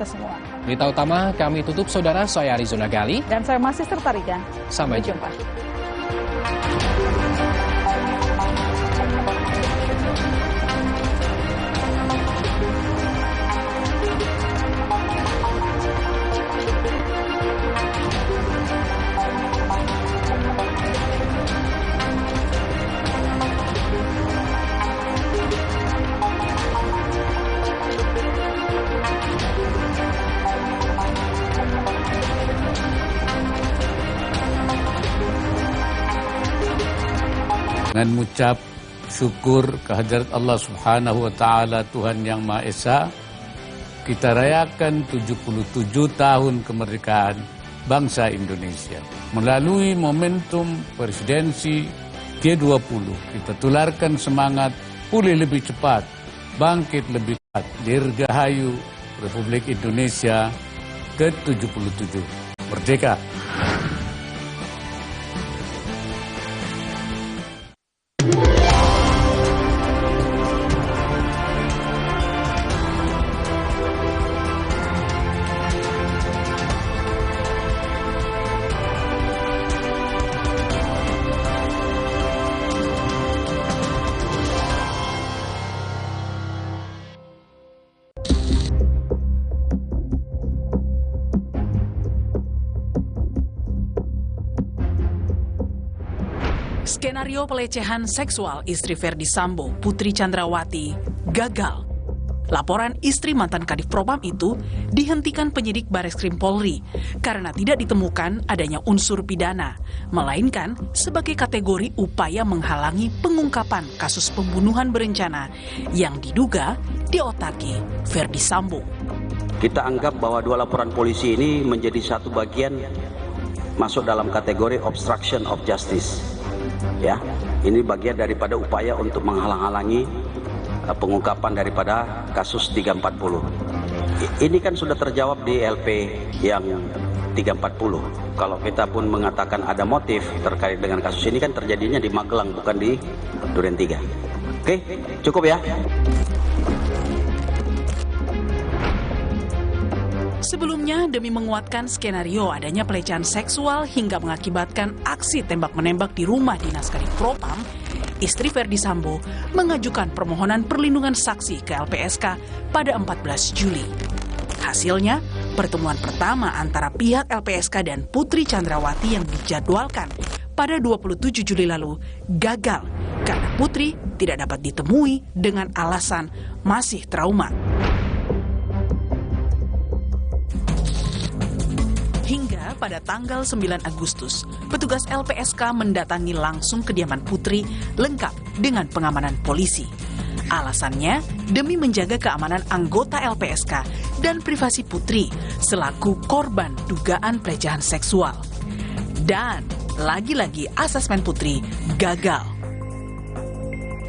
kita semua. Berita utama kami tutup, saudara. Saya Arizona Gali. Dan saya masih Tarika. Sampai jumpa. Dengan mengucap syukur kehadirat Allah Subhanahu wa Ta'ala, Tuhan Yang Maha Esa, kita rayakan 77 tahun kemerdekaan bangsa Indonesia. Melalui momentum presidensi G20, kita tularkan semangat pulih lebih cepat, bangkit lebih cepat, dirgahayu Republik Indonesia ke-77. Merdeka! Skenario pelecehan seksual istri Ferdi Sambo, Putri Chandrawati, gagal. Laporan istri mantan Kadif Propam itu dihentikan penyidik Bareskrim Polri karena tidak ditemukan adanya unsur pidana, melainkan sebagai kategori upaya menghalangi pengungkapan kasus pembunuhan berencana yang diduga diotaki Ferdi Sambo. Kita anggap bahwa dua laporan polisi ini menjadi satu bagian masuk dalam kategori obstruction of justice. Ya, ini bagian daripada upaya untuk menghalang-halangi pengungkapan daripada kasus 340. Ini kan sudah terjawab di LP yang 340. Kalau kita pun mengatakan ada motif terkait dengan kasus ini kan terjadinya di Magelang, bukan di Duren 3. Oke, cukup ya. Sebelumnya, demi menguatkan skenario adanya pelecehan seksual hingga mengakibatkan aksi tembak-menembak di rumah dinas Kadif Propam, istri Ferdi Sambo mengajukan permohonan perlindungan saksi ke LPSK pada 14 Juli. Hasilnya, pertemuan pertama antara pihak LPSK dan Putri Chandrawati yang dijadwalkan pada 27 Juli lalu gagal karena Putri tidak dapat ditemui dengan alasan masih trauma. Hingga pada tanggal 9 Agustus, petugas LPSK mendatangi langsung kediaman Putri lengkap dengan pengamanan polisi. Alasannya demi menjaga keamanan anggota LPSK dan privasi Putri selaku korban dugaan pelecehan seksual. Dan lagi-lagi asesmen Putri gagal.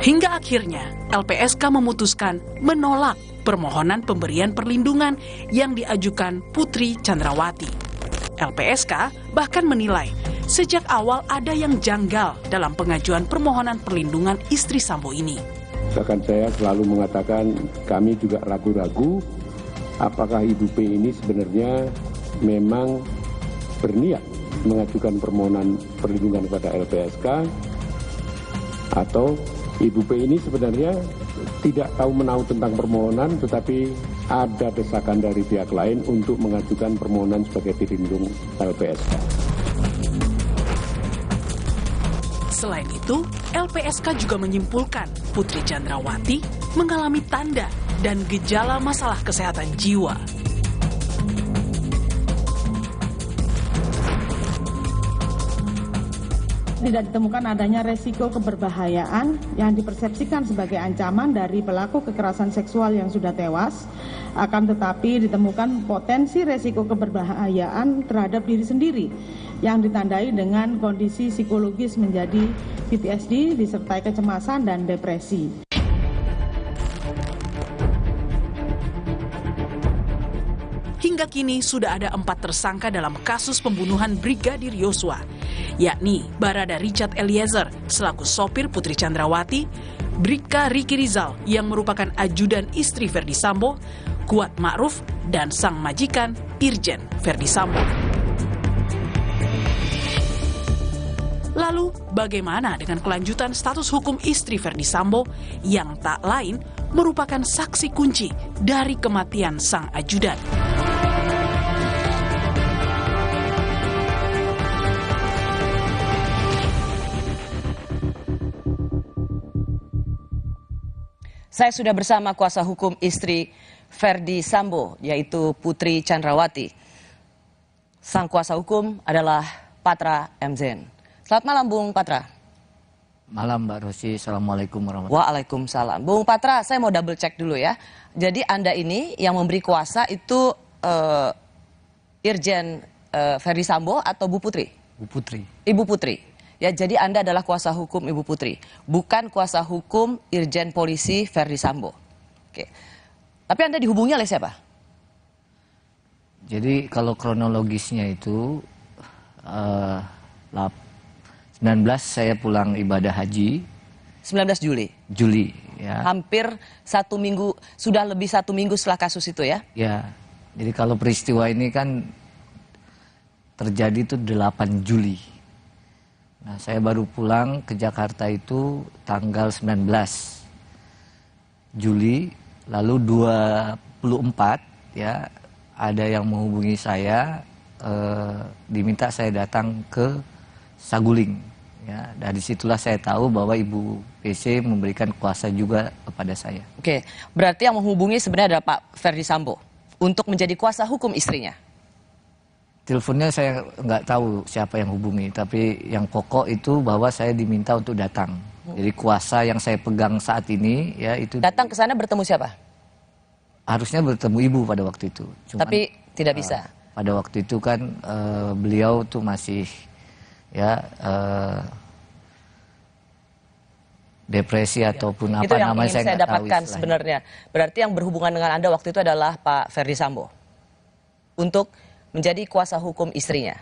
Hingga akhirnya LPSK memutuskan menolak permohonan pemberian perlindungan yang diajukan Putri Chandrawati. LPSK bahkan menilai sejak awal ada yang janggal dalam pengajuan permohonan perlindungan istri Sambo ini. Bahkan saya selalu mengatakan kami juga ragu-ragu apakah Ibu P ini sebenarnya memang berniat mengajukan permohonan perlindungan kepada LPSK atau Ibu P ini sebenarnya tidak tahu menahu tentang permohonan tetapi ada desakan dari pihak lain untuk mengajukan permohonan sebagai pelindung LPSK. Selain itu, LPSK juga menyimpulkan Putri Chandrawati mengalami tanda dan gejala masalah kesehatan jiwa. Tidak ditemukan adanya resiko keberbahayaan yang dipersepsikan sebagai ancaman dari pelaku kekerasan seksual yang sudah tewas, akan tetapi ditemukan potensi resiko keberbahayaan terhadap diri sendiri yang ditandai dengan kondisi psikologis menjadi PTSD disertai kecemasan dan depresi. Hingga kini sudah ada 4 tersangka dalam kasus pembunuhan Brigadir Yosua, yakni Barada Richard Eliezer selaku sopir Putri Chandrawati, Bribka Riki Rizal yang merupakan ajudan istri Verdi Sambo, Kuat Ma'ruf, dan sang majikan Irjen Verdi Sambo. Lalu, bagaimana dengan kelanjutan status hukum istri Verdi Sambo yang tak lain merupakan saksi kunci dari kematian sang ajudan? Saya sudah bersama kuasa hukum istri Verdi Sambo, yaitu Putri Chandrawati. Sang kuasa hukum adalah Patra M. Zain. Selamat malam, Bung Patra. Malam, Mbak Rosi. Assalamualaikum warahmatullahi wabarakatuh. Waalaikumsalam. Bung Patra, saya mau double check dulu ya. Jadi Anda ini yang memberi kuasa itu Irjen Verdi Sambo atau Bu Putri? Bu Putri. Ibu Putri. Ya, jadi Anda adalah kuasa hukum Ibu Putri, bukan kuasa hukum Irjen Polisi Verdi Sambo. Oke. Tapi Anda dihubungi oleh siapa? Jadi kalau kronologisnya itu 19 saya pulang ibadah haji. 19 Juli. Juli, ya. Hampir 1 minggu, sudah lebih 1 minggu setelah kasus itu ya? Ya. Jadi kalau peristiwa ini kan terjadi itu 8 Juli. Nah, saya baru pulang ke Jakarta itu tanggal 19 Juli, lalu 24 ya ada yang menghubungi saya, diminta saya datang ke Saguling. Ya, dari situlah saya tahu bahwa Ibu PC memberikan kuasa juga kepada saya. Oke, berarti yang menghubungi sebenarnya adalah Pak Verdi Sambo untuk menjadi kuasa hukum istrinya. Teleponnya saya nggak tahu siapa yang hubungi, tapi yang pokok itu bahwa saya diminta untuk datang. Jadi kuasa yang saya pegang saat ini ya itu. Datang ke sana bertemu siapa? Harusnya bertemu ibu pada waktu itu. Cuman, tapi tidak bisa. Pada waktu itu kan beliau tuh masih ya depresi ataupun apa namanya saya nggak tahu. Itu yang ingin saya dapatkan sebenarnya. Berarti yang berhubungan dengan Anda waktu itu adalah Pak Verdi Sambo untuk menjadi kuasa hukum istrinya.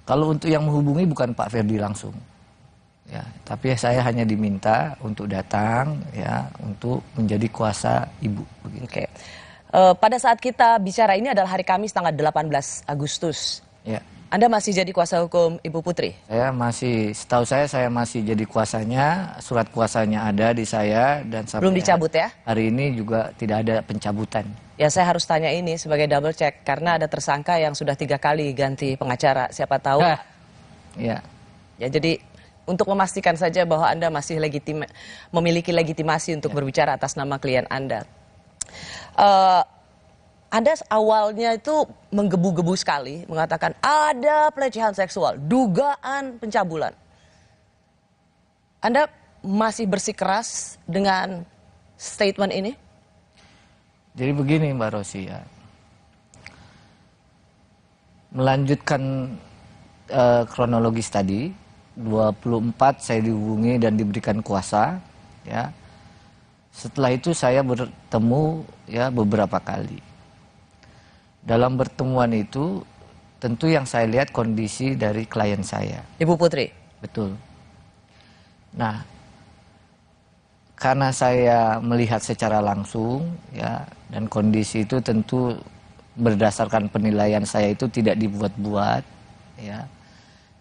Kalau untuk yang menghubungi bukan Pak Verdi langsung, ya, tapi saya hanya diminta untuk datang, ya, untuk menjadi kuasa ibu. Begitu. Oke. Pada saat kita bicara ini adalah hari Kamis tanggal 18 Agustus. Ya. Anda masih jadi kuasa hukum Ibu Putri? Saya masih, setahu saya masih jadi kuasanya, surat kuasanya ada di saya dan sampai belum dicabut ya? Hari ini juga tidak ada pencabutan. Ya, saya harus tanya ini sebagai double check karena ada tersangka yang sudah 3 kali ganti pengacara. Siapa tahu? Ya. Ya, jadi untuk memastikan saja bahwa Anda masih memiliki legitimasi untuk berbicara atas nama klien Anda. Anda awalnya itu menggebu-gebu sekali mengatakan ada pelecehan seksual, dugaan pencabulan. Anda masih bersikeras dengan statement ini? Jadi begini Mbak Rosi ya. Melanjutkan kronologis tadi, 24 saya dihubungi dan diberikan kuasa, ya. Setelah itu saya bertemu ya beberapa kali. Dalam pertemuan itu tentu yang saya lihat kondisi dari klien saya. Ibu Putri? Betul. Nah, karena saya melihat secara langsung ya, dan kondisi itu tentu berdasarkan penilaian saya itu tidak dibuat-buat ya.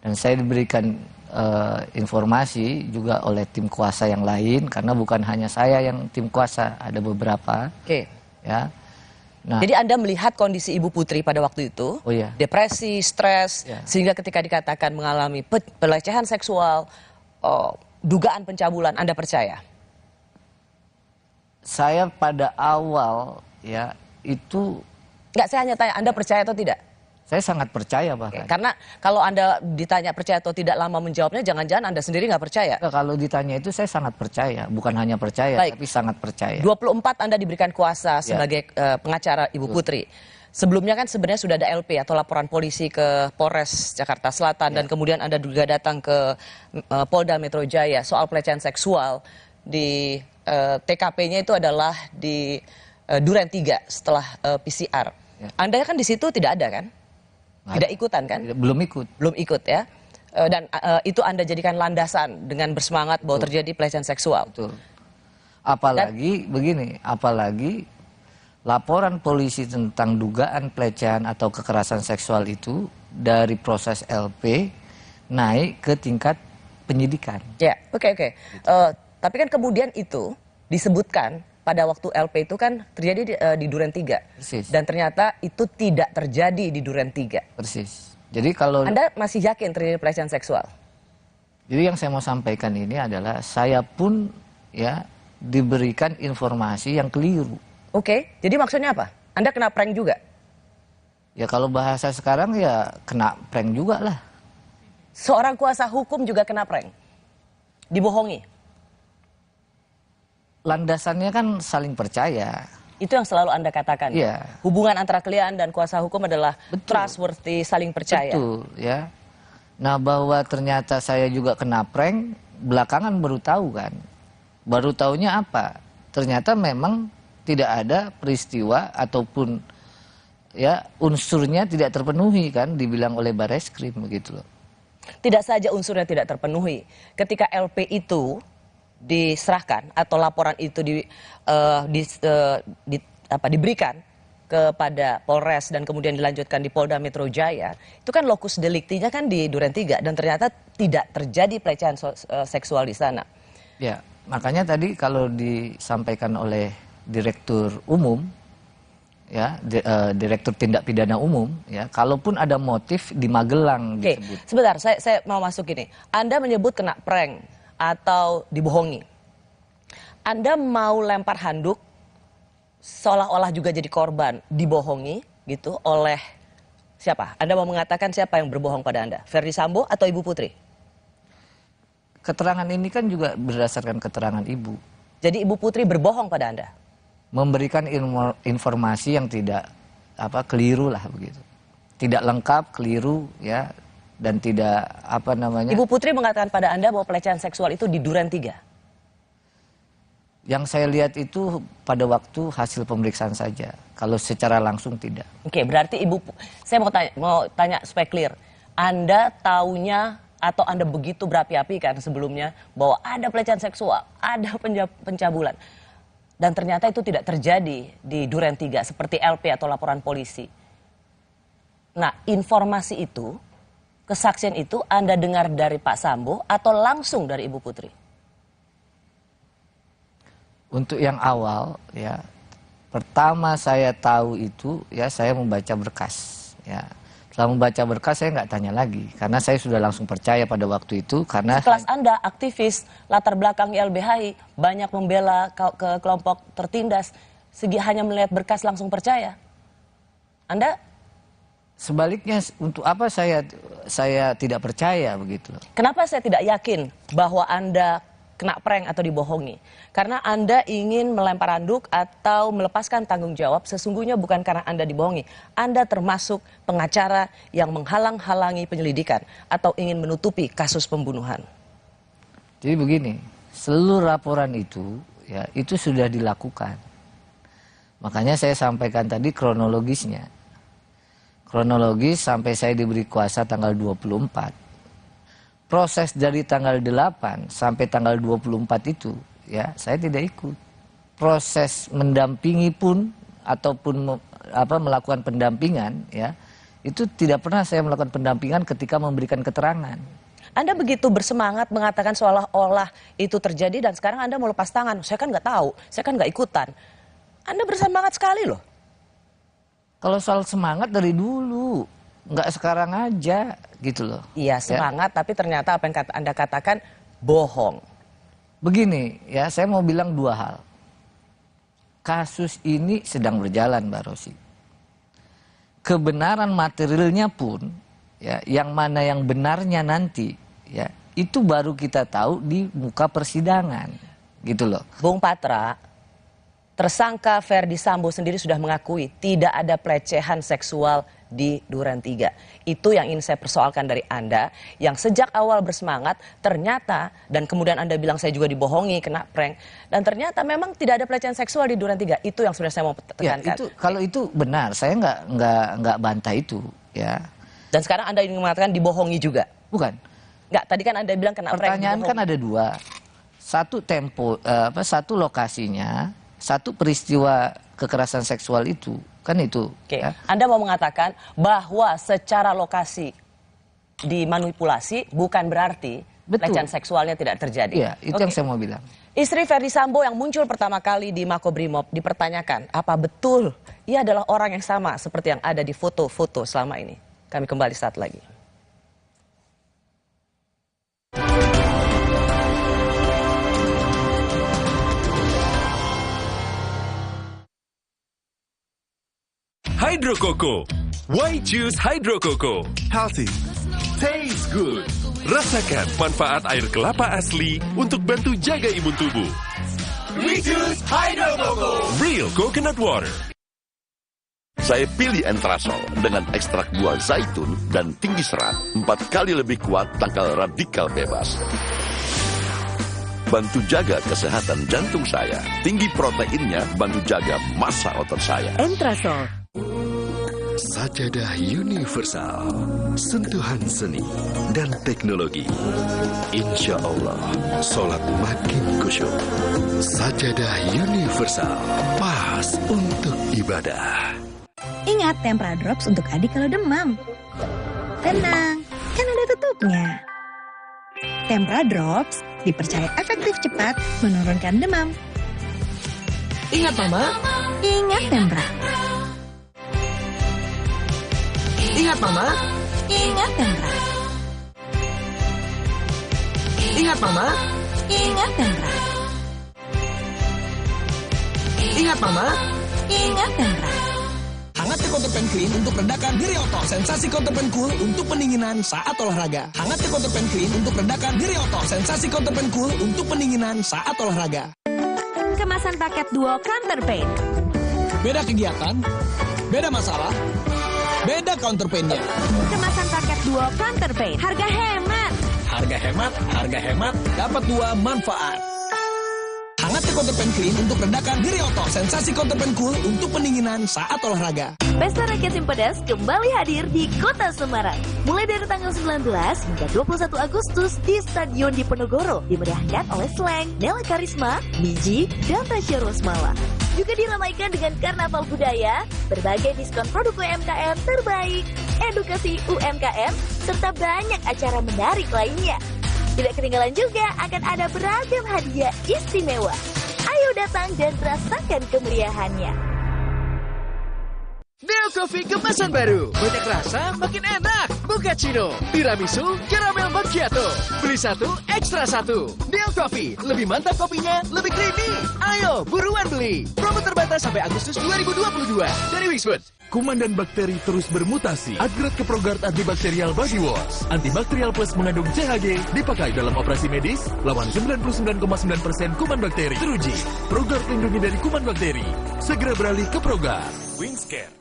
Dan saya diberikan informasi juga oleh tim kuasa yang lain karena bukan hanya saya yang tim kuasa, ada beberapa. Oke. Ya. Nah, jadi Anda melihat kondisi Ibu Putri pada waktu itu, depresi, stres, sehingga ketika dikatakan mengalami pelecehan seksual, dugaan pencabulan, Anda percaya? Saya pada awal ya itu... Enggak, saya hanya tanya, Anda percaya atau tidak? Saya sangat percaya bahkan. Karena kalau Anda ditanya percaya atau tidak lama menjawabnya, jangan-jangan Anda sendiri nggak percaya. Kalau ditanya itu saya sangat percaya, bukan hanya percaya, tapi sangat percaya. 24 Anda diberikan kuasa sebagai pengacara Ibu Putri. Sebelumnya kan sebenarnya sudah ada LP atau laporan polisi ke Polres Jakarta Selatan dan kemudian Anda juga datang ke Polda Metro Jaya soal pelecehan seksual di TKP-nya itu adalah di Duren 3 setelah PCR. Anda kan di situ tidak ada kan? Tidak ikutan kan? Belum ikut. Belum ikut ya. Dan itu Anda jadikan landasan dengan bersemangat bahwa terjadi pelecehan seksual. Betul. Apalagi begini, apalagi laporan polisi tentang dugaan pelecehan atau kekerasan seksual itu dari proses LP naik ke tingkat penyidikan. Ya, oke. Tapi kan kemudian itu disebutkan pada waktu LP itu kan terjadi di Duren 3. Persis. Dan ternyata itu tidak terjadi di Duren 3. Persis. Jadi kalau Anda masih yakin terjadi pelecehan seksual? Jadi yang saya mau sampaikan ini adalah saya pun ya diberikan informasi yang keliru. Oke, jadi maksudnya apa? Anda kena prank juga? Ya kalau bahasa sekarang ya kena prank juga lah. Seorang kuasa hukum juga kena prank? Dibohongi? Landasannya kan saling percaya. Itu yang selalu Anda katakan. Iya. Hubungan antara klien dan kuasa hukum adalah trustworthy, saling percaya. Betul, ya. Nah, bahwa ternyata saya juga kena prank, belakangan baru tahu kan. Baru tahunya apa? Ternyata memang tidak ada peristiwa ataupun ya unsurnya tidak terpenuhi kan, dibilang oleh Barreskrim begitu loh. Tidak saja unsurnya tidak terpenuhi. Ketika LP itu diserahkan atau laporan itu diberikan kepada Polres dan kemudian dilanjutkan di Polda Metro Jaya, itu kan lokus deliktinya kan di Duren 3 dan ternyata tidak terjadi pelecehan seksual di sana. Ya, makanya tadi kalau disampaikan oleh Direktur Umum, ya Direktur Tindak Pidana Umum, ya kalaupun ada motif di Magelang disebut. Sebentar, saya mau masuk ini. Anda menyebut kena prank atau dibohongi. Anda mau lempar handuk seolah-olah juga jadi korban dibohongi gitu oleh siapa? Anda mau mengatakan siapa yang berbohong pada Anda? Ferdi Sambo atau Ibu Putri? Keterangan ini kan juga berdasarkan keterangan Ibu. Jadi Ibu Putri berbohong pada Anda? Memberikan informasi yang tidak keliru lah begitu. Tidak lengkap, keliru ya. Dan tidak Ibu Putri mengatakan pada Anda bahwa pelecehan seksual itu di Duren 3. Yang saya lihat itu pada waktu hasil pemeriksaan saja. Kalau secara langsung tidak. Oke, berarti saya mau tanya supaya clear. Anda taunya atau Anda begitu berapi-api kan sebelumnya bahwa ada pelecehan seksual, ada pencabulan. Dan ternyata itu tidak terjadi di Duren 3 seperti LP atau laporan polisi. Nah, informasi itu, kesaksian itu Anda dengar dari Pak Sambo atau langsung dari Ibu Putri? Untuk yang awal ya, pertama saya tahu itu ya saya membaca berkas ya. Setelah membaca berkas saya nggak tanya lagi karena saya sudah langsung percaya pada waktu itu karena sekelas Anda aktivis latar belakang YLBHI banyak membela ke kelompok tertindas, hanya melihat berkas langsung percaya. Anda? Sebaliknya untuk apa saya tidak percaya begitu. Kenapa saya tidak yakin bahwa Anda kena prank atau dibohongi? Karena Anda ingin melempar handuk atau melepaskan tanggung jawab, sesungguhnya bukan karena Anda dibohongi. Anda termasuk pengacara yang menghalang-halangi penyelidikan atau ingin menutupi kasus pembunuhan. Jadi begini, seluruh laporan itu ya itu sudah dilakukan. Makanya saya sampaikan tadi kronologisnya. Kronologis sampai saya diberi kuasa tanggal 24. Proses dari tanggal 8 sampai tanggal 24 itu ya saya tidak ikut. Proses mendampingi pun ataupun melakukan pendampingan ya itu tidak pernah saya melakukan pendampingan ketika memberikan keterangan. Anda begitu bersemangat mengatakan seolah-olah itu terjadi dan sekarang Anda mau lepas tangan. Saya kan nggak tahu, saya kan nggak ikutan. Anda bersemangat sekali loh. Kalau soal semangat dari dulu, nggak sekarang aja gitu loh. Iya semangat, tapi ternyata apa yang Anda katakan bohong. Begini ya, saya mau bilang dua hal. Kasus ini sedang berjalan, Mbak Rosi. Kebenaran materialnya pun, ya, yang mana yang benarnya nanti, ya, itu baru kita tahu di muka persidangan, gitu loh. Bung Patra, tersangka Ferdi Sambo sendiri sudah mengakui tidak ada pelecehan seksual di Duren 3. Itu yang ingin saya persoalkan dari Anda, yang sejak awal bersemangat, ternyata, dan kemudian Anda bilang saya juga dibohongi, kena prank, dan ternyata memang tidak ada pelecehan seksual di Duren 3. Itu yang sebenarnya saya mau tekankan. Ya, kalau itu benar, saya nggak bantah itu, ya. Dan sekarang Anda ingin mengatakan dibohongi juga? Bukan. Nggak, tadi kan Anda bilang kena prank. Pertanyaan kan ada dua. Satu satu lokasinya, satu peristiwa kekerasan seksual itu. Kan itu. Oke. Ya. Anda mau mengatakan bahwa secara lokasi dimanipulasi bukan berarti pelecehan seksualnya tidak terjadi. Iya, itu yang saya mau bilang. Istri Verdi Sambo yang muncul pertama kali di Makobrimob dipertanyakan apa betul ia adalah orang yang sama seperti yang ada di foto-foto selama ini. Kami kembali saat lagi. Hydro Coco. Why choose Hydro Coco? Healthy, taste good. Rasakan manfaat air kelapa asli untuk bantu jaga imun tubuh. We choose Hydro Coco. Real coconut water. Saya pilih Entrasol dengan ekstrak buah zaitun dan tinggi serat, 4 kali lebih kuat tangkal radikal bebas. Bantu jaga kesehatan jantung saya. Tinggi proteinnya bantu jaga massa otot saya. Entrasol. Sajadah universal, sentuhan seni dan teknologi. Insya Allah, sholat makin khusyuk. Sajadah universal, pas untuk ibadah. Ingat Tempra Drops untuk adik kalau demam. Tenang, kan ada tutupnya. Tempra Drops dipercaya efektif cepat menurunkan demam. Ingat Mama. Ingat Tempra. Ingat Mama. Ingat Tempra. Ingat Mama. Ingat Tempra. Ingat Mama. Ingat Tempra. Hangatnya Counterpan Clean untuk redakan nyeri otot. Sensasi Counterpan Cool untuk pendinginan saat olahraga. Hangatnya Counterpan Clean untuk redakan nyeri otot. Sensasi Counterpan Cool untuk pendinginan saat olahraga. Kemasan paket duo Counterpain. Beda kegiatan, beda masalah, beda Counterpain-nya. Kemasan paket duo Counterpain. Harga hemat. Harga hemat, dapat 2 manfaat. Hangatnya Counterpan Clean untuk redakan nyeri otot. Sensasi Counterpan Cool untuk pendinginan saat olahraga. Pesta Rakyat Simpedes kembali hadir di Kota Semarang. Mulai dari tanggal 19 hingga 21 Agustus di Stadion Diponegoro. Dimeriahkan oleh Slang, Nela Karisma, Biji, dan Tasya Rosmala. Juga diramaikan dengan karnaval budaya, berbagai diskon produk UMKM terbaik, edukasi UMKM, serta banyak acara menarik lainnya. Tidak ketinggalan juga akan ada beragam hadiah istimewa. Ayo datang dan rasakan kemeriahannya. Neo Coffee kemasan baru. Banyak rasa, makin enak. Mochaccino, tiramisu, caramel macchiato. Beli 1, ekstra 1. Neo Coffee, lebih mantap kopinya, lebih creamy. Ayo, buruan beli. Promo terbatas sampai Agustus 2022 dari Wixwood. Kuman dan bakteri terus bermutasi. Upgrade ke ProGuard Antibacterial Body Wash. Antibakterial Plus mengandung CHG, dipakai dalam operasi medis, lawan 99,9% kuman bakteri. Teruji, ProGuard lindungi dari kuman bakteri. Segera beralih ke ProGuard. Wingscare.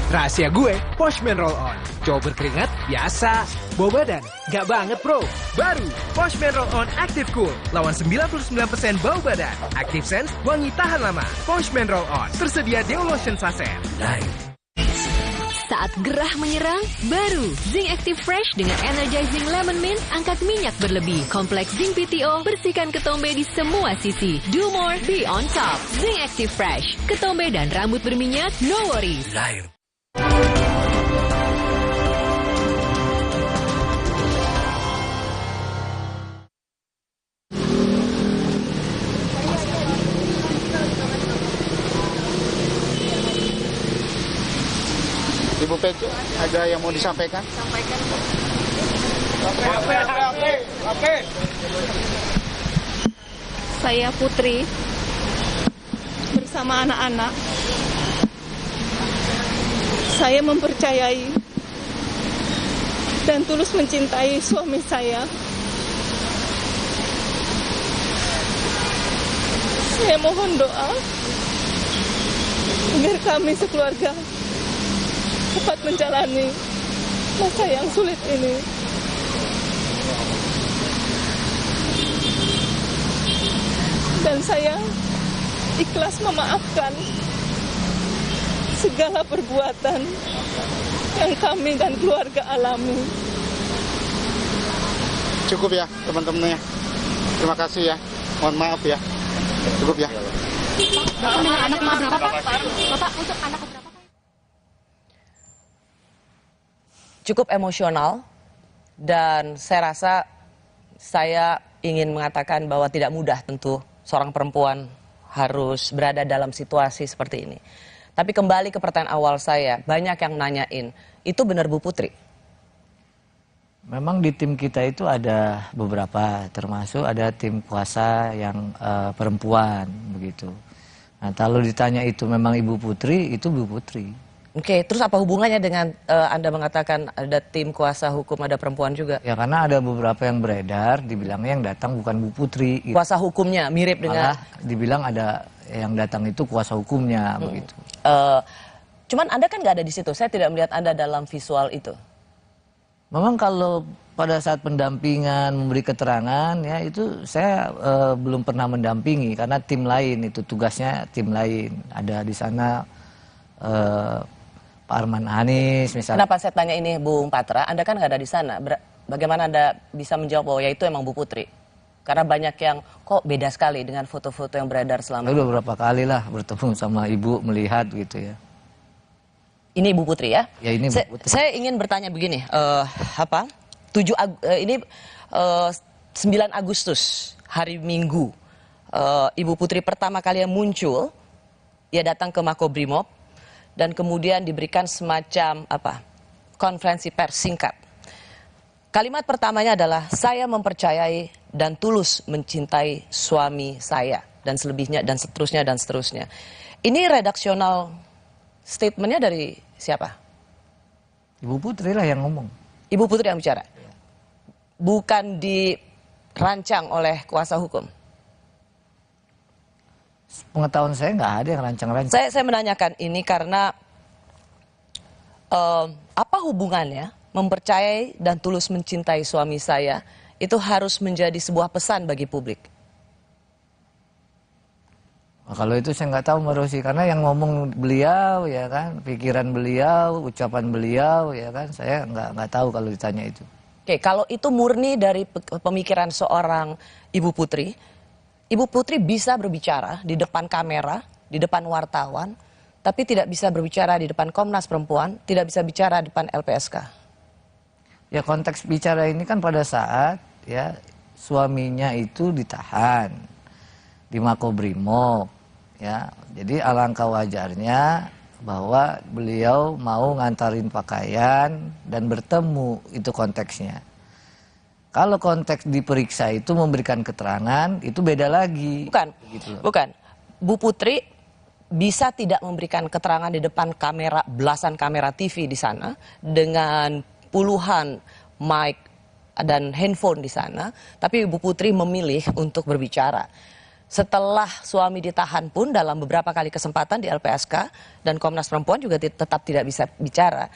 Rahasia gue, Poshman Roll On. Cowok berkeringat, biasa. Bawa badan, gak banget bro. Baru, Poshman Roll On Active Cool. Lawan 99% bau badan. Active Sense, wangi tahan lama. Poshman Roll On, tersedia Deo Lotion Sachet. Saat gerah menyerang, baru Zinc Active Fresh dengan Energizing Lemon Mint angkat minyak berlebih. Kompleks Zinc PTO, bersihkan ketombe di semua sisi. Do more, be on top. Zinc Active Fresh, ketombe dan rambut berminyak, no worries. Ibu Pece, ada yang mau disampaikan? Sampaikan. Oke. Saya Putri, bersama anak-anak. Saya mempercayai dan tulus mencintai suami saya. Saya mohon doa agar kami sekeluarga dapat menjalani masa yang sulit ini. Dan saya ikhlas memaafkan segala perbuatan yang kami dan keluarga alami. Cukup ya teman-temannya. Terima kasih ya. Mohon maaf ya. Cukup ya. Anak berapa Pak? Bapak untuk anak berapa? Cukup emosional, dan saya rasa saya ingin mengatakan bahwa tidak mudah tentu seorang perempuan harus berada dalam situasi seperti ini. Tapi kembali ke pertanyaan awal saya, banyak yang nanyain, itu benar Bu Putri? Memang di tim kita itu ada beberapa, termasuk ada tim kuasa yang perempuan begitu. Nah, kalau ditanya itu memang Ibu Putri, itu Bu Putri. Oke, terus apa hubungannya dengan Anda mengatakan ada tim kuasa hukum, ada perempuan juga? Ya karena ada beberapa yang beredar, dibilangnya yang datang bukan Bu Putri. Gitu. Kuasa hukumnya mirip dengan? Malah dibilang ada yang datang itu kuasa hukumnya begitu. Cuman Anda kan nggak ada di situ, saya tidak melihat Anda dalam visual itu. Memang kalau pada saat pendampingan memberi keterangan ya itu saya belum pernah mendampingi karena tim lain itu tugasnya tim lain ada di sana Pak Arman Hanis misalnya. Kenapa saya tanya ini Bung Patra? Anda kan nggak ada di sana. Bagaimana Anda bisa menjawab bahwa ya itu emang Bu Putri? Karena banyak yang kok beda sekali dengan foto-foto yang beredar selama ini. Udah beberapa kali lah bertemu sama Ibu melihat gitu ya. Ini Ibu Putri ya? Ya ini Bu Putri. Saya ingin bertanya begini, 9 Agustus hari Minggu, Ibu Putri pertama kali yang muncul, ia datang ke Makobrimob dan kemudian diberikan semacam konferensi pers singkat. Kalimat pertamanya adalah saya mempercayai dan tulus mencintai suami saya dan selebihnya dan seterusnya dan seterusnya. Ini redaksional statementnya dari siapa? Ibu Putri lah yang ngomong. Ibu Putri yang bicara? Bukan dirancang oleh kuasa hukum? Pengetahuan saya nggak ada yang rancang-rancang. Saya menanyakan ini karena apa hubungannya mempercayai dan tulus mencintai suami saya itu harus menjadi sebuah pesan bagi publik? Nah, kalau itu saya nggak tahu Mbak Rosi, karena yang ngomong beliau ya kan, pikiran beliau, ucapan beliau ya kan, saya nggak tahu kalau ditanya itu. Oke, kalau itu murni dari pemikiran seorang Ibu Putri bisa berbicara di depan kamera, di depan wartawan, tapi tidak bisa berbicara di depan Komnas Perempuan, tidak bisa bicara di depan LPSK. Ya konteks bicara ini kan pada saat ya suaminya itu ditahan di Makobrimob ya. Jadi alangkah wajarnya bahwa beliau mau ngantarin pakaian dan bertemu, itu konteksnya. Kalau konteks diperiksa itu memberikan keterangan, itu beda lagi. Bukan, bukan. Bu Putri bisa tidak memberikan keterangan di depan kamera, belasan kamera TV di sana, dengan puluhan mic dan handphone di sana, tapi Bu Putri memilih untuk berbicara. Setelah suami ditahan pun dalam beberapa kali kesempatan di LPSK dan Komnas Perempuan juga tetap tidak bisa bicara.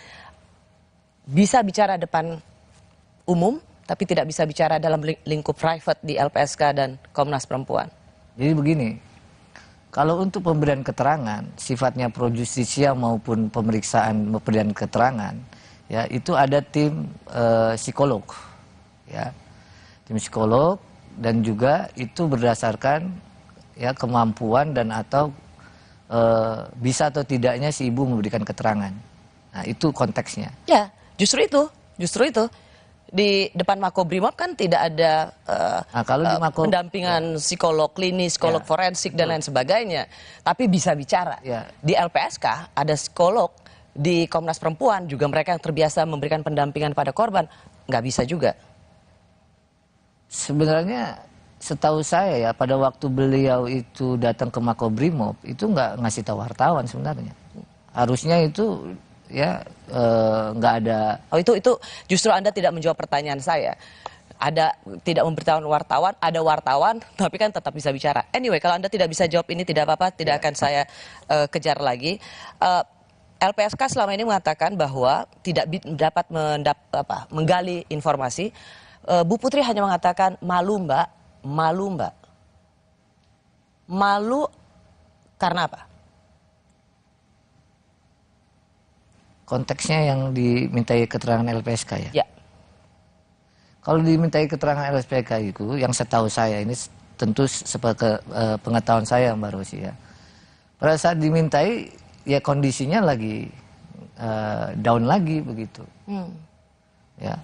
Bisa bicara depan umum, tapi tidak bisa bicara dalam lingkup private di LPSK dan Komnas Perempuan. Jadi begini, kalau untuk pemberian keterangan, sifatnya pro justisia maupun pemeriksaan pemberian keterangan, ya itu ada tim psikolog, ya tim psikolog. Dan juga itu berdasarkan ya kemampuan dan atau bisa atau tidaknya si ibu memberikan keterangan. Nah itu konteksnya. Ya justru itu di depan Makobrimob kan tidak ada kalau di pendampingan psikolog klinis, psikolog forensik dan lain sebagainya. Tapi bisa bicara. Di LPSK ada psikolog, di Komnas Perempuan juga mereka yang terbiasa memberikan pendampingan pada korban, nggak bisa juga. Sebenarnya setahu saya ya pada waktu beliau itu datang ke Makobrimob itu nggak ngasih tahu wartawan sebenarnya. Harusnya itu ya nggak ada. Oh itu justru Anda tidak menjawab pertanyaan saya. Ada tidak memberitahu wartawan, ada wartawan tapi kan tetap bisa bicara. Anyway, kalau Anda tidak bisa jawab ini tidak apa-apa, tidak akan saya kejar lagi. LPSK selama ini mengatakan bahwa tidak dapat menggali informasi. Bu Putri hanya mengatakan malu mbak. Malu karena apa? Konteksnya yang dimintai keterangan LPSK ya? Ya. Kalau dimintai keterangan LPSK itu, yang setahu saya ini tentu sebagai pengetahuan saya Mbak Rosi ya. Pada saat dimintai ya kondisinya lagi down lagi begitu. Ya.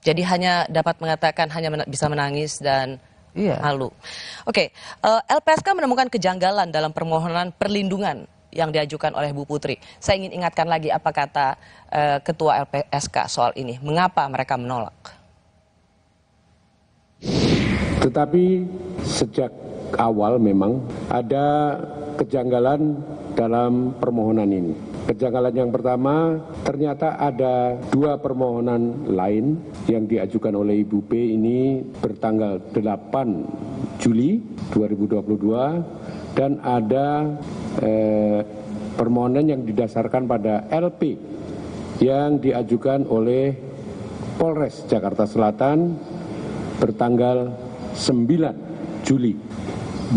Jadi hanya dapat mengatakan hanya bisa menangis dan malu. Oke, LPSK menemukan kejanggalan dalam permohonan perlindungan yang diajukan oleh Bu Putri. Saya ingin ingatkan lagi apa kata Ketua LPSK soal ini. Mengapa mereka menolak? Tetapi sejak awal memang ada kejanggalan dalam permohonan ini. Kejanggalan yang pertama, ternyata ada 2 permohonan lain yang diajukan oleh Ibu P ini bertanggal 8 Juli 2022 dan ada permohonan yang didasarkan pada LP yang diajukan oleh Polres Jakarta Selatan bertanggal 9 Juli.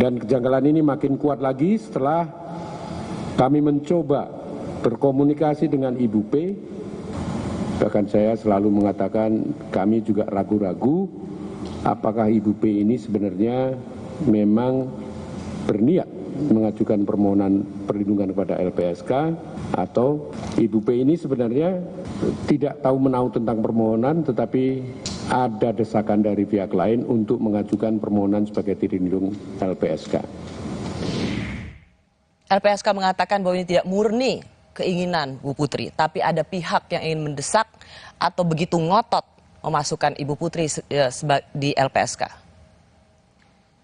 Dan kejanggalan ini makin kuat lagi setelah kami mencoba berkomunikasi dengan Ibu P. Bahkan saya selalu mengatakan kami juga ragu-ragu apakah Ibu P ini sebenarnya memang berniat mengajukan permohonan perlindungan kepada LPSK atau Ibu P ini sebenarnya tidak tahu menahu tentang permohonan tetapi ada desakan dari pihak lain untuk mengajukan permohonan sebagai terlindung LPSK. LPSK mengatakan bahwa ini tidak murni keinginan Bu Putri, tapi ada pihak yang ingin mendesak atau begitu ngotot memasukkan Ibu Putri di LPSK.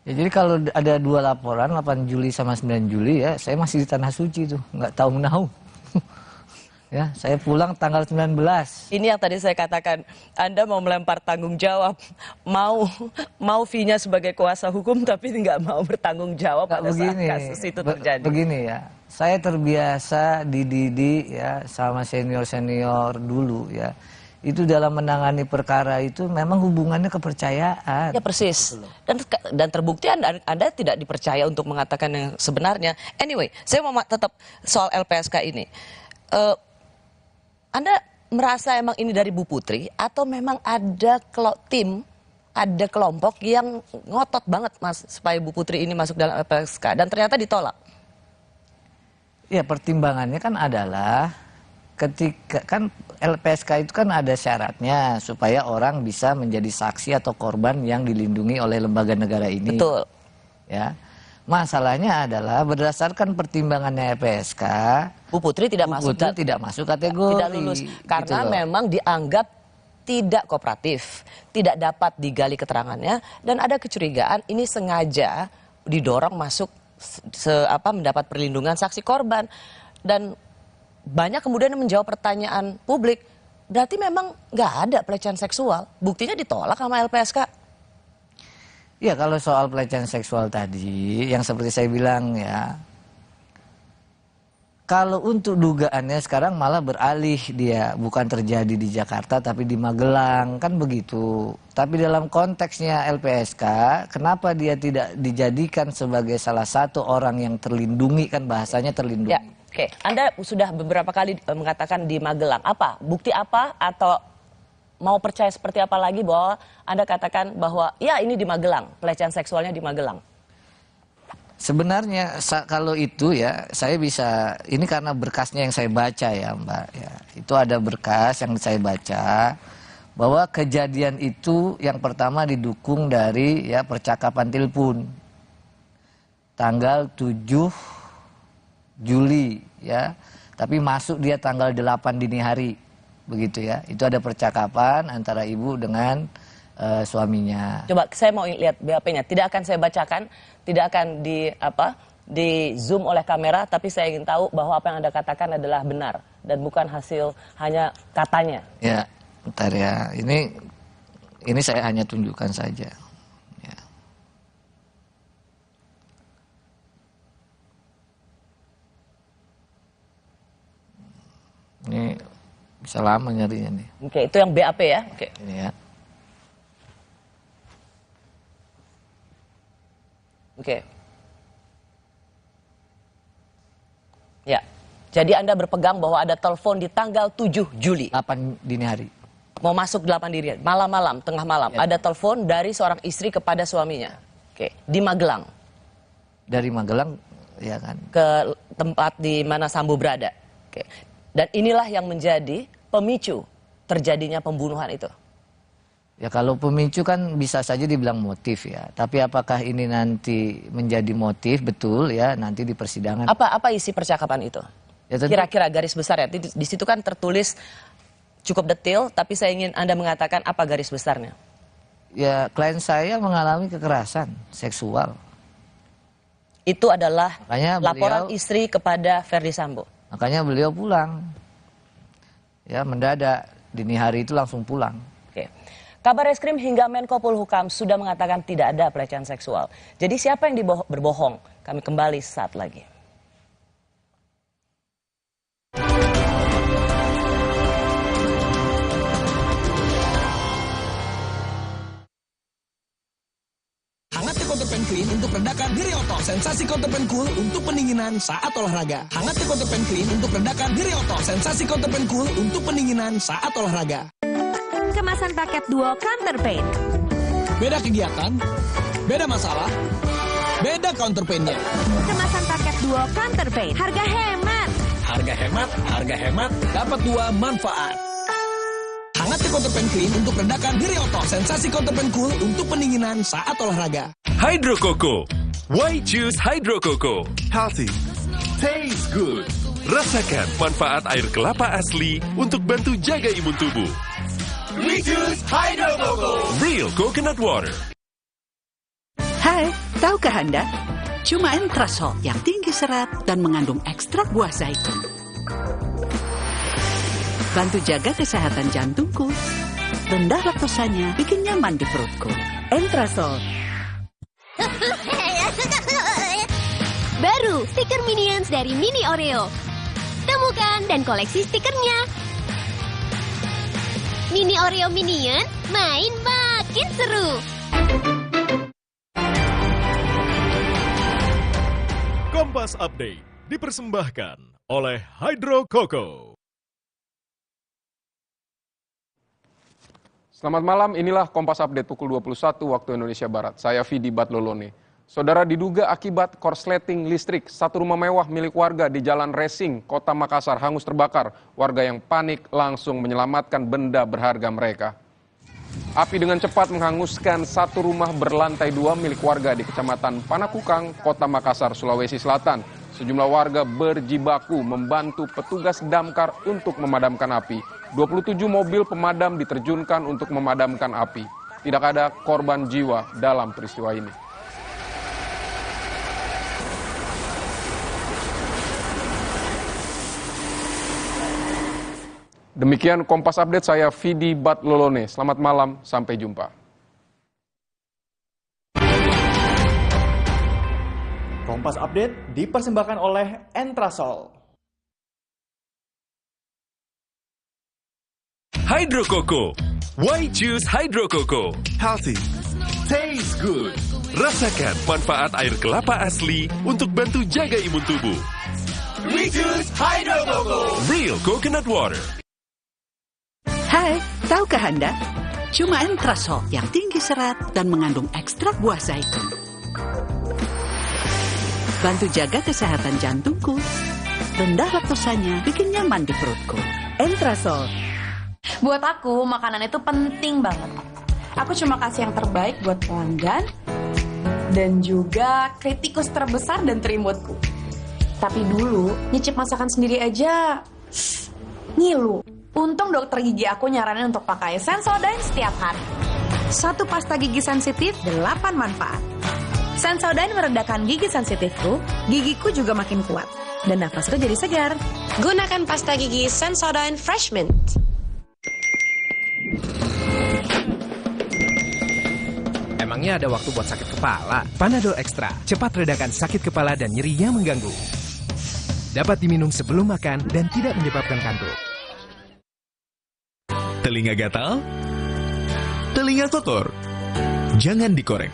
Ya, jadi kalau ada 2 laporan, 8 Juli sama 9 Juli ya, saya masih di Tanah Suci tuh, nggak tahu menahu. Ya, saya pulang tanggal 19. Ini yang tadi saya katakan, Anda mau melempar tanggung jawab, mau fee-nya sebagai kuasa hukum, tapi nggak mau bertanggung jawab pada saat kasus itu terjadi. Begini ya, saya terbiasa dididik ya sama senior-senior dulu ya. Itu dalam menangani perkara itu memang hubungannya kepercayaan. Ya persis. Dan terbukti Anda tidak dipercaya untuk mengatakan yang sebenarnya. Anyway, saya mau tetap soal LPSK ini. Anda merasa emang ini dari Bu Putri atau memang ada ada kelompok yang ngotot banget Mas supaya Bu Putri ini masuk dalam LPSK dan ternyata ditolak? Ya pertimbangannya kan adalah ketika kan LPSK itu kan ada syaratnya supaya orang bisa menjadi saksi atau korban yang dilindungi oleh lembaga negara ini. Betul. Ya. Masalahnya adalah berdasarkan pertimbangannya LPSK, Bu Putri tidak masuk kategori. Tidak lulus karena memang dianggap tidak kooperatif, tidak dapat digali keterangannya dan ada kecurigaan ini sengaja didorong masuk mendapat perlindungan saksi korban dan banyak kemudian menjawab pertanyaan publik, berarti memang nggak ada pelecehan seksual, buktinya ditolak sama LPSK. Ya kalau soal pelecehan seksual tadi, yang seperti saya bilang ya, kalau untuk dugaannya sekarang malah beralih dia bukan terjadi di Jakarta tapi di Magelang, kan begitu. Tapi dalam konteksnya LPSK, kenapa dia tidak dijadikan sebagai salah satu orang yang terlindungi, kan bahasanya terlindungi. Ya, oke. Anda sudah beberapa kali mengatakan di Magelang, apa? Bukti apa atau mau percaya seperti apa lagi bahwa Anda katakan bahwa ya ini di Magelang, pelecehan seksualnya di Magelang? Sebenarnya kalau itu ya saya bisa, ini karena berkasnya yang saya baca ya Mbak ya. Itu ada berkas yang saya baca bahwa kejadian itu yang pertama didukung dari ya percakapan telepon tanggal 7 Juli ya. Tapi masuk dia tanggal 8 dini hari. Begitu ya, itu ada percakapan antara ibu dengan suaminya. Coba saya mau lihat BAP-nya, tidak akan saya bacakan, tidak akan di zoom oleh kamera, tapi saya ingin tahu bahwa apa yang Anda katakan adalah benar dan bukan hasil hanya katanya. Ya, bentar ya, ini saya hanya tunjukkan saja. Ya. Ini bisa lama nyarinya nih. Oke, itu yang BAP ya. Oke. Ini ya. Oke. Ya. Jadi Anda berpegang bahwa ada telepon di tanggal 7 Juli. 8 dini hari. mau masuk 8 diri, malam-malam, tengah malam, ada telepon dari seorang istri kepada suaminya. Oke, di Magelang. Dari Magelang, ya kan. Ke tempat di mana Sambo berada. Oke. Dan inilah yang menjadi pemicu terjadinya pembunuhan itu. Ya kalau pemicu kan bisa saja dibilang motif ya. Tapi apakah ini nanti menjadi motif betul ya nanti di persidangan. Apa isi percakapan itu? Ya, tentu, kira-kira garis besar ya. Di situ kan tertulis cukup detail, tapi saya ingin Anda mengatakan apa garis besarnya. Ya klien saya mengalami kekerasan seksual. Itu adalah laporan beliau, istri kepada Ferdi Sambo. Makanya beliau pulang. Ya mendadak, dini hari itu langsung pulang. Oke. Kabar Reskrim hingga Menko Polhukam sudah mengatakan tidak ada pelecehan seksual. Jadi siapa yang berbohong? Kami kembali saat lagi. Hangat Counterpan Clean untuk redakan nyeri otot. Sensasi Counterpan Cool untuk pendinginan saat olahraga. Hangat Counterpan Clean untuk redakan nyeri otot. Sensasi Counterpan Cool untuk pendinginan saat olahraga. Kemasan paket duo Counterpain. Beda kegiatan, beda masalah, beda counterpainnya. Kemasan paket duo Counterpain. Harga hemat. Harga hemat, dapat 2 manfaat. Hangat Counterpan Clean untuk redakan nyeri otot. Sensasi Counterpan Cool untuk pendinginan saat olahraga. Hydro Coco. Why choose Hydro Coco? Healthy, taste good. Rasakan manfaat air kelapa asli untuk bantu jaga imun tubuh. We choose Hydro Coco. Real coconut water. Hai, tahukah Anda? Cuma Entrasol yang tinggi serat dan mengandung ekstrak buah zaitun. Bantu jaga kesehatan jantungku. Rendah laktosanya bikin nyaman di perutku. Entrasol. Baru, stiker Minions dari Mini Oreo. Temukan dan koleksi stikernya. Mini Oreo Minion, main makin seru. Kompas Update dipersembahkan oleh Hydro Coco. Selamat malam, inilah Kompas Update pukul 21 waktu Indonesia Barat. Saya Vidi Batlolone. Saudara, diduga akibat korsleting listrik, satu rumah mewah milik warga di Jalan Resing, Kota Makassar hangus terbakar. Warga yang panik langsung menyelamatkan benda berharga mereka. Api dengan cepat menghanguskan satu rumah berlantai 2 milik warga di Kecamatan Panakukang, Kota Makassar, Sulawesi Selatan. Sejumlah warga berjibaku membantu petugas damkar untuk memadamkan api. 27 mobil pemadam diterjunkan untuk memadamkan api. Tidak ada korban jiwa dalam peristiwa ini. Demikian Kompas Update, saya Vidi Batlolone. Selamat malam, sampai jumpa. Kompas Update dipersembahkan oleh Entrasol. Hydro Coco. Why choose Hydro Coco? Healthy, taste good. Rasakan manfaat air kelapa asli untuk bantu jaga imun tubuh. We choose Hydro Coco. Real coconut water. Hai, tahukah Anda? Cuma Entrasol yang tinggi serat dan mengandung ekstrak buah zaitun. Bantu jaga kesehatan jantungku. Rendah laktosanya bikin nyaman di perutku. Entrasol. Buat aku, makanan itu penting banget. Aku cuma kasih yang terbaik buat pelanggan dan juga kritikus terbesar dan terimutku. Tapi dulu, nyicip masakan sendiri aja ngilu. Untung dokter gigi aku nyaranin untuk pakai Sensodyne setiap hari. 1 pasta gigi sensitif, 8 manfaat. Sensodyne meredakan gigi sensitifku, gigiku juga makin kuat. Dan nafasku jadi segar. Gunakan pasta gigi Sensodyne Fresh Mint. Emangnya ada waktu buat sakit kepala? Panadol Extra, cepat redakan sakit kepala dan nyeri yang mengganggu. Dapat diminum sebelum makan dan tidak menyebabkan kantuk. Telinga gatal? Telinga kotor? Jangan dikorek.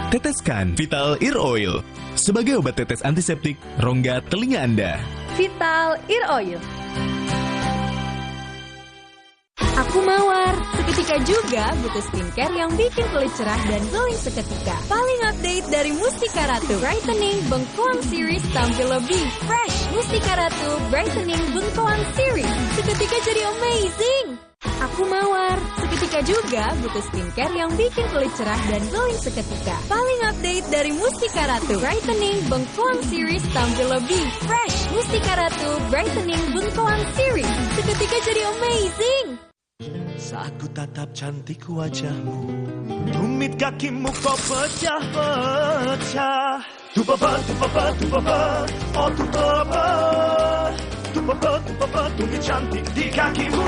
Teteskan Vital Ear Oil sebagai obat tetes antiseptik rongga telinga Anda. Vital Ear Oil. Aku mawar. Seketika juga butuh skincare yang bikin kulit cerah dan glowing seketika. Paling update dari Mustika Ratu. Brightening Bengkoang Series tampil lebih fresh. Mustika Ratu Brightening Bengkoang Series. Seketika jadi amazing. Aku mawar. Seketika juga butuh skincare yang bikin kulit cerah dan glowing seketika. Paling update dari Mustika Ratu. Brightening Bengkoang Series tampil lebih fresh. Mustika Ratu Brightening Bengkoang Series. Seketika jadi amazing. Saat ku tatap cantik wajahmu, tumit kakimu kau pecah-pecah. Tupapa, oh tupapa, tumit cantik di kakimu.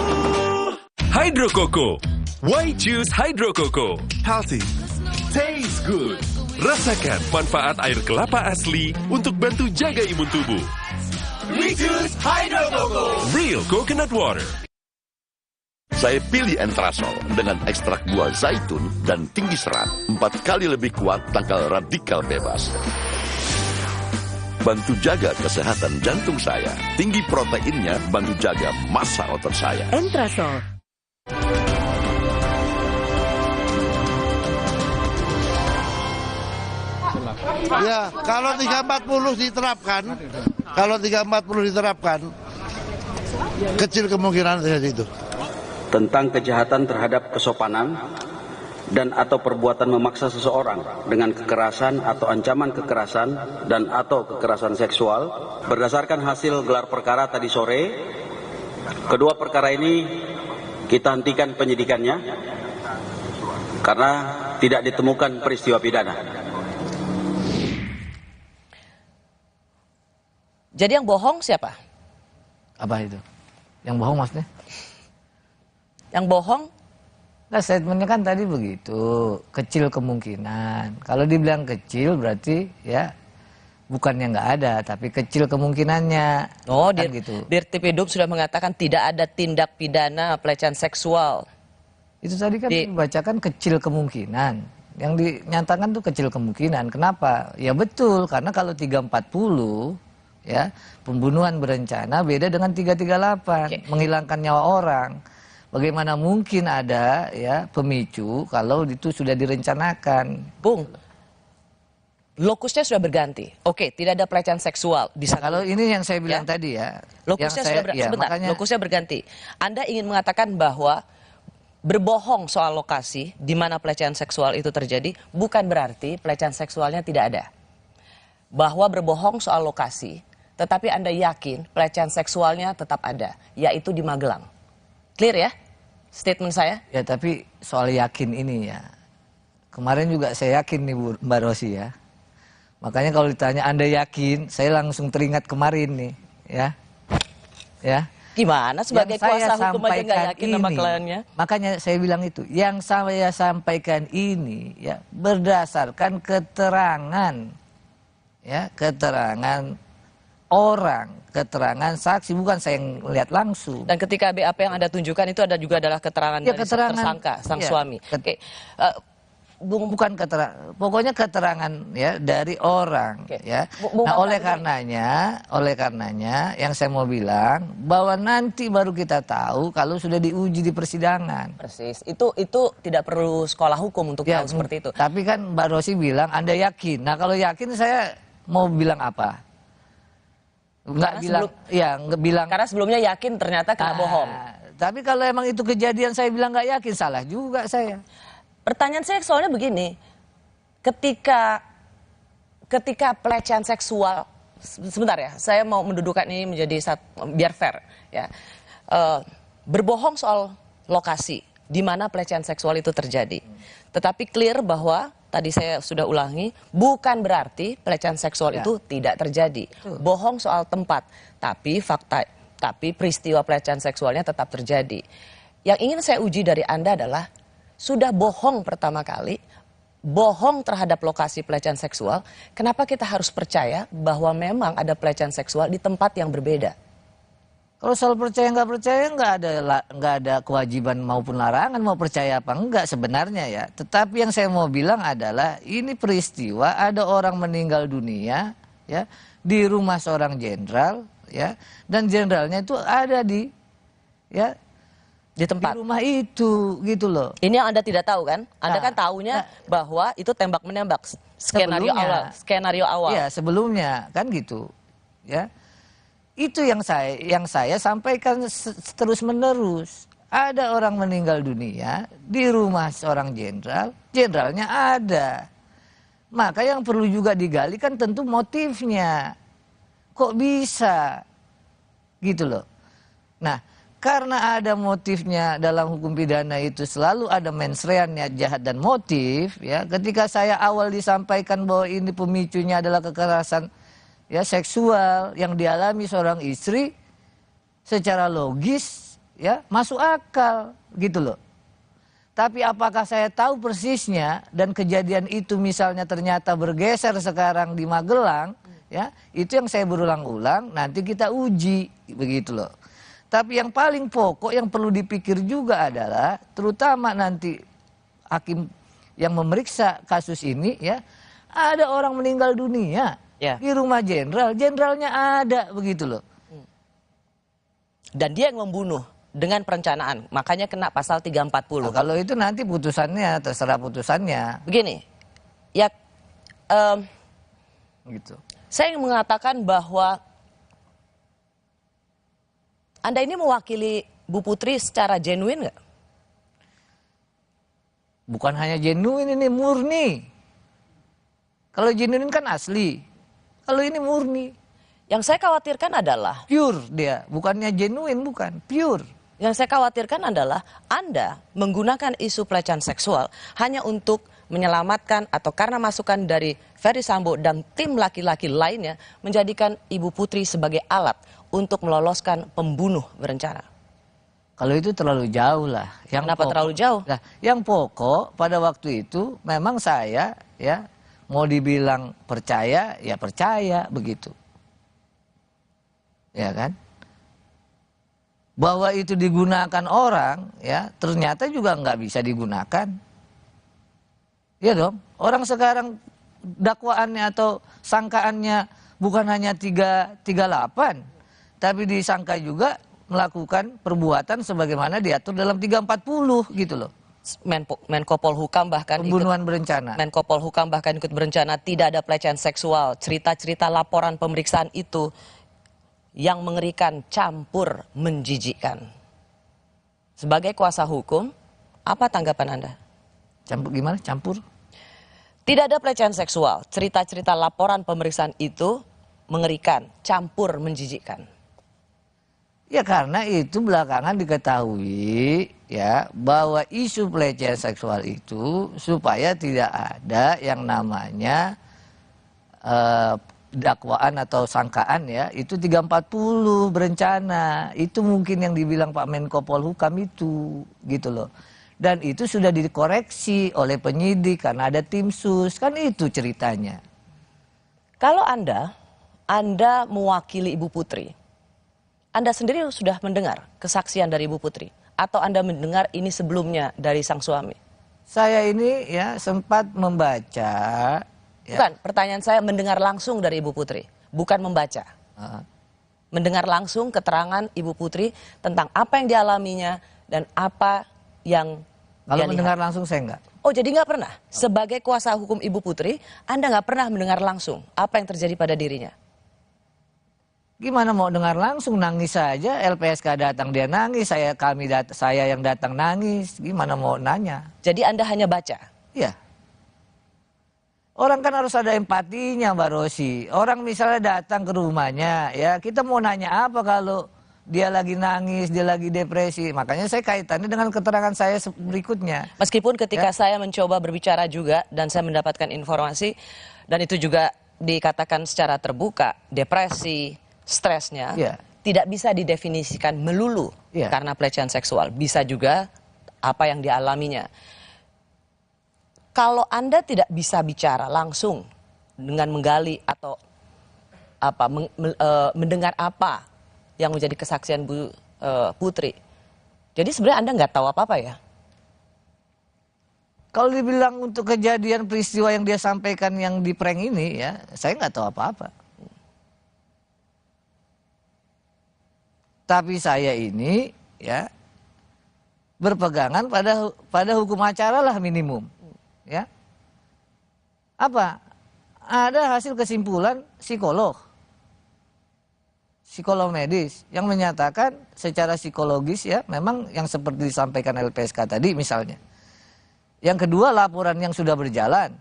Hydro Coco. Why choose Hydro Coco? Healthy, taste good. Rasakan manfaat air kelapa asli untuk bantu jaga imun tubuh. We choose Hydro Coco. Real coconut water. Saya pilih Entrasol dengan ekstrak buah zaitun dan tinggi serat. 4 kali lebih kuat tangkal radikal bebas. Bantu jaga kesehatan jantung saya. Tinggi proteinnya bantu jaga massa otot saya. Entrasol. Ya, kalau 340 diterapkan, kecil kemungkinan terjadi itu. Tentang kejahatan terhadap kesopanan dan atau perbuatan memaksa seseorang dengan kekerasan atau ancaman kekerasan dan atau kekerasan seksual berdasarkan hasil gelar perkara tadi sore. Kedua perkara ini kita hentikan penyidikannya karena tidak ditemukan peristiwa pidana. Jadi yang bohong siapa? Apa itu? Yang bohong maksudnya? Yang bohong? Nah, statementnya kan tadi begitu, kecil kemungkinan. Kalau dibilang kecil berarti ya bukannya nggak ada, tapi kecil kemungkinannya. Oh, kan gitu. Dirtipidum sudah mengatakan tidak ada tindak pidana pelecehan seksual. Itu tadi kan dibacakan kecil kemungkinan. Yang dinyatakan tuh kecil kemungkinan. Kenapa? Ya betul, karena kalau 340 ya pembunuhan berencana beda dengan 338, menghilangkan nyawa orang. Bagaimana mungkin ada ya pemicu kalau itu sudah direncanakan? Bung, lokusnya sudah berganti. Oke, tidak ada pelecehan seksual. Kalau ini yang saya bilang tadi ya. Lokusnya lokusnya berganti. Anda ingin mengatakan bahwa berbohong soal lokasi di mana pelecehan seksual itu terjadi bukan berarti pelecehan seksualnya tidak ada. Bahwa berbohong soal lokasi, tetapi Anda yakin pelecehan seksualnya tetap ada, yaitu di Magelang. Clear ya statement saya? Ya, tapi soal yakin ini ya. Kemarin juga saya yakin nih Mbak Rosi ya. Makanya kalau ditanya Anda yakin, saya langsung teringat kemarin nih ya. Ya. Gimana sebagai kuasa hukum aja nggak yakin sama kliennya? Makanya saya bilang itu. Yang saya sampaikan ini ya berdasarkan keterangan ya, keterangan orang, keterangan saksi, bukan saya yang lihat langsung. Dan ketika BAP yang Anda tunjukkan itu ada juga adalah keterangan dari tersangka, sang suami. Oke. Bukan keterangan, pokoknya keterangan ya dari orang ya. Nah, oleh karenanya yang saya mau bilang bahwa nanti baru kita tahu kalau sudah diuji di persidangan. Persis. Itu tidak perlu sekolah hukum untuk tahu seperti itu. Tapi kan Mbak Rosi bilang Anda yakin. Nah, kalau yakin saya mau bilang apa? Nggak bilang. Karena sebelumnya yakin ternyata kena bohong. Tapi kalau emang itu kejadian saya bilang nggak yakin, salah juga saya. Pertanyaan saya soalnya begini, ketika pelecehan seksual, sebentar ya, saya mau mendudukan ini menjadi biar fair ya, berbohong soal lokasi di mana pelecehan seksual itu terjadi, tetapi clear bahwa tadi saya sudah ulangi, bukan berarti pelecehan seksual itu tidak terjadi. Bohong soal tempat, tapi peristiwa pelecehan seksualnya tetap terjadi. Yang ingin saya uji dari Anda adalah sudah bohong pertama kali, bohong terhadap lokasi pelecehan seksual, kenapa kita harus percaya bahwa memang ada pelecehan seksual di tempat yang berbeda? Kalau soal percaya nggak ada kewajiban maupun larangan mau percaya apa enggak sebenarnya ya. Tetapi yang saya mau bilang adalah ini peristiwa ada orang meninggal dunia ya di rumah seorang jenderal ya, dan jenderalnya itu ada di ya Di tempat? Di rumah itu, gitu loh. Ini yang Anda tidak tahu kan? Anda kan tahunya bahwa itu tembak-menembak, skenario awal. Iya, sebelumnya kan gitu. Ya. Itu yang saya sampaikan terus-menerus. Ada orang meninggal dunia di rumah seorang jenderal, jenderalnya ada. Maka yang perlu juga digali kan tentu motifnya. Kok bisa? Gitu loh. Nah, karena ada motifnya dalam hukum pidana itu selalu ada mensrean, niat jahat dan motif, ya. Ketika saya awal disampaikan bahwa ini pemicunya adalah kekerasan ya seksual yang dialami seorang istri, secara logis ya masuk akal gitu loh. Tapi apakah saya tahu persisnya dan kejadian itu misalnya ternyata bergeser sekarang di Magelang, ya, itu yang saya berulang-ulang nanti kita uji begitu loh. Tapi yang paling pokok yang perlu dipikir juga adalah terutama nanti hakim yang memeriksa kasus ini ya, ada orang meninggal dunia di rumah jenderal, jenderalnya ada begitu loh. Dan dia yang membunuh dengan perencanaan, makanya kena pasal 340. Nah, kalau itu nanti putusannya terserah putusannya. Begini, ya gitu. Saya ingin mengatakan bahwa Anda ini mewakili Bu Putri secara genuine nggak? Bukan hanya genuine, ini murni. Kalau genuine kan asli. Kalau ini murni. Yang saya khawatirkan adalah pure dia, bukannya genuine, bukan, pure. Yang saya khawatirkan adalah Anda menggunakan isu pelecehan seksual hanya untuk menyelamatkan atau karena masukan dari Ferdy Sambo dan tim laki-laki lainnya menjadikan Ibu Putri sebagai alat untuk meloloskan pembunuh berencana. Kalau itu terlalu jauh lah. Kenapa terlalu jauh? Nah, yang pokok pada waktu itu memang saya ya mau dibilang percaya ya percaya begitu. Ya kan? Bahwa itu digunakan orang ya ternyata juga nggak bisa digunakan. Ya dong, orang sekarang dakwaannya atau sangkaannya bukan hanya 338, tapi disangka juga melakukan perbuatan sebagaimana diatur dalam 340 gitu loh. Menko Polhukam bahkan pembunuhan berencana. Menko Polhukam bahkan ikut berencana tidak ada pelecehan seksual. Cerita-cerita laporan pemeriksaan itu yang mengerikan, campur, menjijikkan. Sebagai kuasa hukum, apa tanggapan Anda? Campur gimana? Campur? Tidak ada pelecehan seksual. Cerita-cerita laporan pemeriksaan itu mengerikan, campur, menjijikkan. Ya karena itu belakangan diketahui ya bahwa isu pelecehan seksual itu supaya tidak ada yang namanya dakwaan atau sangkaan ya itu 340 berencana. Itu mungkin yang dibilang Pak Menko Polhukam itu gitu loh. Dan itu sudah dikoreksi oleh penyidik karena ada tim sus, kan itu ceritanya. Kalau Anda mewakili Ibu Putri, Anda sendiri sudah mendengar kesaksian dari Ibu Putri? Atau Anda mendengar ini sebelumnya dari sang suami? Saya ini ya sempat membaca. Ya. Bukan, pertanyaan saya mendengar langsung dari Ibu Putri, bukan membaca. Mendengar langsung keterangan Ibu Putri tentang apa yang dialaminya dan apa yang kalau mendengar langsung saya enggak. Oh jadi nggak pernah? Sebagai kuasa hukum Ibu Putri, Anda nggak pernah mendengar langsung apa yang terjadi pada dirinya? Gimana mau dengar langsung, nangis saja, LPSK datang dia nangis, saya yang datang nangis, gimana mau nanya? Jadi Anda hanya baca? Iya. Orang kan harus ada empatinya Mbak Rosi. Orang misalnya datang ke rumahnya, ya kita mau nanya apa kalau dia lagi nangis, dia lagi depresi. Makanya saya kaitannya dengan keterangan saya berikutnya. Meskipun ketika saya mencoba berbicara juga dan saya mendapatkan informasi, dan itu juga dikatakan secara terbuka, depresi, stresnya tidak bisa didefinisikan melulu karena pelecehan seksual. Bisa juga apa yang dialaminya. Kalau Anda tidak bisa bicara langsung dengan menggali atau mendengar apa yang menjadi kesaksian Bu Putri, jadi sebenarnya Anda nggak tahu apa-apa ya? Kalau dibilang untuk kejadian peristiwa yang dia sampaikan yang di prank ini ya, saya nggak tahu apa-apa. Tapi saya ini ya berpegangan pada hukum acara lah minimum, ya. Apa? Ada hasil kesimpulan psikolog medis yang menyatakan secara psikologis ya memang yang seperti disampaikan LPSK tadi misalnya. Yang kedua, laporan yang sudah berjalan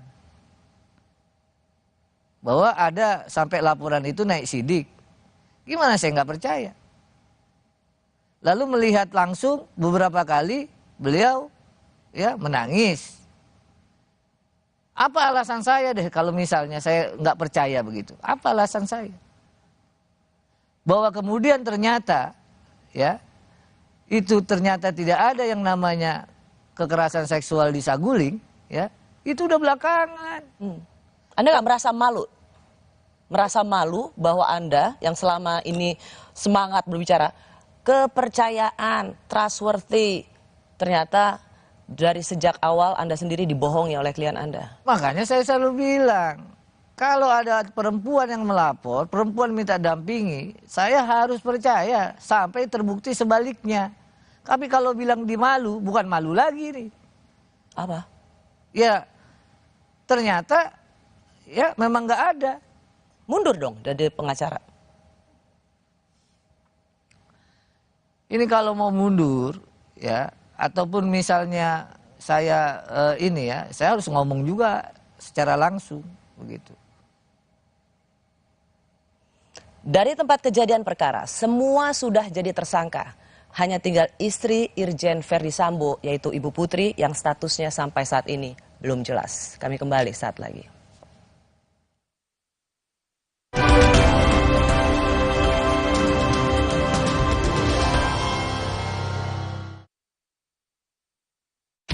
bahwa ada sampai laporan itu naik sidik. Gimana saya nggak percaya? Lalu melihat langsung beberapa kali beliau ya menangis. Apa alasan saya deh kalau misalnya saya nggak percaya begitu? Apa alasan saya? Bahwa kemudian ternyata ya itu ternyata tidak ada yang namanya kekerasan seksual di Saguling, ya itu udah belakangan. Anda nggak merasa malu? Merasa malu bahwa Anda yang selama ini semangat berbicara kepercayaan, trustworthy, ternyata dari sejak awal Anda sendiri dibohongi oleh klien Anda. Makanya saya selalu bilang, kalau ada perempuan yang melapor, perempuan minta dampingi, saya harus percaya sampai terbukti sebaliknya. Tapi kalau bilang dimalu, bukan malu lagi nih. Apa? Ya, ternyata ya memang nggak ada. Mundur dong dari pengacara. Ini kalau mau mundur, ya, ataupun misalnya saya saya harus ngomong juga secara langsung, begitu. Dari tempat kejadian perkara, semua sudah jadi tersangka. Hanya tinggal istri Irjen Verdi Sambo, yaitu Ibu Putri, yang statusnya sampai saat ini belum jelas. Kami kembali saat lagi.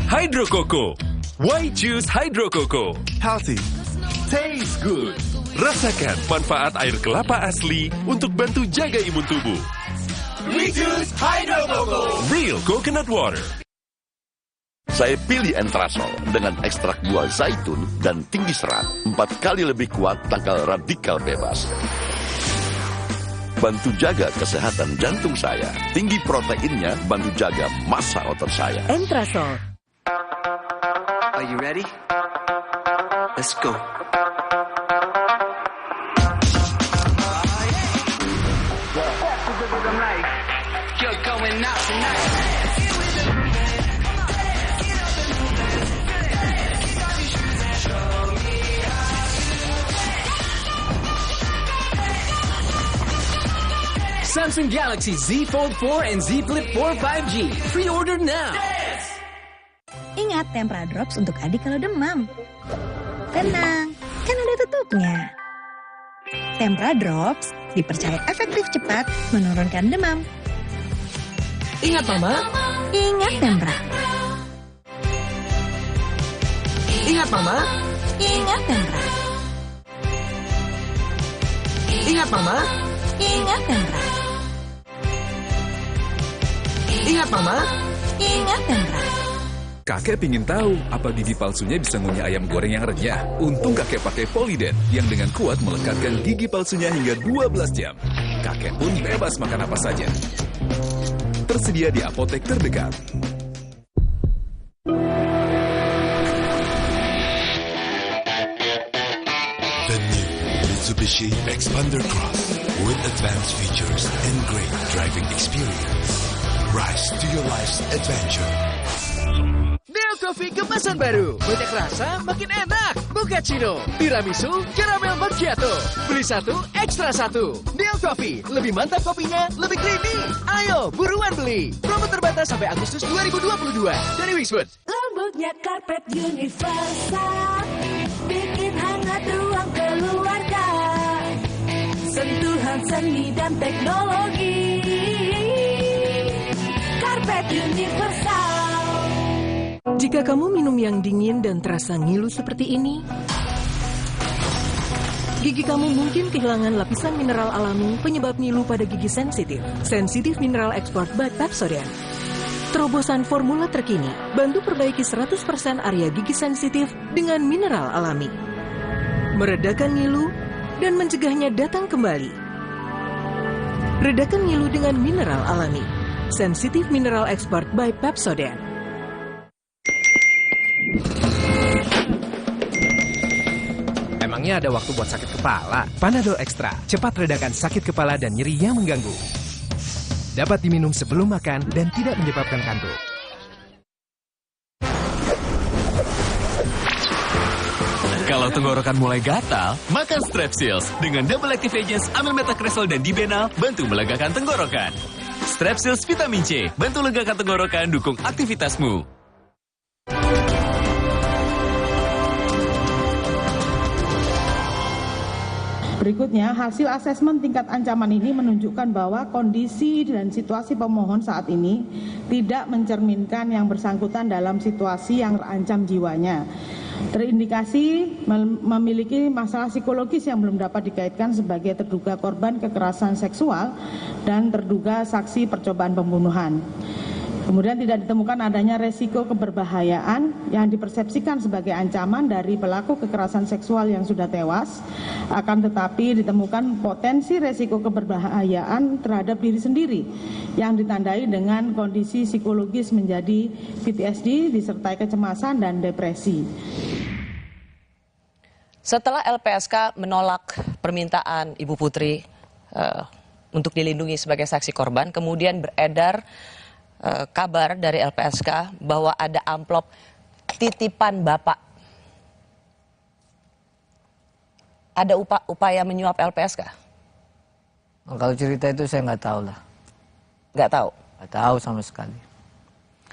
Hydro Coco. Why choose Hydro Coco? Healthy. Taste good. Rasakan manfaat air kelapa asli untuk bantu jaga imun tubuh. We choose Hydro Coco. Real coconut water. Saya pilih Entrasol dengan ekstrak buah zaitun dan tinggi serat. 4 kali lebih kuat tangkal radikal bebas. Bantu jaga kesehatan jantung saya. Tinggi proteinnya bantu jaga massa otot saya. Entrasol. Are you ready? Let's go. You're going out tonight. Samsung Galaxy Z Fold 4 and Z Flip 4 5G. Pre-order now. Ingat Tempra Drops untuk adik kalau demam. Tenang, kan ada tutupnya. Tempra Drops dipercaya efektif cepat menurunkan demam. Ingat Mama. Ingat Tempra. Ingat Mama. Ingat Tempra. Ingat Mama. Ingat Tempra. Ingat Mama. Ingat Tempra. Kakek pingin tahu apa gigi palsunya bisa ngunyah ayam goreng yang renyah. Untung kakek pakai Polydent yang dengan kuat melekatkan gigi palsunya hingga 12 jam. Kakek pun bebas makan apa saja. Tersedia di apotek terdekat. The new Mitsubishi Xpander Cross with advanced features and great driving experience. Rise to your life's adventure. Neo Coffee kemasan baru. Banyak rasa, makin enak. Mochaccino, tiramisu, caramel macchiato. Beli satu, ekstra satu. Neo Coffee, lebih mantap kopinya, lebih creamy. Ayo, buruan beli. Promo terbatas sampai Agustus 2022 dari Wixwood. Lembutnya karpet universal, bikin hangat ruang keluarga. Sentuhan seni dan teknologi. Karpet universal. Jika kamu minum yang dingin dan terasa ngilu seperti ini, gigi kamu mungkin kehilangan lapisan mineral alami penyebab ngilu pada gigi sensitif. Sensitif Mineral Export by Pepsodent. Terobosan formula terkini, bantu perbaiki 100% area gigi sensitif dengan mineral alami. Meredakan ngilu dan mencegahnya datang kembali. Redakan ngilu dengan mineral alami. Sensitif Mineral Expert by Pepsodent. Emangnya ada waktu buat sakit kepala? Panadol Extra, cepat redakan sakit kepala dan nyeri yang mengganggu. Dapat diminum sebelum makan dan tidak menyebabkan kantuk. Kalau tenggorokan mulai gatal, makan Strepsils. Dengan double active agents amyl metacresol dan dibenal, bantu melegakan tenggorokan. Strepsils vitamin C, bantu legakan tenggorokan, dukung aktivitasmu. Berikutnya, hasil asesmen tingkat ancaman ini menunjukkan bahwa kondisi dan situasi pemohon saat ini tidak mencerminkan yang bersangkutan dalam situasi yang terancam jiwanya. Terindikasi memiliki masalah psikologis yang belum dapat dikaitkan sebagai terduga korban kekerasan seksual dan terduga saksi percobaan pembunuhan. Kemudian tidak ditemukan adanya resiko keberbahayaan yang dipersepsikan sebagai ancaman dari pelaku kekerasan seksual yang sudah tewas, akan tetapi ditemukan potensi resiko keberbahayaan terhadap diri sendiri yang ditandai dengan kondisi psikologis menjadi PTSD disertai kecemasan dan depresi. Setelah LPSK menolak permintaan Ibu Putri untuk dilindungi sebagai saksi korban, kemudian beredar kabar dari LPSK bahwa ada amplop titipan Bapak. Ada upaya menyuap LPSK? Kalau cerita itu saya nggak tahu lah. Nggak tahu? Nggak tahu sama sekali.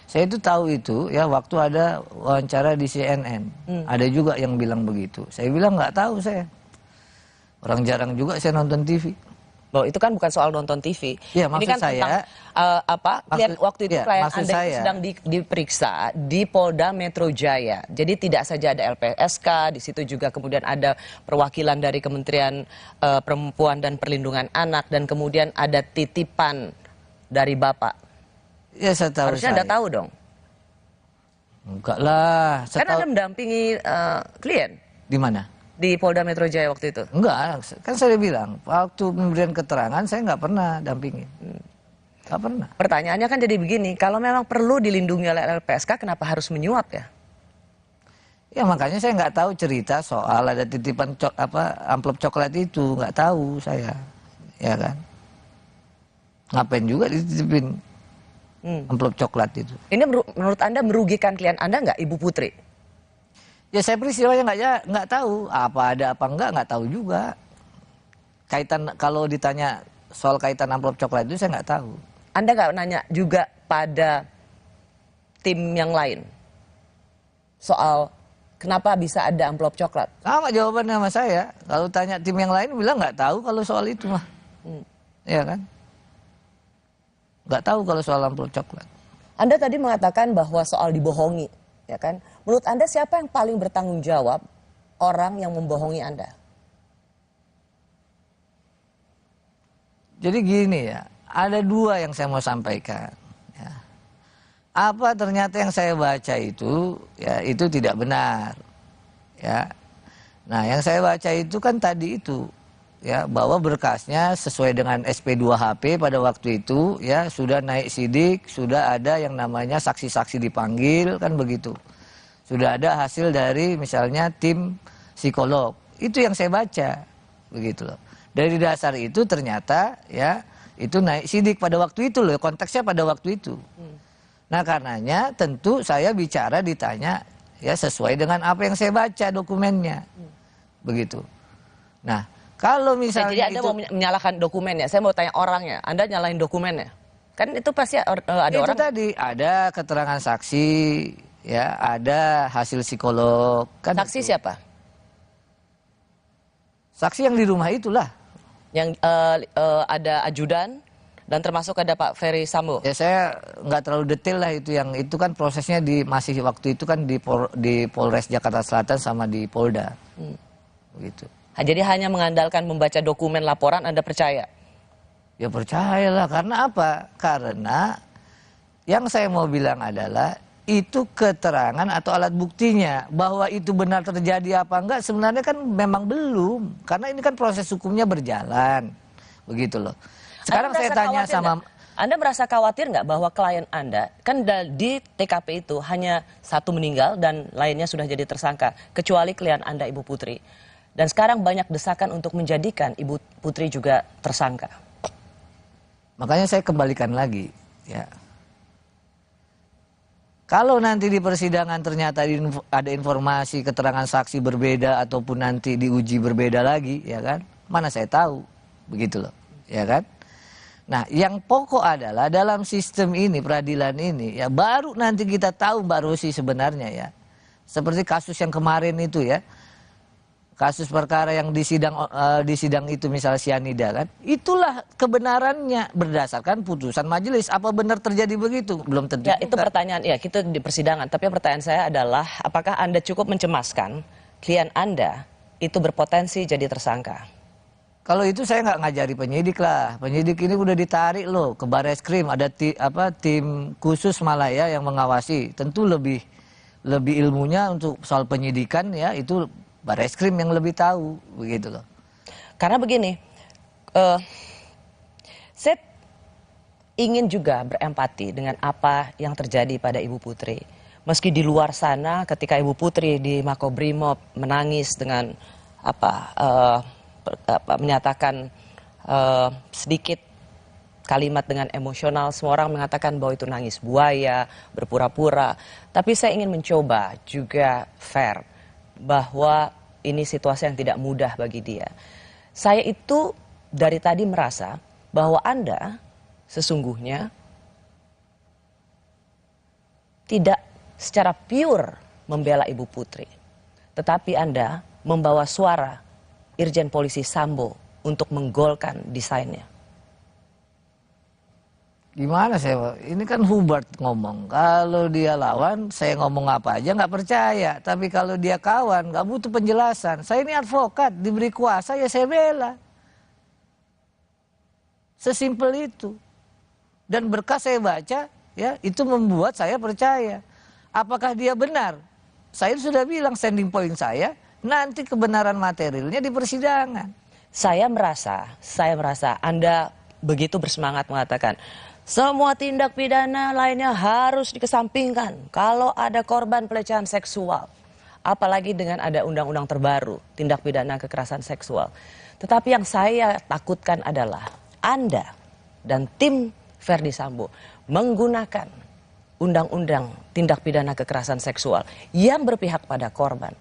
Saya itu tahu itu ya waktu ada wawancara di CNN. Ada juga yang bilang begitu. Saya bilang nggak tahu saya. Orang jarang juga saya nonton TV. Bahwa itu kan bukan soal nonton TV. Ya, ini kan saya, tentang klien waktu itu klien Anda saya, sedang diperiksa di Polda Metro Jaya. Jadi tidak saja ada LPSK, di situ juga kemudian ada perwakilan dari Kementerian Perempuan dan Perlindungan Anak dan kemudian ada titipan dari Bapak. Ya, saya tahu. Harusnya Anda tahu dong. Enggak lah. Kan Anda mendampingi klien. Di mana? Di Polda Metro Jaya waktu itu? Enggak, kan saya bilang waktu pemberian keterangan saya nggak pernah dampingin. Nggak pernah. Pertanyaannya kan jadi begini, kalau memang perlu dilindungi oleh LPSK, kenapa harus menyuap ya? Ya makanya saya nggak tahu cerita soal ada titipan amplop coklat itu, nggak tahu saya, ya kan? Ngapain juga dititipin amplop coklat itu? Ini menurut Anda merugikan klien Anda nggak, Ibu Putri? Ya saya peristiwanya nggak tahu, apa ada apa nggak tahu juga. Kaitan kalau ditanya soal kaitan amplop coklat itu saya nggak tahu. Anda nggak nanya juga pada tim yang lain soal kenapa bisa ada amplop coklat? Sama jawabannya sama saya. Kalau tanya tim yang lain bilang nggak tahu kalau soal itu mah, ya kan? Nggak tahu kalau soal amplop coklat. Anda tadi mengatakan bahwa soal dibohongi, ya kan? Menurut Anda siapa yang paling bertanggung jawab orang yang membohongi Anda? Jadi gini ya, ada dua yang saya mau sampaikan. Ya. Apa ternyata yang saya baca itu, ya itu tidak benar. Ya. Nah yang saya baca itu kan tadi itu, ya bahwa berkasnya sesuai dengan SP2HP pada waktu itu, ya sudah naik sidik, sudah ada yang namanya saksi-saksi dipanggil, kan begitu. Sudah ada hasil dari misalnya tim psikolog. Itu yang saya baca. Begitu loh. Dari dasar itu ternyata ya itu naik sidik pada waktu itu loh. Konteksnya pada waktu itu. Nah karenanya tentu saya bicara ditanya ya sesuai dengan apa yang saya baca dokumennya. Begitu. Nah kalau misalnya jadi Anda mau menyalahkan dokumennya. Saya mau tanya orangnya. Anda nyalahin dokumennya. Kan itu pasti ada itu orang. Itu tadi ada keterangan saksi. Ya, ada hasil psikolog. Kan saksi itu. Siapa? Saksi yang di rumah itulah. Yang ada ajudan dan termasuk ada Pak Ferry Sambo. Ya saya nggak terlalu detail lah itu, yang itu kan prosesnya masih waktu itu kan di Polres Jakarta Selatan sama di Polda. Begitu. Jadi hanya mengandalkan membaca dokumen laporan Anda percaya? Ya percayalah, karena apa? Karena yang saya mau bilang adalah itu keterangan atau alat buktinya. Bahwa itu benar terjadi apa enggak sebenarnya kan memang belum. Karena ini kan proses hukumnya berjalan. Begitu loh. Sekarang saya tanya sama Anda merasa khawatir nggak bahwa klien Anda, kan di TKP itu hanya 1 meninggal dan lainnya sudah jadi tersangka, kecuali klien Anda Ibu Putri. Dan sekarang banyak desakan untuk menjadikan Ibu Putri juga tersangka. Makanya saya kembalikan lagi, ya. Kalau nanti di persidangan ternyata ada informasi keterangan saksi berbeda ataupun nanti diuji berbeda lagi, ya kan? Mana saya tahu, begitu loh, ya kan? Nah, yang pokok adalah dalam sistem ini, peradilan ini, ya baru nanti kita tahu Mbak Rosi sebenarnya ya. Seperti kasus yang kemarin itu ya, kasus perkara yang di sidang itu misalnya sianida kan, itulah kebenarannya berdasarkan putusan majelis. Apa benar terjadi begitu? Belum tentu. Ya, itu pertanyaan, ya kita di persidangan. Tapi pertanyaan saya adalah, apakah Anda cukup mencemaskan klien Anda itu berpotensi jadi tersangka? Kalau itu saya nggak ngajari penyidik lah. Penyidik ini udah ditarik loh ke Barreskrim, ada tim khusus malah ya yang mengawasi. Tentu lebih ilmunya untuk soal penyidikan ya itu Barreskrim yang lebih tahu, begitu loh. Karena begini, saya ingin juga berempati dengan apa yang terjadi pada Ibu Putri. Meski di luar sana ketika Ibu Putri di Makobrimob menangis dengan menyatakan sedikit kalimat dengan emosional, semua orang mengatakan bahwa itu nangis buaya, berpura-pura. Tapi saya ingin mencoba juga fair, bahwa ini situasi yang tidak mudah bagi dia. Saya itu dari tadi merasa bahwa Anda sesungguhnya tidak secara pure membela Ibu Putri. Tetapi Anda membawa suara Irjen Polisi Sambo untuk menggolkan desainnya. Gimana saya, ini kan Hubert ngomong, kalau dia lawan saya ngomong apa aja nggak percaya, tapi kalau dia kawan nggak butuh penjelasan. Saya ini advokat, diberi kuasa ya saya bela. Sesimpel itu. Dan berkas saya baca, ya itu membuat saya percaya. Apakah dia benar? Saya sudah bilang standing point saya, nanti kebenaran materialnya di persidangan. Saya merasa Anda begitu bersemangat mengatakan, semua tindak pidana lainnya harus dikesampingkan kalau ada korban pelecehan seksual. Apalagi dengan ada undang-undang terbaru, tindak pidana kekerasan seksual. Tetapi yang saya takutkan adalah Anda dan tim Verdi Sambo menggunakan undang-undang tindak pidana kekerasan seksual yang berpihak pada korban.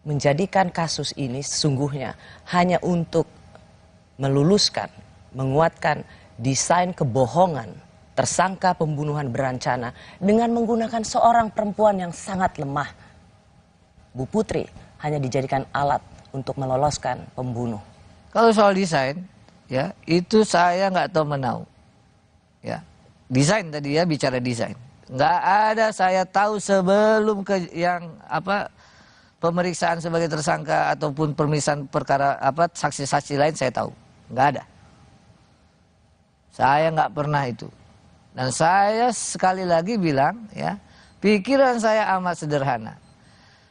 Menjadikan kasus ini sesungguhnya hanya untuk meluluskan, menguatkan desain kebohongan tersangka pembunuhan berencana dengan menggunakan seorang perempuan yang sangat lemah. Bu Putri hanya dijadikan alat untuk meloloskan pembunuh. Kalau soal desain, ya itu saya nggak tahu menau. Ya, desain tadi ya, bicara desain. Nggak ada saya tahu sebelum pemeriksaan sebagai tersangka ataupun pemeriksaan perkara saksi-saksi lain saya tahu. Nggak ada. Saya nggak pernah itu. Dan saya sekali lagi bilang ya, pikiran saya amat sederhana.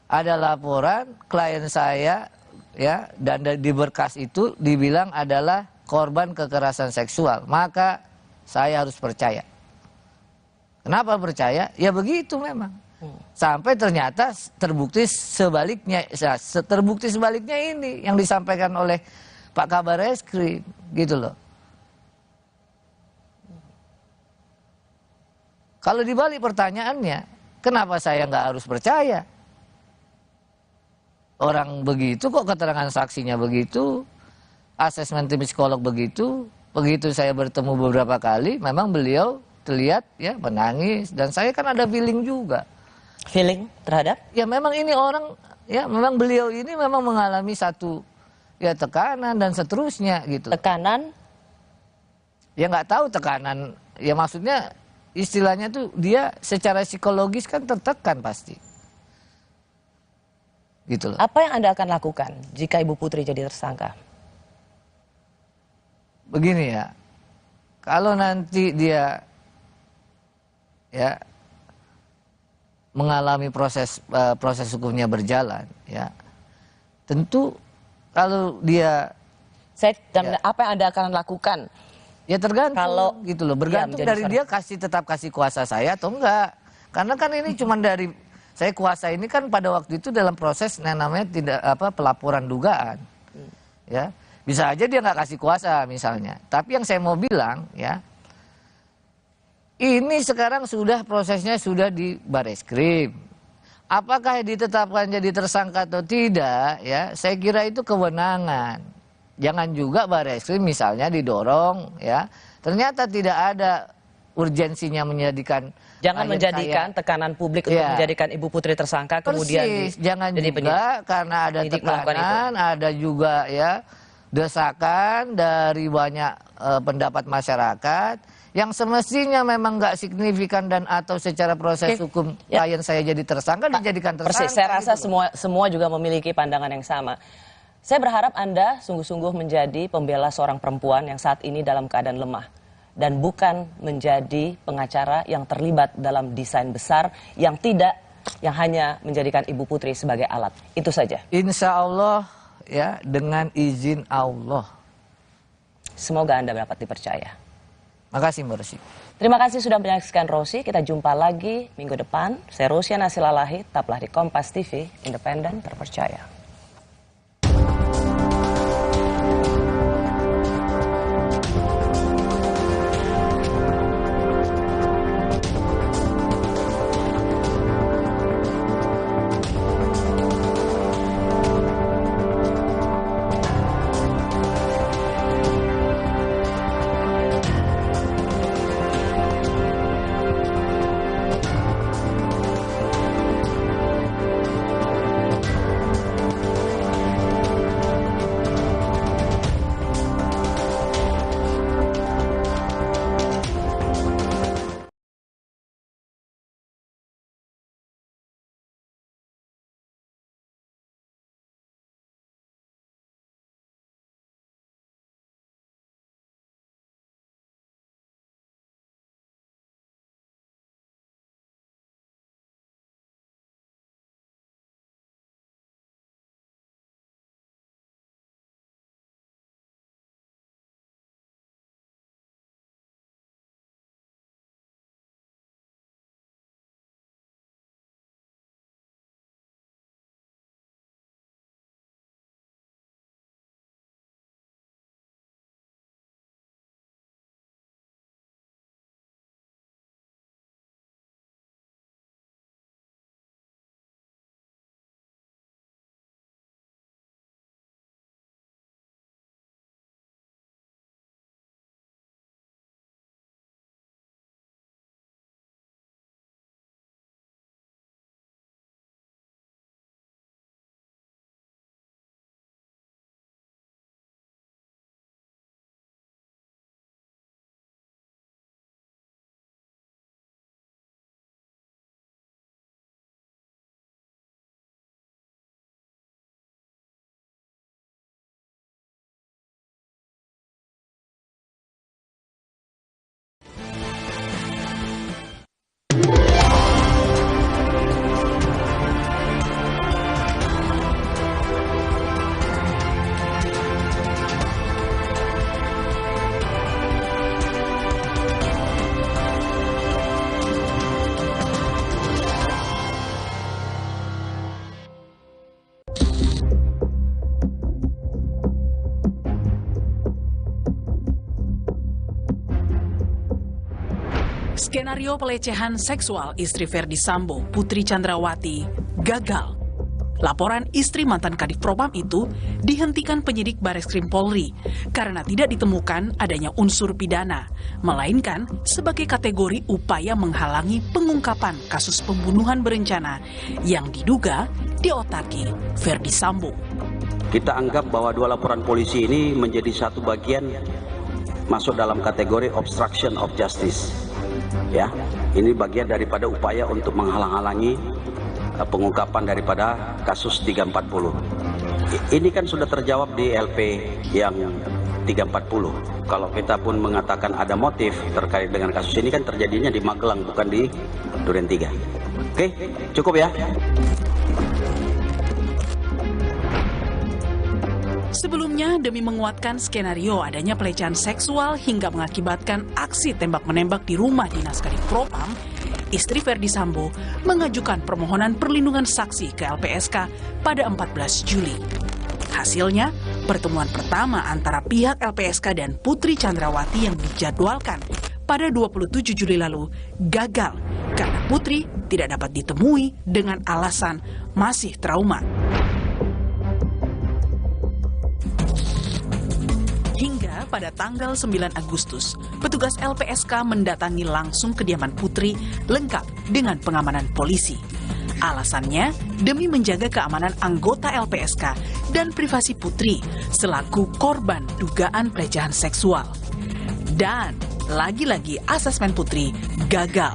Ada laporan klien saya ya, dan di berkas itu dibilang adalah korban kekerasan seksual. Maka saya harus percaya. Kenapa percaya? Ya begitu memang. Sampai ternyata terbukti sebaliknya. Terbukti sebaliknya ini yang disampaikan oleh Pak Kabar Eskrim, gitu loh. Kalau dibalik pertanyaannya, kenapa saya nggak harus percaya? Orang begitu kok keterangan saksinya begitu, asesmen tim psikolog begitu saya bertemu beberapa kali, memang beliau terlihat ya menangis dan saya kan ada feeling juga. Feeling terhadap? Ya memang ini orang, ya memang beliau ini memang mengalami satu ya tekanan dan seterusnya gitu. Tekanan? Ya nggak tahu tekanan, ya maksudnya istilahnya tuh dia secara psikologis kan tertekan pasti. Gitu loh. Apa yang Anda akan lakukan jika Ibu Putri jadi tersangka? Begini ya, kalau nanti dia ya mengalami proses hukumnya berjalan, ya tentu kalau dia apa yang Anda akan lakukan Ya tergantung Kalau gitu loh, bergantung dari dia tetap kasih kuasa saya atau enggak. Karena kan ini cuma dari saya kuasa ini kan pada waktu itu dalam proses yang namanya pelaporan dugaan. Ya, bisa aja dia nggak kasih kuasa misalnya. Tapi yang saya mau bilang ya, ini sekarang prosesnya sudah di Bareskrim. Apakah ditetapkan jadi tersangka atau tidak ya, saya kira itu kewenangan. Jangan juga Bareskrim misalnya didorong ya, ternyata tidak ada urgensinya menjadikan. Jangan menjadikan tekanan publik untuk menjadikan Ibu Putri tersangka kemudian jangan juga karena ada tekanan, ada juga ya desakan dari banyak pendapat masyarakat yang semestinya memang nggak signifikan dan atau secara proses hukum klien saya jadi tersangka dijadikan tersangka. Persis, saya rasa semua juga memiliki pandangan yang sama. Saya berharap Anda sungguh-sungguh menjadi pembela seorang perempuan yang saat ini dalam keadaan lemah. Dan bukan menjadi pengacara yang terlibat dalam desain besar yang hanya menjadikan Ibu Putri sebagai alat. Itu saja. Insya Allah ya, dengan izin Allah. Semoga Anda dapat dipercaya. Makasih Mbak Rosi. Terima kasih sudah menyaksikan Rosi. Kita jumpa lagi minggu depan. Saya Rosyana Silalahi, tetaplah di Kompas TV, independen, terpercaya. Skenario pelecehan seksual istri Verdi Sambo, Putri Chandrawati, gagal. Laporan istri mantan Kadif Propam itu dihentikan penyidik Bareskrim Polri karena tidak ditemukan adanya unsur pidana, melainkan sebagai kategori upaya menghalangi pengungkapan kasus pembunuhan berencana yang diduga diotaki Verdi Sambo. Kita anggap bahwa dua laporan polisi ini menjadi satu bagian masuk dalam kategori obstruction of justice. Ya, ini bagian daripada upaya untuk menghalang-halangi pengungkapan daripada kasus 340. Ini kan sudah terjawab di LP yang 340. Kalau kita pun mengatakan ada motif terkait dengan kasus ini kan terjadinya di Magelang bukan di Duren 3. Oke, cukup ya. Sebelumnya, demi menguatkan skenario adanya pelecehan seksual hingga mengakibatkan aksi tembak-menembak di rumah dinas Kadif Propam, istri Verdi Sambo mengajukan permohonan perlindungan saksi ke LPSK pada 14 Juli. Hasilnya, pertemuan pertama antara pihak LPSK dan Putri Chandrawati yang dijadwalkan pada 27 Juli lalu gagal karena Putri tidak dapat ditemui dengan alasan masih trauma. Hingga pada tanggal 9 Agustus, petugas LPSK mendatangi langsung kediaman Putri lengkap dengan pengamanan polisi. Alasannya demi menjaga keamanan anggota LPSK dan privasi Putri selaku korban dugaan pelecehan seksual. Dan lagi-lagi asesmen Putri gagal.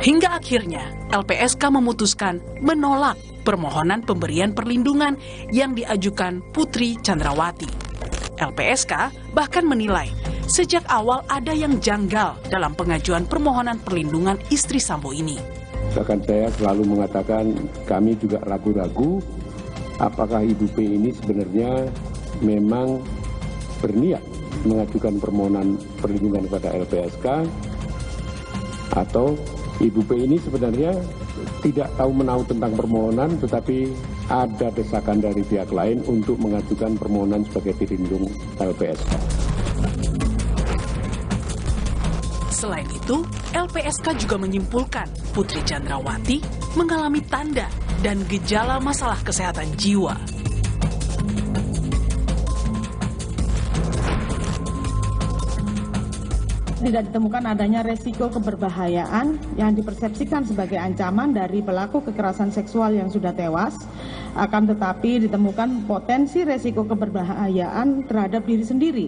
Hingga akhirnya LPSK memutuskan menolak permohonan pemberian perlindungan yang diajukan Putri Chandrawati. LPSK bahkan menilai sejak awal ada yang janggal dalam pengajuan permohonan perlindungan istri Sambo ini. Bahkan saya selalu mengatakan kami juga ragu-ragu apakah Ibu P ini sebenarnya memang berniat mengajukan permohonan perlindungan kepada LPSK atau Ibu P ini sebenarnya tidak tahu menahu tentang permohonan tetapi ada desakan dari pihak lain untuk mengajukan permohonan sebagai pelindung LPSK. Selain itu, LPSK juga menyimpulkan Putri Chandrawati mengalami tanda dan gejala masalah kesehatan jiwa. Tidak ditemukan adanya resiko keberbahayaan yang dipersepsikan sebagai ancaman dari pelaku kekerasan seksual yang sudah tewas, akan tetapi ditemukan potensi resiko keberbahayaan terhadap diri sendiri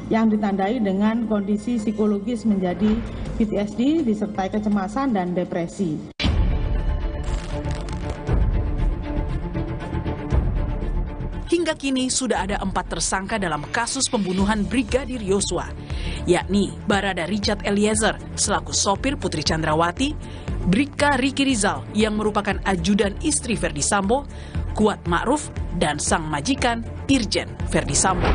yang ditandai dengan kondisi psikologis menjadi PTSD disertai kecemasan dan depresi. Hingga kini sudah ada 4 tersangka dalam kasus pembunuhan Brigadir Yosua, yakni Barada Richard Eliezer selaku sopir Putri Chandrawati, Bribka Riki Rizal yang merupakan ajudan istri Verdi Sambo, Kuat Ma'ruf, dan sang majikan Irjen Verdi Sambo.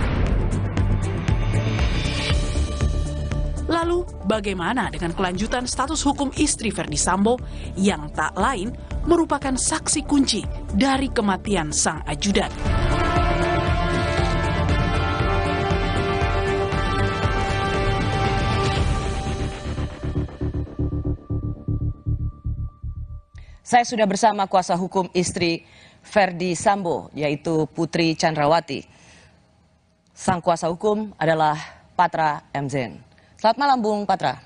Lalu, bagaimana dengan kelanjutan status hukum istri Verdi Sambo yang tak lain merupakan saksi kunci dari kematian sang ajudan? Saya sudah bersama kuasa hukum istri Verdi Sambo, yaitu Putri Chandrawati. Sang kuasa hukum adalah Patra M. Zain. Selamat malam, Bung Patra.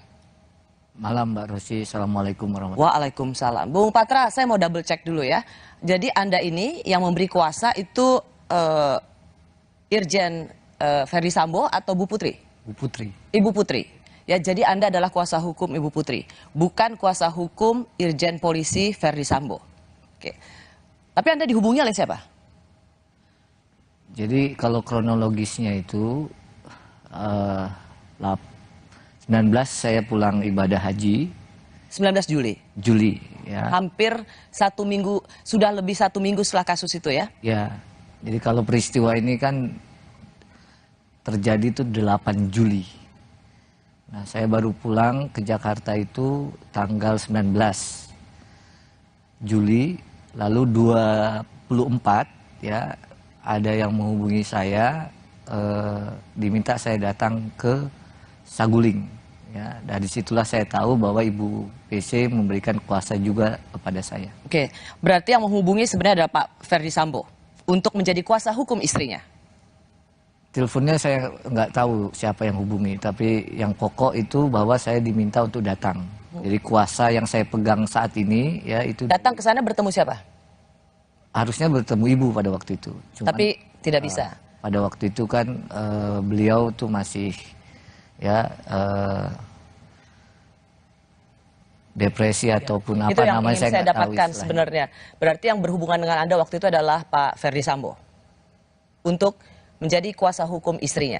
Malam, Mbak Rosi. Assalamualaikum warahmatullahi wabarakatuh. Waalaikumsalam. Bung Patra, saya mau double check dulu ya. Jadi Anda ini yang memberi kuasa itu Irjen Verdi Sambo atau Bu Putri? Bu Putri. Ibu Putri. Ya, jadi Anda adalah kuasa hukum Ibu Putri, bukan kuasa hukum Irjen Polisi Verdi Sambo. Oke. Tapi Anda dihubungi oleh siapa? Jadi kalau kronologisnya itu 19 saya pulang ibadah haji. 19 Juli? Juli, ya. Hampir 1 minggu, sudah lebih 1 minggu setelah kasus itu ya? Ya, jadi kalau peristiwa ini kan terjadi itu 8 Juli. Nah, saya baru pulang ke Jakarta itu tanggal 19 Juli, lalu 24 ya ada yang menghubungi saya, diminta saya datang ke Saguling. Ya, dari situlah saya tahu bahwa Ibu PC memberikan kuasa juga kepada saya. Oke, berarti yang menghubungi sebenarnya adalah Pak Verdi Sambo untuk menjadi kuasa hukum istrinya. Teleponnya saya nggak tahu siapa yang hubungi, tapi yang pokok itu bahwa saya diminta untuk datang. Jadi kuasa yang saya pegang saat ini ya itu. Datang ke sana bertemu siapa? Harusnya bertemu Ibu pada waktu itu. Cuman, tapi tidak bisa. Pada waktu itu kan beliau tuh masih ya depresi ataupun apa itu yang namanya ingin saya dapatkan sebenarnya. Berarti yang berhubungan dengan Anda waktu itu adalah Pak Verdi Sambo untuk menjadi kuasa hukum istrinya.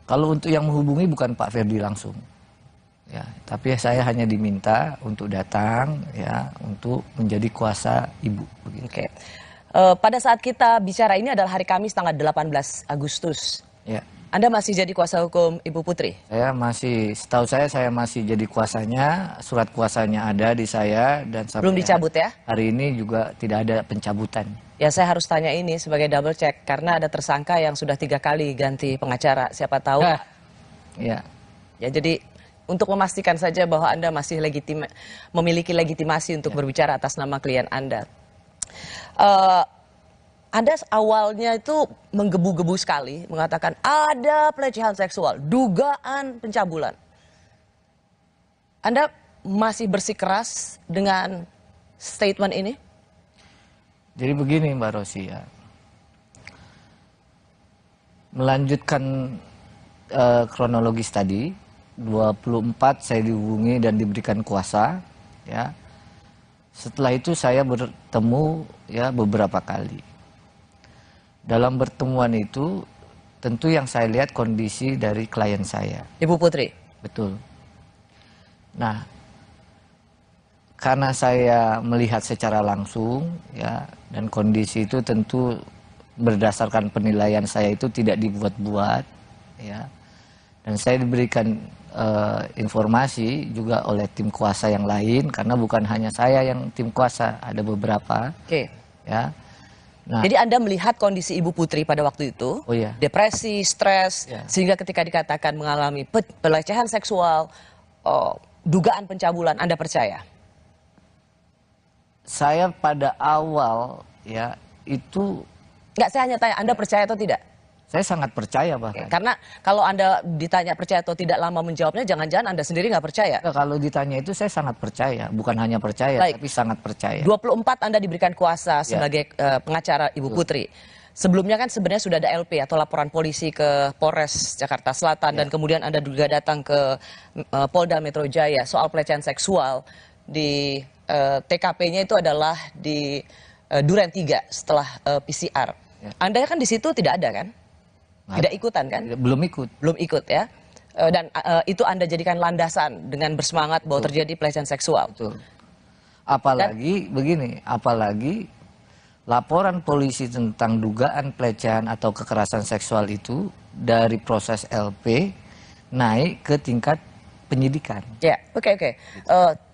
Kalau untuk yang menghubungi bukan Pak Verdi langsung, ya tapi saya hanya diminta untuk datang ya untuk menjadi kuasa ibu. Oke. Pada saat kita bicara ini adalah hari Kamis tanggal 18 Agustus. Ya. Anda masih jadi kuasa hukum Ibu Putri? Saya masih, setahu saya masih jadi kuasanya, surat kuasanya ada di saya dan sampai belum dicabut ya? Hari ini juga tidak ada pencabutan. Ya saya harus tanya ini sebagai double check karena ada tersangka yang sudah 3 kali ganti pengacara. Siapa tahu? Ya. Ya jadi untuk memastikan saja bahwa Anda masih memiliki legitimasi untuk berbicara atas nama klien Anda. Anda awalnya itu menggebu-gebu sekali mengatakan ada pelecehan seksual, dugaan pencabulan. Anda masih bersikeras dengan statement ini? Jadi begini Mbak Rosi ya, melanjutkan kronologis tadi, 24 saya dihubungi dan diberikan kuasa, ya. Setelah itu saya bertemu ya beberapa kali. Dalam pertemuan itu tentu yang saya lihat kondisi dari klien saya. Ibu Putri? Betul. Nah, karena saya melihat secara langsung ya, dan kondisi itu tentu berdasarkan penilaian saya itu tidak dibuat-buat ya. Dan saya diberikan informasi juga oleh tim kuasa yang lain karena bukan hanya saya yang tim kuasa, ada beberapa. Oke. Ya. Nah, jadi Anda melihat kondisi Ibu Putri pada waktu itu, depresi, stres, sehingga ketika dikatakan mengalami pelecehan seksual, dugaan pencabulan, Anda percaya? Saya pada awal ya itu... Enggak, saya hanya tanya, Anda percaya atau tidak? Saya sangat percaya bahkan. Karena kalau Anda ditanya percaya atau tidak lama menjawabnya, jangan-jangan Anda sendiri nggak percaya. Kalau ditanya itu saya sangat percaya, bukan hanya percaya, tapi sangat percaya. 24 Anda diberikan kuasa sebagai pengacara Ibu Putri. Sebelumnya kan sebenarnya sudah ada LP atau laporan polisi ke Polres Jakarta Selatan dan kemudian Anda juga datang ke Polda Metro Jaya soal pelecehan seksual di TKP-nya itu adalah di Duren 3 setelah PCR. Anda kan di situ tidak ada kan? Tidak ikutan kan? Belum ikut. Belum ikut ya. Dan itu Anda jadikan landasan dengan bersemangat bahwa terjadi pelecehan seksual. Betul. Apalagi begini, apalagi laporan polisi tentang dugaan pelecehan atau kekerasan seksual itu dari proses LP naik ke tingkat penyidikan. Ya, oke.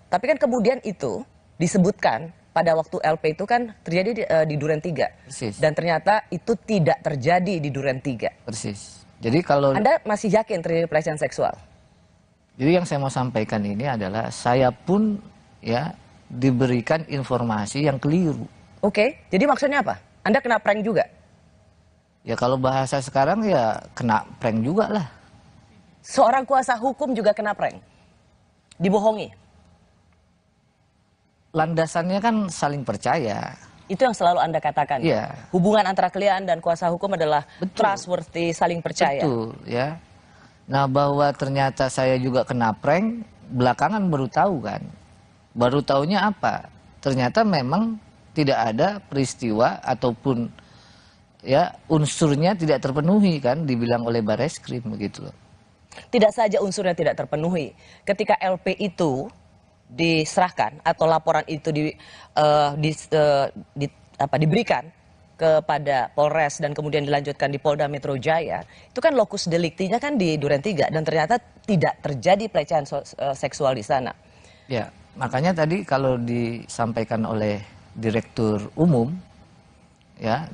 Tapi kan kemudian itu disebutkan pada waktu LP itu kan terjadi di Duren 3. Persis. Dan ternyata itu tidak terjadi di Duren 3. Persis. Jadi kalau... Anda masih yakin terjadi pelecehan seksual? Jadi yang saya mau sampaikan ini adalah saya pun ya diberikan informasi yang keliru. Oke, jadi maksudnya apa? Anda kena prank juga? Ya kalau bahasa sekarang ya kena prank juga lah. Seorang kuasa hukum juga kena prank? Dibohongi? Landasannya kan saling percaya. Itu yang selalu Anda katakan. Iya. Hubungan antara klien dan kuasa hukum adalah trustworthy, saling percaya. Betul, ya. Nah, bahwa ternyata saya juga kena prank, belakangan baru tahu kan. Baru tahunya apa? Ternyata memang tidak ada peristiwa ataupun ya unsurnya tidak terpenuhi kan, dibilang oleh Bareskrim begitu loh. Tidak saja unsurnya tidak terpenuhi. Ketika LP itu diserahkan atau laporan itu diberikan kepada Polres dan kemudian dilanjutkan di Polda Metro Jaya, itu kan lokus deliktinya kan di Duren 3 dan ternyata tidak terjadi pelecehan seksual di sana. Ya, makanya tadi kalau disampaikan oleh Direktur Umum, ya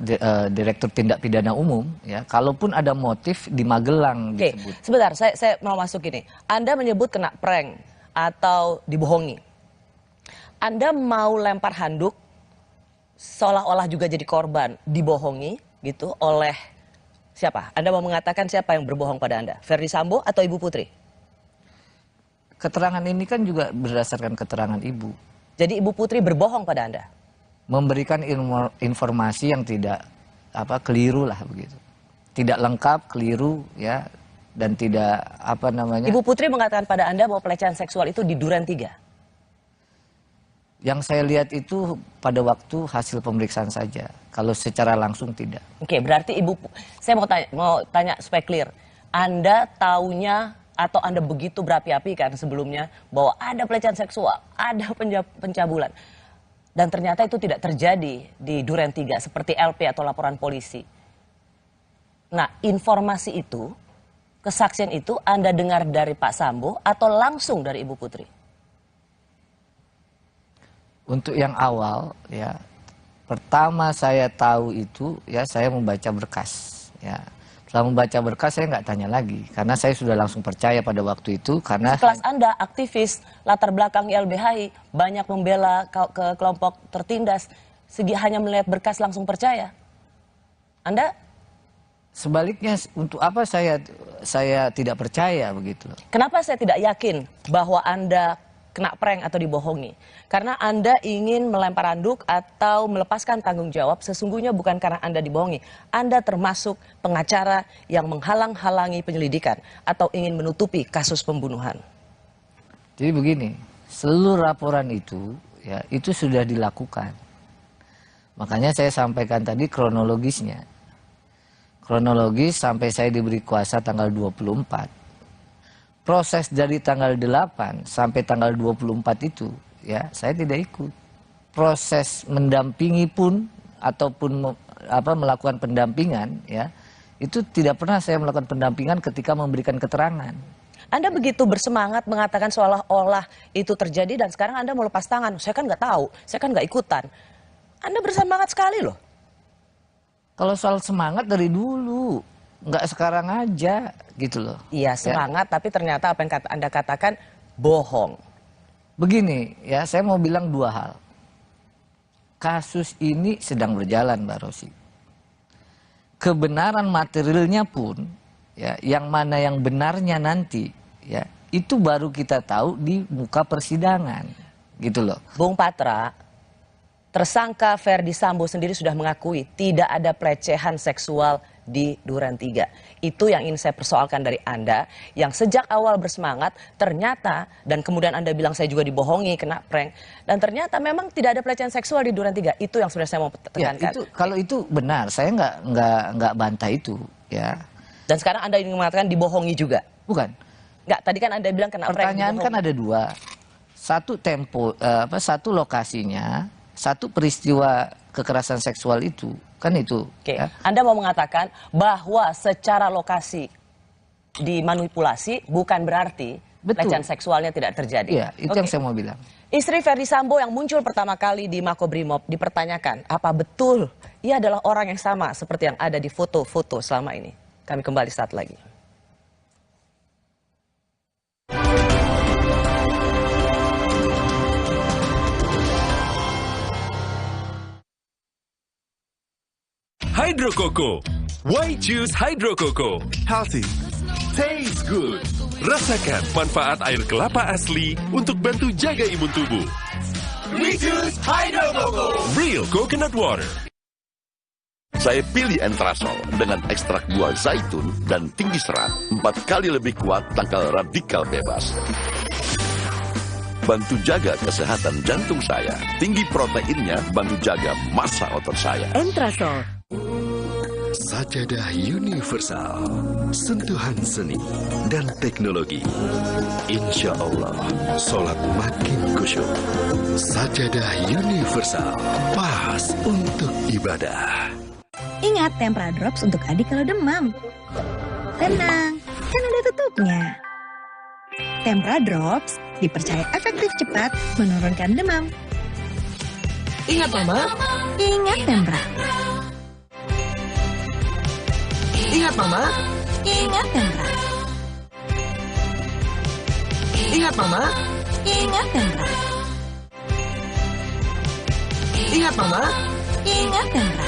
Direktur Tindak Pidana Umum, ya kalaupun ada motif di Magelang disebut. Sebentar, saya mau masuk ini. Anda menyebut kena prank atau dibohongi. Anda mau lempar handuk seolah-olah juga jadi korban dibohongi gitu oleh siapa? Anda mau mengatakan siapa yang berbohong pada Anda? Ferdi Sambo atau Ibu Putri? Keterangan ini kan juga berdasarkan keterangan Ibu. Jadi Ibu Putri berbohong pada Anda? Memberikan informasi yang tidak keliru lah begitu. Tidak lengkap, keliru ya. Dan tidak Ibu Putri mengatakan pada Anda bahwa pelecehan seksual itu di Duren 3. Yang saya lihat itu pada waktu hasil pemeriksaan saja. Kalau secara langsung tidak. Oke, berarti saya mau tanya supaya clear. Anda taunya Atau Anda begitu berapi-api kan sebelumnya bahwa ada pelecehan seksual, ada pencabulan. Dan ternyata itu tidak terjadi di Duren 3 seperti LP atau laporan polisi. Nah, informasi itu, kesaksian itu Anda dengar dari Pak Sambo atau langsung dari Ibu Putri? Untuk yang awal, ya, pertama saya tahu itu, ya, saya membaca berkas, ya. Setelah membaca berkas saya nggak tanya lagi, karena saya sudah langsung percaya pada waktu itu, karena sekelas Anda aktivis latar belakang YLBHI banyak membela ke kelompok tertindas, hanya melihat berkas langsung percaya. Anda? Sebaliknya, untuk apa saya tidak percaya begitu? Kenapa saya tidak yakin bahwa Anda kena prank atau dibohongi? Karena Anda ingin melempar handuk atau melepaskan tanggung jawab, sesungguhnya bukan karena Anda dibohongi. Anda termasuk pengacara yang menghalang-halangi penyelidikan atau ingin menutupi kasus pembunuhan. Jadi begini, seluruh laporan itu, ya, itu sudah dilakukan. Makanya saya sampaikan tadi kronologisnya. Kronologis sampai saya diberi kuasa tanggal 24. Proses dari tanggal 8 sampai tanggal 24 itu, ya, saya tidak ikut. Proses mendampingi pun ataupun melakukan pendampingan, ya, itu tidak pernah saya melakukan pendampingan ketika memberikan keterangan. Anda begitu bersemangat mengatakan seolah-olah itu terjadi dan sekarang Anda mau lepas tangan. Saya kan nggak tahu, saya kan nggak ikutan. Anda bersemangat sekali loh. Kalau soal semangat dari dulu, nggak sekarang aja gitu loh. Iya, semangat, ya. Tapi ternyata apa yang Anda katakan bohong. Begini, ya, saya mau bilang dua hal. Kasus ini sedang berjalan, Mbak Rosi. Kebenaran materialnya pun, ya, yang mana yang benarnya nanti, ya, itu baru kita tahu di muka persidangan, gitu loh. Bung Patra, tersangka Ferdi Sambo sendiri sudah mengakui tidak ada pelecehan seksual di Duren 3. Itu yang ingin saya persoalkan dari Anda, yang sejak awal bersemangat, ternyata, dan kemudian Anda bilang saya juga dibohongi, kena prank, dan ternyata memang tidak ada pelecehan seksual di Duren 3. Itu yang sebenarnya saya mau tekankan. Ya, itu, kalau itu benar, saya nggak bantah itu, ya. Dan sekarang Anda ingin mengatakan dibohongi juga? Bukan. Nggak, tadi kan Anda bilang kena prank. Pertanyaan kan ada dua. Satu lokasinya, satu peristiwa kekerasan seksual itu, kan itu. Oke. Ya. Anda mau mengatakan bahwa secara lokasi dimanipulasi bukan berarti pelecehan seksualnya tidak terjadi. Iya, itu yang saya mau bilang. Istri Ferdi Sambo yang muncul pertama kali di Makobrimob dipertanyakan, apa betul ia adalah orang yang sama seperti yang ada di foto-foto selama ini? Kami kembali saat lagi. Hydro Coco. Why choose Hydro Coco? Healthy, taste good. Rasakan manfaat air kelapa asli untuk bantu jaga imun tubuh. We choose Hydro Coco. Real coconut water. Saya pilih Entrasol dengan ekstrak buah zaitun dan tinggi serat 4 kali lebih kuat tangkal radikal bebas. Bantu jaga kesehatan jantung saya. Tinggi proteinnya bantu jaga massa otot saya. Entrasol. Sajadah universal, sentuhan seni dan teknologi. Insya Allah, sholat makin khusyuk. Sajadah universal, pas untuk ibadah. Ingat Tempra Drops untuk adik kalau demam. Tenang, kan ada tutupnya. Tempra Drops dipercaya efektif cepat menurunkan demam. Ingat Mama. Ingat Tempra. Ingat Mama. Ingat Tempra. Ingat Mama. Ingat Tempra. Ingat Mama. Ingat Tempra.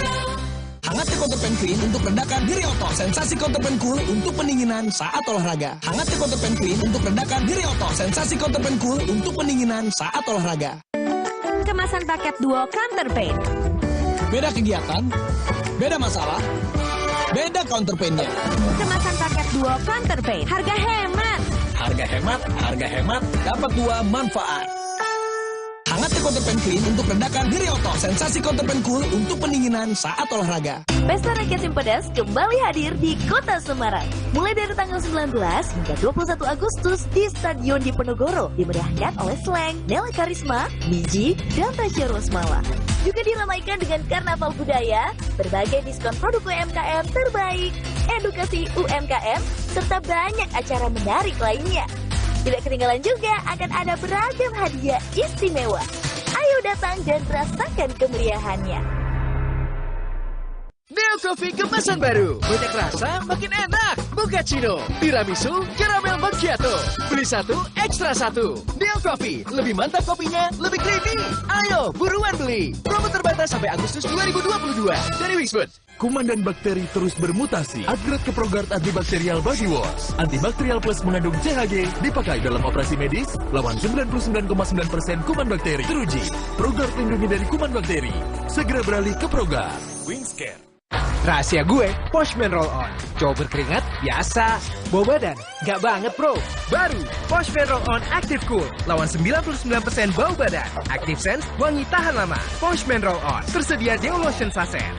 Hangat Counterpan Clean untuk redakan diri otot. Sensasi Counterpan Cool untuk pendinginan saat olahraga. Hangat Counterpan Clean untuk redakan diri otot. Sensasi Counterpan Cool untuk pendinginan saat olahraga. Kemasan paket duo Counterpain. Beda kegiatan, beda masalah, beda counterpainnya. Kemasan paket duo Counterpain. Harga hemat. Harga hemat, dapat dua manfaat. Latte Counterpan Clean untuk redakan nyeri otot. Sensasi Counterpan Cool untuk pendinginan saat olahraga. Pesta Rakyat Yang Pedas kembali hadir di Kota Semarang. Mulai dari tanggal 19 hingga 21 Agustus di Stadion Diponegoro. Dimeriahkan oleh Slang, Nela Karisma, Niji, dan Tasya Rosmala. Juga diramaikan dengan karnaval budaya, berbagai diskon produk UMKM terbaik, edukasi UMKM, serta banyak acara menarik lainnya. Tidak ketinggalan juga akan ada beragam hadiah istimewa. Ayo datang dan rasakan kemeriahannya. Neo Coffee kemasan baru. Banyak rasa, makin enak. Mochaccino, tiramisu, caramel macchiato. Beli satu, ekstra satu. Neo Coffee, lebih mantap kopinya, lebih creamy. Ayo, buruan beli. Promo terbatas sampai Agustus 2022 dari Wixfood. Kuman dan bakteri terus bermutasi. Upgrade ke Progrard Antibakterial Body Wash. Antibakterial Plus mengandung CHG, dipakai dalam operasi medis, lawan 99,9% kuman bakteri. Teruji, Progrard lindungi dari kuman bakteri. Segera beralih ke Progrard. Wingscare. Rahasia gue, Poshman Roll On. Cowok berkeringat, biasa. Bau badan, gak banget bro. Baru, Poshman Roll On Active Cool. Lawan 99% bau badan. Active Sense, wangi tahan lama. Poshman Roll On, tersedia Deo Lotion Sachet.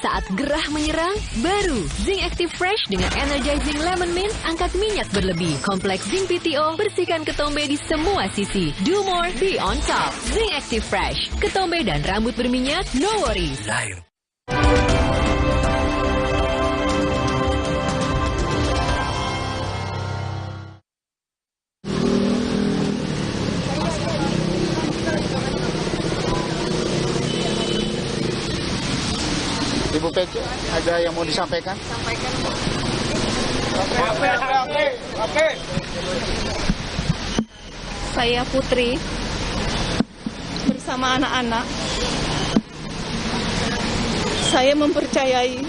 Saat gerah menyerang, baru Zinc Active Fresh dengan Energizing Lemon Mint angkat minyak berlebih. Kompleks Zinc PTO bersihkan ketombe di semua sisi. Do more, be on top. Zinc Active Fresh, ketombe dan rambut berminyak, no worries. Ibu Pece, ada yang mau disampaikan? Sampaikan, Bu. Oke. Saya Putri, bersama anak-anak. Saya mempercayai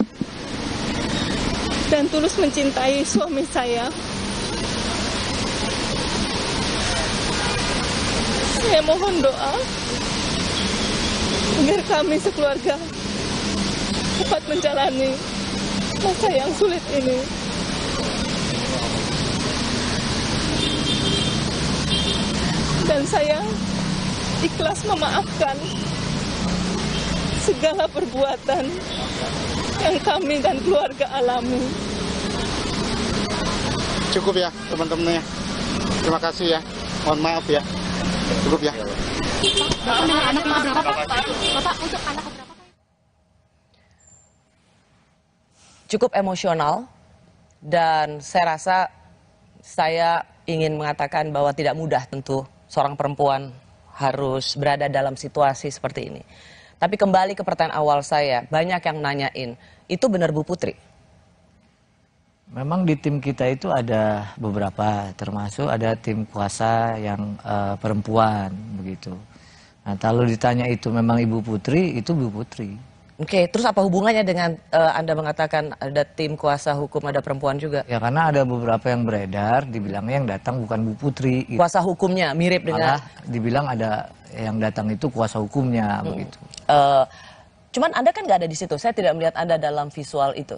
dan tulus mencintai suami saya. Saya mohon doa agar kami sekeluarga cepat menjalani masa yang sulit ini. Dan saya ikhlas memaafkan segala perbuatan yang kami dan keluarga alami. Cukup ya teman-temannya. Terima kasih ya. Mohon maaf ya. Cukup ya. Bapak dengan anak berapa, Pak? Bapak untuk anak berapa? Cukup emosional, dan saya rasa saya ingin mengatakan bahwa tidak mudah tentu seorang perempuan harus berada dalam situasi seperti ini. Tapi kembali ke pertanyaan awal saya, banyak yang nanyain, itu benar Bu Putri? Memang di tim kita itu ada beberapa, termasuk ada tim kuasa yang perempuan begitu. Nah, kalau ditanya itu memang Ibu Putri, itu Bu Putri. Oke, terus apa hubungannya dengan Anda mengatakan ada tim kuasa hukum, ada perempuan juga? Ya karena ada beberapa yang beredar, dibilangnya yang datang bukan Bu Putri. Gitu. Kuasa hukumnya mirip dengan? Malah dibilang ada yang datang itu kuasa hukumnya begitu. Cuman Anda kan nggak ada di situ, saya tidak melihat Anda dalam visual itu.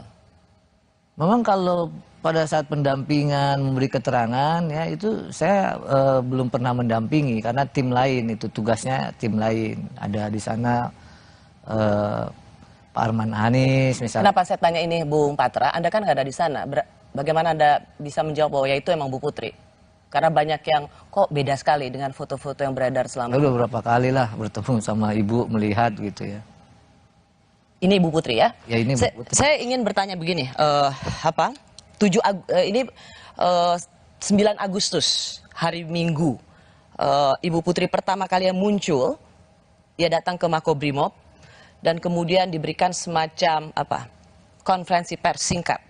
Memang kalau pada saat pendampingan memberi keterangan ya itu saya belum pernah mendampingi karena tim lain itu tugasnya tim lain ada di sana Pak Arman Hanis misalnya. Kenapa saya tanya ini Bung Patra? Anda kan nggak ada di sana. Bagaimana Anda bisa menjawab bahwa ya itu emang Bu Putri? Karena banyak yang kok beda sekali dengan foto-foto yang beredar selama ini. Udah beberapa kali lah bertemu sama Ibu melihat gitu ya. Ini Ibu Putri ya? Ya ini Bu Putri. Saya ingin bertanya begini, 9 Agustus hari Minggu, Ibu Putri pertama kali yang muncul, dia datang ke Makobrimob dan kemudian diberikan semacam konferensi pers singkat.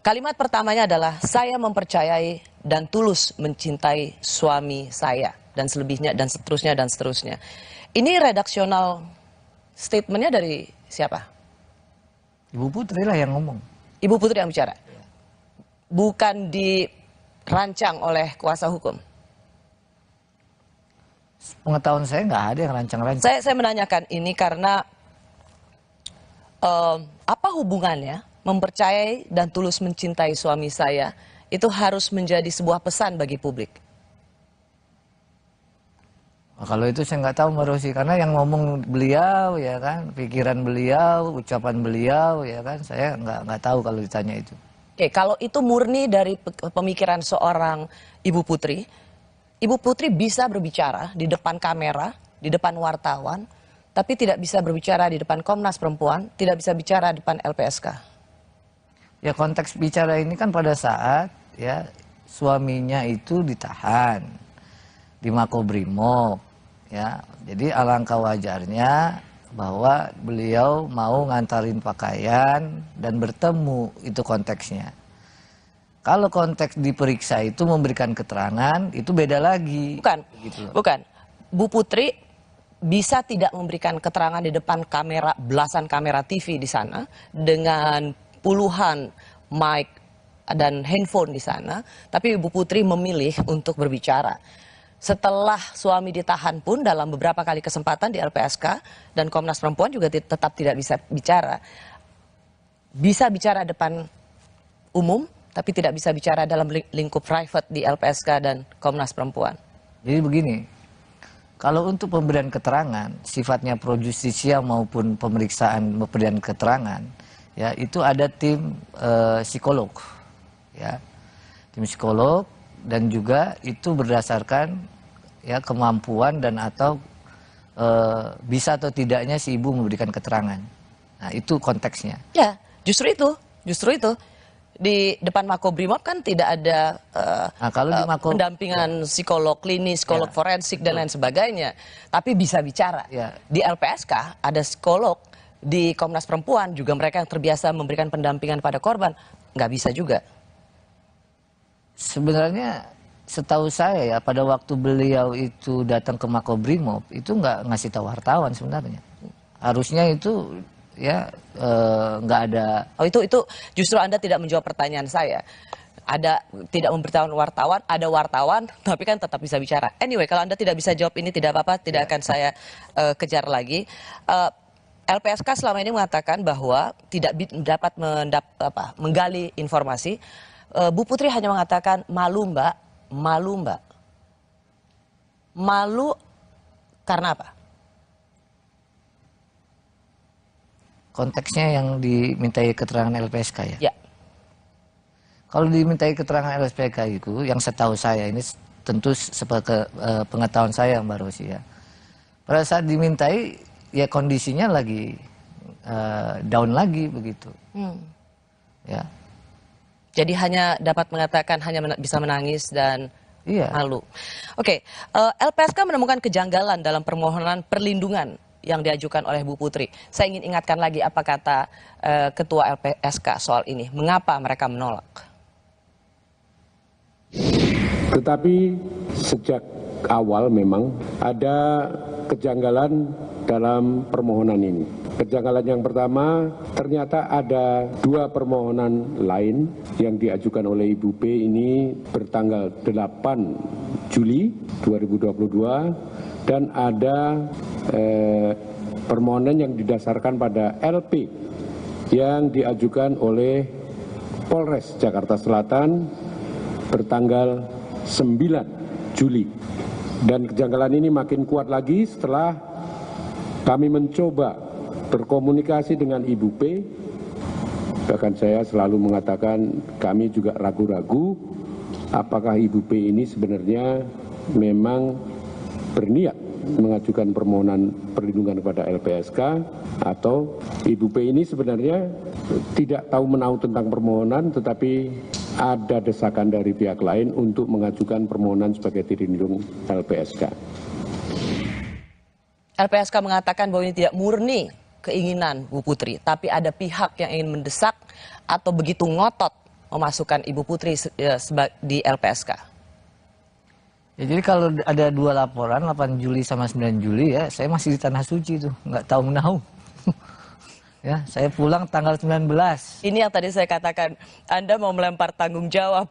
Kalimat pertamanya adalah saya mempercayai dan tulus mencintai suami saya dan selebihnya dan seterusnya dan seterusnya. Ini redaksional statementnya dari siapa? Ibu Putri lah yang ngomong. Ibu Putri yang bicara? Bukan dirancang oleh kuasa hukum? Pengetahuan saya nggak ada yang rancang-rancang. Saya menanyakan ini karena apa hubungannya mempercayai dan tulus mencintai suami saya itu harus menjadi sebuah pesan bagi publik? Kalau itu saya nggak tahu Mbak Rosi, karena yang ngomong beliau ya kan, pikiran beliau, ucapan beliau ya kan, saya nggak tahu kalau ditanya itu. Oke, kalau itu murni dari pemikiran seorang Ibu Putri bisa berbicara di depan kamera, di depan wartawan, tapi tidak bisa berbicara di depan Komnas Perempuan, tidak bisa bicara di depan LPSK. Ya konteks bicara ini kan pada saat ya suaminya itu ditahan di Makobrimob, ya. Jadi alangkah wajarnya bahwa beliau mau ngantarin pakaian dan bertemu, itu konteksnya. Kalau konteks diperiksa itu memberikan keterangan, itu beda lagi. Bukan. Bu Putri bisa tidak memberikan keterangan di depan kamera, belasan kamera TV di sana, dengan puluhan mic dan handphone di sana, tapi Ibu Putri memilih untuk berbicara. Setelah suami ditahan pun dalam beberapa kali kesempatan di LPSK dan Komnas Perempuan juga tetap tidak bisa bicara. Bisa bicara depan umum, tapi tidak bisa bicara dalam lingkup private di LPSK dan Komnas Perempuan. Jadi begini, kalau untuk pemberian keterangan, sifatnya pro justisia maupun pemberian keterangan, ya itu ada tim psikolog, ya tim psikolog, dan juga itu berdasarkan ya kemampuan dan atau bisa atau tidaknya si ibu memberikan keterangan. Nah itu konteksnya. Ya justru itu. Di depan Makobrimob kan tidak ada kalau di pendampingan psikolog klinis, psikolog forensik dan lain sebagainya. Tapi bisa bicara. Di LPSK ada psikolog, di Komnas Perempuan juga mereka yang terbiasa memberikan pendampingan pada korban. Nggak bisa juga. Sebenarnya setahu saya ya pada waktu beliau itu datang ke Makobrimob itu nggak ngasih tahu wartawan sebenarnya. Harusnya itu ya nggak ada. Oh itu justru Anda tidak menjawab pertanyaan saya. Ada tidak memberitahukan wartawan, ada wartawan, tapi kan tetap bisa bicara. Anyway, kalau Anda tidak bisa jawab ini tidak apa-apa, tidak akan saya kejar lagi. LPSK selama ini mengatakan bahwa tidak dapat menggali informasi. Bu Putri hanya mengatakan malu mbak. Malu karena apa? Konteksnya yang dimintai keterangan LPSK ya? Ya. Kalau dimintai keterangan LPSK itu, yang setahu saya ini tentu pengetahuan saya Mbak Rosi ya. Pada saat dimintai ya kondisinya lagi down lagi begitu. Ya. Jadi hanya dapat mengatakan hanya bisa menangis dan malu. Oke, LPSK menemukan kejanggalan dalam permohonan perlindungan yang diajukan oleh Bu Putri. Saya ingin ingatkan lagi apa kata Ketua LPSK soal ini. Mengapa mereka menolak? Tetapi sejak awal memang ada kejanggalan dalam permohonan ini. Kejanggalan yang pertama, ternyata ada 2 permohonan lain yang diajukan oleh Ibu P ini bertanggal 8 Juli 2022 dan ada permohonan yang didasarkan pada LP yang diajukan oleh Polres Jakarta Selatan bertanggal 9 Juli. Dan kejanggalan ini makin kuat lagi setelah kami mencoba berkomunikasi dengan Ibu P. Bahkan saya selalu mengatakan kami juga ragu-ragu apakah Ibu P ini sebenarnya memang berniat mengajukan permohonan perlindungan kepada LPSK atau Ibu P ini sebenarnya tidak tahu menahu tentang permohonan tetapi ada desakan dari pihak lain untuk mengajukan permohonan sebagai dirindung LPSK. LPSK mengatakan bahwa ini tidak murni keinginan Bu Putri, tapi ada pihak yang ingin mendesak atau begitu ngotot memasukkan Ibu Putri di LPSK. Ya, jadi kalau ada 2 laporan, 8 Juli sama 9 Juli ya, saya masih di Tanah Suci tuh, nggak tahu menahu. Ya, saya pulang tanggal 19. Ini yang tadi saya katakan, Anda mau melempar tanggung jawab,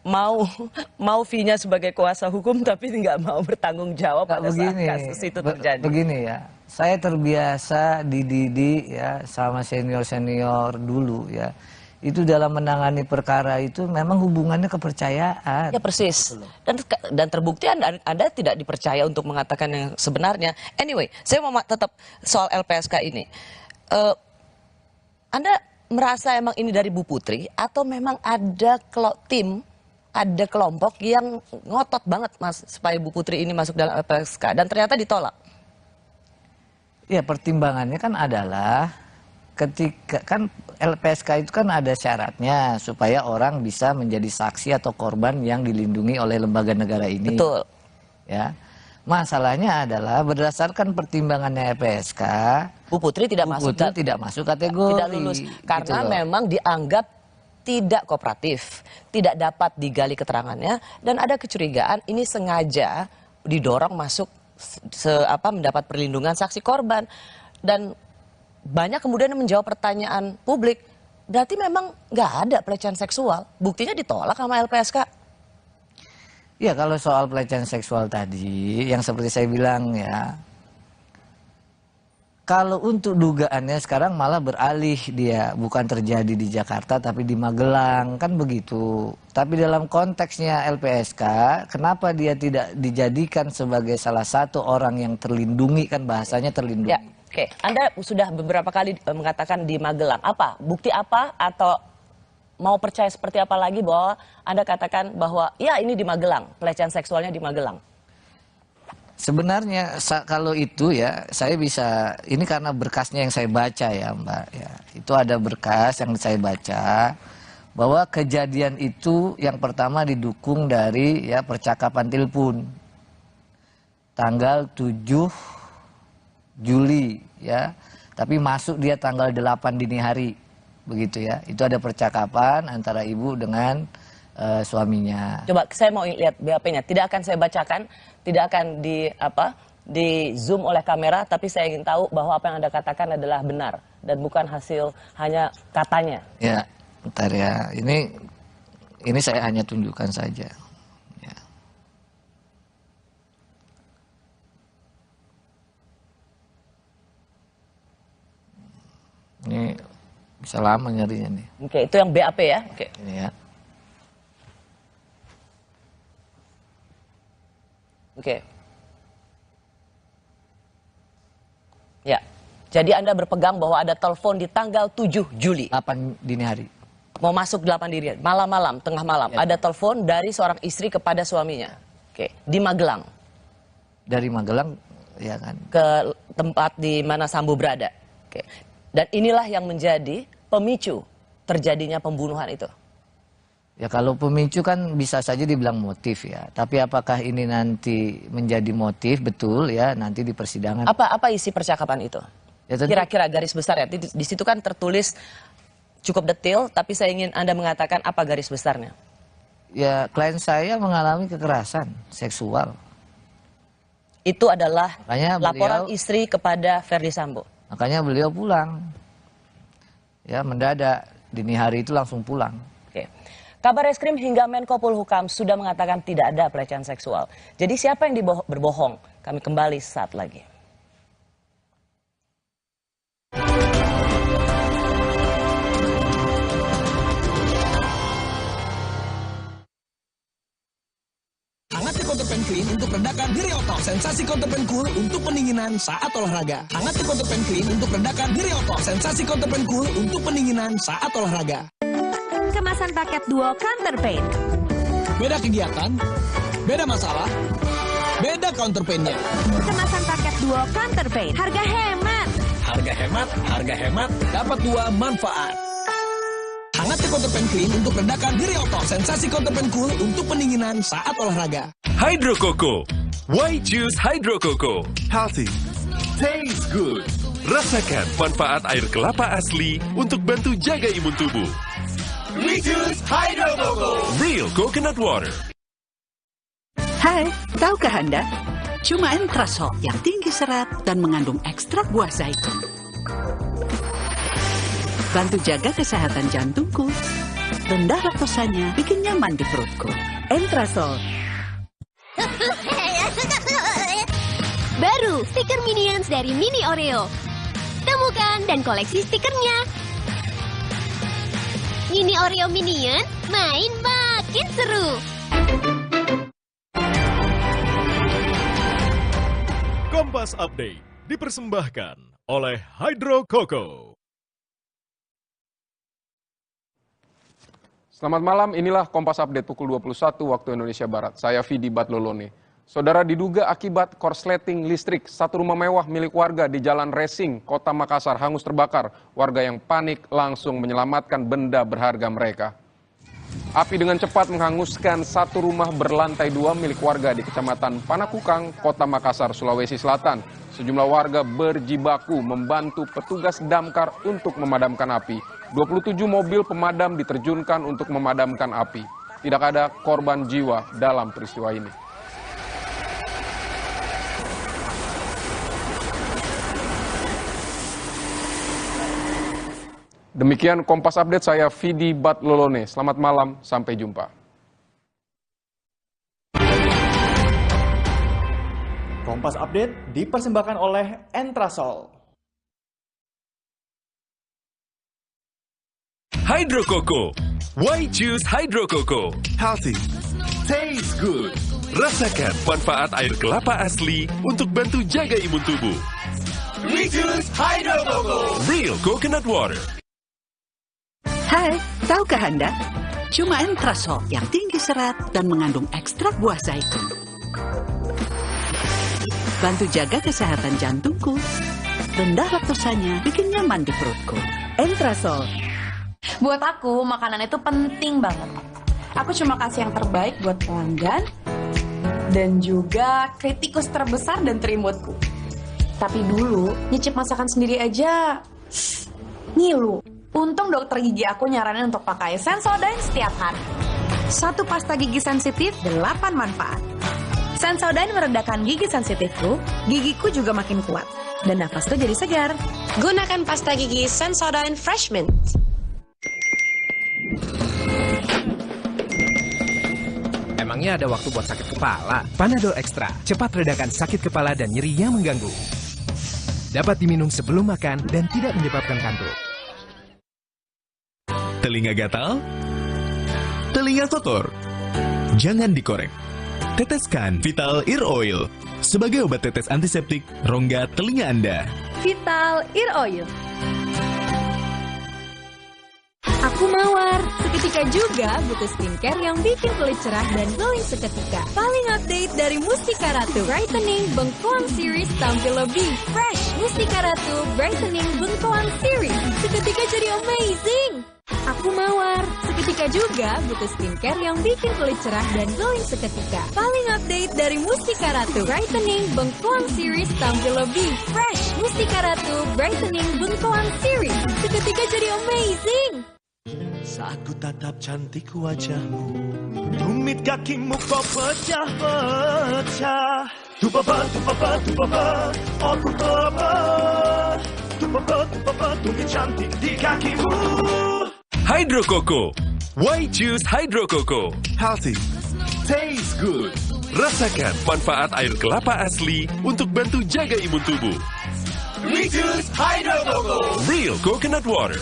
mau fee-nya sebagai kuasa hukum, tapi nggak mau bertanggung jawab pada saat kasus itu terjadi. Begini ya, saya terbiasa dididik ya sama senior-senior dulu ya, itu dalam menangani perkara itu memang hubungannya kepercayaan. Ya persis. Dan terbukti Anda tidak dipercaya untuk mengatakan yang sebenarnya. Anyway, saya mau tetap soal LPSK ini. Anda merasa emang ini dari Bu Putri atau memang ada ada kelompok yang ngotot banget Mas supaya Bu Putri ini masuk dalam LPSK dan ternyata ditolak? Ya pertimbangannya kan adalah ketika kan LPSK itu kan ada syaratnya supaya orang bisa menjadi saksi atau korban yang dilindungi oleh lembaga negara ini. Betul. Ya. Masalahnya adalah berdasarkan pertimbangannya LPSK, Bu Putri tidak masuk kategori. Tidak lulus karena gitu memang dianggap tidak kooperatif, tidak dapat digali keterangannya dan ada kecurigaan ini sengaja didorong masuk mendapat perlindungan saksi korban. Dan banyak kemudian menjawab pertanyaan publik, berarti memang nggak ada pelecehan seksual, buktinya ditolak sama LPSK. Ya kalau soal pelecehan seksual tadi, yang seperti saya bilang ya, kalau untuk dugaannya sekarang malah beralih dia, bukan terjadi di Jakarta tapi di Magelang, kan begitu. Tapi dalam konteksnya LPSK, kenapa dia tidak dijadikan sebagai salah satu orang yang terlindungi, kan bahasanya terlindungi. Ya, oke. Anda sudah beberapa kali mengatakan di Magelang, apa? Bukti apa atau mau percaya seperti apa lagi bahwa Anda katakan bahwa ya ini di Magelang, pelecehan seksualnya di Magelang? Sebenarnya kalau itu ya saya bisa, ini karena berkasnya yang saya baca ya Mbak ya. Itu ada berkas yang saya baca bahwa kejadian itu yang pertama didukung dari ya percakapan telepon tanggal 7 Juli ya. Tapi masuk dia tanggal 8 dini hari. Begitu ya, itu ada percakapan antara ibu dengan suaminya. Coba saya mau lihat BAP-nya, tidak akan saya bacakan, tidak akan di zoom oleh kamera, tapi saya ingin tahu bahwa apa yang Anda katakan adalah benar dan bukan hasil hanya katanya. Ya, bentar ya, ini saya hanya tunjukkan saja. Ya. Ini bisa lama nyarinya nih. Oke, itu yang BAP ya. Oke. Ini ya. Oke. Ya. Jadi Anda berpegang bahwa ada telepon di tanggal 7 Juli. 8 dini hari. Mau masuk 8 dini hari. Malam-malam, tengah malam. Ya. Ada telepon dari seorang istri kepada suaminya. Oke. Di Magelang. Dari Magelang, ya kan. Ke tempat di mana Sambo berada. Oke. Dan inilah yang menjadi pemicu terjadinya pembunuhan itu. Ya kalau pemicu kan bisa saja dibilang motif ya. Tapi apakah ini nanti menjadi motif betul ya nanti di persidangan. Apa isi percakapan itu? Ya, kira-kira garis besar ya. Di situ kan tertulis cukup detail, tapi saya ingin Anda mengatakan apa garis besarnya. Ya klien saya mengalami kekerasan seksual. Itu adalah makanya laporan istri kepada Verdi Sambo. Makanya beliau pulang. Ya mendadak, dini hari itu langsung pulang. Oke. Kabar Reskrim hingga Menko Polhukam sudah mengatakan tidak ada pelecehan seksual. Jadi siapa yang berbohong? Kami kembali saat lagi. Hangatnya Counterpan Clean untuk redakan nyeri otot. Sensasi Counterpan Cool untuk pendinginan saat olahraga. Hangatnya Counterpan Clean untuk redakan nyeri otot. Sensasi Counterpan Cool untuk pendinginan saat olahraga. Kemasan paket duo Counterpain. Beda kegiatan, beda masalah, beda Counterpain-nya. Kemasan paket duo Counterpain. Harga hemat. Harga hemat, dapat dua manfaat. Hangatnya Counterpan Clean untuk redakan nyeri otot. Sensasi Counterpan Cool untuk pendinginan saat olahraga. Hydro Coco. Why choose Hydro Coco? Healthy, tastes good. Rasakan manfaat air kelapa asli untuk bantu jaga imun tubuh. We choose Hydro Coco. Real coconut water. Hai, tahukah Anda? Cuma Entrasol yang tinggi serat dan mengandung ekstrak buah zaitun. Bantu jaga kesehatan jantungku. Rendah laktosanya bikin nyaman di perutku. Entrasol. Baru, stiker Minions dari Mini Oreo. Temukan dan koleksi stikernya. Mini Oreo Minion, main makin seru. Kompas Update dipersembahkan oleh Hydro Coco. Selamat malam, inilah Kompas Update pukul 21 waktu Indonesia Barat. Saya Vidi Batlolone. Saudara, diduga akibat korsleting listrik, satu rumah mewah milik warga di Jalan Racing, Kota Makassar hangus terbakar. Warga yang panik langsung menyelamatkan benda berharga mereka. Api dengan cepat menghanguskan satu rumah berlantai 2 milik warga di Kecamatan Panakukang, Kota Makassar, Sulawesi Selatan. Sejumlah warga berjibaku membantu petugas damkar untuk memadamkan api. 27 mobil pemadam diterjunkan untuk memadamkan api. Tidak ada korban jiwa dalam peristiwa ini. Demikian Kompas Update, saya Vidi Batlolone. Selamat malam, sampai jumpa. Kompas Update dipersembahkan oleh Entrasol. Hydro Coco. Why choose Hydro Coco? Healthy, taste good. Rasakan manfaat air kelapa asli untuk bantu jaga imun tubuh. We choose Hydro Coco. Real coconut water. Hai, tahukah Anda? Cuma Entrasol yang tinggi serat dan mengandung ekstrak buah zaitun. Bantu jaga kesehatan jantungku. Rendah laktosanya bikin nyaman di perutku. Entrasol. Buat aku, makanan itu penting banget. Aku cuma kasih yang terbaik buat pelanggan dan juga kritikus terbesar dan terimutku. Tapi dulu, nyicip masakan sendiri aja ngilu. Untung dokter gigi aku nyaranin untuk pakai Sensodyne setiap hari. Satu pasta gigi sensitif, 8 manfaat. Sensodyne meredakan gigi sensitifku, gigiku juga makin kuat. Dan nafasku jadi segar. Gunakan pasta gigi Sensodyne Fresh Mint. Emangnya ada waktu buat sakit kepala? Panadol Extra, cepat redakan sakit kepala dan nyeri yang mengganggu. Dapat diminum sebelum makan dan tidak menyebabkan kantuk. Telinga gatal? Telinga kotor? Jangan dikorek. Teteskan Vital Ear Oil sebagai obat tetes antiseptik rongga telinga Anda. Vital Ear Oil. Aku mawar. Seketika juga butuh skincare yang bikin kulit cerah dan glowing seketika. Paling update dari Mustika Ratu. Brightening Bengkoang Series tampil lebih fresh. Mustika Ratu Brightening Bengkoang Series. Seketika jadi amazing. Aku mawar. Seketika juga butuh skincare yang bikin kulit cerah dan glowing seketika. Paling update dari Mustika Ratu. Brightening Bengkoang Series tampil lebih fresh. Mustika Ratu Brightening Bengkoang Series. Seketika jadi amazing. Saat ku tatap cantik wajahmu, tumit kakimu kau pecah-pecah. Tupapa, oh tupapa. Tupapa, tumit cantik di kakimu. Hydro Coco. Why choose Hydro Coco? Healthy, taste good. Rasakan manfaat air kelapa asli untuk bantu jaga imun tubuh. We choose Hydro Coco. Real coconut water.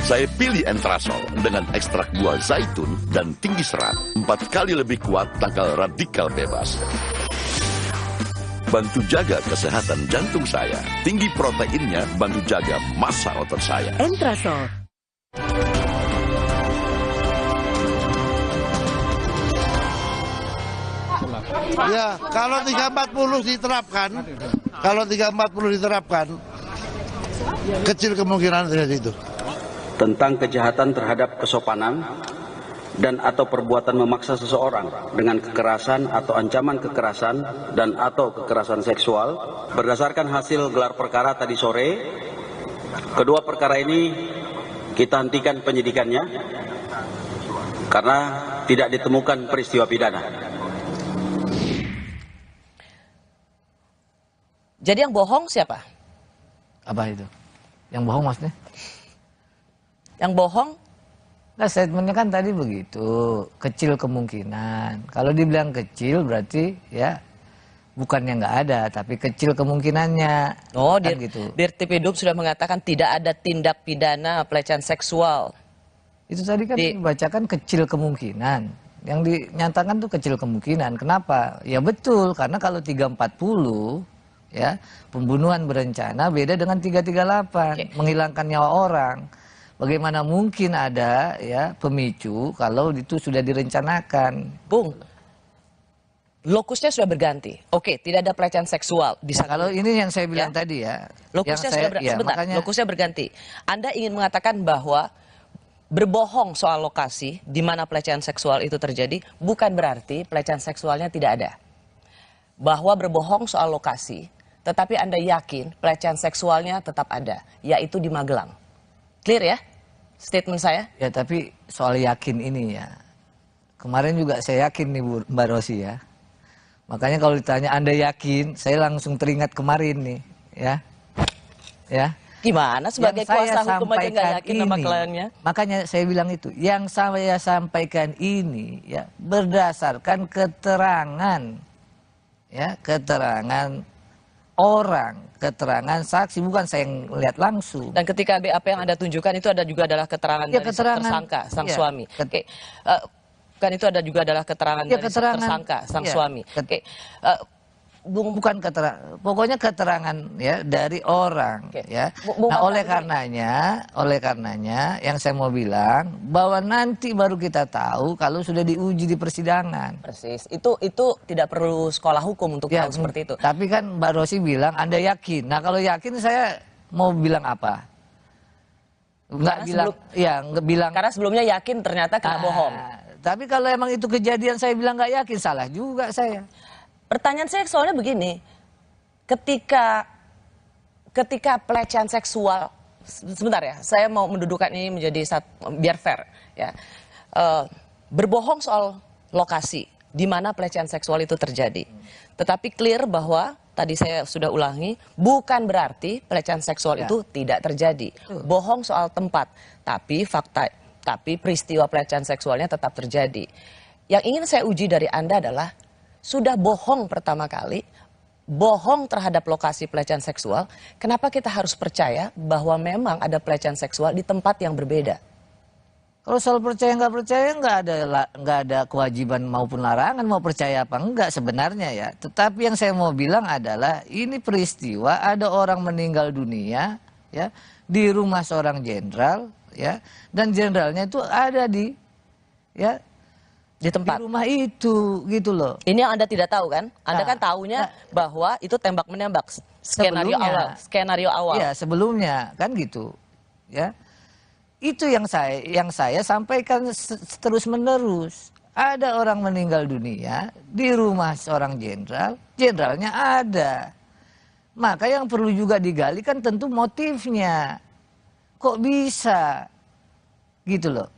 Saya pilih Entrasol dengan ekstrak buah zaitun dan tinggi serat. 4 kali lebih kuat tangkal radikal bebas. Bantu jaga kesehatan jantung saya. Tinggi proteinnya bantu jaga massa otot saya. Entrasol. Ya, kalau 340 diterapkan, kecil kemungkinan terjadi itu. Tentang kejahatan terhadap kesopanan dan atau perbuatan memaksa seseorang dengan kekerasan atau ancaman kekerasan dan atau kekerasan seksual berdasarkan hasil gelar perkara tadi sore. Kedua perkara ini kita hentikan penyidikannya karena tidak ditemukan peristiwa pidana. Jadi yang bohong siapa? Apa itu? Yang bohong maksudnya? Yang bohong? Nah, statementnya kan tadi begitu, kecil kemungkinan. Kalau dibilang kecil berarti ya bukannya nggak ada, tapi kecil kemungkinannya. Oh, kan gitu. Dirtipidum sudah mengatakan tidak ada tindak pidana pelecehan seksual. Itu tadi kan dibacakan kecil kemungkinan. Yang dinyatakan tuh kecil kemungkinan. Kenapa? Ya betul, karena kalau 340 ya, pembunuhan berencana beda dengan 338, menghilangkan nyawa orang. Bagaimana mungkin ada ya pemicu kalau itu sudah direncanakan? Bung, lokusnya sudah berganti. Oke, tidak ada pelecehan seksual di sana. Kalau ini yang saya bilang tadi ya. Lokusnya sudah berganti. Ya, Sebentar, makanya, lokusnya berganti. Anda ingin mengatakan bahwa berbohong soal lokasi di mana pelecehan seksual itu terjadi bukan berarti pelecehan seksualnya tidak ada. Bahwa berbohong soal lokasi, tetapi Anda yakin pelecehan seksualnya tetap ada, yaitu di Magelang. Clear ya statement saya? Ya, tapi soal yakin ini ya. Kemarin juga saya yakin nih Mbak Rosi ya. Makanya kalau ditanya Anda yakin, saya langsung teringat kemarin nih, ya. Ya. Gimana sebagai kuasa hukum aja nggak yakin sama kliennya? Makanya saya bilang itu, yang saya sampaikan ini ya berdasarkan keterangan, ya, keterangan orang, keterangan saksi, bukan saya yang lihat langsung. Dan ketika BAP yang Anda tunjukkan itu ada juga adalah keterangan ya, dari tersangka, sang suami. Oke. Kan itu ada juga adalah keterangan dari tersangka, sang suami. Oke. Bukan keterangan, pokoknya keterangan ya dari orang ya. Nah, oleh karenanya yang saya mau bilang bahwa nanti baru kita tahu kalau sudah diuji di persidangan. Persis. Itu tidak perlu sekolah hukum untuk tahu seperti itu. Tapi kan Mbak Rosi bilang Anda yakin. Nah, kalau yakin saya mau bilang apa? Nggak bilang. Karena sebelumnya yakin ternyata kena bohong. Tapi kalau emang itu kejadian saya bilang nggak yakin, salah juga saya. Pertanyaan saya soalnya begini, ketika pelecehan seksual, sebentar ya, saya mau mendudukan ini menjadi biar fair ya, berbohong soal lokasi di mana pelecehan seksual itu terjadi, tetapi clear bahwa tadi saya sudah ulangi, bukan berarti pelecehan seksual itu tidak terjadi, bohong soal tempat, tapi peristiwa pelecehan seksualnya tetap terjadi. Yang ingin saya uji dari Anda adalah sudah bohong pertama kali, bohong terhadap lokasi pelecehan seksual, kenapa kita harus percaya bahwa memang ada pelecehan seksual di tempat yang berbeda? Kalau soal percaya nggak ada kewajiban maupun larangan mau percaya apa enggak sebenarnya ya. Tetapi yang saya mau bilang adalah ini peristiwa ada orang meninggal dunia ya di rumah seorang jenderal ya, dan jenderalnya itu ada di tempat, di rumah itu gitu loh. Ini yang Anda tidak tahu kan? Anda kan tahunya bahwa itu tembak menembak, skenario awal. Iya, sebelumnya kan gitu. Ya. Itu yang saya sampaikan terus menerus. Ada orang meninggal dunia di rumah seorang jenderal, jenderalnya ada. Maka yang perlu juga digali kan tentu motifnya. Kok bisa? Gitu loh.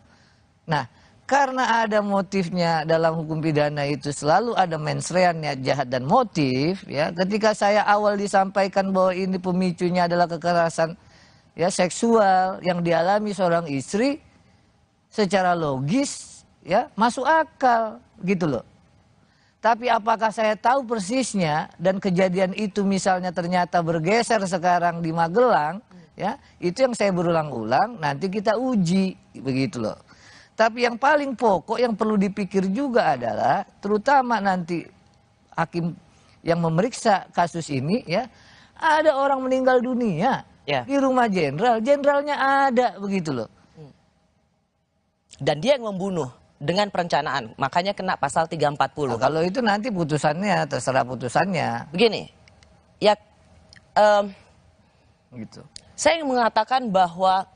Nah, karena ada motifnya dalam hukum pidana itu selalu ada mensrean niat jahat dan motif ya. Ketika saya awal disampaikan bahwa ini pemicunya adalah kekerasan ya seksual yang dialami seorang istri, secara logis ya masuk akal gitu loh. Tapi apakah saya tahu persisnya dan kejadian itu misalnya ternyata bergeser sekarang di Magelang ya, itu yang saya berulang-ulang nanti kita uji begitu loh. Tapi yang paling pokok yang perlu dipikir juga adalah terutama nanti hakim yang memeriksa kasus ini ya, ada orang meninggal dunia di rumah jenderal, jenderalnya ada begitu loh. Dan dia yang membunuh dengan perencanaan, makanya kena pasal 340. Nah, kalau itu nanti putusannya terserah putusannya. Begini, ya gitu. Saya ingin mengatakan bahwa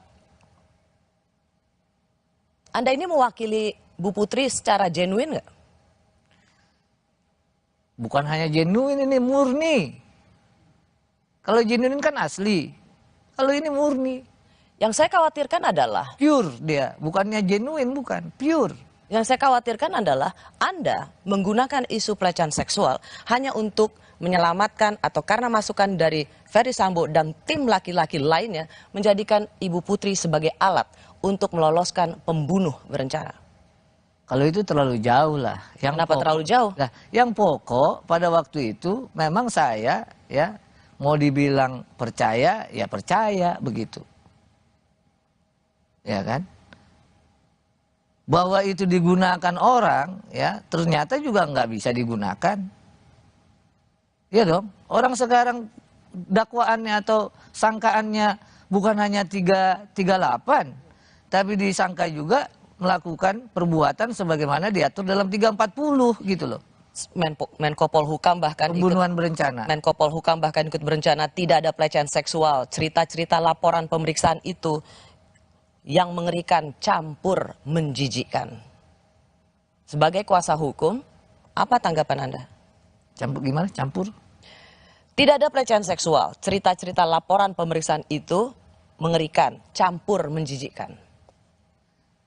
Anda ini mewakili Bu Putri secara genuine nggak? Bukan hanya genuine, ini murni. Kalau genuine kan asli. Kalau ini murni. Yang saya khawatirkan adalah pure dia, bukannya genuine, bukan pure. Yang saya khawatirkan adalah Anda menggunakan isu pelecehan seksual hanya untuk menyelamatkan atau karena masukan dari Ferry Sambo dan tim laki-laki lainnya menjadikan Ibu Putri sebagai alat untuk meloloskan pembunuh berencana. Kalau itu terlalu jauh lah. Kenapa terlalu jauh? Nah, yang pokok pada waktu itu memang saya ya mau dibilang percaya ya percaya begitu. Ya kan? bahwa itu digunakan orang, ya ternyata juga nggak bisa digunakan. Iya dong, orang sekarang dakwaannya atau sangkaannya bukan hanya 338, tapi disangka juga melakukan perbuatan sebagaimana diatur dalam 340 gitu loh. Menko Polhukam bahkan pembunuhan berencana. Menko Polhukam bahkan ikut berencana, tidak ada pelecehan seksual. Cerita-cerita laporan pemeriksaan itu yang mengerikan, campur, menjijikkan. Sebagai kuasa hukum, apa tanggapan Anda? Campur gimana? Campur? Tidak ada pelecehan seksual. Cerita-cerita laporan pemeriksaan itu mengerikan, campur, menjijikkan.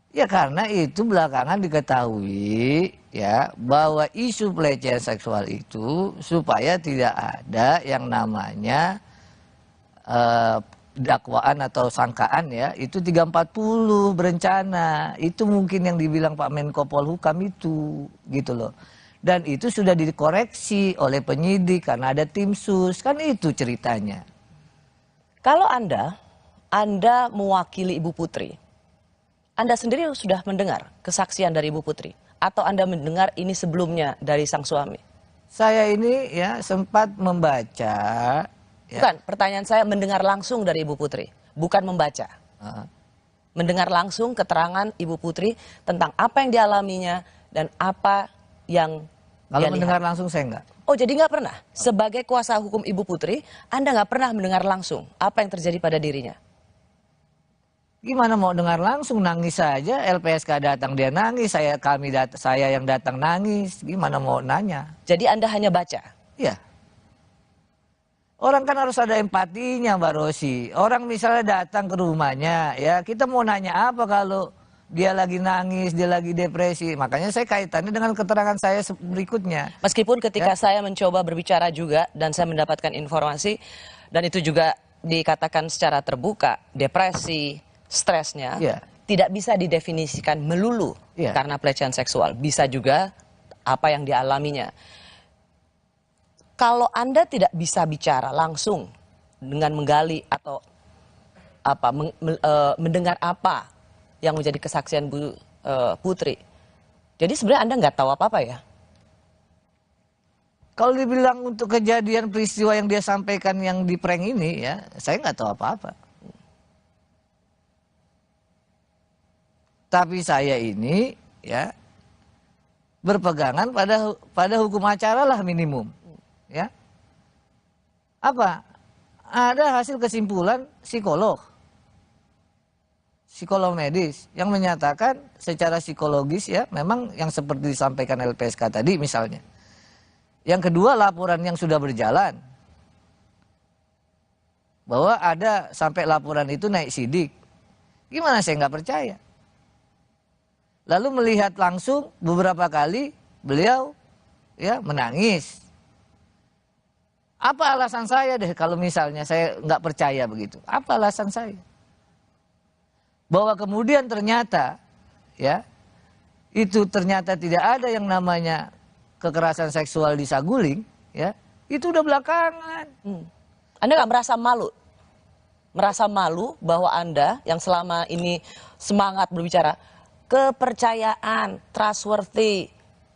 Ya karena itu belakangan diketahui ya bahwa isu pelecehan seksual itu supaya tidak ada yang namanya dakwaan atau sangkaan ya, itu 340 berencana. Itu mungkin yang dibilang Pak Menko Polhukam itu gitu loh. Dan itu sudah dikoreksi oleh penyidik karena ada tim sus, kan itu ceritanya. Kalau Anda mewakili Ibu Putri, Anda sendiri sudah mendengar kesaksian dari Ibu Putri? Atau Anda mendengar ini sebelumnya dari sang suami? Saya ini ya sempat membaca. Bukan, pertanyaan saya mendengar langsung dari Ibu Putri, bukan membaca. Mendengar langsung keterangan Ibu Putri tentang apa yang dialaminya dan apa yang kalau mendengar langsung saya enggak. Oh, jadi nggak pernah? Sebagai kuasa hukum Ibu Putri, Anda nggak pernah mendengar langsung apa yang terjadi pada dirinya? Gimana mau dengar langsung, nangis saja, LPSK datang dia nangis, saya yang datang nangis, gimana mau nanya? Jadi Anda hanya baca? Iya. Orang kan harus ada empatinya Mbak Rosi. Orang misalnya datang ke rumahnya, ya kita mau nanya apa kalau dia lagi nangis, dia lagi depresi. Makanya saya kaitannya dengan keterangan saya berikutnya. Meskipun ketika saya mencoba berbicara juga dan saya mendapatkan informasi, dan itu juga dikatakan secara terbuka, depresi, stresnya tidak bisa didefinisikan melulu karena pelecehan seksual. Bisa juga apa yang dialaminya. Kalau Anda tidak bisa bicara langsung dengan menggali atau mendengar apa yang menjadi kesaksian Bu Putri, jadi sebenarnya Anda nggak tahu apa-apa ya? Kalau dibilang untuk kejadian peristiwa yang dia sampaikan yang di prank ini ya, saya nggak tahu apa-apa. Tapi saya ini ya berpegangan pada hukum acara lah minimum. Ya, apa? Ada hasil kesimpulan psikolog medis yang menyatakan secara psikologis ya memang yang seperti disampaikan LPSK tadi misalnya. Yang kedua, laporan yang sudah berjalan bahwa ada sampai laporan itu naik sidik. Gimana saya nggak percaya? Lalu melihat langsung beberapa kali beliau ya menangis. Apa alasan saya deh kalau misalnya saya nggak percaya begitu? Apa alasan saya? Bahwa kemudian ternyata ya itu ternyata tidak ada yang namanya kekerasan seksual di Saguling ya, itu udah belakangan. Anda nggak merasa malu? Merasa malu bahwa Anda yang selama ini semangat berbicara kepercayaan, trustworthy,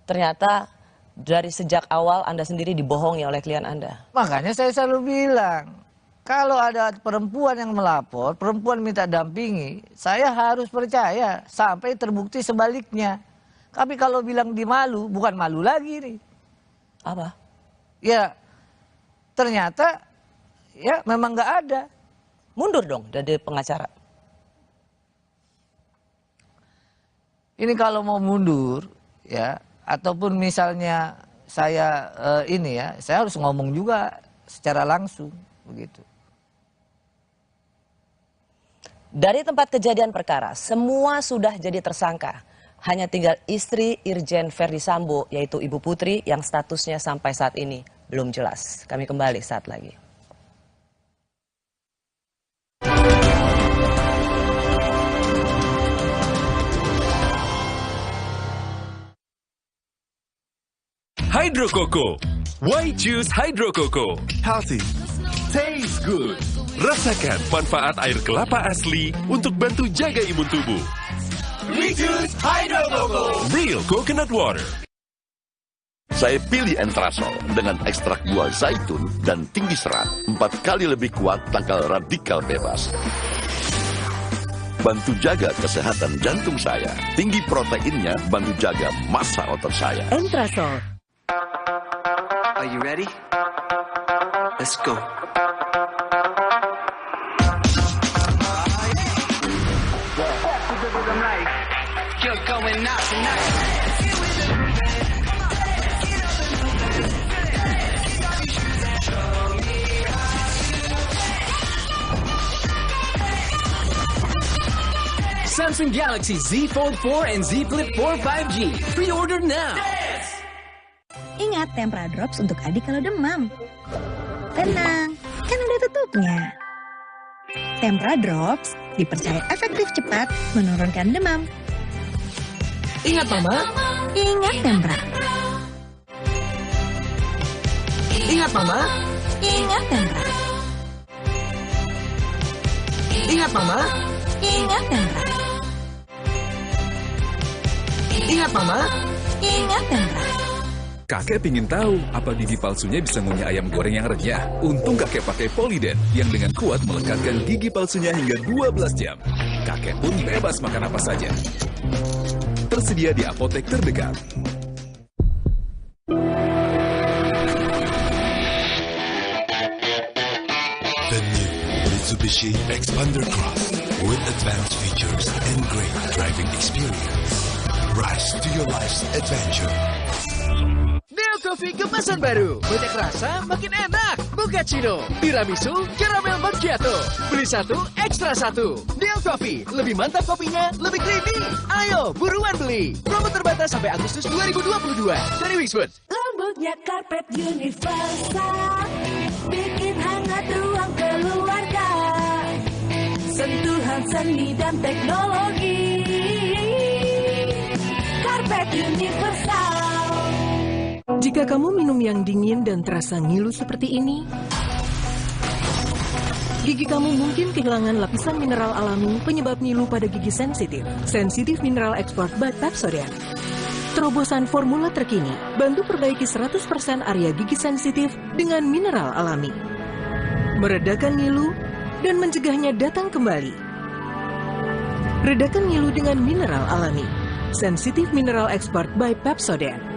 ternyata dari sejak awal Anda sendiri dibohongi oleh klien Anda. Makanya saya selalu bilang, kalau ada perempuan yang melapor, perempuan minta dampingi, saya harus percaya sampai terbukti sebaliknya. Tapi kalau bilang dimalu, bukan malu lagi nih. Apa? Ya, ternyata ya memang nggak ada. Mundur dong dari pengacara. Ini kalau mau mundur, ya, ataupun misalnya saya saya harus ngomong juga secara langsung, begitu. Dari tempat kejadian perkara, semua sudah jadi tersangka. Hanya tinggal istri Irjen Verdi Sambo, yaitu Ibu Putri, yang statusnya sampai saat ini belum jelas. Kami kembali saat lagi. Hydro Coco. Why choose Hydro Coco? Healthy, tastes good. Rasakan manfaat air kelapa asli untuk bantu jaga imun tubuh. We choose Hydro Coco. Real coconut water. Saya pilih Entrasol dengan ekstrak buah zaitun dan tinggi serat. 4 kali lebih kuat tangkal radikal bebas. Bantu jaga kesehatan jantung saya. Tinggi proteinnya bantu jaga massa otot saya. Entrasol. Are you ready? Let's go. You're going out tonight. Samsung Galaxy Z Fold 4 and Z Flip 4 5G. Pre-order now. Ingat Tempra Drops untuk adik kalau demam. Tenang, kan ada tutupnya. Tempra Drops dipercaya efektif cepat menurunkan demam. Ingat Mama. Ingat Tempra. Ingat Mama. Ingat Tempra. Ingat Mama. Ingat Tempra. Ingat Mama. Ingat Tempra. Kakek pingin tahu apa gigi palsunya bisa ngunyah ayam goreng yang renyah. Untung kakek pakai Poliden yang dengan kuat melekatkan gigi palsunya hingga 12 jam. Kakek pun bebas makan apa saja. Tersedia di apotek terdekat. The new Mitsubishi Expander Cross with advanced features and great driving experience. Rise to your life's adventure. Neo Coffee kemasan baru. Banyak rasa, makin enak. Mochaccino, tiramisu, caramel macchiato. Beli satu, ekstra satu. Neo Coffee, lebih mantap kopinya, lebih creamy. Ayo, buruan beli. Promo terbatas sampai Agustus 2022 dari Wixwood. Lembutnya karpet universal, bikin hangat ruang keluarga. Sentuhan seni dan teknologi, karpet universal. Jika kamu minum yang dingin dan terasa ngilu seperti ini, gigi kamu mungkin kehilangan lapisan mineral alami penyebab ngilu pada gigi sensitif. Sensitif Mineral Export by Pepsodent. Terobosan formula terkini, bantu perbaiki 100% area gigi sensitif dengan mineral alami. Meredakan ngilu dan mencegahnya datang kembali. Redakan ngilu dengan mineral alami. Sensitif Mineral Export by Pepsodent.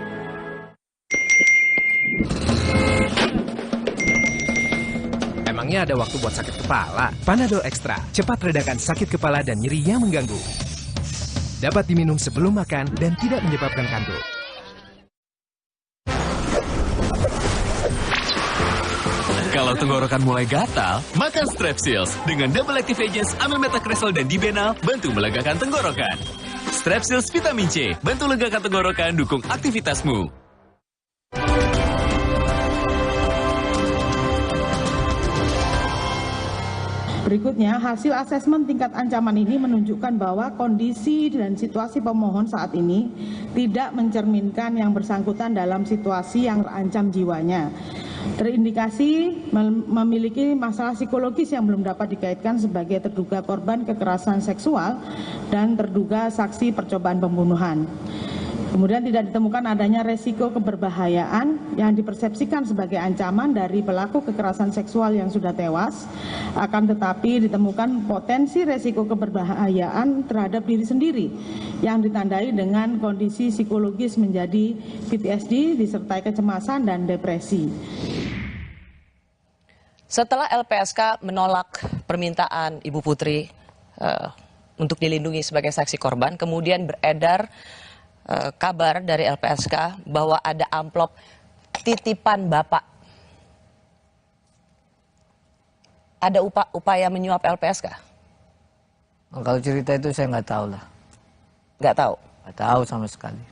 Emangnya ada waktu buat sakit kepala? Panadol Extra, cepat redakan sakit kepala dan nyeri yang mengganggu. Dapat diminum sebelum makan dan tidak menyebabkan kantuk. Kalau tenggorokan mulai gatal, makan Strepsils. Dengan double active agents amilmetacresol dan dibenal, bantu melegakan tenggorokan. Strepsils vitamin C, bantu legakan tenggorokan, dukung aktivitasmu. Berikutnya, hasil asesmen tingkat ancaman ini menunjukkan bahwa kondisi dan situasi pemohon saat ini tidak mencerminkan yang bersangkutan dalam situasi yang terancam jiwanya. Terindikasi memiliki masalah psikologis yang belum dapat dikaitkan sebagai terduga korban kekerasan seksual dan terduga saksi percobaan pembunuhan. Kemudian tidak ditemukan adanya resiko keberbahayaan yang dipersepsikan sebagai ancaman dari pelaku kekerasan seksual yang sudah tewas, akan tetapi ditemukan potensi resiko keberbahayaan terhadap diri sendiri yang ditandai dengan kondisi psikologis menjadi PTSD disertai kecemasan dan depresi. Setelah LPSK menolak permintaan Ibu Putri untuk dilindungi sebagai saksi korban, kemudian beredar kabar dari LPSK bahwa ada amplop titipan Bapak. Ada upaya menyuap LPSK? Kalau cerita itu saya nggak tahu lah. Nggak tahu? Nggak tahu sama sekali.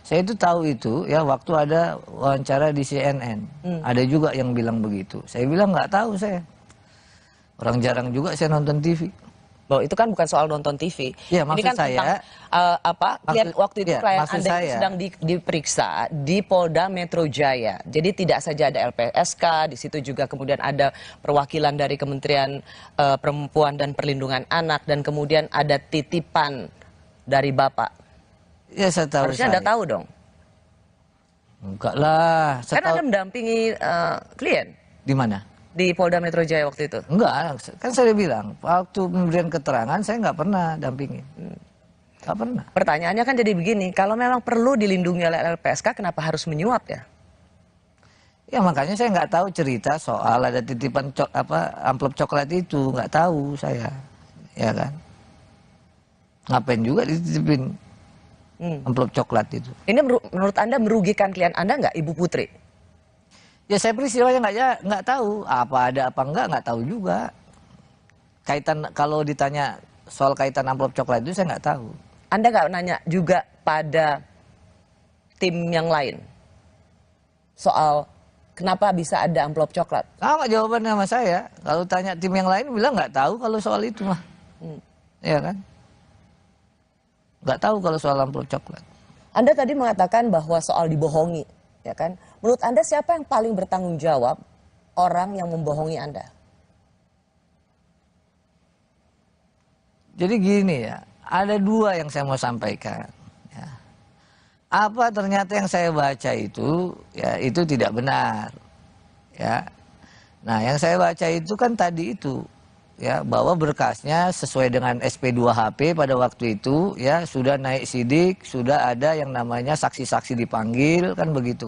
Saya itu tahu itu ya waktu ada wawancara di CNN. Ada juga yang bilang begitu. Saya bilang nggak tahu saya. Orang jarang juga saya nonton TV. Loh, itu kan bukan soal nonton TV. Ya, ini kan saya, tentang klien waktu itu klien Anda saya, sedang diperiksa di Polda Metro Jaya. Jadi tidak saja ada LPSK, di situ juga kemudian ada perwakilan dari Kementerian Perempuan dan Perlindungan Anak dan kemudian ada titipan dari Bapak? Ya saya tahu. Harusnya Anda tahu dong. Enggak lah. Kan Anda mendampingi klien. Di mana? Di Polda Metro Jaya waktu itu. Enggak, kan saya bilang waktu pemberian keterangan saya nggak pernah dampingin. Nggak pernah. Pertanyaannya kan jadi begini, kalau memang perlu dilindungi oleh LPSK, kenapa harus menyuap ya? Ya makanya saya nggak tahu cerita soal ada titipan amplop coklat itu, nggak tahu saya, ya kan? Ngapain juga dititipin amplop coklat itu? Ini menurut Anda merugikan klien Anda nggak, Ibu Putri? Ya saya peristiwanya nggak tahu, apa ada apa nggak tahu juga. Kaitan kalau ditanya soal kaitan amplop coklat itu saya nggak tahu. Anda nggak nanya juga pada tim yang lain soal kenapa bisa ada amplop coklat? Sama jawabannya sama saya. Kalau tanya tim yang lain bilang nggak tahu kalau soal itu mah, ya kan? Nggak tahu kalau soal amplop coklat. Anda tadi mengatakan bahwa soal dibohongi, ya kan? Menurut Anda siapa yang paling bertanggung jawab orang yang membohongi Anda? Jadi gini ya, ada dua yang saya mau sampaikan. Ya. Apa ternyata yang saya baca itu, ya itu tidak benar. Ya. Nah yang saya baca itu kan tadi itu. Ya, bahwa berkasnya sesuai dengan SP2HP pada waktu itu ya sudah naik sidik, sudah ada yang namanya saksi-saksi dipanggil kan begitu.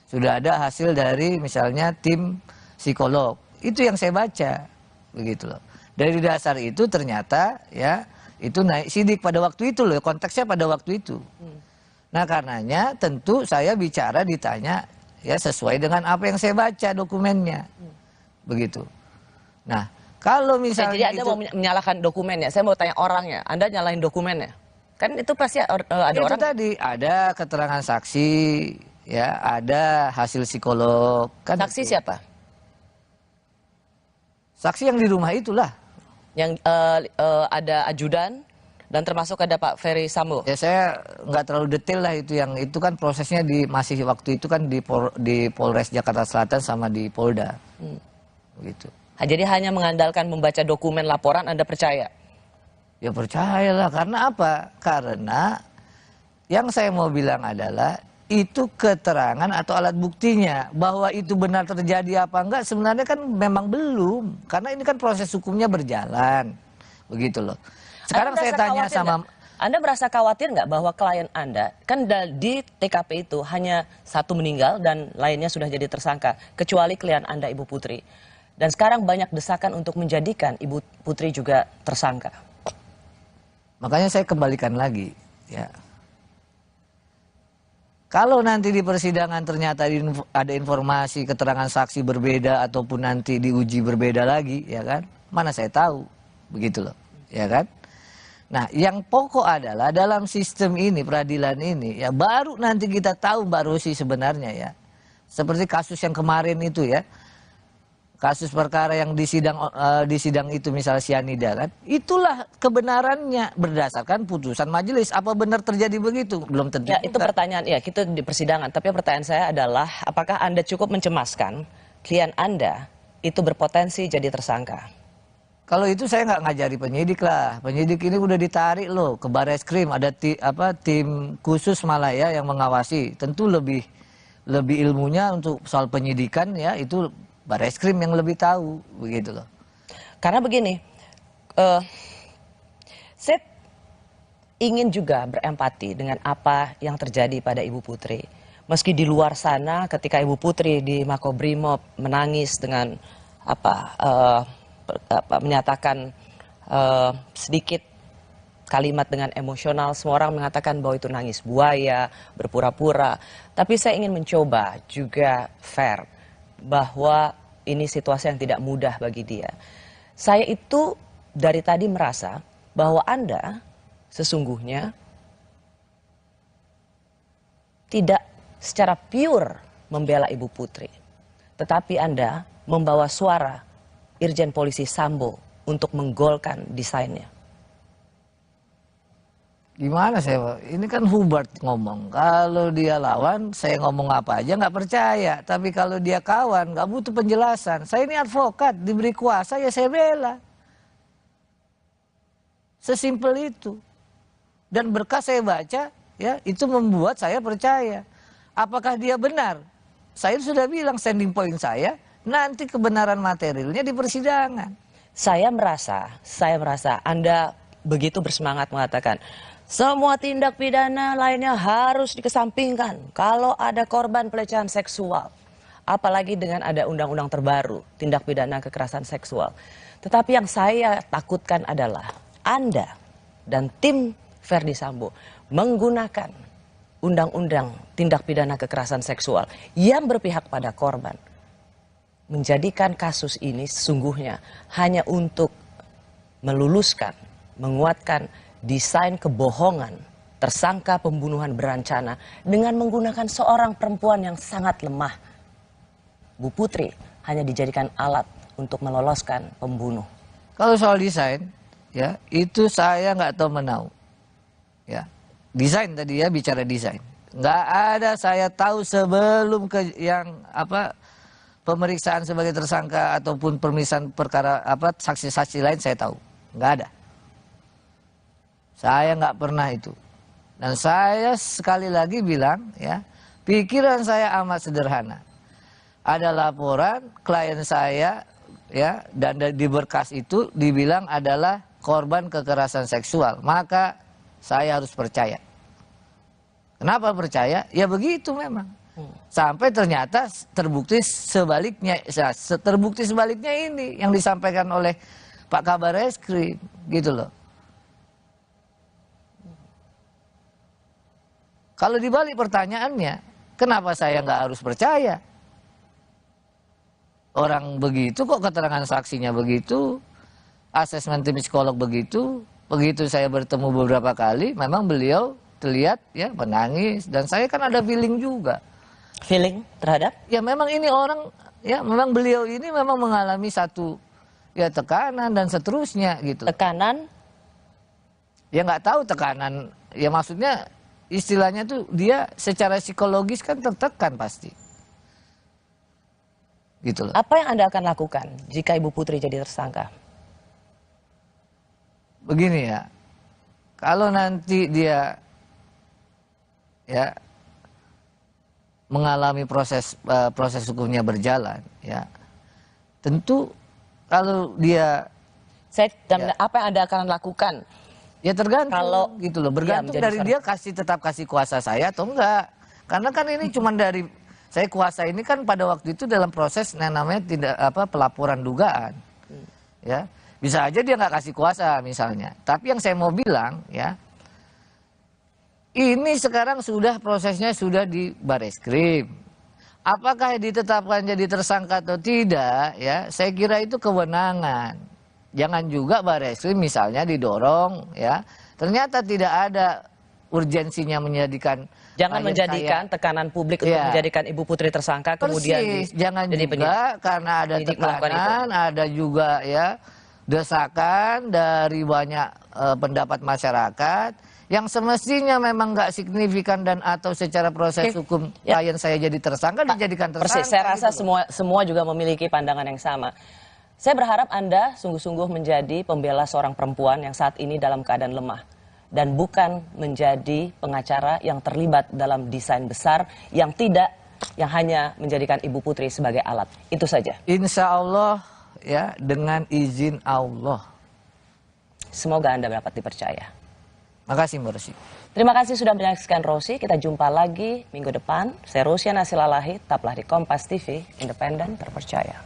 Sudah ada hasil dari misalnya tim psikolog. Itu yang saya baca begitu loh. Dari dasar itu ternyata ya itu naik sidik pada waktu itu loh, konteksnya pada waktu itu. Nah, karenanya tentu saya bicara ditanya ya sesuai dengan apa yang saya baca dokumennya. Begitu. Nah, kalau misalnya jadi Anda mau menyalahkan dokumennya, saya mau tanya orangnya. Anda nyalahin dokumennya, kan itu pasti ada itu orang. Tadi ada keterangan saksi, ya ada hasil psikolog. Kan saksi itu. Siapa? Saksi yang di rumah itulah. Yang ada ajudan dan termasuk ada Pak Ferry Sambo. Ya saya nggak terlalu detail lah itu, yang itu kan prosesnya masih waktu itu kan di Polres Jakarta Selatan sama di Polda, begitu. Jadi hanya mengandalkan membaca dokumen laporan Anda percaya? Ya percayalah, karena apa? Karena yang saya mau bilang adalah itu keterangan atau alat buktinya. Bahwa itu benar terjadi apa enggak sebenarnya kan memang belum. Karena ini kan proses hukumnya berjalan. Begitu loh. Sekarang saya tanya sama... Anda merasa khawatir nggak bahwa klien Anda, kan di TKP itu hanya satu meninggal dan lainnya sudah jadi tersangka. Kecuali klien Anda, Ibu Putri. Dan sekarang banyak desakan untuk menjadikan Ibu Putri juga tersangka. Makanya saya kembalikan lagi, ya. Kalau nanti di persidangan ternyata ada informasi keterangan saksi berbeda ataupun nanti diuji berbeda lagi, ya kan? Mana saya tahu, begitu loh, ya kan? Nah, yang pokok adalah dalam sistem ini, peradilan ini, ya baru nanti kita tahu Mbak Rosi sebenarnya ya. Seperti kasus yang kemarin itu ya. Kasus perkara yang di sidang itu misalnya sianida kan, itulah kebenarannya berdasarkan putusan majelis. Apa benar terjadi begitu? Belum tentu. Ya, itu pertanyaan ya, kita di persidangan. Tapi pertanyaan saya adalah, apakah Anda cukup mencemaskan klien Anda itu berpotensi jadi tersangka? Kalau itu saya nggak ngajari penyidik lah. Penyidik ini udah ditarik loh ke Barreskrim, ada tim khusus malah ya yang mengawasi. Tentu lebih ilmunya untuk soal penyidikan ya itu Barreskrim yang lebih tahu, begitu loh. Karena begini, saya ingin juga berempati dengan apa yang terjadi pada Ibu Putri. Meski di luar sana, ketika Ibu Putri di Makobrimob menangis dengan menyatakan sedikit kalimat dengan emosional, semua orang mengatakan bahwa itu nangis buaya, berpura-pura. Tapi saya ingin mencoba juga fair, bahwa ini situasi yang tidak mudah bagi dia. Saya itu dari tadi merasa bahwa Anda sesungguhnya tidak secara pure membela Ibu Putri. Tetapi Anda membawa suara Irjen Polisi Sambo untuk menggolkan desainnya. Gimana saya, ini kan Hubert ngomong, kalau dia lawan saya ngomong apa aja nggak percaya, tapi kalau dia kawan nggak butuh penjelasan. Saya ini advokat, diberi kuasa ya saya bela. Sesimpel itu. Dan berkas saya baca, ya itu membuat saya percaya. Apakah dia benar? Saya sudah bilang standing point saya, nanti kebenaran materialnya di persidangan. Saya merasa Anda begitu bersemangat mengatakan semua tindak pidana lainnya harus dikesampingkan kalau ada korban pelecehan seksual. Apalagi dengan ada undang-undang terbaru, tindak pidana kekerasan seksual. Tetapi yang saya takutkan adalah Anda dan tim Verdi Sambo menggunakan undang-undang tindak pidana kekerasan seksual yang berpihak pada korban. Menjadikan kasus ini sesungguhnya hanya untuk meluluskan, menguatkan desain kebohongan tersangka pembunuhan berencana dengan menggunakan seorang perempuan yang sangat lemah. Bu Putri hanya dijadikan alat untuk meloloskan pembunuh. Kalau soal desain, ya itu saya nggak tahu menau. Ya, desain tadi ya, bicara desain. Nggak ada saya tahu sebelum pemeriksaan sebagai tersangka ataupun pemeriksaan perkara saksi-saksi lain saya tahu. Nggak ada. Saya nggak pernah itu. Dan saya sekali lagi bilang, ya, pikiran saya amat sederhana. Ada laporan klien saya, ya, dan di berkas itu dibilang adalah korban kekerasan seksual. Maka saya harus percaya. Kenapa percaya? Ya begitu memang. Sampai ternyata terbukti sebaliknya. Terbukti sebaliknya ini yang disampaikan oleh Pak Kabar Eskrim, gitu loh. Kalau dibalik pertanyaannya, kenapa saya nggak harus percaya? Orang begitu kok, keterangan saksinya begitu, asesmen tim psikolog begitu. Begitu saya bertemu beberapa kali, memang beliau terlihat ya menangis, dan saya kan ada feeling juga. Feeling terhadap? Ya memang ini orang, ya memang beliau ini memang mengalami satu ya tekanan dan seterusnya gitu. Tekanan? Ya nggak tahu tekanan, ya maksudnya istilahnya tuh dia secara psikologis kan tertekan pasti. Gitu loh. Apa yang Anda akan lakukan jika Ibu Putri jadi tersangka? Begini ya, kalau nanti dia ya mengalami proses hukumnya berjalan, ya tentu kalau dia apa yang Anda akan lakukan? Ya tergantung, kalau gitu loh, bergantung dari dia tetap kasih kuasa saya atau enggak. Karena kan ini cuma dari saya kuasa ini kan pada waktu itu dalam proses namanya pelaporan dugaan, ya. Bisa aja dia nggak kasih kuasa misalnya. Tapi yang saya mau bilang ya, ini sekarang sudah prosesnya sudah di Bareskrim. Apakah ditetapkan jadi tersangka atau tidak ya, saya kira itu kewenangan. Jangan juga Bareskrim misalnya didorong ya, ternyata tidak ada urgensinya menjadikan. Jangan menjadikan tekanan publik untuk menjadikan Ibu Putri tersangka. Persis, kemudian jangan juga karena ada tekanan, ada juga ya desakan dari banyak pendapat masyarakat yang semestinya memang nggak signifikan dan atau secara proses hukum klien saya jadi tersangka dijadikan tersangka. Persis, saya rasa gitu semua juga memiliki pandangan yang sama. Saya berharap Anda sungguh-sungguh menjadi pembela seorang perempuan yang saat ini dalam keadaan lemah dan bukan menjadi pengacara yang terlibat dalam desain besar yang hanya menjadikan Ibu Putri sebagai alat. Itu saja. Insya Allah. Ya, dengan izin Allah. Semoga Anda dapat dipercaya. Makasih Mbak Rosi. Terima kasih sudah menyaksikan Rosi. Kita jumpa lagi minggu depan. Saya Rosiana Silalahi, tetaplah di Kompas TV, independen, terpercaya.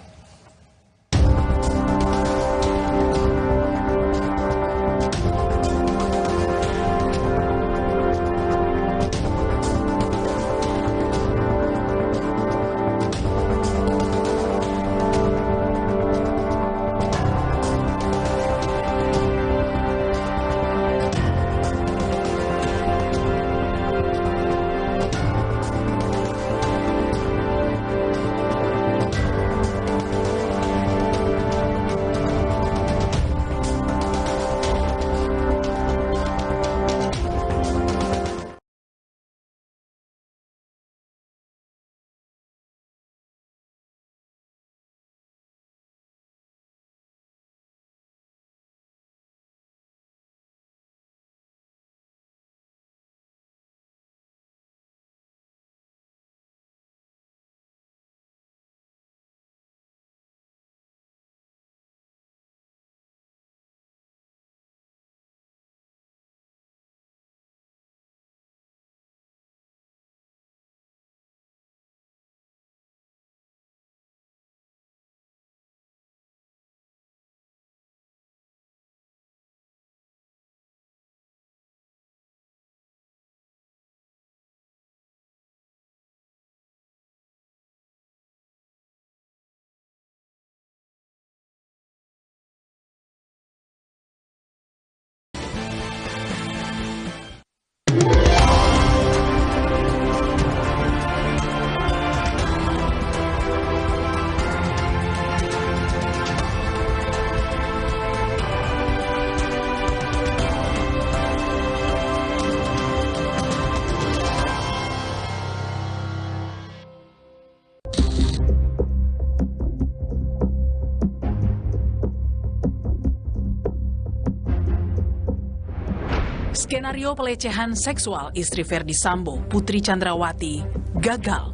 Skenario pelecehan seksual istri Ferdi Sambo, Putri Chandrawati, gagal.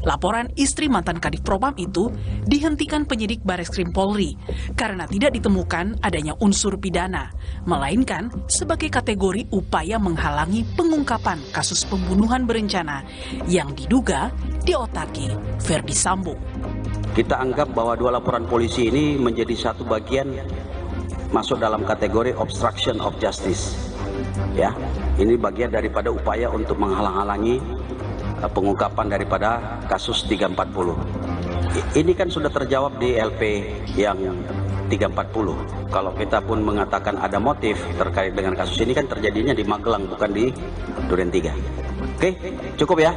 Laporan istri mantan Kadif Propam itu dihentikan penyidik Bareskrim Polri karena tidak ditemukan adanya unsur pidana, melainkan sebagai kategori upaya menghalangi pengungkapan kasus pembunuhan berencana yang diduga diotaki Ferdi Sambo. Kita anggap bahwa dua laporan polisi ini menjadi satu bagian masuk dalam kategori obstruction of justice. Ya, ini bagian daripada upaya untuk menghalang-halangi pengungkapan daripada kasus 340. Ini kan sudah terjawab di LP yang 340. Kalau kita pun mengatakan ada motif terkait dengan kasus ini kan terjadinya di Magelang bukan di Duren 3. Oke, cukup ya.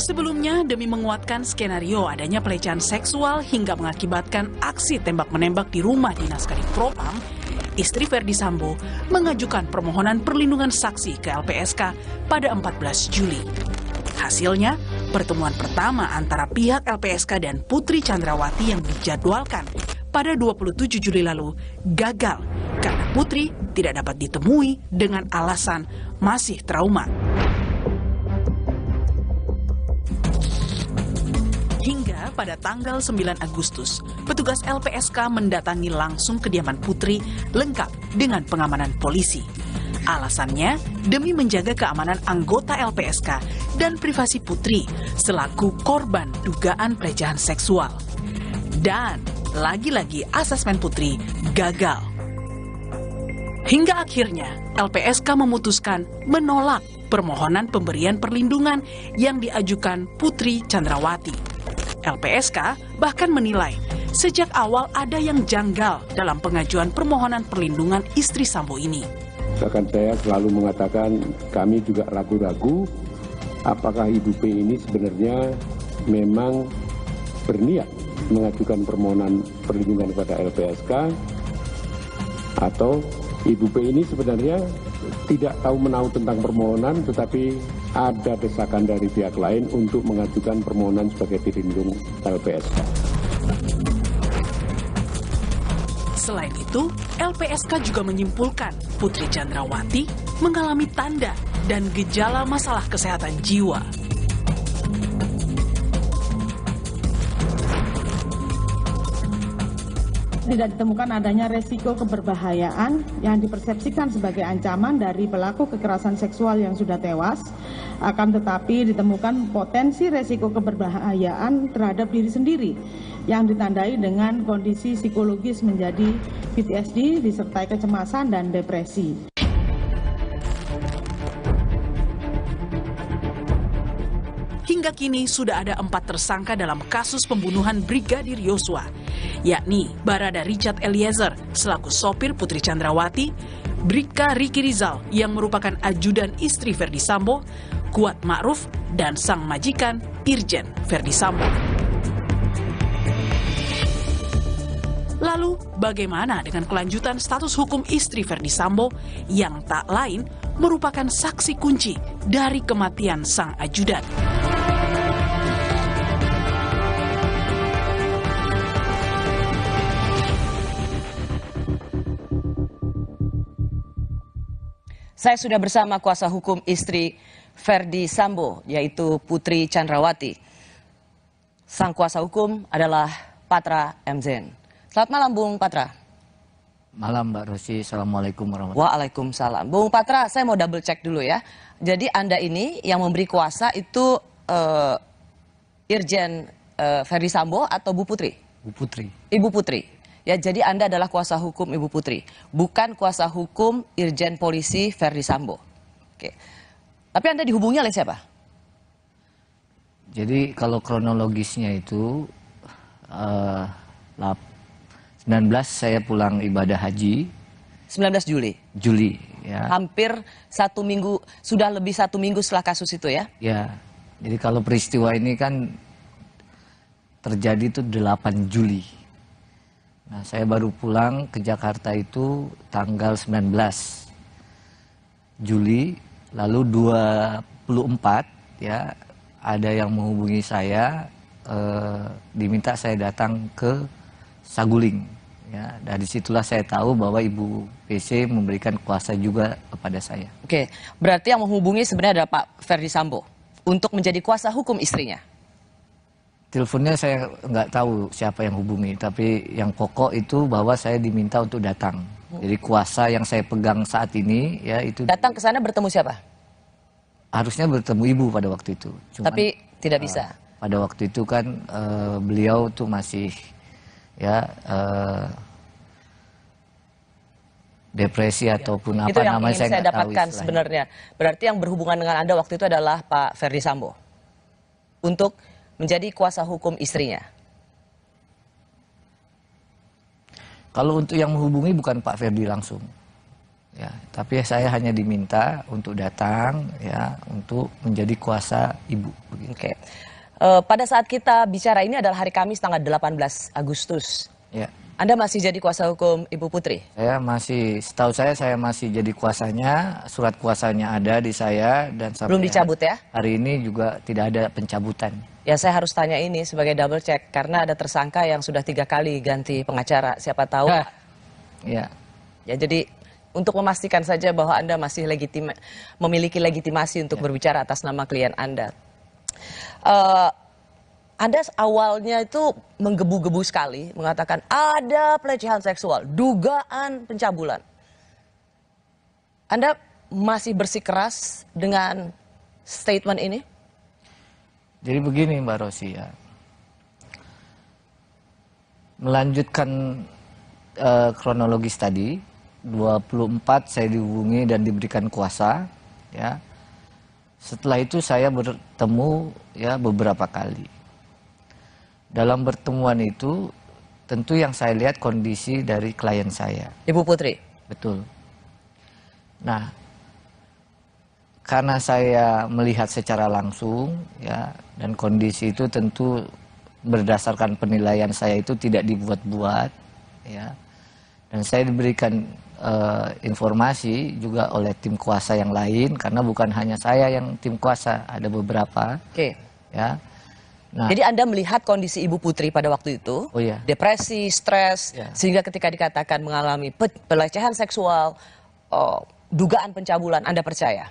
Sebelumnya, demi menguatkan skenario adanya pelecehan seksual hingga mengakibatkan aksi tembak-menembak di rumah dinas Kadif Propam, istri Ferdi Sambo mengajukan permohonan perlindungan saksi ke LPSK pada 14 Juli. Hasilnya, pertemuan pertama antara pihak LPSK dan Putri Chandrawati yang dijadwalkan pada 27 Juli lalu gagal karena Putri tidak dapat ditemui dengan alasan masih trauma. Hingga pada tanggal 9 Agustus, petugas LPSK mendatangi langsung kediaman Putri lengkap dengan pengamanan polisi. Alasannya demi menjaga keamanan anggota LPSK dan privasi Putri selaku korban dugaan pelecehan seksual. Dan lagi-lagi asesmen Putri gagal. Hingga akhirnya LPSK memutuskan menolak permohonan pemberian perlindungan yang diajukan Putri Chandrawati. LPSK bahkan menilai sejak awal ada yang janggal dalam pengajuan permohonan perlindungan istri Sambo ini. Bahkan saya selalu mengatakan kami juga ragu-ragu apakah Ibu P ini sebenarnya memang berniat mengajukan permohonan perlindungan kepada LPSK atau Ibu P ini sebenarnya tidak tahu menahu tentang permohonan tetapi ada desakan dari pihak lain untuk mengajukan permohonan sebagai pelindung LPSK. Selain itu, LPSK juga menyimpulkan Putri Chandrawati mengalami tanda dan gejala masalah kesehatan jiwa. Tidak ditemukan adanya resiko keberbahayaan yang dipersepsikan sebagai ancaman dari pelaku kekerasan seksual yang sudah tewas, akan tetapi ditemukan potensi resiko keberbahayaan terhadap diri sendiri yang ditandai dengan kondisi psikologis menjadi PTSD disertai kecemasan dan depresi. Hingga kini sudah ada 4 tersangka dalam kasus pembunuhan Brigadir Yosua, yakni Barada Richard Eliezer selaku sopir Putri Chandrawati, Bribka Riki Rizal yang merupakan ajudan istri Ferdi Sambo, Kuat Ma'ruf, dan sang majikan Irjen Ferdi Sambo. Lalu, bagaimana dengan kelanjutan status hukum istri Ferdi Sambo yang tak lain merupakan saksi kunci dari kematian sang ajudan? Saya sudah bersama kuasa hukum istri Ferdi Sambo, yaitu Putri Chandrawati. Sang kuasa hukum adalah Patra M. Zain. Selamat malam, Bung Patra. Malam, Mbak Rosi. Assalamualaikum warahmatullahi wabarakatuh. Waalaikumsalam. Bung Patra, saya mau double check dulu ya. Jadi Anda ini yang memberi kuasa itu Irjen Ferdi Sambo atau Bu Putri? Bu Putri. Ibu Putri. Ya, jadi Anda adalah kuasa hukum Ibu Putri, bukan kuasa hukum Irjen Polisi Ferdi Sambo. Oke. Tapi Anda dihubungi oleh siapa? Jadi kalau kronologisnya itu 19 saya pulang ibadah haji. 19 Juli? Juli, ya. Hampir 1 minggu, sudah lebih 1 minggu setelah kasus itu ya? Ya, jadi kalau peristiwa ini kan terjadi itu 8 Juli. Nah, saya baru pulang ke Jakarta itu tanggal 19 Juli, lalu 24 ya ada yang menghubungi saya, diminta saya datang ke Saguling Ya, dari situlah saya tahu bahwa Ibu PC memberikan kuasa juga kepada saya. Oke, berarti yang menghubungi sebenarnya adalah Pak Ferdi Sambo untuk menjadi kuasa hukum istrinya. Teleponnya saya nggak tahu siapa yang hubungi, tapi yang pokok itu bahwa saya diminta untuk datang. Jadi kuasa yang saya pegang saat ini, ya itu. Datang ke sana bertemu siapa? Harusnya bertemu Ibu pada waktu itu. Cuman, tapi tidak bisa. Pada waktu itu kan beliau tuh masih ya depresi ataupun apa itu yang namanya ingin saya dapatkan sebenarnya. Berarti yang berhubungan dengan Anda waktu itu adalah Pak Ferdi Sambo untuk menjadi kuasa hukum istrinya. Kalau untuk yang menghubungi bukan Pak Ferdi langsung, ya, tapi saya hanya diminta untuk datang, ya, untuk menjadi kuasa Ibu. Oke. Pada saat kita bicara ini adalah hari Kamis tanggal 18 Agustus. Ya. Anda masih jadi kuasa hukum Ibu Putri? Saya masih, setahu saya masih jadi kuasanya, surat kuasanya ada di saya dan sampai belum dicabut ya? Hari ini juga tidak ada pencabutan. Ya saya harus tanya ini sebagai double check karena ada tersangka yang sudah 3 kali ganti pengacara. Siapa tahu? Ya. Ya jadi untuk memastikan saja bahwa Anda masih memiliki legitimasi untuk berbicara atas nama klien Anda. Anda awalnya itu menggebu-gebu sekali mengatakan ada pelecehan seksual, dugaan pencabulan. Anda masih bersikeras dengan statement ini? Jadi begini Mbak Rosi ya, melanjutkan kronologis tadi, 24 saya dihubungi dan diberikan kuasa, ya. Setelah itu saya bertemu ya beberapa kali. Dalam pertemuan itu tentu yang saya lihat kondisi dari klien saya. Ibu Putri? Betul. Nah, karena saya melihat secara langsung ya, dan kondisi itu tentu berdasarkan penilaian saya itu tidak dibuat-buat ya. Dan saya diberikan informasi juga oleh tim kuasa yang lain karena bukan hanya saya yang tim kuasa, ada beberapa. Oke. Ya. Nah, jadi Anda melihat kondisi Ibu Putri pada waktu itu, depresi, stres, sehingga ketika dikatakan mengalami pelecehan seksual, dugaan pencabulan, Anda percaya?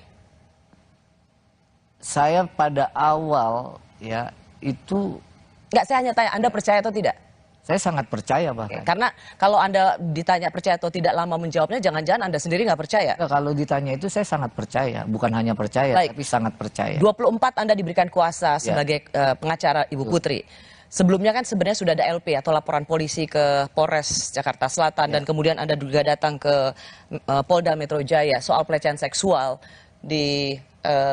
Saya pada awal ya itu. Enggak, saya hanya tanya Anda percaya atau tidak? Saya sangat percaya bahkan. Karena kalau Anda ditanya percaya atau tidak lama menjawabnya, jangan-jangan Anda sendiri nggak percaya. Kalau ditanya itu saya sangat percaya, bukan hanya percaya, tapi sangat percaya. 24 Anda diberikan kuasa sebagai pengacara Ibu Putri. Sebelumnya kan sebenarnya sudah ada LP atau laporan polisi ke Polres Jakarta Selatan dan kemudian Anda juga datang ke Polda Metro Jaya soal pelecehan seksual di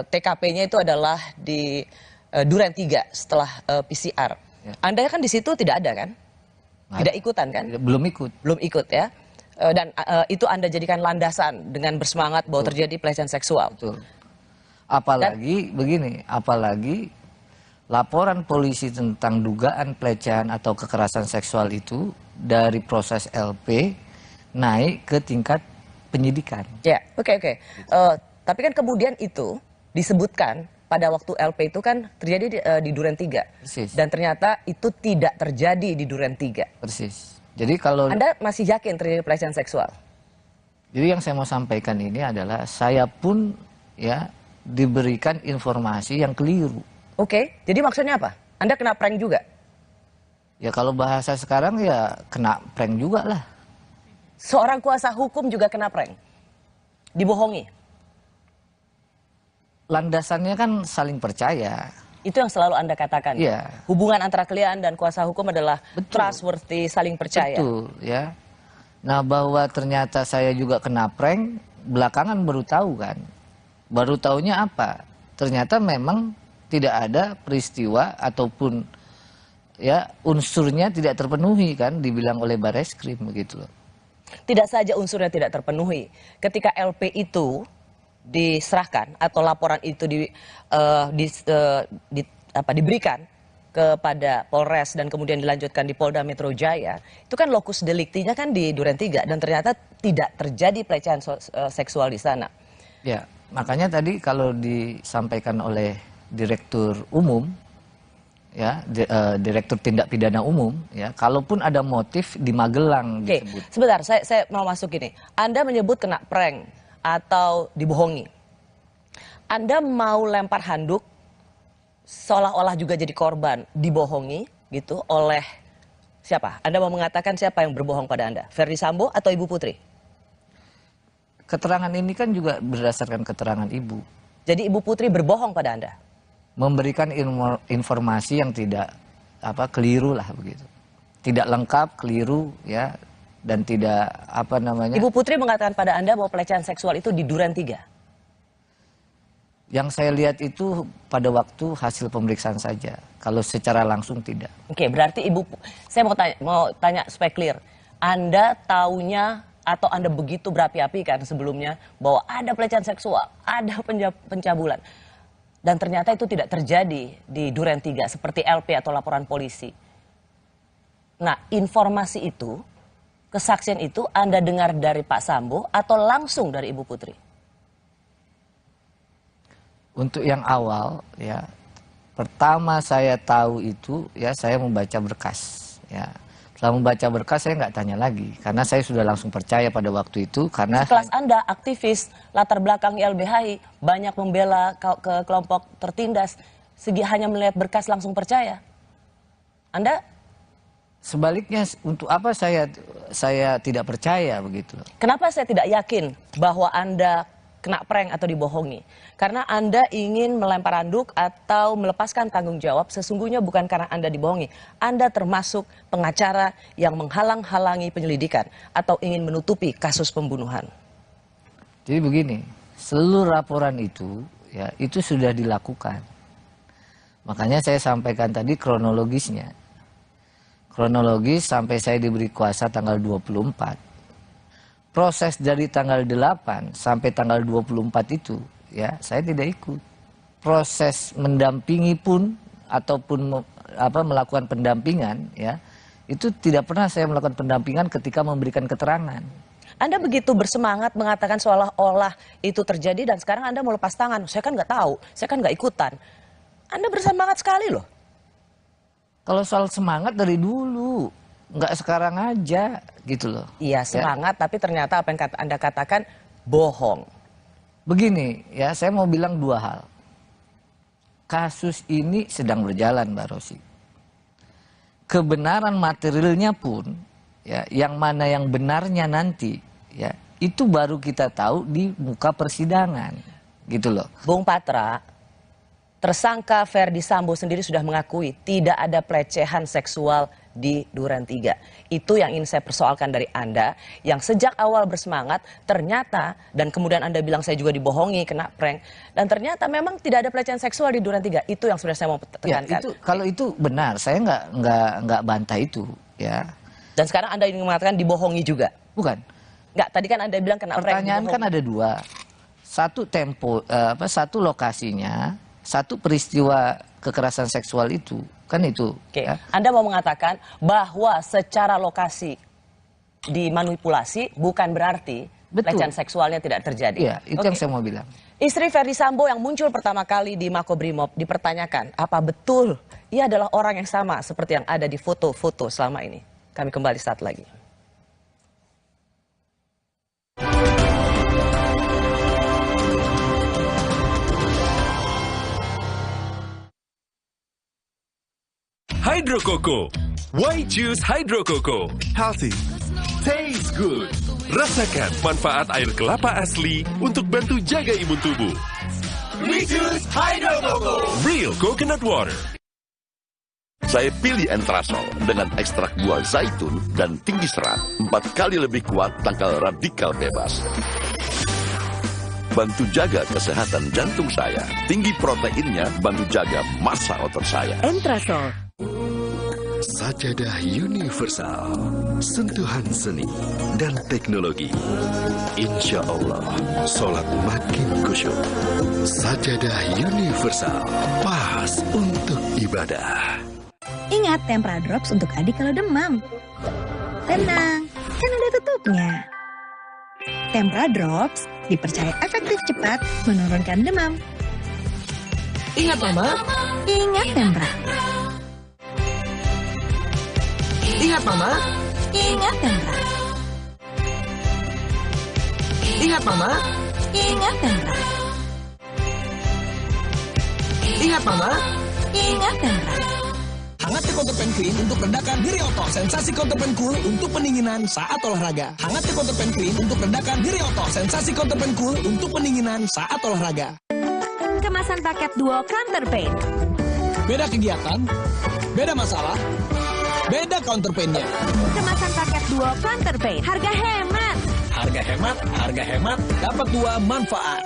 TKP-nya itu adalah di Duren 3 setelah PCR. Anda kan di situ tidak ada kan? Tidak ikutan kan? Belum ikut. Belum ikut ya. Dan itu Anda jadikan landasan dengan bersemangat bahwa terjadi pelecehan seksual. Betul. Apalagi begini, apalagi laporan polisi tentang dugaan pelecehan atau kekerasan seksual itu dari proses LP naik ke tingkat penyidikan. Ya, oke. Tapi kan kemudian itu disebutkan pada waktu LP itu kan terjadi di Duren 3. Persis. Dan ternyata itu tidak terjadi di Duren 3. Persis. Jadi kalau Anda masih yakin terjadi pelecehan seksual? Jadi yang saya mau sampaikan ini adalah saya pun ya diberikan informasi yang keliru. Oke, jadi maksudnya apa? Anda kena prank juga? Ya kalau bahasa sekarang ya kena prank juga lah. Seorang kuasa hukum juga kena prank? Dibohongi? Landasannya kan saling percaya. Itu yang selalu Anda katakan. Iya. Hubungan antara klien dan kuasa hukum adalah trustworthy, saling percaya. Betul, ya. Nah, bahwa ternyata saya juga kena prank, belakangan baru tahu kan. Baru tahunya apa? Ternyata memang tidak ada peristiwa ataupun ya unsurnya tidak terpenuhi kan, dibilang oleh Bareskrim begitu loh. Tidak saja unsurnya tidak terpenuhi. Ketika LP itu diserahkan atau laporan itu diberikan kepada Polres dan kemudian dilanjutkan di Polda Metro Jaya, itu kan lokus deliktinya kan di Duren 3 dan ternyata tidak terjadi pelecehan seksual di sana. Ya, makanya tadi kalau disampaikan oleh Direktur Umum ya, Direktur Tindak Pidana Umum, ya, kalaupun ada motif di Magelang disebut. Sebentar, saya mau masuk ini. Anda menyebut kena prank atau dibohongi. Anda mau lempar handuk seolah-olah juga jadi korban, dibohongi gitu oleh siapa? Anda mau mengatakan siapa yang berbohong pada Anda? Ferdi Sambo atau Ibu Putri? Keterangan ini kan juga berdasarkan keterangan Ibu. Jadi Ibu Putri berbohong pada Anda? Memberikan informasi yang tidak keliru lah begitu, tidak lengkap, keliru, ya, dan tidak Ibu Putri mengatakan pada Anda bahwa pelecehan seksual itu di Duren 3. Yang saya lihat itu pada waktu hasil pemeriksaan saja, kalau secara langsung tidak. Oke, berarti saya mau tanya supaya clear, Anda taunya atau Anda begitu berapi-api kan sebelumnya bahwa ada pelecehan seksual, ada pencabulan. Dan ternyata itu tidak terjadi di Duren 3 seperti LP atau laporan polisi. Nah, informasi itu, kesaksian itu Anda dengar dari Pak Sambo atau langsung dari Ibu Putri? Untuk yang awal, ya, pertama saya tahu itu, ya, saya membaca berkas, ya. Setelah membaca berkas saya nggak tanya lagi karena saya sudah langsung percaya pada waktu itu karena sekelas Anda aktivis latar belakang YLBHI banyak membela ke kelompok tertindas, hanya melihat berkas langsung percaya. Anda? Sebaliknya, untuk apa saya tidak percaya begitu? Kenapa saya tidak yakin bahwa Anda kena prank atau dibohongi? Karena Anda ingin melempar handuk atau melepaskan tanggung jawab, sesungguhnya bukan karena Anda dibohongi. Anda termasuk pengacara yang menghalang-halangi penyelidikan atau ingin menutupi kasus pembunuhan. Jadi begini, seluruh laporan itu, ya, itu sudah dilakukan. Makanya saya sampaikan tadi kronologisnya. Kronologis sampai saya diberi kuasa tanggal 24. Proses dari tanggal 8 sampai tanggal 24 itu, ya, saya tidak ikut. Proses mendampingi pun ataupun melakukan pendampingan, ya, itu tidak pernah saya melakukan pendampingan ketika memberikan keterangan. Anda begitu bersemangat mengatakan seolah-olah itu terjadi dan sekarang Anda mau lepas tangan. Saya kan nggak tahu, saya kan nggak ikutan. Anda bersemangat sekali loh. Kalau soal semangat dari dulu, nggak sekarang aja gitu loh. Iya, semangat, ya. Tapi ternyata apa yang Anda katakan bohong. Begini, ya, saya mau bilang dua hal. Kasus ini sedang berjalan, Mbak Rosi. Kebenaran materialnya pun, ya, yang mana yang benarnya nanti, ya, itu baru kita tahu di muka persidangan, gitu loh. Bung Patra, tersangka Ferdi Sambo sendiri sudah mengakui tidak ada pelecehan seksual di Duren 3. Itu yang ingin saya persoalkan dari Anda, yang sejak awal bersemangat, ternyata, dan kemudian Anda bilang saya juga dibohongi, kena prank, dan ternyata memang tidak ada pelecehan seksual di Duren 3. Itu yang sebenarnya saya mau tekankan. Ya, kalau itu benar, saya nggak bantah itu, ya. Dan sekarang Anda ingin mengatakan dibohongi juga? Bukan. Nggak, tadi kan Anda bilang kena prank. Pertanyaan kan ada dua. Satu lokasinya, satu peristiwa kekerasan seksual itu, kan itu. Oke. Ya. Anda mau mengatakan bahwa secara lokasi dimanipulasi bukan berarti pelecehan seksualnya tidak terjadi. Iya, itu yang saya mau bilang. Istri Ferdi Sambo yang muncul pertama kali di Makobrimob dipertanyakan, apa betul ia adalah orang yang sama seperti yang ada di foto-foto selama ini? Kami kembali saat lagi. Hydro Coco. Why choose Hydro Coco? Healthy, tastes good. Rasakan manfaat air kelapa asli untuk bantu jaga imun tubuh. We choose Hydro Coco. Real coconut water. Saya pilih Entrasol dengan ekstrak buah zaitun dan tinggi serat. 4 kali lebih kuat tangkal radikal bebas. Bantu jaga kesehatan jantung saya. Tinggi proteinnya bantu jaga massa otot saya. Entrasol. Sajadah universal, sentuhan seni dan teknologi. Insya Allah, sholat makin khusyuk. Sajadah universal, pas untuk ibadah. Ingat Tempra Drops untuk adik kalau demam. Tenang, kan ada tutupnya. Tempra Drops dipercaya efektif cepat menurunkan demam. Ingat Mama. Ingat Tempra. Ingat Mama. Ingat Tempra. Ingat Mama. Ingat Tempra. Ingat Mama. Ingat Tempra. Hangatnya Counterpan Clean untuk redakan nyeri otot. Sensasi Counterpan Cool untuk pendinginan saat olahraga. Hangatnya Counterpan Clean untuk redakan nyeri otot. Sensasi Counterpan Cool untuk pendinginan saat olahraga. Kemasan paket duo Counterpan. Beda kegiatan, beda masalah, beda Counterpan-nya. Kemasan paket duo Counterpan. Harga hemat. Harga hemat, dapat 2 manfaat.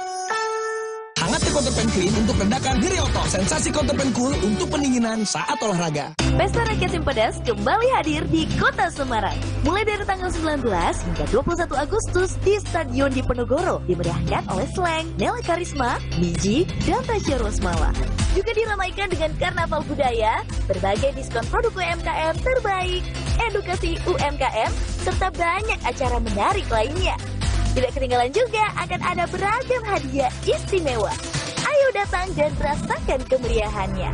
Hangatnya Counterpan Clean untuk redakan nyeri otot. Sensasi Counterpan Cool untuk pendinginan saat olahraga. Pesta Rakyat Simpedes kembali hadir di Kota Semarang. Mulai dari tanggal 19 hingga 21 Agustus di Stadion Diponegoro. Dimeriahkan oleh Slang, Nela Karisma, Miji, dan Tasya Rosmala. Juga diramaikan dengan karnaval budaya, berbagai diskon produk UMKM terbaik, edukasi UMKM, serta banyak acara menarik lainnya. Tidak ketinggalan juga akan ada beragam hadiah istimewa. Ayo datang dan rasakan kemeriahannya.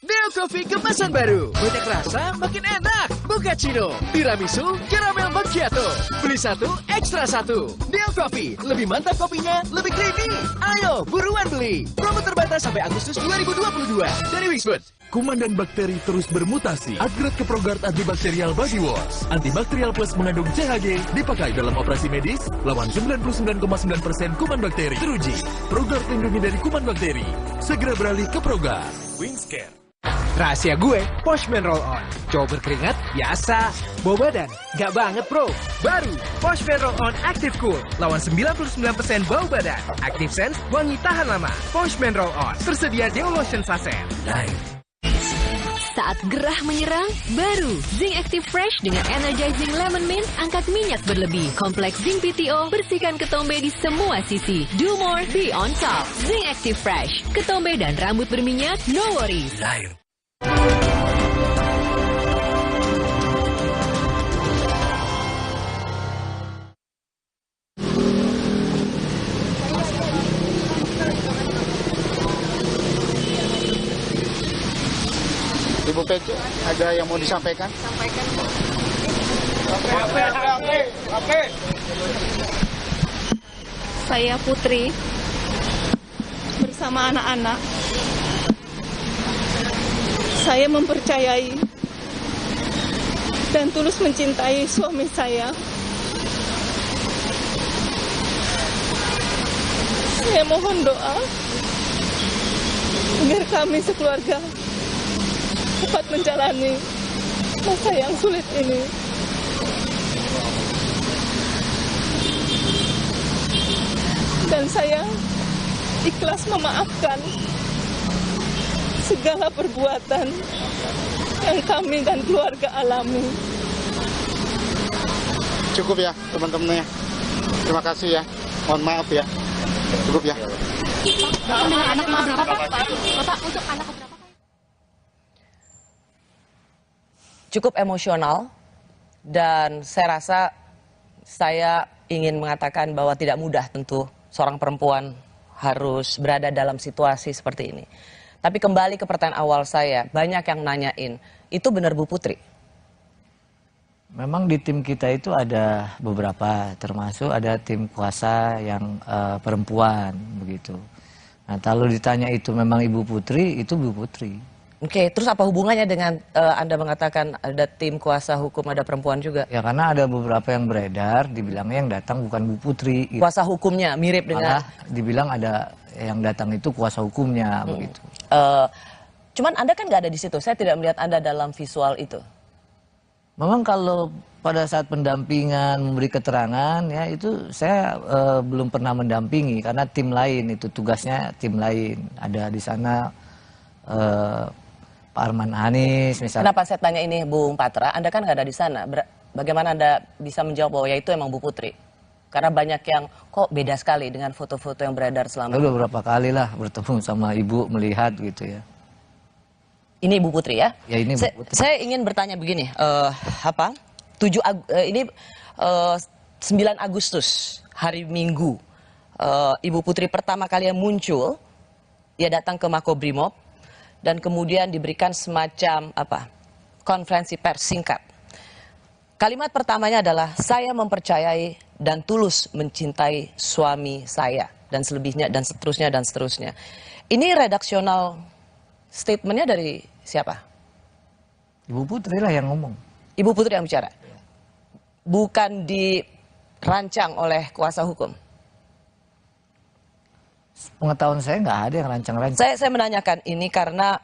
Neo Coffee kemasan baru. Banyak rasa, makin enak. Mochaccino, tiramisu, caramel macchiato. Beli 1, ekstra 1. Neo Coffee, lebih mantap kopinya, lebih creamy. Ayo, buruan beli. Promo terbatas sampai Agustus 2022 dari Wixbud. Kuman dan bakteri terus bermutasi. Upgrade ke ProGuard Antibacterial Body Wash. Antibakterial Plus mengandung CHG, dipakai dalam operasi medis, lawan 99,9% kuman bakteri. Teruji, ProGuard lindungi dari kuman bakteri. Segera beralih ke ProGuard. Wingscare. Rahasia gue, Poshman Roll On. Cowok berkeringat, biasa. Bau badan, gak banget bro. Baru, Poshman Roll On Active Cool. Lawan 99% bau badan. Active Sense, wangi tahan lama. Poshman Roll On, tersedia Deo Lotion Sachet. Saat gerah menyerang, baru Zinc Active Fresh dengan Energizing Lemon Mint angkat minyak berlebih. Kompleks Zinc PTO, bersihkan ketombe di semua sisi. Do more, be on top. Zinc Active Fresh, ketombe dan rambut berminyak, no worries. Ibu Pece, ada yang mau disampaikan? Sampaikan. Oke. Saya Putri, bersama anak-anak. Saya mempercayai dan tulus mencintai suami saya. Saya mohon doa agar kami sekeluarga dapat menjalani masa yang sulit ini. Dan saya ikhlas memaafkan segala perbuatan yang kami dan keluarga alami. Cukup ya teman-temannya. Terima kasih ya. Mohon maaf ya. Cukup ya. Dengan anak berapa Pak? Bapak untuk anak berapa? Cukup emosional dan saya rasa saya ingin mengatakan bahwa tidak mudah tentu seorang perempuan harus berada dalam situasi seperti ini. Tapi kembali ke pertanyaan awal saya, banyak yang nanyain, itu benar Bu Putri? Memang di tim kita itu ada beberapa, termasuk ada tim kuasa yang perempuan begitu. Nah kalau ditanya itu memang Ibu Putri, itu Bu Putri. Oke, terus apa hubungannya dengan Anda mengatakan ada tim kuasa hukum, ada perempuan juga? Ya karena ada beberapa yang beredar, dibilangnya yang datang bukan Bu Putri. Gitu. Kuasa hukumnya mirip dengan? Malah dibilang ada yang datang itu kuasa hukumnya begitu. Cuman Anda kan nggak ada di situ, saya tidak melihat Anda dalam visual itu. Memang kalau pada saat pendampingan memberi keterangan ya itu saya belum pernah mendampingi karena tim lain itu tugasnya tim lain ada di sana Pak Arman Hanis misalnya. Kenapa saya tanya ini Bung Patra, Anda kan nggak ada di sana, bagaimana Anda bisa menjawab bahwa ya itu emang Bu Putri? Karena banyak yang kok beda sekali dengan foto-foto yang beredar selama ini. Beberapa kali lah bertemu sama Ibu melihat gitu ya. Ini Ibu Putri ya? Ya ini Bu Putri. Saya ingin bertanya begini, 9 Agustus hari Minggu, Ibu Putri pertama kali yang muncul, ia datang ke Makobrimob dan kemudian diberikan semacam konferensi pers singkat. Kalimat pertamanya adalah, saya mempercayai dan tulus mencintai suami saya, dan selebihnya, dan seterusnya, dan seterusnya. Ini redaksional statementnya dari siapa? Ibu Putri lah yang ngomong. Ibu Putri yang bicara? Bukan dirancang oleh kuasa hukum? Pengetahuan saya nggak ada yang rancang-rancang. Saya menanyakan ini karena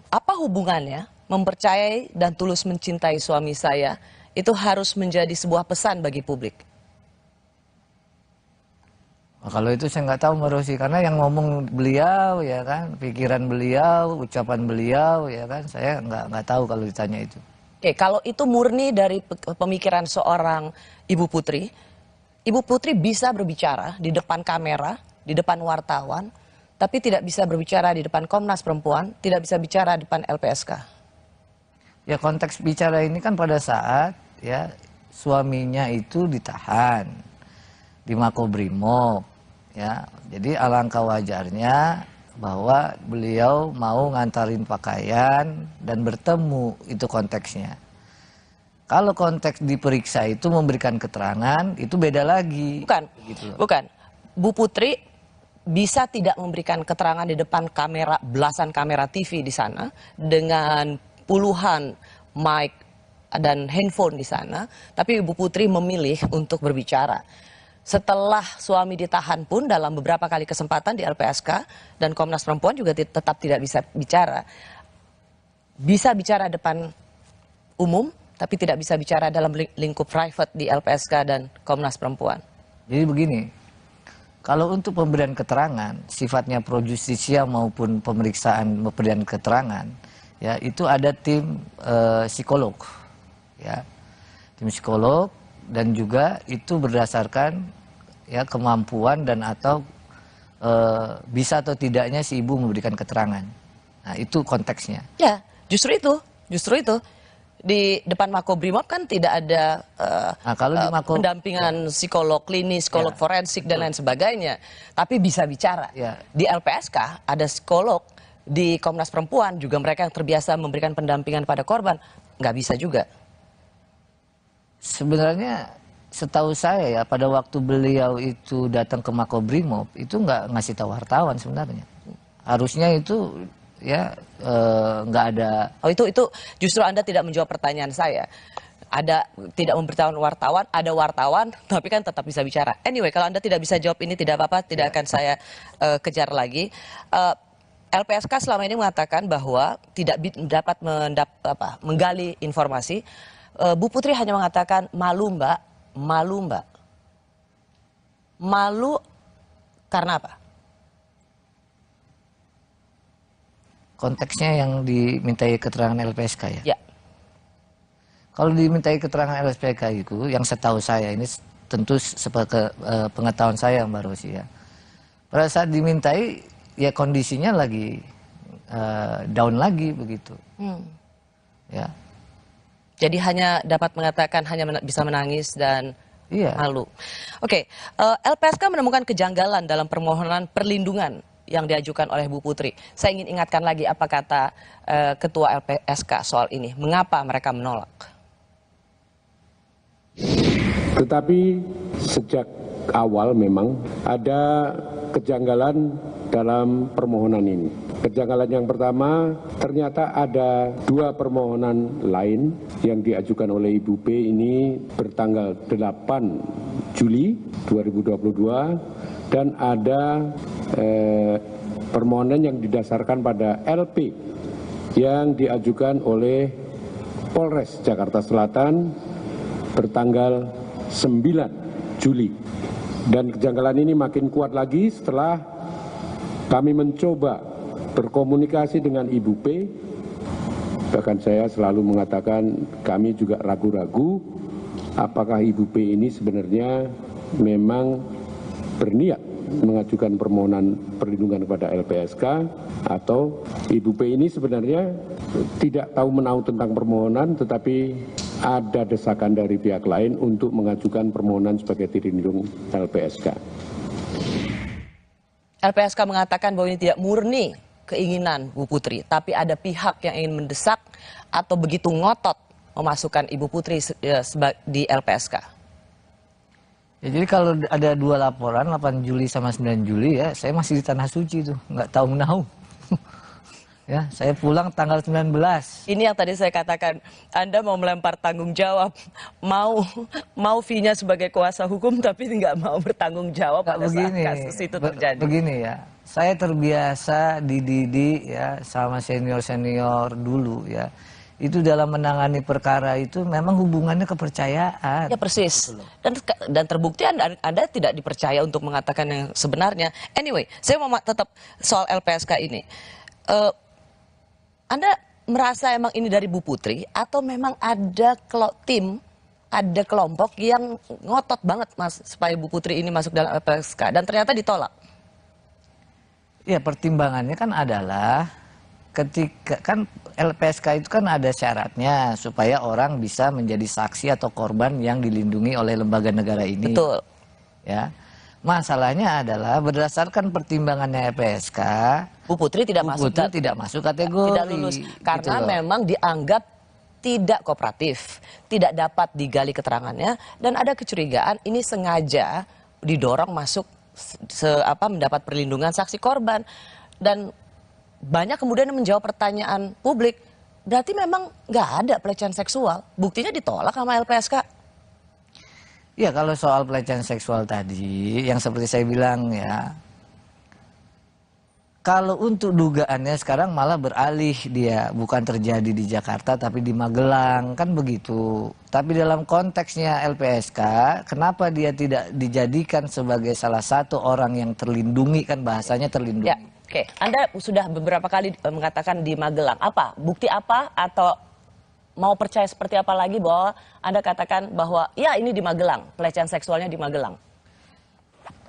apa hubungannya mempercayai dan tulus mencintai suami saya itu harus menjadi sebuah pesan bagi publik? Nah, kalau itu saya nggak tahu Mbak Rosi, karena yang ngomong beliau ya kan, pikiran beliau, ucapan beliau ya kan, saya nggak tahu kalau ditanya itu. Oke, kalau itu murni dari pemikiran seorang Ibu Putri, Ibu Putri bisa berbicara di depan kamera, di depan wartawan, tapi tidak bisa berbicara di depan Komnas Perempuan, tidak bisa bicara di depan LPSK. Ya konteks bicara ini kan pada saat ya suaminya itu ditahan di Makobrimob, ya. Jadi alangkah wajarnya bahwa beliau mau ngantarin pakaian dan bertemu, itu konteksnya. Kalau konteks diperiksa itu memberikan keterangan, itu beda lagi. Bukan, gitu. Bukan. Bu Putri bisa tidak memberikan keterangan di depan kamera, belasan kamera TV di sana, dengan puluhan mic dan handphone di sana, tapi Ibu Putri memilih untuk berbicara. Setelah suami ditahan pun dalam beberapa kali kesempatan di LPSK dan Komnas Perempuan juga tetap tidak bisa bicara. Bisa bicara depan umum, tapi tidak bisa bicara dalam lingkup private di LPSK dan Komnas Perempuan. Jadi begini, kalau untuk pemberian keterangan, sifatnya pro justisia maupun pemeriksaan pemberian keterangan, ya itu ada tim psikolog, ya tim psikolog, dan juga itu berdasarkan ya kemampuan dan atau bisa atau tidaknya si ibu memberikan keterangan. Nah itu konteksnya. Ya justru itu. Di depan Makobrimob kan tidak ada pendampingan psikolog klinis, psikolog forensik dan lain sebagainya. Tapi bisa bicara. Ya. Di LPSK ada psikolog, di Komnas Perempuan juga mereka yang terbiasa memberikan pendampingan pada korban. Nggak bisa juga. Sebenarnya setahu saya ya pada waktu beliau itu datang ke Makobrimob itu nggak ngasih tahu wartawan sebenarnya. Harusnya itu ya nggak ada. Oh itu justru Anda tidak menjawab pertanyaan saya. Ada tidak memberitahukan wartawan, ada wartawan, tapi kan tetap bisa bicara. Anyway, kalau Anda tidak bisa jawab ini tidak apa-apa, tidak akan saya kejar lagi. LPSK selama ini mengatakan bahwa tidak dapat menggali informasi. Bu Putri hanya mengatakan malu mbak. Malu karena apa? Konteksnya yang dimintai keterangan LPSK ya? Ya. Kalau dimintai keterangan LPSK itu, yang setahu saya ini tentu pengetahuan saya Mbak Rosi ya. Pada saat dimintai ya kondisinya lagi down lagi begitu. Ya. Jadi hanya dapat mengatakan hanya bisa menangis dan malu. Oke, LPSK menemukan kejanggalan dalam permohonan perlindungan yang diajukan oleh Bu Putri. Saya ingin ingatkan lagi apa kata Ketua LPSK soal ini. Mengapa mereka menolak? Tetapi sejak awal memang ada kejanggalan dalam permohonan ini. Kejanggalan yang pertama, ternyata ada 2 permohonan lain yang diajukan oleh Ibu P ini bertanggal 8 Juli 2022 dan ada permohonan yang didasarkan pada LP yang diajukan oleh Polres Jakarta Selatan bertanggal 9 Juli. Dan kejanggalan ini makin kuat lagi setelah kami mencoba berkomunikasi dengan Ibu P. Bahkan saya selalu mengatakan kami juga ragu-ragu apakah Ibu P ini sebenarnya memang berniat mengajukan permohonan perlindungan kepada LPSK atau Ibu P ini sebenarnya tidak tahu menahu tentang permohonan tetapi ada desakan dari pihak lain untuk mengajukan permohonan sebagai terlindung LPSK. LPSK mengatakan bahwa ini tidak murni keinginan Bu Putri, tapi ada pihak yang ingin mendesak atau begitu ngotot memasukkan Ibu Putri di LPSK? Ya, jadi kalau ada 2 laporan, 8 Juli sama 9 Juli ya, saya masih di Tanah Suci tuh, nggak tahu-menahu. Ya, saya pulang tanggal 19. Ini yang tadi saya katakan, Anda mau melempar tanggung jawab, mau fee-nya sebagai kuasa hukum, tapi nggak mau bertanggung jawab pada saat kasus itu terjadi. Begini ya, saya terbiasa dididik ya sama senior-senior dulu ya. Itu dalam menangani perkara itu memang hubungannya kepercayaan. Ya persis. Dan terbukti Anda tidak dipercaya untuk mengatakan yang sebenarnya. Anyway, saya mau tetap soal LPSK ini. Anda merasa emang ini dari Bu Putri atau memang ada ada kelompok yang ngotot banget Mas supaya Bu Putri ini masuk dalam LPSK dan ternyata ditolak? Ya pertimbangannya kan adalah ketika kan LPSK itu kan ada syaratnya supaya orang bisa menjadi saksi atau korban yang dilindungi oleh lembaga negara ini. Betul. Ya. Masalahnya adalah berdasarkan pertimbangannya LPSK, Bu Putri tidak masuk kategori. Tidak lulus karena memang dianggap tidak kooperatif, tidak dapat digali keterangannya dan ada kecurigaan ini sengaja didorong masuk mendapat perlindungan saksi korban. Dan banyak kemudian yang menjawab pertanyaan publik, berarti memang nggak ada pelecehan seksual, buktinya ditolak sama LPSK. Ya kalau soal pelecehan seksual tadi, yang seperti saya bilang ya, kalau untuk dugaannya sekarang malah beralih dia, bukan terjadi di Jakarta tapi di Magelang, kan begitu. Tapi dalam konteksnya LPSK, kenapa dia tidak dijadikan sebagai salah satu orang yang terlindungi, kan bahasanya terlindungi. Ya, oke. Anda sudah beberapa kali mengatakan di Magelang, apa? Bukti apa atau mau percaya seperti apa lagi bahwa Anda katakan bahwa ya ini di Magelang, pelecehan seksualnya di Magelang?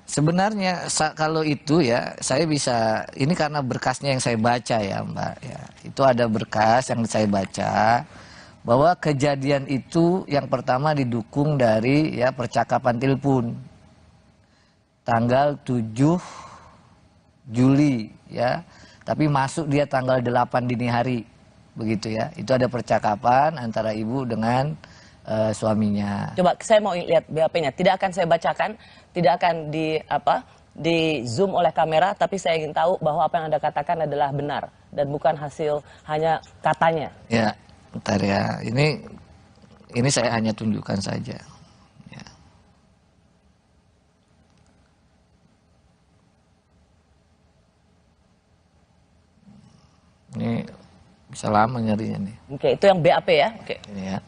Sebenarnya kalau itu ya saya bisa, ini karena berkasnya yang saya baca ya Mbak ya. Itu ada berkas yang saya baca bahwa kejadian itu yang pertama didukung dari ya percakapan telepon tanggal 7 Juli ya. Tapi masuk dia tanggal 8 dini hari. Begitu ya, itu ada percakapan antara ibu dengan suaminya. Coba saya mau lihat BAP-nya, tidak akan saya bacakan, tidak akan di zoom oleh kamera, tapi saya ingin tahu bahwa apa yang Anda katakan adalah benar dan bukan hasil hanya katanya. Ya, bentar ya, ini saya hanya tunjukkan saja. Ya. Ini bisa lama nyarinya nih. Oke, itu yang BAP ya. Oke. Ini ya.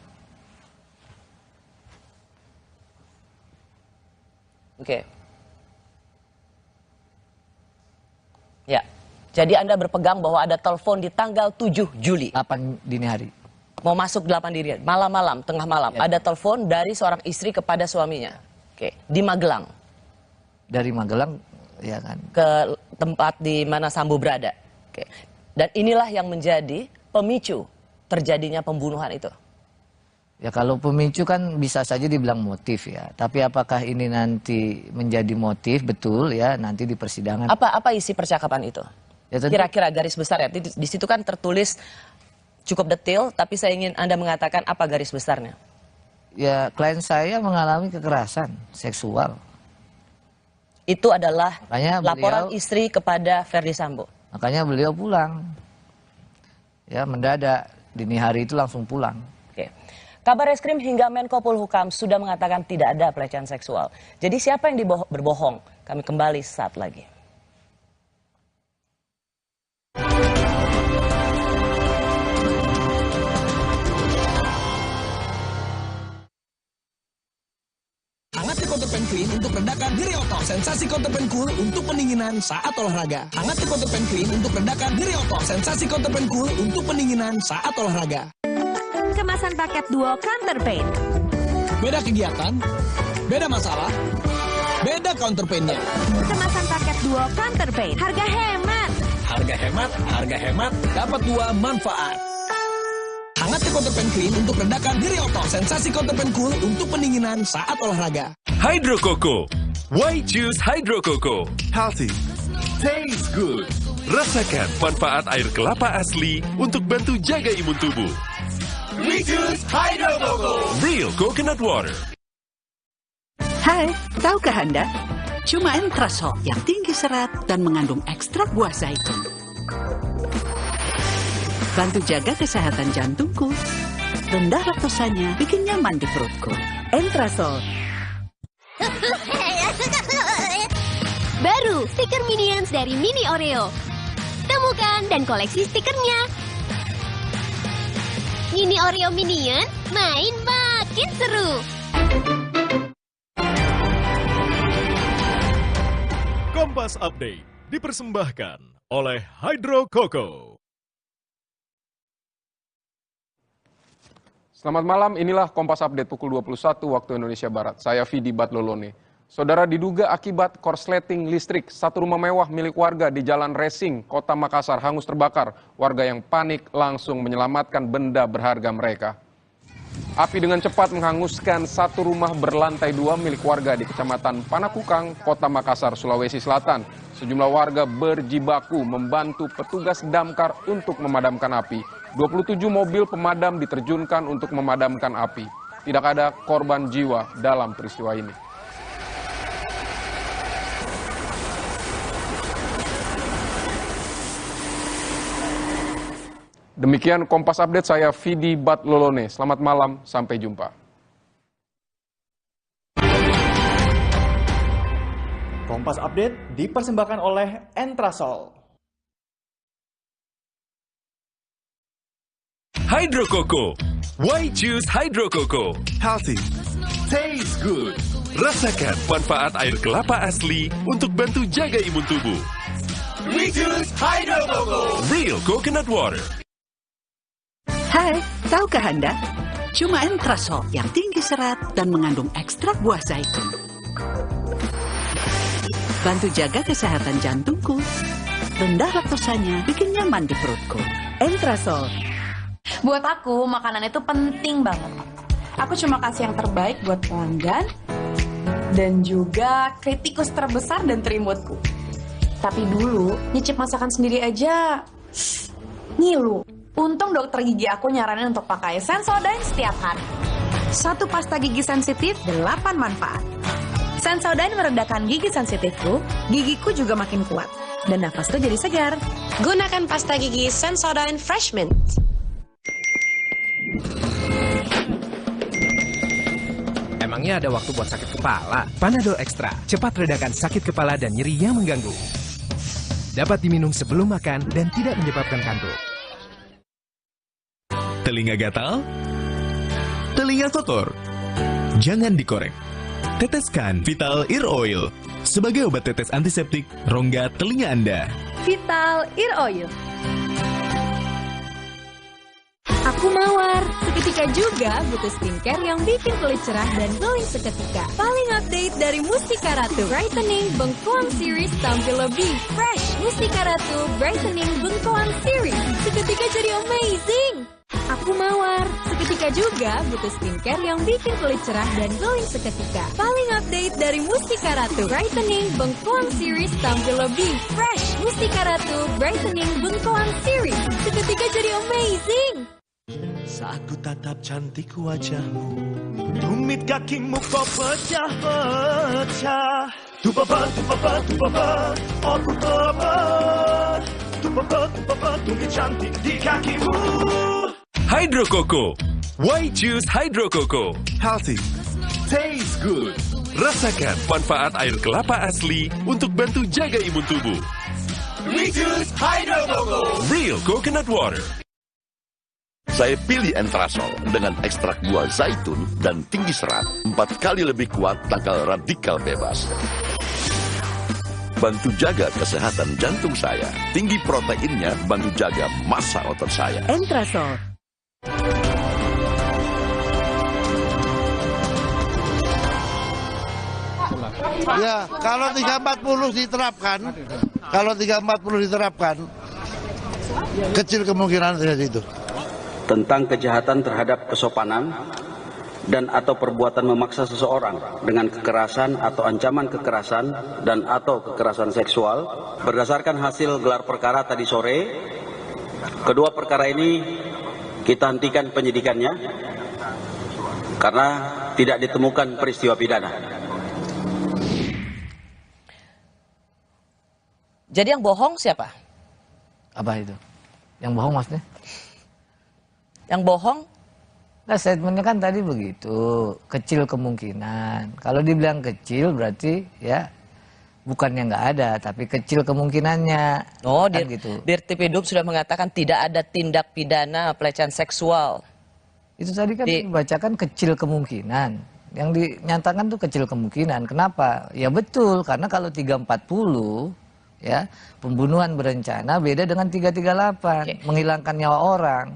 Oke. Ya. Jadi Anda berpegang bahwa ada telepon di tanggal 7 Juli. 8 dini hari. Mau masuk 8 dini hari. Malam-malam, tengah malam. Ya. Ada telepon dari seorang istri kepada suaminya. Oke. Di Magelang. Dari Magelang, ya kan. Ke tempat di mana Sambo berada. Oke. Dan inilah yang menjadi pemicu terjadinya pembunuhan itu. Ya kalau pemicu kan bisa saja dibilang motif ya. Tapi apakah ini nanti menjadi motif betul ya nanti di persidangan. Apa isi percakapan itu? Ya, kira-kira garis besar ya. Di situ kan tertulis cukup detail, tapi saya ingin Anda mengatakan apa garis besarnya. Ya klien saya mengalami kekerasan seksual. Itu adalah makanya laporan istri kepada Verdi Sambo. Makanya beliau pulang. Ya mendadak, dini hari itu langsung pulang. Oke. Kabar Reskrim hingga Menko Polhukam sudah mengatakan tidak ada pelecehan seksual. Jadi siapa yang berbohong? Kami kembali saat lagi. Hangat Counterpan Clean untuk redakan nyeri otot. Sensasi Counterpan Cool untuk pendinginan saat olahraga. Hangat Counterpan Clean untuk redakan nyeri otot. Sensasi Counterpan Cool untuk pendinginan saat olahraga. Kemasan paket duo Counterpain. Beda kegiatan, beda masalah, beda counterpainnya. Kemasan paket duo Counterpain. Harga hemat. Harga hemat, dapat dua manfaat. Hangat Counterpan Clean untuk redakan nyeri otot. Sensasi Counterpan Cool untuk pendinginan saat olahraga. Hydro Coco. Why choose Hydro Coco? Healthy. Tastes good. Rasakan manfaat air kelapa asli untuk bantu jaga imun tubuh. We choose Hydro Coco. Real coconut water. Hai, tahukah Anda? Cuma Entrasol yang tinggi serat dan mengandung ekstrak buah zaitun. Bantu jaga kesehatan jantungku. Rendah laktosanya bikin nyaman di perutku. Entrasol. Baru, stiker Minions dari Mini Oreo. Temukan dan koleksi stikernya. Mini Oreo Minion, main makin seru. Kompas Update dipersembahkan oleh Hydro Coco. Selamat malam, inilah Kompas Update pukul 21 waktu Indonesia Barat. Saya Vidi Batlolone. Saudara, diduga akibat korsleting listrik, satu rumah mewah milik warga di Jalan Racing, Kota Makassar hangus terbakar. Warga yang panik langsung menyelamatkan benda berharga mereka. Api dengan cepat menghanguskan satu rumah berlantai 2 milik warga di Kecamatan Panakukang, Kota Makassar, Sulawesi Selatan. Sejumlah warga berjibaku membantu petugas damkar untuk memadamkan api. 27 mobil pemadam diterjunkan untuk memadamkan api. Tidak ada korban jiwa dalam peristiwa ini. Demikian Kompas Update, saya Vidi Batlolone. Selamat malam, sampai jumpa. Kompas Update dipersembahkan oleh Entrasol. Hydro Coco. Why choose Hydro Coco? Healthy. Taste good. Rasakan manfaat air kelapa asli untuk bantu jaga imun tubuh. We choose Hydro Coco. Real coconut water. Hai, tahukah Anda? Cuma Entrasol yang tinggi serat dan mengandung ekstrak buah zaitun. Bantu jaga kesehatan jantungku. Rendah laktosanya bikin nyaman di perutku. Entrasol. Buat aku, makanan itu penting banget. Aku cuma kasih yang terbaik buat pelanggan dan juga kritikus terbesar dan terimutku. Tapi dulu, nyicip masakan sendiri aja ngilu. Untung dokter gigi aku nyaranin untuk pakai Sensodyne setiap hari. Satu pasta gigi sensitif, 8 manfaat. Sensodyne meredakan gigi sensitifku, gigiku juga makin kuat. Dan nafasku jadi segar. Gunakan pasta gigi Sensodyne Fresh Mint. Emangnya ada waktu buat sakit kepala? Panadol Extra, cepat redakan sakit kepala dan nyeri yang mengganggu. Dapat diminum sebelum makan dan tidak menyebabkan kantuk. Telinga gatal? Telinga kotor? Jangan dikorek. Teteskan Vital Ear Oil sebagai obat tetes antiseptik rongga telinga Anda. Vital Ear Oil. Aku mawar. Seketika juga butuh skincare yang bikin kulit cerah dan glowing seketika. Paling update dari Mustika Ratu. Brightening Bengkoang Series tampil lebih fresh. Mustika Ratu Brightening Bengkoang Series. Seketika jadi amazing. Aku mawar. Seketika juga butuh skincare yang bikin kulit cerah dan glowing seketika. Paling update dari Mustika Ratu. Brightening Bengkoang Series tampil lebih fresh. Mustika Ratu Brightening Bengkoang Series. Seketika jadi amazing. Saat ku tatap cantik wajahmu, tumit kakimu kau pecah-pecah. Tupapa, oh ku tepat. Tupapa, tumit cantik di kakimu. Hydro Coco. Why choose Hydro Coco? Healthy. Taste good. Rasakan manfaat air kelapa asli untuk bantu jaga imun tubuh. We choose Hydro Coco. Real coconut water. Saya pilih Entrasol dengan ekstrak buah zaitun dan tinggi serat. 4 kali lebih kuat tangkal radikal bebas. Bantu jaga kesehatan jantung saya. Tinggi proteinnya bantu jaga massa otot saya. Entrasol. Ya, kalau 340 diterapkan, kecil kemungkinan terjadi itu. Tentang kejahatan terhadap kesopanan dan atau perbuatan memaksa seseorang dengan kekerasan atau ancaman kekerasan dan atau kekerasan seksual. Berdasarkan hasil gelar perkara tadi sore, kedua perkara ini kita hentikan penyidikannya karena tidak ditemukan peristiwa pidana. Jadi yang bohong siapa? Apa itu? Yang bohong maksudnya? Yang bohong? Nah, statementnya kan tadi begitu, kecil kemungkinan. Kalau dibilang kecil berarti ya bukannya nggak ada, tapi kecil kemungkinannya. Oh, kan gitu. Dirtipidum sudah mengatakan tidak ada tindak pidana pelecehan seksual. Itu tadi kan dibacakan kecil kemungkinan. Yang dinyatakan tuh kecil kemungkinan. Kenapa? Ya betul, karena kalau 340 ya pembunuhan berencana beda dengan 338, menghilangkan nyawa orang.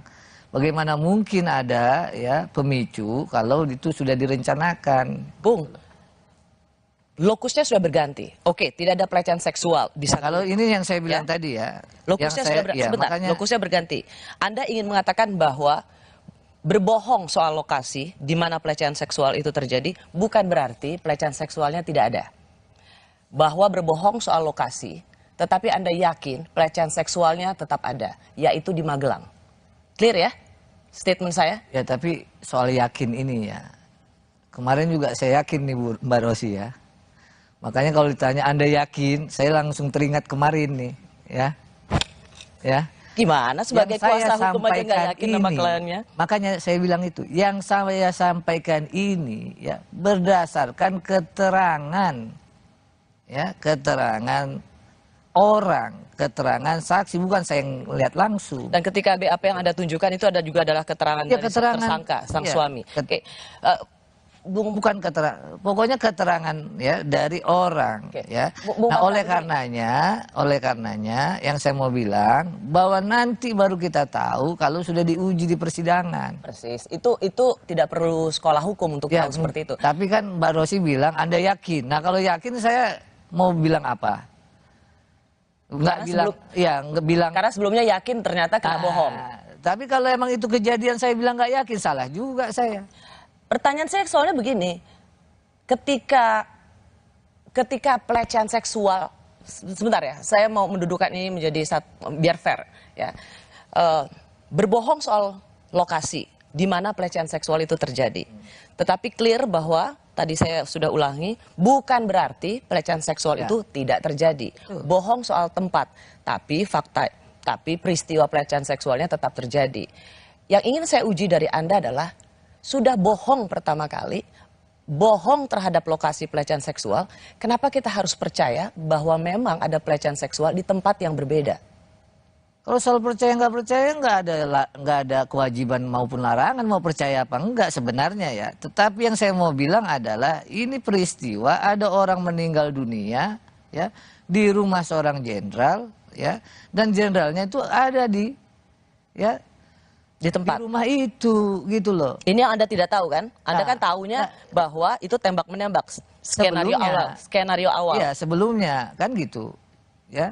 Bagaimana mungkin ada ya pemicu kalau itu sudah direncanakan? Bung, lokusnya sudah berganti. Oke, tidak ada pelecehan seksual. Bisa kalau ini yang saya bilang tadi ya. Lokusnya sudah sebentar, lokusnya berganti. Anda ingin mengatakan bahwa berbohong soal lokasi di mana pelecehan seksual itu terjadi bukan berarti pelecehan seksualnya tidak ada. Bahwa berbohong soal lokasi, tetapi Anda yakin pelecehan seksualnya tetap ada, yaitu di Magelang. Clear ya statement saya? Ya, tapi soal yakin ini ya. Kemarin juga saya yakin nih Mbak Rosi ya. Makanya kalau ditanya Anda yakin, saya langsung teringat kemarin nih ya. Ya. Gimana sebagai kuasa hukum aja nggak yakin sama kliennya? Makanya saya bilang itu, yang saya sampaikan ini ya berdasarkan keterangan ya, keterangan orang, keterangan saksi, bukan saya yang lihat langsung. Dan ketika BAP yang Anda tunjukkan itu ada juga adalah keterangan dari tersangka, sang suami. Oke. Bukan keterangan, pokoknya keterangan ya dari orang ya. Nah, oleh karenanya yang saya mau bilang bahwa nanti baru kita tahu kalau sudah diuji di persidangan. Persis. Itu tidak perlu sekolah hukum untuk tahu seperti itu. Tapi kan Mbak Rosi bilang Anda yakin. Nah, kalau yakin saya mau bilang apa? Nggak bilang. Karena sebelumnya yakin ternyata kena bohong. Tapi kalau emang itu kejadian saya bilang nggak yakin, salah juga saya. Pertanyaan saya soalnya begini, ketika pelecehan seksual, sebentar ya, saya mau mendudukan ini menjadi biar fair ya, berbohong soal lokasi di mana pelecehan seksual itu terjadi, tetapi clear bahwa tadi saya sudah ulangi, bukan berarti pelecehan seksual itu tidak terjadi. Bohong soal tempat, tapi peristiwa pelecehan seksualnya tetap terjadi. Yang ingin saya uji dari Anda adalah, sudah bohong pertama kali, bohong terhadap lokasi pelecehan seksual, kenapa kita harus percaya bahwa memang ada pelecehan seksual di tempat yang berbeda? Kalau soal percaya nggak ada kewajiban maupun larangan mau percaya apa enggak sebenarnya ya. Tetapi yang saya mau bilang adalah ini peristiwa ada orang meninggal dunia ya di rumah seorang jenderal ya, dan jenderalnya itu ada di tempat di rumah itu gitu loh. Ini yang Anda tidak tahu kan? Anda kan tahunya bahwa itu tembak menembak skenario awal. Iya, sebelumnya kan gitu ya.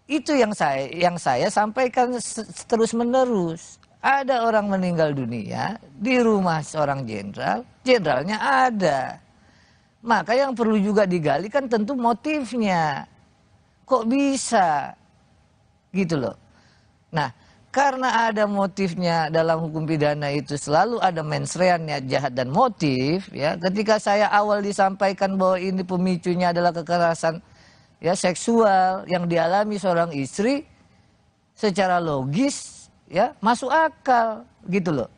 Itu yang saya sampaikan terus menerus. Ada orang meninggal dunia di rumah seorang jenderal, jenderalnya ada. Maka yang perlu juga digali kan tentu motifnya. Kok bisa? Gitu loh. Nah, karena ada motifnya dalam hukum pidana itu selalu ada mens rea, niat jahat dan motif ya. Ketika saya awal disampaikan bahwa ini pemicunya adalah kekerasan ya seksual yang dialami seorang istri, secara logis ya masuk akal gitu loh.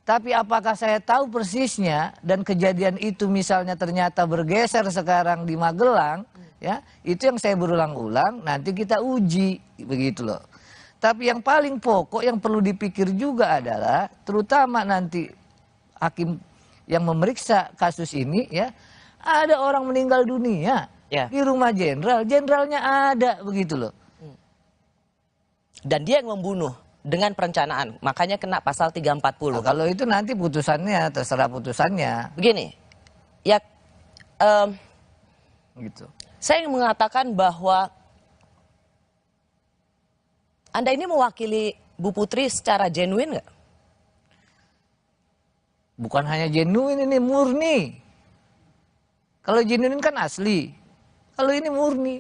Tapi apakah saya tahu persisnya dan kejadian itu misalnya ternyata bergeser sekarang di Magelang ya, itu yang saya berulang-ulang nanti kita uji begitu loh. Tapi yang paling pokok yang perlu dipikir juga adalah terutama nanti hakim yang memeriksa kasus ini ya, ada orang meninggal dunia di rumah jenderalnya ada begitu loh. Dan dia yang membunuh dengan perencanaan, makanya kena pasal 340. Nah, kalau itu nanti putusannya, terserah putusannya. Begini, ya gitu. Saya ingin mengatakan bahwa Anda ini mewakili Bu Putri secara genuine nggak? bukan hanya genuine, ini murni. Kalau genuine kan asli, kalau ini murni.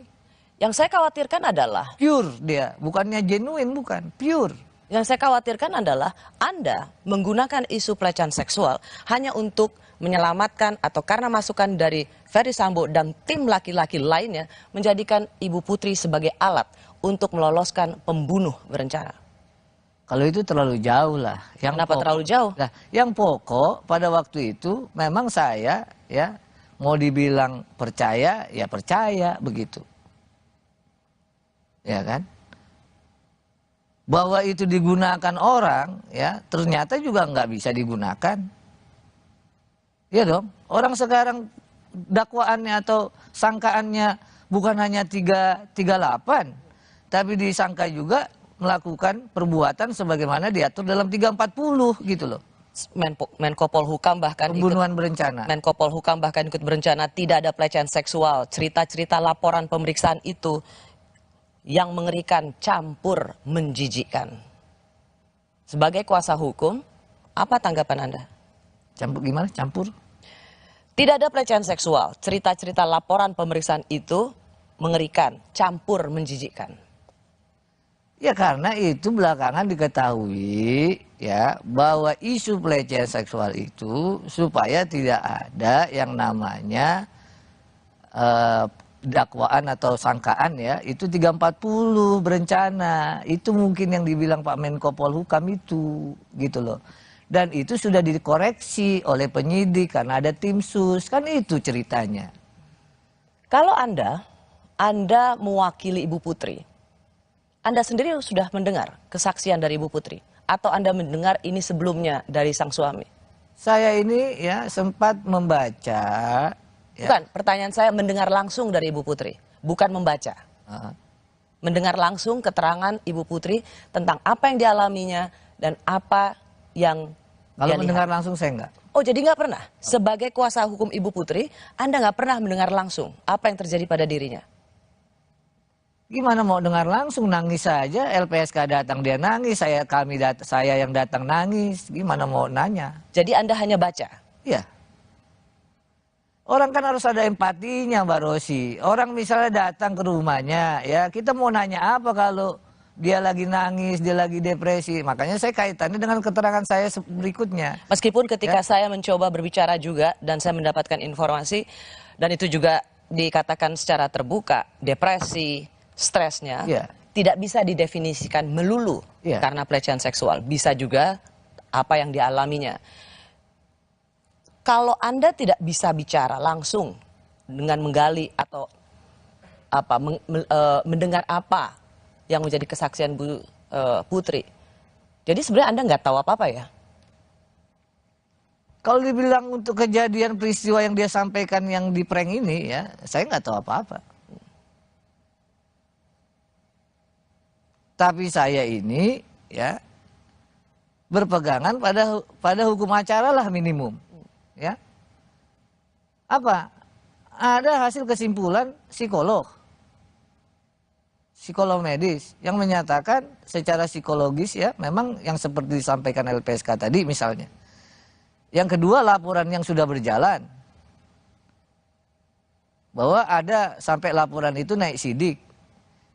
Yang saya khawatirkan adalah pure dia, bukannya genuine, bukan, pure. Yang saya khawatirkan adalah Anda menggunakan isu pelecehan seksual hanya untuk menyelamatkan atau karena masukan dari Ferdy Sambo dan tim laki-laki lainnya menjadikan Ibu Putri sebagai alat untuk meloloskan pembunuh berencana. Kalau itu terlalu jauh lah. Kenapa terlalu jauh? Nah, yang pokok pada waktu itu memang saya ya mau dibilang percaya ya percaya begitu. Ya kan? Bahwa itu digunakan orang, ya ternyata juga nggak bisa digunakan. Ya dong, orang sekarang dakwaannya atau sangkaannya bukan hanya 338, tapi disangka juga melakukan perbuatan sebagaimana diatur dalam 340 gitu loh. Menko Polhukam bahkan pembunuhan berencana. Menko Polhukam bahkan ikut berencana, tidak ada pelecehan seksual. Cerita-cerita laporan pemeriksaan itu yang mengerikan, campur menjijikkan. Sebagai kuasa hukum, apa tanggapan Anda? Campur gimana? Campur? Tidak ada pelecehan seksual. Cerita-cerita laporan pemeriksaan itu mengerikan, campur menjijikkan. Ya karena itu belakangan diketahui ya bahwa isu pelecehan seksual itu supaya tidak ada yang namanya dakwaan atau sangkaan ya itu 340 berencana. Itu mungkin yang dibilang Pak Menko Polhukam itu gitu loh. Dan itu sudah dikoreksi oleh penyidik karena ada tim sus, kan itu ceritanya. Kalau Anda mewakili Ibu Putri, Anda sendiri sudah mendengar kesaksian dari Ibu Putri? Atau Anda mendengar ini sebelumnya dari sang suami? Saya ini ya sempat membaca. Bukan, pertanyaan saya mendengar langsung dari Ibu Putri, bukan membaca. Mendengar langsung keterangan Ibu Putri tentang apa yang dialaminya dan apa yang kalau mendengar langsung saya enggak. Oh jadi nggak pernah? Sebagai kuasa hukum Ibu Putri, Anda nggak pernah mendengar langsung apa yang terjadi pada dirinya? Gimana mau dengar langsung, nangis saja, LPSK datang dia nangis, saya yang datang nangis, gimana mau nanya? Jadi Anda hanya baca? Iya. Orang kan harus ada empatinya Mbak Rosi. Orang misalnya datang ke rumahnya, ya kita mau nanya apa kalau dia lagi nangis, dia lagi depresi. Makanya saya kaitannya dengan keterangan saya berikutnya. Meskipun ketika saya mencoba berbicara juga dan saya mendapatkan informasi dan itu juga dikatakan secara terbuka, depresi, stresnya tidak bisa didefinisikan melulu karena pelecehan seksual. Bisa juga apa yang dialaminya. Kalau Anda tidak bisa bicara langsung dengan menggali atau mendengar apa yang menjadi kesaksian Bu Putri, jadi sebenarnya Anda nggak tahu apa-apa ya? Kalau dibilang untuk kejadian peristiwa yang dia sampaikan yang di prank ini ya, saya nggak tahu apa-apa. Tapi saya ini ya berpegangan pada hukum acara lah minimum. Ya. Apa? Ada hasil kesimpulan psikolog medis yang menyatakan secara psikologis ya memang yang seperti disampaikan LPSK tadi misalnya. Yang kedua laporan yang sudah berjalan bahwa ada sampai laporan itu naik sidik.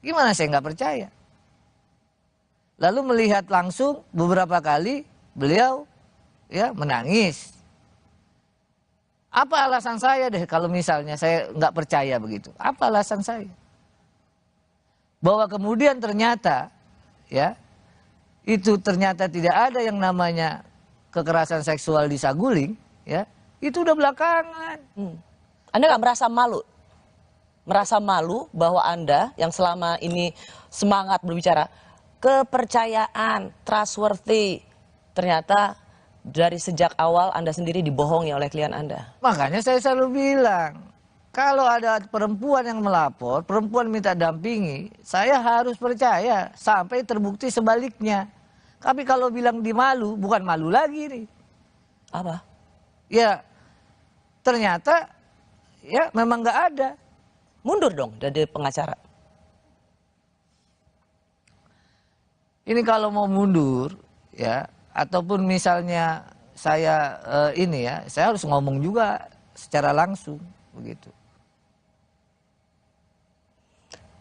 Gimana saya nggak percaya? Lalu melihat langsung beberapa kali beliau ya menangis. Apa alasan saya deh kalau misalnya saya nggak percaya begitu? Apa alasan saya? Bahwa kemudian ternyata ya itu ternyata tidak ada yang namanya kekerasan seksual di Saguling ya itu udah belakangan. Anda nggak merasa malu? Merasa malu bahwa Anda yang selama ini semangat berbicara kepercayaan, trustworthy, ternyata dari sejak awal Anda sendiri dibohongi oleh klien Anda. Makanya saya selalu bilang, kalau ada perempuan yang melapor, perempuan minta dampingi, saya harus percaya sampai terbukti sebaliknya. Tapi kalau bilang dimalu, bukan malu lagi nih. Apa? Ya, ternyata ya memang nggak ada. Mundur dong dari pengacara. Ini kalau mau mundur, ya, ataupun misalnya saya saya harus ngomong juga secara langsung begitu.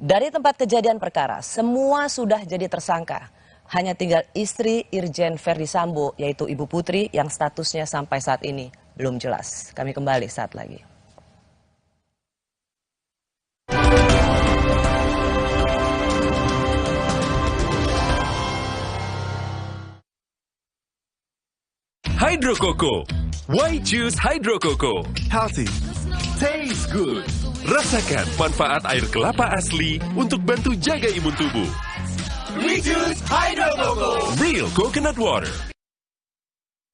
Dari tempat kejadian perkara, semua sudah jadi tersangka. Hanya tinggal istri Irjen Verdi Sambo, yaitu Ibu Putri, yang statusnya sampai saat ini belum jelas. Kami kembali saat lagi. Hydro Coco. Why choose Hydro Coco? Healthy, taste good. Rasakan manfaat air kelapa asli untuk bantu jaga imun tubuh. We choose Hydro Coco. Real coconut water.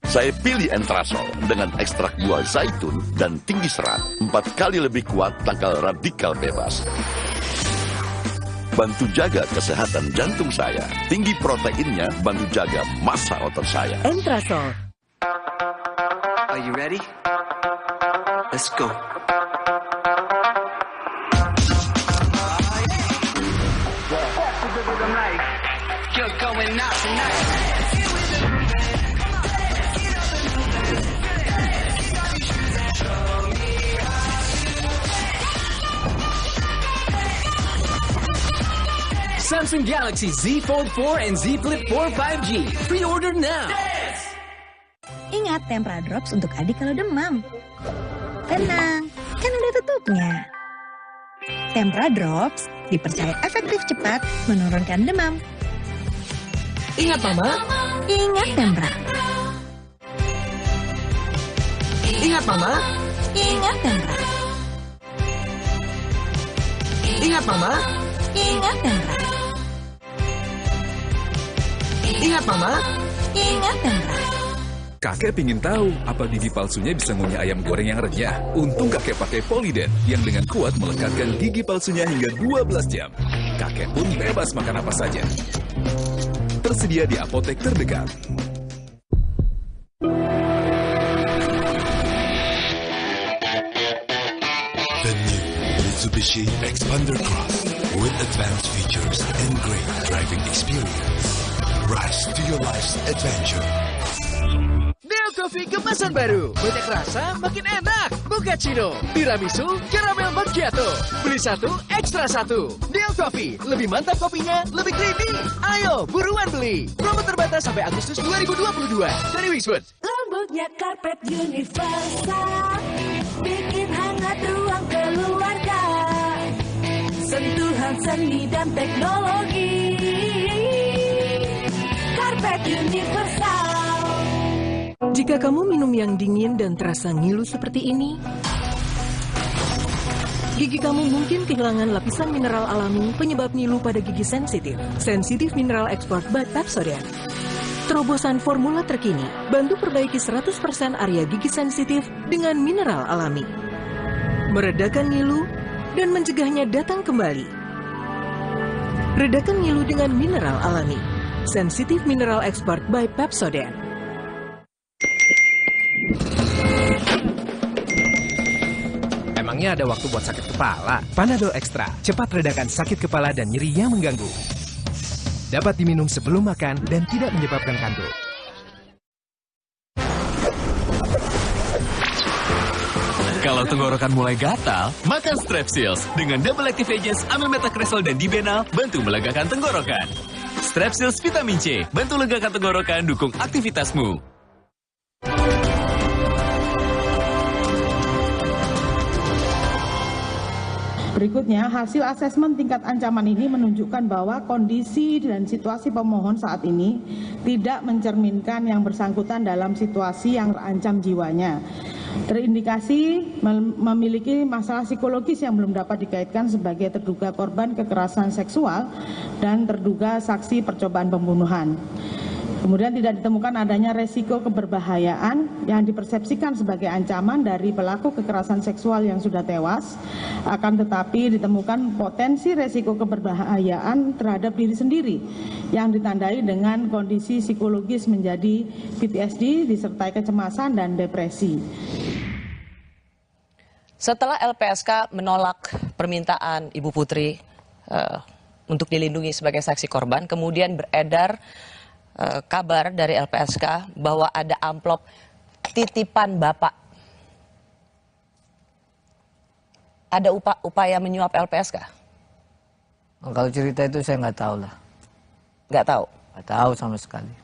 Saya pilih Entrasol dengan ekstrak buah zaitun dan tinggi serat. 4 kali lebih kuat tangkal radikal bebas. Bantu jaga kesehatan jantung saya. Tinggi proteinnya bantu jaga massa otot saya. Entrasol. Are you ready? Let's go. You're going out tonight. Samsung Galaxy Z Fold 4 and Z Flip 4 5G. Pre-order now. Ingat Tempra Drops untuk adik kalau demam. Tenang, kan ada tutupnya. Tempra Drops dipercaya efektif cepat menurunkan demam. Ingat Mama. Ingat Tempra. Ingat Mama. Ingat Tempra. Ingat Mama. Ingat Tempra. Ingat Mama. Ingat Tempra. Kakek pingin tahu apa gigi palsunya bisa ngunyah ayam goreng yang renyah. Untung kakek pakai Polydent yang dengan kuat melekatkan gigi palsunya hingga 12 jam. Kakek pun bebas makan apa saja. Tersedia di apotek terdekat. The new Mitsubishi Xpander Cross with advanced features and great driving experience. Rise to your life's adventure. Neo Coffee kemasan baru. Banyak rasa, makin enak. Mochaccino, tiramisu, caramel macchiato. Beli satu, ekstra satu. Neo Coffee, lebih mantap kopinya, lebih creamy. Ayo, buruan beli. Promo terbatas sampai Agustus 2022 dari Wixwood. Lembutnya karpet universal, bikin hangat ruang keluarga. Sentuhan seni dan teknologi. Karpet universal. Jika kamu minum yang dingin dan terasa ngilu seperti ini, gigi kamu mungkin kehilangan lapisan mineral alami penyebab ngilu pada gigi sensitif. Sensitif Mineral Export by Pepsodent. Terobosan formula terkini, bantu perbaiki 100% area gigi sensitif dengan mineral alami. Meredakan ngilu dan mencegahnya datang kembali. Redakan ngilu dengan mineral alami. Sensitif Mineral Export by Pepsodent. Emangnya ada waktu buat sakit kepala? Panadol Extra, cepat redakan sakit kepala dan nyeri yang mengganggu. Dapat diminum sebelum makan dan tidak menyebabkan kantuk. Kalau tenggorokan mulai gatal, makan Strepsils. Dengan double active agents amilmetacresol dan dibenal, bantu melegakan tenggorokan. Strepsils Vitamin C, bantu legakan tenggorokan, dukung aktivitasmu. Berikutnya, hasil asesmen tingkat ancaman ini menunjukkan bahwa kondisi dan situasi pemohon saat ini tidak mencerminkan yang bersangkutan dalam situasi yang terancam jiwanya. Terindikasi memiliki masalah psikologis yang belum dapat dikaitkan sebagai terduga korban kekerasan seksual dan terduga saksi percobaan pembunuhan. Kemudian tidak ditemukan adanya resiko keberbahayaan yang dipersepsikan sebagai ancaman dari pelaku kekerasan seksual yang sudah tewas, akan tetapi ditemukan potensi resiko keberbahayaan terhadap diri sendiri yang ditandai dengan kondisi psikologis menjadi PTSD disertai kecemasan dan depresi. Setelah LPSK menolak permintaan Ibu Putri untuk dilindungi sebagai saksi korban, kemudian beredar kabar dari LPSK bahwa ada amplop titipan Bapak. Ada upaya menyuap LPSK? Kalau cerita itu saya nggak tahu lah. Nggak tahu? Nggak tahu sama sekali.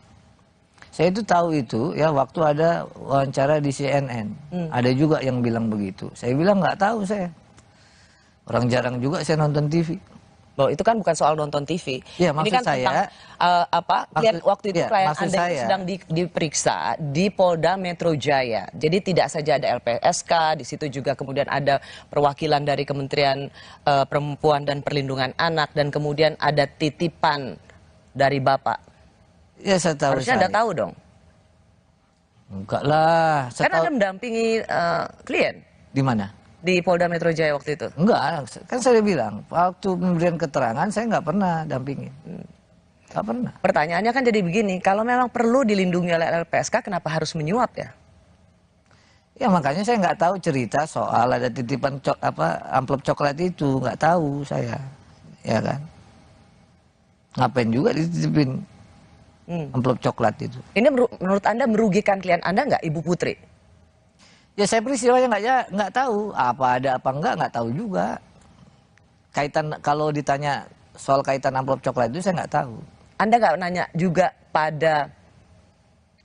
Saya itu tahu itu ya waktu ada wawancara di CNN. Ada juga yang bilang begitu. Saya bilang nggak tahu saya. Orang jarang juga saya nonton TV. Loh, itu kan bukan soal nonton TV. Ya, ini kan tentang klien waktu itu klien Anda sedang diperiksa di Polda Metro Jaya. Jadi tidak saja ada LPSK, di situ juga kemudian ada perwakilan dari Kementerian Perempuan dan Perlindungan Anak dan kemudian ada titipan dari Bapak. Ya, saya tahu. Harusnya Anda tahu dong. Enggak lah. Kan Anda mendampingi klien. Di mana? Di Polda Metro Jaya waktu itu? Enggak, kan saya bilang waktu pemberian keterangan saya nggak pernah dampingin. Nggak pernah. Pertanyaannya kan jadi begini, kalau memang perlu dilindungi oleh LPSK, kenapa harus menyuap ya? Ya makanya saya nggak tahu cerita soal ada titipan amplop coklat itu, nggak tahu saya, ya kan? Ngapain juga dititipin amplop coklat itu? Ini menurut Anda merugikan klien Anda nggak, Ibu Putri? Ya saya peristiwanya nggak tahu apa ada apa nggak tahu juga. Kaitan kalau ditanya soal kaitan amplop coklat itu saya nggak tahu. Anda nggak nanya juga pada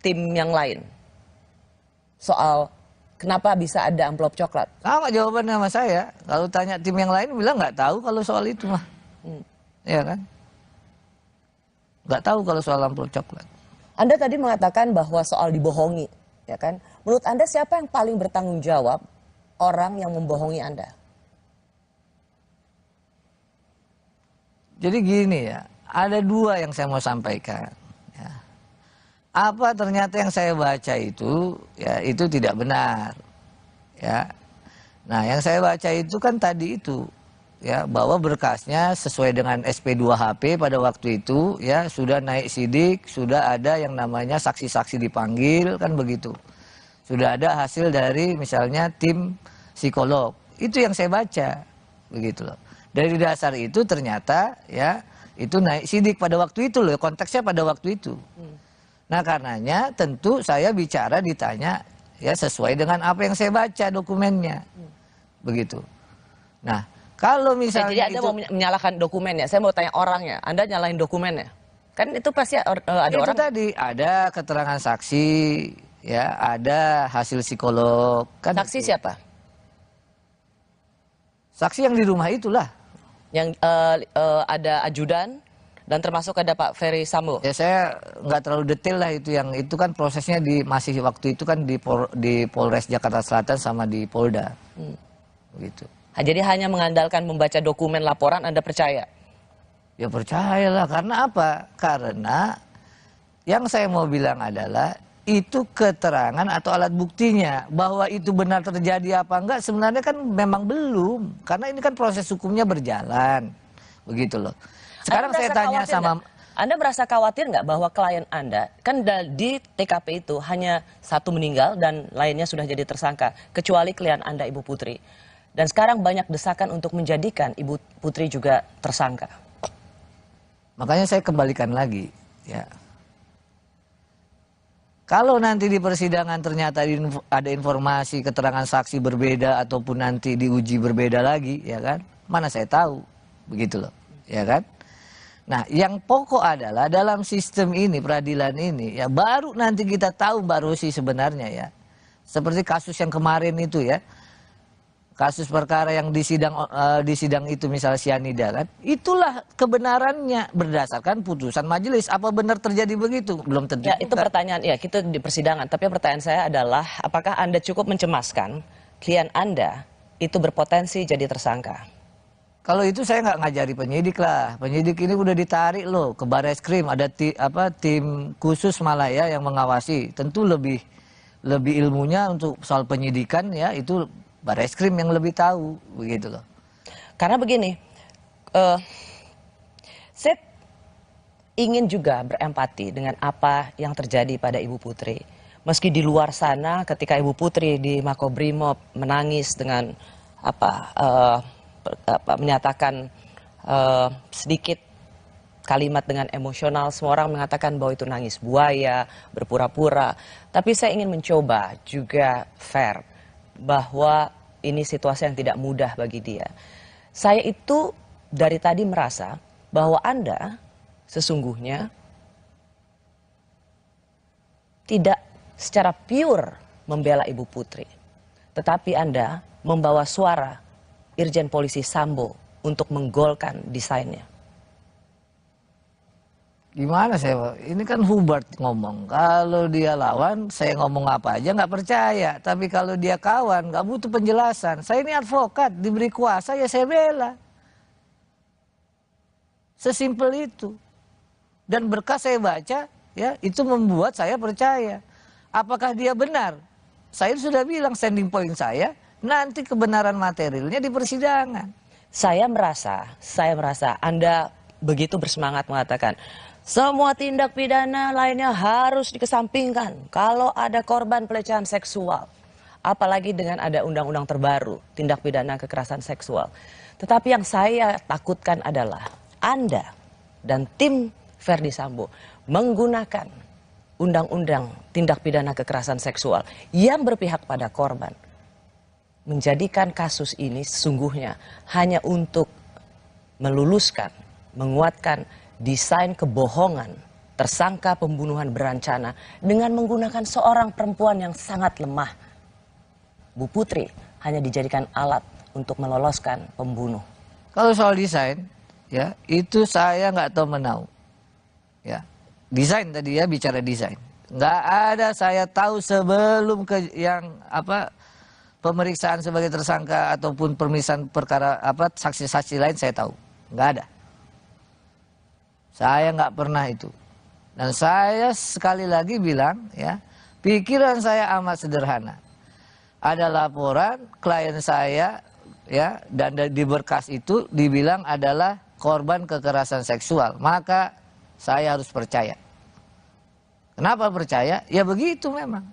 tim yang lain soal kenapa bisa ada amplop coklat? Sama jawabannya sama saya. Kalau tanya tim yang lain bilang nggak tahu kalau soal itu mah, ya kan? Nggak tahu kalau soal amplop coklat. Anda tadi mengatakan bahwa soal dibohongi, ya kan? Menurut Anda siapa yang paling bertanggung jawab orang yang membohongi Anda? Jadi gini ya, ada dua yang saya mau sampaikan. Ya. Apa ternyata yang saya baca itu, ya itu tidak benar. Ya. Nah yang saya baca itu kan tadi itu, ya bahwa berkasnya sesuai dengan SP2HP pada waktu itu, ya sudah naik sidik, sudah ada yang namanya saksi-saksi dipanggil, kan begitu. Sudah ada hasil dari misalnya tim psikolog. Itu yang saya baca. Begitu loh. Dari dasar itu ternyata ya itu naik sidik pada waktu itu loh. Konteksnya pada waktu itu. Nah karenanya tentu saya bicara ditanya ya sesuai dengan apa yang saya baca dokumennya. Begitu. Nah kalau misalnya jadi Anda mau menyalahkan dokumennya. Saya mau tanya orangnya. Anda nyalahin dokumennya. Kan itu pasti ada itu orang. Itu tadi ada keterangan saksi. Ya, ada hasil psikolog. Kan saksi itu. Siapa? Saksi yang di rumah itulah. Yang ada ajudan dan termasuk ada Pak Ferry Sambo. Ya saya nggak terlalu detail lah itu yang itu kan prosesnya masih waktu itu kan di Polres Jakarta Selatan sama di Polda. Begitu. Jadi hanya mengandalkan membaca dokumen laporan Anda percaya? Ya percayalah karena apa? Karena yang saya mau bilang adalah itu keterangan atau alat buktinya bahwa itu benar terjadi apa enggak sebenarnya kan memang belum karena ini kan proses hukumnya berjalan begitu loh. Sekarang saya tanya sama Anda merasa khawatir nggak bahwa klien Anda kan di TKP itu hanya satu meninggal dan lainnya sudah jadi tersangka kecuali klien Anda Ibu Putri dan sekarang banyak desakan untuk menjadikan Ibu Putri juga tersangka. Makanya saya kembalikan lagi ya. Kalau nanti di persidangan ternyata ada informasi keterangan saksi berbeda ataupun nanti diuji berbeda lagi, ya kan? Mana saya tahu, begitu loh, ya kan? Nah, yang pokok adalah dalam sistem ini, peradilan ini, ya baru nanti kita tahu Mbak Rosi sebenarnya ya. Seperti kasus yang kemarin itu ya, kasus perkara yang di sidang itu misalnya sianida kan, itulah kebenarannya berdasarkan putusan majelis. Apa benar terjadi begitu? Belum tentu. Ya, itu pertanyaan ya kita di persidangan. Tapi pertanyaan saya adalah, apakah Anda cukup mencemaskan klien Anda itu berpotensi jadi tersangka? Kalau itu saya nggak ngajari penyidik lah. Penyidik ini udah ditarik loh ke Barreskrim, ada tim khusus malah ya yang mengawasi. Tentu lebih ilmunya untuk soal penyidikan ya itu Barreskrim yang lebih tahu, begitu loh. Karena begini, saya ingin juga berempati dengan apa yang terjadi pada Ibu Putri. Meski di luar sana, ketika Ibu Putri di Makobrimob menangis dengan menyatakan sedikit kalimat dengan emosional. Semua orang mengatakan bahwa itu nangis buaya, berpura-pura. Tapi saya ingin mencoba juga fair bahwa ini situasi yang tidak mudah bagi dia. Saya itu dari tadi merasa bahwa Anda sesungguhnya tidak secara pure membela Ibu Putri. Tetapi Anda membawa suara Irjen Polisi Sambo untuk menggolkan desainnya. Gimana saya, ini kan Hubert ngomong, kalau dia lawan saya ngomong apa aja nggak percaya, tapi kalau dia kawan nggak butuh penjelasan. Saya ini advokat, diberi kuasa ya saya bela. Sesimpel itu. Dan berkas saya baca, ya itu membuat saya percaya. Apakah dia benar? Saya sudah bilang standing point saya, nanti kebenaran materialnya di persidangan. Saya merasa Anda begitu bersemangat mengatakan, semua tindak pidana lainnya harus dikesampingkan kalau ada korban pelecehan seksual. Apalagi dengan ada undang-undang terbaru, tindak pidana kekerasan seksual. Tetapi yang saya takutkan adalah Anda dan tim Verdi Sambo menggunakan undang-undang tindak pidana kekerasan seksual yang berpihak pada korban. Menjadikan kasus ini sesungguhnya hanya untuk meluluskan, menguatkan desain kebohongan tersangka pembunuhan berencana dengan menggunakan seorang perempuan yang sangat lemah. Bu Putri hanya dijadikan alat untuk meloloskan pembunuh. Kalau soal desain, ya itu saya nggak tahu menau. Ya, desain tadi ya, bicara desain. Nggak ada saya tahu sebelum pemeriksaan sebagai tersangka ataupun pemeriksaan perkara saksi-saksi lain saya tahu. Nggak ada. Saya nggak pernah itu. Dan saya sekali lagi bilang, ya, pikiran saya amat sederhana. Ada laporan klien saya, ya, dan di berkas itu dibilang adalah korban kekerasan seksual. Maka saya harus percaya. Kenapa percaya? Ya begitu memang.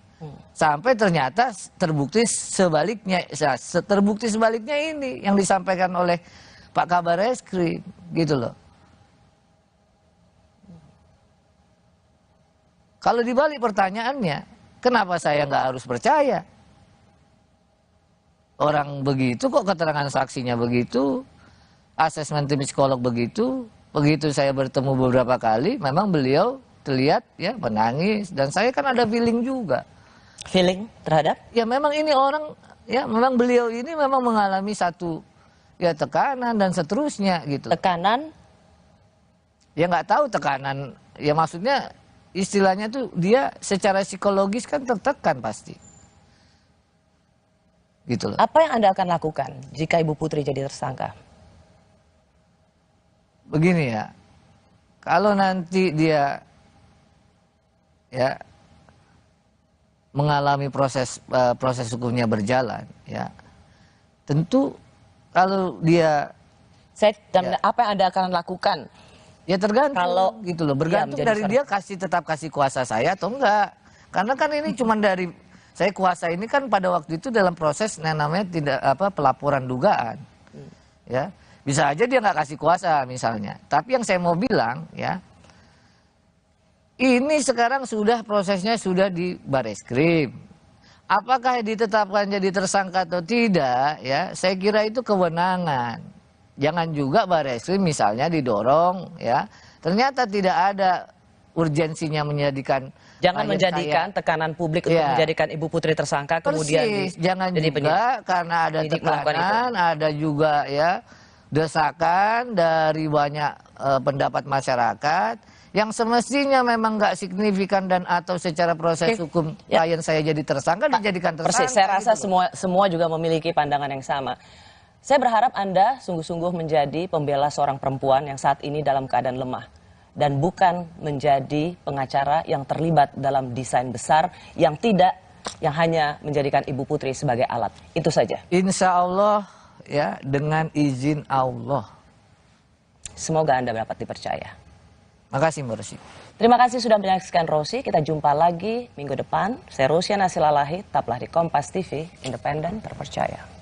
Sampai ternyata terbukti sebaliknya. Terbukti sebaliknya ini yang disampaikan oleh Pak Kabar Eskrim, gitu loh. Kalau dibalik pertanyaannya, kenapa saya nggak harus percaya? Orang begitu kok keterangan saksinya begitu, asesmen tim psikolog begitu saya bertemu beberapa kali, memang beliau terlihat ya menangis dan saya kan ada feeling juga. Feeling terhadap? Ya memang ini orang, ya memang beliau ini memang mengalami satu ya tekanan dan seterusnya gitu. Tekanan? Ya nggak tahu tekanan, ya maksudnya istilahnya tuh dia secara psikologis kan tertekan pasti. Gitu loh. Apa yang Anda akan lakukan jika Ibu Putri jadi tersangka? Begini ya, kalau nanti dia ya mengalami proses hukumnya berjalan, ya tentu kalau dia apa yang Anda akan lakukan? Ya tergantung kalau gitu loh, bergantung dari dia tetap kasih kuasa saya atau enggak. Karena kan ini cuma dari saya kuasa ini kan pada waktu itu dalam proses yang namanya pelaporan dugaan. Ya, bisa aja dia nggak kasih kuasa misalnya. Tapi yang saya mau bilang ya, ini sekarang sudah prosesnya sudah di Bareskrim. Apakah ditetapkan jadi tersangka atau tidak? Ya, saya kira itu kewenangan. Jangan juga Bareskrim misalnya didorong ya. Ternyata tidak ada urgensinya menjadikan. Jangan menjadikan tekanan publik untuk menjadikan Ibu Putri tersangka kemudian jangan juga karena ada tekanan, ada juga ya desakan dari banyak pendapat masyarakat yang semestinya memang nggak signifikan dan atau secara proses hukum klien saya jadi tersangka dijadikan tersangka. Persis, saya rasa gitu. semua juga memiliki pandangan yang sama. Saya berharap Anda sungguh-sungguh menjadi pembela seorang perempuan yang saat ini dalam keadaan lemah. Dan bukan menjadi pengacara yang terlibat dalam desain besar yang hanya menjadikan Ibu Putri sebagai alat. Itu saja. Insya Allah ya, dengan izin Allah. Semoga Anda dapat dipercaya. Makasih Mbak Rosi. Terima kasih sudah menyaksikan Rosi. Kita jumpa lagi minggu depan. Saya Rosiana Silalahi, tetaplah di Kompas TV, independen, terpercaya.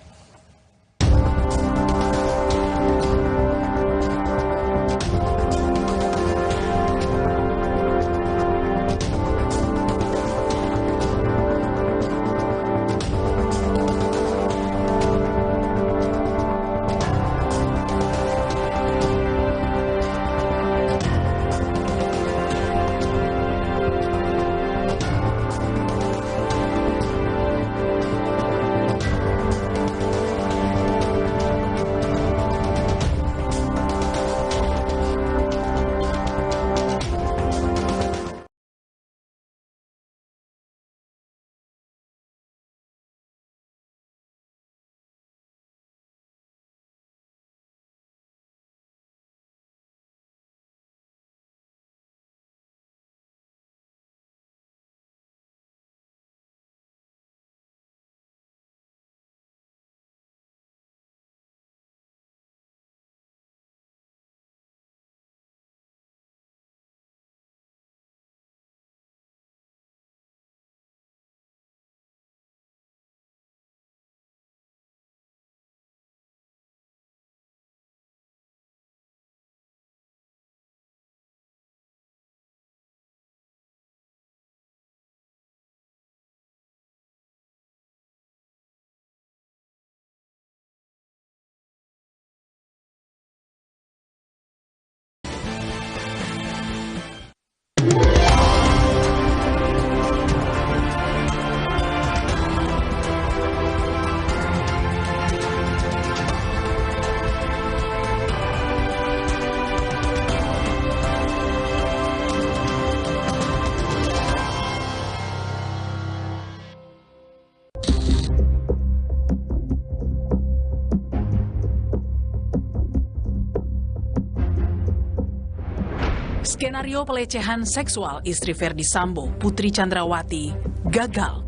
Skenario pelecehan seksual istri Ferdi Sambo, Putri Chandrawati, gagal.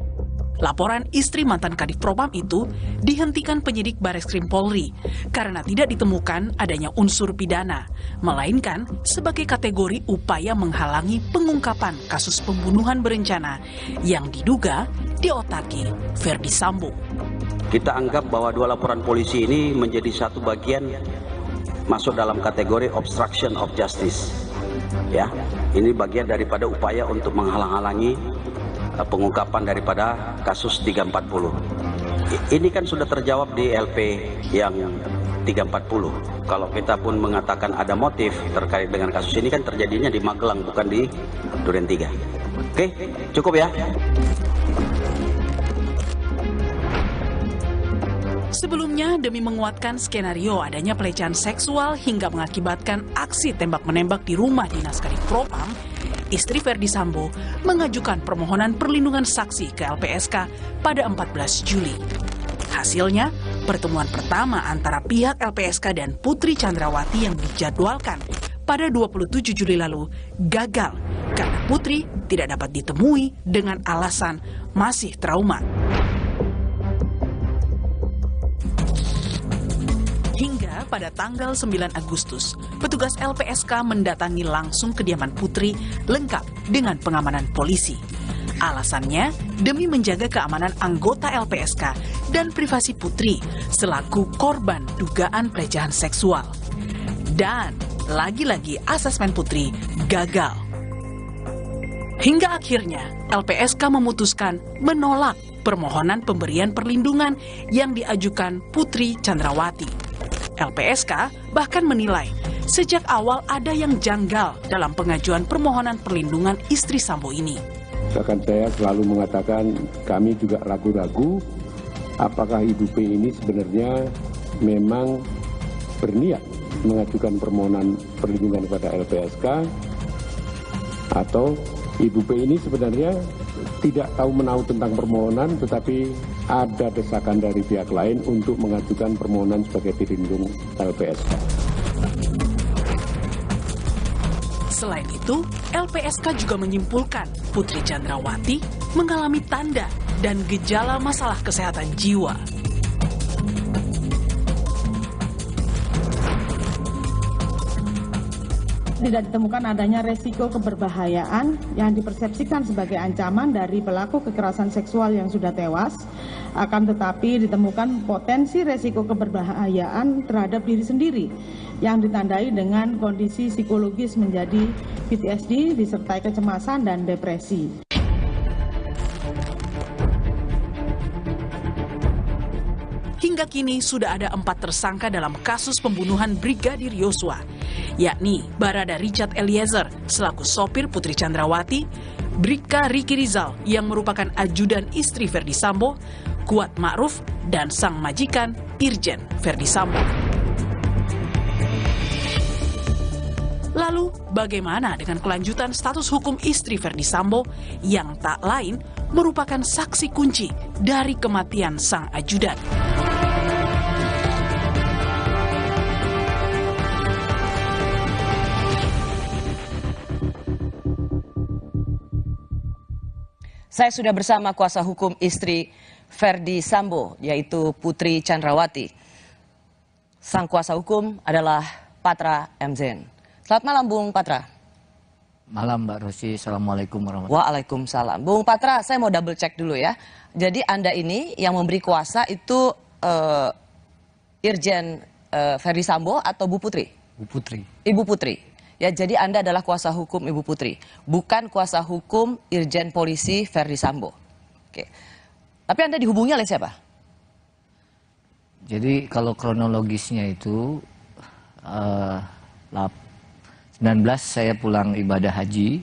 Laporan istri mantan Kadif Propam itu dihentikan penyidik Bareskrim Polri karena tidak ditemukan adanya unsur pidana, melainkan sebagai kategori upaya menghalangi pengungkapan kasus pembunuhan berencana yang diduga diotaki Ferdi Sambo. Kita anggap bahwa dua laporan polisi ini menjadi satu bagian masuk dalam kategori obstruction of justice. Ya, ini bagian daripada upaya untuk menghalang-halangi pengungkapan daripada kasus 340. Ini kan sudah terjawab di LP yang 340. Kalau kita pun mengatakan ada motif terkait dengan kasus ini kan terjadinya di Magelang bukan di Duren 3. Oke, cukup ya. Sebelumnya, demi menguatkan skenario adanya pelecehan seksual hingga mengakibatkan aksi tembak-menembak di rumah dinas Kadif Propam, istri Ferdi Sambo mengajukan permohonan perlindungan saksi ke LPSK pada 14 Juli. Hasilnya, pertemuan pertama antara pihak LPSK dan Putri Chandrawati yang dijadwalkan pada 27 Juli lalu gagal karena Putri tidak dapat ditemui dengan alasan masih trauma. Hingga pada tanggal 9 Agustus, petugas LPSK mendatangi langsung kediaman Putri lengkap dengan pengamanan polisi. Alasannya demi menjaga keamanan anggota LPSK dan privasi Putri selaku korban dugaan pelecehan seksual. Dan lagi-lagi asesmen Putri gagal. Hingga akhirnya LPSK memutuskan menolak permohonan pemberian perlindungan yang diajukan Putri Chandrawati. LPSK bahkan menilai sejak awal ada yang janggal dalam pengajuan permohonan perlindungan istri Sambo ini. Bahkan saya selalu mengatakan kami juga ragu-ragu apakah Ibu P ini sebenarnya memang berniat mengajukan permohonan perlindungan kepada LPSK atau Ibu P ini sebenarnya tidak tahu menahu tentang permohonan tetapi ada desakan dari pihak lain untuk mengajukan permohonan sebagai pelindung LPSK. Selain itu, LPSK juga menyimpulkan Putri Chandrawati mengalami tanda dan gejala masalah kesehatan jiwa. Tidak ditemukan adanya resiko keberbahayaan yang dipersepsikan sebagai ancaman dari pelaku kekerasan seksual yang sudah tewas, akan tetapi ditemukan potensi resiko keberbahayaan terhadap diri sendiri yang ditandai dengan kondisi psikologis menjadi PTSD disertai kecemasan dan depresi. Hingga kini sudah ada 4 tersangka dalam kasus pembunuhan Brigadir Yosua, yakni Barada Richard Eliezer selaku sopir Putri Chandrawati, Bribka Riki Rizal yang merupakan ajudan istri Ferdi Sambo, Kuat Ma'ruf, dan sang majikan Irjen Ferdi Sambo. Lalu, bagaimana dengan kelanjutan status hukum istri Ferdi Sambo yang tak lain merupakan saksi kunci dari kematian sang ajudan? Saya sudah bersama kuasa hukum istri Ferdi Sambo, yaitu Putri Chandrawati. Sang kuasa hukum adalah Patra M. Zain. Selamat malam, Bung Patra. Malam, Mbak Rosi. Assalamualaikum warahmatullahi wabarakatuh. Waalaikumsalam. Bung Patra, saya mau double check dulu ya. Jadi Anda ini yang memberi kuasa itu Irjen Ferdi Sambo atau Bu Putri? Bu Putri. Ibu Putri. Ya, jadi Anda adalah kuasa hukum Ibu Putri, bukan kuasa hukum Irjen Polisi Ferdi Sambo. Oke. Tapi Anda dihubungi oleh siapa? Jadi kalau kronologisnya itu 19 saya pulang ibadah haji.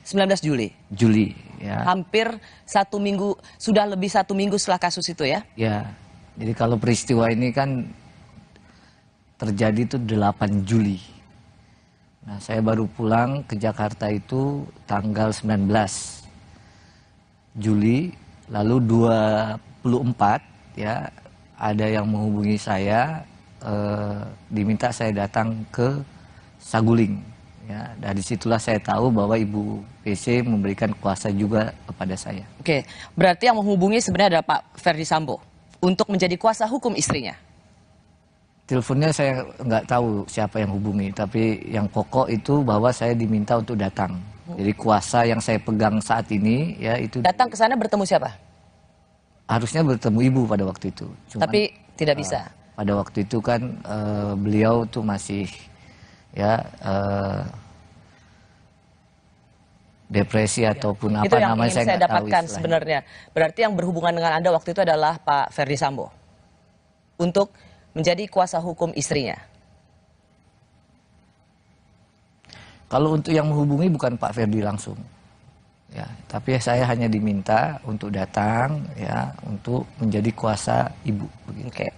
19 Juli? Juli, ya. Hampir 1 minggu, sudah lebih 1 minggu setelah kasus itu ya? Ya, jadi kalau peristiwa ini kan terjadi itu 8 Juli. Nah, saya baru pulang ke Jakarta itu tanggal 19 Juli, lalu 24 ya ada yang menghubungi saya, diminta saya datang ke Saguling Ya, dari situlah saya tahu bahwa Ibu PC memberikan kuasa juga kepada saya. Oke, berarti yang menghubungi sebenarnya adalah Pak Ferdi Sambo untuk menjadi kuasa hukum istrinya. Teleponnya saya nggak tahu siapa yang hubungi, tapi yang pokok itu bahwa saya diminta untuk datang. Jadi kuasa yang saya pegang saat ini, ya itu. Datang ke sana bertemu siapa? Harusnya bertemu Ibu pada waktu itu. Cuman, tapi tidak bisa. Pada waktu itu kan beliau tuh masih ya depresi ataupun apa itu yang namanya ingin saya dapatkan sebenarnya. Berarti yang berhubungan dengan Anda waktu itu adalah Pak Ferdi Sambo untuk menjadi kuasa hukum istrinya. Kalau untuk yang menghubungi bukan Pak Ferdi langsung, ya, tapi saya hanya diminta untuk datang, ya, untuk menjadi kuasa Ibu. Oke.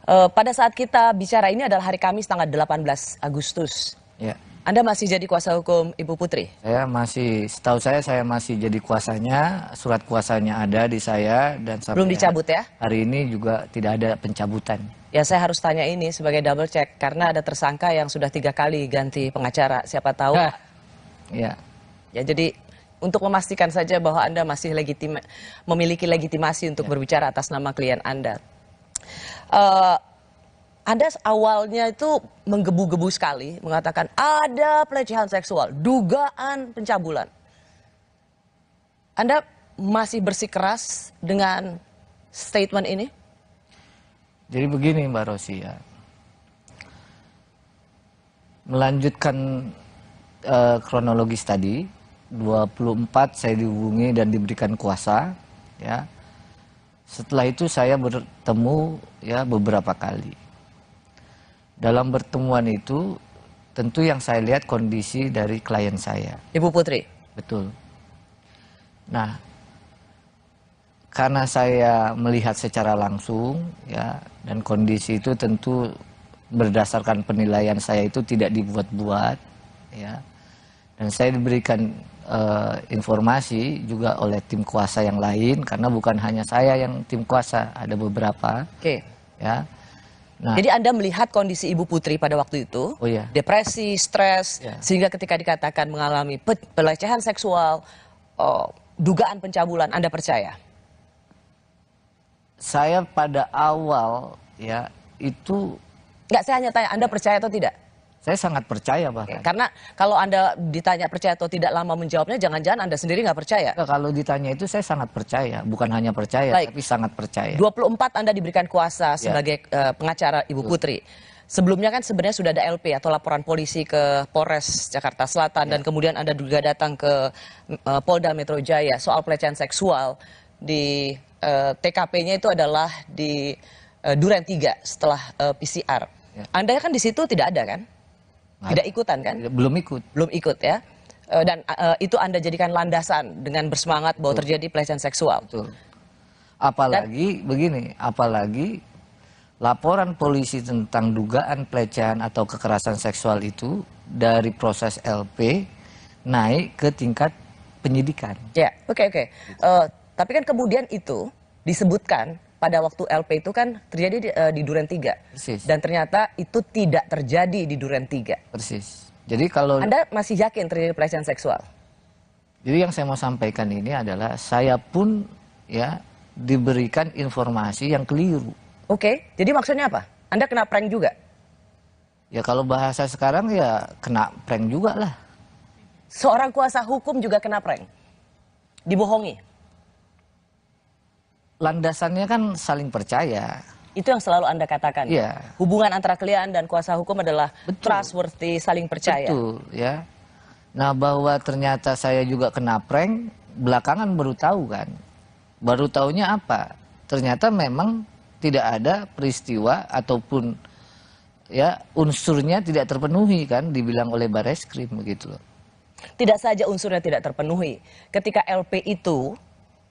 Pada saat kita bicara ini adalah hari Kamis tanggal 18 Agustus. Ya. Anda masih jadi kuasa hukum Ibu Putri? Saya masih, setahu saya masih jadi kuasanya, surat kuasanya ada di saya dan sampai belum dicabut ya? Hari ini juga tidak ada pencabutan. Ya saya harus tanya ini sebagai double check karena ada tersangka yang sudah 3 kali ganti pengacara. Siapa tahu? Ya. Ya jadi untuk memastikan saja bahwa Anda masih memiliki legitimasi untuk berbicara atas nama klien Anda. Anda awalnya itu menggebu-gebu sekali mengatakan ada pelecehan seksual, dugaan pencabulan. Anda masih bersikeras dengan statement ini? Jadi begini Mbak Rosi ya, melanjutkan kronologis tadi, 24 saya dihubungi dan diberikan kuasa, ya. Setelah itu saya bertemu ya beberapa kali. Dalam pertemuan itu tentu yang saya lihat kondisi dari klien saya. Ibu Putri? Betul. Nah, karena saya melihat secara langsung ya, dan kondisi itu tentu berdasarkan penilaian saya itu tidak dibuat-buat ya. Dan saya diberikan informasi juga oleh tim kuasa yang lain karena bukan hanya saya yang tim kuasa, ada beberapa. Oke. Ya. Nah, jadi Anda melihat kondisi Ibu Putri pada waktu itu, depresi, stres, sehingga ketika dikatakan mengalami pelecehan seksual, dugaan pencabulan, Anda percaya? Saya pada awal ya itu... Nggak, saya hanya tanya, Anda percaya atau tidak? Saya sangat percaya bahkan. Karena kalau Anda ditanya percaya atau tidak lama menjawabnya, jangan-jangan Anda sendiri nggak percaya. Kalau ditanya itu saya sangat percaya, bukan hanya percaya, tapi sangat percaya. 24 Anda diberikan kuasa sebagai pengacara Ibu Putri. Sebelumnya kan sebenarnya sudah ada LP atau laporan polisi ke Polres Jakarta Selatan dan kemudian Anda juga datang ke Polda Metro Jaya soal pelecehan seksual di TKP-nya itu adalah di Duren 3 setelah PCR. Anda kan di situ tidak ada kan? Tidak ikutan kan? Belum ikut. Belum ikut ya. Dan itu Anda jadikan landasan dengan bersemangat bahwa terjadi pelecehan seksual. Betul. Apalagi begini, apalagi laporan polisi tentang dugaan pelecehan atau kekerasan seksual itu dari proses LP naik ke tingkat penyidikan. Ya, oke. Tapi kan kemudian itu disebutkan pada waktu LP itu kan terjadi di Duren 3. Persis. Dan ternyata itu tidak terjadi di Duren 3. Persis. Jadi kalau... Anda masih yakin terjadi pelecehan seksual? Jadi yang saya mau sampaikan ini adalah saya pun ya diberikan informasi yang keliru. Oke, jadi maksudnya apa? Anda kena prank juga? Ya kalau bahasa sekarang ya kena prank juga lah. Seorang kuasa hukum juga kena prank? Dibohongi? Landasannya kan saling percaya. Itu yang selalu Anda katakan. Iya. Hubungan antara klien dan kuasa hukum adalah trustworthy, saling percaya. Betul, ya. Nah, bahwa ternyata saya juga kena prank, belakangan baru tahu kan. Baru tahunya apa? Ternyata memang tidak ada peristiwa ataupun ya unsurnya tidak terpenuhi kan, dibilang oleh Bareskrim begitu loh. Tidak saja unsurnya tidak terpenuhi. Ketika LP itu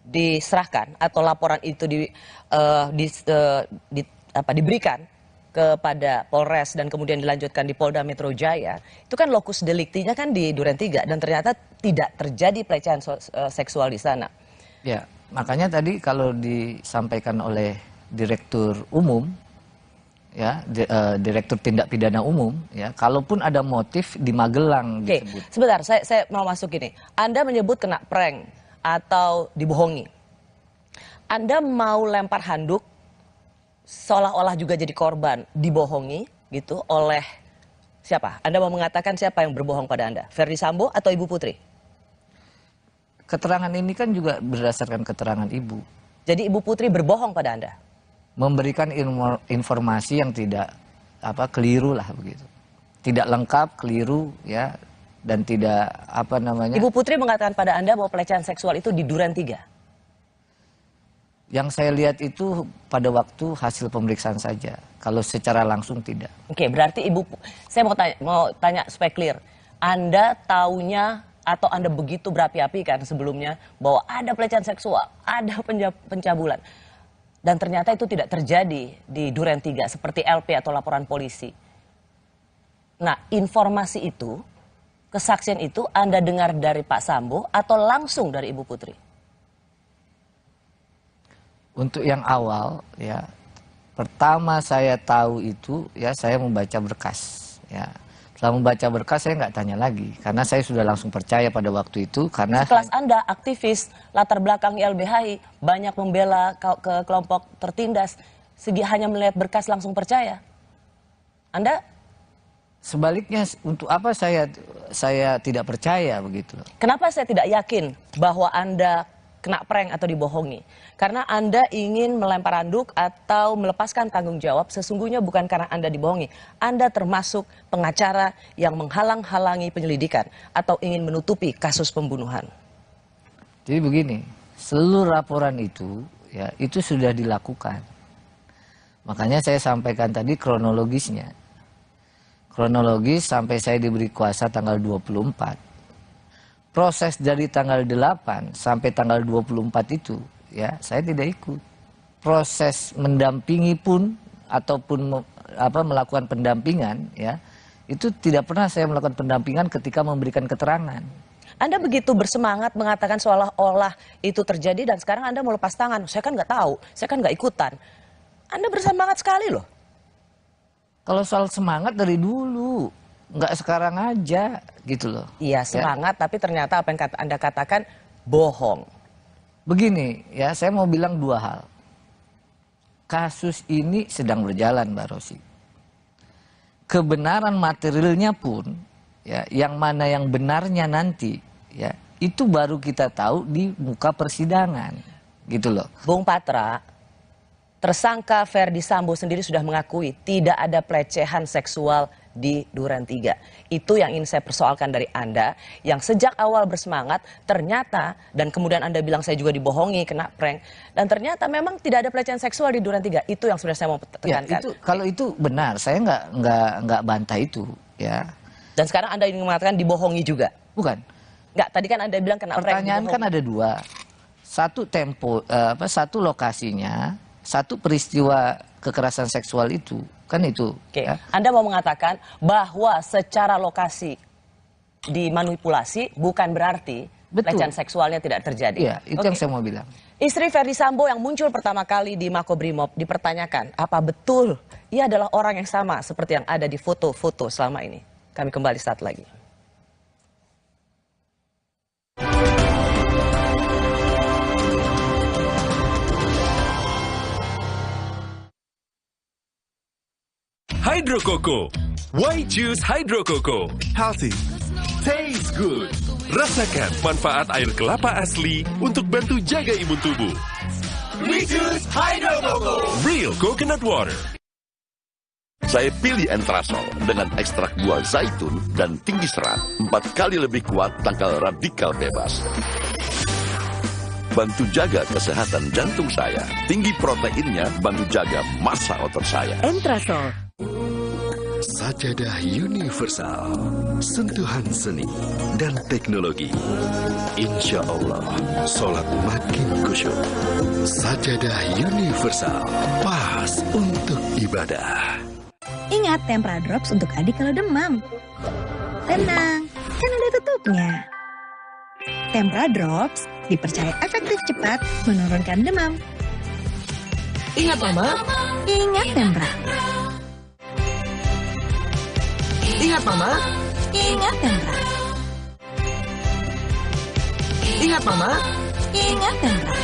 diserahkan atau laporan itu diberikan kepada Polres dan kemudian dilanjutkan di Polda Metro Jaya, itu kan lokus deliktinya kan di Duren 3 dan ternyata tidak terjadi pelecehan seksual di sana. Ya, makanya tadi kalau disampaikan oleh Direktur Umum ya, Direktur Tindak Pidana Umum, ya, kalaupun ada motif di Magelang disebut. Sebentar, saya mau masuk ini. Anda menyebut kena prank atau dibohongi. Anda mau lempar handuk seolah-olah juga jadi korban, dibohongi gitu oleh siapa? Anda mau mengatakan siapa yang berbohong pada Anda? Ferdi Sambo atau Ibu Putri? Keterangan ini kan juga berdasarkan keterangan Ibu. Jadi Ibu Putri berbohong pada Anda? Memberikan informasi yang tidak keliru lah begitu, tidak lengkap, keliru, ya, dan tidak Ibu Putri mengatakan pada Anda bahwa pelecehan seksual itu di Duren 3. Yang saya lihat itu pada waktu hasil pemeriksaan saja, kalau secara langsung tidak. Oke, berarti saya mau tanya supaya clear, Anda taunya atau Anda begitu berapi-api kan sebelumnya bahwa ada pelecehan seksual, ada pencabulan. Dan ternyata itu tidak terjadi di Duren 3 seperti LP atau laporan polisi. Nah, informasi itu, kesaksian itu Anda dengar dari Pak Sambo atau langsung dari Ibu Putri? Untuk yang awal, ya, pertama saya tahu itu, ya, saya membaca berkas, ya. Setelah membaca berkas saya nggak tanya lagi karena saya sudah langsung percaya pada waktu itu karena sekelas Anda aktivis latar belakang YLBHI banyak membela ke kelompok tertindas, hanya melihat berkas langsung percaya. Anda? Sebaliknya, untuk apa saya tidak percaya begitu? Kenapa saya tidak yakin bahwa Anda kena prank atau dibohongi? Karena Anda ingin melempar handuk atau melepaskan tanggung jawab, sesungguhnya bukan karena Anda dibohongi. Anda termasuk pengacara yang menghalang-halangi penyelidikan atau ingin menutupi kasus pembunuhan. Jadi begini, seluruh laporan itu, ya, itu sudah dilakukan. Makanya saya sampaikan tadi kronologisnya. Kronologis sampai saya diberi kuasa tanggal 24. Proses dari tanggal 8 sampai tanggal 24 itu, ya, saya tidak ikut. Proses mendampingi pun ataupun melakukan pendampingan, ya, itu tidak pernah saya melakukan pendampingan ketika memberikan keterangan. Anda begitu bersemangat mengatakan seolah-olah itu terjadi dan sekarang Anda mau lepas tangan. Saya kan nggak tahu, saya kan nggak ikutan. Anda bersemangat sekali loh. Kalau soal semangat dari dulu, nggak sekarang aja gitu loh. Iya, semangat, ya. Tapi ternyata apa yang Anda katakan bohong. Begini, ya, saya mau bilang dua hal. Kasus ini sedang berjalan, Mbak Rosi. Kebenaran materialnya pun, ya, yang mana yang benarnya nanti, ya, itu baru kita tahu di muka persidangan, gitu loh. Bung Patra, tersangka Ferdi Sambo sendiri sudah mengakui tidak ada pelecehan seksual di Duren 3. Itu yang ingin saya persoalkan dari Anda, yang sejak awal bersemangat, ternyata, dan kemudian Anda bilang saya juga dibohongi, kena prank, dan ternyata memang tidak ada pelecehan seksual di Duren 3. Itu yang sebenarnya saya mau tekankan. Ya, itu, kalau itu benar, saya nggak bantah itu, ya. Dan sekarang Anda ingin mengatakan dibohongi juga? Bukan. Nggak, tadi kan Anda bilang kena prank. Pertanyaan kan ada dua. Satu lokasinya, satu peristiwa kekerasan seksual itu, kan itu. Oke. Ya. Anda mau mengatakan bahwa secara lokasi dimanipulasi bukan berarti pelecehan seksualnya tidak terjadi. Iya, itu yang saya mau bilang. Istri Ferdi Sambo yang muncul pertama kali di Makobrimob dipertanyakan, apa betul ia adalah orang yang sama seperti yang ada di foto-foto selama ini? Kami kembali saat lagi. Hydro Coco. Why choose Hydro Coco? Healthy, taste good. Rasakan manfaat air kelapa asli untuk bantu jaga imun tubuh. We choose Hydro Coco. Real coconut water. Saya pilih Entrasol dengan ekstrak buah zaitun dan tinggi serat. 4 kali lebih kuat tangkal radikal bebas. Bantu jaga kesehatan jantung saya. Tinggi proteinnya bantu jaga massa otot saya. Entrasol. Sajadah universal, sentuhan seni dan teknologi. Insya Allah, sholat makin khusyuk. Sajadah universal, pas untuk ibadah. Ingat Tempra Drops untuk adik kalau demam. Tenang, kan ada tutupnya. Tempra Drops dipercaya efektif cepat menurunkan demam. Ingat Mama. Ingat Tempra. Ingat Mama? Ingat Tempra. Ingat Mama? Ingat Tempra.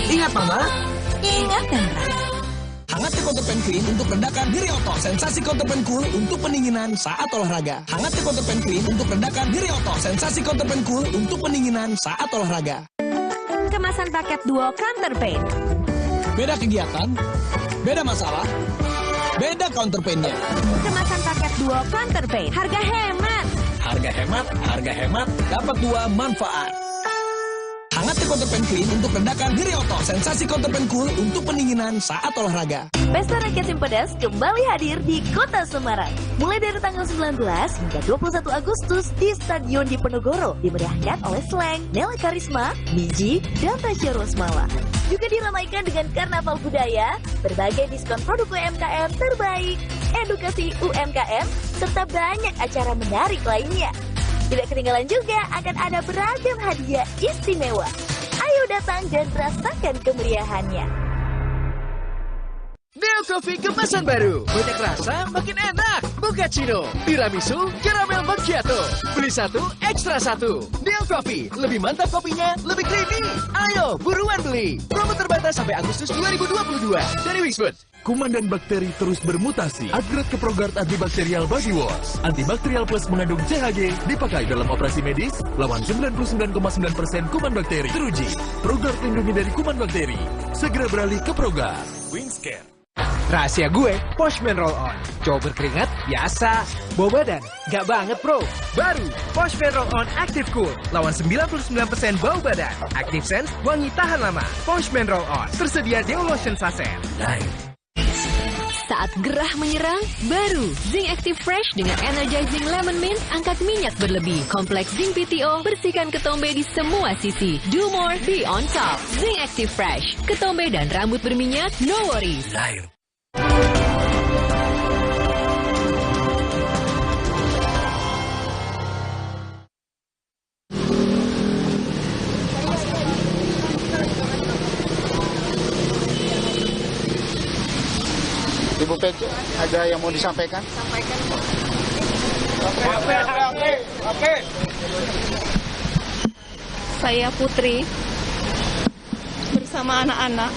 Ingat Mama? Ingat Tempra. Hangatnya Counterpan Clean untuk redakan nyeri otot. Sensasi Counterpan Cool untuk pendinginan saat olahraga. Hangatnya Counterpan Clean untuk redakan nyeri otot. Sensasi Counterpan Cool untuk pendinginan saat olahraga. Kemasan paket duo Counterpan. Beda kegiatan, beda masalah, beda Counterpan-nya. Kemasan paket duo Counterpan. Harga hemat. Harga hemat, dapat 2 manfaat. Hangatnya Counterpan Clean untuk redakan nyeri otot. Sensasi Counterpan Cool untuk pendinginan saat olahraga. Pesta Rakyat Simpedas kembali hadir di Kota Semarang. Mulai dari tanggal 19 hingga 21 Agustus di Stadion Diponegoro. Dimeriahkan oleh Slang, Nela Karisma, Miji, dan Tasya Rosmala. Juga diramaikan dengan karnaval budaya, berbagai diskon produk UMKM terbaik, edukasi UMKM, serta banyak acara menarik lainnya. Tidak ketinggalan juga akan ada beragam hadiah istimewa. Ayo datang dan rasakan kemeriahannya. Neo Coffee kemasan baru. Banyak rasa, makin enak. Mochaccino, tiramisu, caramel macchiato. Beli 1, ekstra 1. Neo Coffee, lebih mantap kopinya, lebih creamy. Ayo, buruan beli. Promo terbatas sampai Agustus 2022 dari Wixfood. Kuman dan bakteri terus bermutasi. Upgrade ke Progrard Antibakterial Body Wash. Antibakterial Plus mengandung CHG, dipakai dalam operasi medis, lawan 99,9% kuman bakteri. Teruji, Progrard lindungi dari kuman bakteri. Segera beralih ke Progrard. Wingscare. Rahasia gue, Poshman Roll On. Cowok berkeringat, biasa. Bawa badan, gak banget bro. Baru, Poshman Roll On Active Cool. Lawan 99% bau badan. Active Sense, wangi tahan lama. Poshman Roll On, tersedia Deo Lotion Sachet. Saat gerah menyerang, baru Zinc Active Fresh dengan Energizing Lemon Mint angkat minyak berlebih. Kompleks Zinc PTO, bersihkan ketombe di semua sisi. Do more, be on top. Zinc Active Fresh, ketombe dan rambut berminyak, no worries. Ibu Pece, ada yang mau disampaikan? Sampaikan. Oke. Saya Putri, bersama anak-anak.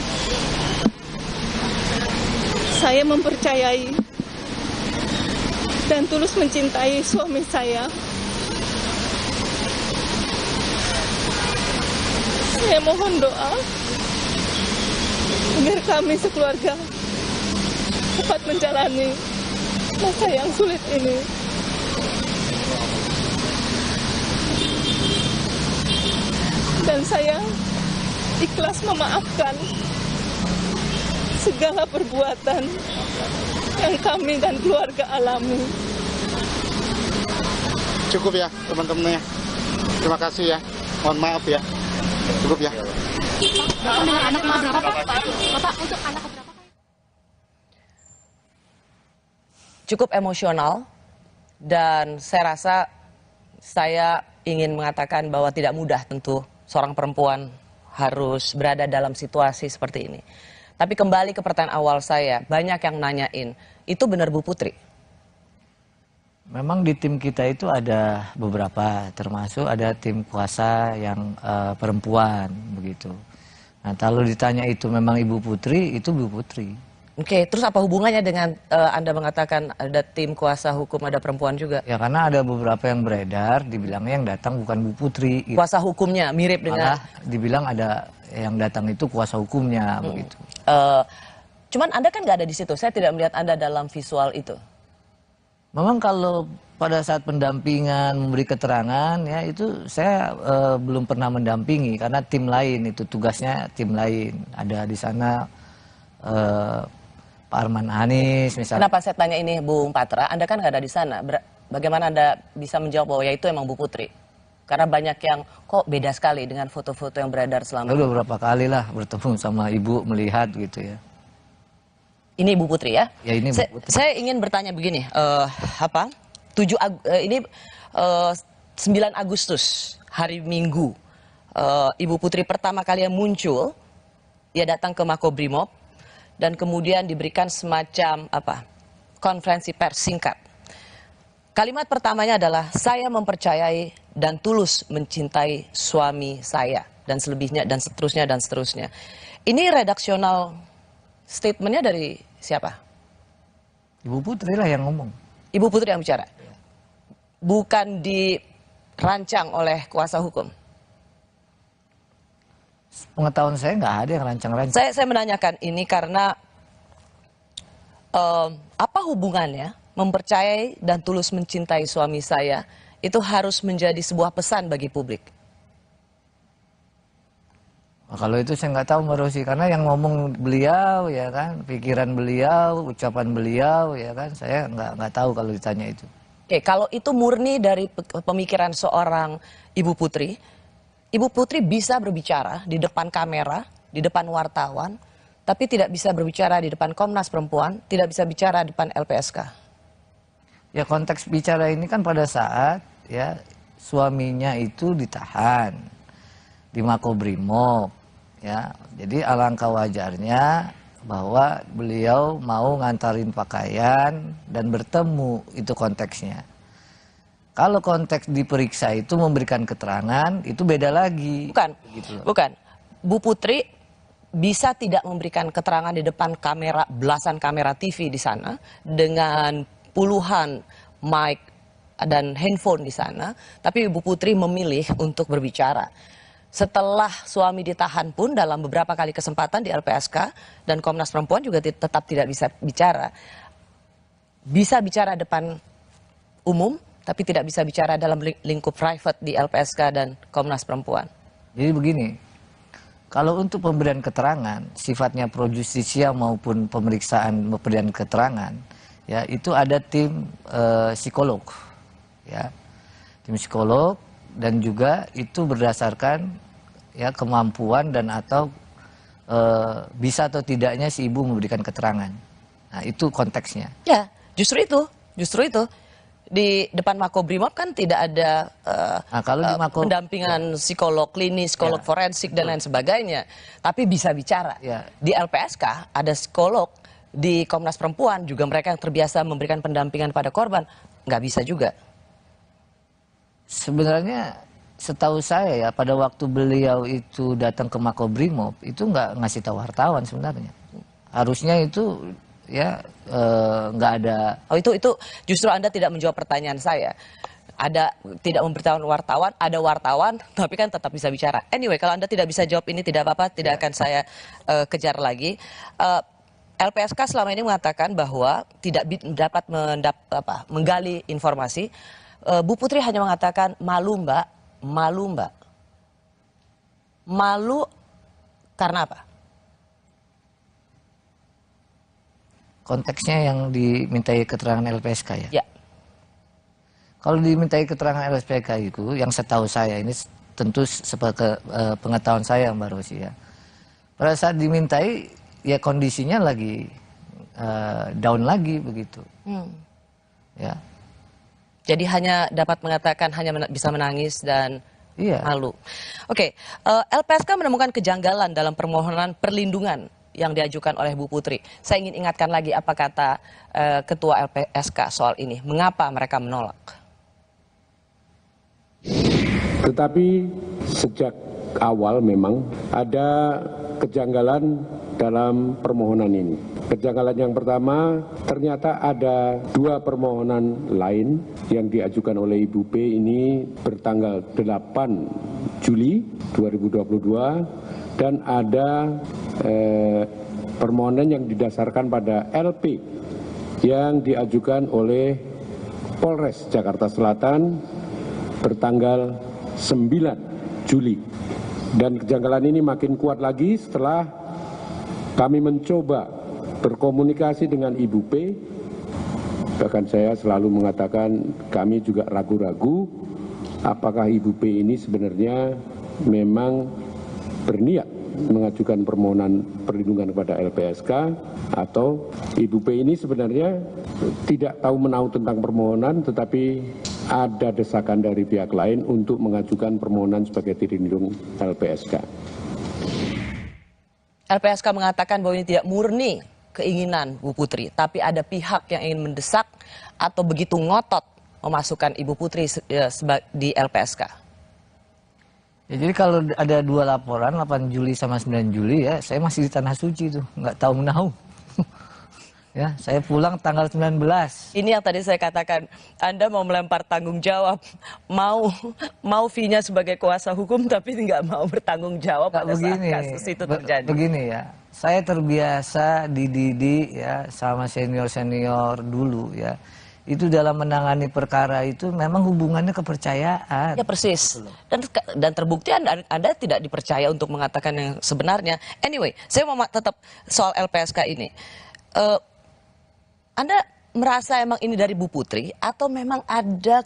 Saya mempercayai dan tulus mencintai suami saya. Saya mohon doa agar kami sekeluarga dapat menjalani masa yang sulit ini. Dan saya ikhlas memaafkan segala perbuatan yang kami dan keluarga alami. Cukup ya teman-temannya. Terima kasih ya. Mohon maaf ya. Cukup ya. Bapak dengan anak berapa Pak? Bapak untuk anak berapa? Cukup emosional dan saya rasa saya ingin mengatakan bahwa tidak mudah tentu seorang perempuan harus berada dalam situasi seperti ini. Tapi kembali ke pertanyaan awal saya, banyak yang nanyain, itu benar Bu Putri? Memang di tim kita itu ada beberapa, termasuk ada tim kuasa yang perempuan begitu. Nah kalau ditanya itu memang Ibu Putri, itu Bu Putri. Oke, terus apa hubungannya dengan Anda mengatakan ada tim kuasa hukum, ada perempuan juga? Ya karena ada beberapa yang beredar, dibilangnya yang datang bukan Bu Putri. Kuasa hukumnya mirip dengan? Malah dibilang ada yang datang itu kuasa hukumnya begitu. Cuman Anda kan nggak ada di situ, saya tidak melihat Anda dalam visual itu. Memang kalau pada saat pendampingan memberi keterangan ya itu saya belum pernah mendampingi karena tim lain itu tugasnya tim lain ada di sana Pak Arman Hanis misalnya. Kenapa saya tanya ini Bung Patra, Anda kan nggak ada di sana. Bagaimana Anda bisa menjawab bahwa ya itu emang Bu Putri? Karena banyak yang kok beda sekali dengan foto-foto yang beredar selama ini. Beberapa kali lah bertemu sama Ibu melihat gitu ya. Ini Bu Putri ya? Ya ini Bu Putri. Saya ingin bertanya begini, 9 Agustus hari Minggu, Ibu Putri pertama kali yang muncul, ia datang ke Makobrimob dan kemudian diberikan semacam konferensi pers singkat. Kalimat pertamanya adalah, saya mempercayai dan tulus mencintai suami saya, dan selebihnya, dan seterusnya, dan seterusnya. Ini redaksional statementnya dari siapa? Ibu Putri lah yang ngomong. Ibu Putri yang bicara? Bukan dirancang oleh kuasa hukum? Pengetahuan saya nggak ada yang rancang-rancang. Saya menanyakan ini karena apa hubungannya mempercayai dan tulus mencintai suami saya itu harus menjadi sebuah pesan bagi publik? Nah, kalau itu saya nggak tahu Mbak Rosi, karena yang ngomong beliau ya kan, pikiran beliau, ucapan beliau ya kan, saya nggak tahu kalau ditanya itu. Oke, kalau itu murni dari pemikiran seorang Ibu Putri bisa berbicara di depan kamera, di depan wartawan, tapi tidak bisa berbicara di depan Komnas Perempuan, tidak bisa bicara di depan LPSK. Ya konteks bicara ini kan pada saat ya suaminya itu ditahan di Makobrimob, ya. Jadi alangkah wajarnya bahwa beliau mau ngantarin pakaian dan bertemu, itu konteksnya. Kalau konteks diperiksa itu memberikan keterangan, itu beda lagi. Bukan, gitu loh. Bukan. Bu Putri bisa tidak memberikan keterangan di depan kamera, belasan kamera TV di sana, dengan puluhan mic dan handphone di sana, tapi Ibu Putri memilih untuk berbicara. Setelah suami ditahan pun dalam beberapa kali kesempatan di LPSK dan Komnas Perempuan juga tetap tidak bisa bicara. Bisa bicara depan umum, tapi tidak bisa bicara dalam lingkup private di LPSK dan Komnas Perempuan. Jadi begini, kalau untuk pemberian keterangan, sifatnya pro justisia maupun pemeriksaan pemberian keterangan, ya itu ada tim psikolog, ya tim psikolog. Dan juga itu berdasarkan ya kemampuan dan atau bisa atau tidaknya si ibu memberikan keterangan. Nah itu konteksnya. Ya justru itu di depan Makobrimob kan tidak ada kalau di pendampingan psikolog klinis, psikolog forensik dan lain sebagainya. Tapi bisa bicara. Di LPSK ada psikolog, di Komnas Perempuan juga mereka yang terbiasa memberikan pendampingan pada korban, nggak bisa juga. Sebenarnya setahu saya ya pada waktu beliau itu datang ke Makobrimob itu nggak ngasih tahu wartawan sebenarnya. Harusnya itu ya nggak ada. Oh itu justru Anda tidak menjawab pertanyaan saya. Ada tidak memberitahu wartawan, ada wartawan tapi kan tetap bisa bicara. Anyway, kalau Anda tidak bisa jawab ini tidak apa-apa, tidak akan saya kejar lagi. LPSK selama ini mengatakan bahwa tidak dapat menggali informasi. Bu Putri hanya mengatakan malu mbak. Malu karena apa? Konteksnya yang dimintai keterangan LPSK ya? Ya. Kalau dimintai keterangan LPSK itu, yang setahu saya ini tentu sebagai pengetahuan saya Mbak Rosi ya. Pada saat dimintai ya kondisinya lagi down lagi begitu. Ya. Jadi hanya dapat mengatakan hanya bisa menangis dan malu. Oke, LPSK menemukan kejanggalan dalam permohonan perlindungan yang diajukan oleh Bu Putri. Saya ingin ingatkan lagi apa kata Ketua LPSK soal ini. Mengapa mereka menolak? Tetapi sejak awal memang ada kejanggalan dalam permohonan ini. Kejanggalan yang pertama, ternyata ada 2 permohonan lain yang diajukan oleh Ibu P ini bertanggal 8 Juli 2022 dan ada permohonan yang didasarkan pada LP yang diajukan oleh Polres Jakarta Selatan bertanggal 9 Juli. Dan kejanggalan ini makin kuat lagi setelah kami mencoba berkomunikasi dengan Ibu P. Bahkan saya selalu mengatakan kami juga ragu-ragu apakah Ibu P ini sebenarnya memang berniat mengajukan permohonan perlindungan kepada LPSK atau Ibu P ini sebenarnya tidak tahu menahu tentang permohonan tetapi ada desakan dari pihak lain untuk mengajukan permohonan sebagai terlindung LPSK. LPSK mengatakan bahwa ini tidak murni keinginan Bu Putri, tapi ada pihak yang ingin mendesak atau begitu ngotot memasukkan Ibu Putri di LPSK? Ya, jadi kalau ada 2 laporan, 8 Juli sama 9 Juli ya, saya masih di Tanah Suci tuh, nggak tahu menahu. Ya, saya pulang tanggal 19. Ini yang tadi saya katakan, Anda mau melempar tanggung jawab, mau fee-nya sebagai kuasa hukum, tapi nggak mau bertanggung jawab pada saat kasus itu terjadi. Begini ya, saya terbiasa dididik ya sama senior-senior dulu ya. Itu dalam menangani perkara itu memang hubungannya kepercayaan. Ya persis. Dan terbukti Anda tidak dipercaya untuk mengatakan yang sebenarnya. Anyway, saya mau tetap soal LPSK ini. Anda merasa emang ini dari Bu Putri atau memang ada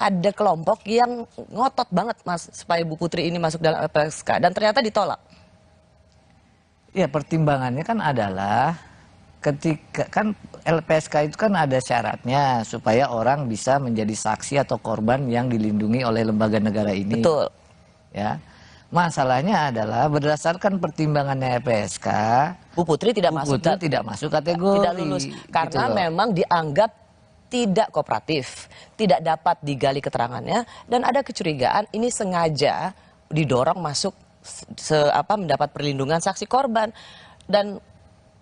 ada kelompok yang ngotot banget supaya Bu Putri ini masuk dalam LPSK dan ternyata ditolak? Ya pertimbangannya kan adalah ketika kan LPSK itu kan ada syaratnya supaya orang bisa menjadi saksi atau korban yang dilindungi oleh lembaga negara ini. Betul. Ya. Masalahnya adalah berdasarkan pertimbangannya LPSK, Bu Putri tidak masuk kategori. Tidak lulus karena memang dianggap tidak kooperatif, tidak dapat digali keterangannya dan ada kecurigaan ini sengaja didorong masuk mendapat perlindungan saksi korban. Dan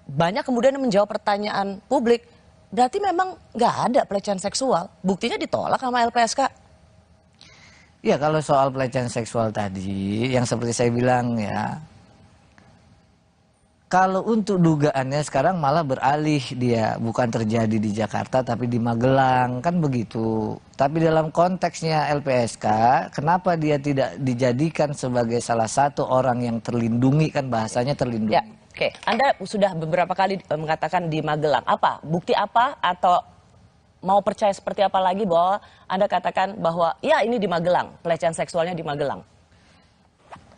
banyak kemudian menjawab pertanyaan publik, berarti memang nggak ada pelecehan seksual, buktinya ditolak sama LPSK. Ya kalau soal pelecehan seksual tadi, yang seperti saya bilang ya, kalau untuk dugaannya sekarang malah beralih dia, bukan terjadi di Jakarta tapi di Magelang, kan begitu. Tapi dalam konteksnya LPSK, kenapa dia tidak dijadikan sebagai salah satu orang yang terlindungi, kan bahasanya terlindungi. Ya, oke. Anda sudah beberapa kali mengatakan di Magelang, apa? Bukti apa atau mau percaya seperti apa lagi bahwa Anda katakan bahwa ya ini di Magelang, pelecehan seksualnya di Magelang?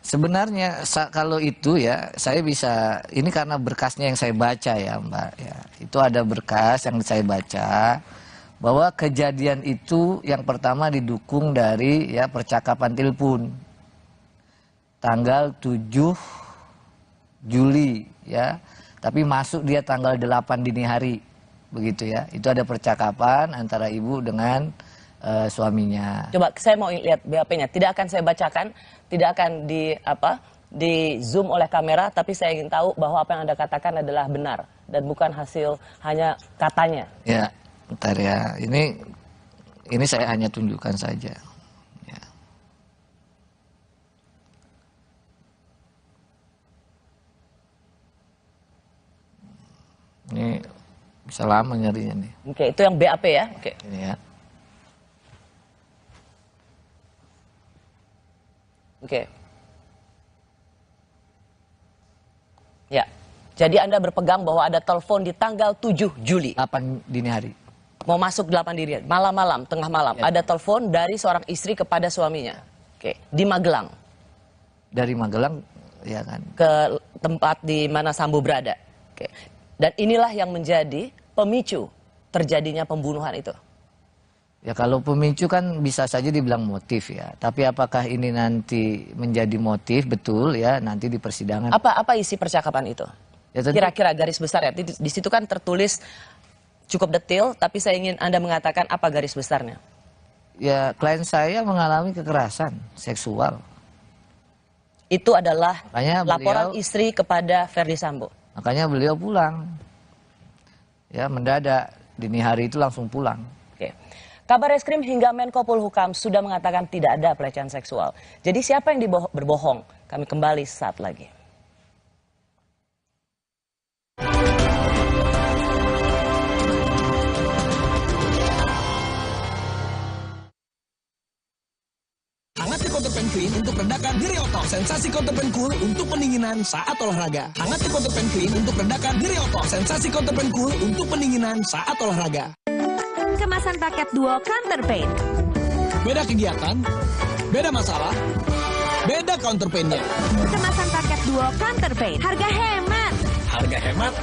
Sebenarnya kalau itu ya saya bisa, ini karena berkasnya yang saya baca ya Mbak ya. Itu ada berkas yang saya baca bahwa kejadian itu yang pertama didukung dari ya percakapan telepon tanggal 7 Juli ya. Tapi masuk dia tanggal 8 dini hari. Begitu ya, itu ada percakapan antara ibu dengan suaminya. Coba saya mau lihat BAP-nya, tidak akan saya bacakan, tidak akan di zoom oleh kamera, tapi saya ingin tahu bahwa apa yang Anda katakan adalah benar dan bukan hasil hanya katanya. Ya, bentar ya, ini saya hanya tunjukkan saja. Ya. Ini bisa lama nyarinya nih. Oke, itu yang BAP ya. Oke. Ini ya. Oke. Ya. Jadi Anda berpegang bahwa ada telepon di tanggal 7 Juli. 8 dini hari. Mau masuk 8 dini hari. Malam-malam, tengah malam. Ya. Ada telepon dari seorang istri kepada suaminya. Oke. Di Magelang. Dari Magelang, ya kan. Ke tempat di mana Sambo berada. Oke. Dan inilah yang menjadi pemicu terjadinya pembunuhan itu. Ya kalau pemicu kan bisa saja dibilang motif ya. Tapi apakah ini nanti menjadi motif betul ya nanti di persidangan. Apa isi percakapan itu? Ya, kira-kira garis besar ya. Di situ kan tertulis cukup detail, tapi saya ingin Anda mengatakan apa garis besarnya. Ya klien saya mengalami kekerasan seksual. Itu adalah beliau, laporan istri kepada Verdi Sambo. Makanya beliau pulang. Ya mendadak, dini hari itu langsung pulang. Oke. Kabar Reskrim hingga Menko Polhukam sudah mengatakan tidak ada pelecehan seksual. Jadi siapa yang berbohong? Kami kembali saat lagi. Hangat Counterpan Clean untuk redakan diri otot. Sensasi Counterpan Cool untuk pendinginan saat olahraga. Hangat Counterpan Clean untuk redakan diri otot. Sensasi Counterpan Cool untuk pendinginan saat olahraga. Kemasan paket duo Counterpain. Beda kegiatan, beda masalah, beda counterpainnya. Kemasan paket duo Counterpain. Harga hemat.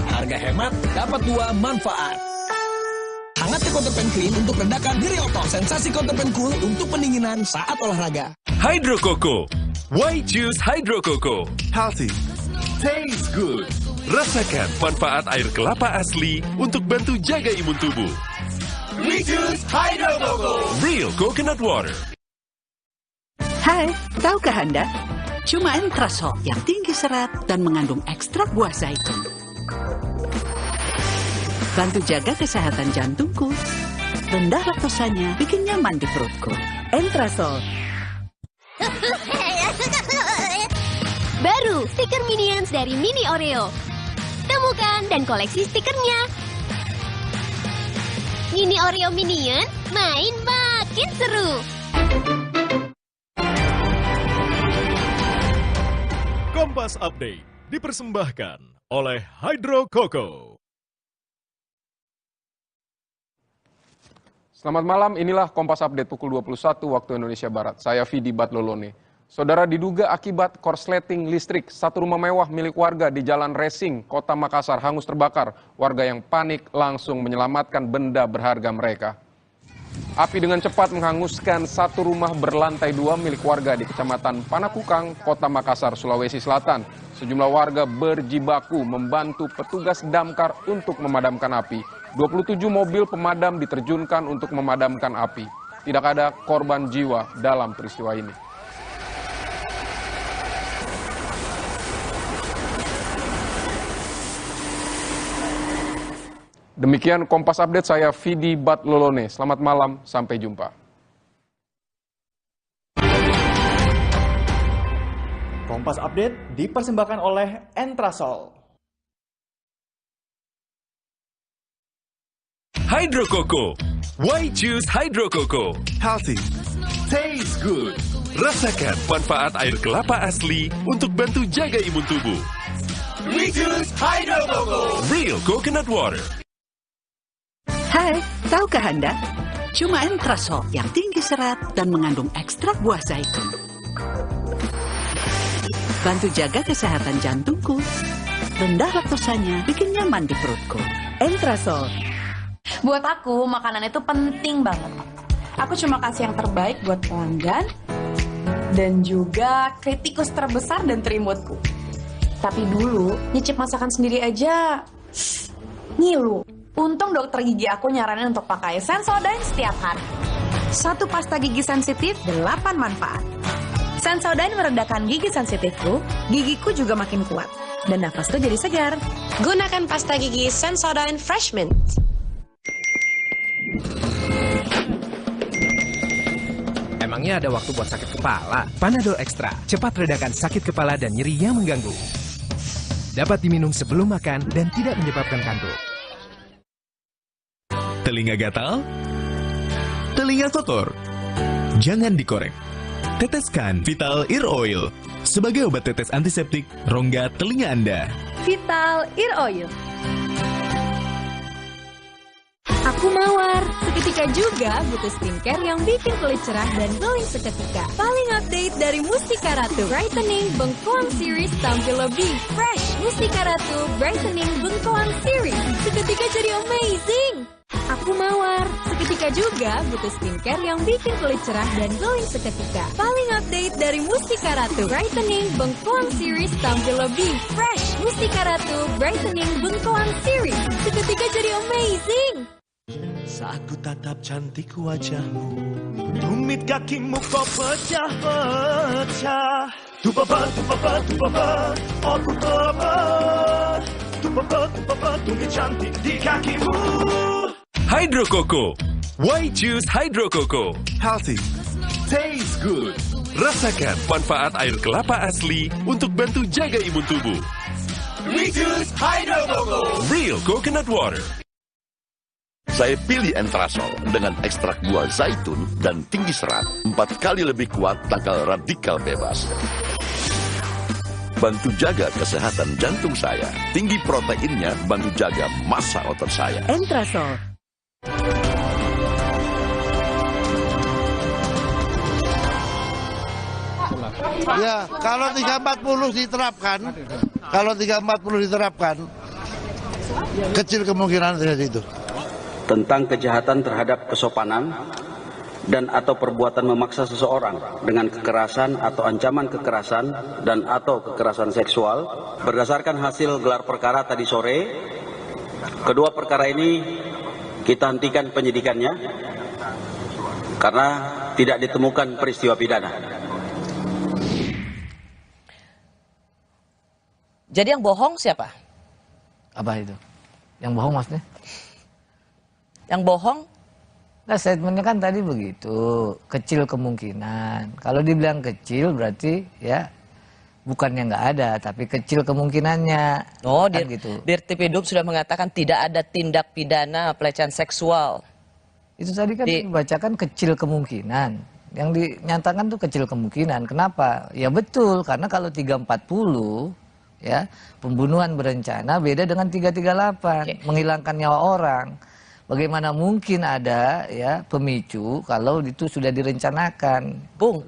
Harga hemat, dapat dua manfaat. Hangat Counterpan Clean untuk redakan diri otot. Sensasi Counterpan Cool untuk pendinginan saat olahraga. Hydro Coco. Why choose Hydro Coco? Healthy. Tastes good. Rasakan manfaat air kelapa asli untuk bantu jaga imun tubuh. We choose Hydro Coco. Real coconut water. Hai, tahukah Anda? Cuma Entrasol yang tinggi serat dan mengandung ekstrak buah zaitun. Bantu jaga kesehatan jantungku. Rendah laktosanya bikin nyaman di perutku. Entrasol. Baru stiker Minions dari Mini Oreo. Temukan dan koleksi stikernya. Mini Oreo Minion, main makin seru. Kompas Update dipersembahkan oleh Hydro Coco. Selamat malam, inilah Kompas Update pukul 21 waktu Indonesia Barat. Saya Vidi Batlolone. Saudara, diduga akibat korsleting listrik, satu rumah mewah milik warga di Jalan Racing, Kota Makassar hangus terbakar. Warga yang panik langsung menyelamatkan benda berharga mereka. Api dengan cepat menghanguskan satu rumah berlantai 2 milik warga di Kecamatan Panakukang, Kota Makassar, Sulawesi Selatan. Sejumlah warga berjibaku membantu petugas damkar untuk memadamkan api. 27 mobil pemadam diterjunkan untuk memadamkan api. Tidak ada korban jiwa dalam peristiwa ini. Demikian Kompas Update, saya Vidi Batlolone. Selamat malam, sampai jumpa. Kompas Update dipersembahkan oleh Entrasol. Hydro Coco. Why choose Hydro Coco? Healthy. Taste good. Rasakan manfaat air kelapa asli untuk bantu jaga imun tubuh. We choose Hydro Coco. Real coconut water. Hai, tahukah Anda? Cuma Entrasol yang tinggi serat dan mengandung ekstrak buah zaitun. Bantu jaga kesehatan jantungku. Rendah laktosanya bikin nyaman di perutku. Entrasol. Buat aku, makanan itu penting banget. Aku cuma kasih yang terbaik buat pelanggan dan juga kritikus terbesar dan terimutku. Tapi dulu, nyicip masakan sendiri aja ngilu. Untung dokter gigi aku nyaranin untuk pakai Sensodyne setiap hari. Satu pasta gigi sensitif, 8 manfaat. Sensodyne meredakan gigi sensitifku, gigiku juga makin kuat. Dan nafasku jadi segar. Gunakan pasta gigi Sensodyne Fresh Mint. Emangnya ada waktu buat sakit kepala? Panadol Extra, cepat redakan sakit kepala dan nyeri yang mengganggu. Dapat diminum sebelum makan dan tidak menyebabkan kantuk. Telinga gatal? Telinga kotor? Jangan dikorek. Teteskan Vital Ear Oil sebagai obat tetes antiseptik rongga telinga Anda. Vital Ear Oil. Aku mawar. Seketika juga butuh skincare yang bikin kulit cerah dan glowing seketika. Paling update dari Mustika Ratu. Brightening Bengkoang Series tampil lebih fresh. Mustika Ratu Brightening Bengkoang Series. Seketika jadi amazing. Aku mawar. Seketika juga butuh skincare yang bikin kulit cerah dan glowing seketika. Paling update dari Mustika Ratu. Brightening Bengkoang Series tampil lebih fresh. Mustika Ratu Brightening Bengkoang Series. Seketika jadi amazing. Saat ku tatap cantik wajahmu, tumit kakimu kau pecah-pecah. Tupapa, oh ku tepat. Tupapa, tumit cantik di kakimu. Hydro Coco. Why choose Hydro Coco? Healthy. Taste good. Rasakan manfaat air kelapa asli untuk bantu jaga imun tubuh. We choose Hydro Coco. Real coconut water. Saya pilih Entrasol dengan ekstrak buah zaitun dan tinggi serat. 4 kali lebih kuat tangkal radikal bebas. Bantu jaga kesehatan jantung saya. Tinggi proteinnya bantu jaga massa otot saya. Entrasol. Ya, kalau 340 diterapkan, kecil kemungkinan terjadi itu. Tentang kejahatan terhadap kesopanan dan atau perbuatan memaksa seseorang dengan kekerasan atau ancaman kekerasan dan atau kekerasan seksual. Berdasarkan hasil gelar perkara tadi sore, kedua perkara ini kita hentikan penyidikannya karena tidak ditemukan peristiwa pidana. Jadi yang bohong siapa? Apa itu? Yang bohong maksudnya? Yang bohong? Nah, statementnya kan tadi begitu, kecil kemungkinan. Kalau dibilang kecil berarti ya bukannya nggak ada, tapi kecil kemungkinannya. Oh, kan gitu. Dirtipidum sudah mengatakan tidak ada tindak pidana pelecehan seksual. Itu tadi kan dibacakan kecil kemungkinan. Yang dinyatakan tuh kecil kemungkinan. Kenapa? Ya betul, karena kalau 340 ya pembunuhan berencana beda dengan 338, menghilangkan nyawa orang. Bagaimana mungkin ada ya pemicu kalau itu sudah direncanakan? Bung,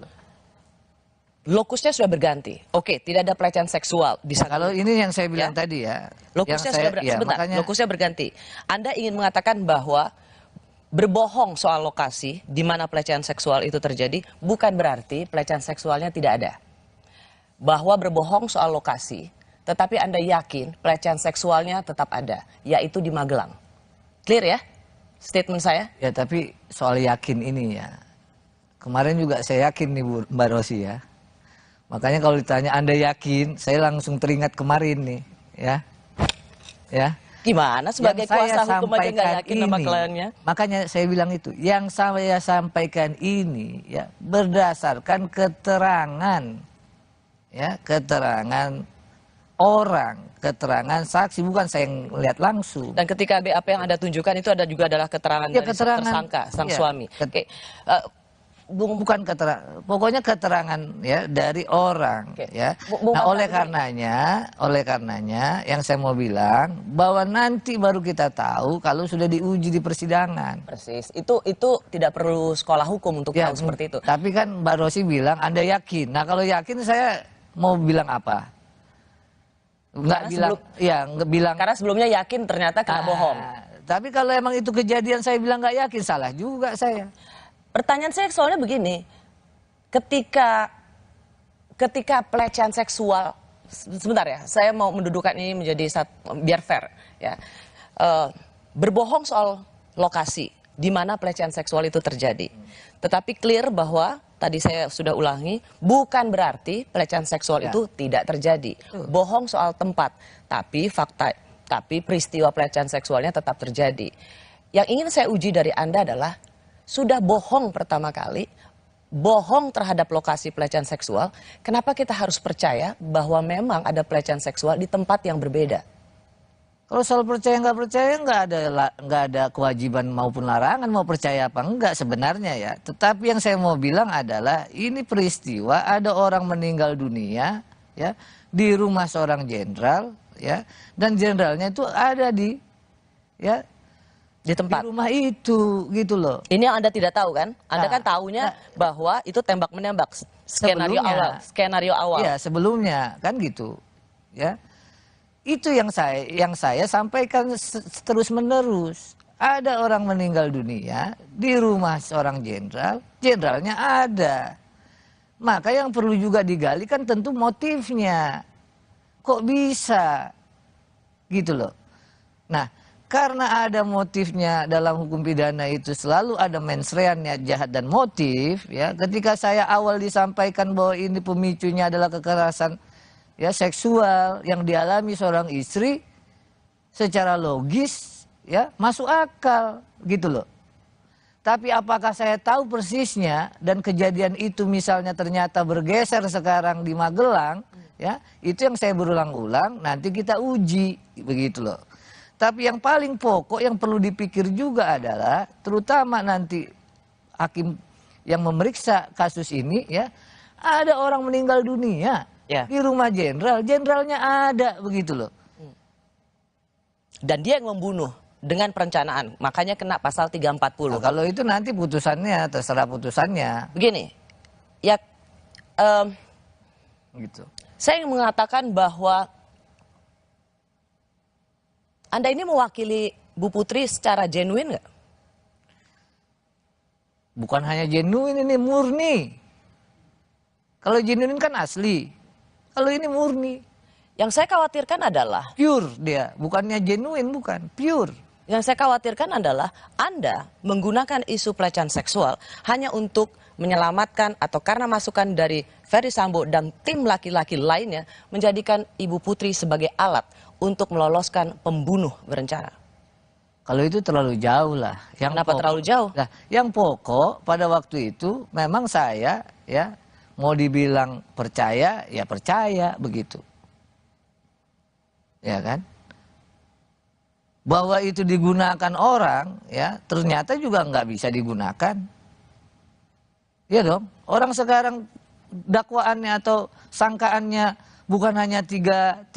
lokusnya sudah berganti. Oke, tidak ada pelecehan seksual. Bisa kalau ini yang saya bilang tadi ya. Lokusnya sudah sebentar, lokusnya berganti. Anda ingin mengatakan bahwa berbohong soal lokasi di mana pelecehan seksual itu terjadi bukan berarti pelecehan seksualnya tidak ada. Bahwa berbohong soal lokasi, tetapi Anda yakin pelecehan seksualnya tetap ada, yaitu di Magelang. Clear ya statement saya? Ya, tapi soal yakin ini ya. Kemarin juga saya yakin nih Mbak Rosi ya. Makanya kalau ditanya Anda yakin, saya langsung teringat kemarin nih ya. Ya. Gimana sebagai kuasa hukum aja nggak yakin sama kliennya? Makanya saya bilang itu, yang saya sampaikan ini ya berdasarkan keterangan ya, keterangan orang, keterangan saksi, bukan saya yang lihat langsung. Dan ketika BAP yang Anda tunjukkan itu ada juga adalah keterangan ya, dari tersangka, sang suami. Oke. Bukan keterangan, pokoknya keterangan ya dari orang ya. Nah, oleh karenanya yang saya mau bilang bahwa nanti baru kita tahu kalau sudah diuji di persidangan. Persis. Itu tidak perlu sekolah hukum untuk tahu seperti itu. Tapi kan Mbak Rosi bilang Anda yakin. Nah, kalau yakin saya mau bilang apa? Nggak bilang. Karena sebelumnya yakin ternyata kena bohong. Tapi kalau emang itu kejadian saya bilang nggak yakin, salah juga saya. Pertanyaan saya soalnya begini, ketika pelecehan seksual, sebentar ya, saya mau mendudukan ini menjadi biar fair ya, berbohong soal lokasi di mana pelecehan seksual itu terjadi, tetapi clear bahwa tadi saya sudah ulangi, bukan berarti pelecehan seksual itu tidak terjadi. Bohong soal tempat, tapi peristiwa pelecehan seksualnya tetap terjadi. Yang ingin saya uji dari Anda adalah, sudah bohong pertama kali, bohong terhadap lokasi pelecehan seksual, kenapa kita harus percaya bahwa memang ada pelecehan seksual di tempat yang berbeda? Kalau soal percaya nggak ada kewajiban maupun larangan mau percaya apa enggak sebenarnya ya. Tetapi yang saya mau bilang adalah ini peristiwa ada orang meninggal dunia ya di rumah seorang jenderal ya, dan jenderalnya itu ada di tempat di rumah itu gitu loh. Ini yang Anda tidak tahu kan? Anda kan tahunya bahwa itu tembak menembak skenario awal. Iya, sebelumnya kan gitu. Ya. Itu yang saya sampaikan terus-menerus. Ada orang meninggal dunia di rumah seorang jenderal, jenderalnya ada. Maka yang perlu juga digali kan tentu motifnya. Kok bisa? Gitu loh. Nah, karena ada motifnya dalam hukum pidana itu selalu ada mensrean, niat jahat dan motif ya. Ketika saya awal disampaikan bahwa ini pemicunya adalah kekerasan ya seksual yang dialami seorang istri, secara logis ya masuk akal gitu loh. Tapi apakah saya tahu persisnya dan kejadian itu misalnya ternyata bergeser sekarang di Magelang ya, itu yang saya berulang-ulang nanti kita uji begitu loh. Tapi yang paling pokok yang perlu dipikir juga adalah terutama nanti hakim yang memeriksa kasus ini ya, ada orang meninggal dunia di rumah jenderal, jenderalnya ada begitu loh. Dan dia yang membunuh dengan perencanaan, makanya kena pasal 340. Nah, kalau itu nanti putusannya terserah putusannya. Begini, ya gitu. Saya ingin mengatakan bahwa Anda ini mewakili Bu Putri secara genuine nggak? Bukan hanya genuine, ini murni. Kalau genuine kan asli. Kalau ini murni. Yang saya khawatirkan adalah pure dia, bukannya genuine, bukan, pure. Yang saya khawatirkan adalah Anda menggunakan isu pelecehan seksual hanya untuk menyelamatkan atau karena masukan dari Ferdy Sambo dan tim laki-laki lainnya menjadikan Ibu Putri sebagai alat untuk meloloskan pembunuh berencana. Kalau itu terlalu jauh lah. Kenapa terlalu jauh? Nah, yang pokok pada waktu itu memang saya ya mau dibilang percaya ya percaya begitu. Ya kan? Bahwa itu digunakan orang ya ternyata juga nggak bisa digunakan. Iya dong. Orang sekarang dakwaannya atau sangkaannya bukan hanya 338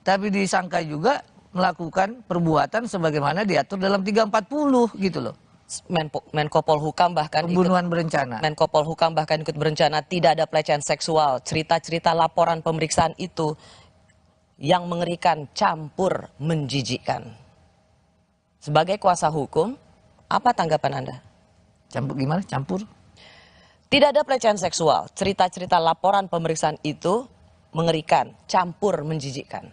tapi disangka juga melakukan perbuatan sebagaimana diatur dalam 340 gitu loh. Menko Polhukam bahkan pembunuhan berencana. Menko Polhukam bahkan ikut berencana tidak ada pelecehan seksual. Cerita-cerita laporan pemeriksaan itu yang mengerikan, campur, menjijikkan. Sebagai kuasa hukum, apa tanggapan Anda? Campur gimana? Campur? Tidak ada pelecehan seksual. Cerita-cerita laporan pemeriksaan itu mengerikan, campur, menjijikkan.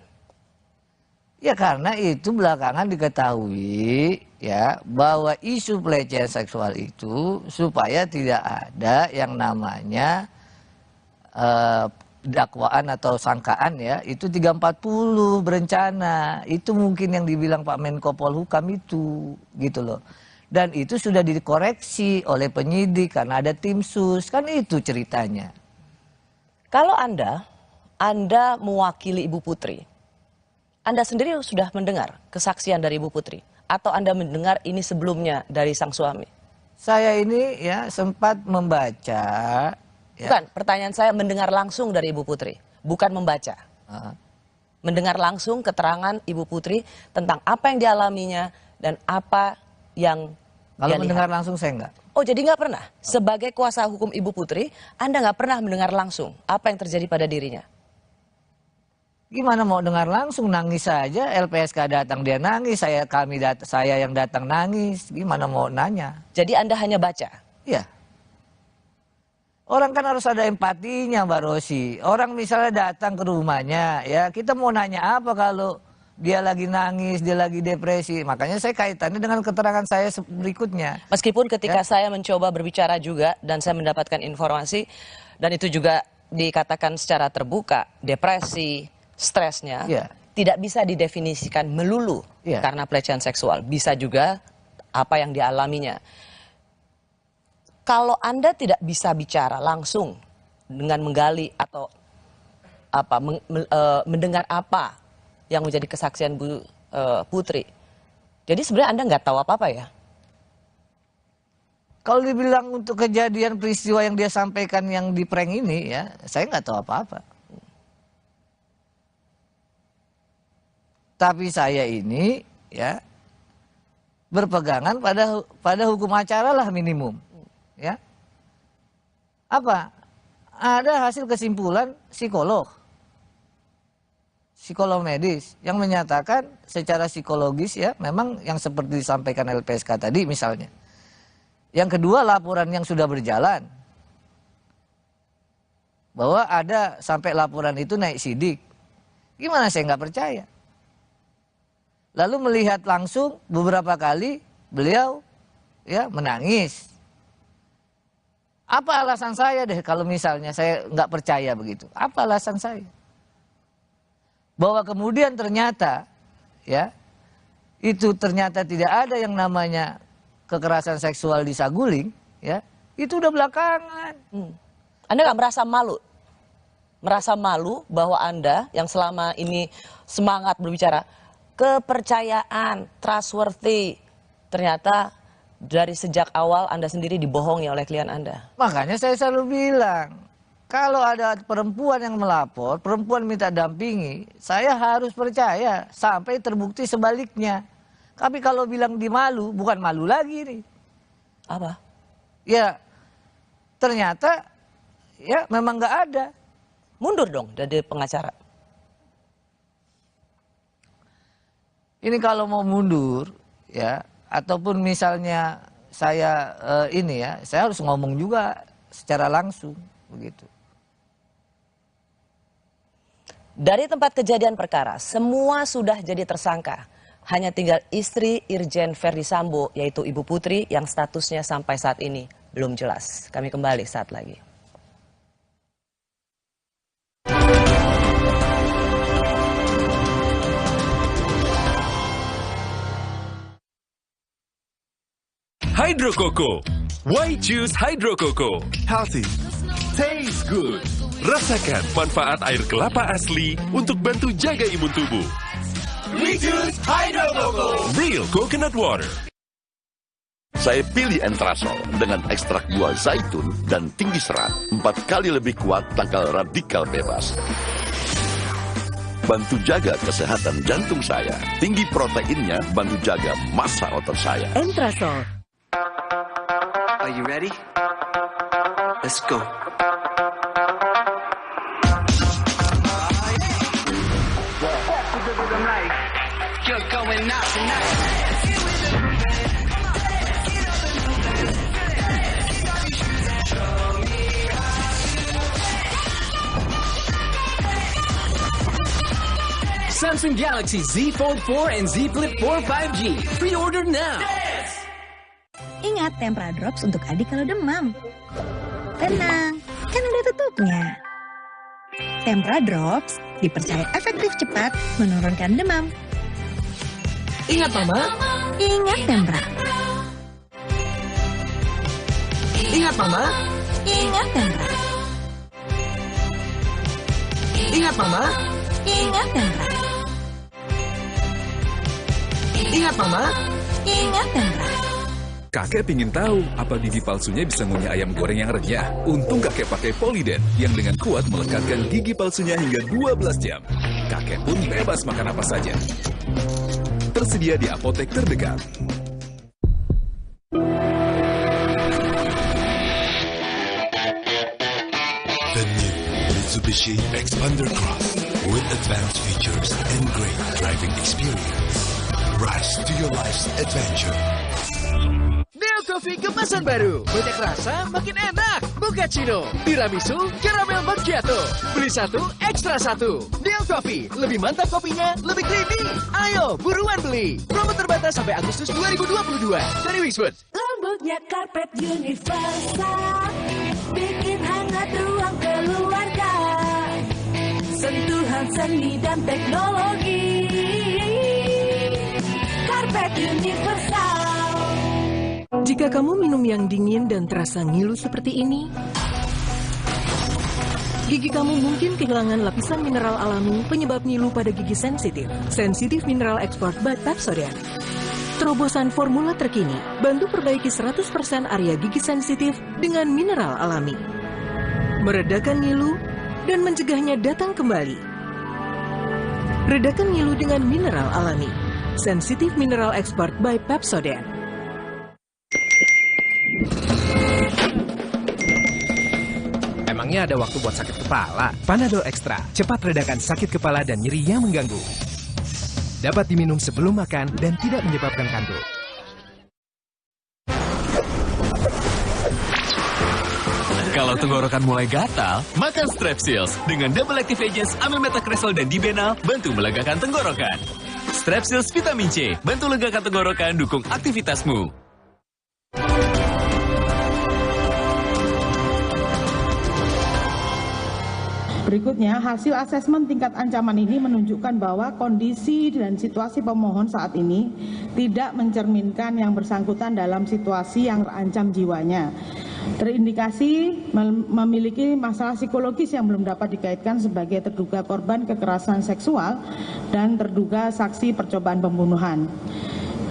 Ya karena itu belakangan diketahui ya bahwa isu pelecehan seksual itu supaya tidak ada yang namanya dakwaan atau sangkaan ya itu 340 berencana. Itu mungkin yang dibilang Pak Menko Polhukam itu gitu loh. Dan itu sudah dikoreksi oleh penyidik karena ada tim sus, kan itu ceritanya. Kalau Anda mewakili Ibu Putri, Anda sendiri sudah mendengar kesaksian dari Ibu Putri atau Anda mendengar ini sebelumnya dari sang suami? Saya ini ya sempat membaca. Ya. Bukan, pertanyaan saya mendengar langsung dari Ibu Putri, bukan membaca. Mendengar langsung keterangan Ibu Putri tentang apa yang dialaminya dan apa yang kalau mendengar langsung saya enggak. Oh jadi nggak pernah? Sebagai kuasa hukum Ibu Putri, Anda nggak pernah mendengar langsung apa yang terjadi pada dirinya? Gimana mau dengar langsung, nangis saja, LPSK datang dia nangis, saya yang datang nangis, gimana mau nanya? Jadi Anda hanya baca? Iya. Orang kan harus ada empatinya Mbak Rosi. Orang misalnya datang ke rumahnya, ya kita mau nanya apa kalau dia lagi nangis, dia lagi depresi. Makanya saya kaitannya dengan keterangan saya berikutnya. Meskipun ketika saya mencoba berbicara juga dan saya mendapatkan informasi dan itu juga dikatakan secara terbuka, depresi, stresnya tidak bisa didefinisikan melulu karena pelecehan seksual. Bisa juga apa yang dialaminya. Kalau Anda tidak bisa bicara langsung dengan menggali atau mendengar apa yang menjadi kesaksian Bu Putri, jadi sebenarnya Anda nggak tahu apa-apa ya? Kalau dibilang untuk kejadian peristiwa yang dia sampaikan yang di prank ini ya, saya nggak tahu apa-apa. Tapi saya ini ya berpegangan pada hukum acara lah minimum. Ya, apa? Ada hasil kesimpulan psikolog medis yang menyatakan secara psikologis ya memang yang seperti disampaikan LPSK tadi misalnya. Yang kedua laporan yang sudah berjalan bahwa ada sampai laporan itu naik sidik. Gimana saya nggak percaya? Lalu melihat langsung beberapa kali beliau ya menangis. Apa alasan saya deh kalau misalnya saya nggak percaya begitu? Apa alasan saya? Bahwa kemudian ternyata ya itu ternyata tidak ada yang namanya kekerasan seksual di Saguling ya itu udah belakangan. Anda nggak merasa malu? Merasa malu bahwa Anda yang selama ini semangat berbicara kepercayaan, trustworthy, ternyata dari sejak awal Anda sendiri dibohongi oleh klien Anda. Makanya saya selalu bilang, kalau ada perempuan yang melapor, perempuan minta dampingi, saya harus percaya sampai terbukti sebaliknya. Tapi kalau bilang dimalu, bukan malu lagi nih. Apa? Ya, ternyata ya memang nggak ada. Mundur dong dari pengacara. Ini kalau mau mundur, ya, ataupun misalnya saya saya harus ngomong juga secara langsung begitu. Dari tempat kejadian perkara, semua sudah jadi tersangka. Hanya tinggal istri Irjen Verdi Sambo, yaitu Ibu Putri, yang statusnya sampai saat ini belum jelas. Kami kembali saat lagi. Hydro Coco. Why choose Hydro Coco? Healthy, tastes good. Rasakan manfaat air kelapa asli untuk bantu jaga imun tubuh. We choose Hydro Coco. Real coconut water. Saya pilih Entrasol dengan ekstrak buah zaitun dan tinggi serat. 4 kali lebih kuat tangkal radikal bebas. Bantu jaga kesehatan jantung saya. Tinggi proteinnya bantu jaga massa otot saya. Entrasol. Are you ready? Let's go. You're going out tonight. Samsung Galaxy Z Fold 4 and Z Flip 4 5G. Pre-order now. Ingat Tempra Drops untuk adik kalau demam. Tenang, kan ada tutupnya. Tempra Drops dipercaya efektif cepat menurunkan demam. Ingat Mama. Ingat Tempra. Ingat Mama. Ingat Tempra. Ingat Mama. Ingat Tempra. Ingat Mama. Ingat Tempra. Kakek pingin tahu apa gigi palsunya bisa ngunyah ayam goreng yang renyah. Untung kakek pakai Poliden yang dengan kuat melekatkan gigi palsunya hingga 12 jam. Kakek pun bebas makan apa saja. Tersedia di apotek terdekat. The new Mitsubishi Xpander Cross with advanced features and great driving experience. Rise to your life's adventure. Neo Coffee kemasan baru. Banyak rasa, makin enak. Mochaccino, tiramisu, caramel macchiato. Beli satu, ekstra satu. Neo Coffee, lebih mantap kopinya, lebih creamy. Ayo, buruan beli. Promo terbatas sampai Agustus 2022 dari Wixwood. Lembutnya karpet universal, bikin hangat ruang keluarga. Sentuhan seni dan teknologi, karpet universal. Jika kamu minum yang dingin dan terasa ngilu seperti ini, gigi kamu mungkin kehilangan lapisan mineral alami penyebab ngilu pada gigi sensitif. Sensitive Mineral Export by Pepsodent. Terobosan formula terkini, bantu perbaiki 100% area gigi sensitif dengan mineral alami. Meredakan ngilu dan mencegahnya datang kembali. Redakan ngilu dengan mineral alami. Sensitive Mineral Export by Pepsodent. Emangnya ada waktu buat sakit kepala? Panadol Extra, cepat redakan sakit kepala dan nyeri yang mengganggu. Dapat diminum sebelum makan dan tidak menyebabkan kantuk. Kalau tenggorokan mulai gatal, makan Strepsils dengan Double Active Agents Amilmetacresol dan Dibenal bantu melegakan tenggorokan. Strepsils Vitamin C bantu legakan tenggorokan, dukung aktivitasmu. Berikutnya, hasil asesmen tingkat ancaman ini menunjukkan bahwa kondisi dan situasi pemohon saat ini tidak mencerminkan yang bersangkutan dalam situasi yang terancam jiwanya. Terindikasi memiliki masalah psikologis yang belum dapat dikaitkan sebagai terduga korban kekerasan seksual dan terduga saksi percobaan pembunuhan.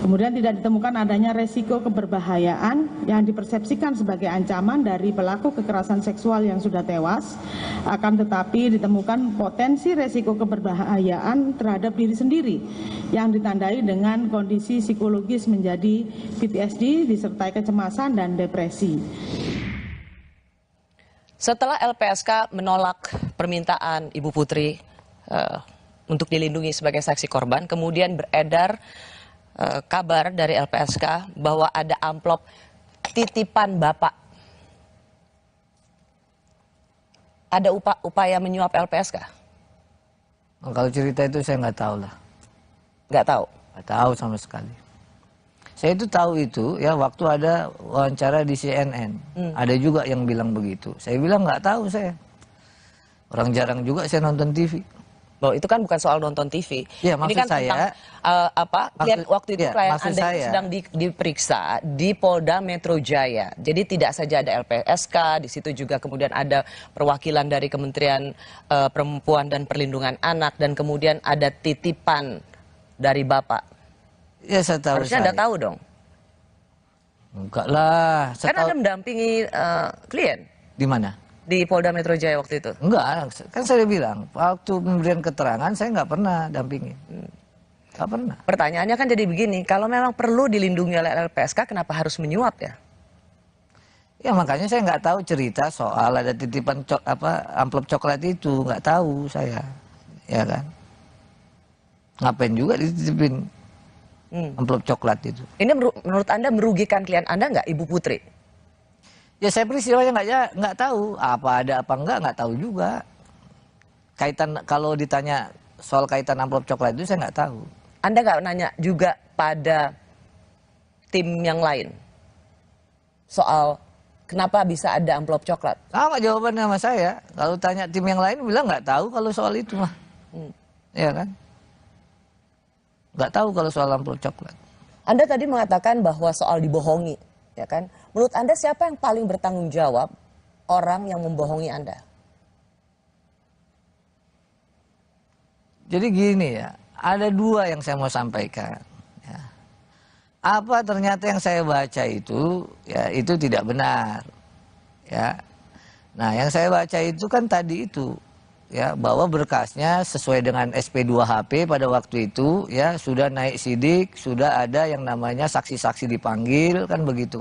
Kemudian tidak ditemukan adanya resiko keberbahayaan yang dipersepsikan sebagai ancaman dari pelaku kekerasan seksual yang sudah tewas, akan tetapi ditemukan potensi resiko keberbahayaan terhadap diri sendiri yang ditandai dengan kondisi psikologis menjadi PTSD disertai kecemasan dan depresi. Setelah LPSK menolak permintaan Ibu Putri untuk dilindungi sebagai saksi korban, kemudian beredar kabar dari LPSK bahwa ada amplop titipan Bapak. Ada upaya menyuap LPSK? Kalau cerita itu saya nggak tahu lah. Nggak tahu? Nggak tahu sama sekali. Saya itu tahu itu ya waktu ada wawancara di CNN. Ada juga yang bilang begitu. Saya bilang nggak tahu saya. Orang jarang juga saya nonton TV. Bahwa itu kan bukan soal nonton TV. Ya, ini kan saya, tentang waktu itu klien Anda saya, itu sedang diperiksa di Polda Metro Jaya. Jadi tidak saja ada LPSK, di situ juga kemudian ada perwakilan dari Kementerian Perempuan dan Perlindungan Anak dan kemudian ada titipan dari Bapak. Ya, saya tahu. Harusnya Anda tahu dong. Enggak lah. Kan Anda mendampingi klien. Di mana? Di Polda Metro Jaya waktu itu? Enggak, kan saya bilang waktu pemberian keterangan saya nggak pernah dampingi. Nggak pernah. Pertanyaannya kan jadi begini, kalau memang perlu dilindungi oleh LPSK, kenapa harus menyuap ya? Ya makanya saya nggak tahu cerita soal ada titipan amplop coklat itu, nggak tahu saya, ya kan? Ngapain juga dititipin amplop coklat itu? Ini menurut Anda merugikan klien Anda nggak, Ibu Putri? Ya saya peristiwanya nggak tahu apa ada apa nggak tahu juga. Kaitan kalau ditanya soal kaitan amplop coklat itu saya nggak tahu. Anda nggak nanya juga pada tim yang lain soal kenapa bisa ada amplop coklat? Sama jawabannya sama saya. Kalau tanya tim yang lain bilang nggak tahu kalau soal itu mah, ya kan? Nggak tahu kalau soal amplop coklat. Anda tadi mengatakan bahwa soal dibohongi, ya kan? Menurut Anda siapa yang paling bertanggung jawab orang yang membohongi Anda? Jadi gini ya, ada dua yang saya mau sampaikan. Ya. Apa ternyata yang saya baca itu, ya itu tidak benar. Ya. Nah yang saya baca itu kan tadi itu, ya bahwa berkasnya sesuai dengan SP2HP pada waktu itu, ya sudah naik sidik, sudah ada yang namanya saksi-saksi dipanggil, kan begitu.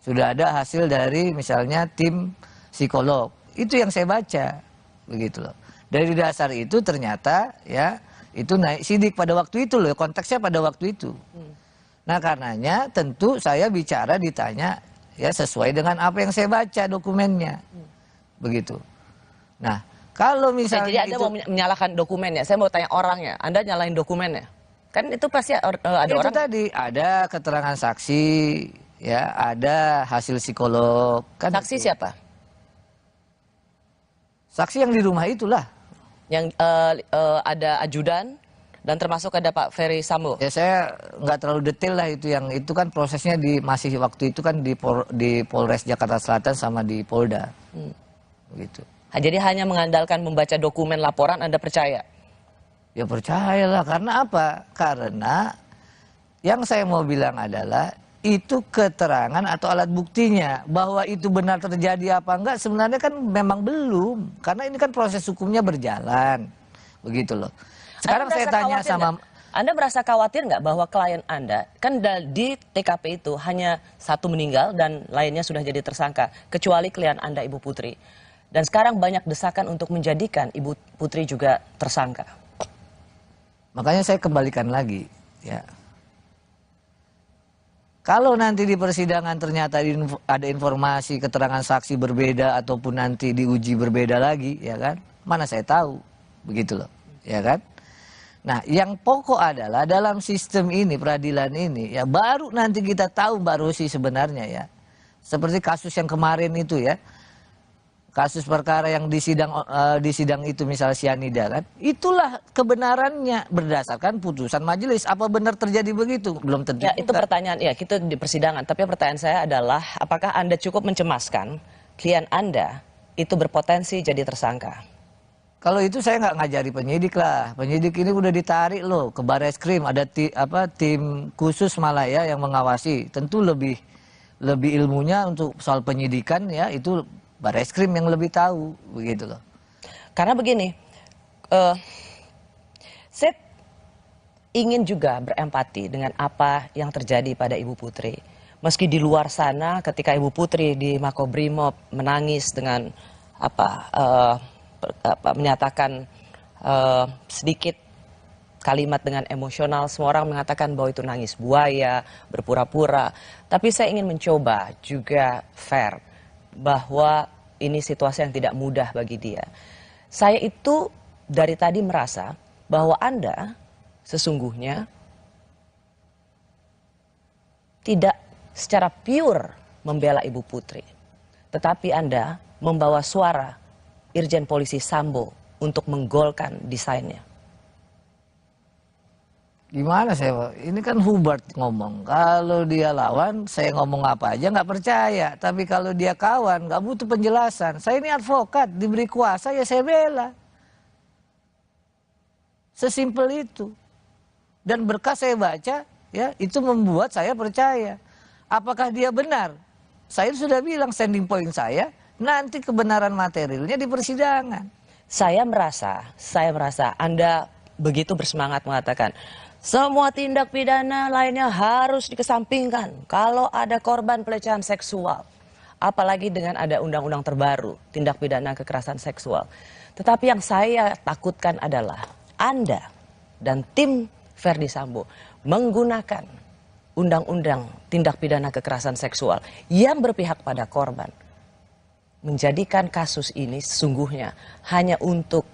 Sudah ada hasil dari misalnya tim psikolog. Itu yang saya baca. Begitu loh. Dari dasar itu ternyata ya itu naik sidik pada waktu itu loh. Konteksnya pada waktu itu. Nah karenanya tentu saya bicara ditanya ya sesuai dengan apa yang saya baca dokumennya. Begitu. Nah kalau misalnya jadi Anda mau menyalahkan dokumennya. Saya mau tanya orangnya. Anda nyalahin dokumennya. Kan itu pasti ada itu orang. Tadi ada keterangan saksi. Ya, ada hasil psikolog. Kan saksi itu. Siapa? Saksi yang di rumah itulah. Yang ada ajudan dan termasuk ada Pak Ferry Sambo. Ya saya nggak terlalu detail lah itu yang itu kan prosesnya masih waktu itu kan di Polres Jakarta Selatan sama di Polda. Begitu. Jadi hanya mengandalkan membaca dokumen laporan Anda percaya? Ya percayalah karena apa? Karena yang saya mau bilang adalah itu keterangan atau alat buktinya bahwa itu benar terjadi apa enggak sebenarnya kan memang belum karena ini kan proses hukumnya berjalan begitu loh. Sekarang saya tanya sama Anda merasa khawatir nggak bahwa klien Anda kan di TKP itu hanya satu meninggal dan lainnya sudah jadi tersangka kecuali klien Anda Ibu Putri dan sekarang banyak desakan untuk menjadikan Ibu Putri juga tersangka. Makanya saya kembalikan lagi ya. Kalau nanti di persidangan ternyata ada informasi keterangan saksi berbeda ataupun nanti diuji berbeda lagi, ya kan? Mana saya tahu, begitu loh, ya kan? Nah, yang pokok adalah dalam sistem ini, peradilan ini, ya baru nanti kita tahu Mbak Rosi sebenarnya ya. Seperti kasus yang kemarin itu ya, kasus perkara yang di sidang itu misalnya sianida kan, itulah kebenarannya berdasarkan putusan majelis. Apa benar terjadi begitu? Belum tentu. Ya, itu pertanyaan ya kita di persidangan. Tapi pertanyaan saya adalah, apakah Anda cukup mencemaskan klien Anda itu berpotensi jadi tersangka? Kalau itu saya nggak ngajari penyidik lah. Penyidik ini udah ditarik loh ke Barreskrim, ada tim khusus malah ya yang mengawasi. Tentu lebih ilmunya untuk soal penyidikan ya itu Barreskrim yang lebih tahu, begitu loh. Karena begini, saya ingin juga berempati dengan apa yang terjadi pada Ibu Putri. Meski di luar sana, ketika Ibu Putri di Makobrimob menangis dengan menyatakan sedikit kalimat dengan emosional. Semua orang mengatakan bahwa itu nangis buaya, berpura-pura. Tapi saya ingin mencoba juga fair, bahwa ini situasi yang tidak mudah bagi dia. Saya itu dari tadi merasa bahwa Anda sesungguhnya tidak secara pure membela Ibu Putri. Tetapi Anda membawa suara Irjen Polisi Sambo untuk menggolkan desainnya. Gimana saya, Pak? Ini kan Hubert ngomong. Kalau dia lawan, saya ngomong apa aja nggak percaya. Tapi kalau dia kawan, nggak butuh penjelasan. Saya ini advokat, diberi kuasa ya saya bela. Sesimpel itu. Dan berkas saya baca, ya itu membuat saya percaya. Apakah dia benar? Saya sudah bilang standing point saya, nanti kebenaran materialnya di persidangan. Saya merasa Anda begitu bersemangat mengatakan, semua tindak pidana lainnya harus dikesampingkan kalau ada korban pelecehan seksual. Apalagi dengan ada undang-undang terbaru, tindak pidana kekerasan seksual. Tetapi yang saya takutkan adalah Anda dan tim Verdi Sambo menggunakan undang-undang tindak pidana kekerasan seksual yang berpihak pada korban. Menjadikan kasus ini sesungguhnya hanya untuk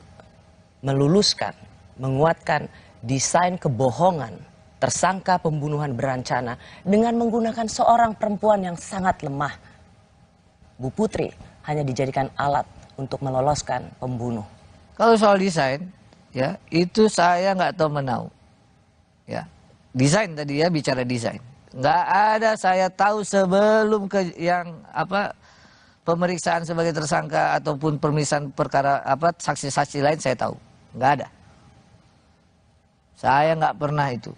meluluskan, menguatkan desain kebohongan tersangka pembunuhan berencana dengan menggunakan seorang perempuan yang sangat lemah. Bu Putri hanya dijadikan alat untuk meloloskan pembunuh. Kalau soal desain, ya itu saya nggak tahu menau. Ya, desain tadi ya, bicara desain. Nggak ada saya tahu sebelum ke yang pemeriksaan sebagai tersangka ataupun pemeriksaan perkara saksi-saksi lain saya tahu. Nggak ada. Saya nggak pernah itu.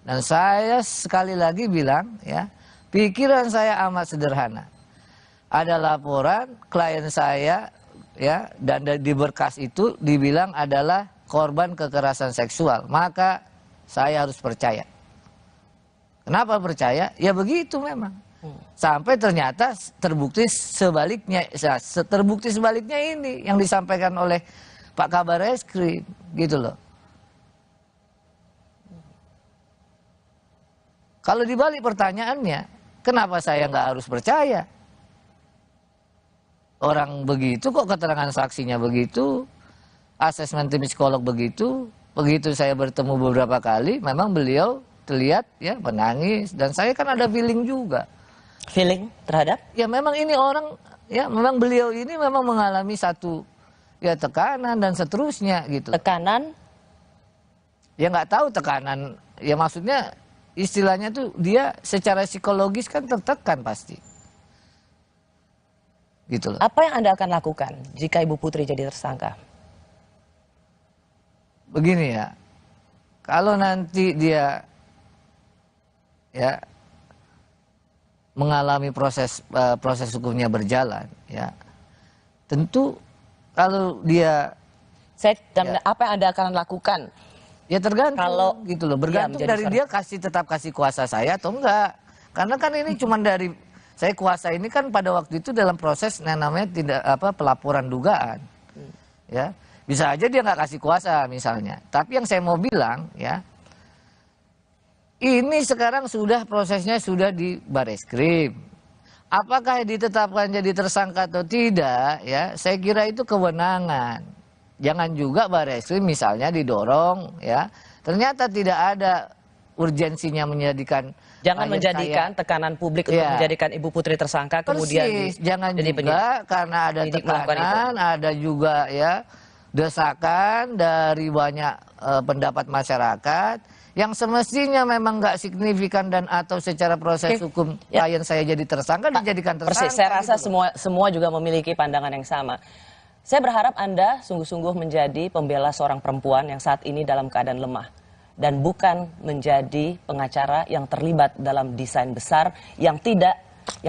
Dan saya sekali lagi bilang, ya, pikiran saya amat sederhana. Ada laporan klien saya, ya, dan di berkas itu dibilang adalah korban kekerasan seksual. Maka saya harus percaya. Kenapa percaya? Ya begitu memang. Sampai ternyata terbukti sebaliknya. Terbukti sebaliknya ini yang disampaikan oleh Pak Kabar Eskrim, gitu loh. Kalau dibalik pertanyaannya, kenapa saya nggak harus percaya? Orang begitu kok keterangan saksinya begitu, asesmen tim psikolog begitu, begitu saya bertemu beberapa kali, memang beliau terlihat ya menangis dan saya kan ada feeling juga. Feeling terhadap? Ya memang ini orang, ya memang beliau ini memang mengalami satu ya tekanan dan seterusnya gitu. Tekanan? Ya nggak tahu tekanan, ya maksudnya istilahnya tuh dia secara psikologis kan tertekan pasti. Gitu loh. Apa yang Anda akan lakukan jika Ibu Putri jadi tersangka? Begini ya, kalau nanti dia ya mengalami proses hukumnya berjalan, ya tentu kalau dia apa yang Anda akan lakukan? Ya tergantung kalau gitu loh, bergantung dari dia tetap kasih kuasa saya atau enggak. Karena kan ini cuma dari saya kuasa ini kan pada waktu itu dalam proses namanya pelaporan dugaan. Ya, bisa aja dia nggak kasih kuasa misalnya. Tapi yang saya mau bilang ya, ini sekarang sudah prosesnya sudah di Bareskrim. Apakah ditetapkan jadi tersangka atau tidak? Ya, saya kira itu kewenangan. Jangan juga Bareskrim misalnya didorong ya, ternyata tidak ada urgensinya menjadikan. Jangan menjadikan tekanan publik untuk menjadikan Ibu Putri tersangka kemudian jangan juga karena ada tekanan, ada juga ya desakan dari banyak pendapat masyarakat yang semestinya memang nggak signifikan dan atau secara proses hukum klien saya jadi tersangka dijadikan tersangka. Persis, saya rasa gitu semua juga memiliki pandangan yang sama. Saya berharap Anda sungguh-sungguh menjadi pembela seorang perempuan yang saat ini dalam keadaan lemah. Dan bukan menjadi pengacara yang terlibat dalam desain besar yang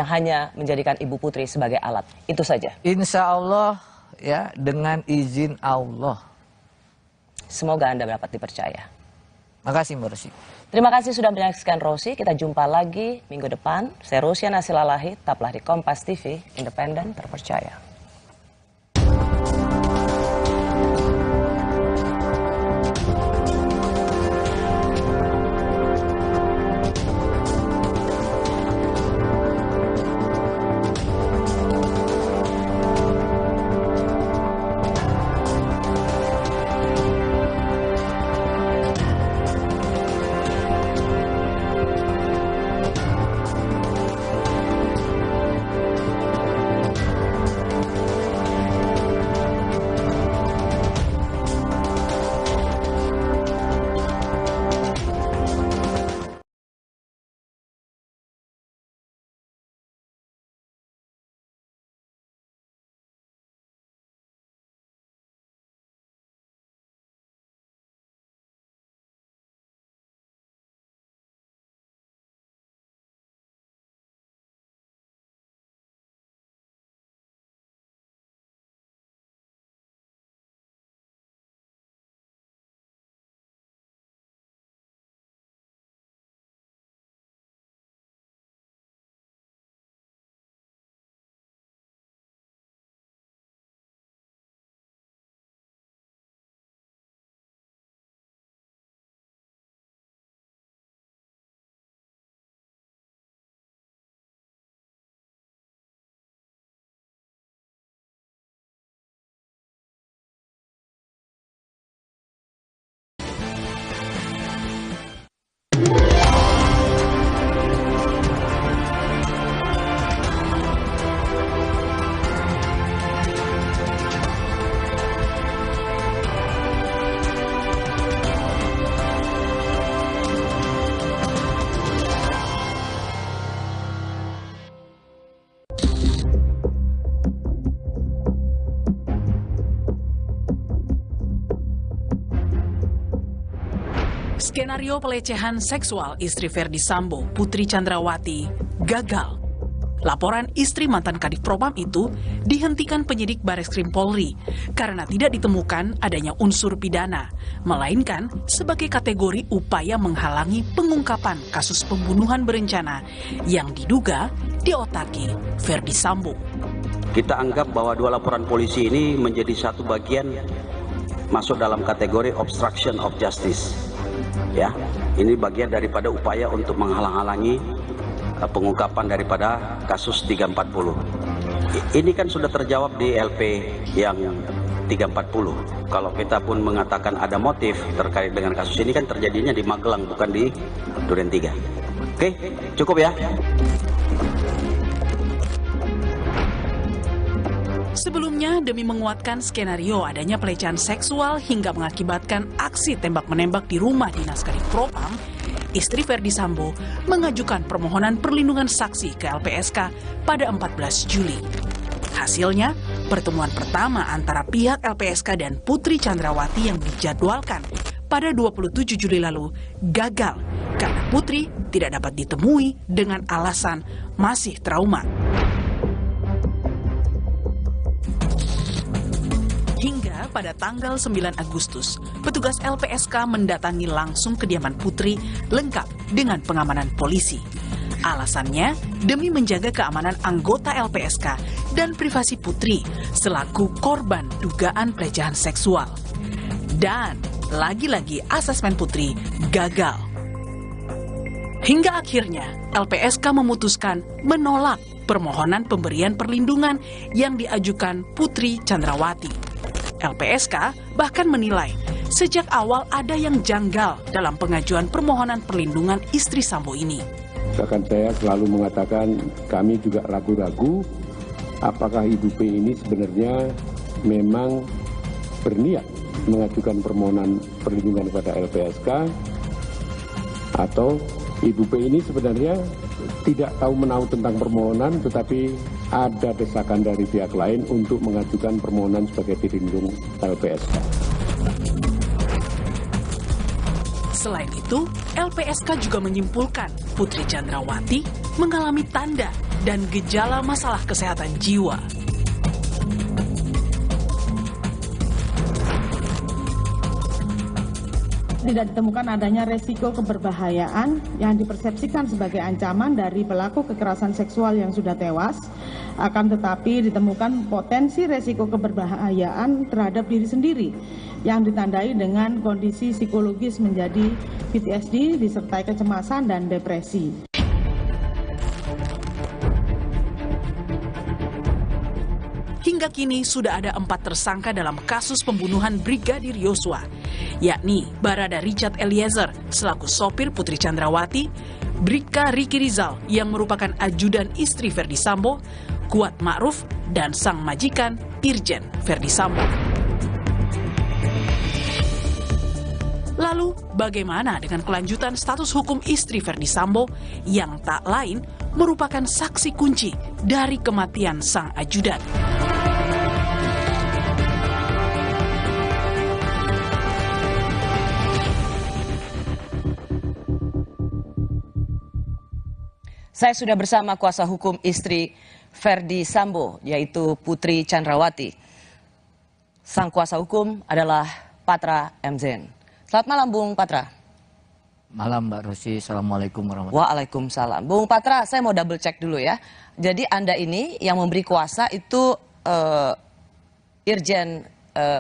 hanya menjadikan Ibu Putri sebagai alat. Itu saja. Insya Allah ya, dengan izin Allah. Semoga Anda dapat dipercaya. Makasih Mbak Rosi. Terima kasih sudah menyaksikan Rosi. Kita jumpa lagi minggu depan. Saya Rosia Nasilalahi, tetaplah di Kompas TV, independen, terpercaya. Skenario pelecehan seksual istri Ferdi Sambo, Putri Chandrawati, gagal. Laporan istri mantan Kadif Propam itu dihentikan penyidik Bareskrim Polri karena tidak ditemukan adanya unsur pidana, melainkan sebagai kategori upaya menghalangi pengungkapan kasus pembunuhan berencana yang diduga diotaki Ferdi Sambo. Kita anggap bahwa dua laporan polisi ini menjadi satu bagian masuk dalam kategori obstruction of justice. Ya, ini bagian daripada upaya untuk menghalang-halangi pengungkapan daripada kasus 340. Ini kan sudah terjawab di LP yang 340. Kalau kita pun mengatakan ada motif terkait dengan kasus ini kan terjadinya di Magelang bukan di Duren 3. Oke, cukup ya. Sebelumnya, demi menguatkan skenario adanya pelecehan seksual hingga mengakibatkan aksi tembak-menembak di rumah dinas Kadif Propam, istri Ferdi Sambo mengajukan permohonan perlindungan saksi ke LPSK pada 14 Juli. Hasilnya, pertemuan pertama antara pihak LPSK dan Putri Chandrawati yang dijadwalkan pada 27 Juli lalu gagal karena Putri tidak dapat ditemui dengan alasan masih trauma. Hingga pada tanggal 9 Agustus, petugas LPSK mendatangi langsung kediaman Putri lengkap dengan pengamanan polisi. Alasannya demi menjaga keamanan anggota LPSK dan privasi Putri selaku korban dugaan pelecehan seksual. Dan lagi-lagi asesmen Putri gagal. Hingga akhirnya LPSK memutuskan menolak permohonan pemberian perlindungan yang diajukan Putri Chandrawati. LPSK bahkan menilai sejak awal ada yang janggal dalam pengajuan permohonan perlindungan istri Sambo ini. Bahkan saya selalu mengatakan kami juga ragu-ragu apakah Ibu P ini sebenarnya memang berniat mengajukan permohonan perlindungan kepada LPSK atau Ibu P ini sebenarnya tidak tahu menahu tentang permohonan tetapi ada desakan dari pihak lain untuk mengajukan permohonan sebagai pelindung LPSK. Selain itu, LPSK juga menyimpulkan Putri Chandrawati mengalami tanda dan gejala masalah kesehatan jiwa. Tidak ditemukan adanya resiko keberbahayaan yang dipersepsikan sebagai ancaman dari pelaku kekerasan seksual yang sudah tewas, akan tetapi ditemukan potensi resiko keberbahayaan terhadap diri sendiri yang ditandai dengan kondisi psikologis menjadi PTSD disertai kecemasan dan depresi. Hingga kini sudah ada 4 tersangka dalam kasus pembunuhan Brigadir Yosua, yakni Barada Richard Eliezer selaku sopir Putri Chandrawati, Bribka Riki Rizal yang merupakan ajudan istri Ferdi Sambo, Kuat Ma'ruf, dan sang majikan Irjen Ferdi Sambo. Lalu, bagaimana dengan kelanjutan status hukum istri Ferdi Sambo yang tak lain merupakan saksi kunci dari kematian sang ajudan? Saya sudah bersama kuasa hukum istri Ferdi Sambo, yaitu Putri Chandrawati. Sang kuasa hukum adalah Patra M. Zain. Selamat malam, Bung Patra. Malam, Mbak Rosi. Assalamualaikum warahmatullahi wabarakatuh. Waalaikumsalam. Bung Patra, saya mau double check dulu ya. Jadi Anda ini yang memberi kuasa itu Irjen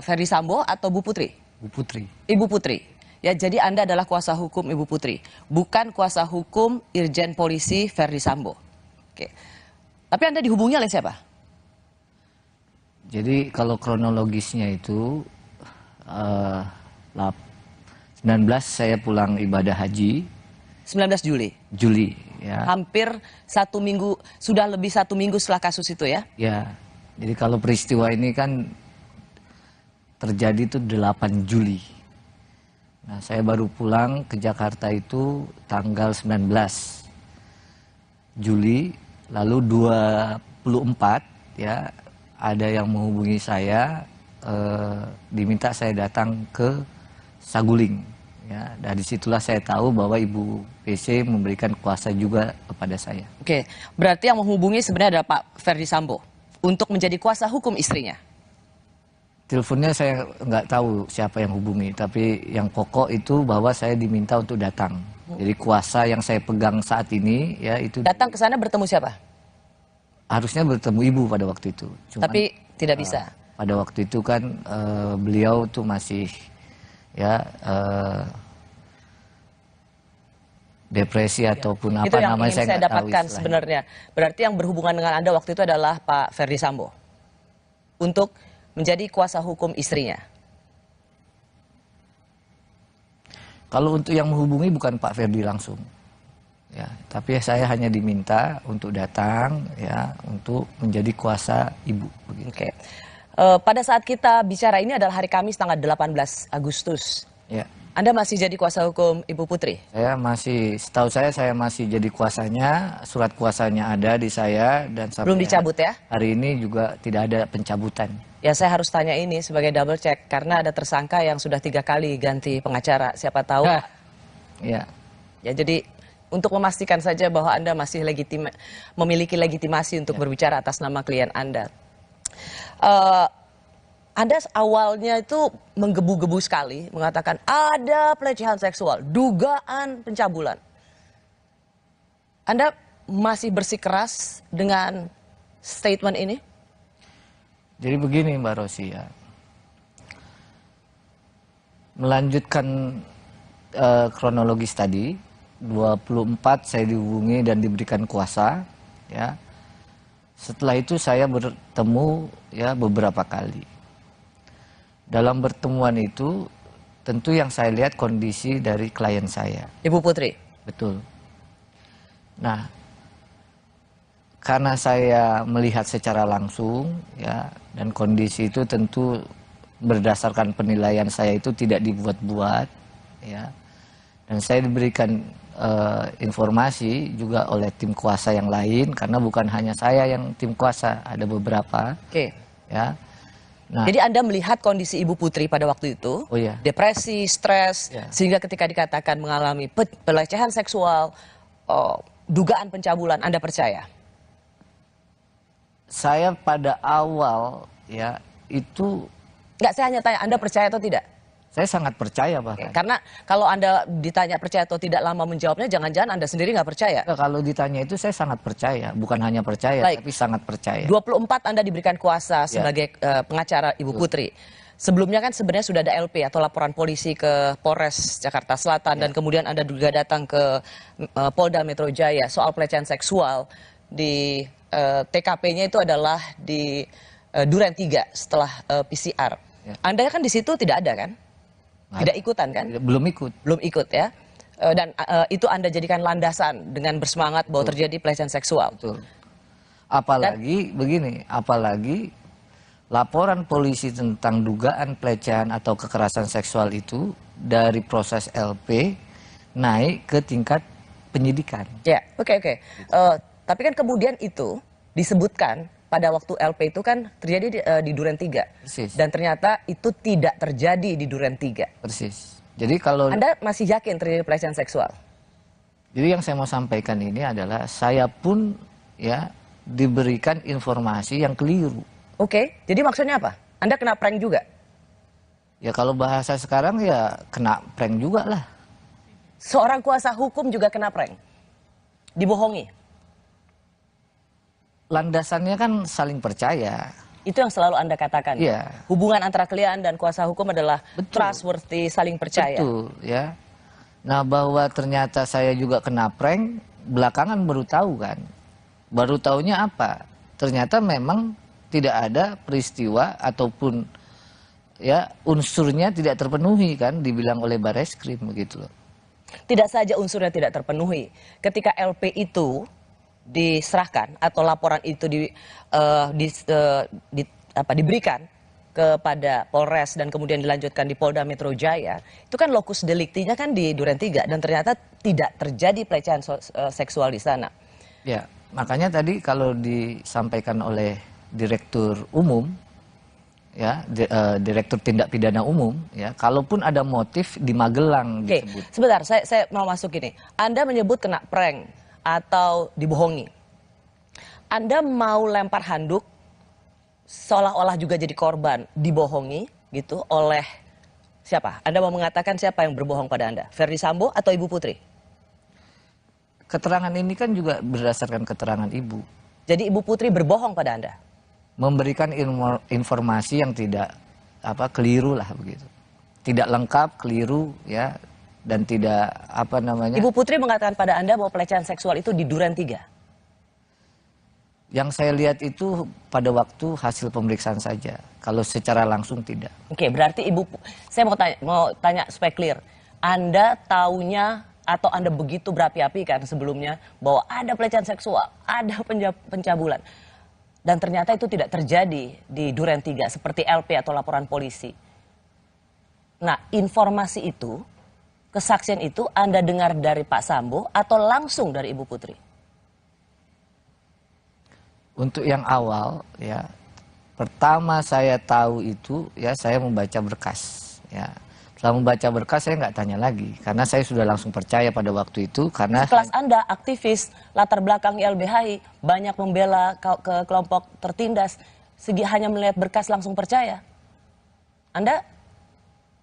Ferdi Sambo atau Bu Putri? Bu Putri. Ibu Putri. Ya, jadi Anda adalah kuasa hukum Ibu Putri, bukan kuasa hukum Irjen Polisi Ferdi Sambo. Oke. Tapi Anda dihubungi oleh siapa? Jadi kalau kronologisnya itu 19 saya pulang ibadah haji. 19 Juli? Juli, ya. Hampir 1 minggu, sudah lebih 1 minggu setelah kasus itu ya? Ya, jadi kalau peristiwa ini kan terjadi itu 8 Juli. Nah, saya baru pulang ke Jakarta itu tanggal 19 Juli, lalu 24 ya ada yang menghubungi saya, diminta saya datang ke Saguling Ya, dari situlah saya tahu bahwa Ibu PC memberikan kuasa juga kepada saya. Oke, berarti yang menghubungi sebenarnya adalah Pak Ferdi Sambo untuk menjadi kuasa hukum istrinya. Teleponnya saya nggak tahu siapa yang hubungi, tapi yang pokok itu bahwa saya diminta untuk datang. Jadi kuasa yang saya pegang saat ini ya itu. Datang ke sana bertemu siapa? Harusnya bertemu Ibu pada waktu itu. Cuman, tapi tidak bisa. Pada waktu itu kan beliau tuh masih ya depresi ataupun apa itu yang namanya ingin saya dapatkan sebenarnya. Berarti yang berhubungan dengan Anda waktu itu adalah Pak Ferdi Sambo untuk menjadi kuasa hukum istrinya. Kalau untuk yang menghubungi bukan Pak Ferdi langsung, ya, tapi saya hanya diminta untuk datang, ya, untuk menjadi kuasa Ibu. Oke. Pada saat kita bicara ini adalah hari Kamis tanggal 18 Agustus. Ya. Anda masih jadi kuasa hukum Ibu Putri? Saya masih, setahu saya masih jadi kuasanya, surat kuasanya ada di saya dan sampai belum dicabut ya? Hari ini juga tidak ada pencabutan. Ya saya harus tanya ini sebagai double check karena ada tersangka yang sudah 3 kali ganti pengacara. Siapa tahu? Ya. Ya jadi untuk memastikan saja bahwa Anda masih memiliki legitimasi untuk berbicara atas nama klien Anda. Anda awalnya itu menggebu-gebu sekali mengatakan ada pelecehan seksual, dugaan pencabulan. Anda masih bersikeras dengan statement ini? Jadi begini Mbak Rosi ya, melanjutkan kronologis tadi, 24 saya dihubungi dan diberikan kuasa, ya. Setelah itu saya bertemu ya beberapa kali. Dalam pertemuan itu tentu yang saya lihat kondisi dari klien saya. Ibu Putri? Betul. Nah, karena saya melihat secara langsung ya, dan kondisi itu tentu berdasarkan penilaian saya itu tidak dibuat-buat ya. Dan saya diberikan informasi juga oleh tim kuasa yang lain karena bukan hanya saya yang tim kuasa, ada beberapa. Oke. Ya. Nah, jadi Anda melihat kondisi Ibu Putri pada waktu itu, depresi, stres, sehingga ketika dikatakan mengalami pelecehan seksual, dugaan pencabulan, Anda percaya? Saya pada awal ya itu... Enggak, saya hanya tanya, Anda percaya atau tidak? Saya sangat percaya bahkan. Karena kalau Anda ditanya percaya atau tidak lama menjawabnya, jangan-jangan Anda sendiri nggak percaya. Kalau ditanya itu saya sangat percaya, bukan hanya percaya, tapi sangat percaya. 24 Anda diberikan kuasa sebagai pengacara Ibu Putri. Sebelumnya kan sebenarnya sudah ada LP atau laporan polisi ke Polres Jakarta Selatan dan kemudian Anda juga datang ke Polda Metro Jaya soal pelecehan seksual di TKP-nya itu adalah di Duren 3 setelah PCR. Anda kan di situ tidak ada kan? Tidak ikutan kan? Belum ikut. Belum ikut ya. Dan itu Anda jadikan landasan dengan bersemangat bahwa terjadi pelecehan seksual. Betul. Apalagi begini, apalagi laporan polisi tentang dugaan pelecehan atau kekerasan seksual itu dari proses LP naik ke tingkat penyidikan. Ya, oke. Tapi kan kemudian itu disebutkan pada waktu LP itu kan terjadi di Duren 3. Persis. Dan ternyata itu tidak terjadi di Duren 3. Persis. Jadi kalau... Anda masih yakin terjadi pelecehan seksual? Jadi yang saya mau sampaikan ini adalah saya pun ya diberikan informasi yang keliru. Oke, jadi maksudnya apa? Anda kena prank juga? Ya kalau bahasa sekarang ya kena prank juga lah. Seorang kuasa hukum juga kena prank? Dibohongi? Landasannya kan saling percaya. Itu yang selalu Anda katakan. Iya. Hubungan antara klien dan kuasa hukum adalah trustworthy, saling percaya. Betul, ya. Nah, bahwa ternyata saya juga kena prank, belakangan baru tahu kan. Baru tahunya apa? Ternyata memang tidak ada peristiwa ataupun ya unsurnya tidak terpenuhi kan, dibilang oleh Bareskrim begitu loh. Tidak saja unsurnya tidak terpenuhi. Ketika LP itu diserahkan atau laporan itu diberikan kepada Polres dan kemudian dilanjutkan di Polda Metro Jaya, itu kan lokus deliktinya kan di Duren 3 dan ternyata tidak terjadi pelecehan seksual di sana. Ya, makanya tadi kalau disampaikan oleh Direktur Umum ya, Direktur Tindak Pidana Umum, ya, kalaupun ada motif di Magelang disebut. Sebentar, saya mau masuk gini. Anda menyebut kena prank atau dibohongi. Anda mau lempar handuk seolah-olah juga jadi korban, dibohongi gitu oleh siapa? Anda mau mengatakan siapa yang berbohong pada Anda? Ferdi Sambo atau Ibu Putri? Keterangan ini kan juga berdasarkan keterangan Ibu. Jadi Ibu Putri berbohong pada Anda? Memberikan informasi yang tidak keliru lah begitu. Tidak lengkap, keliru ya, dan tidak Ibu Putri mengatakan pada Anda bahwa pelecehan seksual itu di Duren 3. Yang saya lihat itu pada waktu hasil pemeriksaan saja. Kalau secara langsung tidak. Oke, berarti saya mau tanya supaya clear. Anda taunya atau Anda begitu berapi-api kan sebelumnya bahwa ada pelecehan seksual, ada pencabulan. Dan ternyata itu tidak terjadi di Duren 3 seperti LP atau laporan polisi. Nah, informasi itu, kesaksian itu Anda dengar dari Pak Sambo atau langsung dari Ibu Putri? Untuk yang awal ya, pertama saya tahu itu ya saya membaca berkas ya. Setelah membaca berkas saya nggak tanya lagi karena saya sudah langsung percaya pada waktu itu karena sekelas Anda aktivis latar belakang YLBHI banyak membela ke kelompok tertindas, hanya melihat berkas langsung percaya. Anda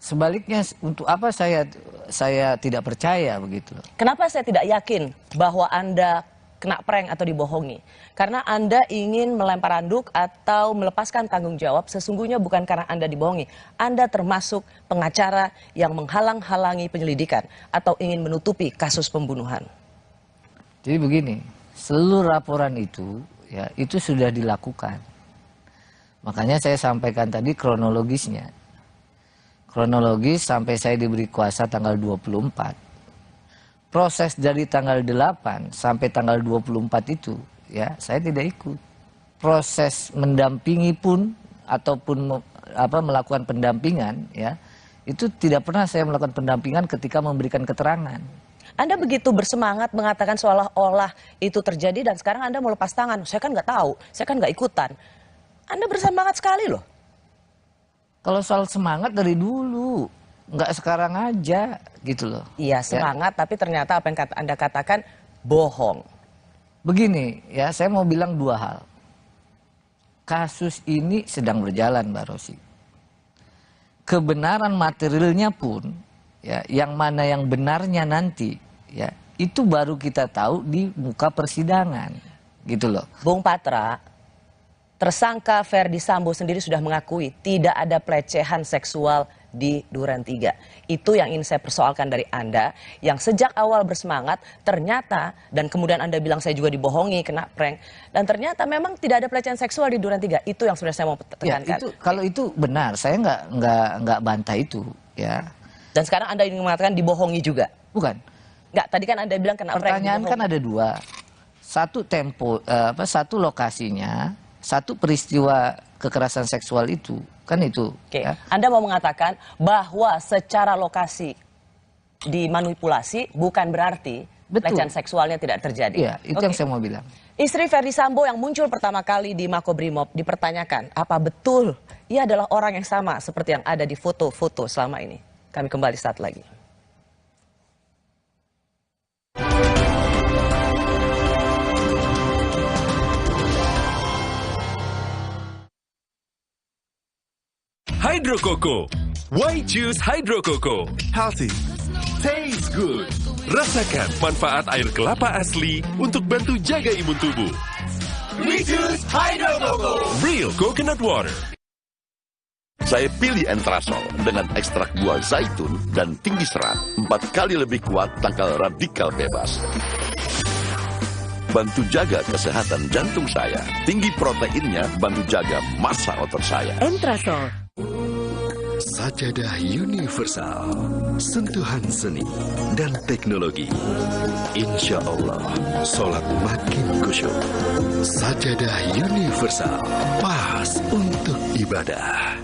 sebaliknya untuk apa saya tidak percaya begitu. Kenapa saya tidak yakin bahwa Anda kena prank atau dibohongi? Karena Anda ingin melempar handuk atau melepaskan tanggung jawab, sesungguhnya bukan karena Anda dibohongi. Anda termasuk pengacara yang menghalang-halangi penyelidikan atau ingin menutupi kasus pembunuhan. Jadi begini, seluruh laporan itu ya itu sudah dilakukan. Makanya saya sampaikan tadi kronologisnya. Kronologis sampai saya diberi kuasa tanggal 24. Proses dari tanggal 8 sampai tanggal 24 itu ya saya tidak ikut. Proses mendampingi pun ataupun melakukan pendampingan ya itu tidak pernah saya melakukan pendampingan ketika memberikan keterangan. Anda begitu bersemangat mengatakan seolah-olah itu terjadi dan sekarang Anda mau lepas tangan. Saya kan nggak tahu, saya kan nggak ikutan. Anda bersemangat sekali loh. Kalau soal semangat dari dulu. Nggak sekarang aja gitu loh. Iya semangat tapi ternyata apa yang Anda katakan bohong. Begini ya saya mau bilang dua hal. Kasus ini sedang berjalan Mbak Rosi. Kebenaran materialnya pun ya yang mana yang benarnya nanti ya itu baru kita tahu di muka persidangan gitu loh. Bung Patra, tersangka Ferdi Sambo sendiri sudah mengakui tidak ada pelecehan seksual di Duren 3. Itu yang ingin saya persoalkan dari Anda yang sejak awal bersemangat ternyata dan kemudian Anda bilang saya juga dibohongi kena prank dan ternyata memang tidak ada pelecehan seksual di Duren 3. Itu yang sebenarnya saya mau tekankan. Ya, kalau itu benar, saya nggak bantah itu ya. Dan sekarang Anda ingin mengatakan dibohongi juga? Bukan. Nggak, tadi kan Anda bilang kena prank. Pertanyaan kan ada dua. Satu lokasinya, satu peristiwa kekerasan seksual itu. Kan itu. Oke. Ya. Anda mau mengatakan bahwa secara lokasi dimanipulasi bukan berarti pelecehan seksualnya tidak terjadi. Iya, itu yang saya mau bilang. Istri Ferdi Sambo yang muncul pertama kali di Makobrimob dipertanyakan, apa betul ia adalah orang yang sama seperti yang ada di foto-foto selama ini? Kami kembali saat lagi. Hydro Coco. Why choose Hydro Coco? Healthy, tastes good. Rasakan manfaat air kelapa asli untuk bantu jaga imun tubuh. We choose Hydro Coco. Real coconut water. Saya pilih Entrasol dengan ekstrak buah zaitun dan tinggi serat 4 kali lebih kuat tangkal radikal bebas. Bantu jaga kesehatan jantung saya. Tinggi proteinnya bantu jaga massa otot saya. Entrasol. Sajadah universal, sentuhan seni dan teknologi. Insya Allah, sholat makin khusyuk. Sajadah universal, pas untuk ibadah.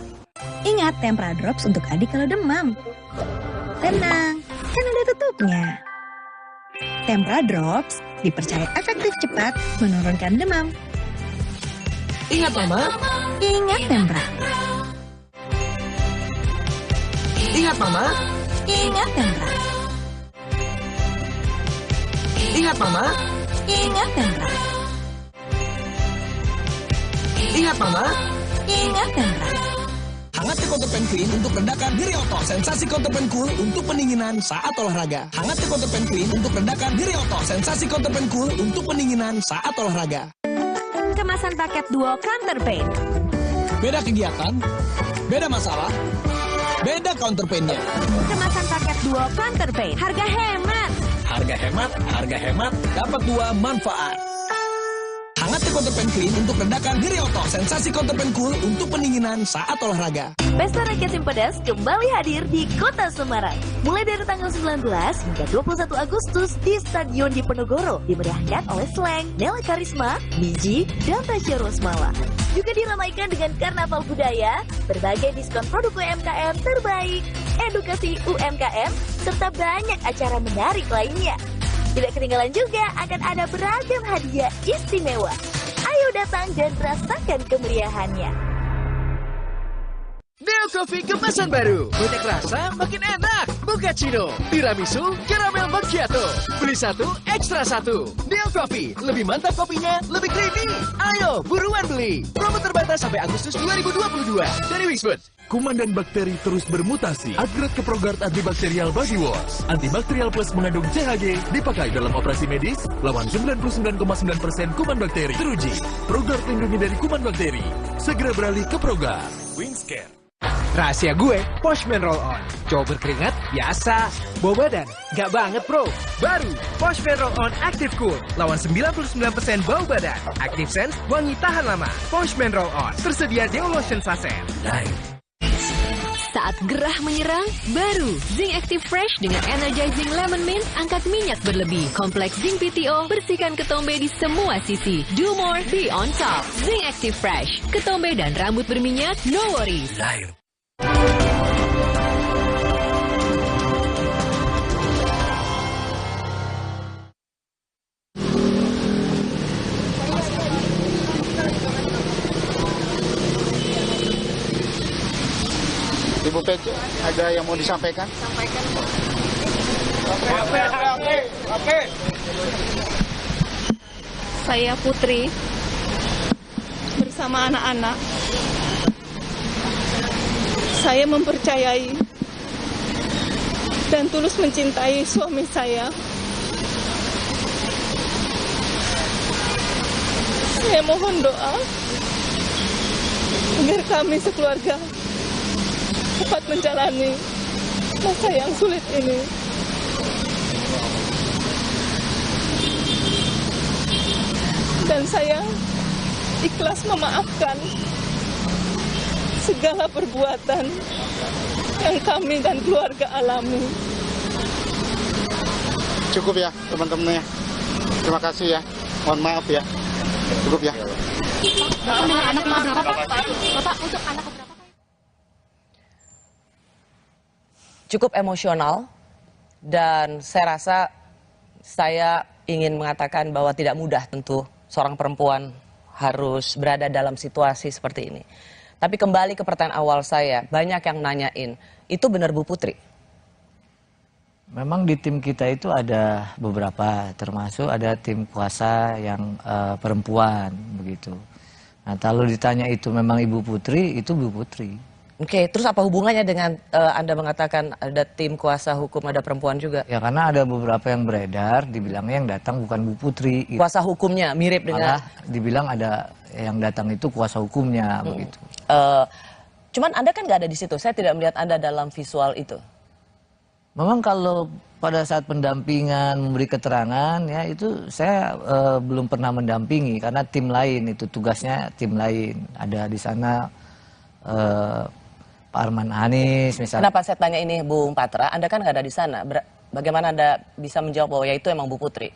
Ingat Tempra Drops untuk adik kalau demam. Tenang, kan ada tutupnya. Tempra Drops dipercaya efektif cepat menurunkan demam. Ingat Mama. Ingat Tempra. Ingat Mama. Ingat Pemra. Ingat Mama. Ingat Pemra. Ingat Mama. Ingat Pemra. Hangat Counterpan Clean untuk redakan nyeri otot. Sensasi Counterpan Cool untuk pendinginan saat olahraga. Hangat Counterpan Clean untuk redakan nyeri otot. Sensasi Counterpan Cool untuk pendinginan saat olahraga. Kemasan paket duo Counterpain. Beda kegiatan, beda masalah, beda counterpain-nya. Kemasan paket duo Counterpain. Harga hemat. Harga hemat, dapat 2 manfaat. Hangat Counterpan Clean untuk redakan nyeri otot. Sensasi Counterpan Cool untuk pendinginan saat olahraga. Pesta Rakyat Simpedas kembali hadir di Kota Semarang. Mulai dari tanggal 19 hingga 21 Agustus di Stadion Diponegoro. Dimeriahkan oleh Slang, Nela Karisma, Miji, dan Tasya Rosmala. Juga diramaikan dengan karnaval budaya, berbagai diskon produk UMKM terbaik, edukasi UMKM, serta banyak acara menarik lainnya. Tidak ketinggalan juga akan ada beragam hadiah istimewa. Ayo datang dan rasakan kemeriahannya. Neo Coffee kemasan baru. Banyak rasa, makin enak. Mochaccino, tiramisu, caramel macchiato. Beli 1, ekstra 1. Neo Coffee, lebih mantap kopinya, lebih creamy. Ayo, buruan beli. Promo terbatas sampai Agustus 2022 dari Wixfood. Kuman dan bakteri terus bermutasi. Upgrade ke ProGuard Antibakterial Body Wash. Antibakterial Plus mengandung CHG, dipakai dalam operasi medis, lawan 99,9% kuman bakteri. Teruji, ProGuard lindungi dari kuman bakteri. Segera beralih ke ProGuard. Wingscare. Rahasia gue, Poshman Roll On. Cowok berkeringat, biasa. Bawa badan, nggak banget bro. Baru, Poshman Roll On Active Cool. Lawan 99% bau badan. Active Sense, wangi tahan lama. Poshman Roll On, tersedia Deo Lotion Sachet. Saat gerah menyerang, baru Zinc Active Fresh dengan Energizing Lemon Mint angkat minyak berlebih. Kompleks Zinc PTO, bersihkan ketombe di semua sisi. Do more, be on top. Zinc Active Fresh, ketombe dan rambut berminyak, no worries. Ibu Pece, ada yang mau disampaikan? Sampaikan. Oke. Saya Putri, bersama anak-anak. Saya mempercayai dan tulus mencintai suami saya. Saya mohon doa agar kami sekeluarga dapat menjalani masa yang sulit ini. Dan saya ikhlas memaafkan segala perbuatan yang kami dan keluarga alami. Cukup ya teman-teman ya. Terima kasih ya. Mohon maaf ya. Cukup ya. Anak berapa, Pak? Bapak, untuk anak berapa? Cukup emosional, dan saya rasa saya ingin mengatakan bahwa tidak mudah tentu seorang perempuan harus berada dalam situasi seperti ini. Tapi kembali ke pertanyaan awal saya, banyak yang nanyain, itu benar Bu Putri? Memang di tim kita itu ada beberapa, termasuk ada tim kuasa yang perempuan begitu. Nah kalau ditanya itu memang Ibu Putri, itu Bu Putri. Oke, terus apa hubungannya dengan Anda mengatakan ada tim kuasa hukum, ada perempuan juga? Ya karena ada beberapa yang beredar, dibilangnya yang datang bukan Bu Putri. Gitu. Kuasa hukumnya mirip dengan? Malah dibilang ada yang datang itu kuasa hukumnya begitu. Cuman Anda kan nggak ada di situ, saya tidak melihat Anda dalam visual itu. Memang kalau pada saat pendampingan memberi keterangan ya itu saya belum pernah mendampingi karena tim lain itu tugasnya tim lain ada di sana. Pak Arman Hanis misalnya. Kenapa saya tanya ini Bung Patra, Anda kan nggak ada di sana. Bagaimana Anda bisa menjawab bahwa ya itu emang Bu Putri?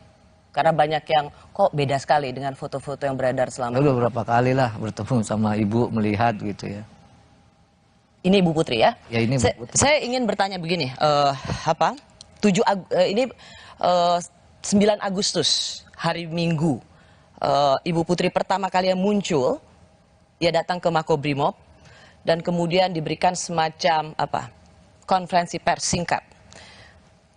Karena banyak yang kok beda sekali dengan foto-foto yang beredar selama ini. Udah beberapa kali lah bertemu sama Ibu melihat gitu ya. Ini Ibu Putri ya? Ya ini Bu Putri. Saya ingin bertanya begini, 9 Agustus hari Minggu, Ibu Putri pertama kali yang muncul, ia datang ke Makobrimob dan kemudian diberikan semacam konferensi pers singkat.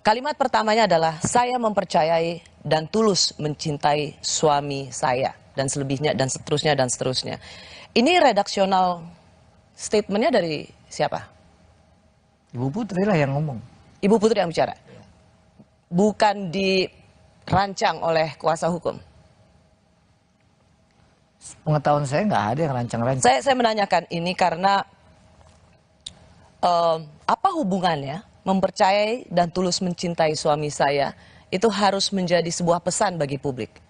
Kalimat pertamanya adalah, saya mempercayai dan tulus mencintai suami saya, dan selebihnya, dan seterusnya, dan seterusnya. Ini redaksional statementnya dari siapa? Ibu Putri lah yang ngomong. Ibu Putri yang bicara? Bukan dirancang oleh kuasa hukum? Pengetahuan saya nggak ada yang rancang-rancang. Saya menanyakan ini karena apa hubungannya mempercayai dan tulus mencintai suami saya itu harus menjadi sebuah pesan bagi publik?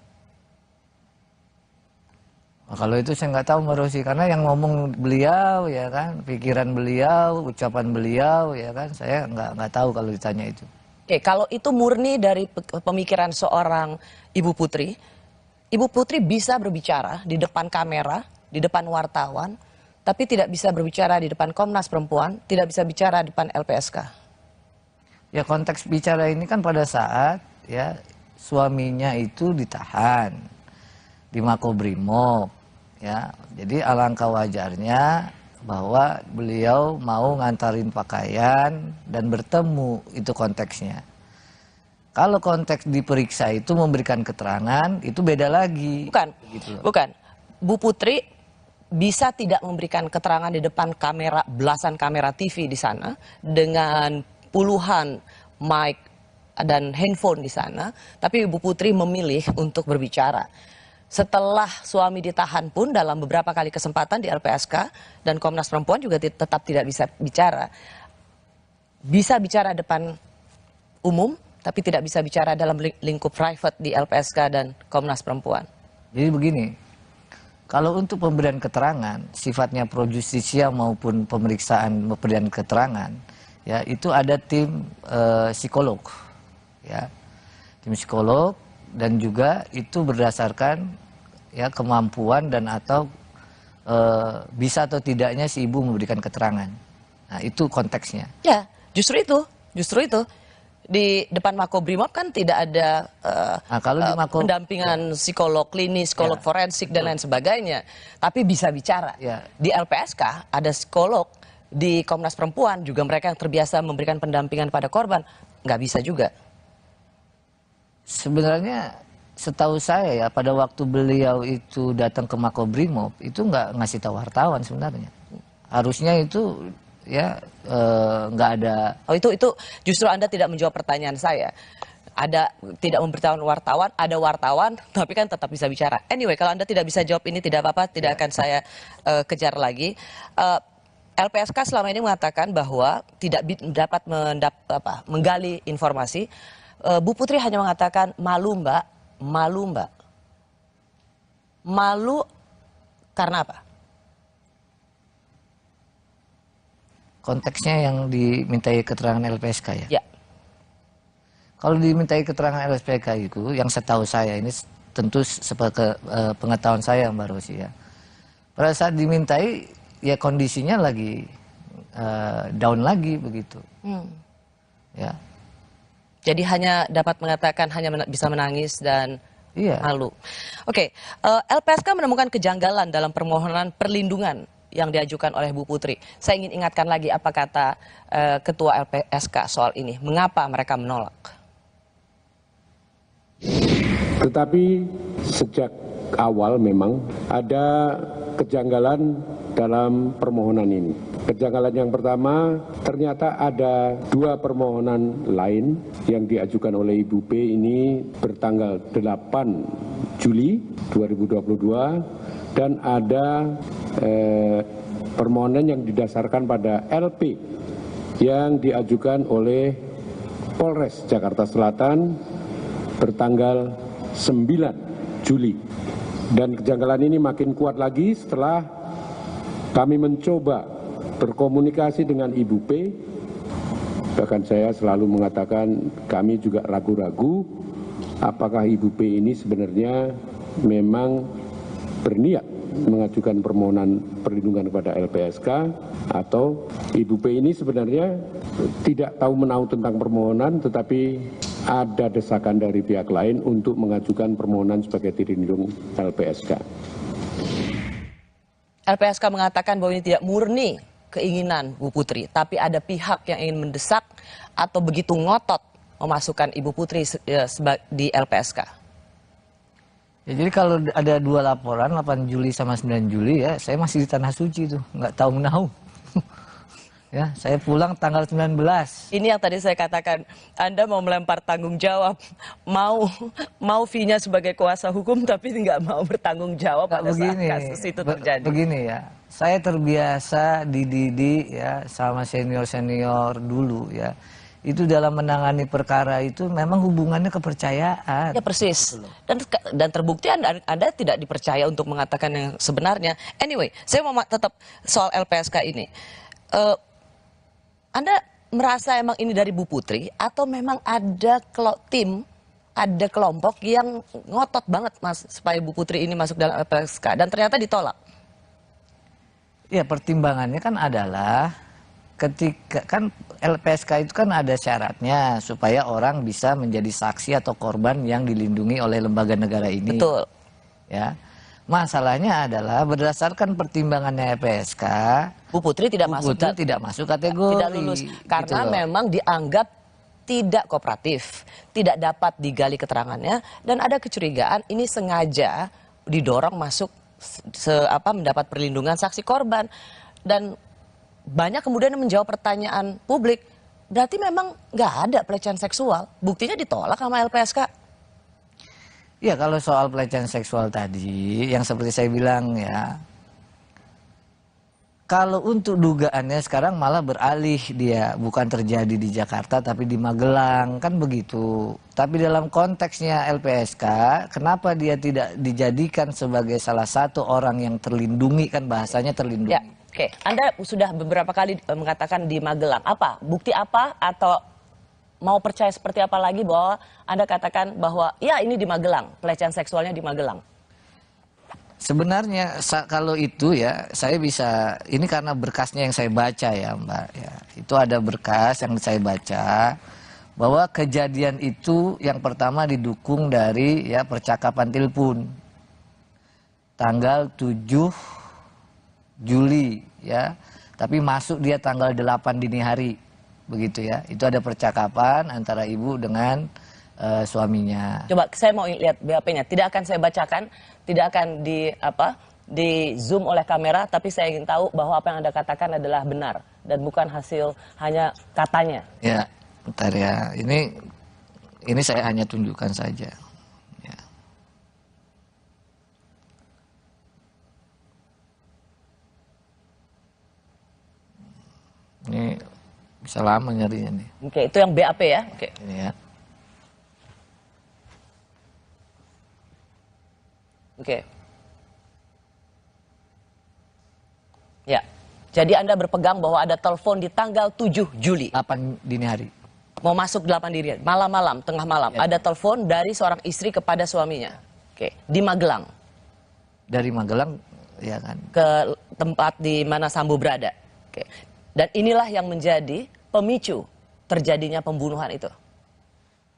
Nah, kalau itu saya nggak tahu Mbak Rosi, karena yang ngomong beliau ya kan, pikiran beliau, ucapan beliau ya kan, saya nggak tahu kalau ditanya itu. Oke, kalau itu murni dari pemikiran seorang Ibu Putri bisa berbicara di depan kamera, di depan wartawan, tapi tidak bisa berbicara di depan Komnas Perempuan, tidak bisa bicara di depan LPSK. Ya konteks bicara ini kan pada saat ya suaminya itu ditahan di Makobrimob ya. Jadi alangkah wajarnya bahwa beliau mau ngantarin pakaian dan bertemu, itu konteksnya. Kalau konteks diperiksa itu memberikan keterangan, itu beda lagi. Bukan. Bu Putri bisa tidak memberikan keterangan di depan kamera, belasan kamera TV di sana, dengan puluhan mic dan handphone di sana, tapi Ibu Putri memilih untuk berbicara. Setelah suami ditahan pun dalam beberapa kali kesempatan di LPSK dan Komnas Perempuan juga tetap tidak bisa bicara. Bisa bicara depan umum, tapi tidak bisa bicara dalam lingkup private di LPSK dan Komnas Perempuan. Jadi begini, kalau untuk pemberian keterangan, sifatnya pro justisia maupun pemeriksaan pemberian keterangan, ya itu ada tim psikolog, ya tim psikolog, dan juga itu berdasarkan ya kemampuan dan atau bisa atau tidaknya si ibu memberikan keterangan. Nah itu konteksnya. Ya justru itu. Di depan Makobrimob kan tidak ada pendampingan psikolog klinis, psikolog forensik dan lain sebagainya, tapi bisa bicara. Di LPSK ada psikolog, di Komnas Perempuan juga mereka yang terbiasa memberikan pendampingan pada korban, nggak bisa juga. Sebenarnya setahu saya ya pada waktu beliau itu datang ke Makobrimob itu nggak ngasih tahu wartawan sebenarnya. Harusnya itu ya nggak ada. Oh itu justru Anda tidak menjawab pertanyaan saya. Ada tidak memberitahu wartawan, ada wartawan tapi kan tetap bisa bicara. Anyway, kalau Anda tidak bisa jawab ini tidak apa-apa, tidak akan saya kejar lagi. LPSK selama ini mengatakan bahwa tidak dapat menggali informasi. Bu Putri hanya mengatakan malu mbak. Malu karena apa? Konteksnya yang dimintai keterangan LPSK ya? Ya. Kalau dimintai keterangan LPSK itu, yang setahu saya ini tentu pengetahuan saya Mbak Rosi ya. Pada saat dimintai ya kondisinya lagi down lagi begitu. Ya. Jadi hanya dapat mengatakan hanya bisa menangis dan malu. Oke, LPSK menemukan kejanggalan dalam permohonan perlindungan yang diajukan oleh Bu Putri. Saya ingin ingatkan lagi apa kata Ketua LPSK soal ini. Mengapa mereka menolak? Tetapi sejak awal memang ada kejanggalan dalam permohonan ini. Kejanggalan yang pertama, ternyata ada 2 permohonan lain yang diajukan oleh Ibu P ini bertanggal 8 Juli 2022 dan ada permohonan yang didasarkan pada LP yang diajukan oleh Polres Jakarta Selatan bertanggal 9 Juli. Dan kejanggalan ini makin kuat lagi setelah kami mencoba berkomunikasi dengan Ibu P. Bahkan saya selalu mengatakan kami juga ragu-ragu apakah Ibu P ini sebenarnya memang berniat mengajukan permohonan perlindungan kepada LPSK atau Ibu P ini sebenarnya tidak tahu menahu tentang permohonan tetapi ada desakan dari pihak lain untuk mengajukan permohonan sebagai dirindung LPSK. LPSK mengatakan bahwa ini tidak murni keinginan Bu Putri, tapi ada pihak yang ingin mendesak atau begitu ngotot memasukkan Ibu Putri di LPSK? Ya, jadi kalau ada 2 laporan, 8 Juli sama 9 Juli ya, saya masih di Tanah Suci tuh, nggak tahu menahu. Ya, saya pulang tanggal 19. Ini yang tadi saya katakan, Anda mau melempar tanggung jawab, mau fee-nya sebagai kuasa hukum, tapi nggak mau bertanggung jawab pada saat kasus itu terjadi. Begini ya, saya terbiasa dididik ya sama senior-senior dulu ya. Itu dalam menangani perkara itu memang hubungannya kepercayaan. Ya persis. Dan terbukti Anda tidak dipercaya untuk mengatakan yang sebenarnya. Anyway, saya mau tetap soal LPSK ini. Anda merasa emang ini dari Bu Putri atau memang ada ada kelompok yang ngotot banget Mas supaya Bu Putri ini masuk dalam LPSK dan ternyata ditolak? Ya pertimbangannya kan adalah ketika kan LPSK itu kan ada syaratnya supaya orang bisa menjadi saksi atau korban yang dilindungi oleh lembaga negara ini. Betul. Ya. Masalahnya adalah berdasarkan pertimbangannya LPSK, Bu Putri tidak masuk kategori. Tidak lulus karena memang dianggap tidak kooperatif, tidak dapat digali keterangannya dan ada kecurigaan ini sengaja didorong masuk mendapat perlindungan saksi korban. Dan banyak kemudian menjawab pertanyaan publik, berarti memang nggak ada pelecehan seksual, buktinya ditolak sama LPSK. Ya kalau soal pelecehan seksual tadi, yang seperti saya bilang ya, kalau untuk dugaannya sekarang malah beralih dia bukan terjadi di Jakarta tapi di Magelang, kan begitu. Tapi dalam konteksnya LPSK, kenapa dia tidak dijadikan sebagai salah satu orang yang terlindungi, kan bahasanya terlindungi. Ya, oke. Anda sudah beberapa kali mengatakan di Magelang, apa? Bukti apa atau mau percaya seperti apa lagi bahwa Anda katakan bahwa ya ini di Magelang, pelecehan seksualnya di Magelang? Sebenarnya kalau itu ya saya bisa, ini karena berkasnya yang saya baca ya Mbak ya. Itu ada berkas yang saya baca bahwa kejadian itu yang pertama didukung dari ya percakapan telepon. Tanggal 7 Juli ya. Tapi masuk dia tanggal 8 dini hari. Begitu ya, itu ada percakapan antara ibu dengan suaminya. Coba saya mau lihat BAP-nya, tidak akan saya bacakan, tidak akan di zoom oleh kamera, tapi saya ingin tahu bahwa apa yang Anda katakan adalah benar dan bukan hasil hanya katanya. Ya, bentar ya, ini saya hanya tunjukkan saja. Ya. Ini bisa lama nyarinya nih. Oke, itu yang BAP ya? Oke. Ini ya. Oke. Ya. Jadi Anda berpegang bahwa ada telepon di tanggal 7 Juli. 8 dini hari. Mau masuk 8 dini hari. Malam-malam, tengah malam. Ya. Ada telepon dari seorang istri kepada suaminya. Oke. Di Magelang. Dari Magelang, ya kan. Ke tempat di mana Sambo berada. Oke. Dan inilah yang menjadi pemicu terjadinya pembunuhan itu.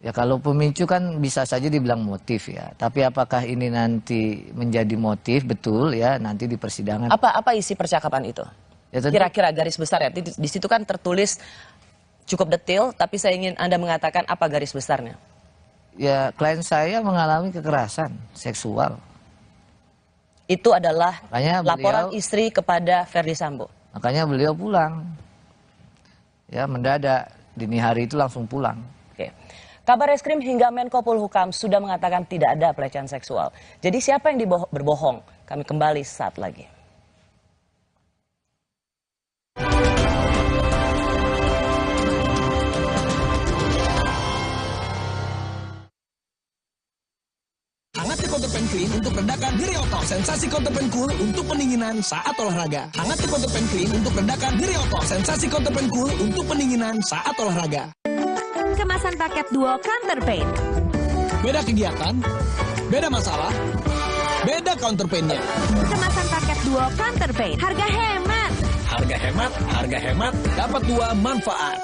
Ya kalau pemicu kan bisa saja dibilang motif ya. Tapi apakah ini nanti menjadi motif betul ya nanti di persidangan. Apa isi percakapan itu? Ya, kira-kira garis besar ya. Di situ kan tertulis cukup detail, tapi saya ingin Anda mengatakan apa garis besarnya. Ya klien saya mengalami kekerasan seksual. Itu adalah laporan beliau, istri kepada Ferdi Sambo. Makanya beliau pulang. Ya mendadak, dini hari itu langsung pulang. Oke. Kabar Eskrim hingga Menko Polhukam sudah mengatakan tidak ada pelecehan seksual. Jadi siapa yang berbohong? Kami kembali saat lagi. Hangat Counterpan Clean untuk redakan diri otot. Sensasi Counterpan Cool untuk pendinginan saat olahraga. Hangat Counterpan Clean untuk redakan diri otot. Sensasi Counterpan Cool untuk pendinginan saat olahraga. Kemasan paket duo Counterpain. Beda kegiatan, beda masalah, beda counterpainnya. Kemasan paket duo Counterpain. Harga hemat. Harga hemat, harga hemat, dapat dua manfaat.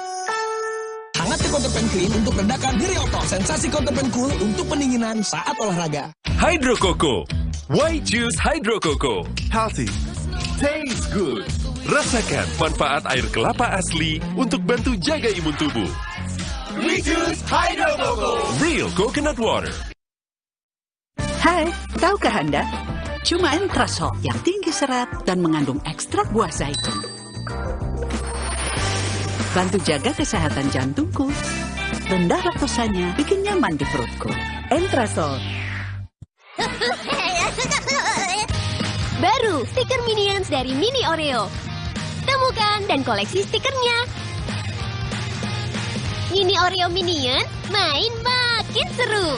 Hangat Counterpan Clean untuk redakan diri otot. Sensasi Counterpan Cool untuk pendinginan saat olahraga. Hydro Coco. Why choose Hydro Coco? Healthy. Tastes good. Rasakan manfaat air kelapa asli untuk bantu jaga imun tubuh. We choose Hydro Coco. Real coconut water. Hai, tahukah Anda? Cuma Entrasol yang tinggi serat dan mengandung ekstrak buah zaitun. Bantu jaga kesehatan jantungku. Rendah laktosanya bikin nyaman di perutku. Entrasol. Baru, stiker Minions dari Mini Oreo. Temukan dan koleksi stikernya. Mini Oreo Minion, main makin seru.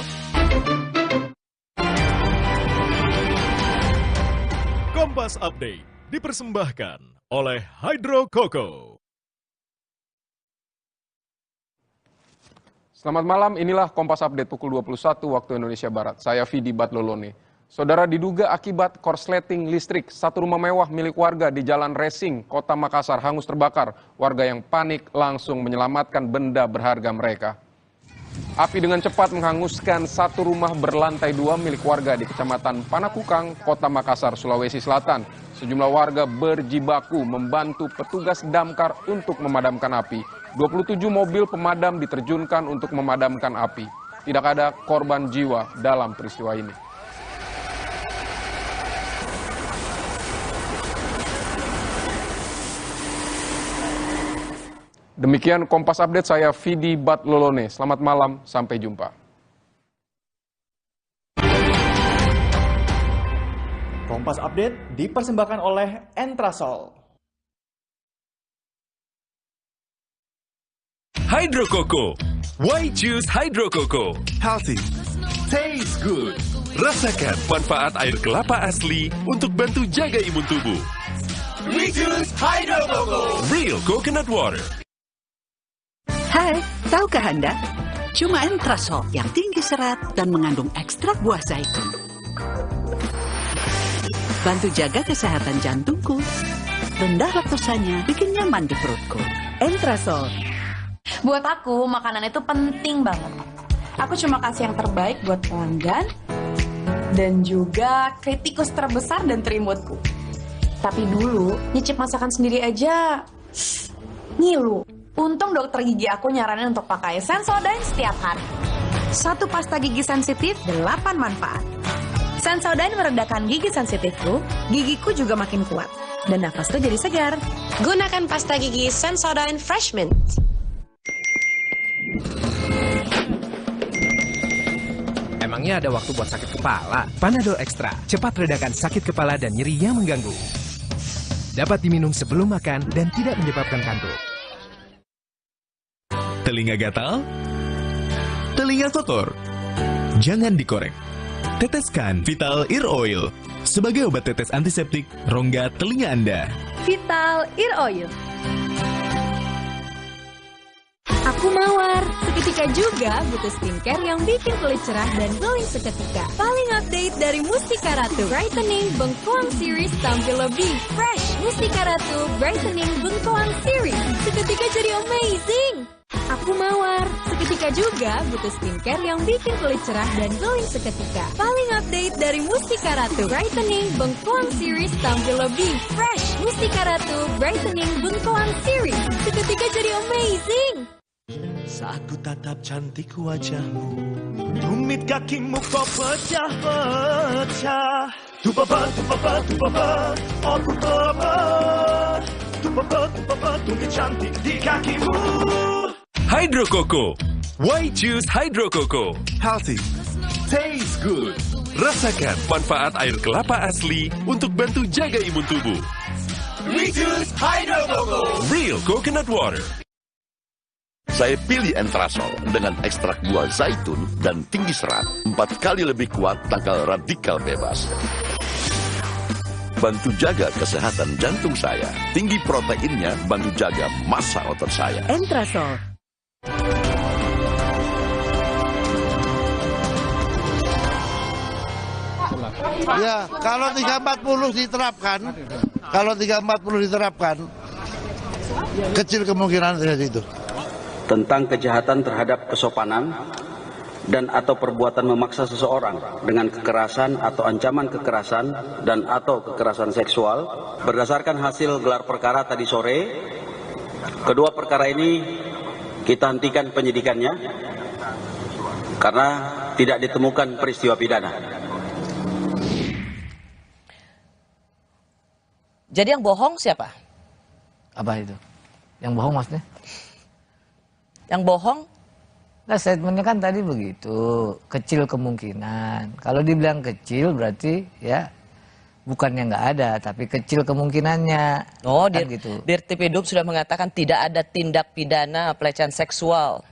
Kompas Update dipersembahkan oleh Hydro Coco. Selamat malam, inilah Kompas Update pukul 21 waktu Indonesia Barat. Saya Vidi Batlolone. Saudara, diduga akibat korsleting listrik, satu rumah mewah milik warga di Jalan Racing, Kota Makassar hangus terbakar. Warga yang panik langsung menyelamatkan benda berharga mereka. Api dengan cepat menghanguskan satu rumah berlantai 2 milik warga di Kecamatan Panakukang, Kota Makassar, Sulawesi Selatan. Sejumlah warga berjibaku membantu petugas damkar untuk memadamkan api. 27 mobil pemadam diterjunkan untuk memadamkan api. Tidak ada korban jiwa dalam peristiwa ini. Demikian Kompas Update, saya Vidi Batlolone. Selamat malam, sampai jumpa. Kompas Update dipersembahkan oleh Entrasol. Hydro Coco. Why choose Hydro Coco? Healthy. Taste good. Rasakan manfaat air kelapa asli untuk bantu jaga imun tubuh. We choose Hydro Coco. Real coconut water. Hai, tahukah Anda? Cuma Entrasol yang tinggi serat dan mengandung ekstrak buah zaitun. Bantu jaga kesehatan jantungku. Rendah laktosanya bikin nyaman di perutku. Entrasol. Buat aku, makanan itu penting banget. Aku cuma kasih yang terbaik buat pelanggan dan juga kritikus terbesar dan terimutku. Tapi dulu, nyicip masakan sendiri aja ngilu. Untung dokter gigi aku nyaranin untuk pakai Sensodyne setiap hari. Satu pasta gigi sensitif, 8 manfaat. Sensodyne meredakan gigi sensitifku, gigiku juga makin kuat. Dan nafasku jadi segar. Gunakan pasta gigi Sensodyne Fresh Mint. Emangnya ada waktu buat sakit kepala? Panadol Extra, cepat redakan sakit kepala dan nyeri yang mengganggu. Dapat diminum sebelum makan dan tidak menyebabkan kantuk. Telinga gatal? Telinga kotor? Jangan dikorek. Teteskan Vital Ear Oil sebagai obat tetes antiseptik rongga telinga Anda. Vital Ear Oil. Aku mawar. Seketika juga butuh skincare yang bikin kulit cerah dan glowing seketika. Paling update dari Mustika Ratu. Brightening Bengkoang Series tampil lebih fresh. Mustika Ratu Brightening Bengkoang Series. Seketika jadi amazing. Aku mawar. Seketika juga butuh skincare yang bikin kulit cerah dan glowing seketika. Paling update dari Mustika Ratu. Brightening Bengkoang Series tampil lebih fresh. Mustika Ratu Brightening Bengkoang Series. Seketika jadi amazing. Saat ku tatap cantik wajahmu, tumit kakimu kau pecah-pecah. Tupapa, oh tupapa. Tupapa, tumit cantik di kakimu. Hydro Coco. Why choose Hydro Coco? Healthy. Taste good. Rasakan manfaat air kelapa asli untuk bantu jaga imun tubuh. We choose Hydro Coco. Real coconut water. Saya pilih Entrasol dengan ekstrak buah zaitun dan tinggi serat. 4 kali lebih kuat tangkal radikal bebas. Bantu jaga kesehatan jantung saya. Tinggi proteinnya bantu jaga massa otot saya. Entrasol. Ya, kalau 340 diterapkan, kecil kemungkinan terjadi itu. Tentang kejahatan terhadap kesopanan, dan atau perbuatan memaksa seseorang dengan kekerasan atau ancaman kekerasan dan atau kekerasan seksual berdasarkan hasil gelar perkara tadi sore. Kedua perkara ini kita hentikan penyidikannya karena tidak ditemukan peristiwa pidana. Jadi yang bohong siapa? Apa itu? Yang bohong maksudnya? Yang bohong? Nah, statementnya kan tadi begitu, kecil kemungkinan. Kalau dibilang kecil berarti ya bukannya nggak ada, tapi kecil kemungkinannya. Oh, kan gitu. Dirtipidum sudah mengatakan tidak ada tindak pidana pelecehan seksual.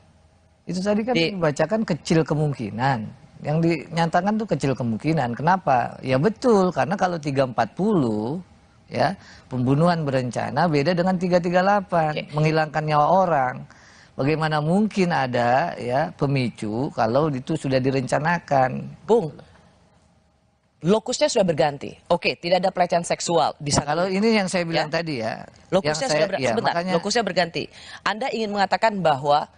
Itu tadi kan dibacakan kecil kemungkinan. Yang dinyatakan tuh kecil kemungkinan. Kenapa? Ya betul, karena kalau 340 ya pembunuhan berencana beda dengan 338, menghilangkan nyawa orang. Bagaimana mungkin ada ya pemicu kalau itu sudah direncanakan? Bung, lokusnya sudah berganti. Oke, tidak ada pelecehan seksual. Nah, kalau ini yang saya bilang tadi ya. Lokusnya sudah berganti. Sebentar, makanya... lokusnya berganti. Anda ingin mengatakan bahwa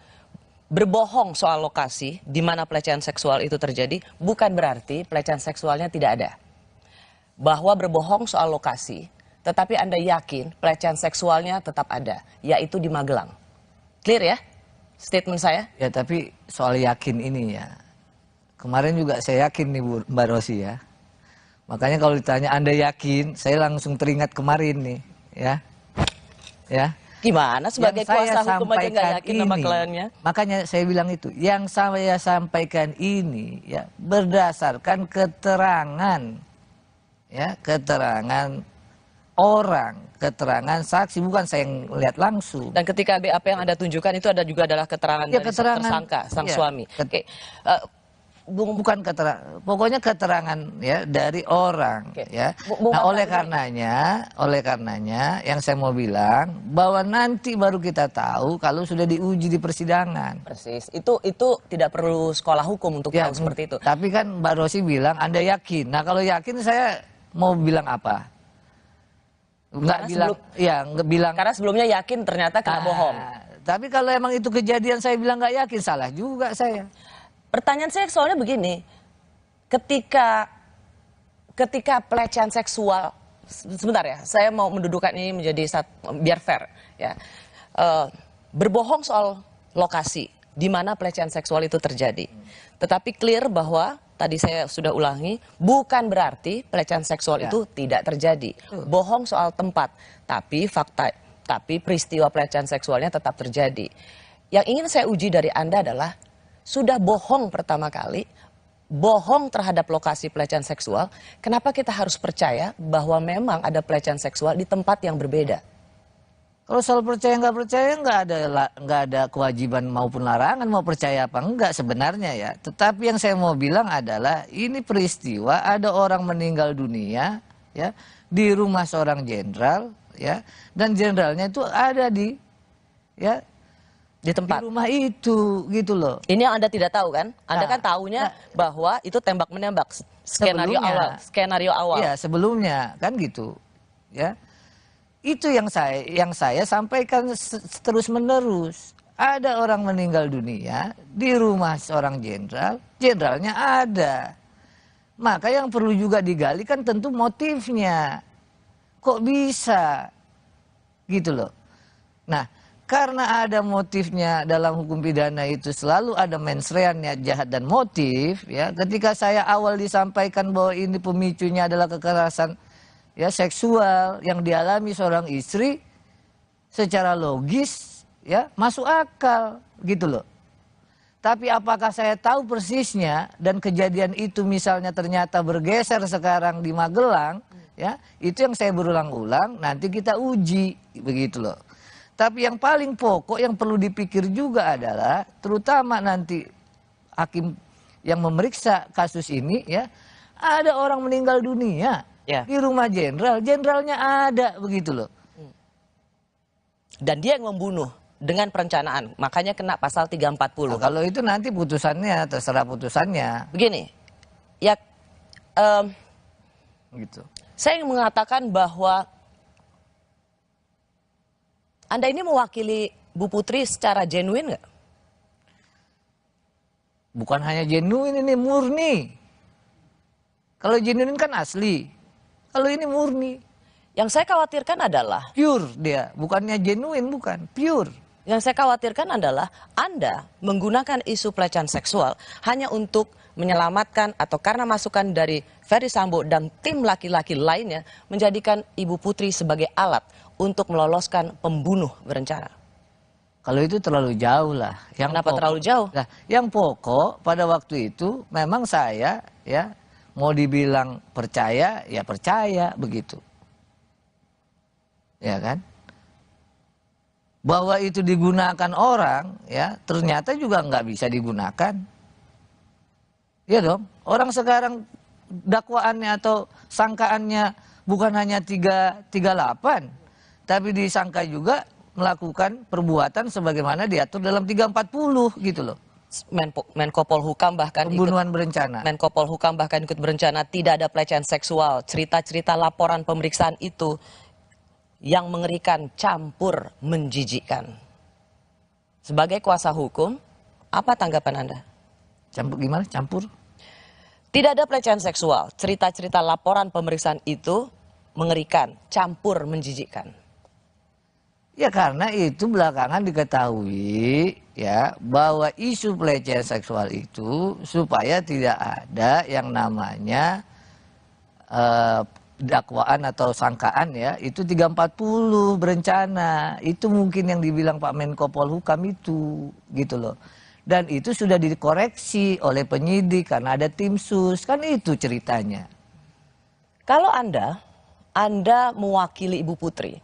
berbohong soal lokasi di mana pelecehan seksual itu terjadi bukan berarti pelecehan seksualnya tidak ada. Bahwa berbohong soal lokasi, tetapi Anda yakin pelecehan seksualnya tetap ada, yaitu di Magelang. Clear ya statement saya? Ya tapi soal yakin ini ya. Kemarin juga saya yakin nih Mbak Rosi ya. Makanya kalau ditanya Anda yakin, saya langsung teringat kemarin nih ya. Ya. Gimana sebagai kuasa hukum aja nggak yakin sama kliennya? Makanya saya bilang itu. Yang saya sampaikan ini ya berdasarkan keterangan ya, keterangan orang, keterangan saksi, bukan saya yang lihat langsung. Dan ketika BAP yang Anda tunjukkan itu ada juga adalah keterangan ya, dari tersangka, sang suami. Oke. Bukan keterangan, pokoknya keterangan ya dari orang ya. Nah, oleh karenanya yang saya mau bilang bahwa nanti baru kita tahu kalau sudah diuji di persidangan. Persis. Itu tidak perlu sekolah hukum untuk tahu seperti itu. Tapi kan Mbak Rosi bilang Anda yakin. Nah, kalau yakin saya mau bilang apa? Nggak bilang. Karena sebelumnya yakin ternyata kena bohong. Tapi kalau emang itu kejadian saya bilang nggak yakin, salah juga saya. Pertanyaan saya soalnya begini, ketika pelecehan seksual, sebentar ya, saya mau mendudukan ini menjadi biar fair ya, berbohong soal lokasi di mana pelecehan seksual itu terjadi, tetapi clear bahwa tadi saya sudah ulangi, bukan berarti pelecehan seksual itu tidak terjadi. Bohong soal tempat, tapi peristiwa pelecehan seksualnya tetap terjadi. Yang ingin saya uji dari Anda adalah, sudah bohong pertama kali, bohong terhadap lokasi pelecehan seksual, kenapa kita harus percaya bahwa memang ada pelecehan seksual di tempat yang berbeda? Kalau soal percaya nggak ada kewajiban maupun larangan mau percaya apa enggak sebenarnya ya. Tetapi yang saya mau bilang adalah ini peristiwa ada orang meninggal dunia ya di rumah seorang jenderal ya, dan jenderalnya itu ada di tempat di rumah itu gitu loh. Ini yang Anda tidak tahu kan? Anda kan tahunya bahwa itu tembak menembak skenario awal. Iya, sebelumnya kan gitu ya. Itu yang saya sampaikan terus menerus. Ada orang meninggal dunia di rumah seorang jenderal, jenderalnya ada. Maka yang perlu juga digali kan tentu motifnya. Kok bisa? Gitu loh. Nah, karena ada motifnya dalam hukum pidana itu selalu ada mens rea, niat jahat dan motif ya. Ketika saya awal disampaikan bahwa ini pemicunya adalah kekerasan ya seksual yang dialami seorang istri, secara logis ya masuk akal gitu loh. Tapi apakah saya tahu persisnya dan kejadian itu misalnya ternyata bergeser sekarang di Magelang ya, itu yang saya berulang-ulang nanti kita uji begitu loh. Tapi yang paling pokok yang perlu dipikir juga adalah terutama nanti hakim yang memeriksa kasus ini ya, ada orang meninggal dunia di rumah jenderal, jenderalnya ada begitu loh. Dan dia yang membunuh dengan perencanaan, makanya kena pasal 340. Nah, kalau itu nanti putusannya, terserah putusannya. Begini, ya gitu. Saya ingin mengatakan bahwa Anda ini mewakili Bu Putri secara genuine nggak? bukan hanya genuine, ini murni. Kalau genuine kan asli, kalau ini murni. Yang saya khawatirkan adalah pure dia, bukannya genuine, bukan, pure. Yang saya khawatirkan adalah Anda menggunakan isu pelecehan seksual hanya untuk menyelamatkan atau karena masukan dari Ferry Sambo dan tim laki-laki lainnya menjadikan Ibu Putri sebagai alat untuk meloloskan pembunuh berencana. Kalau itu terlalu jauh lah. Kenapa terlalu jauh? Nah, yang pokok pada waktu itu memang saya ya mau dibilang percaya ya percaya begitu. Ya kan? Bahwa itu digunakan orang ya ternyata juga nggak bisa digunakan. Ya dong, orang sekarang dakwaannya atau sangkaannya bukan hanya 338, tapi disangka juga melakukan perbuatan sebagaimana diatur dalam 340 gitu loh. Menko Polhukam bahkan pembunuhan berencana. Menko Polhukam bahkan ikut berencana, tidak ada pelecehan seksual. Cerita-cerita laporan pemeriksaan itu yang mengerikan, campur, menjijikkan. Sebagai kuasa hukum, apa tanggapan Anda? Campur gimana? Campur? Tidak ada pelecehan seksual. Cerita-cerita laporan pemeriksaan itu mengerikan, campur, menjijikkan. Ya karena itu belakangan diketahui ya bahwa isu pelecehan seksual itu supaya tidak ada yang namanya dakwaan atau sangkaan ya itu 340 berencana. Itu mungkin yang dibilang Pak Menko Polhukam itu gitu loh. Dan itu sudah dikoreksi oleh penyidik karena ada tim sus, kan itu ceritanya. Kalau Anda mewakili Ibu Putri,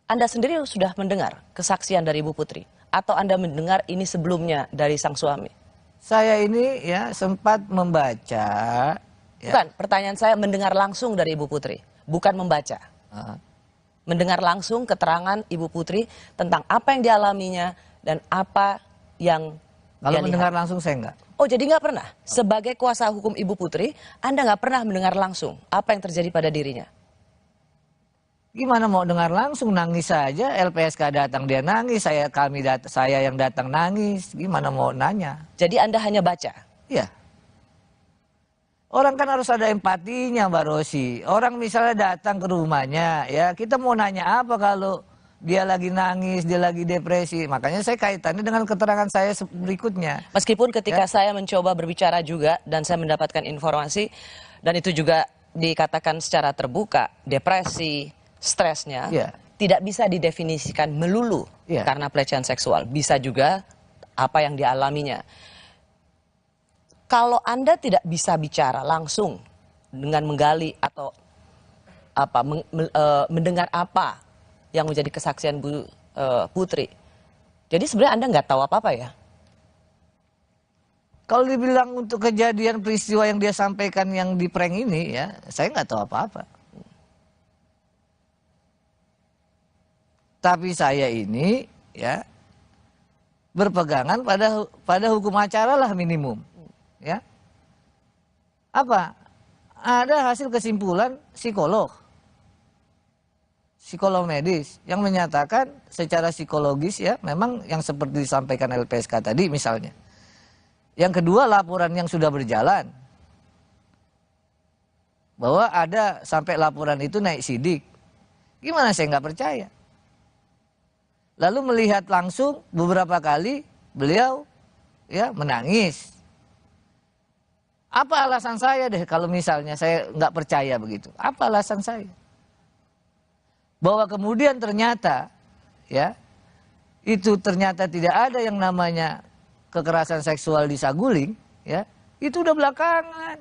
Anda sendiri sudah mendengar kesaksian dari Ibu Putri? Atau Anda mendengar ini sebelumnya dari sang suami? Saya ini ya sempat membaca. Ya. Bukan, pertanyaan saya mendengar langsung dari Ibu Putri, bukan membaca. Mendengar langsung keterangan Ibu Putri tentang apa yang dialaminya dan apa yang kalau mendengar langsung saya enggak. Oh jadi nggak pernah? Sebagai kuasa hukum Ibu Putri, Anda nggak pernah mendengar langsung apa yang terjadi pada dirinya? Gimana mau dengar langsung, nangis saja, LPSK datang dia nangis, saya yang datang nangis, gimana mau nanya? Jadi Anda hanya baca? Iya. Orang kan harus ada empatinya Mbak Rosi. Orang misalnya datang ke rumahnya, ya kita mau nanya apa kalau dia lagi nangis, dia lagi depresi. Makanya saya kaitannya dengan keterangan saya berikutnya. Meskipun ketika saya mencoba berbicara juga dan saya mendapatkan informasi, dan itu juga dikatakan secara terbuka, depresi, stresnya tidak bisa didefinisikan melulu karena pelecehan seksual. Bisa juga apa yang dialaminya. Kalau Anda tidak bisa bicara langsung dengan menggali atau mendengar apa yang menjadi kesaksian Bu Putri, jadi sebenarnya Anda nggak tahu apa-apa ya? Kalau dibilang untuk kejadian peristiwa yang dia sampaikan yang di prank ini ya, saya nggak tahu apa-apa. Tapi saya ini ya berpegangan pada hukum acara lah minimum. Ya. Apa? Ada hasil kesimpulan psikolog medis yang menyatakan secara psikologis ya memang yang seperti disampaikan LPSK tadi misalnya. Yang kedua laporan yang sudah berjalan bahwa ada sampai laporan itu naik sidik. Gimana saya nggak percaya? Lalu melihat langsung beberapa kali beliau ya menangis. Apa alasan saya deh kalau misalnya saya nggak percaya begitu? Apa alasan saya? Bahwa kemudian ternyata ya itu ternyata tidak ada yang namanya kekerasan seksual di Saguling ya itu udah belakangan.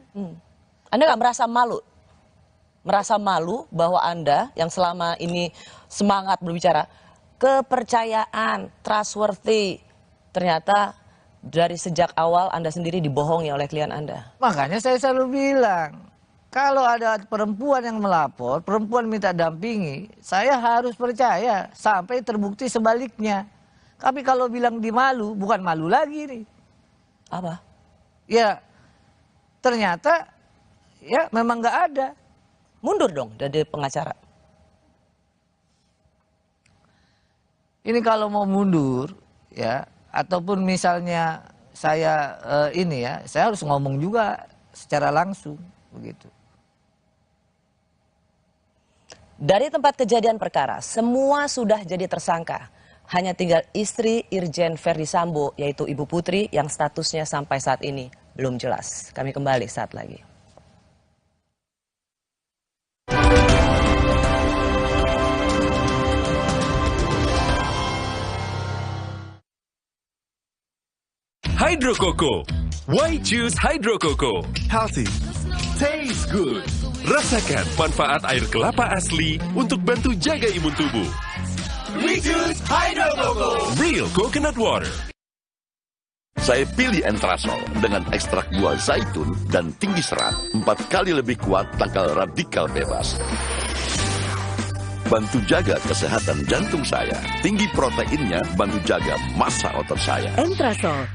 Anda nggak merasa malu? Merasa malu bahwa Anda yang selama ini semangat berbicara kepercayaan, trustworthy, ternyata dari sejak awal Anda sendiri dibohongi oleh klien Anda. Makanya saya selalu bilang, kalau ada perempuan yang melapor, perempuan minta dampingi, saya harus percaya sampai terbukti sebaliknya. Tapi kalau bilang dimalu, bukan malu lagi nih. Apa? Ya, ternyata ya memang nggak ada. Mundur dong dari pengacara. Ini kalau mau mundur, ya, ataupun misalnya saya saya harus ngomong juga secara langsung begitu. Dari tempat kejadian perkara, semua sudah jadi tersangka. Hanya tinggal istri Irjen Verdi Sambo, yaitu Ibu Putri, yang statusnya sampai saat ini belum jelas. Kami kembali saat lagi. Hydro Coco. Why choose Hydro Coco? Healthy, taste good. Rasakan manfaat air kelapa asli untuk bantu jaga imun tubuh. We choose Hydro Coco. Real coconut water. Saya pilih Entrasol dengan ekstrak buah zaitun dan tinggi serat 4 kali lebih kuat tangkal radikal bebas. Bantu jaga kesehatan jantung saya. Tinggi proteinnya bantu jaga massa otot saya. Entrasol.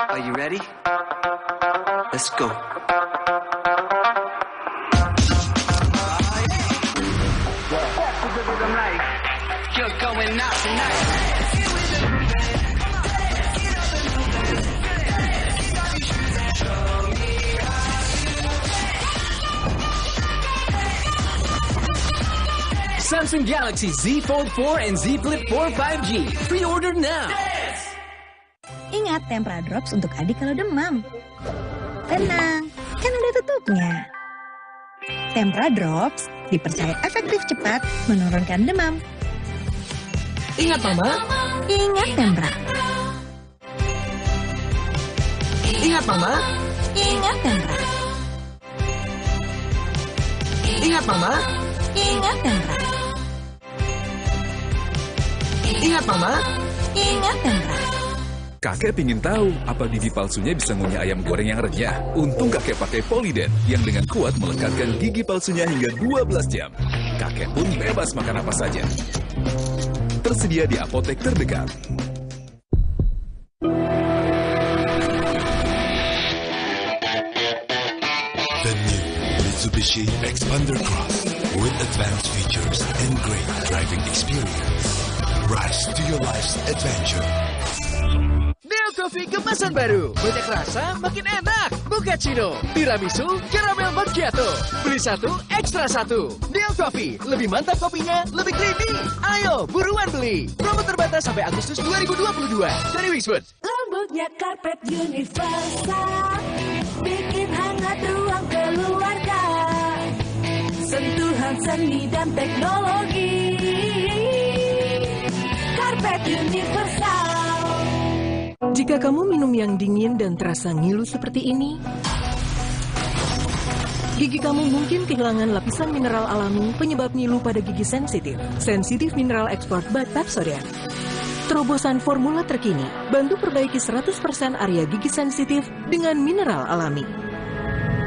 Are you ready? Let's go. You're going out tonight. Samsung Galaxy Z Fold 4 and Z Flip 4 5G. Pre-order now. Ingat Tempra Drops untuk adik kalau demam. Tenang, kan ada tutupnya. Tempra Drops dipercaya efektif cepat menurunkan demam. Ingat Mama. Ingat Tempra. Ingat Mama. Ingat Tempra. Ingat Mama. Ingat Tempra. Ingat Mama. Ingat Tempra. Kakek pingin tahu apa gigi palsunya bisa ngunyah ayam goreng yang renyah. Untung kakek pakai Polydent yang dengan kuat melekatkan gigi palsunya hingga 12 jam. Kakek pun bebas makan apa saja. Tersedia di apotek terdekat. The new Mitsubishi Xpander Cross with advanced features and great driving experience. Rise to your life's adventure. Neo Coffee kemasan baru. Banyak rasa, makin enak. Mochaccino, tiramisu, caramel macchiato. Beli satu, ekstra satu. Neo Coffee, lebih mantap kopinya, lebih creamy. Ayo, buruan beli. Promo terbatas sampai Agustus 2022. Dari Wixwood. Lembutnya karpet universal, bikin hangat ruang keluarga. Sentuhan seni dan teknologi. Karpet universal. Jika kamu minum yang dingin dan terasa ngilu seperti ini, gigi kamu mungkin kehilangan lapisan mineral alami penyebab ngilu pada gigi sensitif. Sensitif Mineral Export by Pepsodent. Terobosan formula terkini, bantu perbaiki 100% area gigi sensitif dengan mineral alami.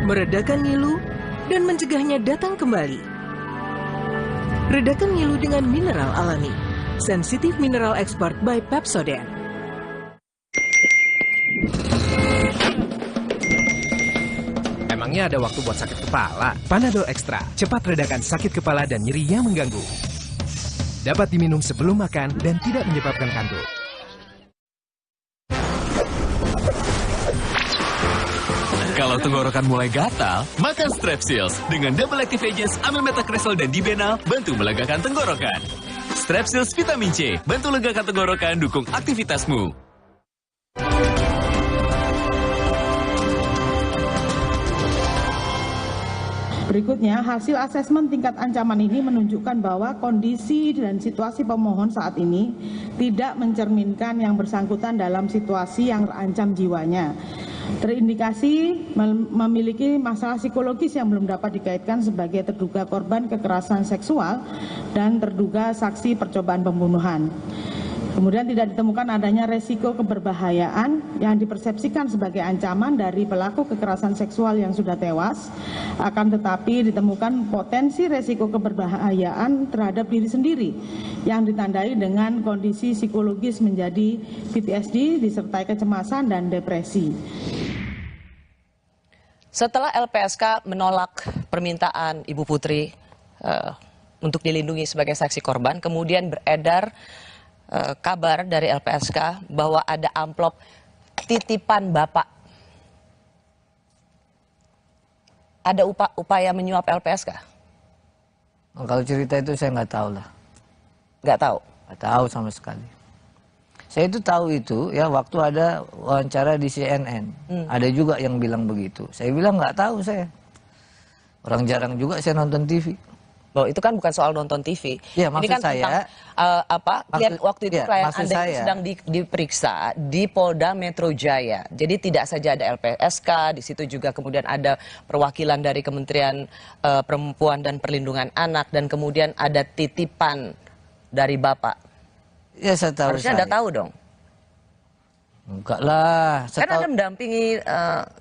Meredakan ngilu dan mencegahnya datang kembali. Redakan ngilu dengan mineral alami. Sensitif Mineral Export by Pepsodent. Emangnya ada waktu buat sakit kepala? Panadol Extra, cepat redakan sakit kepala dan nyeri yang mengganggu. Dapat diminum sebelum makan dan tidak menyebabkan kantuk. Kalau tenggorokan mulai gatal, makan Strepsils dengan Double Active Agents Amylmetacresol dan Dibenal bantu melegakan tenggorokan. Strepsils Vitamin C bantu legakan tenggorokan, dukung aktivitasmu. Berikutnya, hasil asesmen tingkat ancaman ini menunjukkan bahwa kondisi dan situasi pemohon saat ini tidak mencerminkan yang bersangkutan dalam situasi yang terancam jiwanya. Terindikasi memiliki masalah psikologis yang belum dapat dikaitkan sebagai terduga korban kekerasan seksual dan terduga saksi percobaan pembunuhan. Kemudian tidak ditemukan adanya resiko keberbahayaan yang dipersepsikan sebagai ancaman dari pelaku kekerasan seksual yang sudah tewas, akan tetapi ditemukan potensi resiko keberbahayaan terhadap diri sendiri yang ditandai dengan kondisi psikologis menjadi PTSD disertai kecemasan dan depresi. Setelah LPSK menolak permintaan Ibu Putri untuk dilindungi sebagai saksi korban, kemudian beredar kabar dari LPSK bahwa ada amplop titipan Bapak. Ada upaya menyuap LPSK? Kalau cerita itu saya nggak tahu lah. Nggak tahu? Nggak tahu sama sekali. Saya itu tahu itu ya waktu ada wawancara di CNN. Ada juga yang bilang begitu. Saya bilang nggak tahu saya. Orang jarang juga saya nonton TV. Loh, itu kan bukan soal nonton TV. Ya, ini kan tentang klien waktu itu klien Anda sedang diperiksa di Polda Metro Jaya. Jadi tidak saja ada LPSK, di situ juga kemudian ada perwakilan dari Kementerian Perempuan dan Perlindungan Anak dan kemudian ada titipan dari Bapak. Ya, saya tahu. Harusnya Anda tahu dong. Enggak lah. Kan Anda mendampingi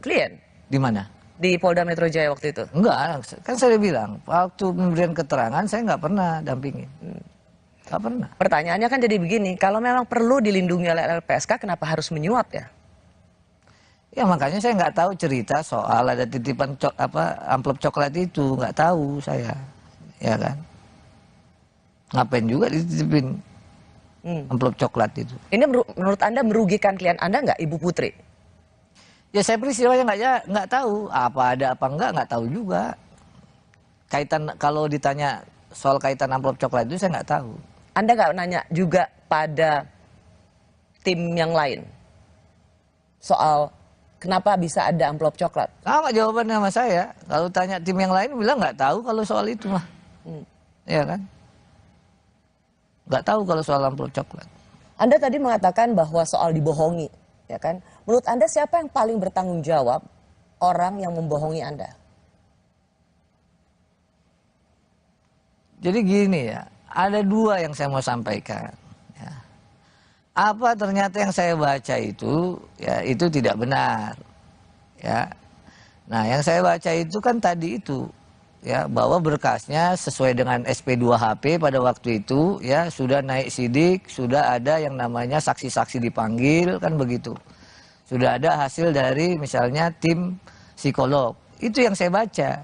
klien. Di mana? Di Polda Metro Jaya waktu itu? Enggak, kan saya bilang waktu pemberian keterangan saya nggak pernah dampingin. Nggak pernah. Pertanyaannya kan jadi begini, kalau memang perlu dilindungi oleh LPSK, kenapa harus menyuap ya? Ya makanya saya nggak tahu cerita soal ada titipan amplop coklat itu, nggak tahu saya, ya kan? Ngapain juga dititipin amplop coklat itu? Ini menurut Anda merugikan klien Anda nggak, Ibu Putri? Ya saya peristiwanya nggak tahu apa ada apa nggak tahu juga. Kaitan kalau ditanya soal kaitan amplop coklat itu saya nggak tahu. Anda nggak nanya juga pada tim yang lain soal kenapa bisa ada amplop coklat? Sama jawabannya sama saya. Kalau tanya tim yang lain bilang nggak tahu kalau soal itu mah, ya kan? Nggak tahu kalau soal amplop coklat. Anda tadi mengatakan bahwa soal dibohongi, ya kan? Menurut Anda siapa yang paling bertanggung jawab orang yang membohongi Anda? Jadi gini ya, ada dua yang saya mau sampaikan. Ya. Apa ternyata yang saya baca itu, ya itu tidak benar. Ya. Nah yang saya baca itu kan tadi itu, ya bahwa berkasnya sesuai dengan SP2HP pada waktu itu, ya sudah naik sidik, sudah ada yang namanya saksi-saksi dipanggil, kan begitu. Sudah ada hasil dari misalnya tim psikolog. Itu yang saya baca.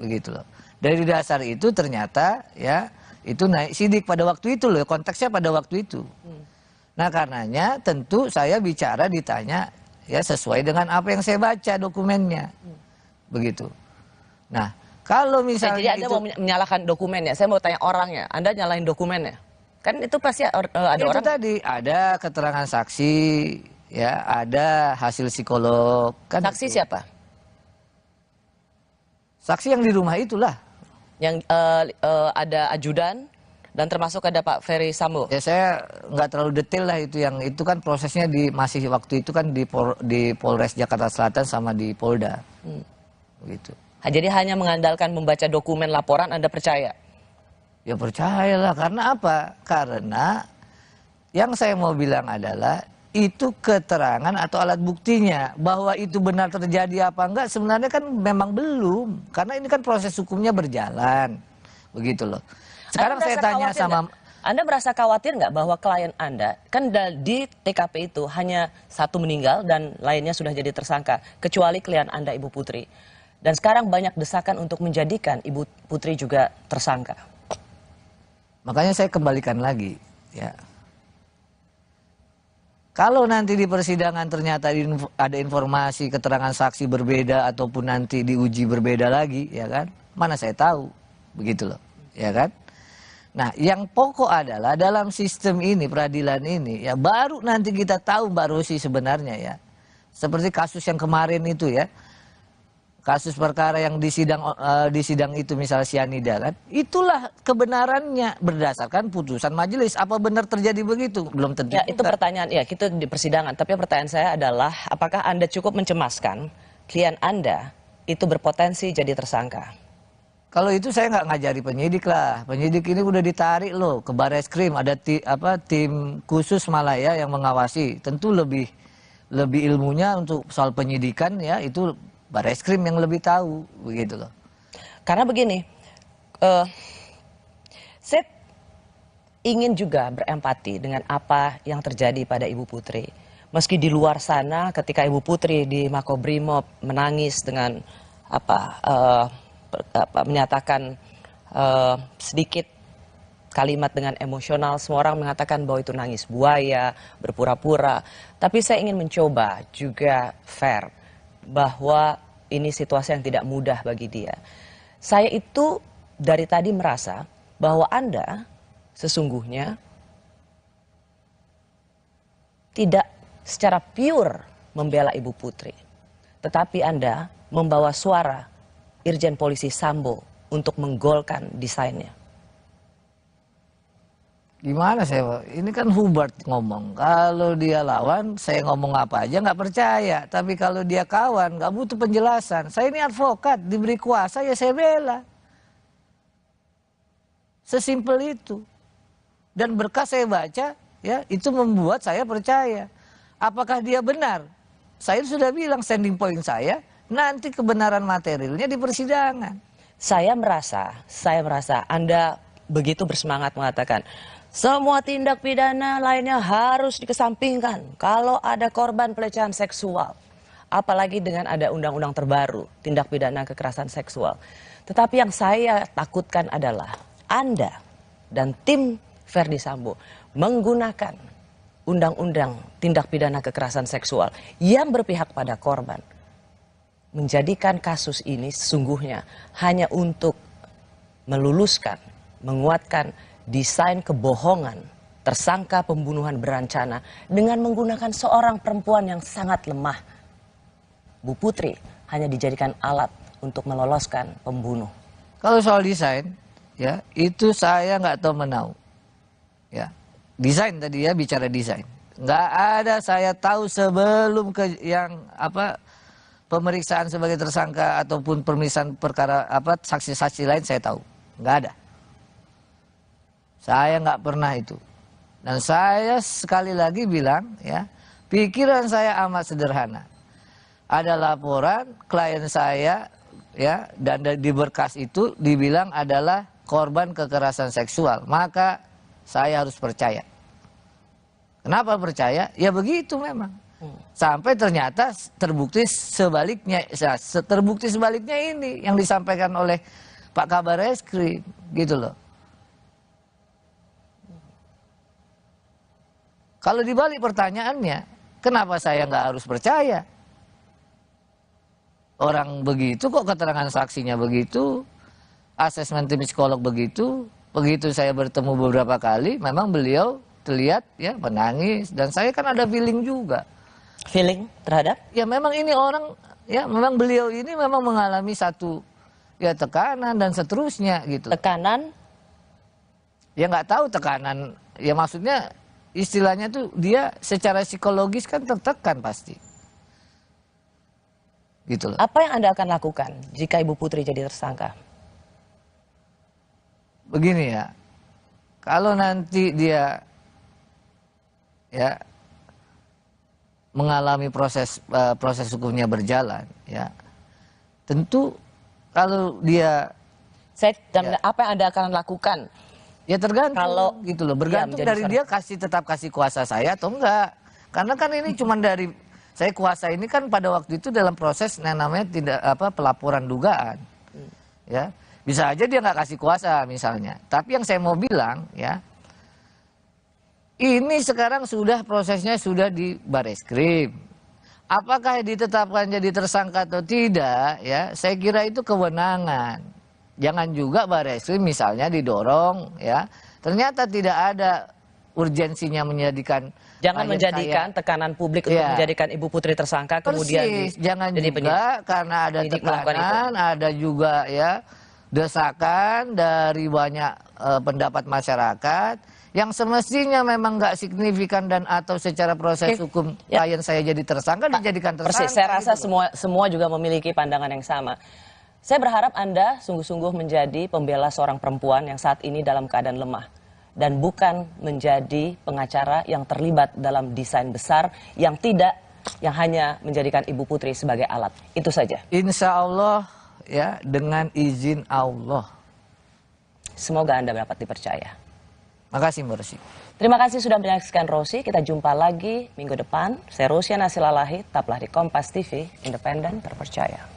Begitu loh. Dari dasar itu ternyata ya itu naik sidik pada waktu itu loh. Konteksnya pada waktu itu. Nah karenanya tentu saya bicara ditanya ya sesuai dengan apa yang saya baca dokumennya. Begitu. Nah kalau misalnya jadi Anda mau menyalahkan dokumennya. Saya mau tanya orangnya. Anda nyalahin dokumennya. Kan itu pasti ada itu orang. Itu tadi ada keterangan saksi. Ya, ada hasil psikolog. Kan saksi itu. Siapa? Saksi yang di rumah itulah. Yang ada ajudan dan termasuk ada Pak Ferry Sambo. Ya saya nggak terlalu detail lah itu yang itu kan prosesnya masih waktu itu kan di Polres Jakarta Selatan sama di Polda. Begitu. Jadi hanya mengandalkan membaca dokumen laporan Anda percaya? Ya percayalah karena apa? Karena yang saya mau bilang adalah itu keterangan atau alat buktinya bahwa itu benar terjadi apa enggak sebenarnya kan memang belum karena ini kan proses hukumnya berjalan begitu loh. Sekarang saya tanya sama Anda merasa khawatir nggak bahwa klien Anda kan di TKP itu hanya satu meninggal dan lainnya sudah jadi tersangka kecuali klien Anda Ibu Putri dan sekarang banyak desakan untuk menjadikan Ibu Putri juga tersangka. Makanya saya kembalikan lagi ya. Kalau nanti di persidangan ternyata ada informasi keterangan saksi berbeda ataupun nanti diuji berbeda lagi, ya kan? Mana saya tahu, begitu loh, ya kan? Nah, yang pokok adalah dalam sistem ini, peradilan ini, ya baru nanti kita tahu Mbak Rosi sebenarnya ya. Seperti kasus yang kemarin itu ya, kasus perkara yang di sidang itu misalnya sianida kan, itulah kebenarannya berdasarkan putusan majelis. Apa benar terjadi begitu? Belum tentu. Ya, itu pertanyaan ya, kita di persidangan. Tapi pertanyaan saya adalah, apakah Anda cukup mencemaskan klien Anda itu berpotensi jadi tersangka? Kalau itu saya nggak ngajari penyidik lah. Penyidik ini udah ditarik loh ke Barreskrim, ada tim khusus malah ya yang mengawasi. Tentu lebih ilmunya untuk soal penyidikan ya itu Barreskrim yang lebih tahu begitu loh. Karena begini, saya ingin juga berempati dengan apa yang terjadi pada Ibu Putri. Meski di luar sana ketika Ibu Putri di Makobrimob menangis dengan menyatakan sedikit kalimat dengan emosional. Semua orang mengatakan bahwa itu nangis buaya, berpura-pura. Tapi saya ingin mencoba juga fair bahwa ini situasi yang tidak mudah bagi dia. Saya itu dari tadi merasa bahwa Anda sesungguhnya tidak secara pure membela Ibu Putri. Tetapi Anda membawa suara Irjen Polisi Sambo untuk menggolkan desainnya. Gimana saya, ini kan Hubert ngomong, kalau dia lawan saya ngomong apa aja nggak percaya, tapi kalau dia kawan nggak butuh penjelasan. Saya ini advokat, diberi kuasa ya saya bela. Sesimpel itu. Dan berkas saya baca, ya itu membuat saya percaya. Apakah dia benar? Saya sudah bilang standing point saya, nanti kebenaran materialnya di persidangan. Saya merasa Anda begitu bersemangat mengatakan, semua tindak pidana lainnya harus dikesampingkan kalau ada korban pelecehan seksual. Apalagi dengan ada undang-undang terbaru, tindak pidana kekerasan seksual. Tetapi yang saya takutkan adalah Anda dan tim Verdi Sambo menggunakan undang-undang tindak pidana kekerasan seksual yang berpihak pada korban. Menjadikan kasus ini sesungguhnya hanya untuk meluluskan, menguatkan desain kebohongan tersangka pembunuhan berencana dengan menggunakan seorang perempuan yang sangat lemah. Bu Putri hanya dijadikan alat untuk meloloskan pembunuh. Kalau soal desain, ya itu saya nggak tahu menau. Ya, desain tadi ya, bicara desain. Nggak ada saya tahu sebelum pemeriksaan sebagai tersangka ataupun pemeriksaan perkara saksi-saksi lain saya tahu. Nggak ada. Saya nggak pernah itu. Dan saya sekali lagi bilang, ya, pikiran saya amat sederhana. Ada laporan klien saya, ya, dan di berkas itu dibilang adalah korban kekerasan seksual. Maka saya harus percaya. Kenapa percaya? Ya begitu memang. Sampai ternyata terbukti sebaliknya. Terbukti sebaliknya ini yang disampaikan oleh Pak Kabar Eskrim, gitu loh. Kalau dibalik pertanyaannya, kenapa saya nggak harus percaya? Orang begitu kok keterangan saksinya begitu, asesmen tim psikolog begitu saya bertemu beberapa kali, memang beliau terlihat ya menangis dan saya kan ada feeling juga. Feeling terhadap? Ya memang ini orang, ya memang beliau ini memang mengalami satu ya tekanan dan seterusnya gitu. Tekanan? Ya nggak tahu tekanan, ya maksudnya istilahnya tuh dia secara psikologis kan tertekan pasti. Gitu loh. Apa yang Anda akan lakukan jika Ibu Putri jadi tersangka? Begini ya, kalau nanti dia ya mengalami proses hukumnya berjalan, ya tentu kalau dia apa yang Anda akan lakukan? Ya tergantung kalau gitu loh, bergantung dari dia tetap kasih kuasa saya atau enggak. Karena kan ini cuma dari saya kuasa ini kan pada waktu itu dalam proses yang namanya pelaporan dugaan. Ya, bisa aja dia nggak kasih kuasa misalnya. Tapi yang saya mau bilang ya, ini sekarang sudah prosesnya sudah di Bareskrim. Apakah ditetapkan jadi tersangka atau tidak? Ya, saya kira itu kewenangan. Jangan juga Bareskrim misalnya didorong ya. Ternyata tidak ada urgensinya menjadikan menjadikan tekanan publik untuk menjadikan Ibu Putri tersangka kemudian jangan juga karena ada tekanan, ada juga ya desakan dari banyak pendapat masyarakat yang semestinya memang nggak signifikan dan atau secara proses hukum klien saya jadi tersangka dijadikan tersangka. Persis, saya rasa gitu. semua juga memiliki pandangan yang sama. Saya berharap Anda sungguh-sungguh menjadi pembela seorang perempuan yang saat ini dalam keadaan lemah. Dan bukan menjadi pengacara yang terlibat dalam desain besar yang hanya menjadikan Ibu Putri sebagai alat. Itu saja. Insya Allah ya, dengan izin Allah. Semoga Anda dapat dipercaya. Makasih Mbak Rosi. Terima kasih sudah menyaksikan Rosi. Kita jumpa lagi minggu depan. Saya Rosiana Silalahi, tetaplah di Kompas TV, independen, terpercaya.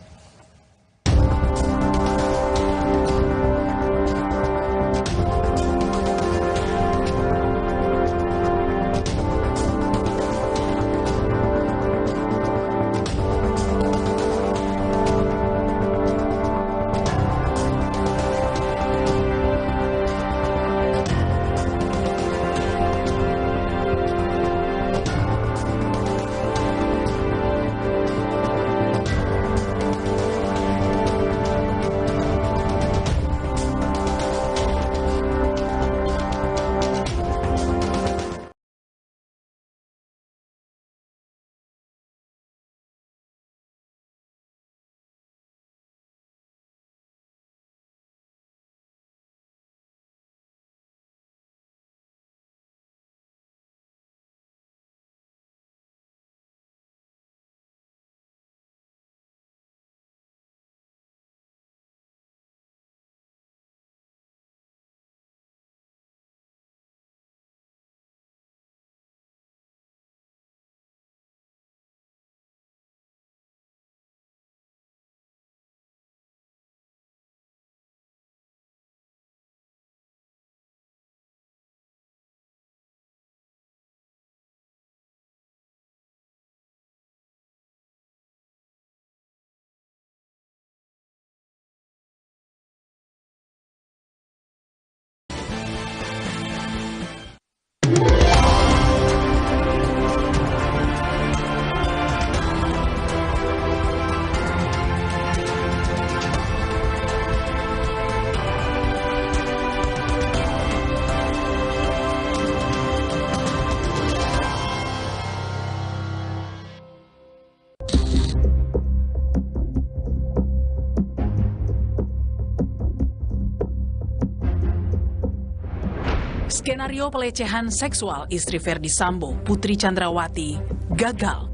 Skenario pelecehan seksual istri Ferdi Sambo, Putri Chandrawati, gagal.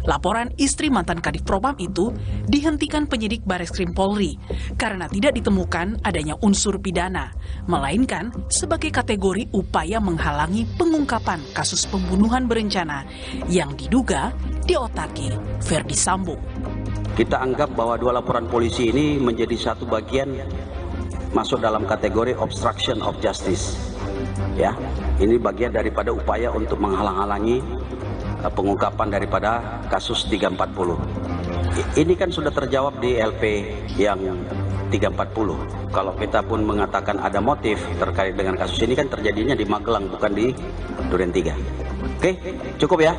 Laporan istri mantan Kadif Propam itu dihentikan penyidik Bareskrim Polri karena tidak ditemukan adanya unsur pidana, melainkan sebagai kategori upaya menghalangi pengungkapan kasus pembunuhan berencana yang diduga diotaki Ferdi Sambo. Kita anggap bahwa dua laporan polisi ini menjadi satu bagian masuk dalam kategori obstruction of justice. Ya, ini bagian daripada upaya untuk menghalang-halangi pengungkapan daripada kasus 340. Ini kan sudah terjawab di LP yang 340. Kalau kita pun mengatakan ada motif terkait dengan kasus ini kan terjadinya di Magelang bukan di Duren 3. Oke, cukup ya.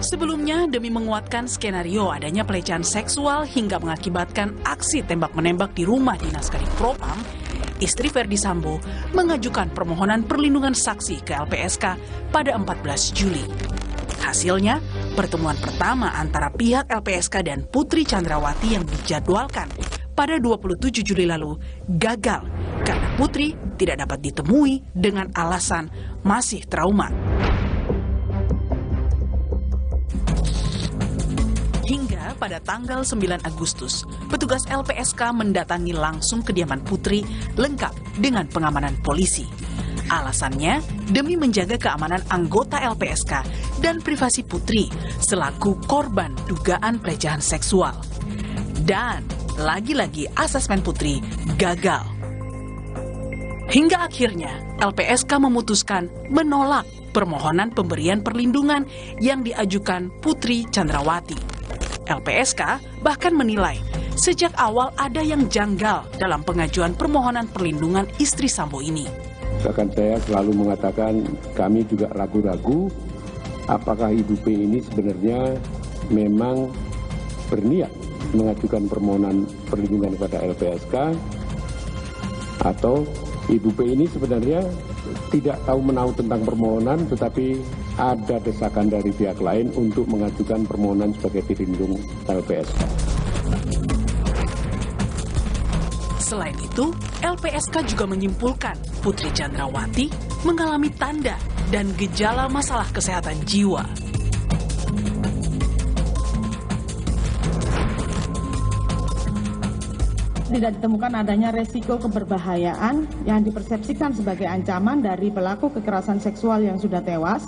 Sebelumnya, demi menguatkan skenario adanya pelecehan seksual hingga mengakibatkan aksi tembak-menembak di rumah dinas Kadif Propam, istri Ferdi Sambo mengajukan permohonan perlindungan saksi ke LPSK pada 14 Juli. Hasilnya, pertemuan pertama antara pihak LPSK dan Putri Chandrawati yang dijadwalkan pada 27 Juli lalu gagal karena Putri tidak dapat ditemui dengan alasan masih trauma. Hingga pada tanggal 9 Agustus, petugas LPSK mendatangi langsung kediaman Putri lengkap dengan pengamanan polisi. Alasannya demi menjaga keamanan anggota LPSK dan privasi Putri selaku korban dugaan pelecehan seksual. Dan lagi-lagi asesmen Putri gagal. Hingga akhirnya LPSK memutuskan menolak permohonan pemberian perlindungan yang diajukan Putri Chandrawati. LPSK bahkan menilai sejak awal ada yang janggal dalam pengajuan permohonan perlindungan istri Sambo ini. Bahkan saya selalu mengatakan kami juga ragu-ragu apakah Ibu P ini sebenarnya memang berniat mengajukan permohonan perlindungan kepada LPSK atau Ibu P ini sebenarnya tidak tahu menahu tentang permohonan tetapi ada desakan dari pihak lain untuk mengajukan permohonan sebagai pelindung LPSK. Selain itu, LPSK juga menyimpulkan Putri Chandrawati mengalami tanda dan gejala masalah kesehatan jiwa. Tidak ditemukan adanya resiko keberbahayaan yang dipersepsikan sebagai ancaman dari pelaku kekerasan seksual yang sudah tewas,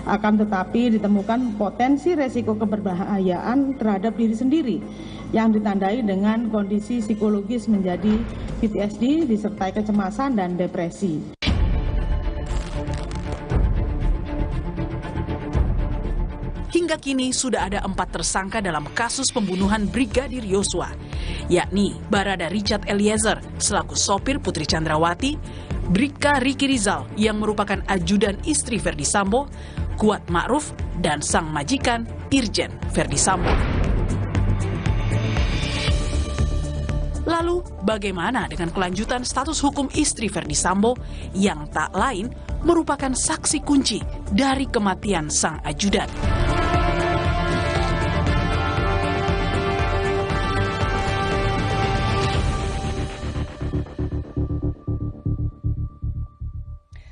akan tetapi ditemukan potensi resiko keberbahayaan terhadap diri sendiri yang ditandai dengan kondisi psikologis menjadi PTSD disertai kecemasan dan depresi. Hingga kini sudah ada 4 tersangka dalam kasus pembunuhan Brigadir Yosua, yakni Barada Richard Eliezer selaku sopir Putri Chandrawati, Bribka Riki Rizal yang merupakan ajudan istri Ferdi Sambo, Kuat Ma'ruf, dan sang majikan Irjen Ferdi Sambo. Lalu, bagaimana dengan kelanjutan status hukum istri Ferdi Sambo yang tak lain merupakan saksi kunci dari kematian sang ajudan?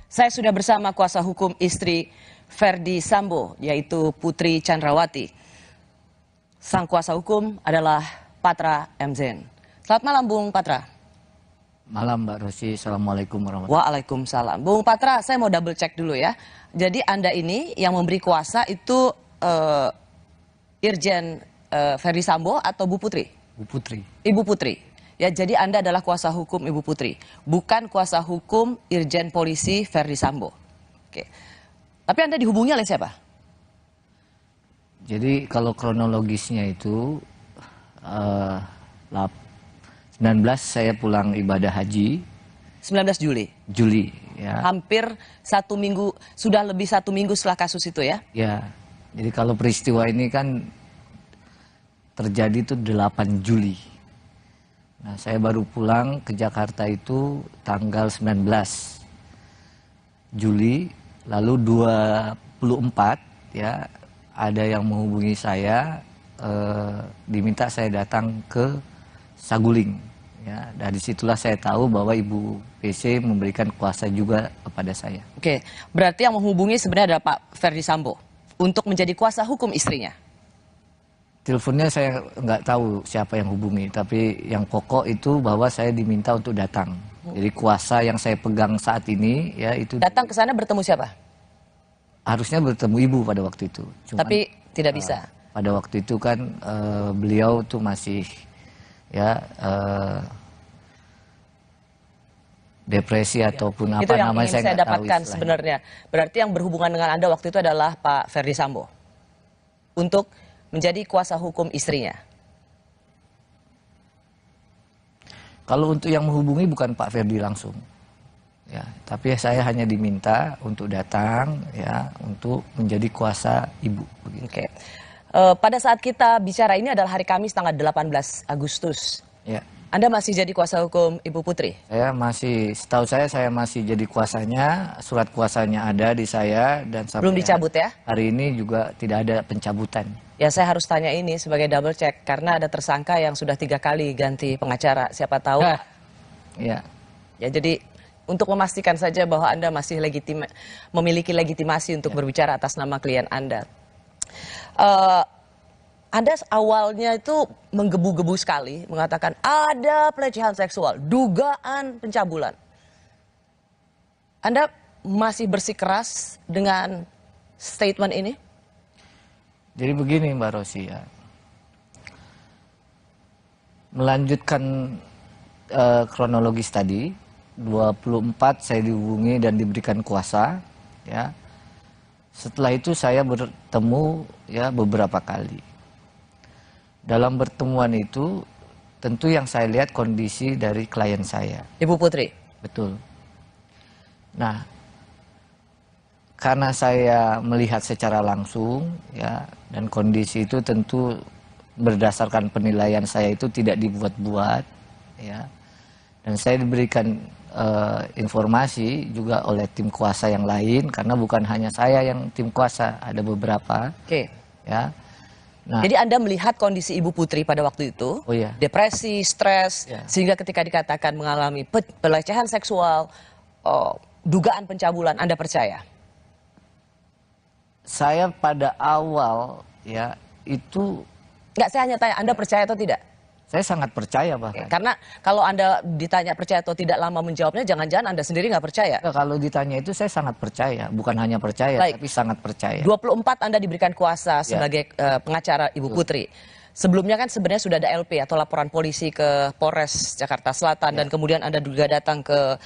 Saya sudah bersama kuasa hukum istri Ferdi Sambo, yaitu Putri Chandrawati. Sang kuasa hukum adalah Patra M. Zain. Selamat malam, Bung Patra. Malam, Mbak Rosi. Assalamualaikum warahmatullahi wabarakatuh. Waalaikumsalam. Bung Patra, saya mau double check dulu ya. Jadi Anda ini yang memberi kuasa itu Irjen Ferdi Sambo atau Bu Putri? Bu Putri. Ibu Putri. Ya, jadi Anda adalah kuasa hukum Ibu Putri, bukan kuasa hukum Irjen Polisi Ferdi Sambo. Oke. Tapi Anda dihubungi oleh siapa? Jadi kalau kronologisnya itu 19 saya pulang ibadah haji. 19 Juli? Juli, ya. Hampir 1 minggu, sudah lebih 1 minggu setelah kasus itu ya? Ya, jadi kalau peristiwa ini kan terjadi itu 8 Juli. Nah, saya baru pulang ke Jakarta itu tanggal 19 Juli, lalu 24 ya ada yang menghubungi saya, diminta saya datang ke Saguling, ya, dari situlah saya tahu bahwa Ibu PC memberikan kuasa juga kepada saya. Oke, berarti yang menghubungi sebenarnya adalah Pak Ferdi Sambo untuk menjadi kuasa hukum istrinya. Teleponnya saya nggak tahu siapa yang hubungi, tapi yang pokok itu bahwa saya diminta untuk datang. Jadi kuasa yang saya pegang saat ini ya itu. Datang ke sana bertemu siapa? Harusnya bertemu Ibu pada waktu itu. Cuman, tapi tidak bisa. Pada waktu itu kan beliau tuh masih ya depresi ataupun apa itu yang namanya ingin saya dapatkan sebenarnya. Berarti yang berhubungan dengan Anda waktu itu adalah Pak Ferdi Sambo untuk menjadi kuasa hukum istrinya. Kalau untuk yang menghubungi bukan Pak Ferdi langsung, ya, tapi saya hanya diminta untuk datang, ya, untuk menjadi kuasa Ibu. Oke. Pada saat kita bicara ini adalah hari Kamis tanggal 18 Agustus. Ya. Anda masih jadi kuasa hukum Ibu Putri? Saya masih, setahu saya masih jadi kuasanya, surat kuasanya ada di saya dan sampai belum dicabut ya? Hari ini juga tidak ada pencabutan. Ya saya harus tanya ini sebagai double check karena ada tersangka yang sudah 3 kali ganti pengacara. Siapa tahu? Ya. Ya jadi untuk memastikan saja bahwa Anda masih memiliki legitimasi untuk berbicara atas nama klien Anda. Anda awalnya itu menggebu-gebu sekali mengatakan ada pelecehan seksual, dugaan pencabulan. Anda masih bersikeras dengan statement ini? Jadi begini Mbak Rosi ya, melanjutkan kronologis tadi, 24 saya dihubungi dan diberikan kuasa, ya. Setelah itu saya bertemu ya beberapa kali. Dalam pertemuan itu tentu yang saya lihat kondisi dari klien saya. Ibu Putri? Betul. Nah, karena saya melihat secara langsung ya, dan kondisi itu tentu berdasarkan penilaian saya itu tidak dibuat-buat ya. Dan saya diberikan informasi juga oleh tim kuasa yang lain karena bukan hanya saya yang tim kuasa, ada beberapa. Oke. Ya. Nah, jadi Anda melihat kondisi Ibu Putri pada waktu itu, depresi, stres, sehingga ketika dikatakan mengalami pelecehan seksual, dugaan pencabulan, Anda percaya? Saya pada awal ya itu... Enggak, saya hanya tanya, Anda percaya atau tidak? Saya sangat percaya bahkan. Karena kalau Anda ditanya percaya atau tidak lama menjawabnya, jangan-jangan Anda sendiri nggak percaya. Kalau ditanya itu saya sangat percaya, bukan hanya percaya, tapi sangat percaya. 24 Anda diberikan kuasa sebagai pengacara Ibu Putri. Sebelumnya kan sebenarnya sudah ada LP atau laporan polisi ke Polres Jakarta Selatan dan kemudian Anda juga datang ke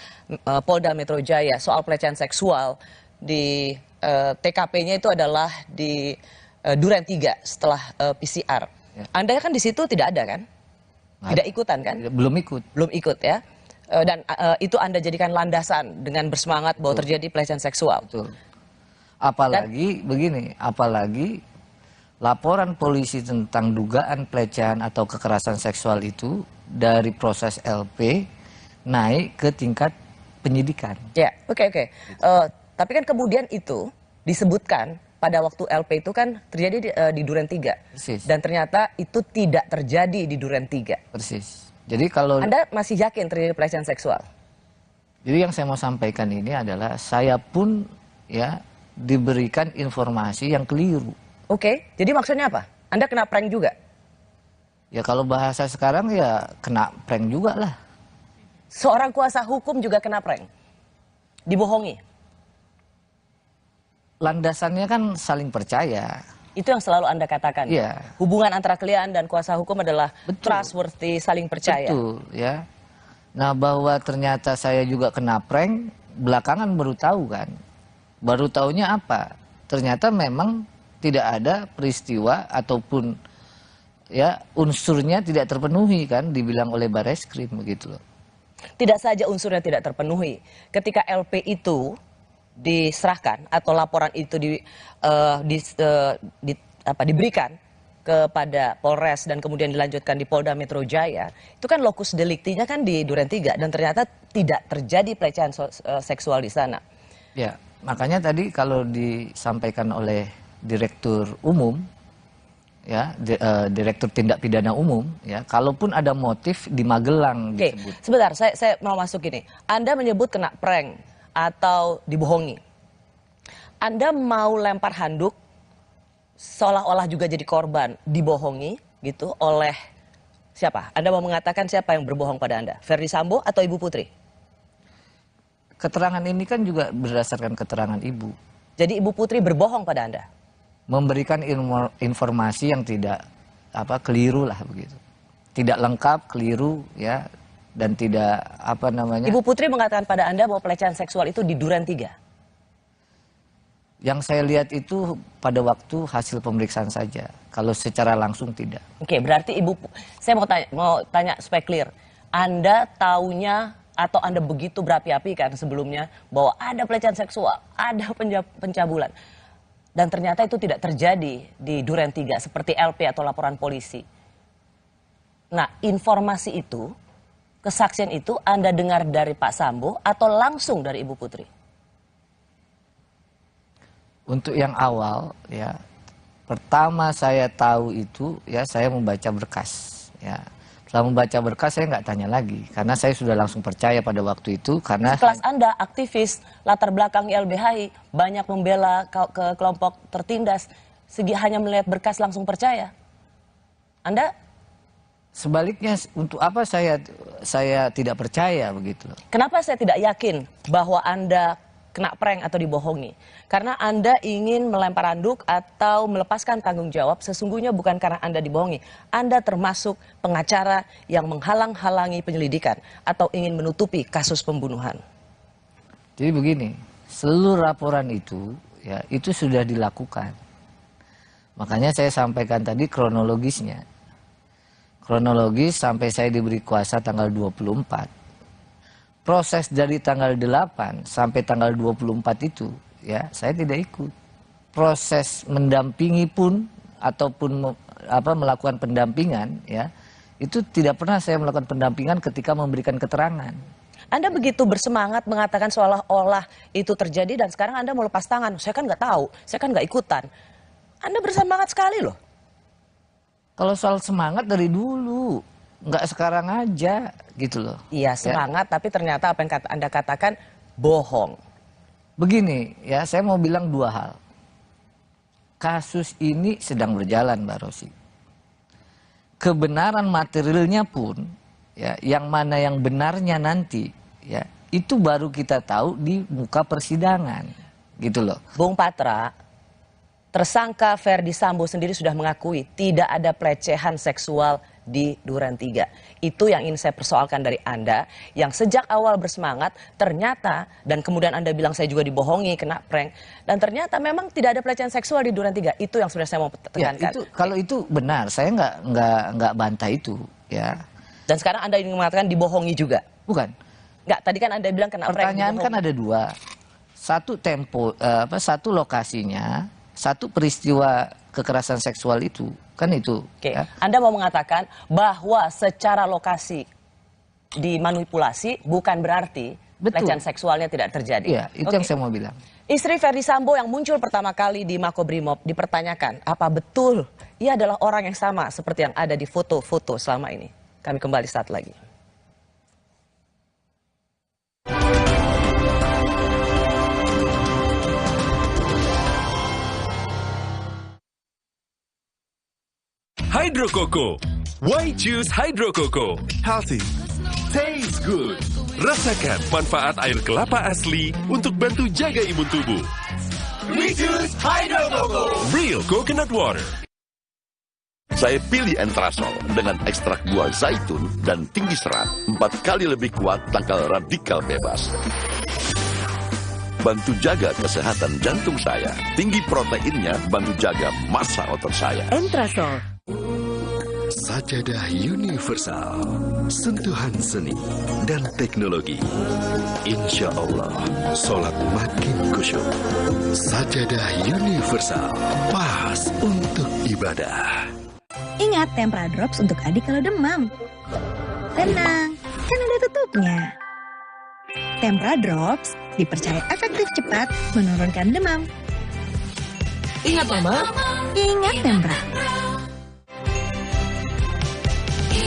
Polda Metro Jaya soal pelecehan seksual di TKP-nya itu adalah di Duren 3 setelah PCR. Anda kan di situ tidak ada kan? Tidak ikutan kan? Belum ikut. Belum ikut ya. Dan itu Anda jadikan landasan dengan bersemangat bahwa terjadi pelecehan seksual. Betul. Apalagi begini, apalagi laporan polisi tentang dugaan pelecehan atau kekerasan seksual itu dari proses LP naik ke tingkat penyidikan. Ya, oke. Tapi kan kemudian itu disebutkan pada waktu LP itu kan terjadi di Duren 3. Persis. Dan ternyata itu tidak terjadi di Duren 3. Persis. Jadi kalau... Anda masih yakin terjadi pelecehan seksual? Jadi yang saya mau sampaikan ini adalah saya pun ya diberikan informasi yang keliru. Oke, jadi maksudnya apa? Anda kena prank juga? Ya kalau bahasa sekarang ya kena prank juga lah. Seorang kuasa hukum juga kena prank? Dibohongi? Landasannya kan saling percaya. Itu yang selalu Anda katakan. Iya. Hubungan antara klien dan kuasa hukum adalah trustworthy, saling percaya. Betul, ya. Nah, bahwa ternyata saya juga kena prank, belakangan baru tahu kan. Baru taunya apa? Ternyata memang tidak ada peristiwa ataupun ya unsurnya tidak terpenuhi kan, dibilang oleh Barreskrim begitu loh. Tidak saja unsurnya tidak terpenuhi. Ketika LP itu diserahkan atau laporan itu diberikan kepada Polres dan kemudian dilanjutkan di Polda Metro Jaya, itu kan lokus deliktinya kan di Duren 3 dan ternyata tidak terjadi pelecehan seksual di sana. Ya, makanya tadi kalau disampaikan oleh Direktur Umum ya, Direktur Tindak Pidana Umum, ya, kalaupun ada motif di Magelang disebut. Sebentar, saya mau masuk ini. Anda menyebut kena prank atau dibohongi. Anda mau lempar handuk seolah-olah juga jadi korban, dibohongi gitu oleh siapa? Anda mau mengatakan siapa yang berbohong pada Anda? Ferdi Sambo atau Ibu Putri? Keterangan ini kan juga berdasarkan keterangan Ibu. Jadi Ibu Putri berbohong pada Anda? Memberikan informasi yang tidak keliru lah begitu, tidak lengkap, keliru, ya, dan tidak Ibu Putri mengatakan pada Anda bahwa pelecehan seksual itu di Duren 3. Yang saya lihat itu pada waktu hasil pemeriksaan saja, kalau secara langsung tidak. Oke, berarti saya mau tanya supaya clear, Anda taunya atau Anda begitu berapi-api kan sebelumnya bahwa ada pelecehan seksual, ada pencabulan. Dan ternyata itu tidak terjadi di Duren 3 seperti LP atau laporan polisi. Nah, informasi itu, kesaksian itu Anda dengar dari Pak Sambo atau langsung dari Ibu Putri? Untuk yang awal, ya, pertama saya tahu itu, ya, saya membaca berkas, ya. Setelah membaca berkas saya nggak tanya lagi karena saya sudah langsung percaya pada waktu itu karena kelas Anda aktivis latar belakang YLBHI banyak membela ke kelompok tertindas, hanya melihat berkas langsung percaya. Anda sebaliknya, untuk apa saya tidak percaya begitu? Kenapa saya tidak yakin bahwa Anda kena prank atau dibohongi? Karena Anda ingin melempar handuk atau melepaskan tanggung jawab, sesungguhnya bukan karena Anda dibohongi. Anda termasuk pengacara yang menghalang-halangi penyelidikan atau ingin menutupi kasus pembunuhan. Jadi begini, seluruh laporan itu, ya, itu sudah dilakukan. Makanya saya sampaikan tadi kronologisnya. Kronologis sampai saya diberi kuasa tanggal 24. Proses dari tanggal 8 sampai tanggal 24 itu, ya, saya tidak ikut. Proses mendampingi pun ataupun melakukan pendampingan, ya, itu tidak pernah saya melakukan pendampingan ketika memberikan keterangan. Anda begitu bersemangat mengatakan seolah-olah itu terjadi dan sekarang Anda mau lepas tangan. Saya kan nggak tahu, saya kan nggak ikutan. Anda bersemangat sekali loh. Kalau soal semangat dari dulu, nggak sekarang aja gitu loh. Iya, semangat, ya. Tapi ternyata apa yang Anda katakan bohong. Begini, ya, saya mau bilang dua hal. Kasus ini sedang berjalan, Mbak Rosi. Kebenaran materialnya pun, ya, yang mana yang benarnya nanti, ya, itu baru kita tahu di muka persidangan, gitu loh. Bung Patra, tersangka Ferdi Sambo sendiri sudah mengakui tidak ada pelecehan seksual di Duren 3. Itu yang ingin saya persoalkan dari Anda, yang sejak awal bersemangat, ternyata, dan kemudian Anda bilang saya juga dibohongi, kena prank, dan ternyata memang tidak ada pelecehan seksual di Duren 3. Itu yang sebenarnya saya mau tekankan. Ya, itu, kalau itu benar, saya nggak bantah itu, ya. Dan sekarang Anda ingin mengatakan dibohongi juga? Bukan. Nggak, tadi kan Anda bilang kena prank. Pertanyaan kan ada dua. Satu lokasinya, satu peristiwa kekerasan seksual itu, kan itu. Oke. Ya. Anda mau mengatakan bahwa secara lokasi dimanipulasi bukan berarti pelecehan seksualnya tidak terjadi. Iya, itu yang saya mau bilang. Istri Ferdi Sambo yang muncul pertama kali di Makobrimob dipertanyakan, apa betul ia adalah orang yang sama seperti yang ada di foto-foto selama ini? Kami kembali saat lagi. Hydro Coco. Why choose Hydro Coco? Healthy, tastes good. Rasakan manfaat air kelapa asli untuk bantu jaga imun tubuh. We choose Hydro Coco. Real coconut water. Saya pilih Entrasol dengan ekstrak buah zaitun dan tinggi serat, 4 kali lebih kuat tangkal radikal bebas. Bantu jaga kesehatan jantung saya. Tinggi proteinnya bantu jaga massa otot saya. Entrasol. Sajadah universal, sentuhan seni dan teknologi. Insya Allah, sholat makin khusyuk. Sajadah universal, pas untuk ibadah. Ingat Tempra Drops untuk adik kalau demam. Tenang, kan ada tutupnya. Tempra Drops dipercaya efektif cepat menurunkan demam. Ingat Mama. Ingat Tempra.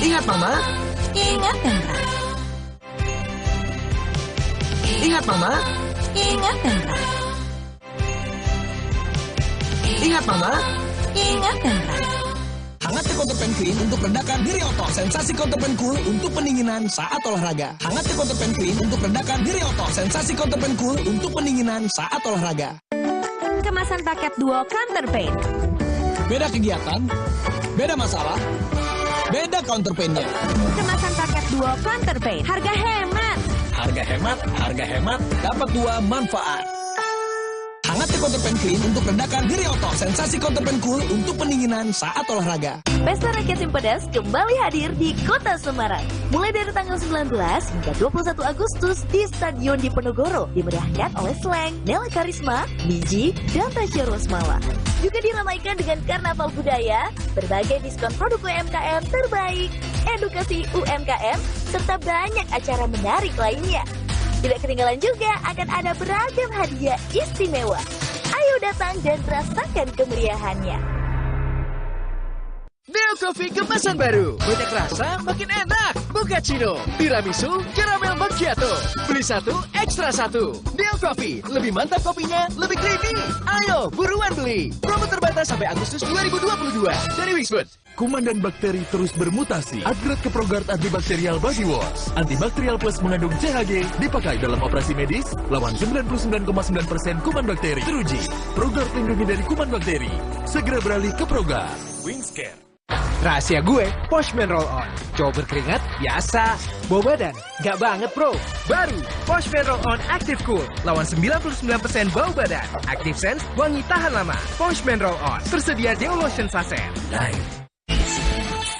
Ingat Mama. Ingat Pemra. Ingat Mama. Ingat Pemra. Ingat Mama. Ingat Pemra. Hangatnya Counterpane Clean untuk redakan diri otot. Sensasi Counterpane Cool untuk pendinginan saat olahraga. Hangatnya Counterpane Clean untuk redakan diri otot. Sensasi Counterpane Cool untuk pendinginan saat olahraga. Kemasan paket duo Counterpane. Beda kegiatan, beda masalah, beda counterpain-nya. Kemasan paket duo Counterpane. Harga hemat. Harga hemat, dapat 2 manfaat. Hangatnya Counterpane Clean untuk redakan diri otot. Sensasi Counterpane Cool untuk pendinginan saat olahraga. Pesta Rakyat Simpedas kembali hadir di Kota Semarang. Mulai dari tanggal 19 hingga 21 Agustus di Stadion Diponegoro. Dimeriahkan oleh Slang, Nela Karisma, Biji, dan Tasya Rosmala. Juga diramaikan dengan karnaval budaya, berbagai diskon produk UMKM terbaik, edukasi UMKM, serta banyak acara menarik lainnya. Tidak ketinggalan juga akan ada beragam hadiah istimewa. Ayo datang dan rasakan kemeriahannya. Neo Coffee kemasan baru. Banyak rasa, makin enak. Mochaccino, tiramisu, caramel macchiato. Beli 1, ekstra 1. Neo Coffee, lebih mantap kopinya, lebih creamy. Ayo, buruan beli. Promo terbatas sampai Agustus 2022 dari Wixfood. Kuman dan bakteri terus bermutasi. Upgrade ke ProGuard Antibakterial Body Wash. Antibakterial Plus mengandung CHG, dipakai dalam operasi medis, lawan 99,9% kuman bakteri. Teruji, ProGuard lindungi dari kuman bakteri. Segera beralih ke ProGuard. Wingscare. Rahasia gue, Poshman Roll On. Cowok berkeringat, biasa. Bawa badan, gak banget bro. Baru, Poshman Roll On Active Cool. Lawan 99% bau badan. Active Sense, wangi tahan lama. Poshman Roll On, tersedia Deo Lotion Sachet.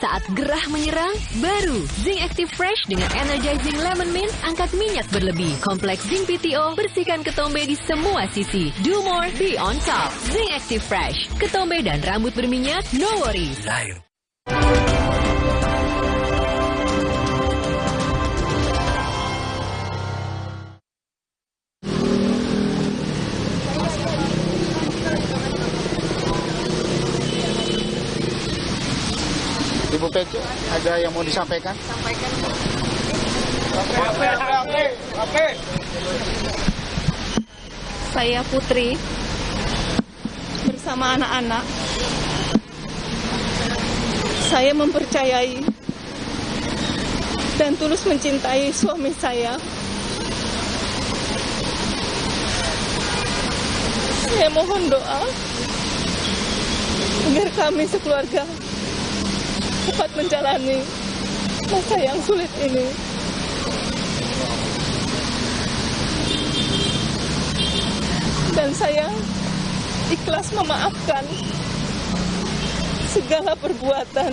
Saat gerah menyerang, baru Zinc Active Fresh dengan Energizing Lemon Mint angkat minyak berlebih. Kompleks Zinc PTO, bersihkan ketombe di semua sisi. Do more, be on top. Zinc Active Fresh, ketombe dan rambut berminyak, no worries. Ibu Pece, ada yang mau disampaikan? Sampaikan. Oke. Saya Putri bersama anak-anak. Saya mempercayai dan tulus mencintai suami saya. Saya mohon doa agar kami sekeluarga dapat menjalani masa yang sulit ini. Dan saya ikhlas memaafkan segala perbuatan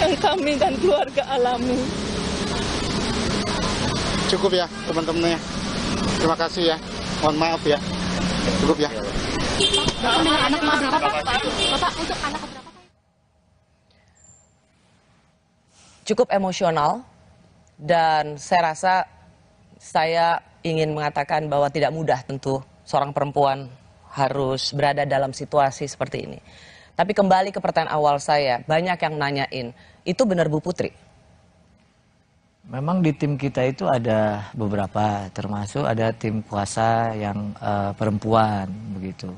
yang kami dan keluarga alami. Cukup ya teman-temannya. Terima kasih ya. Mohon maaf ya. Cukup ya. Anak berapa Pak? Bapak untuk anak berapa? Cukup emosional dan saya rasa saya ingin mengatakan bahwa tidak mudah tentu seorang perempuan harus berada dalam situasi seperti ini. Tapi kembali ke pertanyaan awal saya, banyak yang nanyain, itu benar Bu Putri? Memang di tim kita itu ada beberapa, termasuk ada tim kuasa yang perempuan begitu.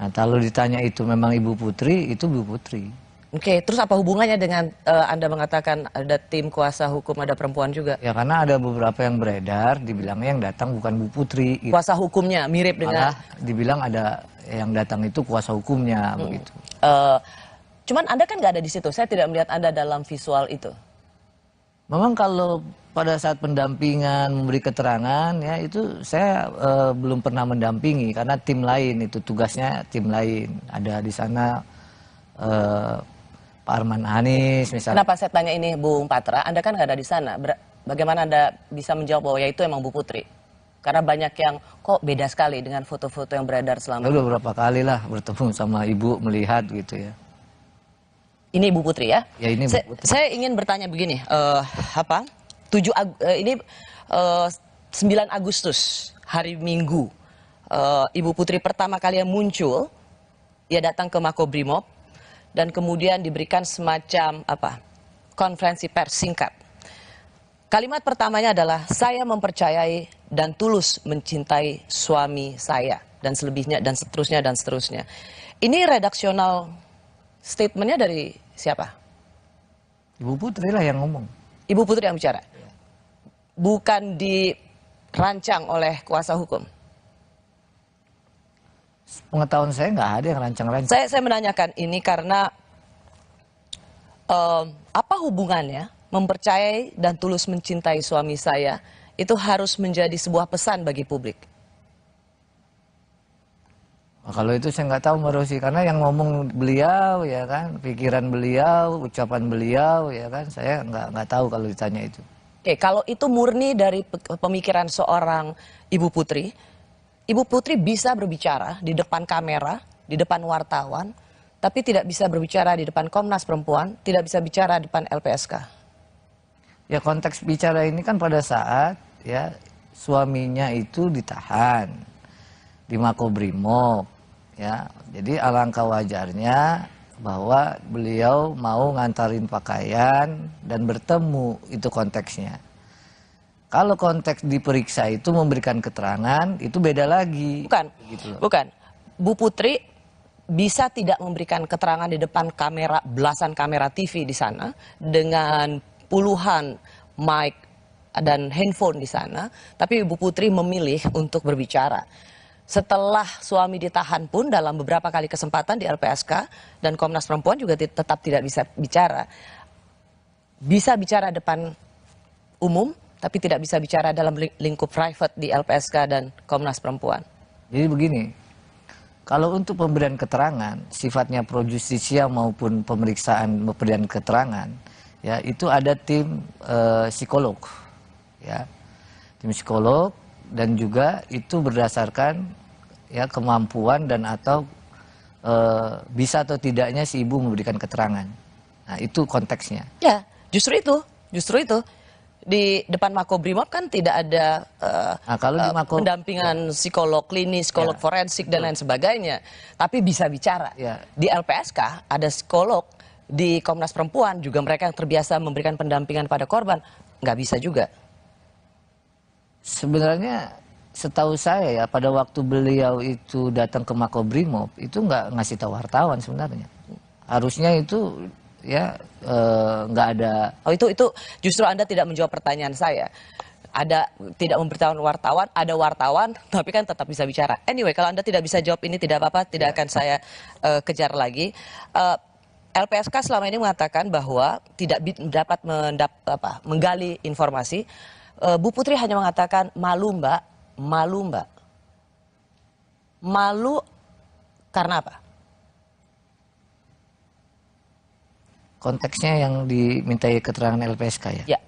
Nah kalau ditanya itu memang Ibu Putri, itu Bu Putri. Oke, terus apa hubungannya dengan Anda mengatakan ada tim kuasa hukum, ada perempuan juga? Ya karena ada beberapa yang beredar, dibilangnya yang datang bukan Bu Putri. Gitu. Kuasa hukumnya mirip dengan? Dibilang ada yang datang itu kuasa hukumnya begitu. Cuman Anda kan nggak ada di situ, saya tidak melihat Anda dalam visual itu. Memang kalau pada saat pendampingan memberi keterangan ya itu saya belum pernah mendampingi karena tim lain itu tugasnya tim lain ada di sana Pak Arman Hanis misalnya. Kenapa saya tanya ini Bung Patra? Anda kan nggak ada di sana. Bagaimana Anda bisa menjawab bahwa ya itu emang Bu Putri? Karena banyak yang kok beda sekali dengan foto-foto yang beredar selama ini. Udah beberapa kali lah bertemu sama Ibu melihat gitu ya. Ini Ibu Putri ya? Ya ini Bu Putri. Saya ingin bertanya begini, 9 Agustus hari Minggu, Ibu Putri pertama kali yang muncul, ia datang ke Makobrimob dan kemudian diberikan semacam konferensi pers singkat. Kalimat pertamanya adalah, saya mempercayai dan tulus mencintai suami saya, dan selebihnya, dan seterusnya, dan seterusnya. Ini redaksional statementnya dari siapa? Ibu Putri lah yang ngomong. Ibu Putri yang bicara? Bukan dirancang oleh kuasa hukum? Pengetahuan saya nggak ada yang rancang-rancang. Saya menanyakan ini karena apa hubungannya mempercayai dan tulus mencintai suami saya itu harus menjadi sebuah pesan bagi publik? Nah, kalau itu saya nggak tahu Mbak Rosi, karena yang ngomong beliau ya kan, pikiran beliau, ucapan beliau ya kan, saya nggak tahu kalau ditanya itu. Oke, kalau itu murni dari pemikiran seorang Ibu Putri, Ibu Putri bisa berbicara di depan kamera, di depan wartawan, tapi tidak bisa berbicara di depan Komnas Perempuan, tidak bisa bicara di depan LPSK. Ya konteks bicara ini kan pada saat ya suaminya itu ditahan di Makobrimob, ya. Jadi alangkah wajarnya bahwa beliau mau ngantarin pakaian dan bertemu, itu konteksnya. Kalau konteks diperiksa itu memberikan keterangan, itu beda lagi. Bukan, gitu loh. bukan. Bu Putri bisa tidak memberikan keterangan di depan kamera, belasan kamera TV di sana, dengan puluhan mic dan handphone di sana, tapi Ibu Putri memilih untuk berbicara. Setelah suami ditahan pun dalam beberapa kali kesempatan di LPSK dan Komnas Perempuan juga tetap tidak bisa bicara. Bisa bicara depan umum, tapi tidak bisa bicara dalam lingkup private di LPSK dan Komnas Perempuan. Jadi begini, kalau untuk pemberian keterangan, sifatnya pro justisia maupun pemeriksaan pemberian keterangan, ya itu ada tim psikolog, ya tim psikolog, dan juga itu berdasarkan ya kemampuan dan atau bisa atau tidaknya si ibu memberikan keterangan. Nah itu konteksnya. Ya justru itu. Di depan Makobrimob kan tidak ada kalau di pendampingan psikolog klinis, psikolog forensik dan lain sebagainya. Tapi bisa bicara. Di LPSK ada psikolog, di Komnas Perempuan juga mereka yang terbiasa memberikan pendampingan pada korban. Nggak bisa juga. Sebenarnya setahu saya ya pada waktu beliau itu datang ke Makobrimob itu nggak ngasih tahu wartawan sebenarnya. Harusnya itu ya nggak ada. Oh itu justru Anda tidak menjawab pertanyaan saya. Ada tidak memberitahukan wartawan, ada wartawan tapi kan tetap bisa bicara. Anyway, kalau Anda tidak bisa jawab ini tidak apa-apa, tidak akan saya kejar lagi. LPSK selama ini mengatakan bahwa tidak dapat menggali informasi. Bu Putri hanya mengatakan malu mbak. Malu karena apa? Konteksnya yang dimintai keterangan LPSK ya? Ya.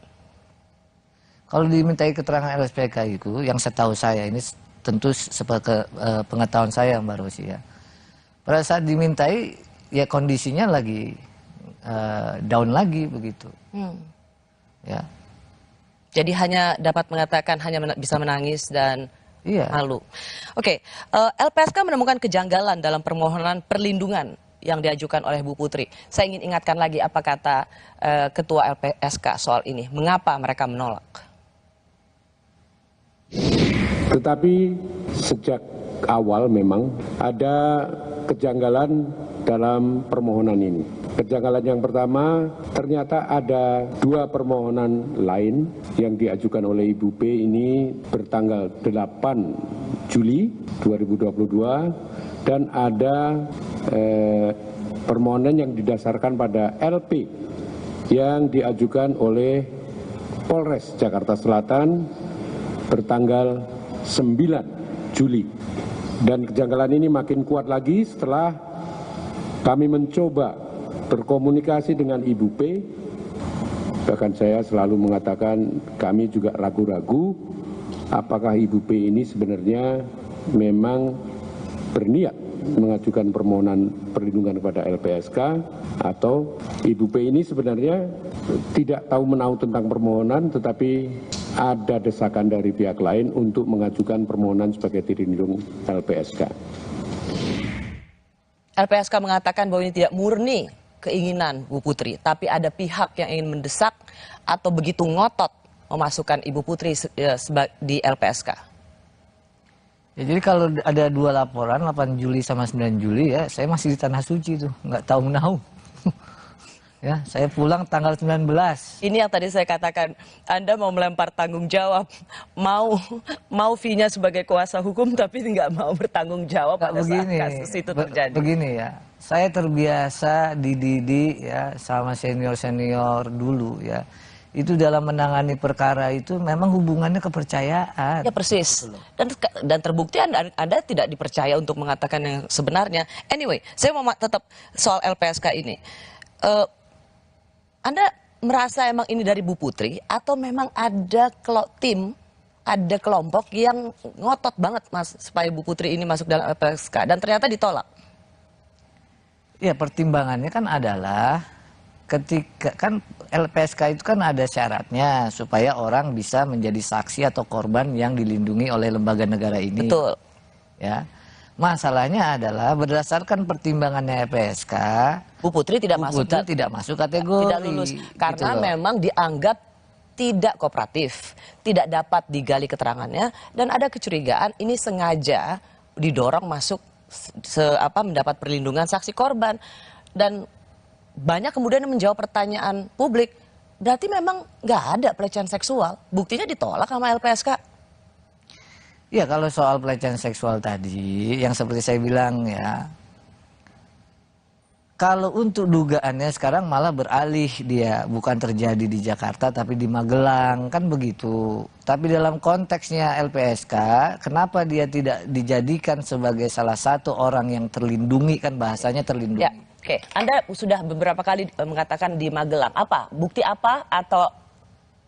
Kalau dimintai keterangan LPSK itu, yang setahu saya ini tentu pengetahuan saya Mbak Rosi ya. Pada saat dimintai ya kondisinya lagi down lagi begitu. Ya. Jadi hanya dapat mengatakan hanya bisa menangis dan malu. Oke, LPSK menemukan kejanggalan dalam permohonan perlindungan yang diajukan oleh Bu Putri. Saya ingin ingatkan lagi apa kata Ketua LPSK soal ini. Mengapa mereka menolak? Tetapi sejak awal memang ada kejanggalan dalam permohonan ini. Kejanggalan yang pertama, ternyata ada 2 permohonan lain yang diajukan oleh Ibu P ini bertanggal 8 Juli 2022 dan ada permohonan yang didasarkan pada LP yang diajukan oleh Polres Jakarta Selatan bertanggal 9 Juli. Dan kejanggalan ini makin kuat lagi setelah kami mencoba berkomunikasi dengan Ibu P. Bahkan saya selalu mengatakan kami juga ragu-ragu apakah Ibu P ini sebenarnya memang berniat mengajukan permohonan perlindungan kepada LPSK atau Ibu P ini sebenarnya tidak tahu menahu tentang permohonan tetapi ada desakan dari pihak lain untuk mengajukan permohonan sebagai dirindung LPSK. LPSK mengatakan bahwa ini tidak murni keinginan Bu Putri, tapi ada pihak yang ingin mendesak atau begitu ngotot memasukkan Ibu Putri di LPSK? Ya, jadi kalau ada 2 laporan, 8 Juli sama 9 Juli ya, saya masih di Tanah Suci tuh, nggak tahu-menahu. Ya, saya pulang tanggal 19. Ini yang tadi saya katakan, Anda mau melempar tanggung jawab, mau V-nya sebagai kuasa hukum tapi nggak mau bertanggung jawab pada saat kasus itu terjadi. Begini ya, saya terbiasa dididik ya sama senior-senior dulu ya. Itu dalam menangani perkara itu memang hubungannya kepercayaan. Ya persis. Dan terbukti Anda tidak dipercaya untuk mengatakan yang sebenarnya. Anyway, saya mau tetap soal LPSK ini. Anda merasa emang ini dari Bu Putri atau memang ada tim, ada kelompok yang ngotot banget Mas supaya Bu Putri ini masuk dalam LPSK dan ternyata ditolak? Ya pertimbangannya kan adalah ketika kan LPSK itu kan ada syaratnya supaya orang bisa menjadi saksi atau korban yang dilindungi oleh lembaga negara ini. Betul. Ya. Masalahnya adalah berdasarkan pertimbangannya LPSK, Bu Putri tidak masuk kategori. Tidak lulus karena gitu memang dianggap tidak kooperatif, tidak dapat digali keterangannya dan ada kecurigaan ini sengaja didorong masuk mendapat perlindungan saksi korban. Dan banyak kemudian menjawab pertanyaan publik, berarti memang nggak ada pelecehan seksual, buktinya ditolak sama LPSK. Ya kalau soal pelecehan seksual tadi, yang seperti saya bilang ya, kalau untuk dugaannya sekarang malah beralih dia, bukan terjadi di Jakarta tapi di Magelang, kan begitu. Tapi dalam konteksnya LPSK, kenapa dia tidak dijadikan sebagai salah satu orang yang terlindungi, kan bahasanya terlindungi. Ya, oke. Anda sudah beberapa kali mengatakan di Magelang, apa? Bukti apa atau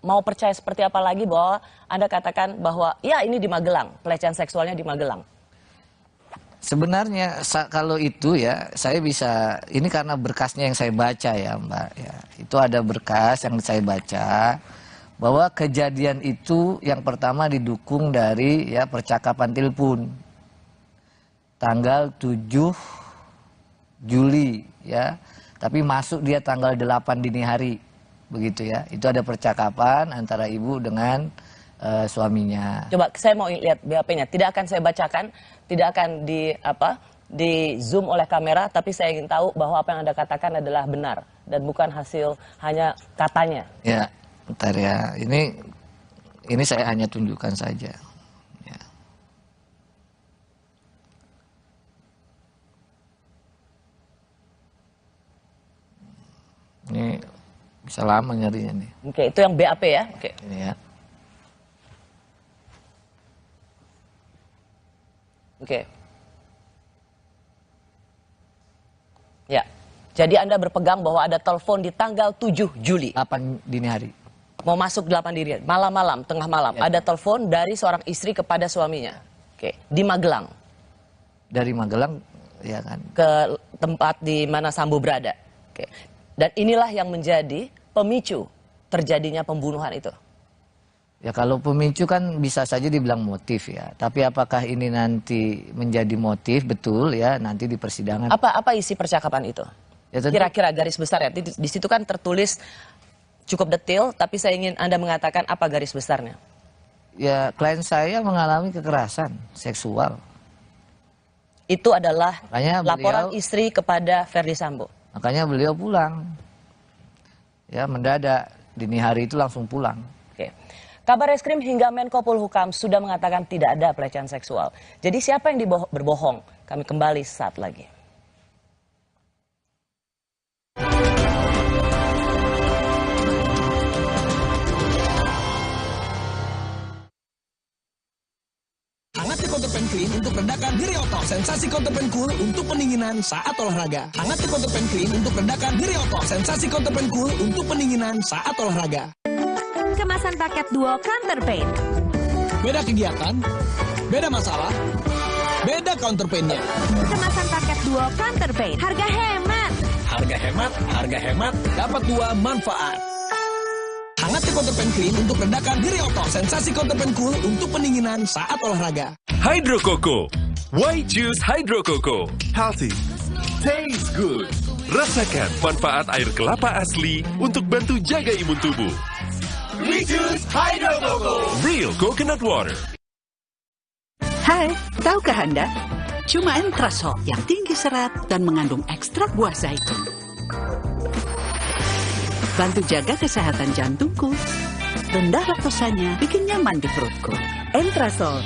mau percaya seperti apa lagi bahwa Anda katakan bahwa ya ini di Magelang, pelecehan seksualnya di Magelang? Sebenarnya kalau itu ya saya bisa, ini karena berkasnya yang saya baca ya Mbak ya. Itu ada berkas yang saya baca bahwa kejadian itu yang pertama didukung dari ya percakapan telepon tanggal 7 Juli ya. Tapi masuk dia tanggal 8 dini hari. Begitu ya, itu ada percakapan antara ibu dengan suaminya. Coba saya mau lihat BAP-nya, tidak akan saya bacakan, tidak akan di zoom oleh kamera, tapi saya ingin tahu bahwa apa yang Anda katakan adalah benar dan bukan hasil hanya katanya. Ya, bentar ya, ini saya hanya tunjukkan saja. Ya. Ini bisa lama nyarinya nih. Oke, itu yang BAP ya. Oke. Ini ya. Oke. Ya. Jadi Anda berpegang bahwa ada telepon di tanggal 7 Juli. 8 dini hari. Mau masuk 8 dini hari. Malam-malam, tengah malam. Ya. Ada telepon dari seorang istri kepada suaminya. Oke. Di Magelang. Dari Magelang, ya kan. Ke tempat di mana Sambo berada. Oke. Dan inilah yang menjadi pemicu terjadinya pembunuhan itu. Ya kalau pemicu kan bisa saja dibilang motif ya. Tapi apakah ini nanti menjadi motif betul ya nanti di persidangan. Apa isi percakapan itu? Ya, kira-kira garis besar ya. Di situ kan tertulis cukup detail, tapi saya ingin Anda mengatakan apa garis besarnya. Ya klien saya mengalami kekerasan seksual. Itu adalah laporan beliau, istri kepada Ferdi Sambo. Makanya beliau pulang. Ya mendadak, dini hari itu langsung pulang. Oke. Kabar Reskrim hingga Menko Polhukam sudah mengatakan tidak ada pelecehan seksual. Jadi siapa yang berbohong? Kami kembali saat lagi. Hangatnya Counterpan Clean untuk redakan nyeri otot. Sensasi Counterpan Cool untuk pendinginan saat olahraga. Hangatnya Counterpan Clean untuk redakan nyeri otot. Sensasi Counterpan Cool untuk pendinginan saat olahraga. Kemasan paket duo Counterpain. Beda kegiatan, beda masalah, beda counterpainnya. Kemasan paket duo Counterpain. Harga hemat. Harga hemat, harga hemat, dapat 2 manfaat. Hangatnya Counterpan Clean untuk redakan nyeri otot. Sensasi Counterpan Cool untuk pendinginan saat olahraga. Hydro Coco. Why choose Hydro Coco? Healthy. Tastes good. Rasakan manfaat air kelapa asli untuk bantu jaga imun tubuh. We choose Hydro Coco. Real coconut water. Hai, tahukah Anda? Cuma Entrasol yang tinggi serat dan mengandung ekstrak buah zaitun. Bantu jaga kesehatan jantungku. Rendah laktosanya bikin nyaman di perutku. Entrasol.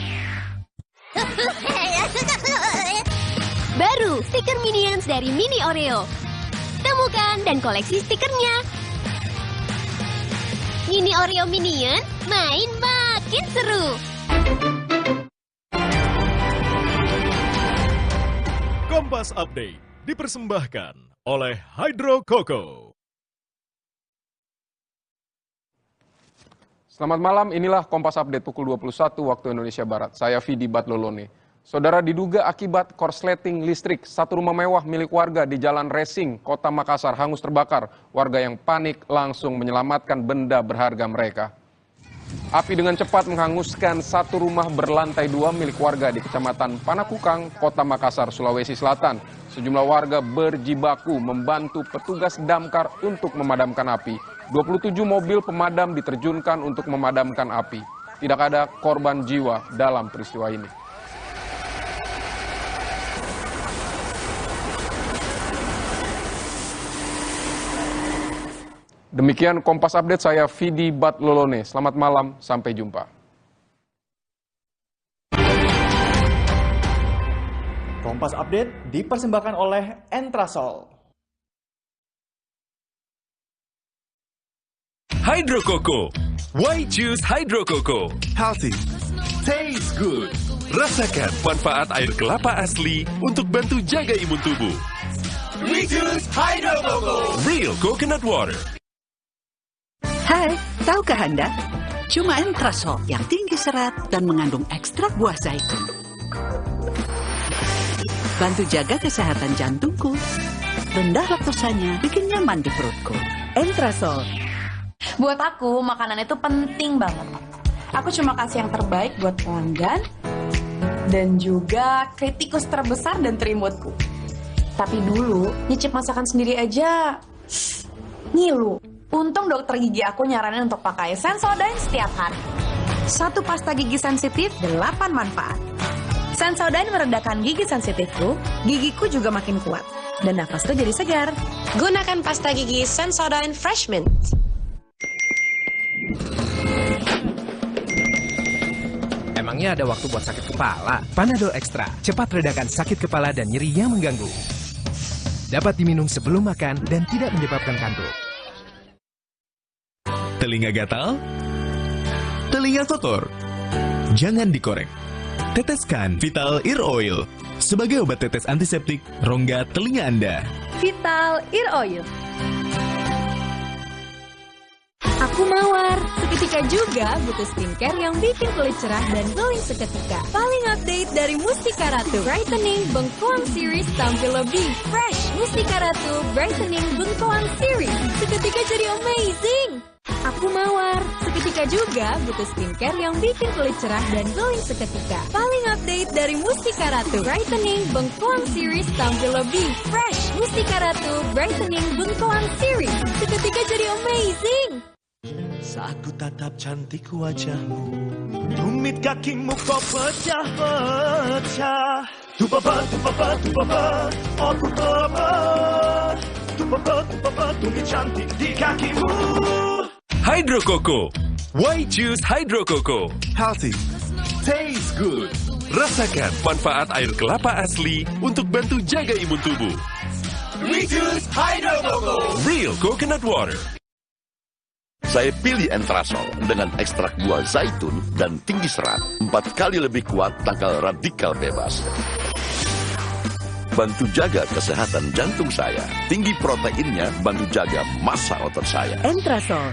Baru stiker Minions dari Mini Oreo. Temukan dan koleksi stikernya. Mini Oreo Minion, main makin seru. Kompas Update dipersembahkan oleh Hydro Coco. Selamat malam, inilah Kompas Update pukul 21 waktu Indonesia Barat. Saya Vidi Batlolone. Saudara, diduga akibat korsleting listrik, satu rumah mewah milik warga di Jalan Racing, Kota Makassar hangus terbakar. Warga yang panik langsung menyelamatkan benda berharga mereka. Api dengan cepat menghanguskan satu rumah berlantai 2 milik warga di Kecamatan Panakukang, Kota Makassar, Sulawesi Selatan. Sejumlah warga berjibaku membantu petugas damkar untuk memadamkan api. 27 mobil pemadam diterjunkan untuk memadamkan api. Tidak ada korban jiwa dalam peristiwa ini. Demikian Kompas Update, saya Vidi Batlolone. Selamat malam, sampai jumpa. Kompas Update dipersembahkan oleh Entrasol. Hydro Coco. Why choose Hydro Coco? Healthy, taste good. Rasakan manfaat air kelapa asli untuk bantu jaga imun tubuh. We choose Hydro Coco. Real coconut water. Hai, tahukah Anda? Cuma Entrasol yang tinggi serat dan mengandung ekstrak buah zaitun. Bantu jaga kesehatan jantungku. Rendah laktosanya bikin nyaman di perutku. Entrasol. Buat aku, makanan itu penting banget. Aku cuma kasih yang terbaik buat pelanggan dan juga kritikus terbesar dan terimutku. Tapi dulu, nyicip masakan sendiri aja ngilu. Untung dokter gigi aku nyaranin untuk pakai Sensodyne setiap hari. Satu pasta gigi sensitif, 8 manfaat. Sensodyne meredakan gigi sensitifku, gigiku juga makin kuat, dan nafasku jadi segar. Gunakan pasta gigi Sensodyne Fresh Mint. Emangnya ada waktu buat sakit kepala? Panadol Extra, cepat redakan sakit kepala dan nyeri yang mengganggu. Dapat diminum sebelum makan dan tidak menyebabkan kantuk. Telinga gatal? Telinga kotor? Jangan dikorek. Teteskan Vital Ear Oil sebagai obat tetes antiseptik rongga telinga Anda. Vital Ear Oil. Aku mawar. Seketika juga butuh skincare yang bikin kulit cerah dan glowing seketika. Paling update dari Mustika Ratu. Brightening Bengkoang Series tampil lebih fresh. Mustika Ratu Brightening Bengkoang Series. Seketika jadi amazing. Aku mawar. Seketika juga butuh skincare yang bikin kulit cerah dan glowing seketika. Paling update dari Mustika Ratu. Brightening Bengkoang Series tampil lebih fresh. Mustika Ratu Brightening Bengkoang Series. Seketika jadi amazing. Saat ku tatap cantik wajahmu, tumit kakimu kau pecah-pecah. Tupapa, oh tupapa. Tupapa, tumit cantik di kakimu. Hydro Coco. Why choose Hydro Coco? Healthy, Taste good. Rasakan manfaat air kelapa asli untuk bantu jaga imun tubuh. we choose Hydro Coco. Real coconut water. Saya pilih Entrasol dengan ekstrak buah zaitun dan tinggi serat. 4 kali lebih kuat tangkal radikal bebas. Bantu jaga kesehatan jantung saya. Tinggi proteinnya bantu jaga massa otot saya. Entrasol.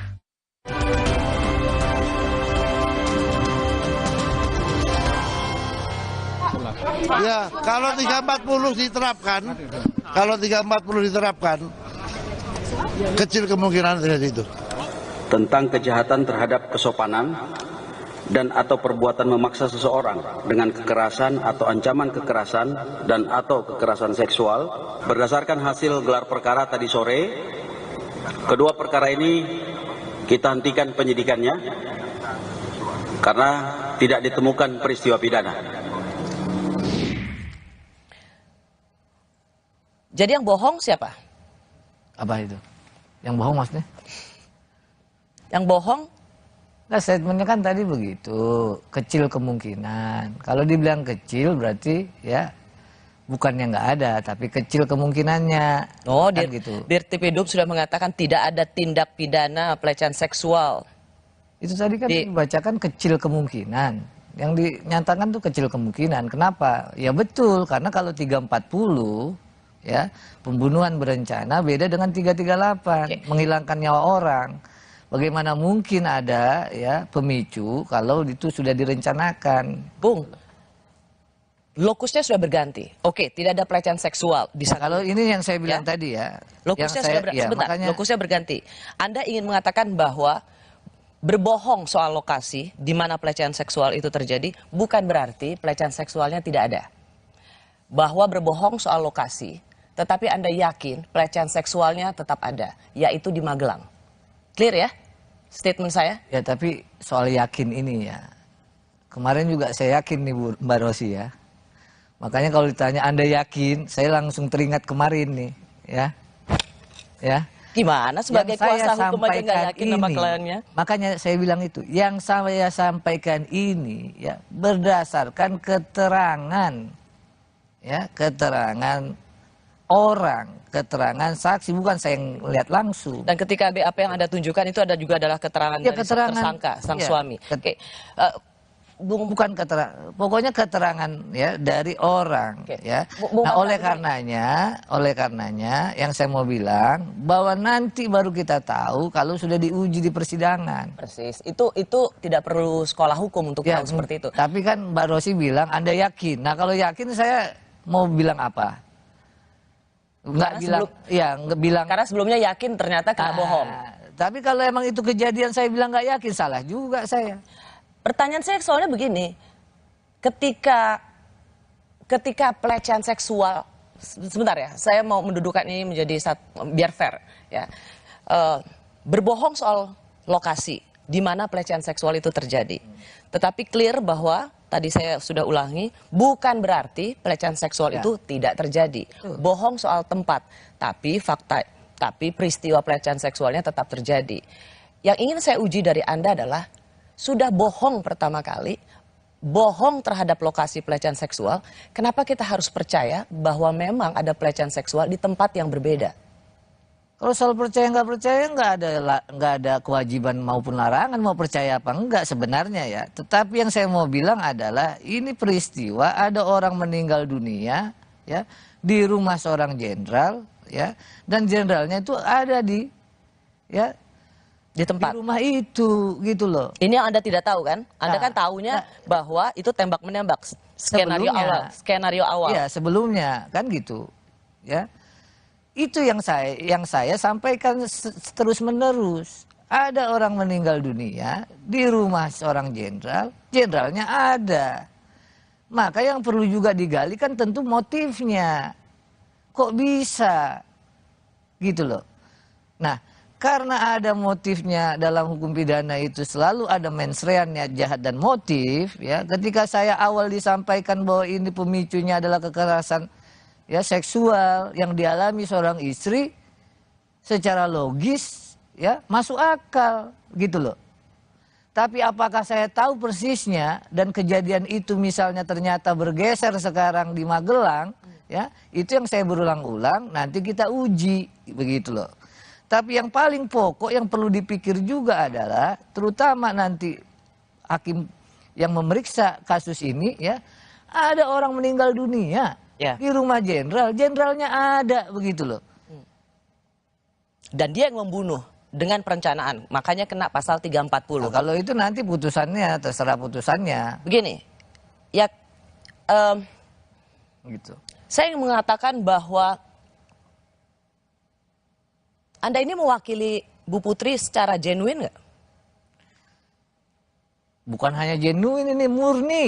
Ya, kalau 340 diterapkan, kecil kemungkinan terjadi itu. Tentang kejahatan terhadap kesopanan, dan atau perbuatan memaksa seseorang dengan kekerasan atau ancaman kekerasan dan atau kekerasan seksual. Berdasarkan hasil gelar perkara tadi sore, kedua perkara ini kita hentikan penyidikannya karena tidak ditemukan peristiwa pidana. Jadi yang bohong siapa? Apa itu? Yang bohong maksudnya? Yang bohong? Nah, statementnya kan tadi begitu, kecil kemungkinan. Kalau dibilang kecil berarti ya bukannya nggak ada, tapi kecil kemungkinannya. Oh, kan gitu. Dirtipidum sudah mengatakan tidak ada tindak pidana pelecehan seksual. Itu tadi kan dibacakan kecil kemungkinan. Yang dinyatakan tuh kecil kemungkinan. Kenapa? Ya betul, karena kalau 340 ya pembunuhan berencana beda dengan 338, menghilangkan nyawa orang. Bagaimana mungkin ada ya pemicu kalau itu sudah direncanakan? Bung, lokusnya sudah berganti. Oke, tidak ada pelecehan seksual. Nah, kalau ini yang saya bilang tadi ya. Lokusnya sudah berganti. Ya, Sebentar, makanya, lokusnya berganti. Anda ingin mengatakan bahwa berbohong soal lokasi di mana pelecehan seksual itu terjadi bukan berarti pelecehan seksualnya tidak ada. Bahwa berbohong soal lokasi, tetapi Anda yakin pelecehan seksualnya tetap ada, yaitu di Magelang. Clear ya statement saya? Ya, tapi soal yakin ini ya. Kemarin juga saya yakin nih Mbak Rosi ya. Makanya kalau ditanya Anda yakin, saya langsung teringat kemarin nih ya. Ya. Gimana sebagai kuasa hukum aja nggak yakin sama kliennya? Makanya saya bilang itu, yang saya sampaikan ini ya berdasarkan keterangan ya, keterangan orang, keterangan saksi, bukan saya yang lihat langsung. Dan ketika BAP yang Anda tunjukkan itu ada juga adalah keterangan ya, dari tersangka, sang suami. Oke. Bukan keterangan, pokoknya keterangan ya dari orang ya. Nah, oleh karenanya yang saya mau bilang bahwa nanti baru kita tahu kalau sudah diuji di persidangan. Persis. Itu tidak perlu sekolah hukum untuk tahu seperti itu. Tapi kan Mbak Rosi bilang Anda yakin. Nah, kalau yakin saya mau bilang apa? Nggak bilang. Karena sebelumnya yakin ternyata kena bohong. Tapi kalau emang itu kejadian saya bilang nggak yakin, salah juga saya. Pertanyaan saya soalnya begini, ketika pelecehan seksual, sebentar ya, saya mau mendudukan ini menjadi biar fair ya, berbohong soal lokasi di mana pelecehan seksual itu terjadi, tetapi clear bahwa tadi saya sudah ulangi, bukan berarti pelecehan seksual itu tidak terjadi. Bohong soal tempat, tapi peristiwa pelecehan seksualnya tetap terjadi. Yang ingin saya uji dari Anda adalah, sudah bohong pertama kali, bohong terhadap lokasi pelecehan seksual, kenapa kita harus percaya bahwa memang ada pelecehan seksual di tempat yang berbeda? Kalau soal percaya nggak ada kewajiban maupun larangan mau percaya apa enggak sebenarnya ya. Tetapi yang saya mau bilang adalah ini peristiwa ada orang meninggal dunia ya di rumah seorang jenderal ya, dan jenderalnya itu ada di tempat di rumah itu gitu loh. Ini yang Anda tidak tahu kan? Anda kan tahunya bahwa itu tembak menembak skenario awal. Iya, sebelumnya kan gitu ya. Itu yang saya sampaikan terus menerus. Ada orang meninggal dunia di rumah seorang jenderal, jenderalnya ada. Maka yang perlu juga digali kan tentu motifnya. Kok bisa? Gitu loh. Nah, karena ada motifnya dalam hukum pidana itu selalu ada mensrean, niat jahat dan motif ya. Ketika saya awal disampaikan bahwa ini pemicunya adalah kekerasan ya seksual yang dialami seorang istri, secara logis ya masuk akal gitu loh. Tapi apakah saya tahu persisnya dan kejadian itu misalnya ternyata bergeser sekarang di Magelang ya, itu yang saya berulang-ulang nanti kita uji begitu loh. Tapi yang paling pokok yang perlu dipikir juga adalah terutama nanti hakim yang memeriksa kasus ini ya, ada orang meninggal dunia di rumah jenderal, jenderalnya ada begitu loh. Dan dia yang membunuh dengan perencanaan, makanya kena pasal 340. Nah, kalau itu nanti putusannya, terserah putusannya. Begini, ya gitu. Saya ingin mengatakan bahwa Anda ini mewakili Bu Putri secara genuine nggak? Bukan hanya genuine, ini murni.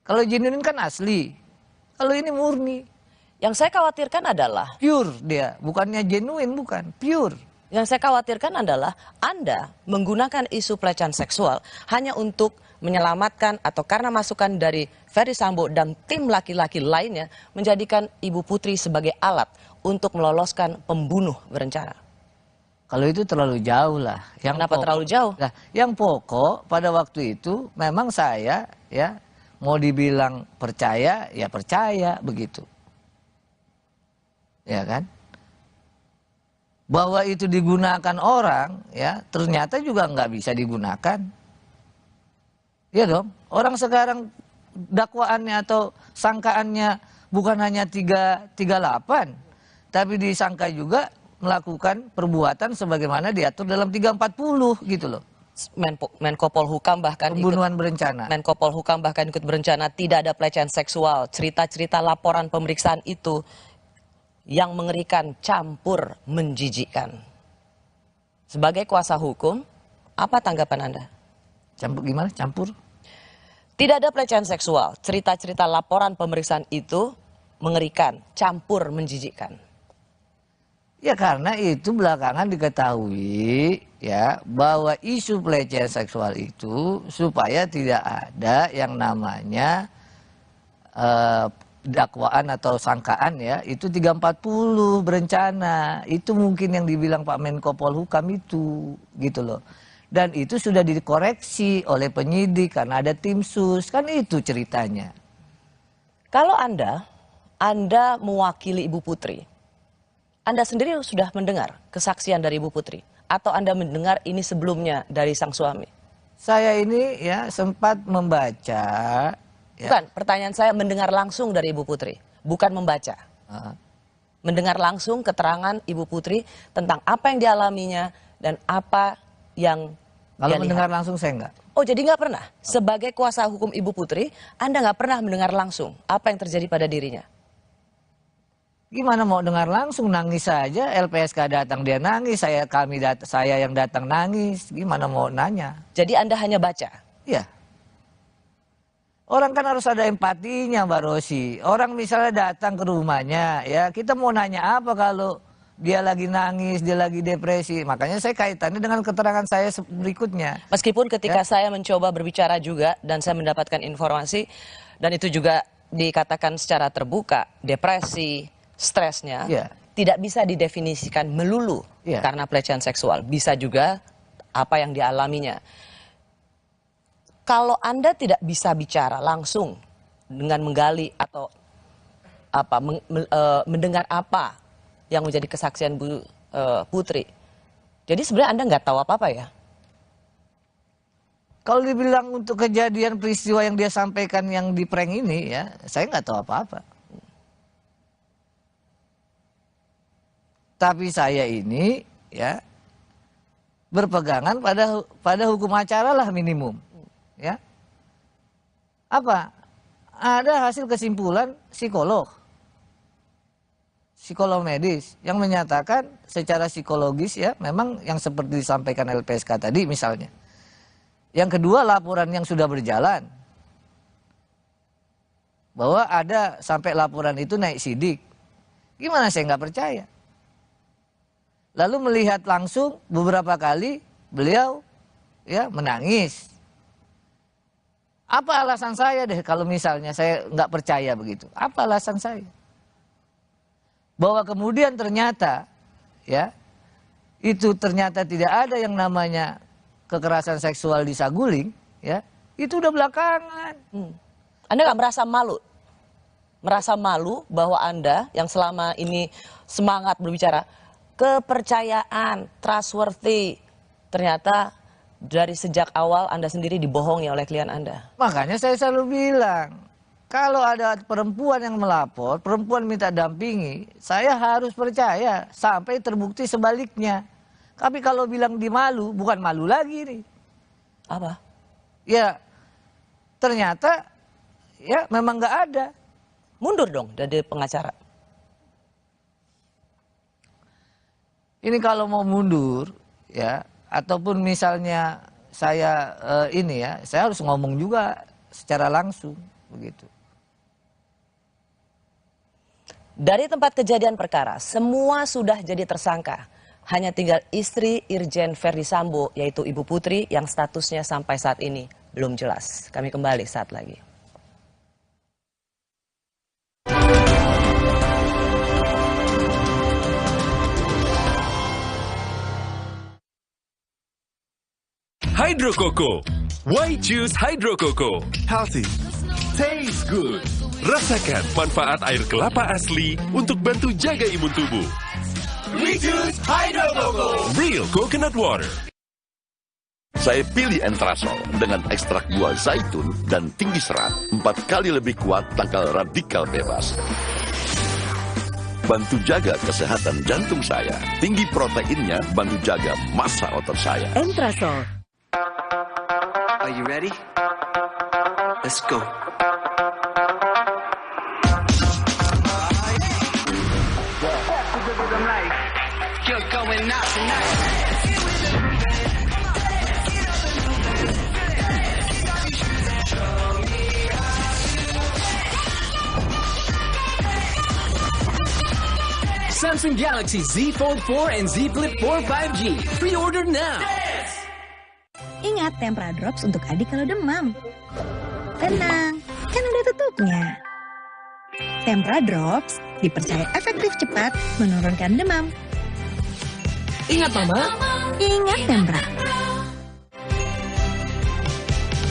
Kalau genuine kan asli. Kalau ini murni. Yang saya khawatirkan adalah pure dia, bukannya genuine, bukan, pure. Yang saya khawatirkan adalah Anda menggunakan isu pelecehan seksual hanya untuk menyelamatkan atau karena masukan dari Ferry Sambo dan tim laki-laki lainnya menjadikan Ibu Putri sebagai alat untuk meloloskan pembunuh berencana. Kalau itu terlalu jauh lah. Kenapa terlalu jauh? Nah, yang pokok pada waktu itu memang saya ya mau dibilang percaya ya percaya begitu. Ya kan? Bahwa itu digunakan orang ya ternyata juga nggak bisa digunakan. Ya dong, orang sekarang dakwaannya atau sangkaannya bukan hanya 338, tapi disangka juga melakukan perbuatan sebagaimana diatur dalam 340 gitu loh. Menko Polhukam bahkan pembunuhan berencana. Menko Polhukam bahkan ikut berencana tidak ada pelecehan seksual. Cerita-cerita laporan pemeriksaan itu yang mengerikan, campur, menjijikkan. Sebagai kuasa hukum, apa tanggapan Anda? Campur gimana? Campur? Tidak ada pelecehan seksual. Cerita-cerita laporan pemeriksaan itu mengerikan, campur, menjijikkan. Ya karena itu belakangan diketahui ya bahwa isu pelecehan seksual itu supaya tidak ada yang namanya dakwaan atau sangkaan ya itu 340 berencana. Itu mungkin yang dibilang Pak Menko Polhukam itu gitu loh. Dan itu sudah dikoreksi oleh penyidik karena ada tim sus, kan itu ceritanya. Kalau Anda mewakili Ibu Putri, Anda sendiri sudah mendengar kesaksian dari Ibu Putri atau Anda mendengar ini sebelumnya dari sang suami? Saya ini ya sempat membaca. Ya. Bukan, pertanyaan saya mendengar langsung dari Ibu Putri, bukan membaca. Mendengar langsung keterangan Ibu Putri tentang apa yang dialaminya dan apa yang kalau mendengar langsung saya enggak. Oh jadi nggak pernah? Sebagai kuasa hukum Ibu Putri, Anda nggak pernah mendengar langsung apa yang terjadi pada dirinya? Gimana mau dengar langsung, nangis saja, LPSK datang dia nangis, saya yang datang nangis, gimana mau nanya? Jadi Anda hanya baca? Iya. Orang kan harus ada empatinya Mbak Rosi. Orang misalnya datang ke rumahnya, ya kita mau nanya apa kalau dia lagi nangis, dia lagi depresi. Makanya saya kaitannya dengan keterangan saya berikutnya. Meskipun ketika saya mencoba berbicara juga dan saya mendapatkan informasi dan itu juga dikatakan secara terbuka, depresi, stresnya tidak bisa didefinisikan melulu karena pelecehan seksual. Bisa juga apa yang dialaminya. Kalau Anda tidak bisa bicara langsung dengan menggali atau apa mendengar apa yang menjadi kesaksian Bu Putri, jadi sebenarnya Anda nggak tahu apa-apa ya? Kalau dibilang untuk kejadian peristiwa yang dia sampaikan yang di prank ini ya, saya nggak tahu apa-apa. Tapi saya ini ya berpegangan pada hukum acara lah minimum. Ya, apa? Ada hasil kesimpulan psikolog medis yang menyatakan secara psikologis ya memang yang seperti disampaikan LPSK tadi misalnya. Yang kedua laporan yang sudah berjalan bahwa ada sampai laporan itu naik sidik. Gimana saya nggak percaya? Lalu melihat langsung beberapa kali beliau ya menangis. Apa alasan saya deh kalau misalnya saya nggak percaya begitu? Apa alasan saya? Bahwa kemudian ternyata ya itu ternyata tidak ada yang namanya kekerasan seksual di Saguling ya itu udah belakangan. Anda nggak merasa malu? Merasa malu bahwa Anda yang selama ini semangat berbicara kepercayaan, trustworthy, ternyata dari sejak awal Anda sendiri dibohongi oleh klien Anda. Makanya saya selalu bilang, kalau ada perempuan yang melapor, perempuan minta dampingi, saya harus percaya sampai terbukti sebaliknya. Tapi kalau bilang di malu, bukan malu lagi nih. Apa? Ya, ternyata ya memang nggak ada. Mundur dong dari pengacara. Ini kalau mau mundur, ya, ataupun misalnya saya ini ya, saya harus ngomong juga secara langsung begitu. Dari tempat kejadian perkara, semua sudah jadi tersangka. Hanya tinggal istri Irjen Verdi Sambo, yaitu Ibu Putri, yang statusnya sampai saat ini belum jelas. Kami kembali saat lagi. Hydro Coco. Why choose Hydro Coco? Healthy, taste good. Rasakan manfaat air kelapa asli untuk bantu jaga imun tubuh. We choose Hydro Coco. Real coconut water. Saya pilih Entrasol dengan ekstrak buah zaitun dan tinggi serat 4 kali lebih kuat tangkal radikal bebas. Bantu jaga kesehatan jantung saya. Tinggi proteinnya bantu jaga massa otot saya. Entrasol. Are you ready? Let's go. You're going out tonight. Samsung Galaxy Z Fold 4 and Z Flip 4 5G. Pre-order now. Ingat Tempra Drops untuk adik kalau demam. Tenang, kan ada tutupnya. Tempra Drops dipercaya efektif cepat menurunkan demam. Ingat Mama. Ingat Tempra.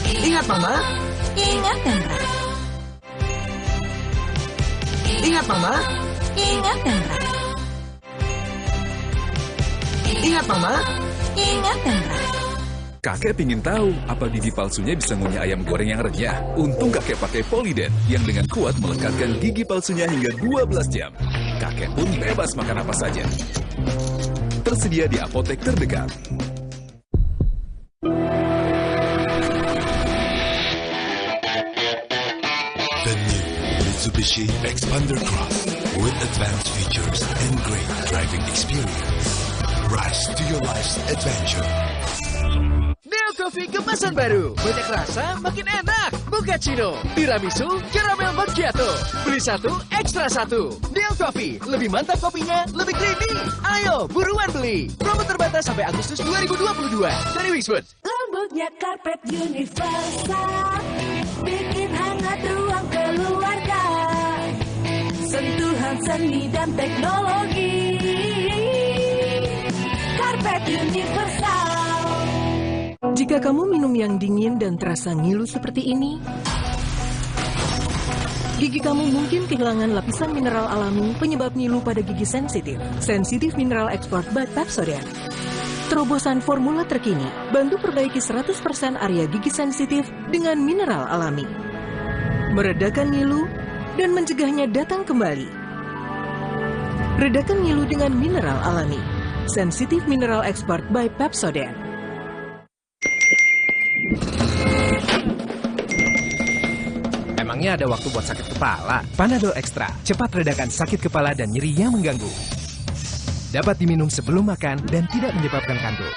Ingat Mama. Ingat Tempra. Ingat Mama. Ingat Tempra. Ingat Mama. Ingat Tempra. Kakek pingin tahu apa gigi palsunya bisa ngunyah ayam goreng yang renyah. Untung kakek pakai Poliden yang dengan kuat melekatkan gigi palsunya hingga 12 jam. Kakek pun bebas makan apa saja. Tersedia di apotek terdekat. The new Mitsubishi Xpander Cross with advanced features and great driving experience. Rise to your life's adventure. Neo Coffee kemasan baru. Banyak rasa, makin enak. Mochaccino, tiramisu, caramel macchiato. Beli satu, ekstra satu. Neo Coffee, lebih mantap kopinya, lebih creamy. Ayo, buruan beli. Promo terbatas sampai Agustus 2022. Dari Wixwood. Lembutnya karpet universal, bikin hangat ruang keluarga. Sentuhan seni dan teknologi. Karpet universal. Jika kamu minum yang dingin dan terasa ngilu seperti ini, gigi kamu mungkin kehilangan lapisan mineral alami penyebab ngilu pada gigi sensitif. Sensitif Mineral Export by Pepsodent. Terobosan formula terkini, bantu perbaiki 100% area gigi sensitif dengan mineral alami. Meredakan ngilu dan mencegahnya datang kembali. Redakan ngilu dengan mineral alami. Sensitif Mineral Export by Pepsodent. Emangnya ada waktu buat sakit kepala? Panadol Extra, cepat redakan sakit kepala dan nyeri yang mengganggu. Dapat diminum sebelum makan dan tidak menyebabkan kantuk.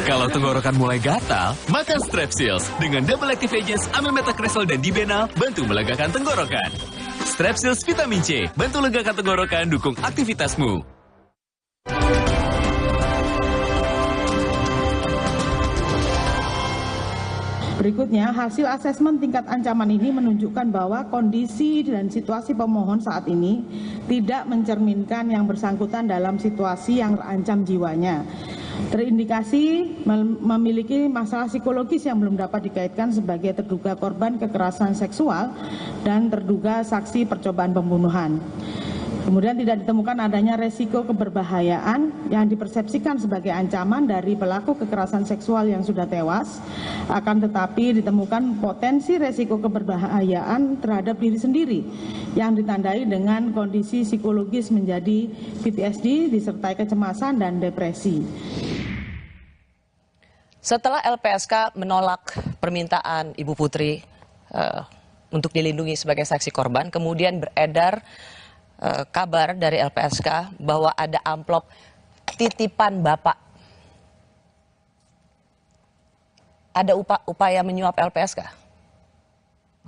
Kalau tenggorokan mulai gatal, makan Strepsils dengan Double Active Agents Amilmetacresol dan Dibenal bantu melegakan tenggorokan. Strepsils Vitamin C bantu legakan tenggorokan, dukung aktivitasmu. Berikutnya, hasil asesmen tingkat ancaman ini menunjukkan bahwa kondisi dan situasi pemohon saat ini tidak mencerminkan yang bersangkutan dalam situasi yang terancam jiwanya. Terindikasi memiliki masalah psikologis yang belum dapat dikaitkan sebagai terduga korban kekerasan seksual dan terduga saksi percobaan pembunuhan. Kemudian tidak ditemukan adanya resiko keberbahayaan yang dipersepsikan sebagai ancaman dari pelaku kekerasan seksual yang sudah tewas, akan tetapi ditemukan potensi resiko keberbahayaan terhadap diri sendiri yang ditandai dengan kondisi psikologis menjadi PTSD disertai kecemasan dan depresi. Setelah LPSK menolak permintaan Ibu Putri untuk dilindungi sebagai saksi korban, kemudian beredar kabar dari LPSK bahwa ada amplop titipan Bapak. Ada upaya menyuap LPSK?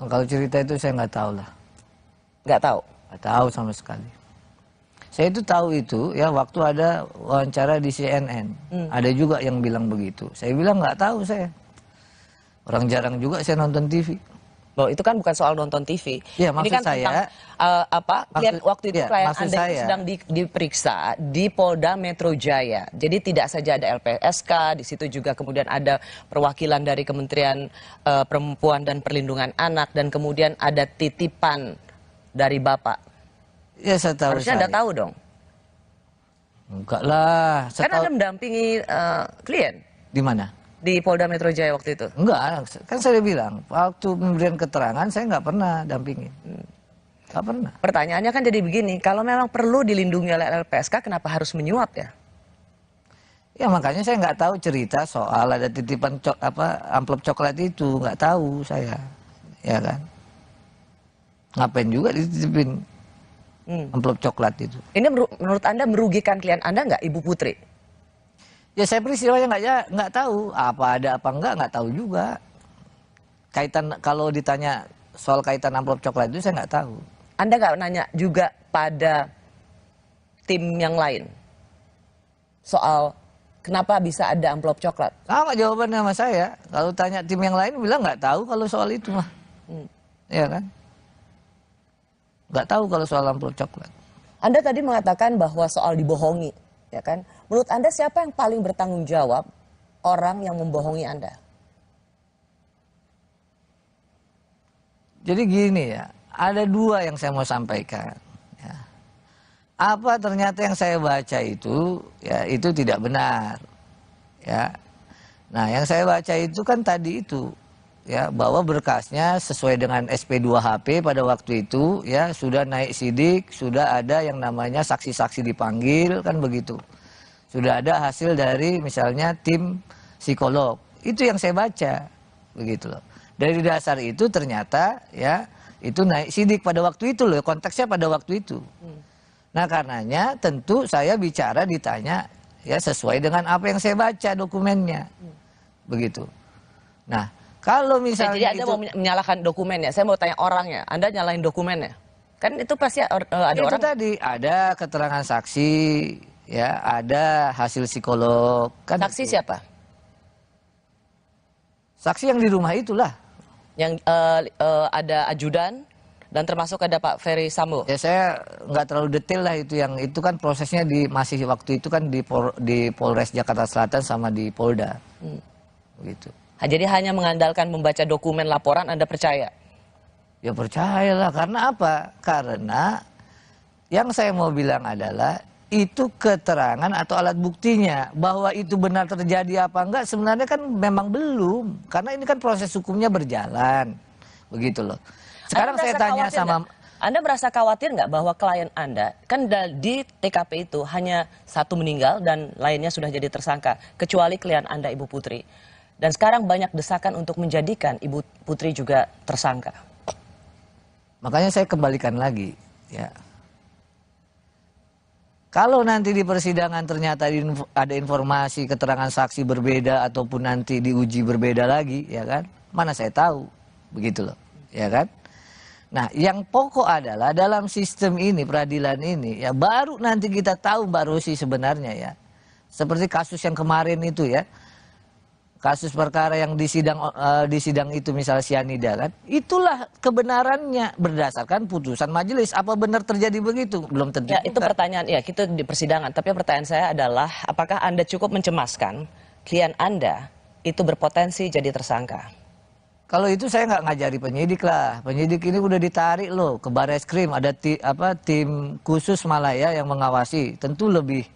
Kalau cerita itu saya nggak tahu lah. Nggak tahu? Nggak tahu sama sekali. Saya itu tahu itu ya waktu ada wawancara di CNN. Ada juga yang bilang begitu. Saya bilang nggak tahu saya. Orang jarang juga saya nonton TV. Loh, itu kan bukan soal nonton TV. Ya, ini kan saya, tentang waktu itu klien Anda saya, itu sedang diperiksa di Polda Metro Jaya. Jadi tidak saja ada LPSK, di situ juga kemudian ada perwakilan dari Kementerian Perempuan dan Perlindungan Anak, dan kemudian ada titipan dari Bapak. Ya, saya tahu. Harusnya Anda tahu dong. Enggak lah. Kan Anda mendampingi klien. Di mana? Di Polda Metro Jaya waktu itu? Enggak, kan saya bilang waktu pemberian keterangan saya nggak pernah dampingin. Nggak pernah. Pertanyaannya kan jadi begini, kalau memang perlu dilindungi oleh LPSK, kenapa harus menyuap ya? Ya makanya saya nggak tahu cerita soal ada titipan amplop coklat itu, nggak tahu saya, ya kan? Ngapain juga dititipin amplop coklat itu? Ini menurut Anda merugikan klien Anda nggak, Ibu Putri? Ya saya peristiwanya nggak tahu, apa ada apa nggak tahu juga. Kaitan kalau ditanya soal kaitan amplop coklat itu saya nggak tahu. Anda nggak nanya juga pada tim yang lain soal kenapa bisa ada amplop coklat? Sama jawabannya sama saya. Kalau tanya tim yang lain bilang nggak tahu kalau soal itu mah, ya kan? Nggak tahu kalau soal amplop coklat. Anda tadi mengatakan bahwa soal dibohongi, ya kan? Menurut Anda siapa yang paling bertanggung jawab orang yang membohongi Anda? Jadi gini ya, ada dua yang saya mau sampaikan. Ya. Apa ternyata yang saya baca itu, ya itu tidak benar. Ya. Nah, yang saya baca itu kan tadi itu, ya bahwa berkasnya sesuai dengan SP2HP pada waktu itu, ya sudah naik sidik, sudah ada yang namanya saksi-saksi dipanggil, kan begitu. Sudah ada hasil dari misalnya tim psikolog. Itu yang saya baca. Begitu loh. Dari dasar itu ternyata ya itu naik sidik pada waktu itu loh. Konteksnya pada waktu itu. Nah karenanya tentu saya bicara ditanya ya sesuai dengan apa yang saya baca dokumennya. Begitu. Nah kalau misalnya jadi Anda mau menyalahkan dokumennya. Saya mau tanya orangnya. Anda nyalahin dokumennya. Kan itu pasti ada itu orang. Tadi ada keterangan saksi. Ya, ada hasil psikolog. Kan saksi itu. Siapa? Saksi yang di rumah itulah. Yang ada ajudan dan termasuk ada Pak Ferry Sambo. Ya saya nggak terlalu detail lah itu, yang itu kan prosesnya masih waktu itu kan di Polres Jakarta Selatan sama di Polda. Begitu. Jadi hanya mengandalkan membaca dokumen laporan Anda percaya? Ya percayalah, karena apa? Karena yang saya mau bilang adalah itu keterangan atau alat buktinya. Bahwa itu benar terjadi apa enggak sebenarnya kan memang belum. Karena ini kan proses hukumnya berjalan. Begitu loh. Sekarang saya tanya sama... Anda merasa khawatir nggak bahwa klien Anda, kan di TKP itu hanya satu meninggal dan lainnya sudah jadi tersangka. Kecuali klien Anda, Ibu Putri. Dan sekarang banyak desakan untuk menjadikan Ibu Putri juga tersangka. Makanya saya kembalikan lagi. Ya. Kalau nanti di persidangan ternyata ada informasi keterangan saksi berbeda ataupun nanti diuji berbeda lagi, ya kan? Mana saya tahu, begitu loh, ya kan? Nah, yang pokok adalah dalam sistem ini, peradilan ini, ya baru nanti kita tahu Mbak Rosi sebenarnya ya. Seperti kasus yang kemarin itu ya, kasus perkara yang di sidang itu misalnya sianida kan, itulah kebenarannya berdasarkan putusan majelis. Apa benar terjadi begitu? Belum tentu. Ya, itu pertanyaan ya, kita di persidangan. Tapi pertanyaan saya adalah, apakah Anda cukup mencemaskan klien Anda itu berpotensi jadi tersangka? Kalau itu saya nggak ngajari penyidik lah. Penyidik ini udah ditarik loh ke Barreskrim, ada tim khusus malah ya yang mengawasi. Tentu lebih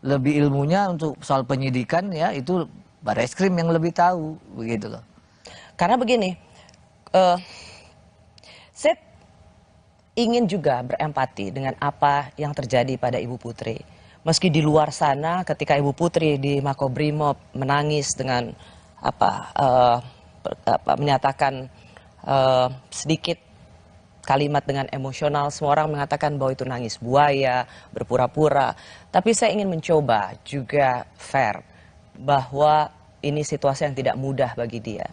ilmunya untuk soal penyidikan ya itu Barreskrim yang lebih tahu, begitu loh. Karena begini, saya ingin juga berempati dengan apa yang terjadi pada Ibu Putri. Meski di luar sana, ketika Ibu Putri di Makobrimob menangis dengan menyatakan sedikit kalimat dengan emosional. Semua orang mengatakan bahwa itu nangis buaya, berpura-pura. Tapi saya ingin mencoba juga fair bahwa ini situasi yang tidak mudah bagi dia.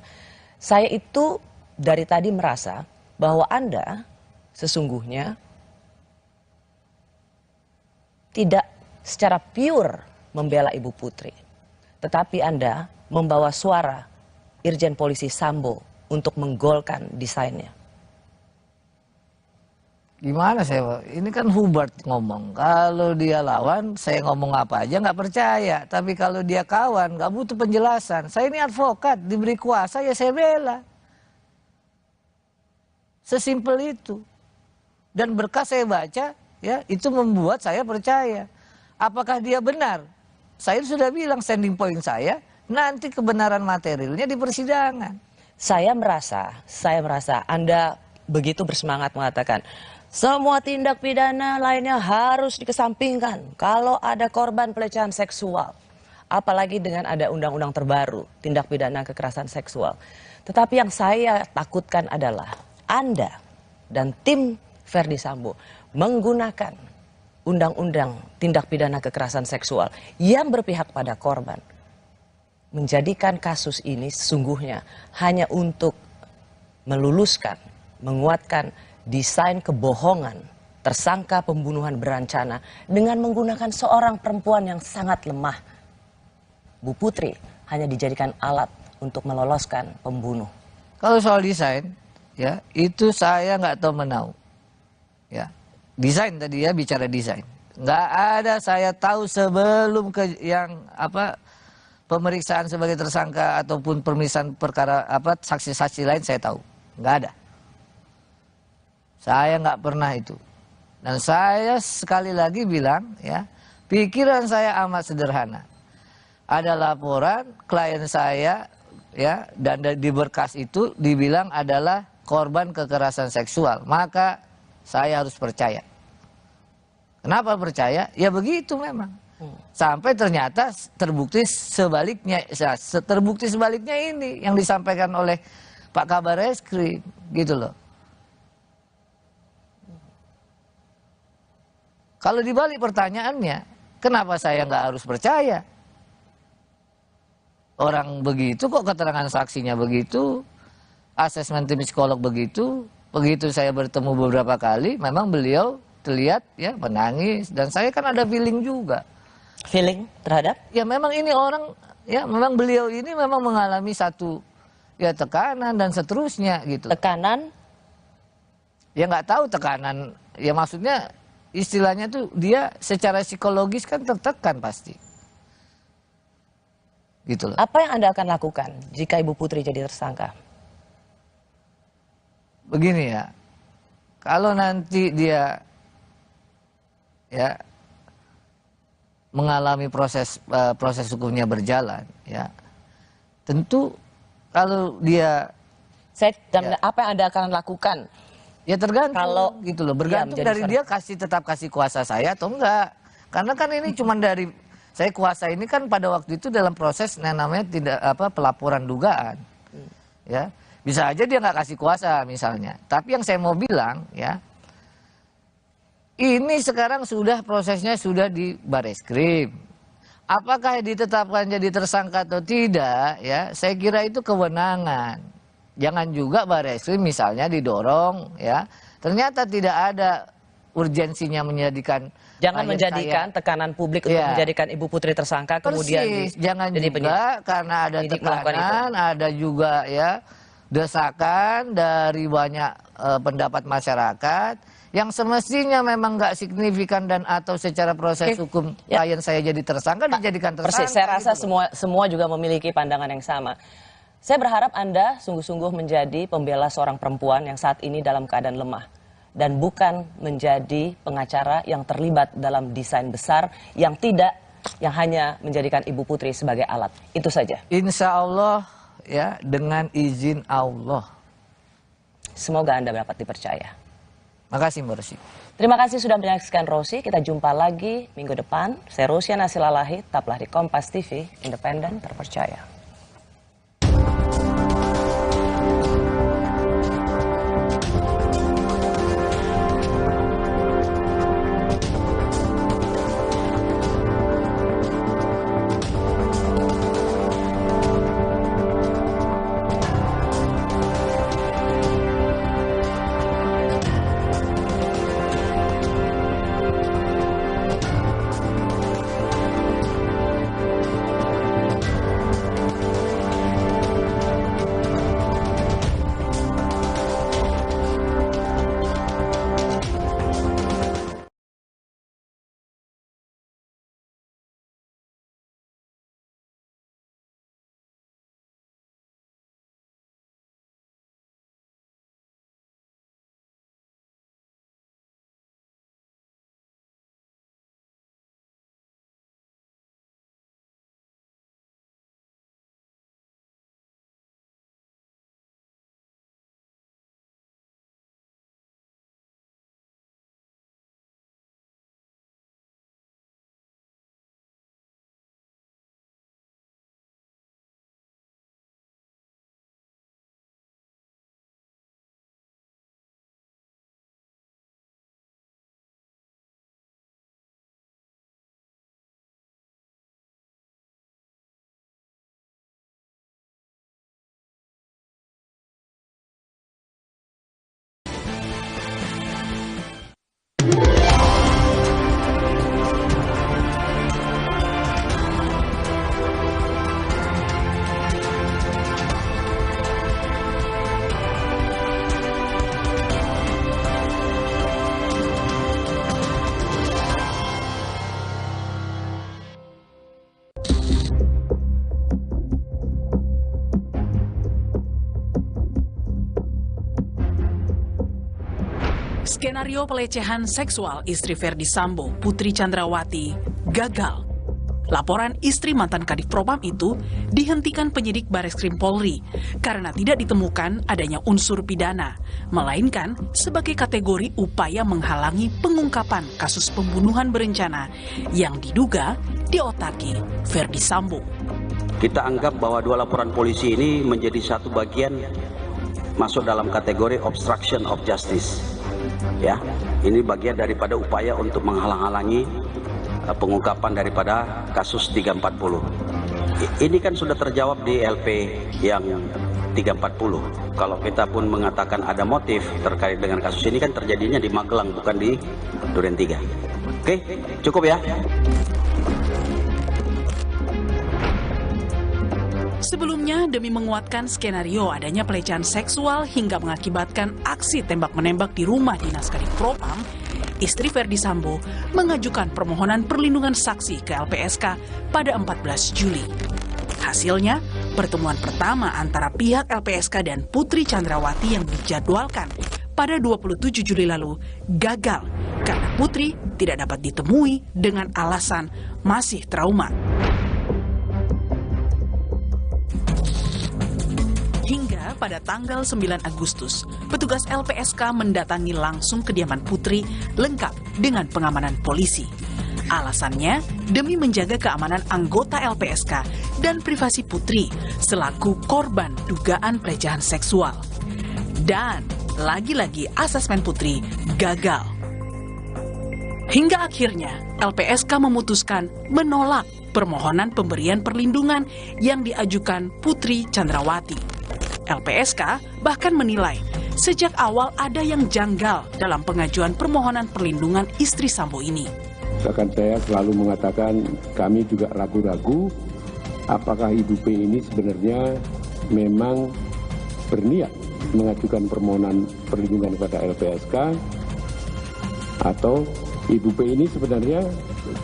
Saya itu dari tadi merasa bahwa Anda sesungguhnya tidak secara pure membela Ibu Putri. Tetapi Anda membawa suara Irjen Polisi Sambo untuk menggolkan desainnya. Gimana saya, Pak? Ini kan Hubert ngomong. Kalau dia lawan, saya ngomong apa aja nggak percaya. Tapi kalau dia kawan, nggak butuh penjelasan. Saya ini advokat, diberi kuasa ya saya bela. Sesimpel itu. Dan berkas saya baca, ya itu membuat saya percaya. Apakah dia benar? Saya sudah bilang standing point saya, nanti kebenaran materialnya di persidangan. Saya merasa Anda begitu bersemangat mengatakan, semua tindak pidana lainnya harus dikesampingkan kalau ada korban pelecehan seksual. Apalagi dengan ada undang-undang terbaru, tindak pidana kekerasan seksual. Tetapi yang saya takutkan adalah Anda dan tim Verdi Sambo menggunakan undang-undang tindak pidana kekerasan seksual yang berpihak pada korban. Menjadikan kasus ini sesungguhnya hanya untuk meluluskan, menguatkan desain kebohongan tersangka pembunuhan berencana dengan menggunakan seorang perempuan yang sangat lemah. Bu Putri hanya dijadikan alat untuk meloloskan pembunuh. Kalau soal desain, ya itu saya nggak tahu menau. Ya, desain tadi ya, bicara desain. Nggak ada saya tahu sebelum pemeriksaan sebagai tersangka ataupun pemeriksaan perkara saksi-saksi lain saya tahu. Nggak ada. Saya nggak pernah itu. Dan saya sekali lagi bilang, ya, pikiran saya amat sederhana. Ada laporan klien saya, ya, dan di berkas itu dibilang adalah korban kekerasan seksual. Maka saya harus percaya. Kenapa percaya? Ya begitu memang. Sampai ternyata terbukti sebaliknya. Terbukti sebaliknya ini yang disampaikan oleh Pak Kabar Eskrim, gitu loh. Kalau dibalik pertanyaannya, kenapa saya nggak harus percaya? Orang begitu kok keterangan saksinya begitu, asesmen tim psikolog begitu, begitu saya bertemu beberapa kali, memang beliau terlihat ya menangis dan saya kan ada feeling juga. Feeling terhadap? Ya memang ini orang, ya memang beliau ini memang mengalami satu ya tekanan dan seterusnya gitu. Tekanan? Ya nggak tahu tekanan, ya maksudnya istilahnya tuh dia secara psikologis kan tertekan pasti. Gitu loh. Apa yang Anda akan lakukan jika Ibu Putri jadi tersangka? Begini ya, kalau nanti dia ya mengalami proses hukumnya berjalan, ya tentu kalau dia apa yang Anda akan lakukan? Ya tergantung kalau gitu loh, bergantung dari dia tetap kasih kuasa saya atau enggak. Karena kan ini cuma dari saya kuasa ini kan pada waktu itu dalam proses namanya pelaporan dugaan. Ya, bisa aja dia nggak kasih kuasa misalnya. Tapi yang saya mau bilang ya, ini sekarang sudah prosesnya sudah di Bareskrim. Apakah ditetapkan jadi tersangka atau tidak ya, saya kira itu kewenangan. Jangan juga Bareskrim misalnya didorong ya, ternyata tidak ada urgensinya menjadikan. Jangan menjadikan tekanan publik untuk menjadikan Ibu Putri tersangka. Kemudian jangan juga karena ada tekanan, ada juga ya desakan dari banyak pendapat masyarakat yang semestinya memang nggak signifikan dan atau secara proses hukum klien saya jadi tersangka dijadikan tersangka. Persis, saya rasa gitu. semua juga memiliki pandangan yang sama. Saya berharap Anda sungguh-sungguh menjadi pembela seorang perempuan yang saat ini dalam keadaan lemah. Dan bukan menjadi pengacara yang terlibat dalam desain besar yang hanya menjadikan Ibu Putri sebagai alat. Itu saja. Insya Allah ya, dengan izin Allah. Semoga Anda dapat dipercaya. Makasih Mbak Rosi. Terima kasih sudah menyaksikan Rosi. Kita jumpa lagi minggu depan. Saya Rosiana Silalahi, tetaplah di Kompas TV, independen, terpercaya. Skenario pelecehan seksual istri Ferdi Sambo, Putri Chandrawati, gagal. Laporan istri mantan Kadif Propam itu dihentikan penyidik Bareskrim Polri karena tidak ditemukan adanya unsur pidana, melainkan sebagai kategori upaya menghalangi pengungkapan kasus pembunuhan berencana yang diduga diotaki Ferdi Sambo. Kita anggap bahwa dua laporan polisi ini menjadi satu bagian masuk dalam kategori obstruction of justice. Ya, ini bagian daripada upaya untuk menghalang-halangi pengungkapan daripada kasus 340. Ini kan sudah terjawab di LP yang 340. Kalau kita pun mengatakan ada motif terkait dengan kasus ini kan terjadinya di Magelang bukan di Duren 3. Oke, cukup ya. Sebelumnya, demi menguatkan skenario adanya pelecehan seksual hingga mengakibatkan aksi tembak-menembak di rumah dinas Kadif Propam, istri Ferdi Sambo mengajukan permohonan perlindungan saksi ke LPSK pada 14 Juli. Hasilnya, pertemuan pertama antara pihak LPSK dan Putri Chandrawati yang dijadwalkan pada 27 Juli lalu gagal karena Putri tidak dapat ditemui dengan alasan masih trauma. Hingga pada tanggal 9 Agustus, petugas LPSK mendatangi langsung kediaman Putri lengkap dengan pengamanan polisi. Alasannya demi menjaga keamanan anggota LPSK dan privasi Putri selaku korban dugaan pelecehan seksual. Dan lagi-lagi asesmen Putri gagal. Hingga akhirnya LPSK memutuskan menolak permohonan pemberian perlindungan yang diajukan Putri Chandrawati. LPSK bahkan menilai sejak awal ada yang janggal dalam pengajuan permohonan perlindungan istri Sambo ini. Bahkan saya selalu mengatakan kami juga ragu-ragu apakah Ibu P ini sebenarnya memang berniat mengajukan permohonan perlindungan kepada LPSK atau Ibu P ini sebenarnya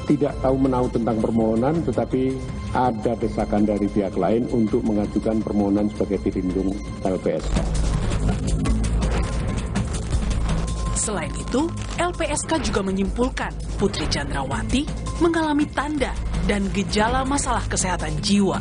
tidak tahu menahu tentang permohonan tetapi ada desakan dari pihak lain untuk mengajukan permohonan sebagai pelindung LPSK. Selain itu, LPSK juga menyimpulkan Putri Chandrawati mengalami tanda dan gejala masalah kesehatan jiwa.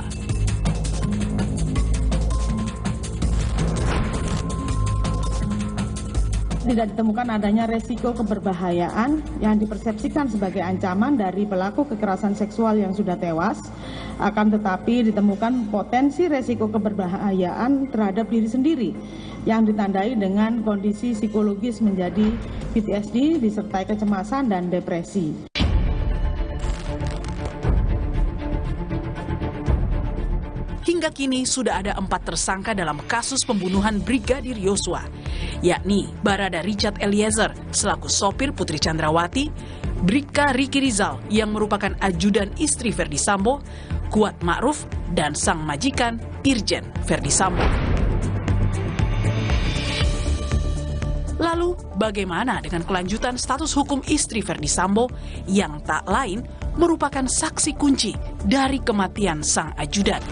Tidak ditemukan adanya resiko keberbahayaan yang dipersepsikan sebagai ancaman dari pelaku kekerasan seksual yang sudah tewas, akan tetapi ditemukan potensi resiko keberbahayaan terhadap diri sendiri yang ditandai dengan kondisi psikologis menjadi PTSD disertai kecemasan dan depresi. Hingga kini sudah ada 4 tersangka dalam kasus pembunuhan Brigadir Yosua, yakni Barada Richard Eliezer selaku sopir Putri Chandrawati, Bribka Riki Rizal yang merupakan ajudan istri Ferdi Sambo, Kuat Ma'ruf, dan sang majikan Irjen Ferdi Sambo. Lalu, bagaimana dengan kelanjutan status hukum istri Ferdi Sambo yang tak lain merupakan saksi kunci dari kematian sang ajudan?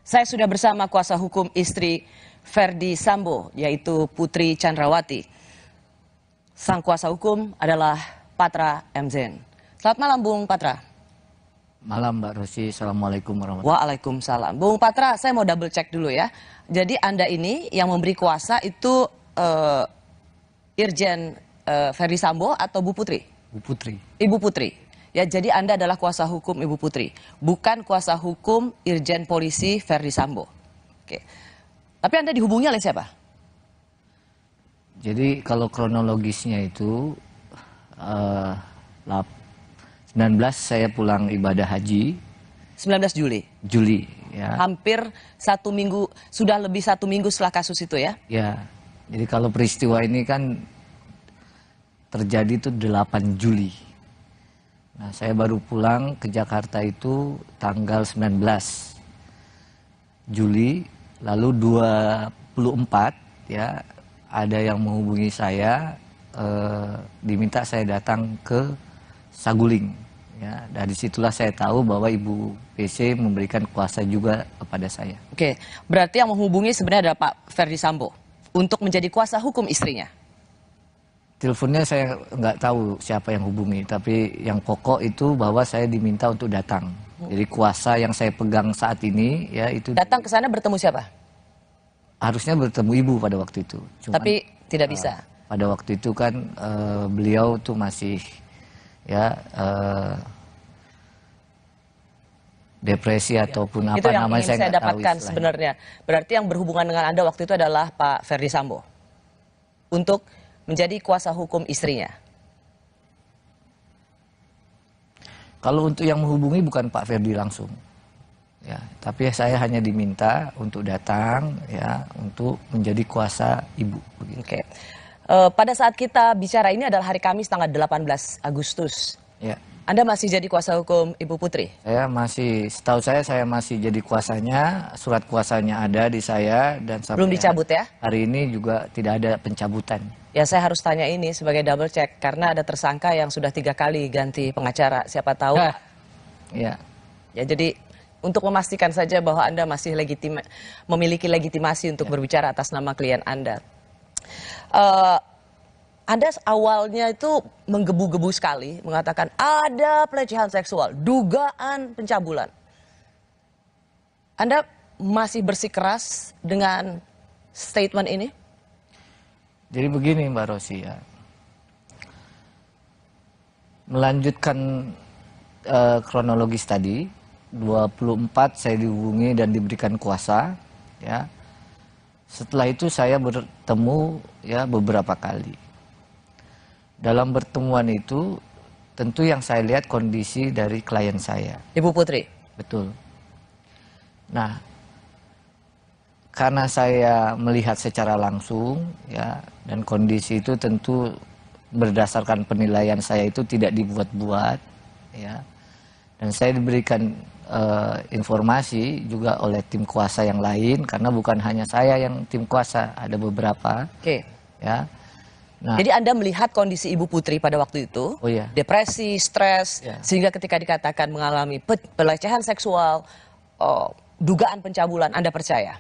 Saya sudah bersama kuasa hukum istri Ferdi Sambo, yaitu Putri Chandrawati. Sang kuasa hukum adalah Patra M. Zain. Selamat malam, Bung Patra. Malam, Mbak Rosi. Assalamualaikum warahmatullahi wabarakatuh. Waalaikumsalam. Bung Patra, saya mau double check dulu ya. Jadi Anda ini yang memberi kuasa itu Irjen Ferdi Sambo atau Bu Putri? Bu Putri. Ibu Putri. Ya, jadi Anda adalah kuasa hukum Ibu Putri, bukan kuasa hukum Irjen Polisi Ferdi Sambo. Oke. Tapi Anda dihubungi oleh siapa? Jadi kalau kronologisnya itu 19 saya pulang ibadah haji. 19 Juli? Juli, ya. Hampir 1 minggu, sudah lebih 1 minggu setelah kasus itu ya? Ya, jadi kalau peristiwa ini kan terjadi itu 8 Juli. Nah, saya baru pulang ke Jakarta itu tanggal 19 Juli, lalu 24 ya ada yang menghubungi saya, diminta saya datang ke Saguling Ya, dari situlah saya tahu bahwa Ibu PC memberikan kuasa juga kepada saya. Oke, berarti yang menghubungi sebenarnya adalah Pak Ferdi Sambo untuk menjadi kuasa hukum istrinya. Teleponnya saya nggak tahu siapa yang hubungi, tapi yang pokok itu bahwa saya diminta untuk datang. Jadi kuasa yang saya pegang saat ini ya itu Datang ke sana bertemu siapa? harusnya bertemu Ibu pada waktu itu. Tapi tidak bisa. Pada waktu itu kan beliau tuh masih ya depresi ataupun apa Itu yang namanya ingin saya nggak tahu dapatkan istilahnya. sebenarnya. Berarti yang berhubungan dengan Anda waktu itu adalah Pak Ferdi Sambo untuk menjadi kuasa hukum istrinya. Kalau untuk yang menghubungi bukan Pak Ferdi langsung, ya, tapi saya hanya diminta untuk datang, ya, untuk menjadi kuasa Ibu. Begitu. Oke. Pada saat kita bicara ini adalah hari Kamis tanggal 18 Agustus. Ya. Anda masih jadi kuasa hukum Ibu Putri? Saya masih, setahu saya masih jadi kuasanya, surat kuasanya ada di saya dan sampai Belum dicabut ya? Hari ini juga tidak ada pencabutan. Ya saya harus tanya ini sebagai double check karena ada tersangka yang sudah 3 kali ganti pengacara. Siapa tahu? Ya. Ya jadi untuk memastikan saja bahwa Anda masih memiliki legitimasi untuk berbicara atas nama klien Anda. Anda awalnya itu menggebu-gebu sekali mengatakan ada pelecehan seksual, dugaan pencabulan. Anda masih bersikeras dengan statement ini? Jadi begini Mbak Rosi ya, melanjutkan kronologis tadi, 24 saya dihubungi dan diberikan kuasa, ya. Setelah itu saya bertemu ya beberapa kali. Dalam pertemuan itu tentu yang saya lihat kondisi dari klien saya. Ibu Putri? Betul. Nah, karena saya melihat secara langsung ya, dan kondisi itu tentu berdasarkan penilaian saya itu tidak dibuat-buat ya. Dan saya diberikan informasi juga oleh tim kuasa yang lain karena bukan hanya saya yang tim kuasa, ada beberapa. Oke. Ya. Nah, jadi Anda melihat kondisi Ibu Putri pada waktu itu, depresi, stres, sehingga ketika dikatakan mengalami pelecehan seksual, dugaan pencabulan, Anda percaya?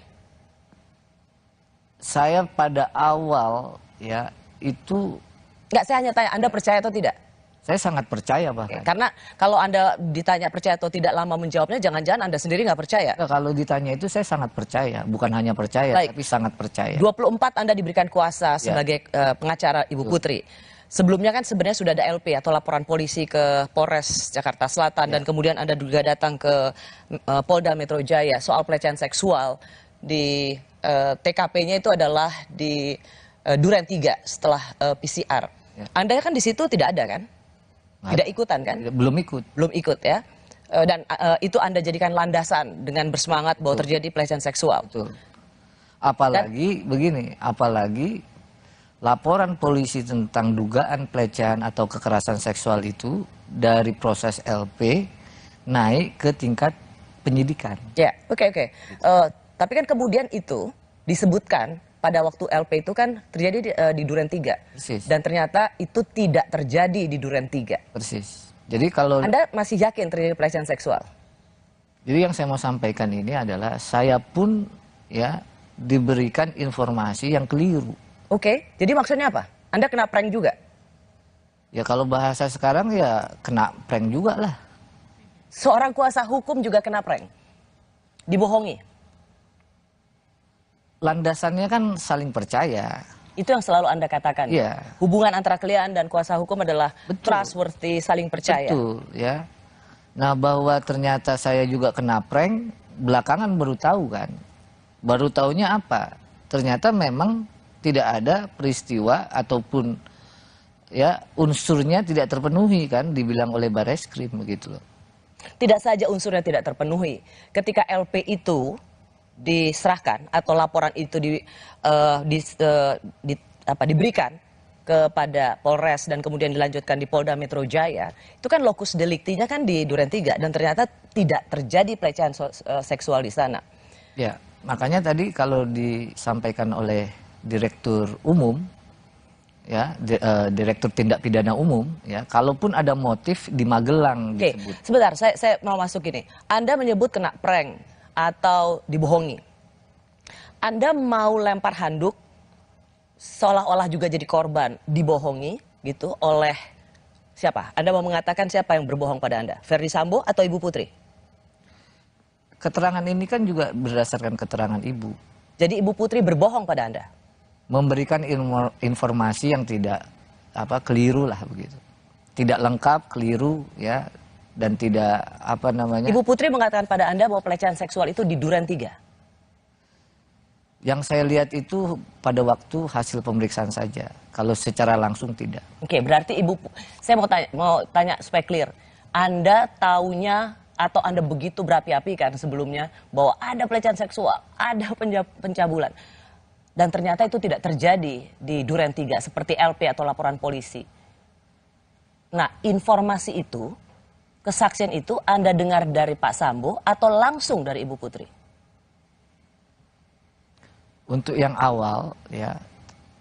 Saya pada awal ya itu... Enggak, saya hanya tanya, Anda percaya atau tidak? Saya sangat percaya bahkan. Karena kalau Anda ditanya percaya atau tidak lama menjawabnya, jangan-jangan Anda sendiri nggak percaya. Ya, kalau ditanya itu saya sangat percaya, bukan hanya percaya, tapi sangat percaya. 24 Anda diberikan kuasa sebagai pengacara Ibu Putri. Sebelumnya kan sebenarnya sudah ada LP atau laporan polisi ke Polres Jakarta Selatan dan kemudian Anda juga datang ke Polda Metro Jaya soal pelecehan seksual di TKP-nya itu adalah di Duren 3 setelah PCR. Anda kan di situ tidak ada kan? Tidak ikutan kan? Belum ikut. Belum ikut ya. Dan itu Anda jadikan landasan dengan bersemangat bahwa terjadi pelecehan seksual. Betul. Apalagi begini, apalagi laporan polisi tentang dugaan pelecehan atau kekerasan seksual itu dari proses LP naik ke tingkat penyidikan. Ya, oke. Tapi kan kemudian itu disebutkan pada waktu LP itu kan terjadi di Duren 3. Persis. Dan ternyata itu tidak terjadi di Duren 3. Persis. Jadi kalau Anda masih yakin terjadi pelecehan seksual? Jadi yang saya mau sampaikan ini adalah saya pun ya diberikan informasi yang keliru. Oke. Jadi maksudnya apa? Anda kena prank juga? Ya kalau bahasa sekarang ya kena prank juga lah. Seorang kuasa hukum juga kena prank? Dibohongi? Landasannya kan saling percaya. Itu yang selalu Anda katakan. Iya. Hubungan antara klien dan kuasa hukum adalah trustworthy, saling percaya. Betul, ya. Nah, bahwa ternyata saya juga kena prank, belakangan baru tahu kan. Baru tahunya apa? Ternyata memang tidak ada peristiwa ataupun ya unsurnya tidak terpenuhi kan, dibilang oleh Barreskrim begitu loh. Tidak saja unsurnya tidak terpenuhi. Ketika LP itu diserahkan atau laporan itu diberikan kepada Polres dan kemudian dilanjutkan di Polda Metro Jaya, itu kan lokus deliktinya kan di Duren 3 dan ternyata tidak terjadi pelecehan seksual di sana. Ya, makanya tadi kalau disampaikan oleh Direktur Umum ya, Direktur Tindak Pidana Umum, ya, kalaupun ada motif di Magelang. Oke, sebentar, saya mau masuk ini. Anda menyebut kena prank atau dibohongi. Anda mau lempar handuk, seolah-olah juga jadi korban, dibohongi gitu oleh siapa? Anda mau mengatakan siapa yang berbohong pada Anda? Ferdi Sambo atau Ibu Putri? Keterangan ini kan juga berdasarkan keterangan Ibu. Jadi Ibu Putri berbohong pada Anda? Memberikan informasi yang tidak keliru lah begitu. Tidak lengkap, keliru, ya, dan tidak Ibu Putri mengatakan pada Anda bahwa pelecehan seksual itu di Duren 3. Yang saya lihat itu pada waktu hasil pemeriksaan saja. Kalau secara langsung tidak. Oke, berarti saya mau tanya supaya clear. Anda taunya atau Anda begitu berapi-api kan sebelumnya bahwa ada pelecehan seksual, ada pencabulan. Dan ternyata itu tidak terjadi di Duren 3 seperti LP atau laporan polisi. Nah, informasi itu, kesaksian itu Anda dengar dari Pak Sambo atau langsung dari Ibu Putri? Untuk yang awal, ya,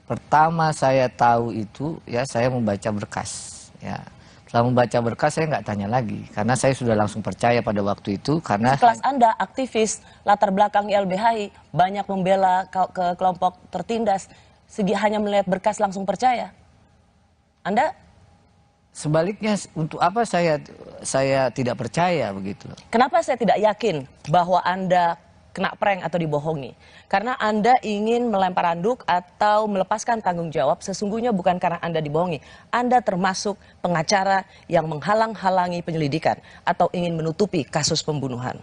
pertama saya tahu itu, ya, saya membaca berkas, ya. Setelah membaca berkas saya nggak tanya lagi, karena saya sudah langsung percaya pada waktu itu, karena kelas Anda aktivis, latar belakang YLBHI, banyak membela ke kelompok tertindas, hanya melihat berkas langsung percaya. Anda? Sebaliknya, untuk apa saya tidak percaya begitu? Kenapa saya tidak yakin bahwa Anda kena prank atau dibohongi? Karena Anda ingin melempar handuk atau melepaskan tanggung jawab, sesungguhnya bukan karena Anda dibohongi. Anda termasuk pengacara yang menghalang-halangi penyelidikan atau ingin menutupi kasus pembunuhan.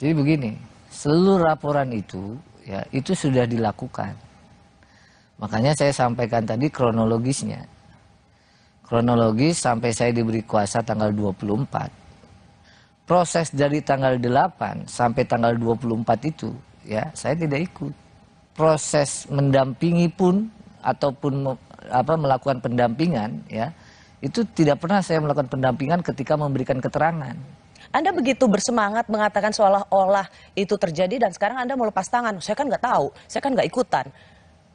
Jadi begini, seluruh laporan itu, ya, itu sudah dilakukan. Makanya saya sampaikan tadi kronologisnya. Kronologis sampai saya diberi kuasa tanggal 24. Proses dari tanggal 8 sampai tanggal 24 itu, ya, saya tidak ikut. Proses mendampingi pun ataupun melakukan pendampingan, ya, itu tidak pernah saya melakukan pendampingan ketika memberikan keterangan. Anda begitu bersemangat mengatakan seolah-olah itu terjadi dan sekarang Anda mau lepas tangan. Saya kan nggak tahu, saya kan nggak ikutan.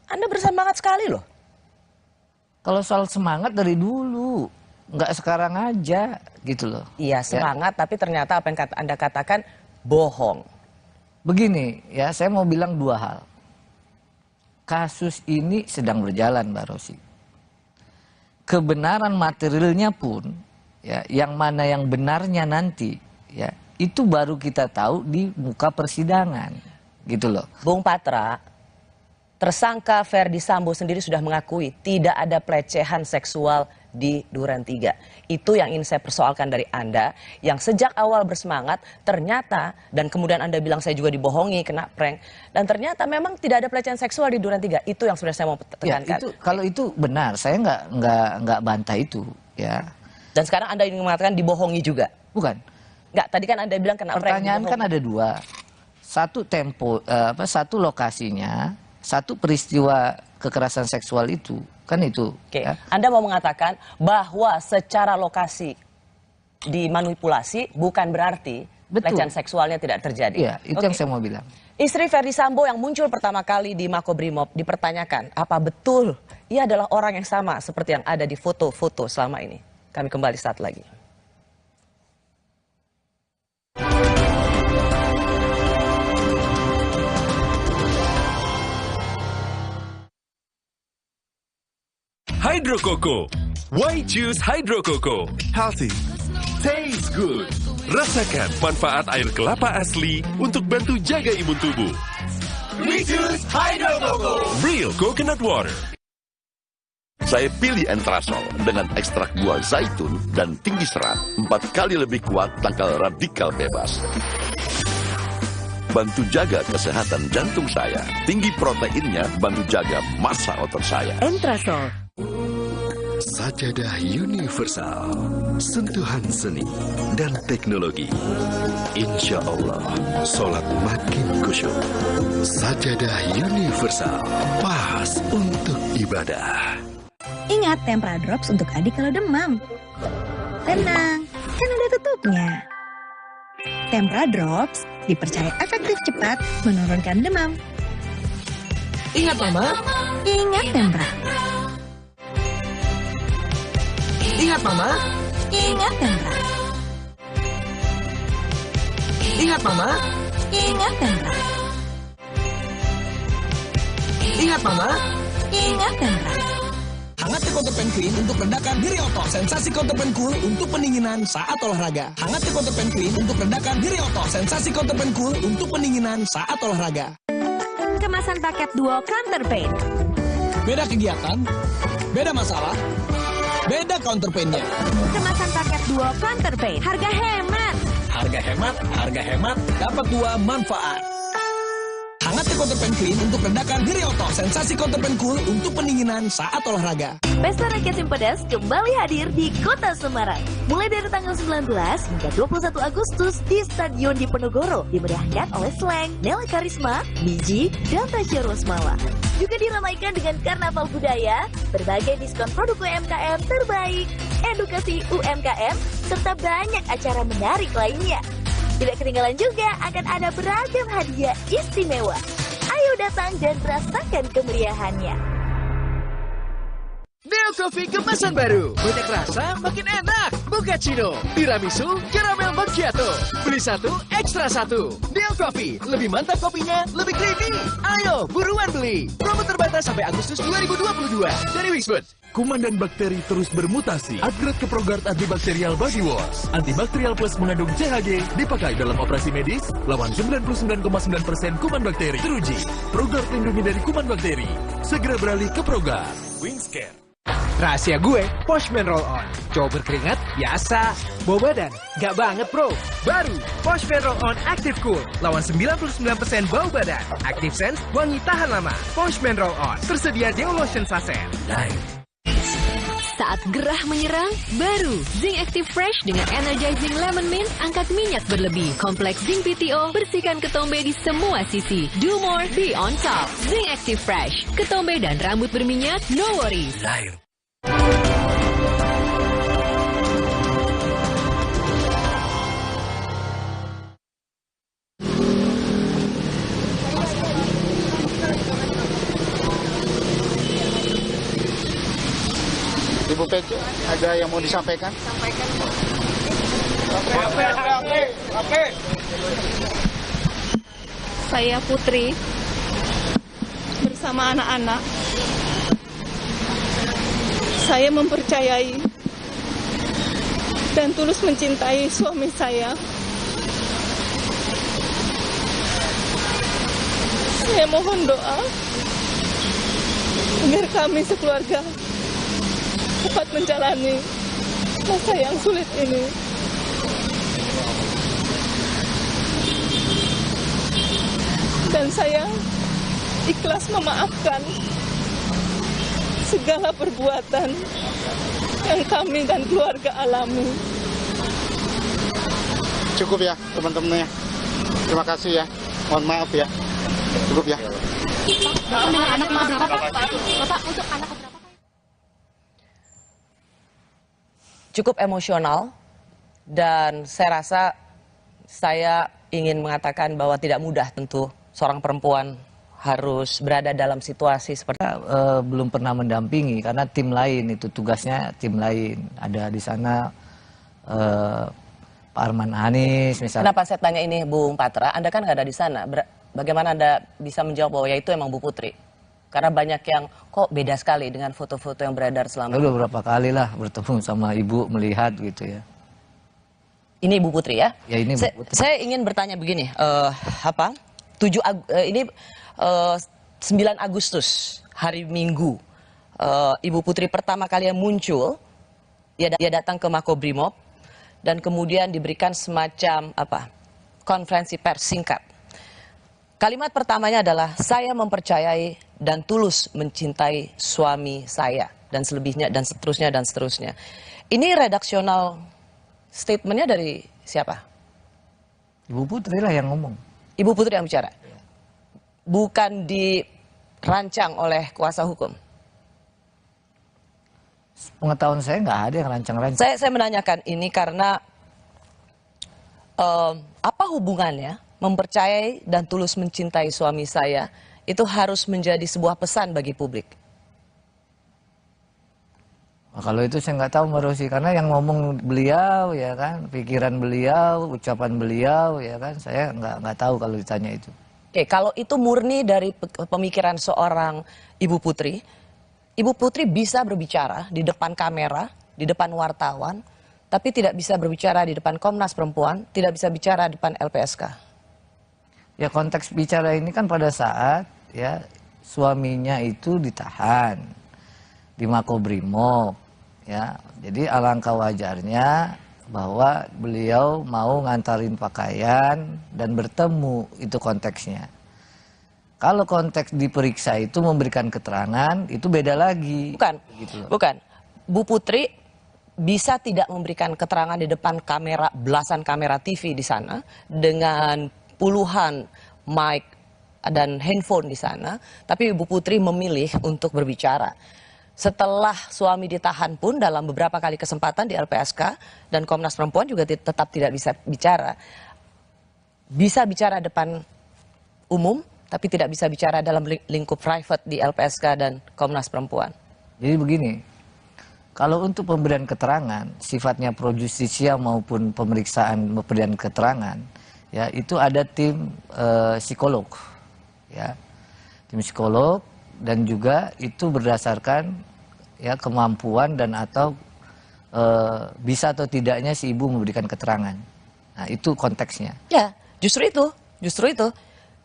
Anda bersemangat sekali loh. Kalau soal semangat dari dulu. Nggak sekarang aja gitu loh. Iya, semangat, ya. Tapi ternyata apa yang Anda katakan bohong. Begini, ya, saya mau bilang dua hal. Kasus ini sedang berjalan, Mbak Rosi. Kebenaran materialnya pun, ya, yang mana yang benarnya nanti, ya, itu baru kita tahu di muka persidangan, gitu loh. Bung Patra, tersangka Ferdi Sambo sendiri sudah mengakui tidak ada pelecehan seksual di Duren 3. Itu yang ingin saya persoalkan dari Anda, yang sejak awal bersemangat, ternyata, dan kemudian Anda bilang saya juga dibohongi, kena prank, dan ternyata memang tidak ada pelecehan seksual di Duren 3. Itu yang sebenarnya saya mau tekankan. Ya, kalau itu benar, saya nggak bantah itu, ya. Dan sekarang Anda ingin mengatakan dibohongi juga? Bukan. Nggak, tadi kan Anda bilang kena prank. Pertanyaan kan ada dua. Satu lokasinya, satu peristiwa kekerasan seksual itu. Kan itu. Oke. Ya. Anda mau mengatakan bahwa secara lokasi dimanipulasi bukan berarti pelecehan seksualnya tidak terjadi. Iya, itu yang saya mau bilang. Istri Ferdi Sambo yang muncul pertama kali di Makobrimob dipertanyakan, apa betul ia adalah orang yang sama seperti yang ada di foto-foto selama ini? Kami kembali saat lagi. Hydro Coco. Why choose Hydro Coco? Healthy, tastes good. Rasakan manfaat air kelapa asli untuk bantu jaga imun tubuh. We choose Hydro Coco. Real coconut water. Saya pilih Entrasol dengan ekstrak buah zaitun dan tinggi serat 4 kali lebih kuat tangkal radikal bebas. Bantu jaga kesehatan jantung saya. Tinggi proteinnya bantu jaga massa otot saya. Entrasol. Sajadah universal, sentuhan seni dan teknologi. Insya Allah, sholat makin khusyuk. Sajadah universal, pas untuk ibadah. Ingat Tempra Drops untuk adik kalau demam. Tenang, kan ada tutupnya. Tempra Drops dipercaya efektif cepat menurunkan demam. Ingat Mama. Ingat Tempra. Ingat Mama. Ingat Tendra. Ingat Mama. Ingat Tendra. Ingat Mama. Ingat Tendra. Hangat Counterpan Clean untuk redakan nyeri otot. Sensasi Counterpan Cool untuk pendinginan saat olahraga. Hangat Counterpan Clean untuk redakan nyeri otot. Sensasi Counterpan Cool untuk pendinginan saat olahraga. Kemasan paket duo Counterpain. Beda kegiatan, beda masalah, beda counterpainnya. Kemasan paket duo Counterpain. Harga hemat. Harga hemat, dapat dua manfaat. Hangat Counterpan Clean untuk redakan nyeri otot. Sensasi Counterpan Cool untuk pendinginan saat olahraga. Pesta Rakyat Simpedes kembali hadir di Kota Semarang. Mulai dari tanggal 19 hingga 21 Agustus di Stadion Diponegoro. Dimeriahkan oleh Slang, Nela Karisma, Miji, dan Tasya Rosmala. Juga diramaikan dengan karnaval budaya, berbagai diskon produk UMKM terbaik, edukasi UMKM, serta banyak acara menarik lainnya. Tidak ketinggalan juga akan ada beragam hadiah istimewa. Ayo datang dan rasakan kemeriahannya. Neo Coffee kemasan baru. Banyak rasa, makin enak. Mochaccino, tiramisu, caramel macchiato. Beli satu, ekstra satu. Neo Coffee, lebih mantap kopinya, lebih creamy. Ayo, buruan beli. Promo terbatas sampai Agustus 2022 dari Wixfood. Kuman dan bakteri terus bermutasi. Upgrade ke ProGuard Antibacterial Body Wash. Antibakterial Plus mengandung CHG, dipakai dalam operasi medis, lawan 99,9% kuman bakteri. Teruji, ProGuard lindungi dari kuman bakteri. Segera beralih ke ProGuard. Wingscare. Rahasia gue, Poshman Roll On. Cowok berkeringat, biasa. Bawa badan, gak banget bro. Baru, Poshman Roll On Active Cool. Lawan 99% bau badan. Active Sense, wangi tahan lama. Poshman Roll On, tersedia Deo Lotion Sachet. Saat gerah menyerang, baru Zinc Active Fresh dengan Energizing Lemon Mint angkat minyak berlebih. Kompleks Zinc PTO, bersihkan ketombe di semua sisi. Do more, be on top. Zinc Active Fresh, ketombe dan rambut berminyak, no worries. Ibu Pece, ada yang mau disampaikan? Sampaikan. Saya Putri bersama anak-anak. Saya mempercayai dan tulus mencintai suami saya. Saya mohon doa agar kami sekeluarga dapat menjalani masa yang sulit ini. Dan saya ikhlas memaafkan segala perbuatan yang kami dan keluarga alami. Cukup ya teman-temannya. Terima kasih ya. Mohon maaf ya. Cukup ya. Anak berapa, Pak? Bapak untuk anak berapa? Cukup emosional dan saya rasa saya ingin mengatakan bahwa tidak mudah tentu seorang perempuan harus berada dalam situasi seperti belum pernah mendampingi karena tim lain itu tugasnya tim lain ada di sana Pak Arman Hanis misalnya. Kenapa saya tanya ini Bung Patra? Anda kan nggak ada di sana. Bagaimana Anda bisa menjawab bahwa ya itu emang Bu Putri? Karena banyak yang kok beda sekali dengan foto-foto yang beredar selama ini. Beberapa kali lah bertemu sama ibu melihat gitu ya. Ini Ibu Putri ya? Ya ini Bu Putri. Saya ingin bertanya begini, 9 Agustus hari Minggu, Ibu Putri pertama kali yang muncul, dia datang ke Makobrimob dan kemudian diberikan semacam konferensi pers singkat. Kalimat pertamanya adalah saya mempercayai dan tulus mencintai suami saya dan selebihnya dan seterusnya. Ini redaksional statementnya dari siapa? Ibu Putri lah yang ngomong. Ibu Putri yang bicara. Bukan dirancang oleh kuasa hukum. Pengetahuan saya nggak ada yang rancang-rancang. Saya menanyakan ini karena apa hubungannya mempercayai dan tulus mencintai suami saya itu harus menjadi sebuah pesan bagi publik. Kalau itu saya nggak tahu Mbak Rosi, karena yang ngomong beliau ya kan, pikiran beliau, ucapan beliau ya kan, saya nggak tahu kalau ditanya itu. Oke, kalau itu murni dari pemikiran seorang Ibu Putri bisa berbicara di depan kamera, di depan wartawan, tapi tidak bisa berbicara di depan Komnas Perempuan, tidak bisa bicara di depan LPSK. Ya konteks bicara ini kan pada saat ya suaminya itu ditahan di Makobrimob ya. Jadi alangkah wajarnya bahwa beliau mau ngantarin pakaian dan bertemu, itu konteksnya. Kalau konteks diperiksa itu memberikan keterangan, itu beda lagi. Bukan, gitu. Bukan. Bu Putri bisa tidak memberikan keterangan di depan kamera, belasan kamera TV di sana, dengan puluhan mic dan handphone di sana, tapi Ibu Putri memilih untuk berbicara. Setelah suami ditahan pun dalam beberapa kali kesempatan di LPSK dan Komnas Perempuan juga tetap tidak bisa bicara. Bisa bicara depan umum, tapi tidak bisa bicara dalam lingkup private di LPSK dan Komnas Perempuan. Jadi begini, kalau untuk pemberian keterangan, sifatnya pro justisia maupun pemeriksaan pemberian keterangan, ya itu ada tim psikolog, ya tim psikolog, dan juga itu berdasarkan ya kemampuan dan atau bisa atau tidaknya si ibu memberikan keterangan. Nah itu konteksnya. Ya justru itu.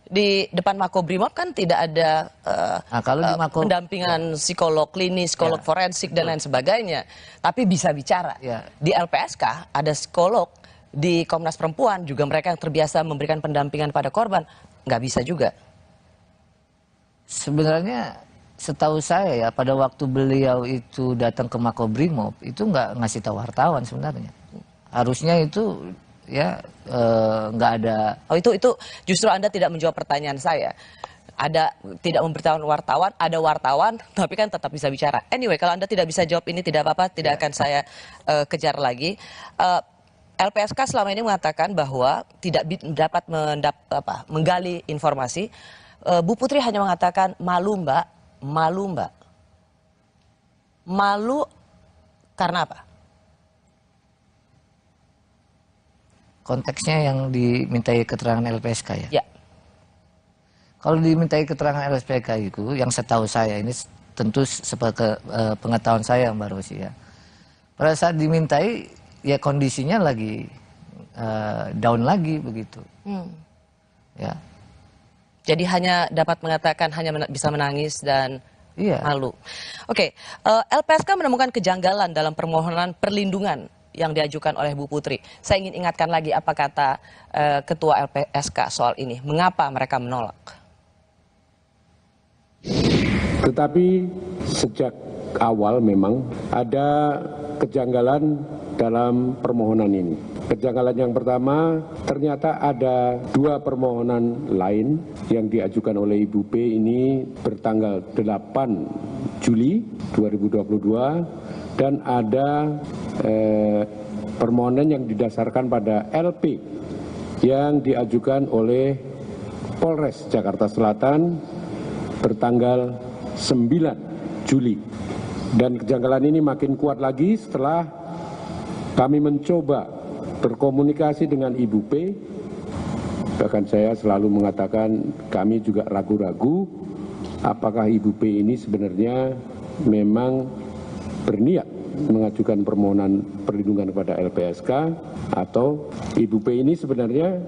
Di depan Makobrimob kan tidak ada pendampingan psikolog klinis, psikolog forensik dan lain sebagainya. Tapi bisa bicara. Di LPSK ada psikolog, di Komnas Perempuan juga mereka yang terbiasa memberikan pendampingan pada korban. Nggak bisa juga. Sebenarnya setahu saya ya pada waktu beliau itu datang ke Makobrimob itu nggak ngasih tahu wartawan sebenarnya. Harusnya itu ya nggak ada. Oh itu justru Anda tidak menjawab pertanyaan saya. Ada tidak memberitahu wartawan, ada wartawan tapi kan tetap bisa bicara. Anyway, kalau Anda tidak bisa jawab ini tidak apa-apa, tidak akan saya kejar lagi. LPSK selama ini mengatakan bahwa tidak dapat menggali informasi. Bu Putri hanya mengatakan malu mbak. Malu karena apa? Konteksnya yang dimintai keterangan LPSK ya? Ya. Kalau dimintai keterangan LPSK itu, yang setahu saya ini tentu sebagai pengetahuan saya Mbak Rosi ya. Pada saat dimintai ya kondisinya lagi down lagi begitu. Ya. Jadi hanya dapat mengatakan hanya bisa menangis dan malu. Oke, LPSK menemukan kejanggalan dalam permohonan perlindungan yang diajukan oleh Bu Putri. Saya ingin ingatkan lagi apa kata Ketua LPSK soal ini. Mengapa mereka menolak? Tetapi sejak awal memang ada kejanggalan dalam permohonan ini. Kejanggalan yang pertama, ternyata ada 2 permohonan lain yang diajukan oleh Ibu P ini bertanggal 8 Juli 2022 dan ada permohonan yang didasarkan pada LP yang diajukan oleh Polres Jakarta Selatan bertanggal 9 Juli. Dan kejanggalan ini makin kuat lagi setelah kami mencoba berkomunikasi dengan Ibu P. Bahkan saya selalu mengatakan kami juga ragu-ragu apakah Ibu P ini sebenarnya memang berniat mengajukan permohonan perlindungan kepada LPSK atau Ibu P ini sebenarnya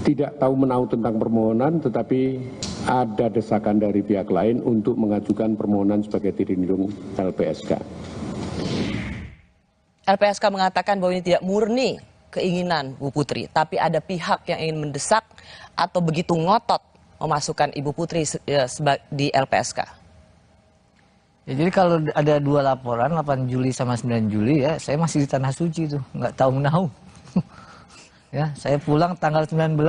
tidak tahu menahu tentang permohonan tetapi ada desakan dari pihak lain untuk mengajukan permohonan sebagai dirindung LPSK. LPSK mengatakan bahwa ini tidak murni keinginan Bu Putri, tapi ada pihak yang ingin mendesak atau begitu ngotot memasukkan Ibu Putri di LPSK. Ya, jadi kalau ada 2 laporan, 8 Juli sama 9 Juli ya, saya masih di Tanah Suci tuh, nggak tahu menahu. Ya, saya pulang tanggal 19.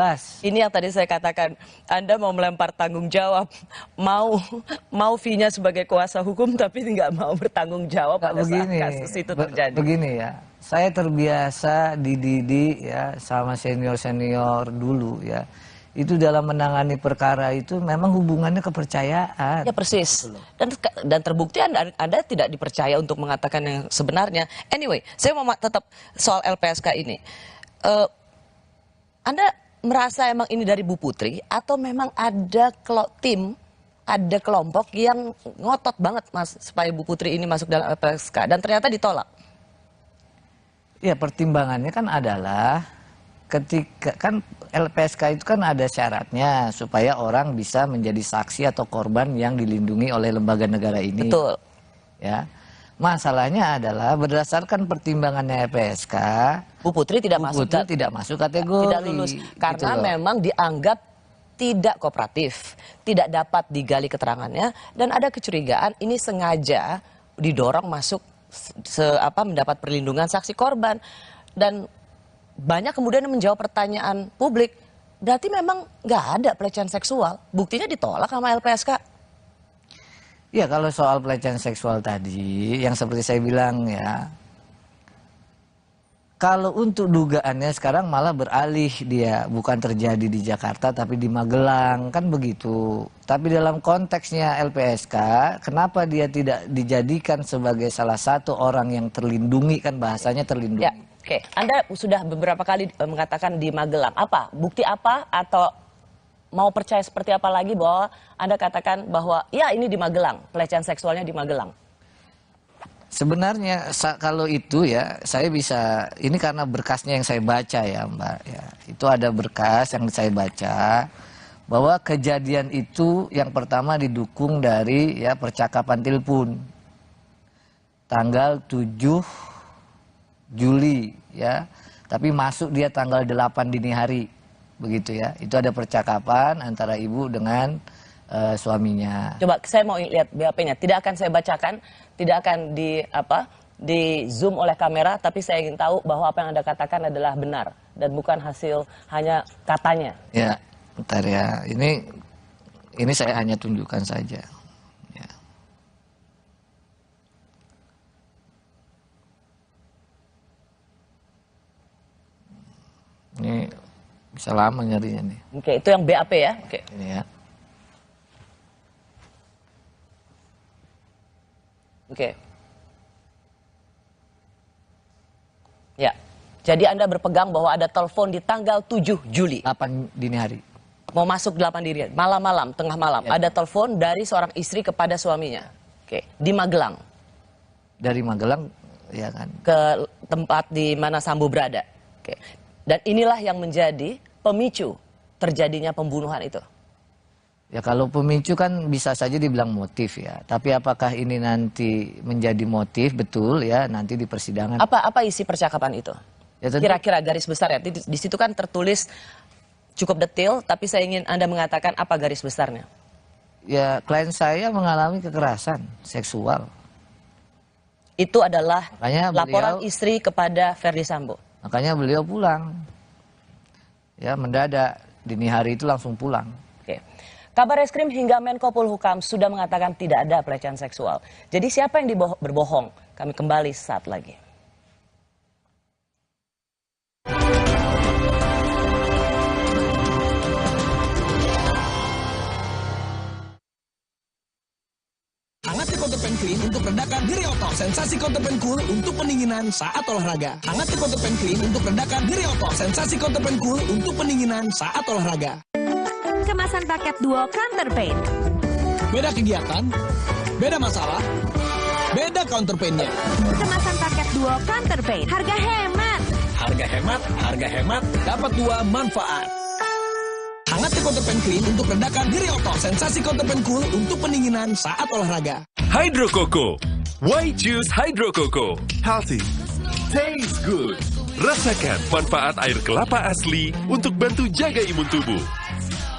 Ini yang tadi saya katakan, Anda mau melempar tanggung jawab, mau fee-nya sebagai kuasa hukum, tapi nggak mau bertanggung jawab pada saat kasus itu terjadi. Begini ya, saya terbiasa dididik ya sama senior-senior dulu ya. itu dalam menangani perkara itu memang hubungannya kepercayaan. Ya persis. Dan terbukti Anda tidak dipercaya untuk mengatakan yang sebenarnya. Anyway, saya mau tetap soal LPSK ini. Anda merasa emang ini dari Bu Putri atau memang ada ada kelompok yang ngotot banget Mas supaya Bu Putri ini masuk dalam LPSK dan ternyata ditolak? Ya pertimbangannya kan adalah ketika kan LPSK itu kan ada syaratnya supaya orang bisa menjadi saksi atau korban yang dilindungi oleh lembaga negara ini. Betul. Ya. Masalahnya adalah berdasarkan pertimbangannya LPSK, Bu Putri tidak masuk kategori. Tidak lulus karena gitu memang dianggap tidak kooperatif, tidak dapat digali keterangannya dan ada kecurigaan ini sengaja didorong masuk mendapat perlindungan saksi korban. Dan banyak kemudian yang menjawab pertanyaan publik, berarti memang nggak ada pelecehan seksual, buktinya ditolak sama LPSK. Ya kalau soal pelecehan seksual tadi, yang seperti saya bilang ya, kalau untuk dugaannya sekarang malah beralih dia, bukan terjadi di Jakarta tapi di Magelang, kan begitu. Tapi dalam konteksnya LPSK, kenapa dia tidak dijadikan sebagai salah satu orang yang terlindungi, kan bahasanya terlindungi. Ya. Oke, Anda sudah beberapa kali mengatakan di Magelang. Apa? Bukti apa atau mau percaya seperti apa lagi bahwa Anda katakan bahwa ya ini di Magelang, pelecehan seksualnya di Magelang? Sebenarnya kalau itu ya saya bisa, ini karena berkasnya yang saya baca ya Mbak. Ya, itu ada berkas yang saya baca bahwa kejadian itu yang pertama didukung dari ya percakapan telepon tanggal 7 Juli ya, tapi masuk dia tanggal 8 dini hari, begitu ya. Itu ada percakapan antara ibu dengan suaminya. Coba saya mau lihat BAP-nya. Tidak akan saya bacakan, tidak akan di zoom oleh kamera, tapi saya ingin tahu bahwa apa yang Anda katakan adalah benar dan bukan hasil hanya katanya. Ya, bentar ya. Ini saya hanya tunjukkan saja. Ini bisa lama nyarinya nih. Oke, itu yang BAP ya. Oke. Ini ya. Oke. Ya. Jadi Anda berpegang bahwa ada telepon di tanggal 7 Juli. 8 dini hari. Mau masuk 8 dini hari. Malam-malam, tengah malam. Ya. Ada telepon dari seorang istri kepada suaminya. Oke. Di Magelang. Dari Magelang, ya kan. Ke tempat di mana Sambo berada. Oke. Dan inilah yang menjadi pemicu terjadinya pembunuhan itu. Ya kalau pemicu kan bisa saja dibilang motif ya. Tapi apakah ini nanti menjadi motif betul ya nanti di persidangan. Apa isi percakapan itu? Ya, kira-kira garis besar ya. Di situ kan tertulis cukup detail, tapi saya ingin Anda mengatakan apa garis besarnya. Ya klien saya mengalami kekerasan seksual. Itu adalah laporan beliau, istri kepada Verdi Sambo. Makanya beliau pulang. Ya mendadak, dini hari itu langsung pulang. Oke. Kabar Reskrim hingga Menko Polhukam sudah mengatakan tidak ada pelecehan seksual. Jadi siapa yang berbohong? Kami kembali saat lagi. Hangat Counterpan Clean untuk redakan diri otot. Sensasi Counterpan Cool untuk pendinginan saat olahraga. Hangat Counterpan Clean untuk redakan diri otot. Sensasi Counterpan Cool untuk pendinginan saat olahraga. Kemasan paket duo Counterpain. Beda kegiatan, beda masalah, beda counterpainnya. Kemasan paket duo Counterpain. Harga hemat. Harga hemat, dapat dua manfaat. Hangat Counterpan Clean untuk redakan diri otot. Sensasi Counterpan Cool untuk pendinginan saat olahraga. Hydro Coco. Why choose Hydro Coco? Healthy. Tastes good. Rasakan manfaat air kelapa asli untuk bantu jaga imun tubuh.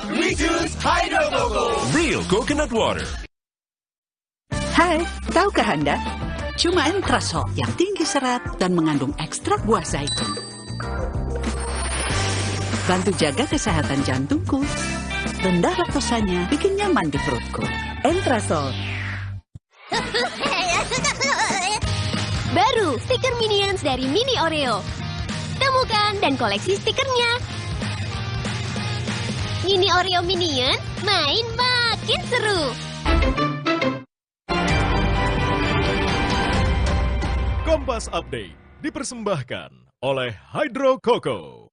We choose Hydro Coco. Real coconut water. Hai, tahukah Anda? Cuma Entrasol yang tinggi serat dan mengandung ekstrak buah zaitun. Bantu jaga kesehatan jantungku. Rendah laktosanya bikin nyaman di perutku. Entrasol. Baru, stiker Minions dari Mini Oreo. Temukan dan koleksi stikernya. Mini Oreo Minion, main makin seru. Kompas Update dipersembahkan oleh Hydro Coco.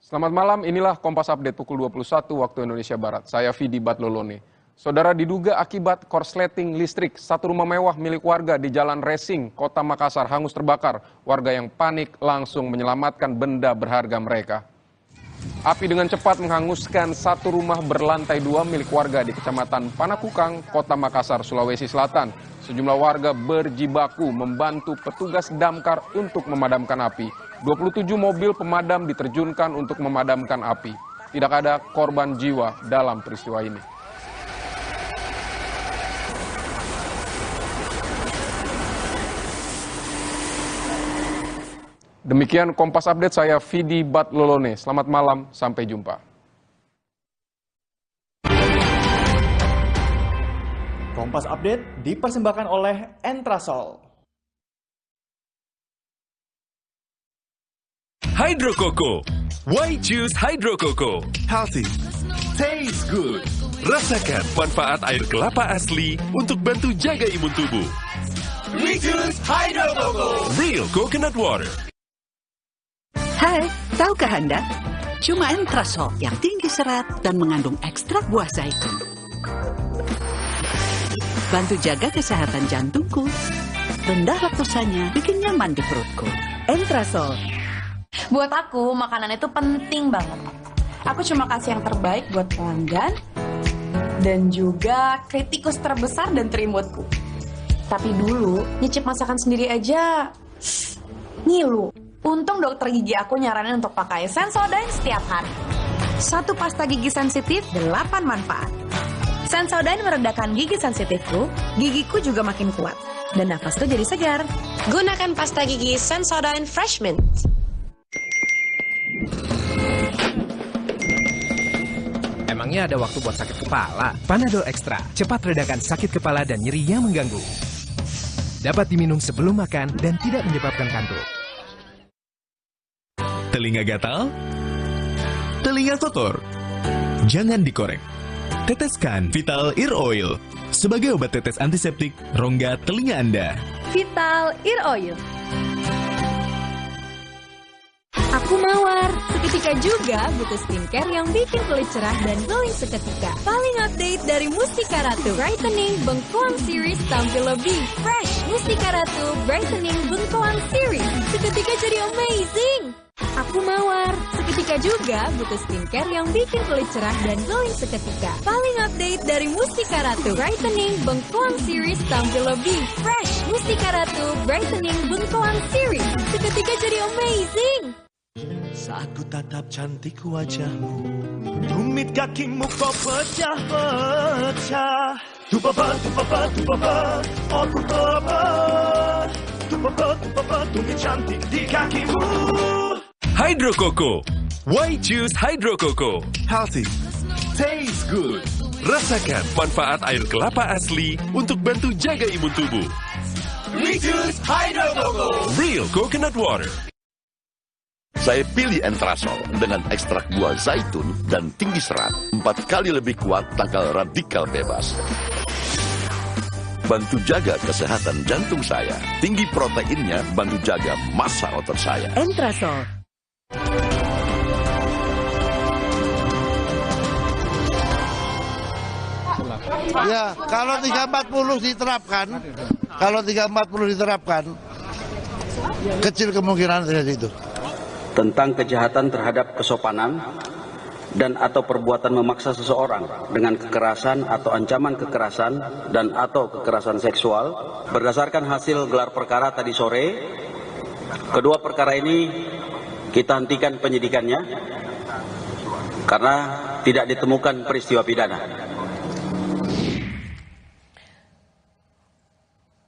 Selamat malam, inilah Kompas Update pukul 21 waktu Indonesia Barat. Saya Vidi Batlolone. Saudara, diduga akibat korsleting listrik, satu rumah mewah milik warga di Jalan Racing, Kota Makassar hangus terbakar. Warga yang panik langsung menyelamatkan benda berharga mereka. Api dengan cepat menghanguskan satu rumah berlantai 2 milik warga di Kecamatan Panakukang, Kota Makassar, Sulawesi Selatan. Sejumlah warga berjibaku membantu petugas damkar untuk memadamkan api. 27 mobil pemadam diterjunkan untuk memadamkan api. Tidak ada korban jiwa dalam peristiwa ini. Demikian Kompas Update, saya Vidi Batlolone. Selamat malam, sampai jumpa. Kompas Update dipersembahkan oleh Entrasol. Hydro Coco. Why choose Hydro Coco? Healthy, taste good. Rasakan manfaat air kelapa asli untuk bantu jaga imun tubuh. We choose Hydro Coco. Real coconut water. Hai, tahukah Anda? Cuma Entrasol yang tinggi serat dan mengandung ekstrak buah zaitun. Bantu jaga kesehatan jantungku. Rendah laktosanya bikin nyaman di perutku. Entrasol. Buat aku, makanan itu penting banget. Aku cuma kasih yang terbaik buat pelanggan dan juga kritikus terbesar dan terimutku. Tapi dulu, nyicip masakan sendiri aja ngilu. Untung dokter gigi aku nyaranin untuk pakai Sensodyne setiap hari. Satu pasta gigi sensitif, 8 manfaat. Sensodyne meredakan gigi sensitifku, gigiku juga makin kuat. Dan nafasku jadi segar. Gunakan pasta gigi Sensodyne Fresh Mint. Emangnya ada waktu buat sakit kepala? Panadol Extra, cepat redakan sakit kepala dan nyeri yang mengganggu. Dapat diminum sebelum makan dan tidak menyebabkan kantuk. Telinga gatal? Telinga kotor? Jangan dikorek. Teteskan Vital Ear Oil sebagai obat tetes antiseptik rongga telinga Anda. Vital Ear Oil. Aku mawar. Seketika juga butuh skincare yang bikin kulit cerah dan glowing seketika. Paling update dari Mustika Ratu. Brightening Bengkoang Series tampil lebih fresh. Mustika Ratu Brightening Bengkoang Series. Seketika jadi amazing. Aku mawar. Seketika juga butuh skincare yang bikin kulit cerah dan glowing seketika. Paling update dari Mustika Ratu. Brightening Bengkoang Series tampil lebih fresh. Mustika Ratu Brightening Bengkoang Series. Seketika jadi amazing. Saat ku tatap cantik wajahmu, tumit kakimu kau pecah-pecah. Tupapa, tupapa, tupapa, oh tupapa. Tupapa, tumit cantik di kakimu. Hydro Coco. Why choose Hydro Coco? Healthy, Taste good. Rasakan manfaat air kelapa asli untuk bantu jaga imun tubuh. We choose Hydro Coco. Real coconut water. Saya pilih Entrasol dengan ekstrak buah zaitun dan tinggi serat. 4 kali lebih kuat tangkal radikal bebas. Bantu jaga kesehatan jantung saya. Tinggi proteinnya bantu jaga massa otot saya. Entrasol. Ya, kalau 340 diterapkan, kecil kemungkinan terjadi itu. Tentang kejahatan terhadap kesopanan dan atau perbuatan memaksa seseorang dengan kekerasan atau ancaman kekerasan dan atau kekerasan seksual berdasarkan hasil gelar perkara tadi sore. Kedua perkara ini kita hentikan penyidikannya karena tidak ditemukan peristiwa pidana.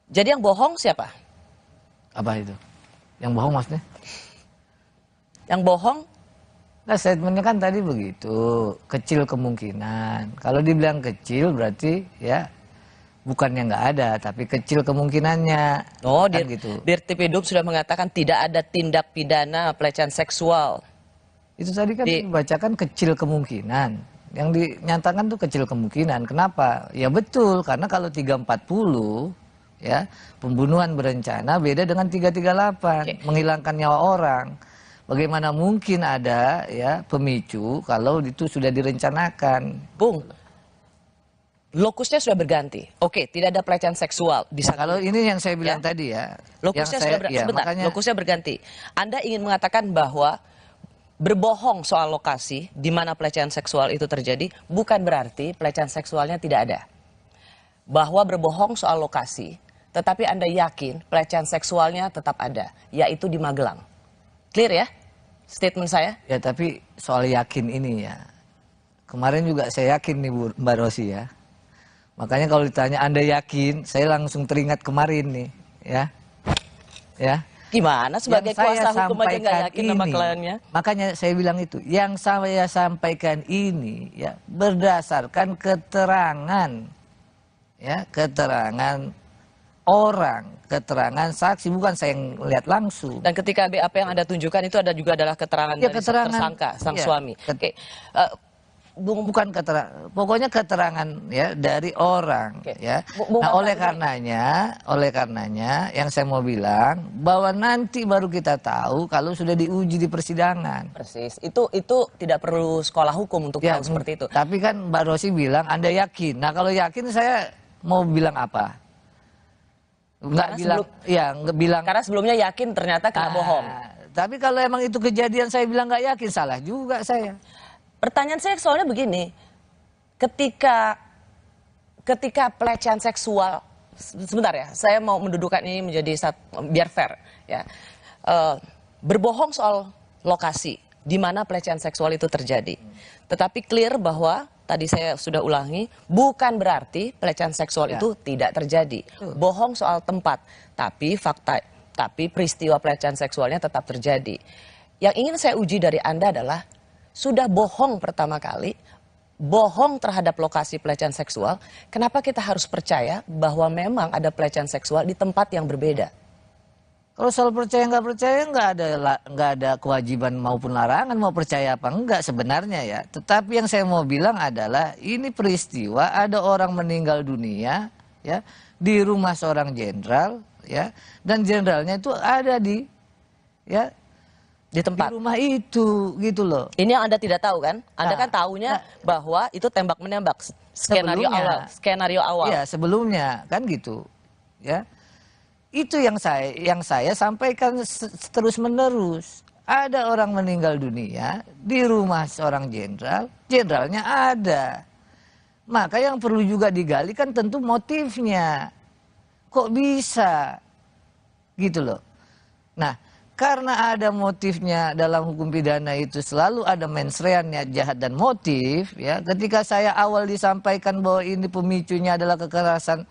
Jadi yang bohong siapa? Apa itu? Yang bohong maksudnya? Yang bohong? Nah, statementnya kan tadi begitu, kecil kemungkinan. Kalau dibilang kecil berarti ya bukannya nggak ada, tapi kecil kemungkinannya. Oh, kan gitu. Dirtipidum sudah mengatakan tidak ada tindak pidana pelecehan seksual. Itu tadi kan dibacakan kecil kemungkinan. Yang dinyatakan tuh kecil kemungkinan. Kenapa? Ya betul, karena kalau 340 ya, pembunuhan berencana beda dengan 338, menghilangkan nyawa orang. Bagaimana mungkin ada ya pemicu kalau itu sudah direncanakan? Bung, lokusnya sudah berganti. Oke, tidak ada pelecehan seksual di sana. Kalau ini yang saya bilang tadi ya. Lokusnya sudah berganti. Ya, Sebentar, lokusnya berganti. Anda ingin mengatakan bahwa berbohong soal lokasi di mana pelecehan seksual itu terjadi bukan berarti pelecehan seksualnya tidak ada. Bahwa berbohong soal lokasi, tetapi Anda yakin pelecehan seksualnya tetap ada, yaitu di Magelang. Clear ya statement saya? Ya, tapi soal yakin ini ya. Kemarin juga saya yakin nih Mbak Rosi ya. Makanya kalau ditanya Anda yakin, saya langsung teringat kemarin nih ya. Ya. Gimana sebagai kuasa hukum aja nggak yakin sama kliennya? Makanya saya bilang itu, yang saya sampaikan ini ya berdasarkan keterangan ya, keterangan orang, keterangan saksi, bukan saya yang lihat langsung. Dan ketika BAP yang Anda tunjukkan itu ada juga adalah keterangan ya, dari tersangka, sang suami. Oke. Bukan keterangan, pokoknya keterangan ya dari orang ya. Nah, oleh karenanya yang saya mau bilang bahwa nanti baru kita tahu kalau sudah diuji di persidangan. Persis. Itu tidak perlu sekolah hukum untuk tahu seperti itu. Tapi kan Mbak Rosi bilang Anda yakin. Nah, kalau yakin saya mau bilang apa? Nggak bilang. Karena sebelumnya yakin ternyata kena bohong. Tapi kalau emang itu kejadian saya bilang nggak yakin, salah juga saya. Pertanyaan saya soalnya begini, ketika pelecehan seksual, sebentar ya, saya mau mendudukan ini menjadi biar fair ya, berbohong soal lokasi di mana pelecehan seksual itu terjadi, tetapi clear bahwa tadi saya sudah ulangi, bukan berarti pelecehan seksual itu tidak terjadi, bohong soal tempat, tapi peristiwa pelecehan seksualnya tetap terjadi. Yang ingin saya uji dari Anda adalah sudah bohong pertama kali, bohong terhadap lokasi pelecehan seksual, kenapa kita harus percaya bahwa memang ada pelecehan seksual di tempat yang berbeda? Kalau soal percaya nggak ada kewajiban maupun larangan mau percaya apa enggak sebenarnya ya. Tetapi yang saya mau bilang adalah ini peristiwa ada orang meninggal dunia ya di rumah seorang jenderal ya, dan jenderalnya itu ada di tempat di rumah itu gitu loh. Ini yang Anda tidak tahu kan? Anda kan tahunya bahwa itu tembak menembak skenario awal. Iya, sebelumnya kan gitu. Ya. Itu yang saya sampaikan terus menerus. Ada orang meninggal dunia di rumah seorang jenderal, jenderalnya ada. Maka yang perlu juga digali kan tentu motifnya. Kok bisa? Gitu loh. Nah, karena ada motifnya dalam hukum pidana itu selalu ada mensrean, niat jahat dan motif ya. Ketika saya awal disampaikan bahwa ini pemicunya adalah kekerasan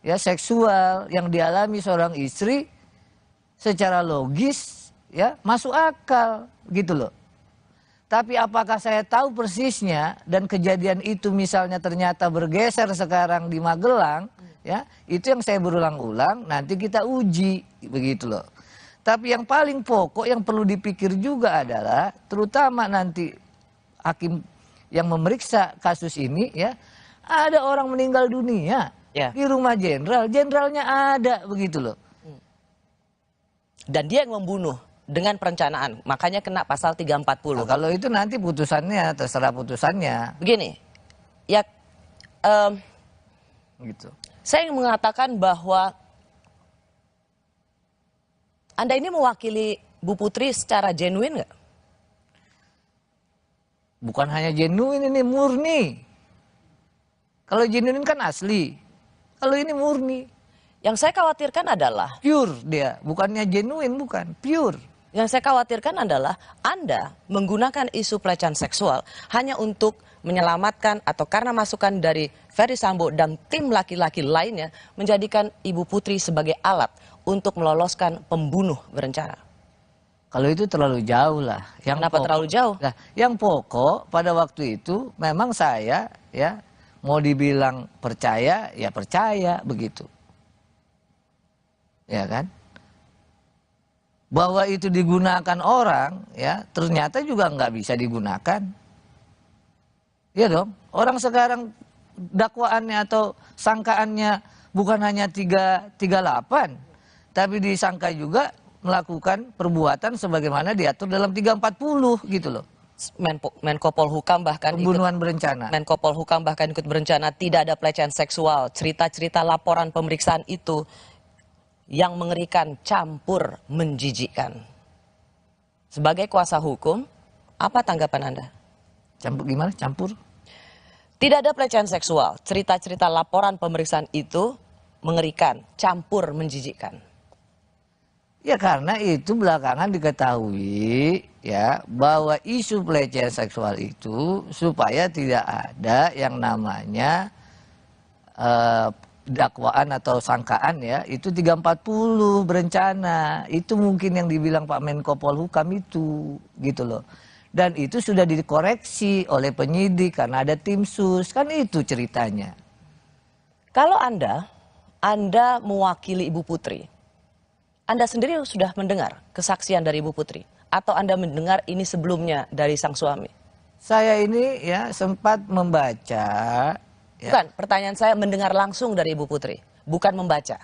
ya seksual yang dialami seorang istri, secara logis ya masuk akal gitu loh. Tapi apakah saya tahu persisnya dan kejadian itu misalnya ternyata bergeser sekarang di Magelang ya, itu yang saya berulang-ulang nanti kita uji begitu loh. Tapi yang paling pokok yang perlu dipikir juga adalah terutama nanti hakim yang memeriksa kasus ini ya, ada orang meninggal dunia di rumah jenderal, jenderalnya ada begitu loh. Dan dia yang membunuh dengan perencanaan, makanya kena pasal 340. Nah, kalau itu nanti putusannya terserah putusannya. Begini, ya gitu. Saya ingin mengatakan bahwa Anda ini mewakili Bu Putri secara genuine nggak? Bukan hanya genuine, ini murni. Kalau genuine kan asli. Kalau ini murni. Yang saya khawatirkan adalah pure dia, bukannya genuine, bukan pure. Yang saya khawatirkan adalah Anda menggunakan isu pelecehan seksual hanya untuk menyelamatkan atau karena masukan dari Ferry Sambo dan tim laki-laki lainnya menjadikan Ibu Putri sebagai alat untuk meloloskan pembunuh berencana. Kalau itu terlalu jauh lah. Kenapa terlalu jauh? Nah, yang pokok pada waktu itu memang saya ya mau dibilang percaya ya percaya begitu. Ya kan? bahwa itu digunakan orang, ya ternyata juga nggak bisa digunakan. Iya dong, orang sekarang dakwaannya atau sangkaannya bukan hanya 338, tapi disangka juga melakukan perbuatan sebagaimana diatur dalam 340 gitu loh. Menko Polhukam bahkan pembunuhan berencana. Menko Polhukam bahkan ikut berencana, tidak ada pelecehan seksual. Cerita-cerita laporan pemeriksaan itu yang mengerikan, campur menjijikkan. Sebagai kuasa hukum, apa tanggapan Anda? Campur gimana? Campur? Tidak ada pelecehan seksual. Cerita-cerita laporan pemeriksaan itu mengerikan, campur menjijikkan. Ya karena itu belakangan diketahui ya bahwa isu pelecehan seksual itu supaya tidak ada yang namanya dakwaan atau sangkaan ya itu 340 berencana. Itu mungkin yang dibilang Pak Menko Polhukam itu gitu loh. Dan itu sudah dikoreksi oleh penyidik karena ada tim sus, kan itu ceritanya. Kalau Anda mewakili Ibu Putri, Anda sendiri sudah mendengar kesaksian dari Ibu Putri? Atau Anda mendengar ini sebelumnya dari sang suami? Saya ini ya sempat membaca. Ya. Bukan, pertanyaan saya mendengar langsung dari Ibu Putri, bukan membaca.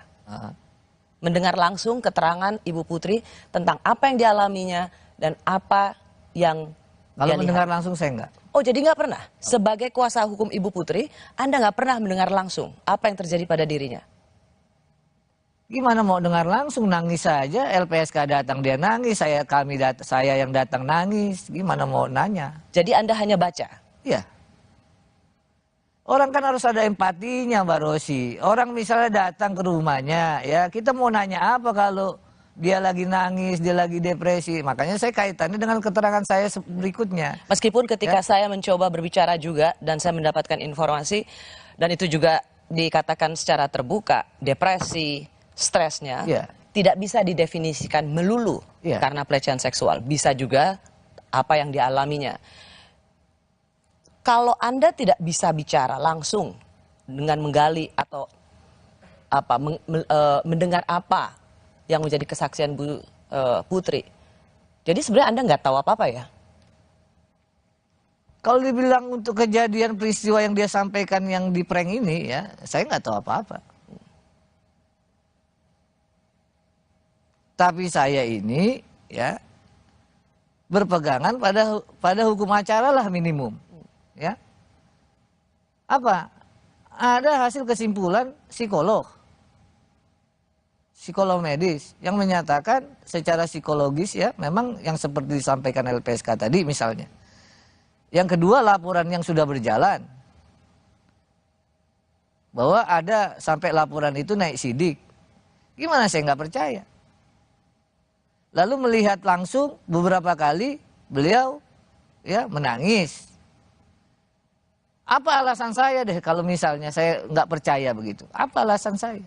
Mendengar langsung keterangan Ibu Putri tentang apa yang dialaminya dan apa yang kalau mendengar langsung saya enggak. Oh, jadi nggak pernah? Sebagai kuasa hukum Ibu Putri, Anda nggak pernah mendengar langsung apa yang terjadi pada dirinya? Gimana mau dengar langsung, nangis saja, LPSK datang dia nangis, saya yang datang nangis, gimana mau nanya? Jadi Anda hanya baca? Iya. Orang kan harus ada empatinya Mbak Rosi. Orang misalnya datang ke rumahnya, ya kita mau nanya apa kalau dia lagi nangis, dia lagi depresi. Makanya saya kaitannya dengan keterangan saya berikutnya. Meskipun ketika saya mencoba berbicara juga dan saya mendapatkan informasi dan itu juga dikatakan secara terbuka, depresi, stresnya tidak bisa didefinisikan melulu karena pelecehan seksual. Bisa juga apa yang dialaminya. Kalau Anda tidak bisa bicara langsung dengan menggali atau mendengar apa yang menjadi kesaksian Bu Putri, jadi sebenarnya Anda nggak tahu apa-apa ya? Kalau dibilang untuk kejadian peristiwa yang dia sampaikan yang di prank ini ya, saya nggak tahu apa-apa. Tapi saya ini ya berpegangan pada hukum acara lah minimum, ya. Apa? Ada hasil kesimpulan psikolog medis yang menyatakan secara psikologis ya memang yang seperti disampaikan LPSK tadi misalnya. Yang kedua laporan yang sudah berjalan bahwa ada sampai laporan itu naik sidik. Gimana saya nggak percaya? Lalu melihat langsung beberapa kali beliau ya menangis. Apa alasan saya deh kalau misalnya saya nggak percaya begitu? Apa alasan saya?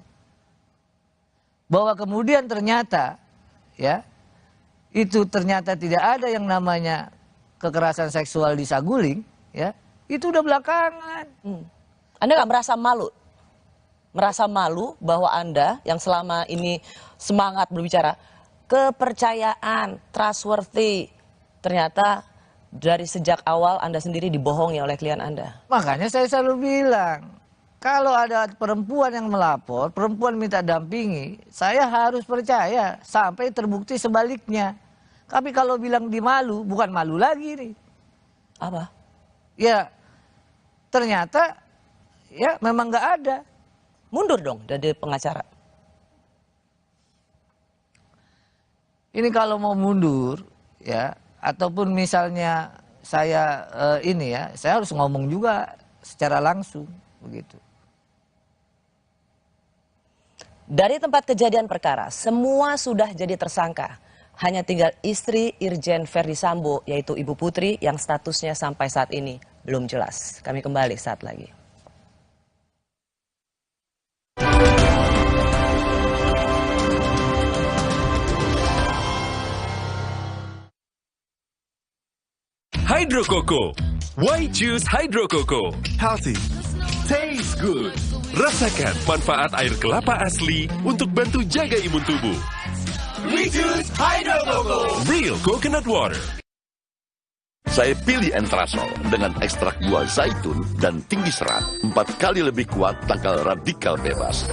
Bahwa kemudian ternyata ya itu ternyata tidak ada yang namanya kekerasan seksual di Saguling ya itu udah belakangan. Anda nggak merasa malu? Merasa malu bahwa Anda yang selama ini semangat berbicara kepercayaan, trustworthy, ternyata dari sejak awal Anda sendiri dibohongi oleh klien Anda? Makanya saya selalu bilang, kalau ada perempuan yang melapor, perempuan minta dampingi, saya harus percaya sampai terbukti sebaliknya. Tapi kalau bilang dimalu, bukan malu lagi nih. Apa? Ya, ternyata ya memang nggak ada. Mundur dong dari pengacara. Ini kalau mau mundur, ya, ataupun misalnya saya saya harus ngomong juga secara langsung, begitu. Dari tempat kejadian perkara, semua sudah jadi tersangka. Hanya tinggal istri Irjen Verdi Sambo, yaitu Ibu Putri, yang statusnya sampai saat ini belum jelas. Kami kembali saat lagi. Hydro Coco. Why choose Hydro Coco? Healthy, taste good. Rasakan manfaat air kelapa asli untuk bantu jaga imun tubuh. We choose Hydro Coco. Real coconut water. Saya pilih Entrasol dengan ekstrak buah zaitun dan tinggi serat, 4 kali lebih kuat tangkal radikal bebas.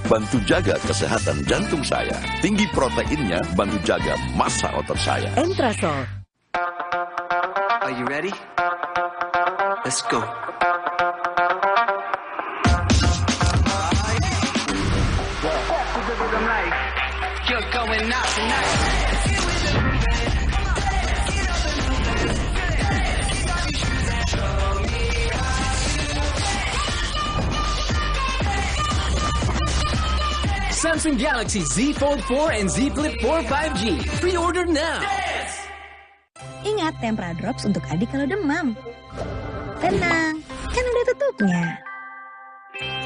Bantu jaga kesehatan jantung saya. Tinggi proteinnya bantu jaga massa otot saya. Entrasol. Are you ready? Let's go. You're going out tonight. Samsung Galaxy Z Fold 4 and Z Flip 4 5G. Pre-order now. Ingat Tempra Drops untuk adik kalau demam. Tenang, kan ada tutupnya.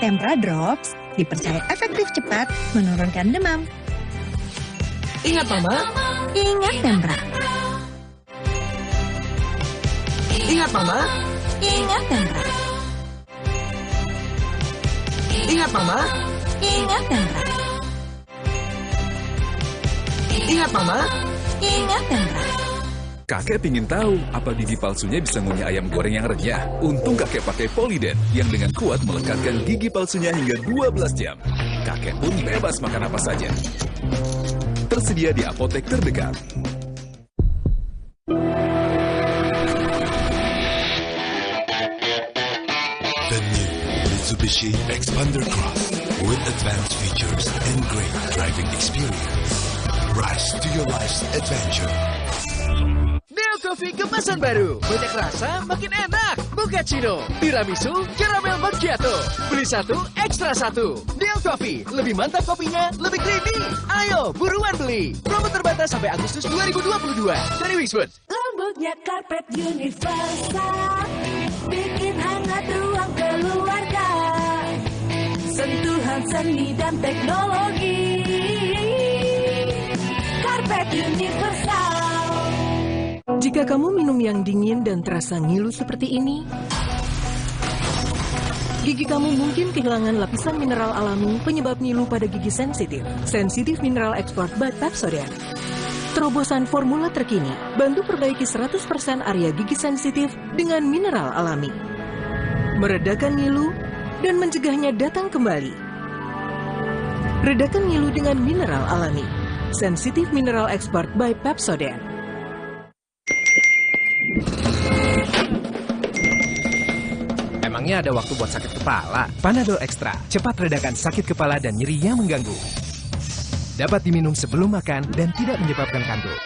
Tempra Drops dipercaya efektif cepat menurunkan demam. Ingat Mama. Ingat Tempra. Ingat Mama. Ingat Tempra. Ingat Mama. Ingat Tempra. Ingat Mama. Ingat Tempra. Kakek pingin tahu apa gigi palsunya bisa ngunyah ayam goreng yang renyah. Untung kakek pakai Poliden yang dengan kuat melekatkan gigi palsunya hingga 12 jam. Kakek pun bebas makan apa saja. Tersedia di apotek terdekat. The new Mitsubishi Xpander Cross with advanced features and great driving experience. Rise to your life's adventure. Neo Coffee kemasan baru. Banyak rasa, makin enak. Mochaccino, tiramisu, caramel macchiato. Beli satu, ekstra satu. Neo Coffee, lebih mantap kopinya, lebih creamy. Ayo, buruan beli. Promo terbatas sampai Agustus 2022. Dari Wixwood. Lembutnya karpet universal, bikin hangat ruang keluarga. Sentuhan seni dan teknologi. Karpet universal. Jika kamu minum yang dingin dan terasa ngilu seperti ini, gigi kamu mungkin kehilangan lapisan mineral alami penyebab ngilu pada gigi sensitif. Sensitif Mineral Export by Pepsodent. Terobosan formula terkini, bantu perbaiki 100% area gigi sensitif dengan mineral alami. Meredakan ngilu dan mencegahnya datang kembali. Redakan ngilu dengan mineral alami. Sensitif Mineral Export by Pepsodent. Emangnya ada waktu buat sakit kepala? Panadol Extra, cepat redakan sakit kepala dan nyeri yang mengganggu. Dapat diminum sebelum makan dan tidak menyebabkan kantuk.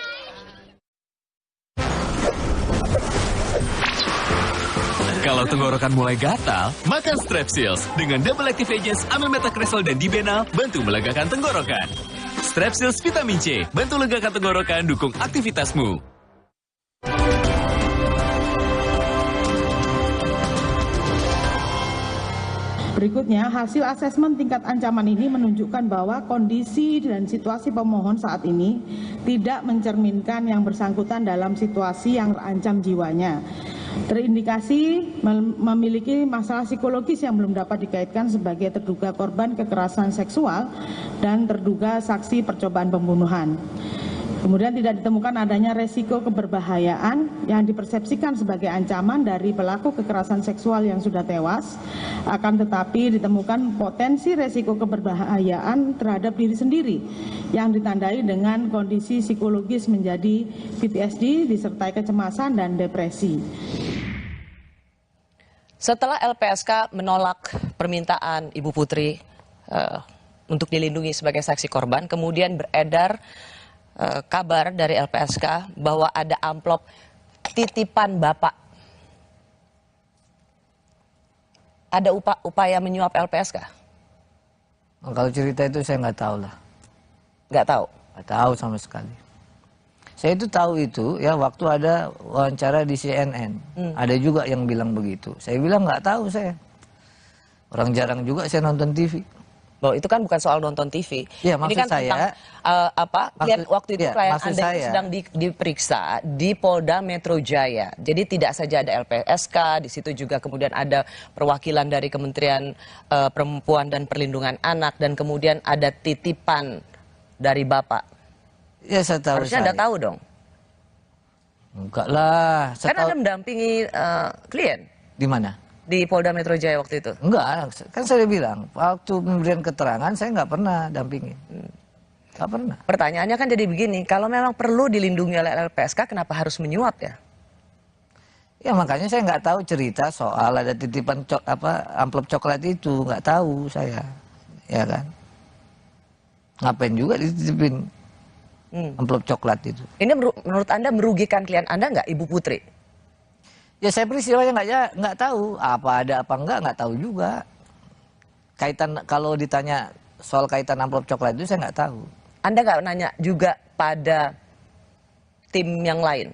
Kalau tenggorokan mulai gatal, makan Strepsils. Dengan double active agents amilmetacresol dan dibenal, bantu melegakan tenggorokan. Strepsils Vitamin C, bantu legakan tenggorokan, dukung aktivitasmu. Berikutnya, hasil asesmen tingkat ancaman ini menunjukkan bahwa kondisi dan situasi pemohon saat ini tidak mencerminkan yang bersangkutan dalam situasi yang terancam jiwanya. Terindikasi memiliki masalah psikologis yang belum dapat dikaitkan sebagai terduga korban kekerasan seksual dan terduga saksi percobaan pembunuhan. Kemudian tidak ditemukan adanya resiko keberbahayaan yang dipersepsikan sebagai ancaman dari pelaku kekerasan seksual yang sudah tewas, akan tetapi ditemukan potensi resiko keberbahayaan terhadap diri sendiri yang ditandai dengan kondisi psikologis menjadi PTSD disertai kecemasan dan depresi. Setelah LPSK menolak permintaan Ibu Putri untuk dilindungi sebagai saksi korban, kemudian beredar kabar dari LPSK bahwa ada amplop titipan Bapak. Ada upaya menyuap LPSK? Kalau cerita itu saya nggak tahu lah. Nggak tahu? Nggak tahu sama sekali. Saya itu tahu itu ya waktu ada wawancara di CNN. Ada juga yang bilang begitu. Saya bilang nggak tahu saya. Orang jarang juga saya nonton TV. Bahwa itu kan bukan soal nonton TV. Ya, ini kan saya, tentang waktu itu klien Anda saya, sedang diperiksa di Polda Metro Jaya. Jadi tidak saja ada LPSK, di situ juga kemudian ada perwakilan dari Kementerian Perempuan dan Perlindungan Anak dan kemudian ada titipan dari Bapak? Ya saya tahu. Harusnya Anda tahu dong. Enggak lah. Kan Anda mendampingi klien. Di mana? Di Polda Metro Jaya waktu itu. Enggak, kan saya bilang waktu pemberian keterangan saya nggak pernah dampingi. Nggak pernah. Pertanyaannya kan jadi begini, kalau memang perlu dilindungi oleh LPSK, kenapa harus menyuap ya? Ya makanya saya nggak tahu cerita soal ada titipan amplop coklat itu, nggak tahu saya, ya kan? Ngapain juga dititipin amplop coklat itu? Ini menurut Anda merugikan klien Anda nggak, Ibu Putri? Ya saya peristiwanya nggak tahu, apa ada apa nggak tahu juga. Kaitan kalau ditanya soal kaitan amplop coklat itu saya nggak tahu. Anda nggak nanya juga pada tim yang lain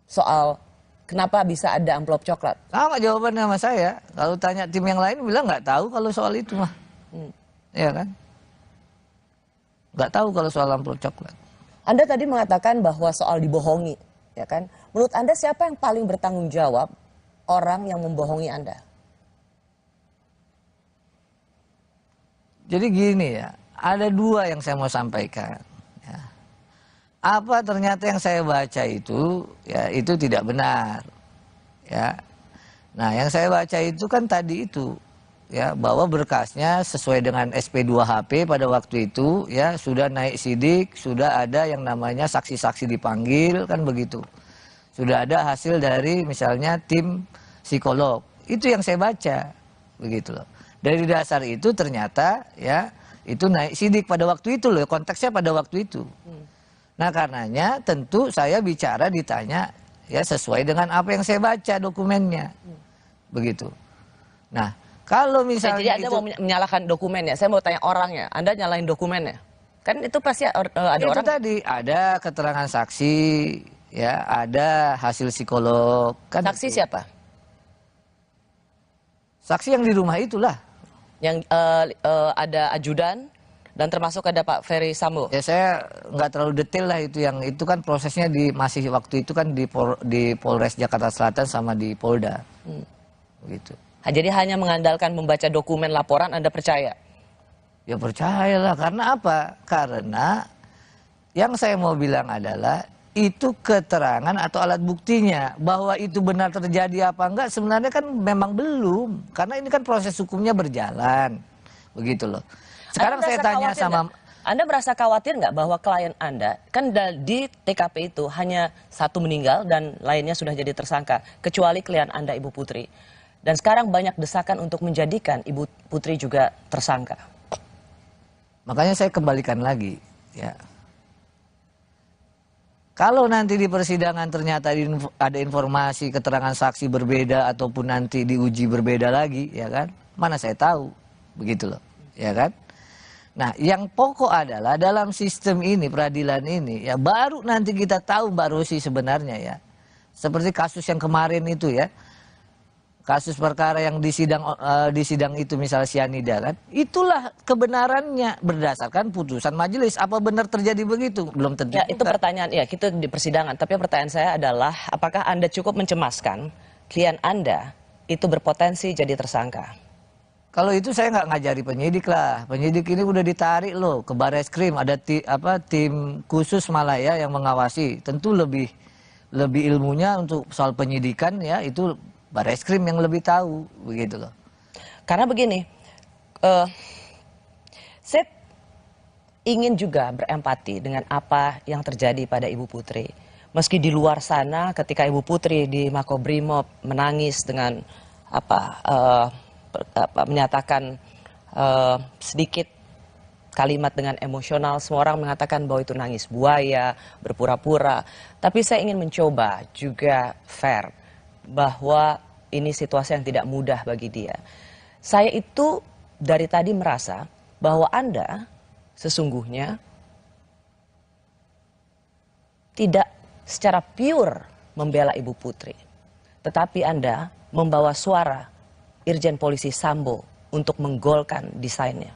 soal kenapa bisa ada amplop coklat? Sama jawabannya sama saya. Kalau tanya tim yang lain bilang nggak tahu kalau soal itu mah, ya kan? Nggak tahu kalau soal amplop coklat. Anda tadi mengatakan bahwa soal dibohongi, ya kan? Menurut Anda siapa yang paling bertanggung jawab orang yang membohongi Anda? Jadi gini ya, ada dua yang saya mau sampaikan. Ya. Apa ternyata yang saya baca itu, ya itu tidak benar. Ya. Nah yang saya baca itu kan tadi itu, ya bahwa berkasnya sesuai dengan SP2HP pada waktu itu, ya sudah naik sidik, sudah ada yang namanya saksi-saksi dipanggil, kan begitu. Sudah ada hasil dari misalnya tim psikolog. Itu yang saya baca, begitu loh. Dari dasar itu ternyata ya itu naik sidik pada waktu itu loh, konteksnya pada waktu itu. Nah karenanya tentu saya bicara ditanya ya sesuai dengan apa yang saya baca dokumennya, begitu. Nah kalau misalnya jadi Anda mau menyalahkan dokumennya, saya mau tanya orangnya, Anda nyalahin dokumennya? Kan itu pasti ada itu orang. Tadi ada keterangan saksi. Ya, ada hasil psikolog. Kan saksi itu. Siapa? Saksi yang di rumah itulah. Yang ada ajudan dan termasuk ada Pak Ferry Sambo. Ya saya nggak terlalu detail lah itu, yang itu kan prosesnya masih waktu itu kan di Polres Jakarta Selatan sama di Polda. Begitu. Jadi hanya mengandalkan membaca dokumen laporan Anda percaya? Ya percayalah, karena apa? Karena yang saya mau bilang adalah itu keterangan atau alat buktinya. Bahwa itu benar terjadi apa enggak sebenarnya kan memang belum. Karena ini kan proses hukumnya berjalan. Begitu loh. Sekarang saya tanya sama... Anda merasa khawatir nggak bahwa klien Anda, kan di TKP itu hanya satu meninggal dan lainnya sudah jadi tersangka. Kecuali klien Anda, Ibu Putri. Dan sekarang banyak desakan untuk menjadikan Ibu Putri juga tersangka. Makanya saya kembalikan lagi. Ya. Kalau nanti di persidangan ternyata ada informasi keterangan saksi berbeda ataupun nanti diuji berbeda lagi, ya kan? Mana saya tahu, begitu loh, ya kan? Nah, yang pokok adalah dalam sistem ini, peradilan ini, ya baru nanti kita tahu Mbak Rosi sebenarnya ya. Seperti kasus yang kemarin itu ya, kasus perkara yang di sidang itu misalnya sianida kan, itulah kebenarannya berdasarkan putusan majelis. Apa benar terjadi begitu? Belum tentu. Ya, itu pertanyaan, ya kita di persidangan. Tapi pertanyaan saya adalah, apakah Anda cukup mencemaskan klien Anda itu berpotensi jadi tersangka? Kalau itu saya nggak ngajari penyidik lah. Penyidik ini udah ditarik loh ke Barreskrim, ada tim khusus malah ya yang mengawasi. Tentu lebih ilmunya untuk soal penyidikan ya itu Barreskrim yang lebih tahu, begitu loh. Karena begini, saya ingin juga berempati dengan apa yang terjadi pada Ibu Putri. Meski di luar sana, ketika Ibu Putri di Makobrimob menangis dengan menyatakan sedikit kalimat dengan emosional, semua orang mengatakan bahwa itu nangis buaya, berpura-pura. Tapi saya ingin mencoba juga fair, bahwa ini situasi yang tidak mudah bagi dia. Saya itu dari tadi merasa bahwa Anda sesungguhnya tidak secara pure membela Ibu Putri. Tetapi Anda membawa suara Irjen Polisi Sambo untuk menggolkan desainnya.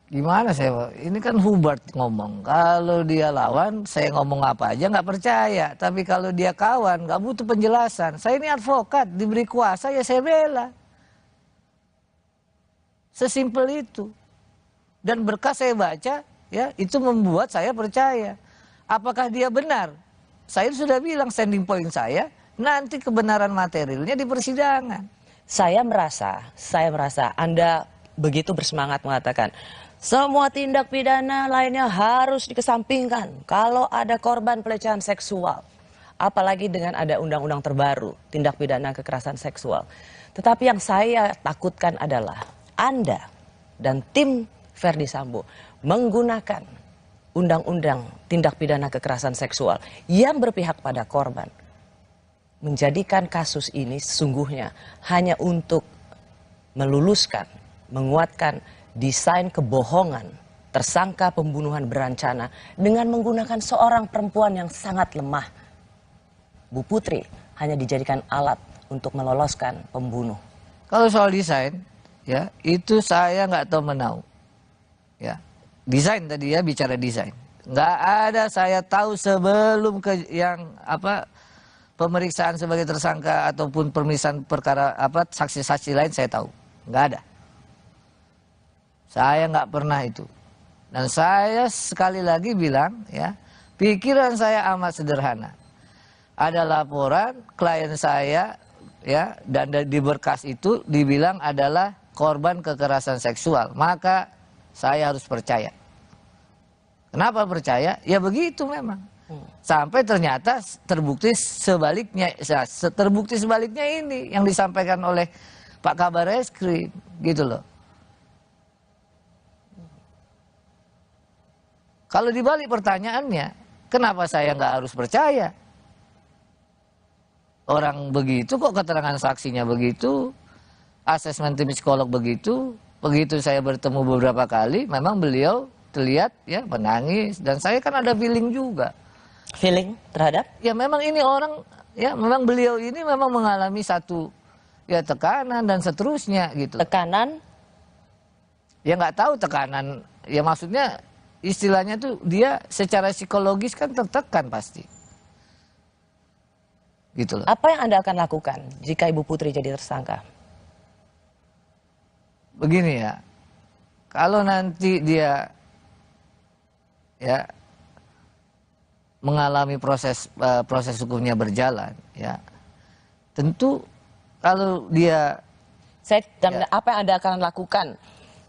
Gimana saya, ini kan Hubert ngomong, kalau dia lawan saya ngomong apa aja nggak percaya, tapi kalau dia kawan nggak butuh penjelasan. Saya ini advokat, diberi kuasa ya saya bela. Sesimpel itu. dan berkas saya baca, ya itu membuat saya percaya. Apakah dia benar? Saya sudah bilang standing point saya, nanti kebenaran materialnya di persidangan. Saya merasa Anda begitu bersemangat mengatakan semua tindak pidana lainnya harus dikesampingkan kalau ada korban pelecehan seksual. Apalagi dengan ada undang-undang terbaru, tindak pidana kekerasan seksual. Tetapi yang saya takutkan adalah Anda dan tim Verdi Sambo menggunakan undang-undang tindak pidana kekerasan seksual yang berpihak pada korban. Menjadikan kasus ini sesungguhnya hanya untuk meluluskan, menguatkan desain kebohongan tersangka pembunuhan berencana dengan menggunakan seorang perempuan yang sangat lemah. Bu Putri hanya dijadikan alat untuk meloloskan pembunuh. Kalau soal desain, ya itu saya nggak tahu menau. Ya, desain tadi ya, bicara desain. Nggak ada saya tahu sebelum pemeriksaan sebagai tersangka ataupun pemeriksaan perkara saksi-saksi lain saya tahu. Nggak ada. Saya nggak pernah itu. Dan saya sekali lagi bilang ya, pikiran saya amat sederhana. Ada laporan klien saya ya, dan di berkas itu dibilang adalah korban kekerasan seksual, maka saya harus percaya. Kenapa percaya? Ya begitu memang. Sampai ternyata terbukti sebaliknya. Terbukti sebaliknya ini yang disampaikan oleh Pak Kabar Eskrim, gitu loh. Kalau dibalik pertanyaannya, kenapa saya nggak harus percaya? Orang begitu kok, keterangan saksinya begitu, asesmen tim psikolog begitu saya bertemu beberapa kali, memang beliau terlihat ya menangis, dan saya kan ada feeling juga. Feeling terhadap? Ya memang ini orang, ya memang beliau ini memang mengalami satu ya tekanan dan seterusnya gitu. Tekanan? Ya nggak tahu tekanan, ya maksudnya istilahnya tuh dia secara psikologis kan tertekan pasti. Gitu loh. Apa yang Anda akan lakukan jika Ibu Putri jadi tersangka? Begini ya, kalau nanti dia ya mengalami proses hukumnya berjalan, ya tentu kalau dia apa yang Anda akan lakukan?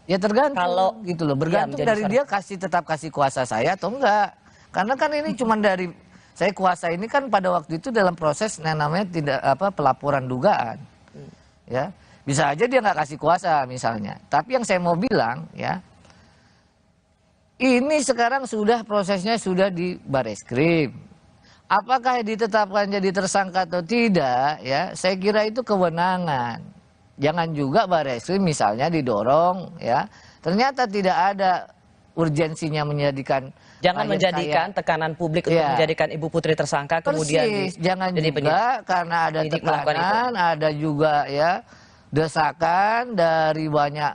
Ya tergantung, kalau gitu loh, bergantung dari dia tetap kasih kuasa saya atau enggak. Karena kan ini cuma dari saya kuasa ini kan pada waktu itu dalam proses yang namanya pelaporan dugaan, ya bisa aja dia nggak kasih kuasa misalnya. Tapi yang saya mau bilang ya, ini sekarang sudah prosesnya sudah di Bareskrim. Apakah ditetapkan jadi tersangka atau tidak? Ya, saya kira itu kewenangan. Jangan juga Bareskrim misalnya didorong, ya ternyata tidak ada urgensinya menjadikan. Jangan menjadikan tekanan publik untuk menjadikan Ibu Putri tersangka, kemudian jangan juga karena ada tekanan, ada juga ya desakan dari banyak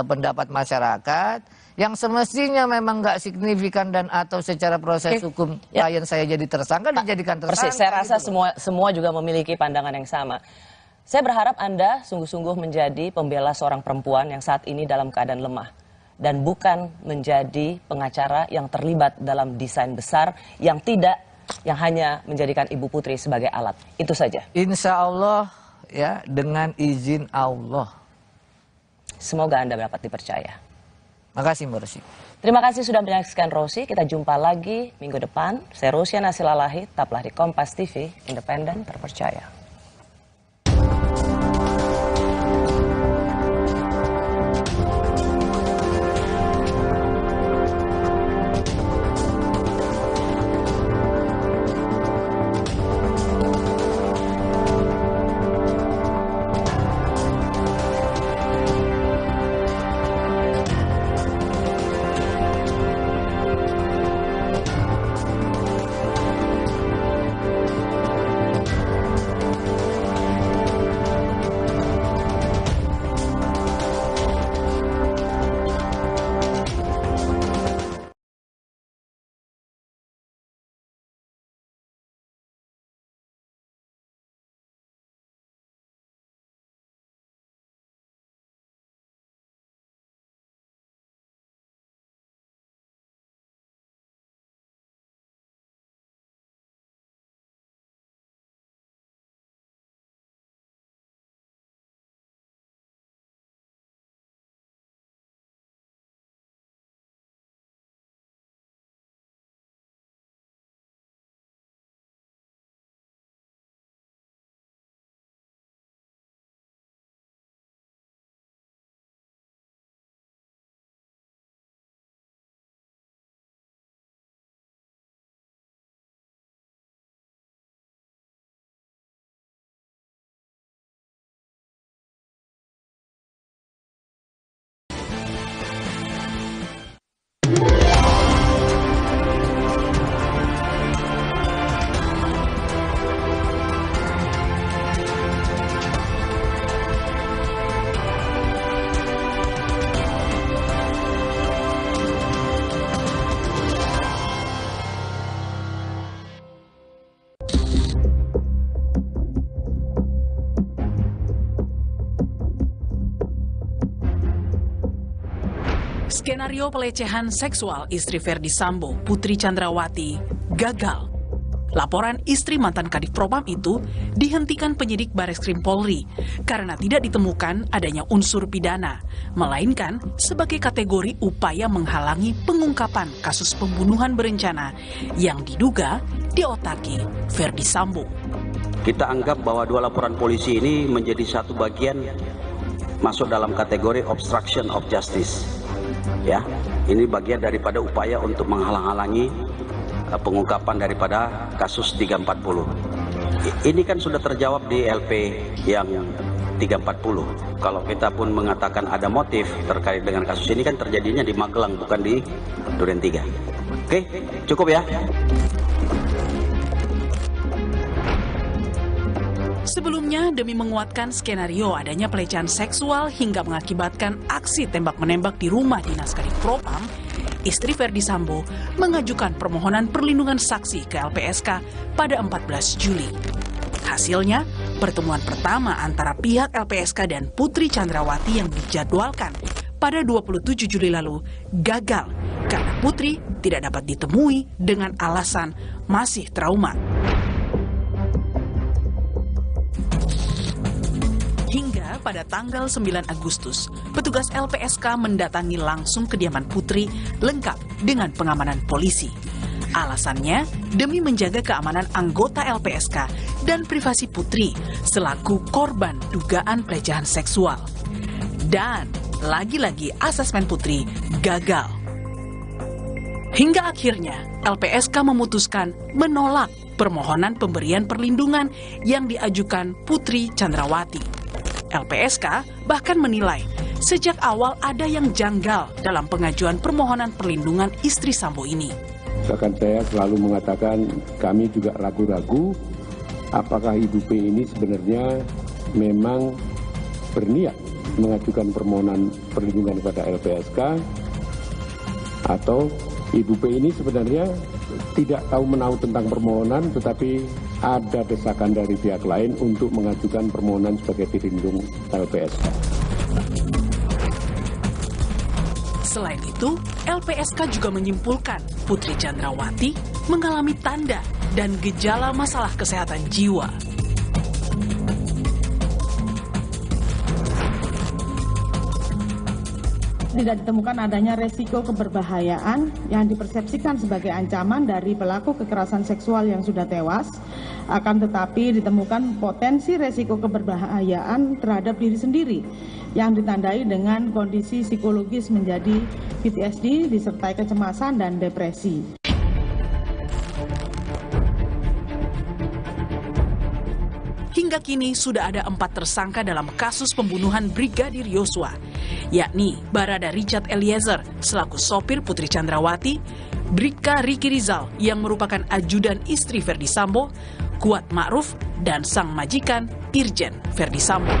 pendapat masyarakat yang semestinya memang nggak signifikan dan atau secara proses hukum klien saya jadi tersangka dijadikan tersangka. Persis, saya rasa gitu semua juga memiliki pandangan yang sama. Saya berharap Anda sungguh-sungguh menjadi pembela seorang perempuan yang saat ini dalam keadaan lemah. Dan bukan menjadi pengacara yang terlibat dalam desain besar yang hanya menjadikan Ibu Putri sebagai alat. Itu saja. Insya Allah ya, dengan izin Allah. Semoga Anda dapat dipercaya. Makasih Mbak Rosi. Terima kasih sudah menyaksikan Rosi. Kita jumpa lagi minggu depan. Saya Rosia Nasilalahi, tetaplah di Kompas TV, independen, terpercaya. Skenario pelecehan seksual istri Ferdi Sambo, Putri Chandrawati, gagal. Laporan istri mantan Kadif Propam itu dihentikan penyidik Bareskrim Polri karena tidak ditemukan adanya unsur pidana, melainkan sebagai kategori upaya menghalangi pengungkapan kasus pembunuhan berencana yang diduga diotaki Ferdi Sambo. Kita anggap bahwa 2 laporan polisi ini menjadi satu bagian masuk dalam kategori obstruction of justice. Ya, ini bagian daripada upaya untuk menghalang-halangi pengungkapan daripada kasus 340. Ini kan sudah terjawab di LP yang 340. Kalau kita pun mengatakan ada motif terkait dengan kasus ini kan terjadinya di Magelang bukan di Duren 3. Oke, cukup ya. Sebelumnya, demi menguatkan skenario adanya pelecehan seksual hingga mengakibatkan aksi tembak-menembak di rumah dinas Kadif Propam, istri Ferdi Sambo mengajukan permohonan perlindungan saksi ke LPSK pada 14 Juli. Hasilnya, pertemuan pertama antara pihak LPSK dan Putri Chandrawati yang dijadwalkan pada 27 Juli lalu gagal karena Putri tidak dapat ditemui dengan alasan masih trauma. Hingga pada tanggal 9 Agustus, petugas LPSK mendatangi langsung kediaman Putri lengkap dengan pengamanan polisi. Alasannya demi menjaga keamanan anggota LPSK dan privasi Putri selaku korban dugaan pelecehan seksual. Dan lagi-lagi asesmen Putri gagal. Hingga akhirnya LPSK memutuskan menolak permohonan pemberian perlindungan yang diajukan Putri Chandrawati. LPSK bahkan menilai sejak awal ada yang janggal dalam pengajuan permohonan perlindungan istri Sambo ini. Bahkan saya selalu mengatakan kami juga ragu-ragu apakah Ibu P ini sebenarnya memang berniat mengajukan permohonan perlindungan kepada LPSK atau Ibu P ini sebenarnya tidak tahu menahu tentang permohonan tetapi ada desakan dari pihak lain untuk mengajukan permohonan sebagai pelindung LPSK. Selain itu, LPSK juga menyimpulkan Putri Chandrawati mengalami tanda dan gejala masalah kesehatan jiwa. Tidak ditemukan adanya resiko keberbahayaan yang dipersepsikan sebagai ancaman dari pelaku kekerasan seksual yang sudah tewas, akan tetapi ditemukan potensi resiko keberbahayaan terhadap diri sendiri yang ditandai dengan kondisi psikologis menjadi PTSD disertai kecemasan dan depresi. Hingga kini sudah ada 4 tersangka dalam kasus pembunuhan Brigadir Yosua, yakni Barada Richard Eliezer selaku sopir Putri Chandrawati, Bribka Riki Rizal yang merupakan ajudan istri Ferdi Sambo, Kuat Ma'ruf, dan sang majikan Irjen Ferdi Sambo.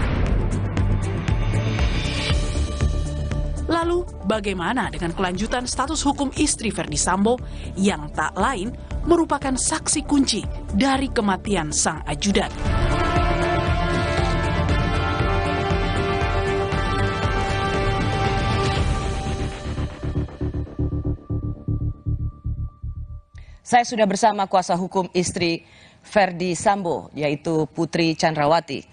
Lalu, bagaimana dengan kelanjutan status hukum istri Ferdi Sambo yang tak lain merupakan saksi kunci dari kematian sang ajudan? Saya sudah bersama kuasa hukum istri Ferdi Sambo, yaitu Putri Chandrawati.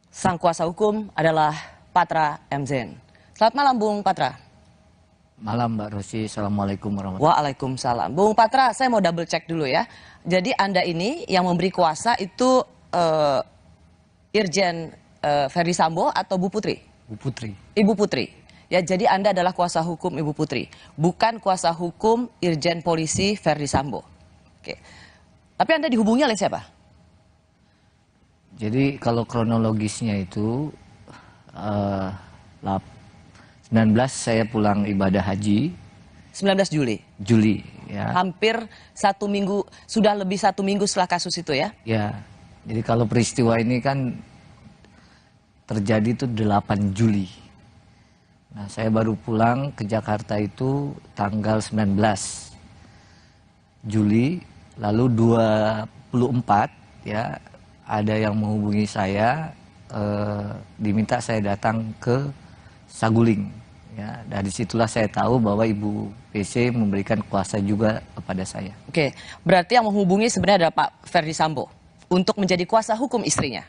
Sang kuasa hukum adalah Patra M. Zain. Selamat malam, Bung Patra. Malam, Mbak Rosi. Assalamualaikum warahmatullahi wabarakatuh. Waalaikumsalam. Bung Patra, saya mau double check dulu ya. Jadi Anda ini yang memberi kuasa itu Irjen Ferdi Sambo atau Bu Putri? Bu Putri. Ibu Putri. Ya, jadi Anda adalah kuasa hukum Ibu Putri, bukan kuasa hukum Irjen Polisi Ferdi Sambo. Oke. Tapi Anda dihubungi oleh siapa? Jadi kalau kronologisnya itu 19 saya pulang ibadah haji. 19 Juli? Juli, ya. Hampir 1 minggu, sudah lebih 1 minggu setelah kasus itu ya? Ya, jadi kalau peristiwa ini kan terjadi itu 8 Juli. Nah, saya baru pulang ke Jakarta itu tanggal 19 Juli, lalu 24 ya ada yang menghubungi saya, diminta saya datang ke Saguling ya, dari situlah saya tahu bahwa Ibu PC memberikan kuasa juga kepada saya. Oke, berarti yang menghubungi sebenarnya adalah Pak Ferdi Sambo untuk menjadi kuasa hukum istrinya.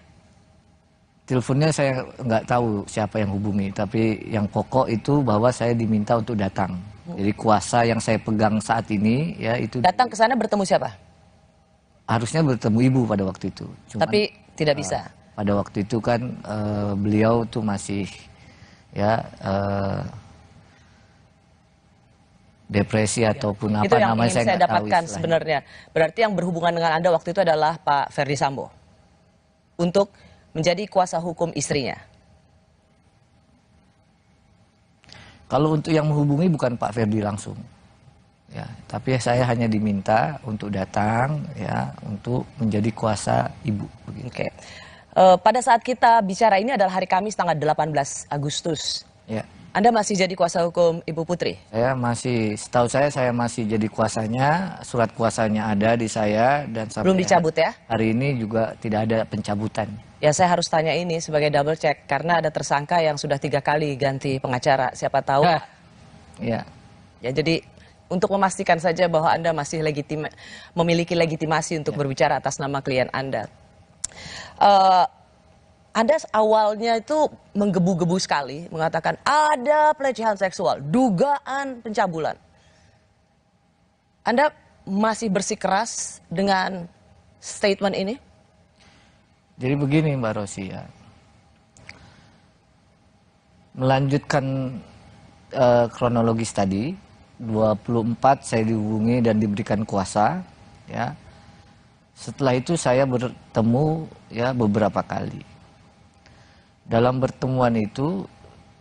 Teleponnya saya nggak tahu siapa yang hubungi, tapi yang pokok itu bahwa saya diminta untuk datang. Jadi kuasa yang saya pegang saat ini ya itu. Datang ke sana bertemu siapa? Harusnya bertemu Ibu pada waktu itu. Cuman, tapi tidak bisa. Pada waktu itu kan beliau tuh masih ya depresi ataupun apa itu yang namanya ingin saya dapatkan sebenarnya. Berarti yang berhubungan dengan Anda waktu itu adalah Pak Ferdi Sambo untuk menjadi kuasa hukum istrinya. Kalau untuk yang menghubungi bukan Pak Ferdi langsung, ya, tapi saya hanya diminta untuk datang, ya, untuk menjadi kuasa Ibu. Oke. Pada saat kita bicara ini adalah hari Kamis tanggal 18 Agustus. Ya. Anda masih jadi kuasa hukum Ibu Putri? Saya masih, setahu saya masih jadi kuasanya, surat kuasanya ada di saya dan sampai belum dicabut ya? Hari ini juga tidak ada pencabutan. Ya saya harus tanya ini sebagai double check karena ada tersangka yang sudah 3 kali ganti pengacara. Siapa tahu? Ya. Ya jadi untuk memastikan saja bahwa Anda masih memiliki legitimasi untuk berbicara atas nama klien Anda. Anda awalnya itu menggebu-gebu sekali mengatakan ada pelecehan seksual, dugaan pencabulan. Anda masih bersikeras dengan statement ini? Jadi begini Mbak Rosi ya, melanjutkan kronologis tadi, 24 saya dihubungi dan diberikan kuasa, ya. Setelah itu saya bertemu ya beberapa kali. Dalam pertemuan itu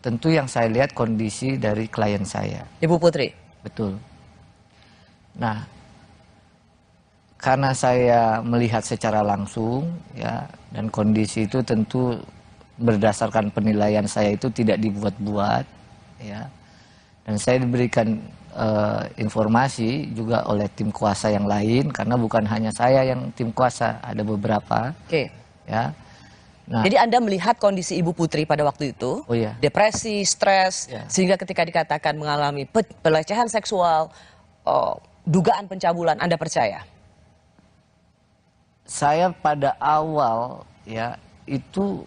tentu yang saya lihat kondisi dari klien saya. Ibu Putri? Betul. Nah, karena saya melihat secara langsung ya, dan kondisi itu tentu berdasarkan penilaian saya itu tidak dibuat-buat ya. Dan saya diberikan informasi juga oleh tim kuasa yang lain karena bukan hanya saya yang tim kuasa, ada beberapa. Oke. Ya. Nah, jadi Anda melihat kondisi Ibu Putri pada waktu itu, depresi, stres, sehingga ketika dikatakan mengalami pelecehan seksual, dugaan pencabulan, Anda percaya? Saya pada awal ya itu...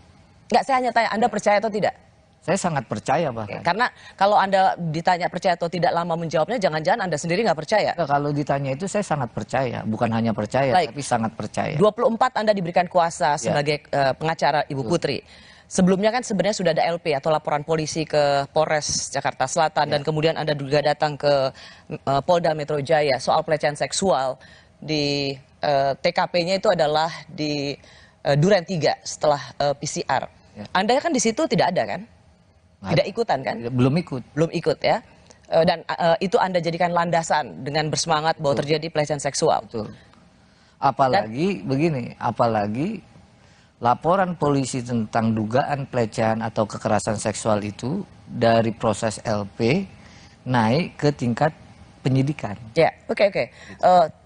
Enggak, saya hanya tanya, Anda percaya atau tidak? Saya sangat percaya bahkan. Karena kalau Anda ditanya percaya atau tidak lama menjawabnya, jangan-jangan Anda sendiri nggak percaya. Kalau ditanya itu saya sangat percaya, bukan hanya percaya, tapi sangat percaya. 24 Anda diberikan kuasa sebagai pengacara Ibu Putri. Sebelumnya kan sebenarnya sudah ada LP atau laporan polisi ke Polres Jakarta Selatan dan kemudian Anda juga datang ke Polda Metro Jaya soal pelecehan seksual di TKP-nya itu adalah di Duren 3 setelah PCR. Anda kan di situ tidak ada kan? Tidak ikutan kan? Belum ikut. Belum ikut ya. Dan itu Anda jadikan landasan dengan bersemangat bahwa terjadi pelecehan seksual. Betul. Apalagi begini, apalagi laporan polisi tentang dugaan pelecehan atau kekerasan seksual itu dari proses LP naik ke tingkat penyidikan. Ya, oke.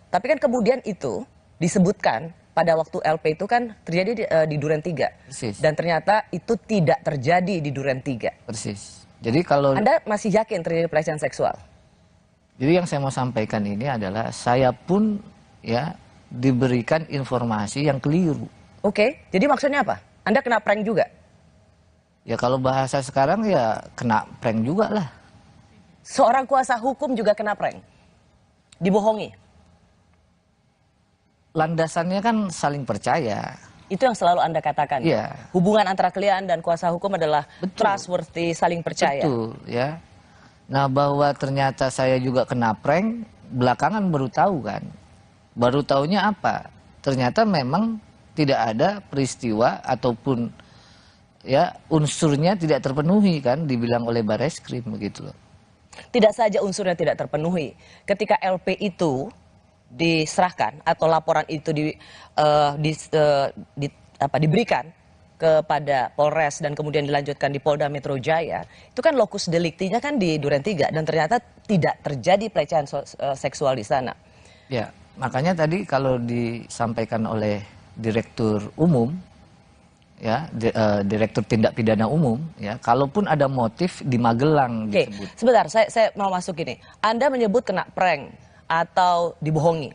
Tapi kan kemudian itu disebutkan pada waktu LP itu kan terjadi di Duren 3. Persis. Dan ternyata itu tidak terjadi di Duren 3. Persis. Jadi kalau... Anda masih yakin terjadi pelecehan seksual? Jadi yang saya mau sampaikan ini adalah saya pun ya diberikan informasi yang keliru. Oke, jadi maksudnya apa? Anda kena prank juga? Ya kalau bahasa sekarang ya kena prank juga lah. Seorang kuasa hukum juga kena prank? Dibohongi? Landasannya kan saling percaya. Itu yang selalu Anda katakan. Iya. Hubungan antara klien dan kuasa hukum adalah trustworthy, saling percaya. Betul, ya. Nah, bahwa ternyata saya juga kena prank, belakangan baru tahu kan. Baru tahunya apa? Ternyata memang tidak ada peristiwa ataupun ya unsurnya tidak terpenuhi kan, dibilang oleh Bareskrim begitu loh. Tidak saja unsurnya tidak terpenuhi. Ketika LP itu diserahkan atau laporan itu diberikan kepada Polres dan kemudian dilanjutkan di Polda Metro Jaya, itu kan lokus deliktinya kan di Duren 3 dan ternyata tidak terjadi pelecehan seksual di sana. Ya, makanya tadi kalau disampaikan oleh Direktur Umum ya, Direktur Tindak Pidana Umum, ya, kalaupun ada motif di Magelang disebut. Sebentar, saya mau masuk ini. Anda menyebut kena prank atau dibohongi.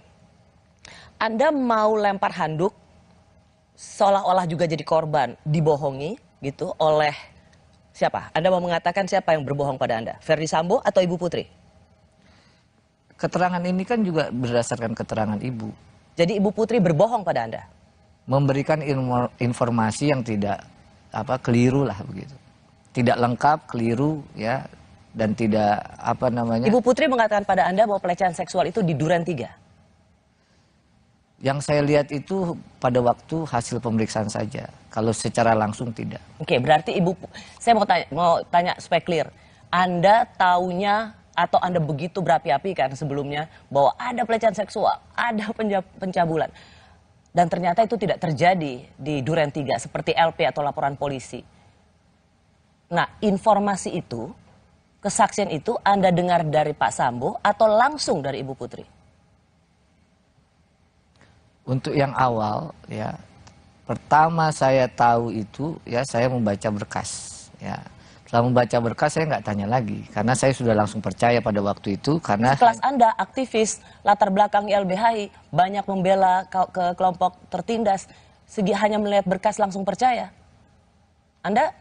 Anda mau lempar handuk seolah-olah juga jadi korban, dibohongi gitu oleh siapa? Anda mau mengatakan siapa yang berbohong pada Anda? Ferdi Sambo atau Ibu Putri? Keterangan ini kan juga berdasarkan keterangan Ibu. Jadi Ibu Putri berbohong pada Anda? Memberikan informasi yang tidak keliru lah begitu. Tidak lengkap, keliru ya, dan tidak Ibu Putri mengatakan pada Anda bahwa pelecehan seksual itu di Duren 3. Yang saya lihat itu pada waktu hasil pemeriksaan saja. Kalau secara langsung tidak. Oke, berarti saya mau tanya supaya clear. Anda taunya atau Anda begitu berapi-api kan sebelumnya bahwa ada pelecehan seksual, ada pencabulan. Dan ternyata itu tidak terjadi di Duren 3 seperti LP atau laporan polisi. Nah, informasi itu, kesaksian itu Anda dengar dari Pak Sambo atau langsung dari Ibu Putri? Untuk yang awal ya, pertama saya tahu itu ya saya membaca berkas ya. Setelah membaca berkas saya nggak tanya lagi karena saya sudah langsung percaya pada waktu itu karena sekelas Anda aktivis latar belakang YLBHI banyak membela ke kelompok tertindas, hanya melihat berkas langsung percaya. Anda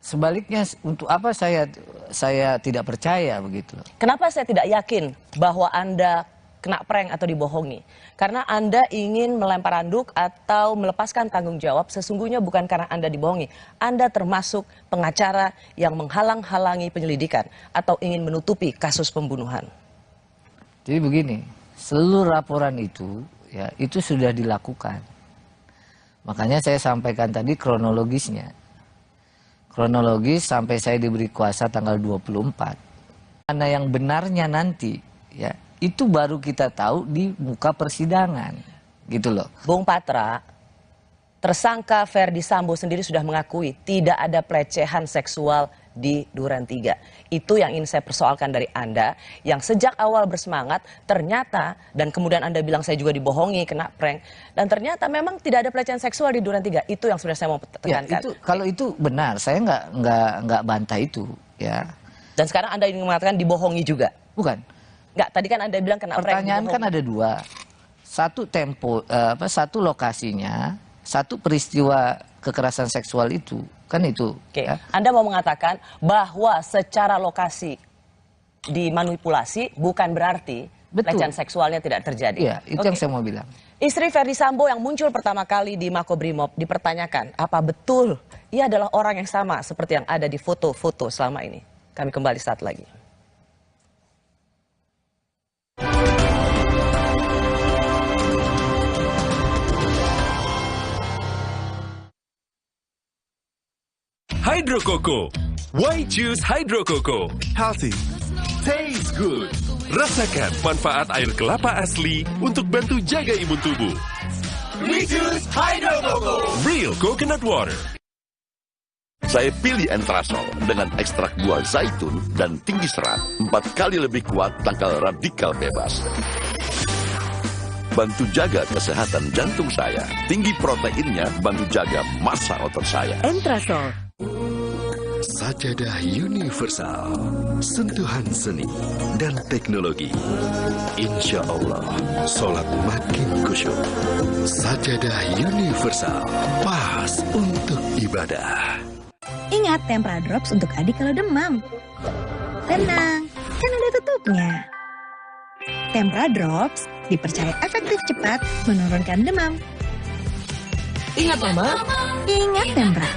sebaliknya untuk apa saya tidak percaya begitu. Kenapa saya tidak yakin bahwa Anda kena prank atau dibohongi? Karena Anda ingin melempar handuk atau melepaskan tanggung jawab, sesungguhnya bukan karena Anda dibohongi. Anda termasuk pengacara yang menghalang-halangi penyelidikan atau ingin menutupi kasus pembunuhan. Jadi begini, seluruh laporan itu ya itu sudah dilakukan. Makanya saya sampaikan tadi kronologisnya. Kronologis sampai saya diberi kuasa tanggal 24. Mana yang benarnya nanti ya itu baru kita tahu di muka persidangan, gitu loh. Bung Patra, tersangka Ferdi Sambo sendiri sudah mengakui tidak ada pelecehan seksual di Duren 3. Itu yang ingin saya persoalkan dari Anda, yang sejak awal bersemangat, ternyata, dan kemudian Anda bilang saya juga dibohongi, kena prank, dan ternyata memang tidak ada pelecehan seksual di Duren 3. Itu yang sudah saya mau tekankan. Ya, kalau itu benar, saya nggak bantah itu, ya. Dan sekarang Anda ingin mengatakan dibohongi juga? Bukan. Enggak, tadi kan Anda bilang kena prank. Pertanyaan kan ada dua. Satu lokasinya, satu peristiwa kekerasan seksual itu. Kan itu. Oke. Ya. Anda mau mengatakan bahwa secara lokasi dimanipulasi bukan berarti pelecehan seksualnya tidak terjadi. Iya, itu yang saya mau bilang. Istri Ferdi Sambo yang muncul pertama kali di Makobrimob dipertanyakan, apa betul ia adalah orang yang sama seperti yang ada di foto-foto selama ini? Kami kembali saat lagi. Hydro Coco. Why choose Hydro Coco? Healthy, taste good. Rasakan manfaat air kelapa asli untuk bantu jaga imun tubuh. We choose Hydro Coco. Real coconut water. Saya pilih Entrasol dengan ekstrak buah zaitun dan tinggi serat. 4 kali lebih kuat tangkal radikal bebas. Bantu jaga kesehatan jantung saya. Tinggi proteinnya bantu jaga massa otot saya. Entrasol. Sajadah universal, sentuhan seni dan teknologi. Insya Allah, sholat makin khusyuk. Sajadah universal, pas untuk ibadah. Ingat Tempra Drops untuk adik kalau demam. Tenang, kan ada tutupnya. Tempra Drops dipercaya efektif cepat menurunkan demam. Ingat Mama. Ingat Tempra.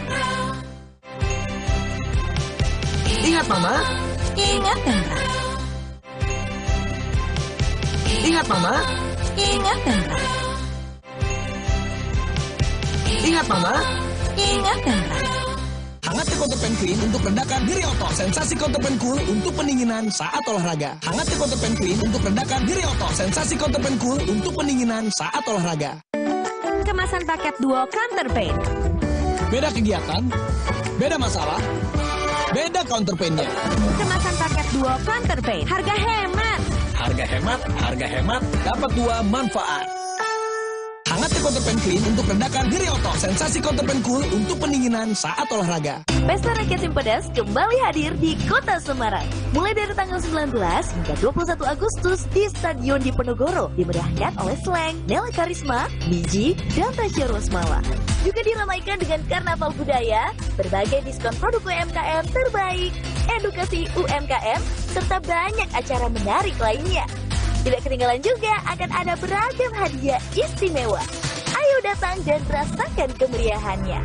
Ingat Mama. Ingat Tempra. Ingat Mama. Ingat Tempra. Ingat Mama. Ingat Tempra. Hangat Counterpan Clean untuk redakan diri otot. Sensasi Counterpan Cool untuk pendinginan saat olahraga. Hangat Counterpan Clean untuk redakan diri otot. Sensasi Counterpan Cool untuk pendinginan saat olahraga. Kemasan paket duo Counterpain. Beda kegiatan, beda masalah, beda counterpainnya. Kemasan paket duo Counterpain. Harga hemat. Harga hemat, dapat 2 manfaat. Hangat Counter Pen Clean untuk redakan nyeri otot. Sensasi Counter Pen Cool untuk pendinginan saat olahraga. Pesta Rakyat Simpedas kembali hadir di Kota Semarang. Mulai dari tanggal 19 hingga 21 Agustus di Stadion Diponegoro, dimeriahkan oleh Slang, Nela Karisma, Niji, dan Tasya Rosmala. Juga diramaikan dengan karnaval budaya, berbagai diskon produk UMKM terbaik, edukasi UMKM, serta banyak acara menarik lainnya. Tidak ketinggalan juga akan ada beragam hadiah istimewa. Ayo datang dan rasakan kemeriahannya.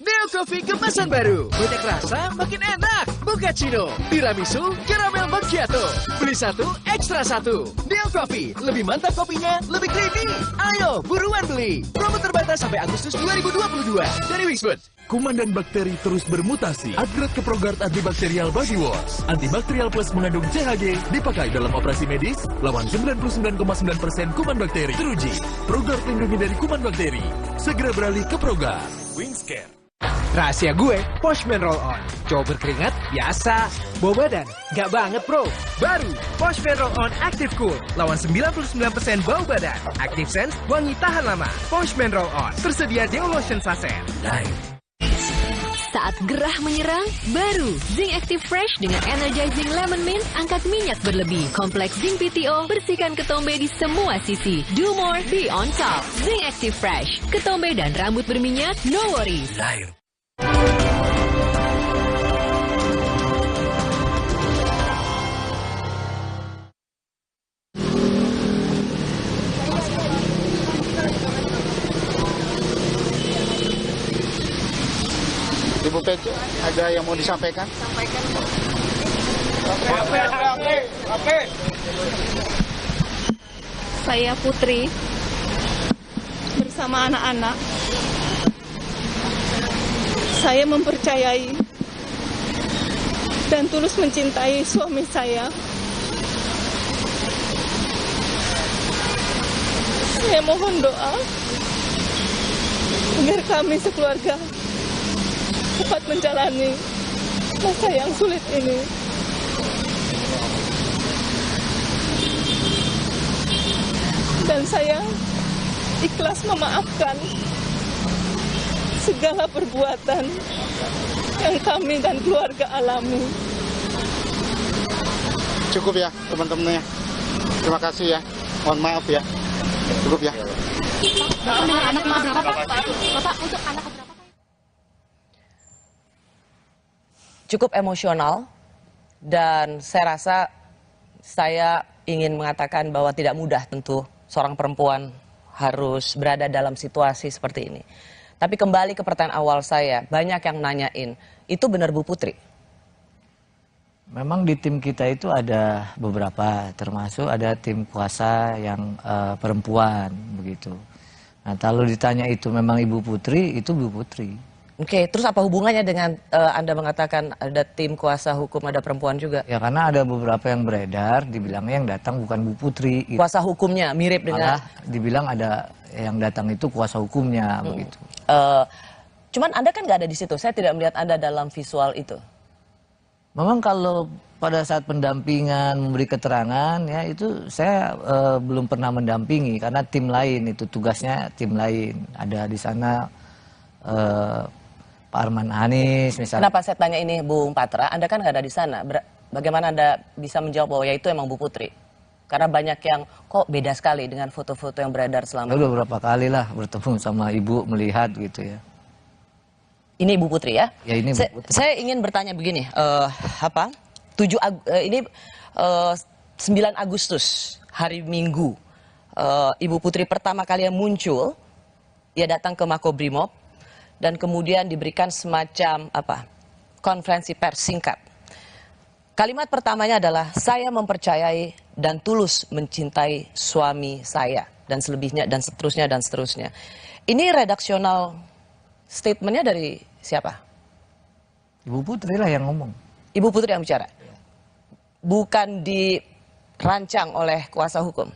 Neo Coffee kemasan baru, banyak rasa makin enak. Mochaccino, tiramisu, caramel macchiato. Beli satu, ekstra satu. Neo Coffee, lebih mantap kopinya, lebih creamy. Ayo, buruan beli. Promo terbatas sampai Agustus 2022 dari Wixfood. Kuman dan bakteri terus bermutasi. Upgrade ke ProGuard Antibakterial Body Wash. Antibakterial Plus mengandung CHG, dipakai dalam operasi medis, lawan 99,9% kuman bakteri. Teruji, ProGuard lindungi dari kuman bakteri. Segera beralih ke ProGuard. Wingscare. Rahasia gue, Poshman Roll On. Cowok berkeringat, biasa. Bawa badan, gak banget bro. Baru, Poshman Roll On Active Cool. Lawan 99% bau badan. Active Sense, wangi tahan lama. Poshman Roll On, tersedia Deo Lotion Sachet. Saat gerah menyerang, baru Zinc Active Fresh dengan Energizing Lemon Mint angkat minyak berlebih. Kompleks Zinc PTO, bersihkan ketombe di semua sisi. Do more, be on top. Zinc Active Fresh, ketombe dan rambut berminyak, no worries. Ibu Pece, ada yang mau disampaikan? Sampaikan. Saya Putri bersama anak-anak. Saya mempercayai dan tulus mencintai suami saya. Saya mohon doa agar kami sekeluarga cepat menjalani masa yang sulit ini. Dan saya ikhlas memaafkan segala perbuatan yang kami dan keluarga alami. Cukup ya teman-temannya. Terima kasih ya. Mohon maaf ya. Cukup ya. Anak berapa Pak? Bapak untuk anak berapa? Cukup emosional dan saya rasa saya ingin mengatakan bahwa tidak mudah tentu seorang perempuan harus berada dalam situasi seperti ini. Tapi kembali ke pertanyaan awal saya, banyak yang nanyain, itu benar Bu Putri? Memang di tim kita itu ada beberapa, termasuk ada tim kuasa yang perempuan begitu. Nah kalau ditanya itu memang Ibu Putri, itu Bu Putri. Oke, terus apa hubungannya dengan Anda mengatakan ada tim kuasa hukum, ada perempuan juga? Ya karena ada beberapa yang beredar, dibilangnya yang datang bukan Bu Putri. Kuasa hukumnya mirip dengan? Malah dibilang ada yang datang itu kuasa hukumnya begitu. Cuman Anda kan nggak ada di situ, saya tidak melihat Anda dalam visual itu. Memang kalau pada saat pendampingan memberi keterangan ya itu saya belum pernah mendampingi karena tim lain itu tugasnya tim lain ada di sana Pak Arman Hanis misalnya. Kenapa saya tanya ini Bung Patra? Anda kan nggak ada di sana. Bagaimana Anda bisa menjawab bahwa ya itu emang Bu Putri? Karena banyak yang kok beda sekali dengan foto-foto yang beredar selama. Udah beberapa kali lah bertemu sama Ibu melihat gitu ya. Ini Ibu Putri ya? Ya ini Bu Putri. Saya ingin bertanya begini, 9 Agustus hari Minggu, Ibu Putri pertama kali yang muncul, ia datang ke Makobrimob dan kemudian diberikan semacam konferensi pers singkat. Kalimat pertamanya adalah saya mempercayai dan tulus mencintai suami saya dan selebihnya dan seterusnya dan seterusnya. Ini redaksional statementnya dari siapa? Ibu Putri lah yang ngomong. Ibu Putri yang bicara? Bukan dirancang oleh kuasa hukum?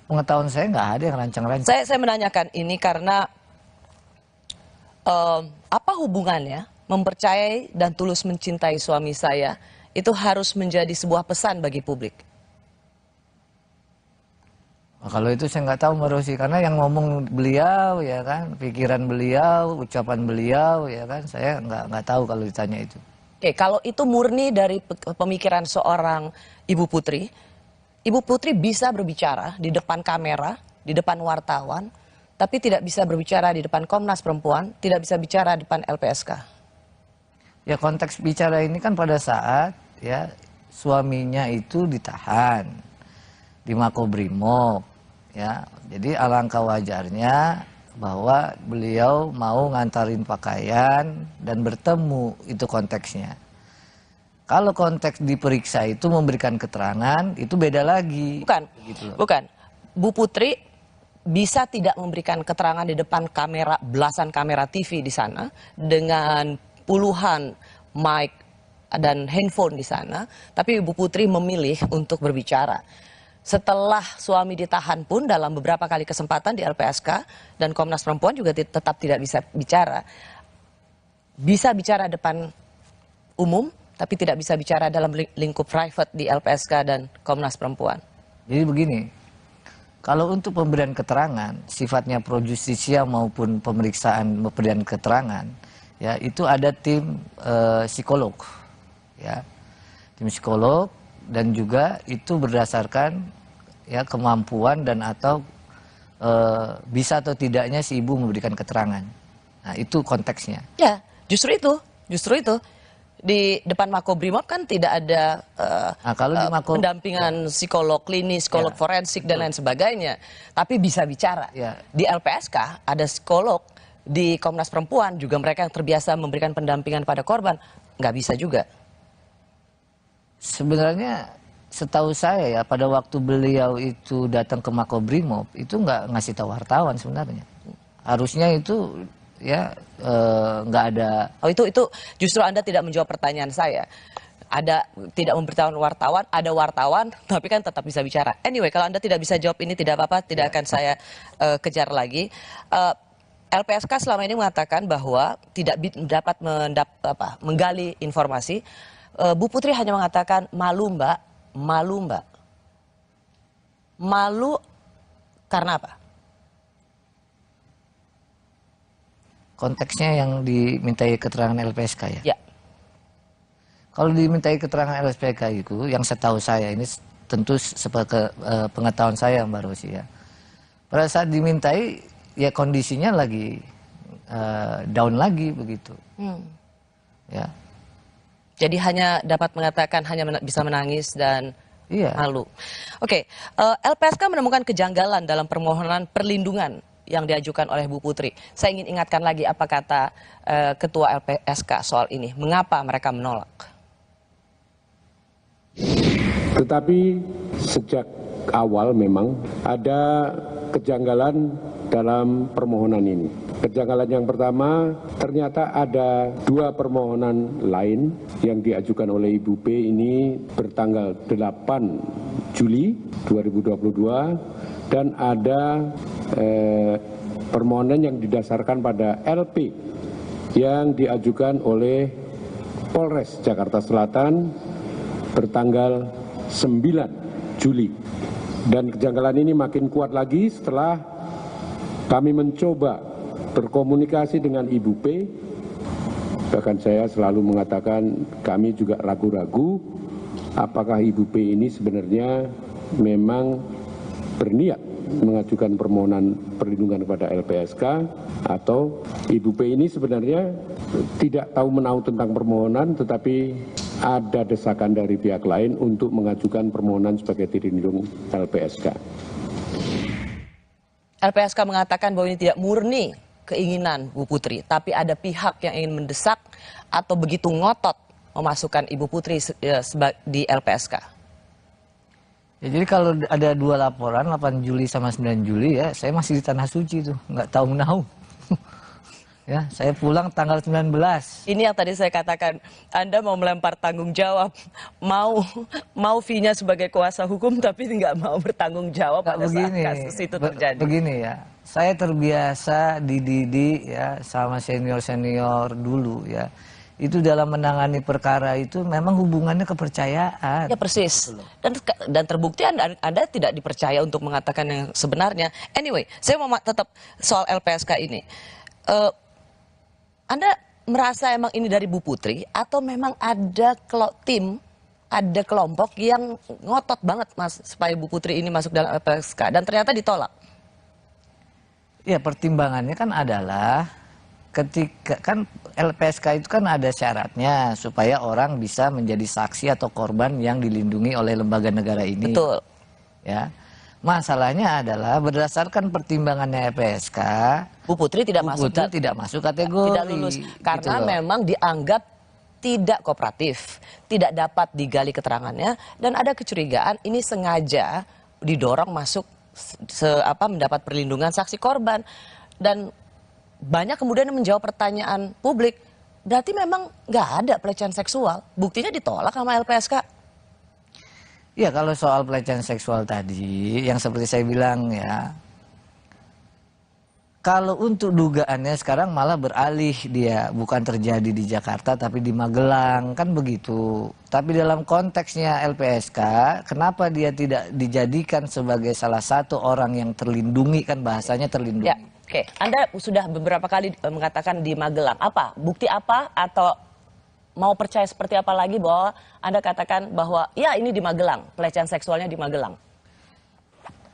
Pengetahuan saya nggak ada yang rancang-rancang. Saya menanyakan ini karena apa hubungannya mempercayai dan tulus mencintai suami saya itu harus menjadi sebuah pesan bagi publik? Kalau itu saya nggak tahu Mbak Rosi, karena yang ngomong beliau ya kan, pikiran beliau, ucapan beliau ya kan, saya nggak tahu kalau ditanya itu. Oke, kalau itu murni dari pemikiran seorang Ibu Putri bisa berbicara di depan kamera, di depan wartawan, tapi tidak bisa berbicara di depan Komnas Perempuan, tidak bisa bicara di depan LPSK. Ya konteks bicara ini kan pada saat ya suaminya itu ditahan di Makobrimob, ya. Jadi alangkah wajarnya bahwa beliau mau ngantarin pakaian dan bertemu, itu konteksnya. Kalau konteks diperiksa itu memberikan keterangan, itu beda lagi. Bukan. Bu Putri bisa tidak memberikan keterangan di depan kamera, belasan kamera TV di sana, dengan puluhan mic dan handphone di sana, tapi Ibu Putri memilih untuk berbicara. Setelah suami ditahan pun dalam beberapa kali kesempatan di LPSK dan Komnas Perempuan juga tetap tidak bisa bicara. Bisa bicara depan umum, tapi tidak bisa bicara dalam lingkup private di LPSK dan Komnas Perempuan. Jadi begini, kalau untuk pemberian keterangan, sifatnya pro justisia maupun pemberian keterangan, ya itu ada tim psikolog, ya tim psikolog, dan juga itu berdasarkan ya kemampuan dan atau bisa atau tidaknya si ibu memberikan keterangan. Nah itu konteksnya. Ya justru itu. Di depan Makobrimob kan tidak ada kalau di pendampingan psikolog klinis, psikolog forensik dan lain sebagainya. Tapi bisa bicara. Di LPSK ada psikolog, di Komnas Perempuan juga mereka yang terbiasa memberikan pendampingan pada korban. Nggak bisa juga. Sebenarnya setahu saya ya pada waktu beliau itu datang ke Makobrimob itu nggak ngasih tahu wartawan sebenarnya. Harusnya itu ya nggak ada. Oh itu justru Anda tidak menjawab pertanyaan saya. Ada tidak memberitahukan wartawan, ada wartawan tapi kan tetap bisa bicara. Anyway, kalau Anda tidak bisa jawab ini tidak apa-apa, tidak akan saya kejar lagi. LPSK selama ini mengatakan bahwa tidak dapat menggali informasi. Bu Putri hanya mengatakan malu mbak. Malu karena apa? Konteksnya yang dimintai keterangan LPSK ya? Ya. Kalau dimintai keterangan LPSK itu, yang setahu saya ini tentu pengetahuan saya Mbak Rosi ya. Pada saat dimintai ya kondisinya lagi down lagi begitu. Ya. Jadi hanya dapat mengatakan hanya bisa menangis dan malu. Oke, LPSK menemukan kejanggalan dalam permohonan perlindungan yang diajukan oleh Bu Putri. Saya ingin ingatkan lagi apa kata Ketua LPSK soal ini. Mengapa mereka menolak? Tetapi sejak awal memang ada kejanggalan dalam permohonan ini. Kejanggalan yang pertama, ternyata ada dua permohonan lain yang diajukan oleh Ibu P ini bertanggal 8 Juli 2022 dan ada permohonan yang didasarkan pada LP yang diajukan oleh Polres Jakarta Selatan bertanggal 9 Juli. Dan kejanggalan ini makin kuat lagi setelah kami mencoba berkomunikasi dengan Ibu P. Bahkan saya selalu mengatakan kami juga ragu-ragu apakah Ibu P ini sebenarnya memang berniat mengajukan permohonan perlindungan kepada LPSK atau Ibu P ini sebenarnya tidak tahu menahu tentang permohonan tetapi ada desakan dari pihak lain untuk mengajukan permohonan sebagai dirindung LPSK. LPSK mengatakan bahwa ini tidak murni keinginan Bu Putri, tapi ada pihak yang ingin mendesak atau begitu ngotot memasukkan Ibu Putri di LPSK. Ya, jadi kalau ada dua laporan 8 Juli sama 9 Juli ya, saya masih di Tanah Suci tuh, nggak tahu menahu. Ya, saya pulang tanggal 19. Ini yang tadi saya katakan, Anda mau melempar tanggung jawab, mau fee-nya sebagai kuasa hukum tapi nggak mau bertanggung jawab pada saat kasus itu terjadi. Begini ya, saya terbiasa dididik ya sama senior-senior dulu ya, itu dalam menangani perkara itu memang hubungannya kepercayaan. Ya persis. Dan terbukti Anda tidak dipercaya untuk mengatakan yang sebenarnya. Anyway, saya mau tetap soal LPSK ini. Anda merasa emang ini dari Bu Putri atau memang ada ada kelompok yang ngotot banget Mas supaya Bu Putri ini masuk dalam LPSK dan ternyata ditolak? Ya pertimbangannya kan adalah ketika kan LPSK itu kan ada syaratnya supaya orang bisa menjadi saksi atau korban yang dilindungi oleh lembaga negara ini. Betul. Ya. Masalahnya adalah berdasarkan pertimbangannya LPSK, Bu Putri tidak masuk kategori. Tidak lulus karena gitu memang dianggap tidak kooperatif, tidak dapat digali keterangannya dan ada kecurigaan ini sengaja didorong masuk mendapat perlindungan saksi korban. Dan banyak kemudian menjawab pertanyaan publik, berarti memang nggak ada pelecehan seksual, buktinya ditolak sama LPSK. Ya kalau soal pelecehan seksual tadi, yang seperti saya bilang ya, kalau untuk dugaannya sekarang malah beralih dia, bukan terjadi di Jakarta tapi di Magelang, kan begitu. Tapi dalam konteksnya LPSK, kenapa dia tidak dijadikan sebagai salah satu orang yang terlindungi, kan bahasanya terlindungi. Ya. Oke, Anda sudah beberapa kali mengatakan di Magelang. Apa? Bukti apa? Atau mau percaya seperti apa lagi bahwa Anda katakan bahwa ya ini di Magelang, pelecehan seksualnya di Magelang?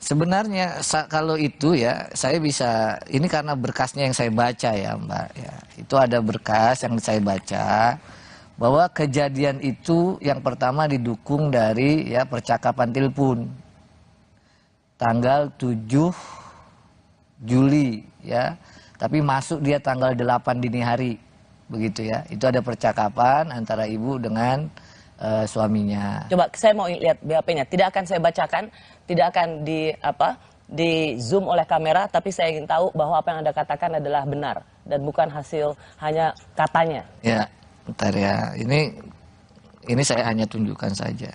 Sebenarnya kalau itu ya saya bisa, ini karena berkasnya yang saya baca ya Mbak. Ya, itu ada berkas yang saya baca bahwa kejadian itu yang pertama didukung dari ya percakapan telepon tanggal 7 Juli ya, tapi masuk dia tanggal 8 dini hari, begitu ya. Itu ada percakapan antara ibu dengan suaminya. Coba saya mau lihat BAP-nya. Tidak akan saya bacakan, tidak akan di zoom oleh kamera, tapi saya ingin tahu bahwa apa yang Anda katakan adalah benar dan bukan hasil hanya katanya. Ya, bentar ya. Ini saya hanya tunjukkan saja.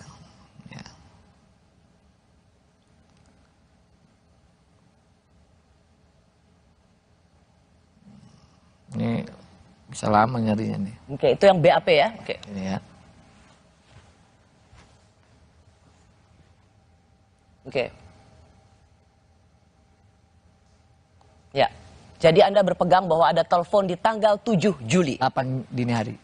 Ini bisa lama nyarinya nih. Oke, itu yang BAP ya. Oke. Ini ya. Oke. Ya. Jadi Anda berpegang bahwa ada telepon di tanggal 7 Juli. 8 dini hari.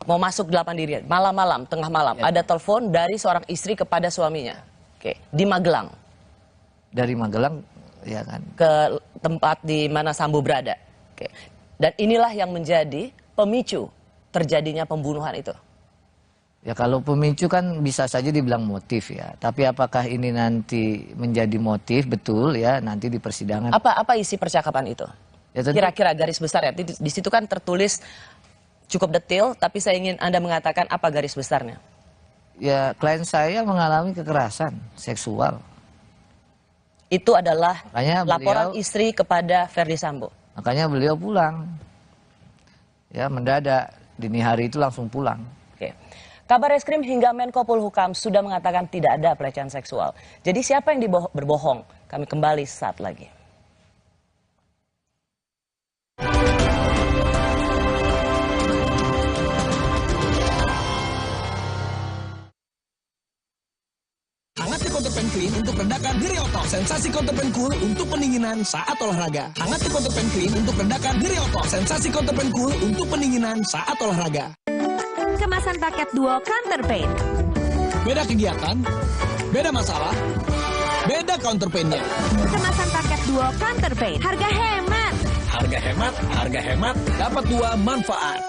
Mau masuk 8 dini hari. Malam-malam, tengah malam. Ya. Ada telepon dari seorang istri kepada suaminya. Oke. Di Magelang. Dari Magelang, ya kan. Ke tempat di mana Sambo berada. Oke. Dan inilah yang menjadi pemicu terjadinya pembunuhan itu. Ya kalau pemicu kan bisa saja dibilang motif ya. Tapi apakah ini nanti menjadi motif betul ya nanti di persidangan. Apa isi percakapan itu? Ya, kira-kira garis besar ya. Di situ kan tertulis cukup detail, tapi saya ingin Anda mengatakan apa garis besarnya. Ya klien saya mengalami kekerasan seksual. Itu adalah laporan beliau, istri kepada Verdi Sambo. Makanya beliau pulang. Ya mendadak, dini hari itu langsung pulang. Oke. Kabar Reskrim hingga Menko Polhukam sudah mengatakan tidak ada pelecehan seksual. Jadi siapa yang berbohong? Kami kembali saat lagi. Hangatnya Counterpan Clean untuk redakan diri otot. Sensasi Counterpan Cool untuk pendinginan saat olahraga. Hangatnya Counterpan Clean untuk redakan diri otot. Sensasi Counterpan Cool untuk pendinginan saat olahraga. Kemasan paket duo Counterpain. Beda kegiatan, beda masalah, beda Counterpain-nya. Kemasan paket duo Counterpain. Harga hemat. Harga hemat, dapat 2 manfaat.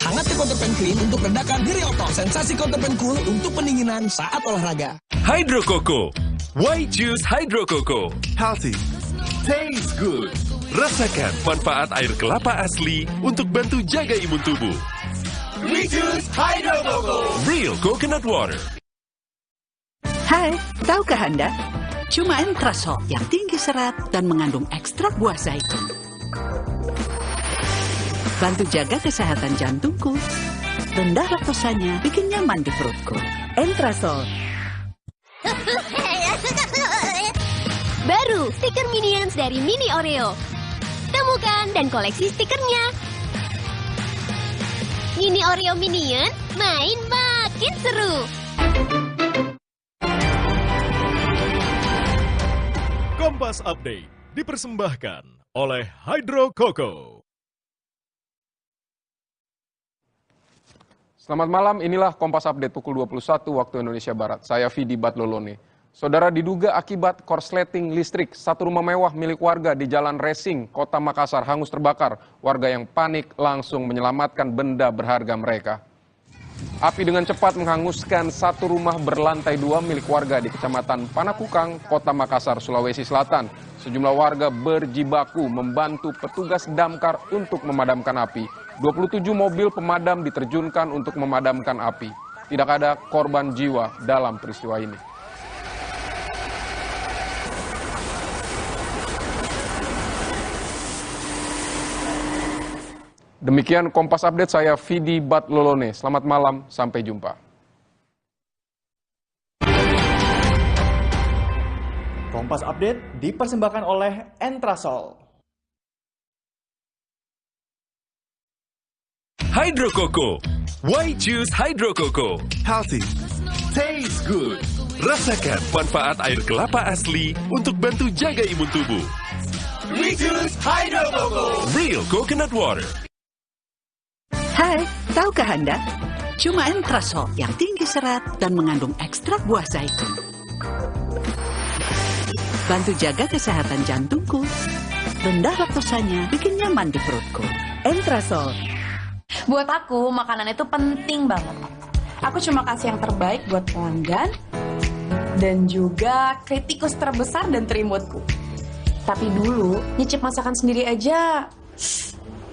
Hangatnya Counterpan Clean untuk redakan diri otot. Sensasi Counterpan Cool untuk pendinginan saat olahraga. Hydro Coco. Why choose Hydro Coco? Healthy, tastes good. Rasakan manfaat air kelapa asli untuk bantu jaga imun tubuh. We choose Hydro Coco. Real coconut water. Hai, tahukah Anda? Cuma Entrasol yang tinggi serat dan mengandung ekstrak buah zaitun. Bantu jaga kesehatan jantungku. Rendah laktosanya bikin nyaman di perutku. Entrasol. Baru, stiker Minions dari Mini Oreo. Temukan dan koleksi stikernya. Mini Oreo Minion, main makin seru. Kompas Update dipersembahkan oleh Hydro Coco. Selamat malam, inilah Kompas Update pukul 21 waktu Indonesia Barat. Saya Vidi Batlolone. Saudara, diduga akibat korsleting listrik, satu rumah mewah milik warga di Jalan Racing, Kota Makassar hangus terbakar. Warga yang panik langsung menyelamatkan benda berharga mereka. Api dengan cepat menghanguskan satu rumah berlantai 2 milik warga di Kecamatan Panakukang, Kota Makassar, Sulawesi Selatan. Sejumlah warga berjibaku membantu petugas damkar untuk memadamkan api. 27 mobil pemadam diterjunkan untuk memadamkan api. Tidak ada korban jiwa dalam peristiwa ini. Demikian Kompas Update, saya Vidi Batlolone. Selamat malam, sampai jumpa. Kompas Update dipersembahkan oleh Entrasol. Hydro Coco. Why choose Hydro Coco? Healthy, taste good. Rasakan manfaat air kelapa asli untuk bantu jaga imun tubuh. We choose Hydro Coco. Real coconut water. Hai, tahukah Anda? Cuma Entrasol yang tinggi serat dan mengandung ekstrak buah zaitun. Bantu jaga kesehatan jantungku. Rendah laktosanya bikin nyaman di perutku. Entrasol. Buat aku, makanan itu penting banget. Aku cuma kasih yang terbaik buat pelanggan dan juga kritikus terbesar dan terimutku. Tapi dulu, nyicip masakan sendiri aja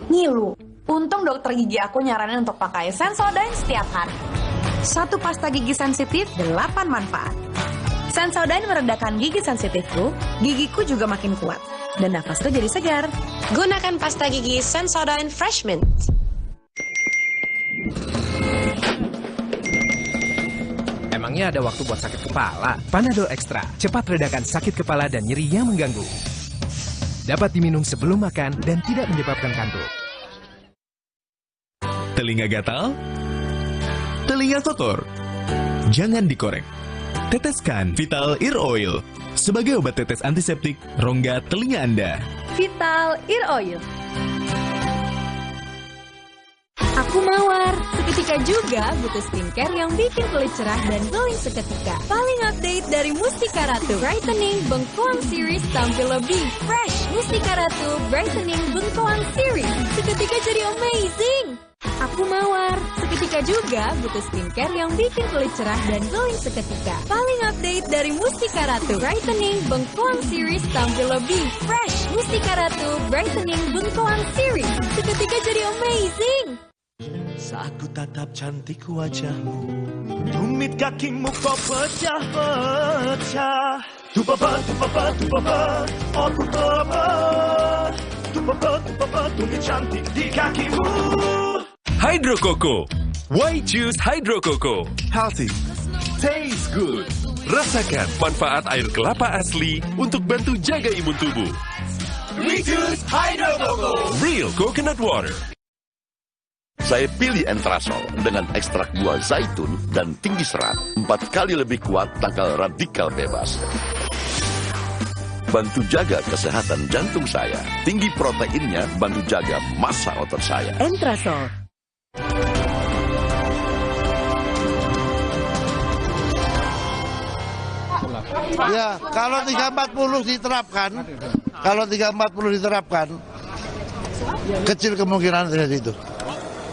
ngilu. Untung dokter gigi aku nyaranin untuk pakai Sensodyne setiap hari. Satu pasta gigi sensitif, 8 manfaat. Sensodyne meredakan gigi sensitifku, gigiku juga makin kuat. Dan nafasku jadi segar. Gunakan pasta gigi Sensodyne Fresh Mint. Emangnya ada waktu buat sakit kepala? Panadol Extra, cepat redakan sakit kepala dan nyeri yang mengganggu. Dapat diminum sebelum makan dan tidak menyebabkan kantuk. Telinga gatal? Telinga kotor? Jangan dikorek. Teteskan Vital Ear Oil sebagai obat tetes antiseptik rongga telinga Anda. Vital Ear Oil. Aku mawar. Seketika juga butuh skincare yang bikin kulit cerah dan glowing seketika. Paling update dari Mustika Ratu. Brightening Bengkoang Series tampil lebih fresh. Mustika Ratu Brightening Bengkoang Series. Seketika jadi amazing. Aku mawar. Seketika juga butuh skincare yang bikin kulit cerah dan glowing seketika. Paling update dari Mustika Ratu. Brightening Bengkoang Series tampil lebih fresh. Mustika Ratu Brightening Bengkoang Series. Seketika jadi amazing. Saat ku tatap cantik wajahmu, tumit kakimu kau pecah-pecah. Tupapa, oh tupapa. Tupapa, tumit cantik di kakimu. Hydro Coco. Why choose Hydro Coco? Healthy, taste good. Rasakan manfaat air kelapa asli untuk bantu jaga imun tubuh. We choose Hydro Coco. Real coconut water. Saya pilih Entrasol dengan ekstrak buah zaitun dan tinggi serat. 4 kali lebih kuat tangkal radikal bebas. Bantu jaga kesehatan jantung saya. Tinggi proteinnya bantu jaga massa otot saya. Entrasol. Ya, kalau 340 diterapkan, kecil kemungkinan terjadi itu.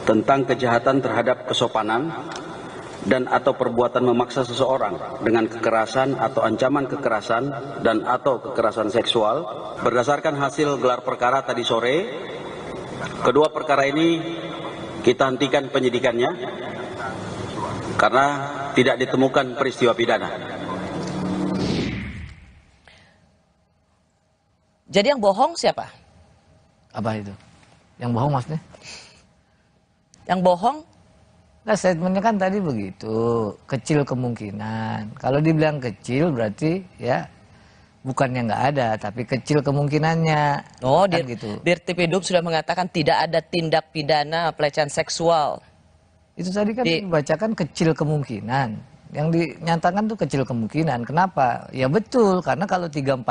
Tentang kejahatan terhadap kesopanan dan atau perbuatan memaksa seseorang dengan kekerasan atau ancaman kekerasan dan atau kekerasan seksual berdasarkan hasil gelar perkara tadi sore. Kedua perkara ini kita hentikan penyidikannya karena tidak ditemukan peristiwa pidana. Jadi yang bohong siapa? Apa itu? Yang bohong maksudnya? Yang bohong? Nah, statementnya kan tadi begitu, kecil kemungkinan. Kalau dibilang kecil berarti ya bukannya nggak ada, tapi kecil kemungkinannya. Oh, kan gitu. Dirtipidum sudah mengatakan tidak ada tindak pidana pelecehan seksual. Itu tadi kan dibacakan kecil kemungkinan. Yang dinyatakan tuh kecil kemungkinan. Kenapa? Ya betul, karena kalau 340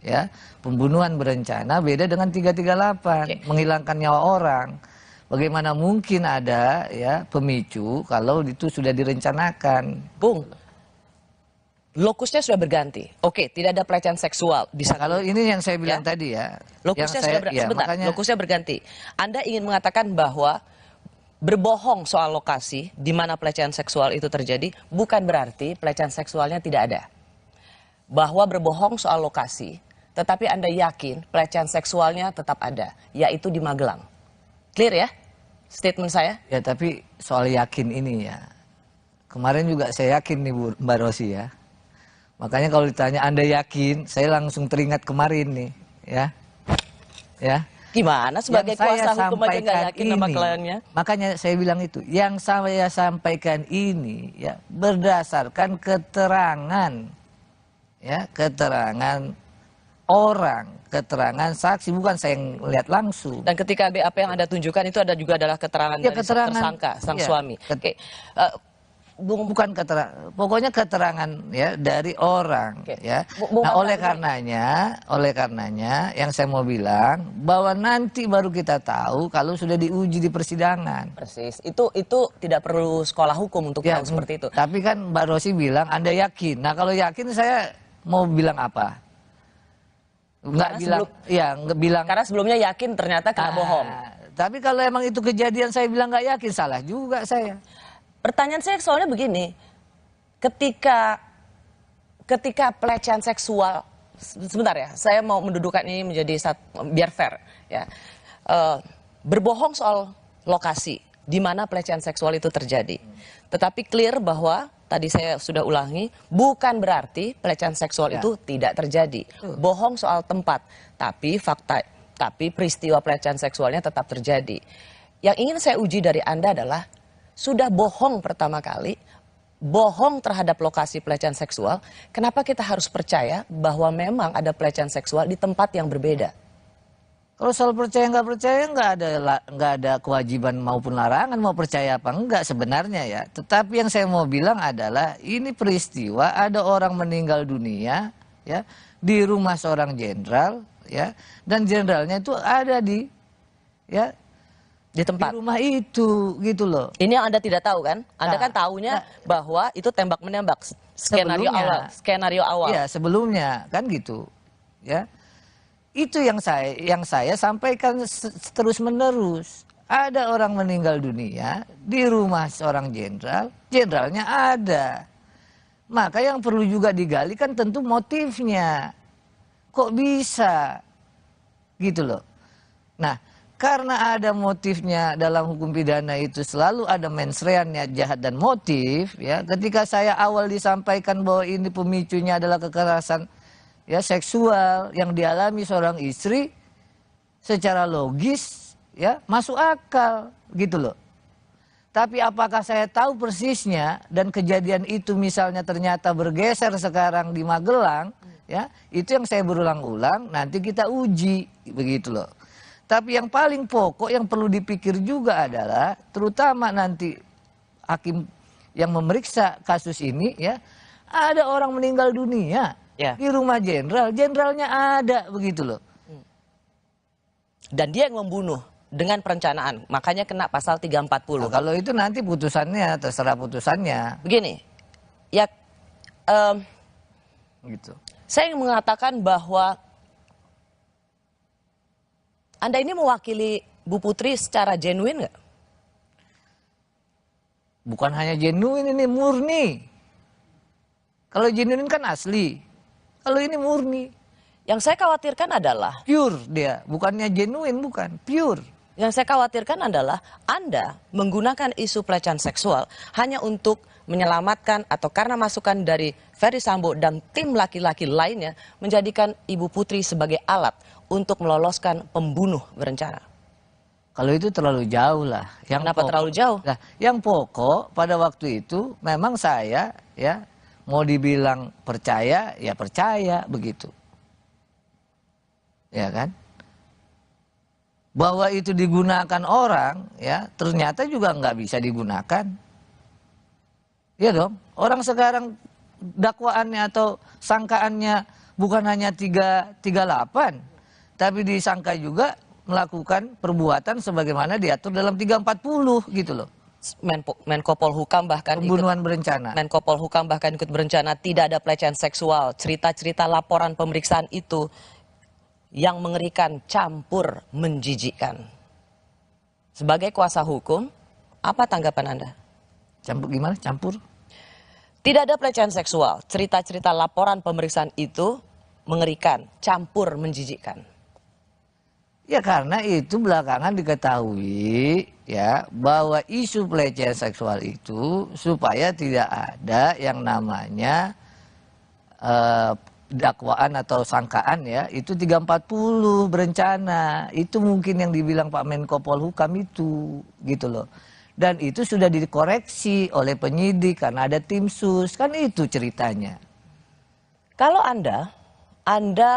ya, pembunuhan berencana beda dengan 338, menghilangkan nyawa orang. Bagaimana mungkin ada ya pemicu kalau itu sudah direncanakan? Bung, lokusnya sudah berganti. Oke, tidak ada pelecehan seksual. Bisa kalau ini yang saya bilang tadi ya. Lokusnya sudah berganti. Ya, sebentar, makanya, lokusnya berganti. Anda ingin mengatakan bahwa berbohong soal lokasi di mana pelecehan seksual itu terjadi bukan berarti pelecehan seksualnya tidak ada. Bahwa berbohong soal lokasi, tetapi Anda yakin pelecehan seksualnya tetap ada, yaitu di Magelang. Clear ya statement saya? Ya, tapi soal yakin ini ya. Kemarin juga saya yakin nih Mbak Rosi ya. Makanya kalau ditanya Anda yakin, saya langsung teringat kemarin nih ya. Ya. Gimana sebagai kuasa hukum aja nggak yakin sama kliennya? Makanya saya bilang itu, yang saya sampaikan ini ya berdasarkan keterangan ya, keterangan orang, keterangan saksi, bukan saya yang lihat langsung. Dan ketika BAP yang Anda tunjukkan itu ada juga adalah keterangan ya, dari tersangka, sang suami. Oke. Bukan keterangan, pokoknya keterangan ya dari orang ya. Nah, oleh karenanya yang saya mau bilang bahwa nanti baru kita tahu kalau sudah diuji di persidangan. Persis. Itu tidak perlu sekolah hukum untuk tahu seperti itu. Tapi kan Mbak Rosi bilang Anda yakin. Nah, kalau yakin saya mau bilang apa? Nggak bilang. Karena sebelumnya yakin ternyata kena bohong. Tapi kalau emang itu kejadian saya bilang nggak yakin, salah juga saya. Pertanyaan saya soalnya begini, ketika pelecehan seksual, sebentar ya, saya mau mendudukan ini menjadi biar fair ya, berbohong soal lokasi di mana pelecehan seksual itu terjadi, tetapi clear bahwa tadi saya sudah ulangi, bukan berarti pelecehan seksual itu tidak terjadi, bohong soal tempat, tapi peristiwa pelecehan seksualnya tetap terjadi. Yang ingin saya uji dari Anda adalah sudah bohong pertama kali, bohong terhadap lokasi pelecehan seksual, kenapa kita harus percaya bahwa memang ada pelecehan seksual di tempat yang berbeda? Kalau soal percaya nggak ada kewajiban maupun larangan mau percaya apa enggak sebenarnya ya. Tetapi yang saya mau bilang adalah ini peristiwa ada orang meninggal dunia ya di rumah seorang jenderal ya, dan jenderalnya itu ada di tempat di rumah itu gitu loh. Ini yang Anda tidak tahu kan? Anda kan tahunya bahwa itu tembak menembak skenario awal. Iya, sebelumnya kan gitu. Ya. Itu yang saya sampaikan terus menerus. Ada orang meninggal dunia di rumah seorang jenderal, jenderalnya ada. Maka yang perlu juga digali kan tentu motifnya. Kok bisa? Gitu loh. Nah, karena ada motifnya dalam hukum pidana itu selalu ada mensrean, niat jahat dan motif ya. Ketika saya awal disampaikan bahwa ini pemicunya adalah kekerasan ya seksual yang dialami seorang istri, secara logis ya masuk akal gitu loh. Tapi apakah saya tahu persisnya dan kejadian itu misalnya ternyata bergeser sekarang di Magelang ya, itu yang saya berulang-ulang nanti kita uji begitu loh. Tapi yang paling pokok yang perlu dipikir juga adalah terutama nanti hakim yang memeriksa kasus ini ya, ada orang meninggal dunia di rumah jenderal, jenderalnya ada begitu loh. Dan dia yang membunuh dengan perencanaan, makanya kena pasal 340. Nah, kalau itu nanti putusannya terserah putusannya. Begini, ya gitu. Saya ingin mengatakan bahwa Anda ini mewakili Bu Putri secara genuine nggak? Bukan hanya genuine, ini murni. Kalau genuine kan asli. Kalau ini murni. Yang saya khawatirkan adalah pure dia, bukannya genuine, bukan pure. Yang saya khawatirkan adalah Anda menggunakan isu pelecehan seksual hanya untuk menyelamatkan atau karena masukan dari Ferry Sambo dan tim laki-laki lainnya menjadikan Ibu Putri sebagai alat untuk meloloskan pembunuh berencana. Kalau itu terlalu jauh lah. Kenapa terlalu jauh? Nah, yang pokok pada waktu itu memang saya ya mau dibilang percaya ya percaya begitu. Ya kan? bahwa itu digunakan orang, ya ternyata juga nggak bisa digunakan. Iya dong, orang sekarang dakwaannya atau sangkaannya bukan hanya 338, tapi disangka juga melakukan perbuatan sebagaimana diatur dalam 340 gitu loh. Menko Polhukam bahkan pembunuhan berencana. Menko Polhukam bahkan ikut berencana, tidak ada pelecehan seksual. Cerita-cerita laporan pemeriksaan itu yang mengerikan, campur, menjijikkan. Sebagai kuasa hukum, apa tanggapan Anda? Campur gimana? Campur? Tidak ada pelecehan seksual. Cerita-cerita laporan pemeriksaan itu mengerikan, campur, menjijikkan. Ya karena itu belakangan diketahui ya bahwa isu pelecehan seksual itu supaya tidak ada yang namanya dakwaan atau sangkaan ya itu 340 berencana. Itu mungkin yang dibilang Pak Menko Polhukam itu gitu loh. Dan itu sudah dikoreksi oleh penyidik karena ada tim sus, kan itu ceritanya. Kalau Anda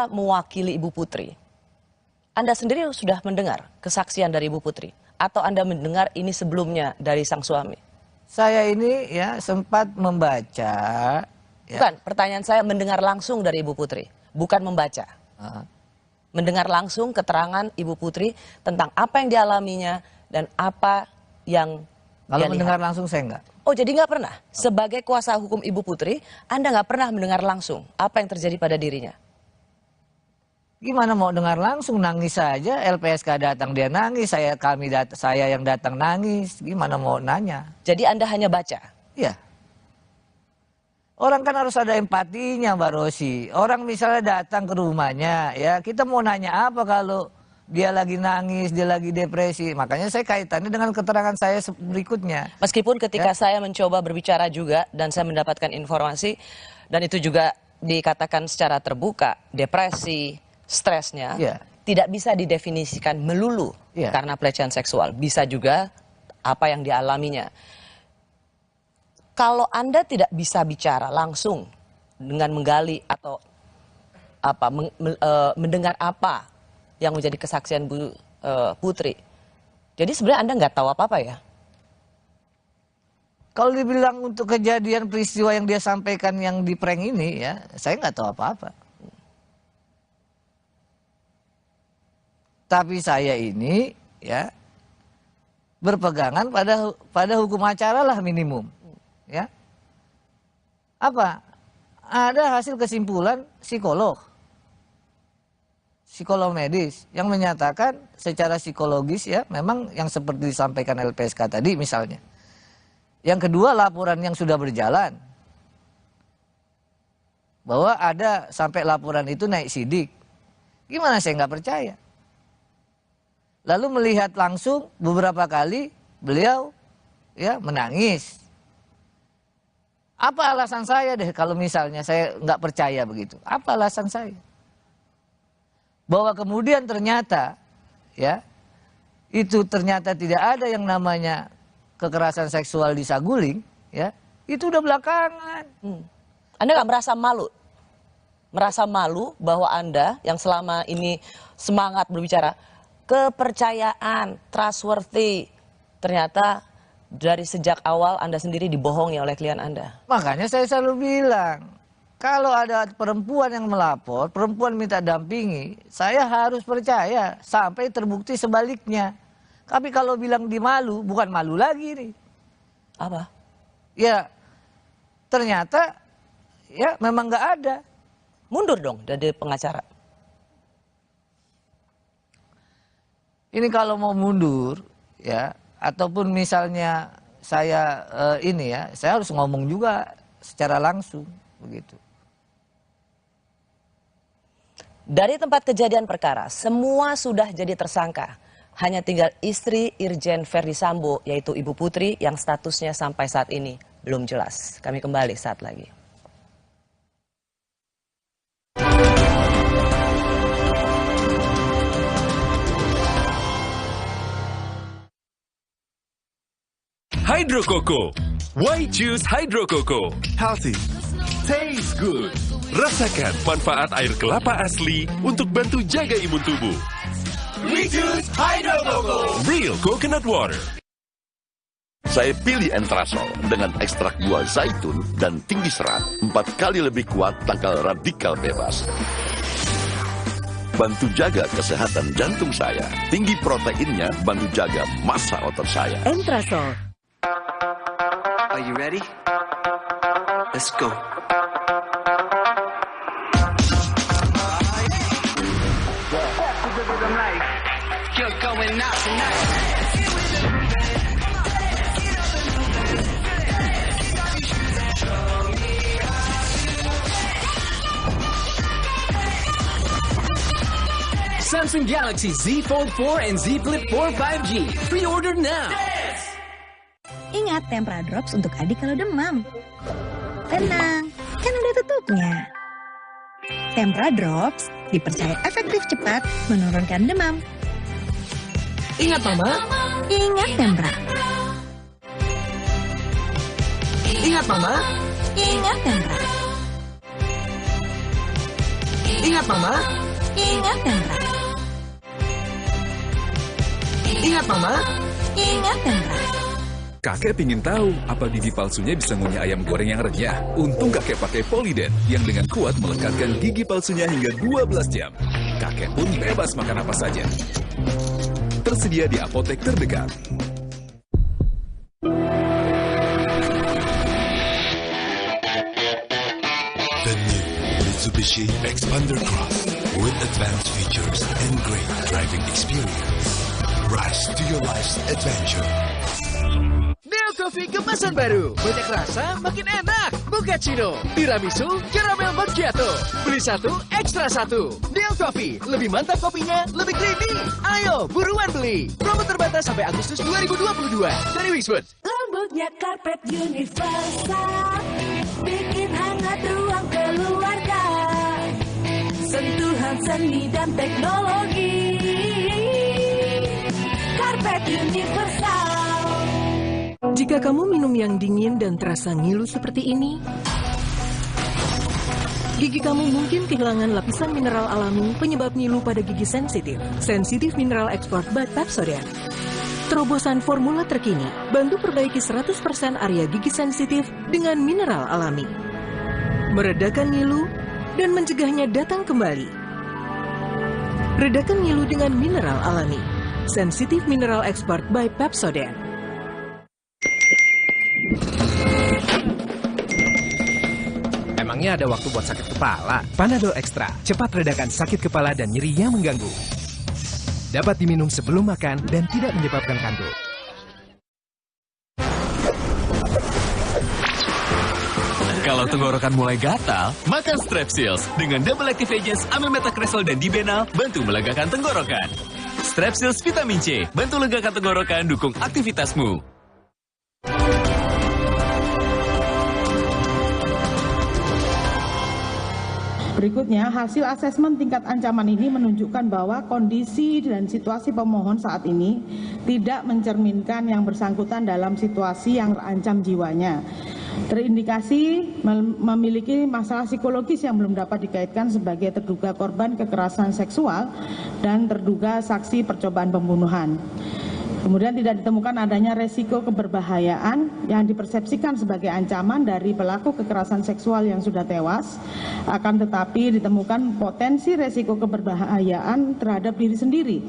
mewakili Ibu Putri, Anda sendiri sudah mendengar kesaksian dari Ibu Putri? Atau Anda mendengar ini sebelumnya dari sang suami? Saya ini ya sempat membaca. Ya. Bukan, pertanyaan saya mendengar langsung dari Ibu Putri, bukan membaca. Mendengar langsung keterangan Ibu Putri tentang apa yang dialaminya dan apa yang kalau mendengar langsung saya enggak. Oh jadi nggak pernah? Sebagai kuasa hukum Ibu Putri, Anda nggak pernah mendengar langsung apa yang terjadi pada dirinya? Gimana mau dengar langsung, nangis saja, LPSK datang dia nangis, saya yang datang nangis, gimana mau nanya? Jadi Anda hanya baca? Iya. Orang kan harus ada empatinya Mbak Rosi. Orang misalnya datang ke rumahnya, ya kita mau nanya apa kalau dia lagi nangis, dia lagi depresi. Makanya saya kaitannya dengan keterangan saya berikutnya. Meskipun ketika saya mencoba berbicara juga dan saya mendapatkan informasi, dan itu juga dikatakan secara terbuka, depresi, stresnya tidak bisa didefinisikan melulu karena pelecehan seksual. Bisa juga apa yang dialaminya. Kalau Anda tidak bisa bicara langsung dengan menggali atau apa mendengar apa yang menjadi kesaksian Bu Putri, jadi sebenarnya Anda nggak tahu apa-apa ya? Kalau dibilang untuk kejadian peristiwa yang dia sampaikan yang di prank ini ya, saya nggak tahu apa-apa. Tapi saya ini ya berpegangan pada hukum acara lah minimum, ya. Apa? Ada hasil kesimpulan psikolog medis yang menyatakan secara psikologis ya memang yang seperti disampaikan LPSK tadi misalnya. Yang kedua laporan yang sudah berjalan bahwa ada sampai laporan itu naik sidik. Gimana saya nggak percaya? Lalu melihat langsung beberapa kali beliau ya menangis. Apa alasan saya deh kalau misalnya saya nggak percaya begitu? Apa alasan saya? Bahwa kemudian ternyata ya itu ternyata tidak ada yang namanya kekerasan seksual di Saguling ya itu udah belakangan. Anda nggak merasa malu? Merasa malu bahwa Anda yang selama ini semangat berbicara kepercayaan, trustworthy, ternyata dari sejak awal Anda sendiri dibohongi oleh klien Anda. Makanya saya selalu bilang, kalau ada perempuan yang melapor, perempuan minta dampingi, saya harus percaya sampai terbukti sebaliknya. Tapi kalau bilang di malu, bukan malu lagi nih. Apa? Ya, ternyata ya memang nggak ada. Mundur dong dari pengacara. Ini kalau mau mundur, ya, ataupun misalnya saya saya harus ngomong juga secara langsung, begitu. Dari tempat kejadian perkara, semua sudah jadi tersangka. Hanya tinggal istri Irjen Verdi Sambo, yaitu Ibu Putri, yang statusnya sampai saat ini belum jelas. Kami kembali saat lagi. Hydro Coco. Why choose Hydro Coco? Healthy, taste good. Rasakan manfaat air kelapa asli untuk bantu jaga imun tubuh. We choose Hydro Coco. Real coconut water. Saya pilih Entrasol dengan ekstrak buah zaitun dan tinggi serat 4 kali lebih kuat tangkal radikal bebas. Bantu jaga kesehatan jantung saya. Tinggi proteinnya bantu jaga massa otot saya. Entrasol. Are you ready? Let's go. You're going out tonight. Samsung Galaxy Z Fold 4 and Z Flip 4 5G. Pre-order now. Ingat Tempra Drops untuk adik kalau demam. Tenang, kan ada tutupnya. Tempra Drops dipercaya efektif cepat menurunkan demam. Ingat Mama. Ingat Tempra. Ingat Mama. Ingat Tempra. Ingat Mama. Ingat Tempra. Ingat Mama. Ingat Tempra. Kakek pingin tahu apa gigi palsunya bisa ngunyah ayam goreng yang renyah. Untung kakek pakai Polydent yang dengan kuat melekatkan gigi palsunya hingga 12 jam. Kakek pun bebas makan apa saja. Tersedia di apotek terdekat. The new Mitsubishi Xpander Cross with advanced features and great driving experience. Rise to your life's adventure. Neo Coffee kemasan baru. Banyak rasa, makin enak. Mochaccino, tiramisu, caramel macchiato. Beli satu, ekstra satu. Neo Coffee, lebih mantap kopinya, lebih creamy. Ayo, buruan beli. Promo terbatas sampai Agustus 2022. Dari Wixwood. Lembutnya karpet universal, bikin hangat ruang keluarga. Sentuhan seni dan teknologi. Karpet universal. Jika kamu minum yang dingin dan terasa ngilu seperti ini, gigi kamu mungkin kehilangan lapisan mineral alami penyebab ngilu pada gigi sensitif. Sensitive Mineral Export by Pepsodent. Terobosan formula terkini, bantu perbaiki 100% area gigi sensitif dengan mineral alami. Meredakan ngilu dan mencegahnya datang kembali. Redakan ngilu dengan mineral alami. Sensitive Mineral Export by Pepsodent. Emangnya ada waktu buat sakit kepala? Panadol Extra, cepat redakan sakit kepala dan nyeri yang mengganggu. Dapat diminum sebelum makan dan tidak menyebabkan kantuk. Kalau tenggorokan mulai gatal, makan Strepsils dengan Double Active Agents Amylmetacresol dan Dibenal bantu melegakan tenggorokan. Strepsils Vitamin C bantu legakan tenggorokan, dukung aktivitasmu. Berikutnya, hasil asesmen tingkat ancaman ini menunjukkan bahwa kondisi dan situasi pemohon saat ini tidak mencerminkan yang bersangkutan dalam situasi yang terancam jiwanya. Terindikasi memiliki masalah psikologis yang belum dapat dikaitkan sebagai terduga korban kekerasan seksual dan terduga saksi percobaan pembunuhan. Kemudian tidak ditemukan adanya resiko keberbahayaan yang dipersepsikan sebagai ancaman dari pelaku kekerasan seksual yang sudah tewas, akan tetapi ditemukan potensi resiko keberbahayaan terhadap diri sendiri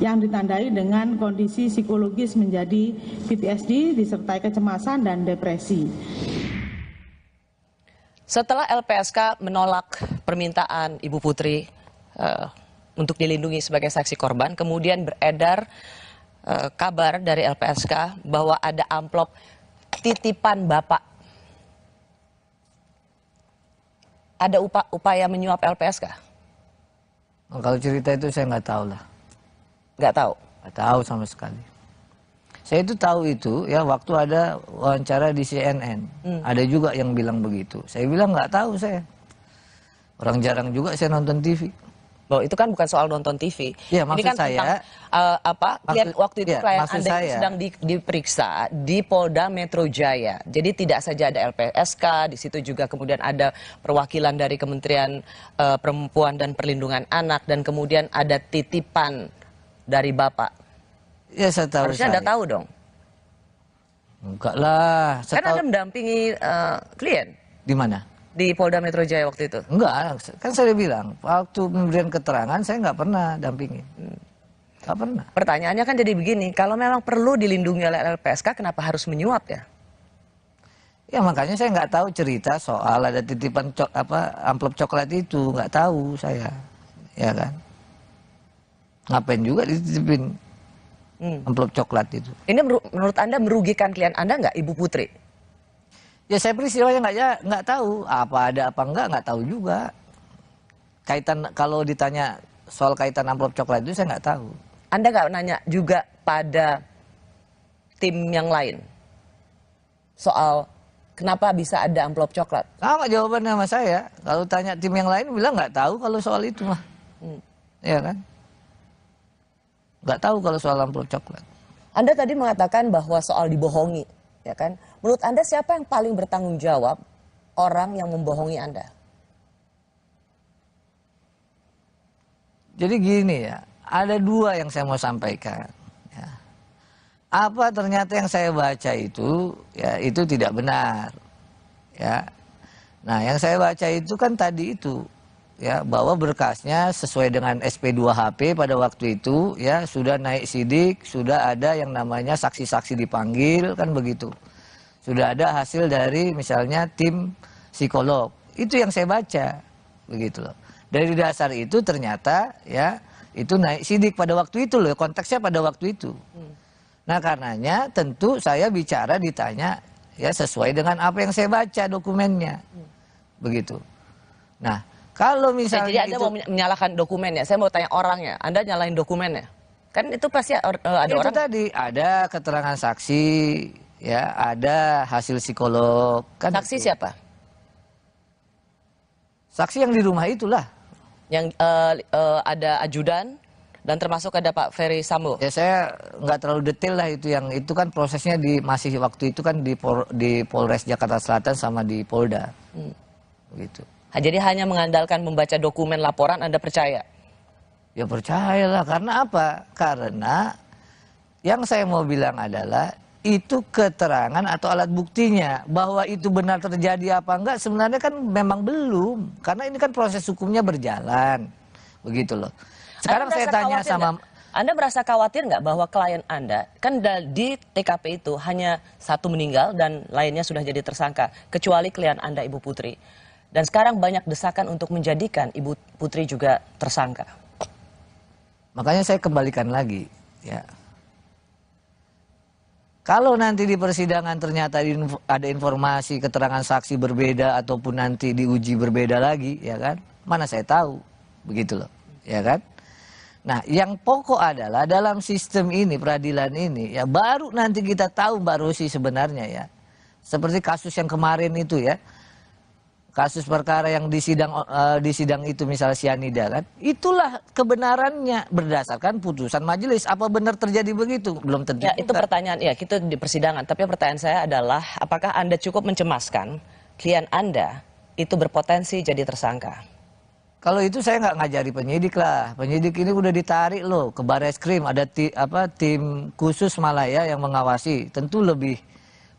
yang ditandai dengan kondisi psikologis menjadi PTSD disertai kecemasan dan depresi. Setelah LPSK menolak permintaan Ibu Putri untuk dilindungi sebagai saksi korban, kemudian beredar kabar dari LPSK bahwa ada amplop titipan Bapak. Ada upaya menyuap LPSK? Kalau cerita itu saya nggak tahu lah. Nggak tahu? Nggak tahu sama sekali. Saya itu tahu itu ya waktu ada wawancara di CNN. Ada juga yang bilang begitu. Saya bilang nggak tahu saya. Orang jarang juga saya nonton TV. Bahwa itu kan bukan soal nonton TV. Ya, ini kan saya, tentang waktu itu klien Anda saya, sedang diperiksa di Polda Metro Jaya. Jadi tidak saja ada LPSK, di situ juga kemudian ada perwakilan dari Kementerian Perempuan dan Perlindungan Anak, dan kemudian ada titipan dari Bapak? Ya setahu Harusnya Anda tahu dong. Enggak lah. Kan Anda mendampingi klien. Di mana? Di Polda Metro Jaya waktu itu. Enggak, kan saya bilang waktu pemberian keterangan saya nggak pernah dampingi. Nggak pernah. Pertanyaannya kan jadi begini, kalau memang perlu dilindungi oleh LPSK, kenapa harus menyuap ya? Ya makanya saya nggak tahu cerita soal ada titipan amplop coklat itu, nggak tahu saya, ya kan? Ngapain juga dititipin amplop coklat itu? Ini menurut Anda merugikan klien Anda nggak, Ibu Putri? Ya saya peristiwanya nggak tahu, apa ada apa nggak tahu juga. Kaitan kalau ditanya soal kaitan amplop coklat itu saya nggak tahu. Anda nggak nanya juga pada tim yang lain soal kenapa bisa ada amplop coklat? Sama jawabannya sama saya. Kalau tanya tim yang lain bilang nggak tahu kalau soal itu mah, ya kan? Nggak tahu kalau soal amplop coklat. Anda tadi mengatakan bahwa soal dibohongi, ya kan? Menurut Anda siapa yang paling bertanggung jawab orang yang membohongi Anda? Jadi gini ya, ada dua yang saya mau sampaikan. Ya. Apa ternyata yang saya baca itu, ya itu tidak benar. Ya. Nah yang saya baca itu kan tadi itu, ya bahwa berkasnya sesuai dengan SP2HP pada waktu itu, ya sudah naik sidik, sudah ada yang namanya saksi-saksi dipanggil, kan begitu. Sudah ada hasil dari misalnya tim psikolog. Itu yang saya baca, begitu loh. Dari dasar itu ternyata ya itu naik sidik pada waktu itu loh, konteksnya pada waktu itu. Nah karenanya tentu saya bicara ditanya ya sesuai dengan apa yang saya baca dokumennya, begitu. Nah kalau misalnya jadi Anda mau menyalahkan dokumennya, saya mau tanya orangnya, Anda nyalahin dokumennya? Kan itu pasti ada itu orang. Tadi ada keterangan saksi. Ya, ada hasil psikolog. Kan saksi itu. Siapa? Saksi yang di rumah itulah. Yang ada ajudan dan termasuk ada Pak Ferry Sambo. Ya saya nggak terlalu detail lah itu, yang itu kan prosesnya masih waktu itu kan di Polres Jakarta Selatan sama di Polda. Begitu. Jadi hanya mengandalkan membaca dokumen laporan Anda percaya? Ya percayalah, karena apa? Karena yang saya mau bilang adalah itu keterangan atau alat buktinya. Bahwa itu benar terjadi apa enggak sebenarnya kan memang belum. Karena ini kan proses hukumnya berjalan. Begitu loh. Sekarang saya tanya sama... Anda merasa khawatir nggak bahwa klien Anda, kan di TKP itu hanya satu meninggal dan lainnya sudah jadi tersangka. Kecuali klien Anda, Ibu Putri. Dan sekarang banyak desakan untuk menjadikan Ibu Putri juga tersangka. Makanya saya kembalikan lagi. Ya. Kalau nanti di persidangan ternyata ada informasi keterangan saksi berbeda ataupun nanti diuji berbeda lagi, ya kan? Mana saya tahu, begitu loh, ya kan? Nah, yang pokok adalah dalam sistem ini, peradilan ini, ya baru nanti kita tahu Mbak Rosi sebenarnya ya. Seperti kasus yang kemarin itu ya, kasus perkara yang di sidang itu misalnya sianida kan, itulah kebenarannya berdasarkan putusan majelis. Apa benar terjadi begitu? Belum tentu. Ya, itu pertanyaan, ya kita di persidangan. Tapi pertanyaan saya adalah, apakah Anda cukup mencemaskan klien Anda itu berpotensi jadi tersangka? Kalau itu saya nggak ngajari penyidik lah. Penyidik ini udah ditarik loh ke Barreskrim, ada tim khusus malah ya yang mengawasi. Tentu lebih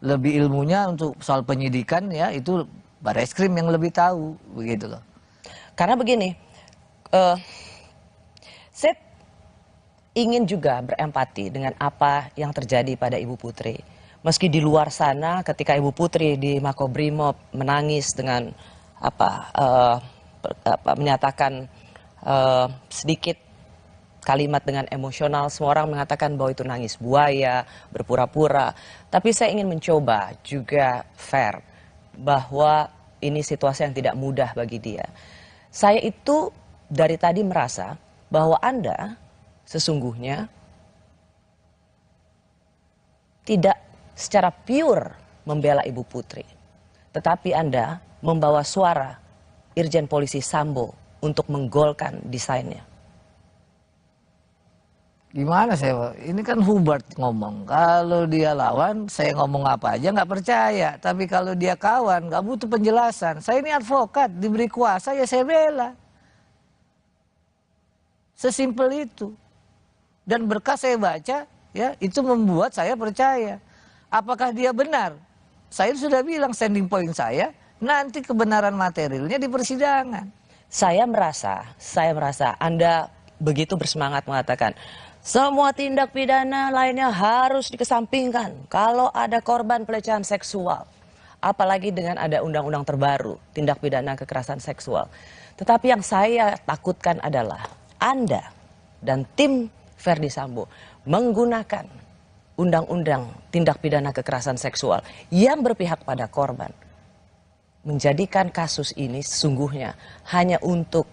ilmunya untuk soal penyidikan ya itu Barreskrim yang lebih tahu, begitu loh. Karena begini, saya ingin juga berempati dengan apa yang terjadi pada Ibu Putri. Meski di luar sana, ketika Ibu Putri di Makobrimob menangis dengan menyatakan sedikit kalimat dengan emosional, semua orang mengatakan bahwa itu nangis buaya, berpura-pura. Tapi saya ingin mencoba juga fair, bahwa ini situasi yang tidak mudah bagi dia. Saya itu dari tadi merasa bahwa Anda sesungguhnya tidak secara pure membela Ibu Putri. Tetapi Anda membawa suara Irjen Polisi Sambo untuk menggolkan desainnya. Gimana saya, ini kan Hubert ngomong, kalau dia lawan saya ngomong apa aja nggak percaya, tapi kalau dia kawan nggak butuh penjelasan. Saya ini advokat, diberi kuasa ya saya bela. Sesimpel itu. Dan berkas saya baca, ya itu membuat saya percaya. Apakah dia benar? Saya sudah bilang standing point saya, nanti kebenaran materialnya di persidangan. Saya merasa Anda begitu bersemangat mengatakan semua tindak pidana lainnya harus dikesampingkan kalau ada korban pelecehan seksual. Apalagi dengan ada undang-undang terbaru, tindak pidana kekerasan seksual. Tetapi yang saya takutkan adalah Anda dan tim Verdi Sambo menggunakan undang-undang tindak pidana kekerasan seksual yang berpihak pada korban. Menjadikan kasus ini sesungguhnya hanya untuk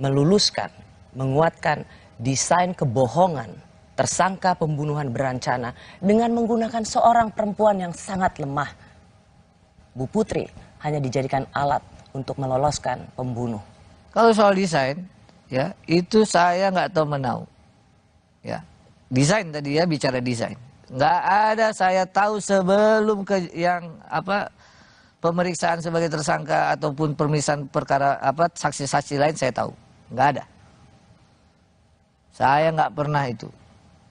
meluluskan, menguatkan desain kebohongan tersangka pembunuhan berencana dengan menggunakan seorang perempuan yang sangat lemah. Bu Putri hanya dijadikan alat untuk meloloskan pembunuh. Kalau soal desain, ya itu saya nggak tahu menau. Ya, desain tadi ya, bicara desain. Nggak ada saya tahu sebelum pemeriksaan sebagai tersangka ataupun pemeriksaan perkara saksi-saksi lain saya tahu. Nggak ada. Saya nggak pernah itu.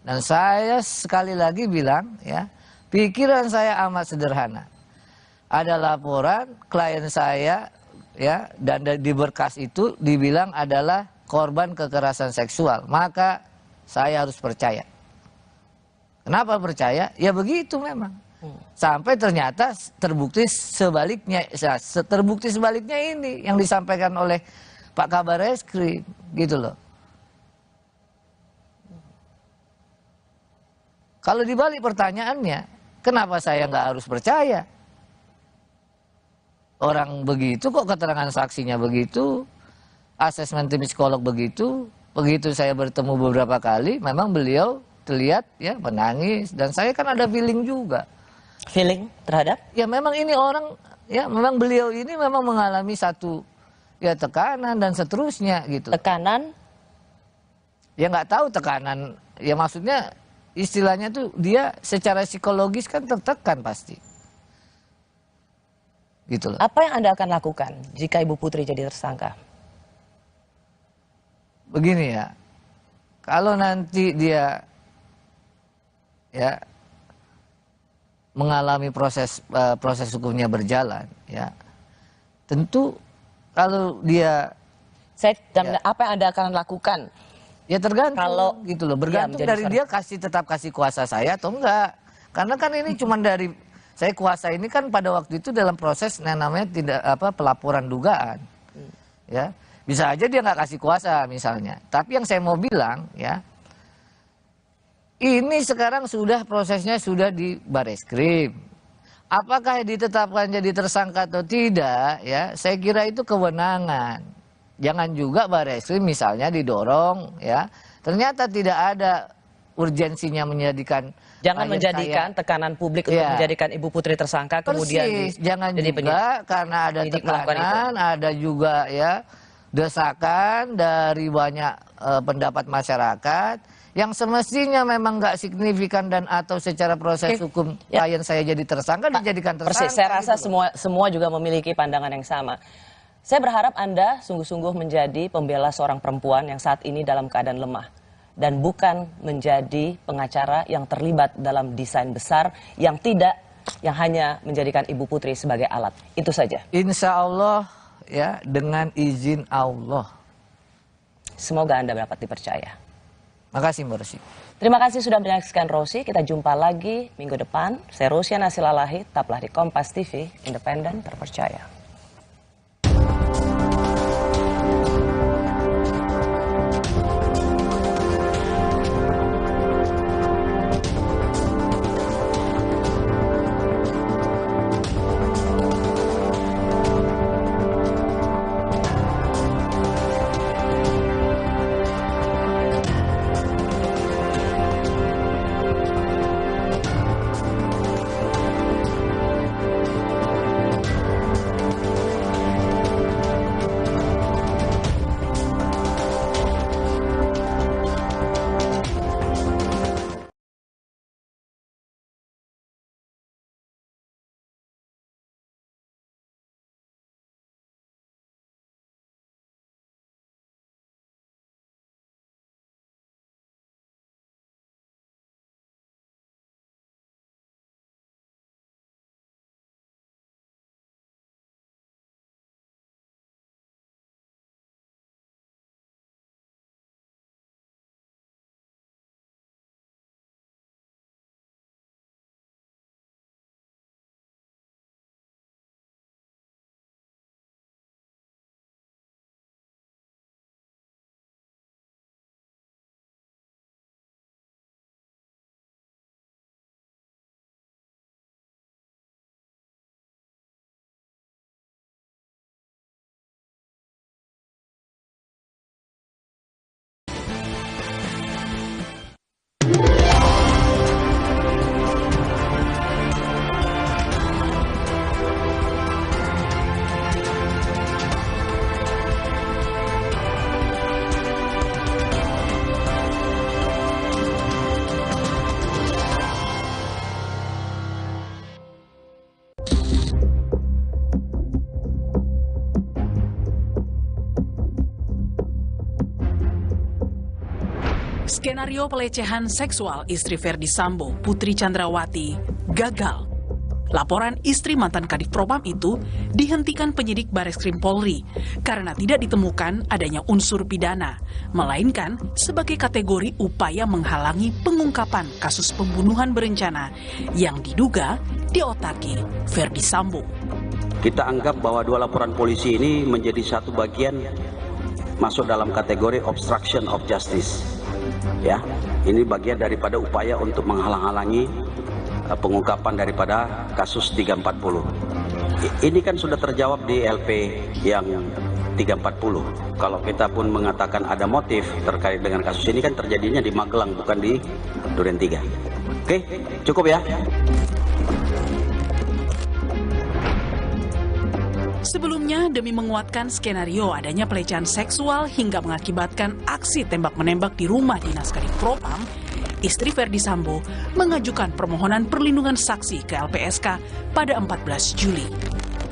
Dan saya sekali lagi bilang ya, pikiran saya amat sederhana. Ada laporan klien saya ya, dan di berkas itu dibilang adalah korban kekerasan seksual. Maka saya harus percaya. Kenapa percaya? Ya begitu memang. Sampai ternyata terbukti sebaliknya. Terbukti sebaliknya ini yang disampaikan oleh Pak Kabar Eskrim, gitu loh. Kalau dibalik pertanyaannya, kenapa saya nggak harus percaya? Orang begitu kok, keterangan saksinya begitu, asesmen tim psikolog begitu. Begitu saya bertemu beberapa kali, memang beliau terlihat ya menangis, dan saya kan ada feeling juga. Feeling terhadap? Ya memang ini orang, ya memang beliau ini memang mengalami satu ya tekanan dan seterusnya gitu. Tekanan? Ya nggak tahu tekanan, ya maksudnya istilahnya tuh dia secara psikologis kan tertekan pasti. Gitu loh. Apa yang Anda akan lakukan jika Ibu Putri jadi tersangka? Begini ya, kalau nanti dia ya mengalami proses hukumnya berjalan, ya tentu kalau dia apa yang Anda akan lakukan? Ya tergantung, kalau gitu loh, bergantung dari dia tetap kasih kuasa saya atau enggak. Karena kan ini cuma dari saya kuasa ini kan pada waktu itu dalam proses namanya pelaporan dugaan, ya. Bisa aja dia nggak kasih kuasa misalnya. Tapi yang saya mau bilang ya, ini sekarang sudah prosesnya sudah di Bareskrim. Apakah ditetapkan jadi tersangka atau tidak ya, saya kira itu kewenangan. Jangan juga Bareskrim misalnya didorong ya, ternyata tidak ada urgensinya menjadikan. Jangan menjadikan tekanan publik untuk menjadikan Ibu Putri tersangka. Kemudian jangan juga karena ada tekanan, ada juga ya desakan dari banyak pendapat masyarakat yang semestinya memang nggak signifikan dan atau secara proses hukum klien saya jadi tersangka dijadikan tersangka. Persis, saya rasa gitu semua juga memiliki pandangan yang sama. Saya berharap Anda sungguh-sungguh menjadi pembela seorang perempuan yang saat ini dalam keadaan lemah dan bukan menjadi pengacara yang terlibat dalam desain besar yang hanya menjadikan Ibu Putri sebagai alat. Itu saja. Insya Allah. Ya, dengan izin Allah. Semoga Anda dapat dipercaya. Makasih Mbak Rosi. Terima kasih sudah menyaksikan Rosi. Kita jumpa lagi minggu depan. Saya Rosiana Silalahi, tetaplah di Kompas TV, independen, terpercaya. Skenario pelecehan seksual istri Ferdi Sambo, Putri Chandrawati, gagal. Laporan istri mantan Kadif Propam itu dihentikan penyidik Bareskrim Polri karena tidak ditemukan adanya unsur pidana, melainkan sebagai kategori upaya menghalangi pengungkapan kasus pembunuhan berencana yang diduga diotaki Ferdi Sambo. Kita anggap bahwa dua laporan polisi ini menjadi satu bagian masuk dalam kategori obstruction of justice. Ya, ini bagian daripada upaya untuk menghalang-halangi pengungkapan daripada kasus 340. Ini kan sudah terjawab di LP yang 340. Kalau kita pun mengatakan ada motif terkait dengan kasus ini kan terjadinya di Magelang bukan di Duren 3. Oke, cukup ya. Sebelumnya, demi menguatkan skenario adanya pelecehan seksual hingga mengakibatkan aksi tembak-menembak di rumah dinas Kadif Propam, istri Ferdi Sambo mengajukan permohonan perlindungan saksi ke LPSK pada 14 Juli.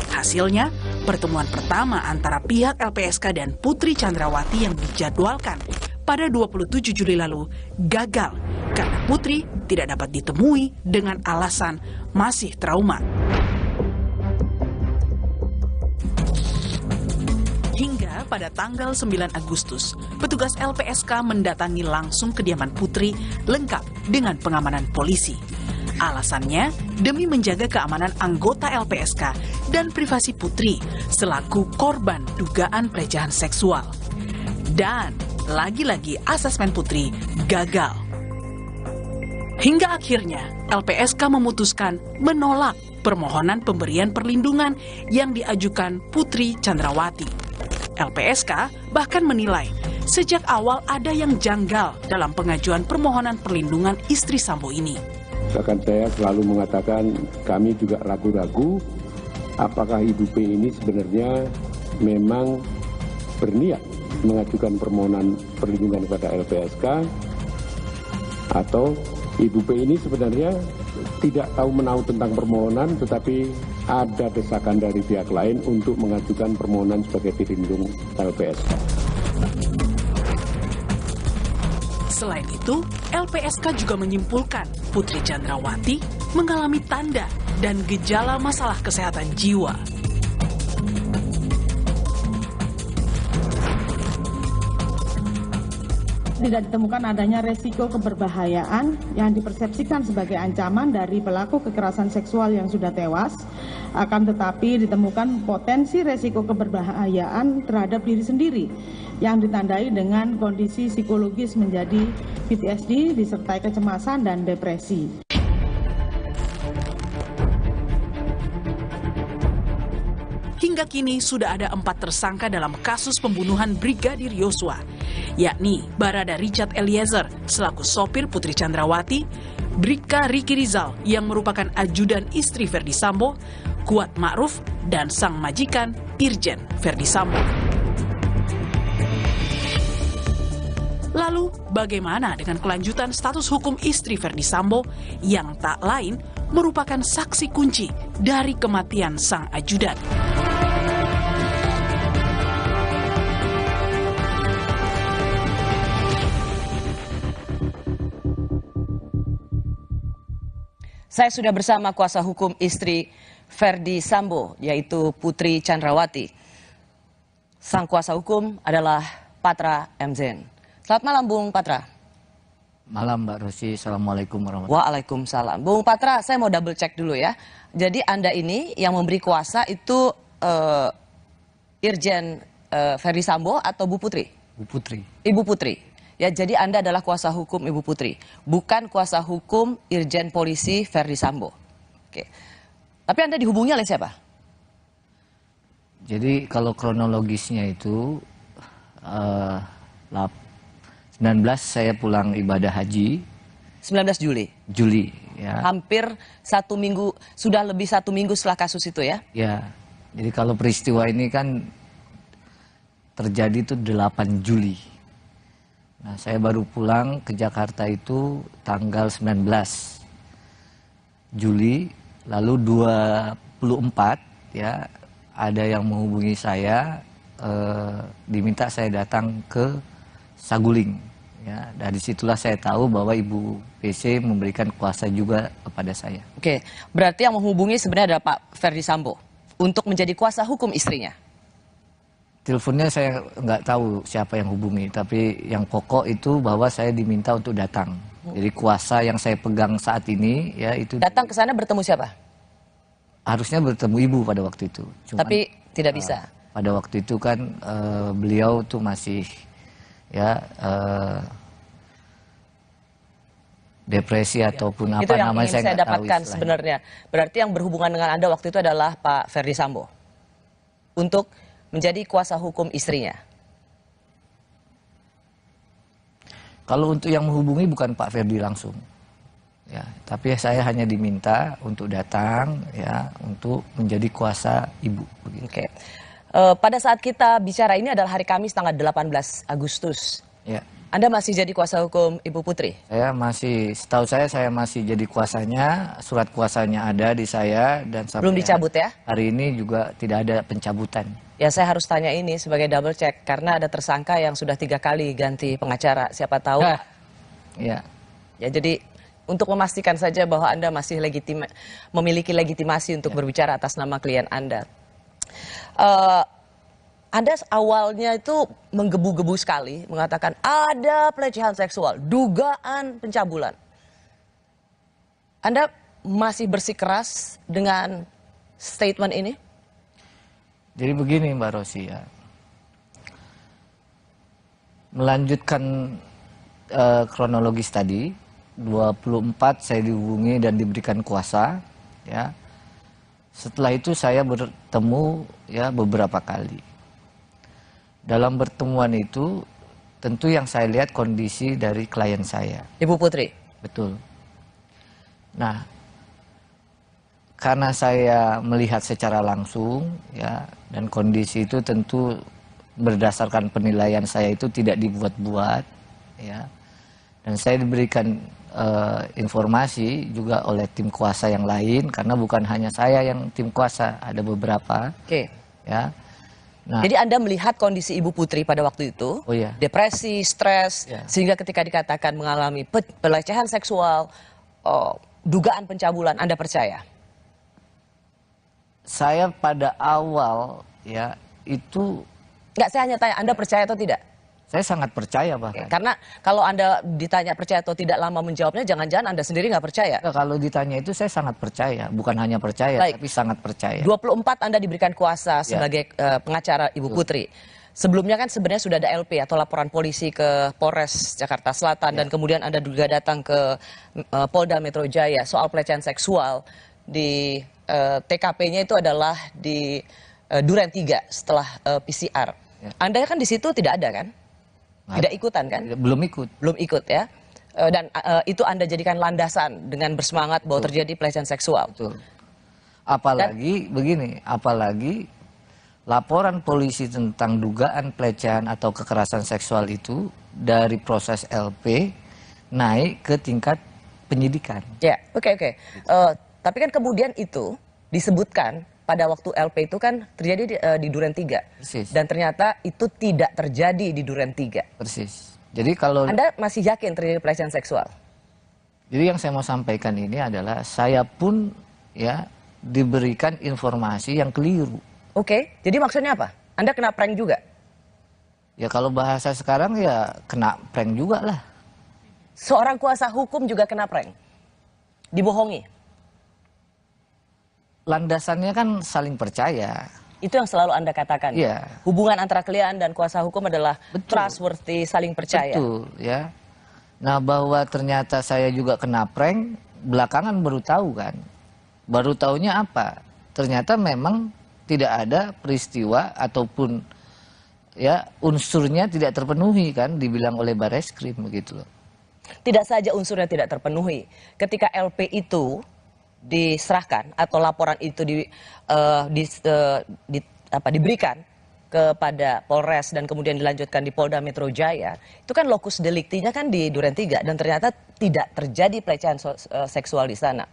Hasilnya, pertemuan pertama antara pihak LPSK dan Putri Chandrawati yang dijadwalkan pada 27 Juli lalu gagal karena Putri tidak dapat ditemui dengan alasan masih trauma. Hingga pada tanggal 9 Agustus, petugas LPSK mendatangi langsung kediaman Putri lengkap dengan pengamanan polisi. Alasannya demi menjaga keamanan anggota LPSK dan privasi Putri selaku korban dugaan pelecehan seksual. Dan lagi-lagi asesmen Putri gagal. Hingga akhirnya LPSK memutuskan menolak permohonan pemberian perlindungan yang diajukan Putri Chandrawati. LPSK bahkan menilai sejak awal ada yang janggal dalam pengajuan permohonan perlindungan istri Sambo ini. Bahkan saya selalu mengatakan kami juga ragu-ragu apakah Ibu P ini sebenarnya memang berniat mengajukan permohonan perlindungan kepada LPSK atau Ibu P ini sebenarnya tidak tahu menahu tentang permohonan tetapi ada desakan dari pihak lain untuk mengajukan permohonan sebagai pelindung LPSK. Selain itu, LPSK juga menyimpulkan Putri Chandrawati mengalami tanda dan gejala masalah kesehatan jiwa. Tidak ditemukan adanya resiko keberbahayaan yang dipersepsikan sebagai ancaman dari pelaku kekerasan seksual yang sudah tewas, akan tetapi ditemukan potensi resiko keberbahayaan terhadap diri sendiri yang ditandai dengan kondisi psikologis menjadi PTSD disertai kecemasan dan depresi. Hingga kini sudah ada 4 tersangka dalam kasus pembunuhan Brigadir Yosua, yakni Barada Richard Eliezer selaku sopir Putri Chandrawati, Bribka Riki Rizal yang merupakan ajudan istri Ferdi Sambo, Kuat Ma'ruf, dan sang majikan Irjen Ferdi Sambo. Lalu, bagaimana dengan kelanjutan status hukum istri Ferdi Sambo yang tak lain merupakan saksi kunci dari kematian sang ajudan? Saya sudah bersama kuasa hukum istri Ferdi Sambo, yaitu Putri Chandrawati. Sang kuasa hukum adalah Patra M. Zain. Selamat malam, Bung Patra. Malam, Mbak Rosi. Assalamualaikum warahmatullahi wabarakatuh. Waalaikumsalam. Bung Patra, saya mau double check dulu ya. Jadi Anda ini yang memberi kuasa itu Irjen Ferdi Sambo atau Bu Putri? Bu Putri. Ibu Putri. Ya, jadi Anda adalah kuasa hukum Ibu Putri, bukan kuasa hukum Irjen Polisi Ferdi Sambo. Oke. Tapi Anda dihubungi oleh siapa? Jadi kalau kronologisnya itu 19 saya pulang ibadah haji. 19 Juli? Juli, ya. Hampir 1 minggu, sudah lebih 1 minggu setelah kasus itu ya? Ya, jadi kalau peristiwa ini kan terjadi itu 8 Juli. Nah, saya baru pulang ke Jakarta itu tanggal 19 Juli, lalu 24 ya ada yang menghubungi saya, diminta saya datang ke Saguling Ya, dari situlah saya tahu bahwa Ibu PC memberikan kuasa juga kepada saya. Oke, berarti yang menghubungi sebenarnya adalah Pak Ferdi Sambo untuk menjadi kuasa hukum istrinya. Teleponnya saya nggak tahu siapa yang hubungi, tapi yang pokok itu bahwa saya diminta untuk datang. Jadi kuasa yang saya pegang saat ini ya itu. Datang ke sana bertemu siapa? Harusnya bertemu Ibu pada waktu itu. Cuman, tapi tidak bisa. Pada waktu itu kan beliau tuh masih ya depresi ataupun apa itu yang namanya ingin saya dapatkan sebenarnya. Berarti yang berhubungan dengan Anda waktu itu adalah Pak Ferdi Sambo untuk menjadi kuasa hukum istrinya. Kalau untuk yang menghubungi bukan Pak Ferdi langsung, ya, tapi saya hanya diminta untuk datang ya untuk menjadi kuasa Ibu. Oke. Pada saat kita bicara ini adalah hari Kamis tanggal 18 Agustus. Ya. Anda masih jadi kuasa hukum Ibu Putri? Saya masih, setahu saya masih jadi kuasanya, surat kuasanya ada di saya dan sampai belum dicabut ya? Hari ini juga tidak ada pencabutan. Ya saya harus tanya ini sebagai double check karena ada tersangka yang sudah 3 kali ganti pengacara. Siapa tahu? Ya. Ya jadi untuk memastikan saja bahwa Anda masih memiliki legitimasi untuk berbicara atas nama klien Anda. Anda awalnya itu menggebu-gebu sekali mengatakan ada pelecehan seksual, dugaan pencabulan. Anda masih bersikeras dengan statement ini? Jadi begini Mbak Rosi ya, melanjutkan kronologis tadi, 24 saya dihubungi dan diberikan kuasa, ya. Setelah itu saya bertemu ya beberapa kali. Dalam pertemuan itu tentu yang saya lihat kondisi dari klien saya. Ibu Putri? Betul. Nah, karena saya melihat secara langsung ya, dan kondisi itu tentu berdasarkan penilaian saya itu tidak dibuat-buat ya. Dan saya diberikan informasi juga oleh tim kuasa yang lain karena bukan hanya saya yang tim kuasa, ada beberapa. Oke. Ya. Nah, jadi Anda melihat kondisi Ibu Putri pada waktu itu, depresi, stres, sehingga ketika dikatakan mengalami pelecehan seksual, dugaan pencabulan, Anda percaya? Saya pada awal ya itu. Enggak, saya hanya tanya Anda percaya atau tidak? Saya sangat percaya bahkan. Karena kalau Anda ditanya percaya atau tidak lama menjawabnya, jangan-jangan Anda sendiri nggak percaya. Ya, kalau ditanya itu saya sangat percaya, bukan hanya percaya, tapi sangat percaya. 24 Anda diberikan kuasa sebagai pengacara Ibu Putri. Sebelumnya kan sebenarnya sudah ada LP atau laporan polisi ke Polres Jakarta Selatan dan kemudian Anda juga datang ke Polda Metro Jaya soal pelecehan seksual di TKP-nya itu adalah di Duren 3 setelah PCR. Anda kan di situ tidak ada kan? Tidak ikutan kan? Belum ikut. Belum ikut ya. Dan itu Anda jadikan landasan dengan bersemangat bahwa terjadi pelecehan seksual. Betul. Apalagi begini, apalagi laporan polisi tentang dugaan pelecehan atau kekerasan seksual itu dari proses LP naik ke tingkat penyidikan. Ya, oke. Tapi kan kemudian itu disebutkan pada waktu LP itu kan terjadi di Duren 3. Persis. Dan ternyata itu tidak terjadi di Duren 3. Persis. Jadi kalau Anda masih yakin terjadi pelecehan seksual? Jadi yang saya mau sampaikan ini adalah saya pun ya diberikan informasi yang keliru. Oke, jadi maksudnya apa? Anda kena prank juga? Ya kalau bahasa sekarang ya kena prank juga lah. Seorang kuasa hukum juga kena prank? Dibohongi? Landasannya kan saling percaya. Itu yang selalu Anda katakan. Iya. Hubungan antara klien dan kuasa hukum adalah trustworthy, saling percaya. Betul, ya. Nah, bahwa ternyata saya juga kena prank, belakangan baru tahu kan. Baru tahunya apa? Ternyata memang tidak ada peristiwa ataupun ya unsurnya tidak terpenuhi kan, dibilang oleh Barreskrim begitu loh. Tidak saja unsurnya tidak terpenuhi. Ketika LP itu diserahkan atau laporan itu diberikan kepada Polres dan kemudian dilanjutkan di Polda Metro Jaya, itu kan lokus deliktinya kan di Duren 3 dan ternyata tidak terjadi pelecehan seksual di sana.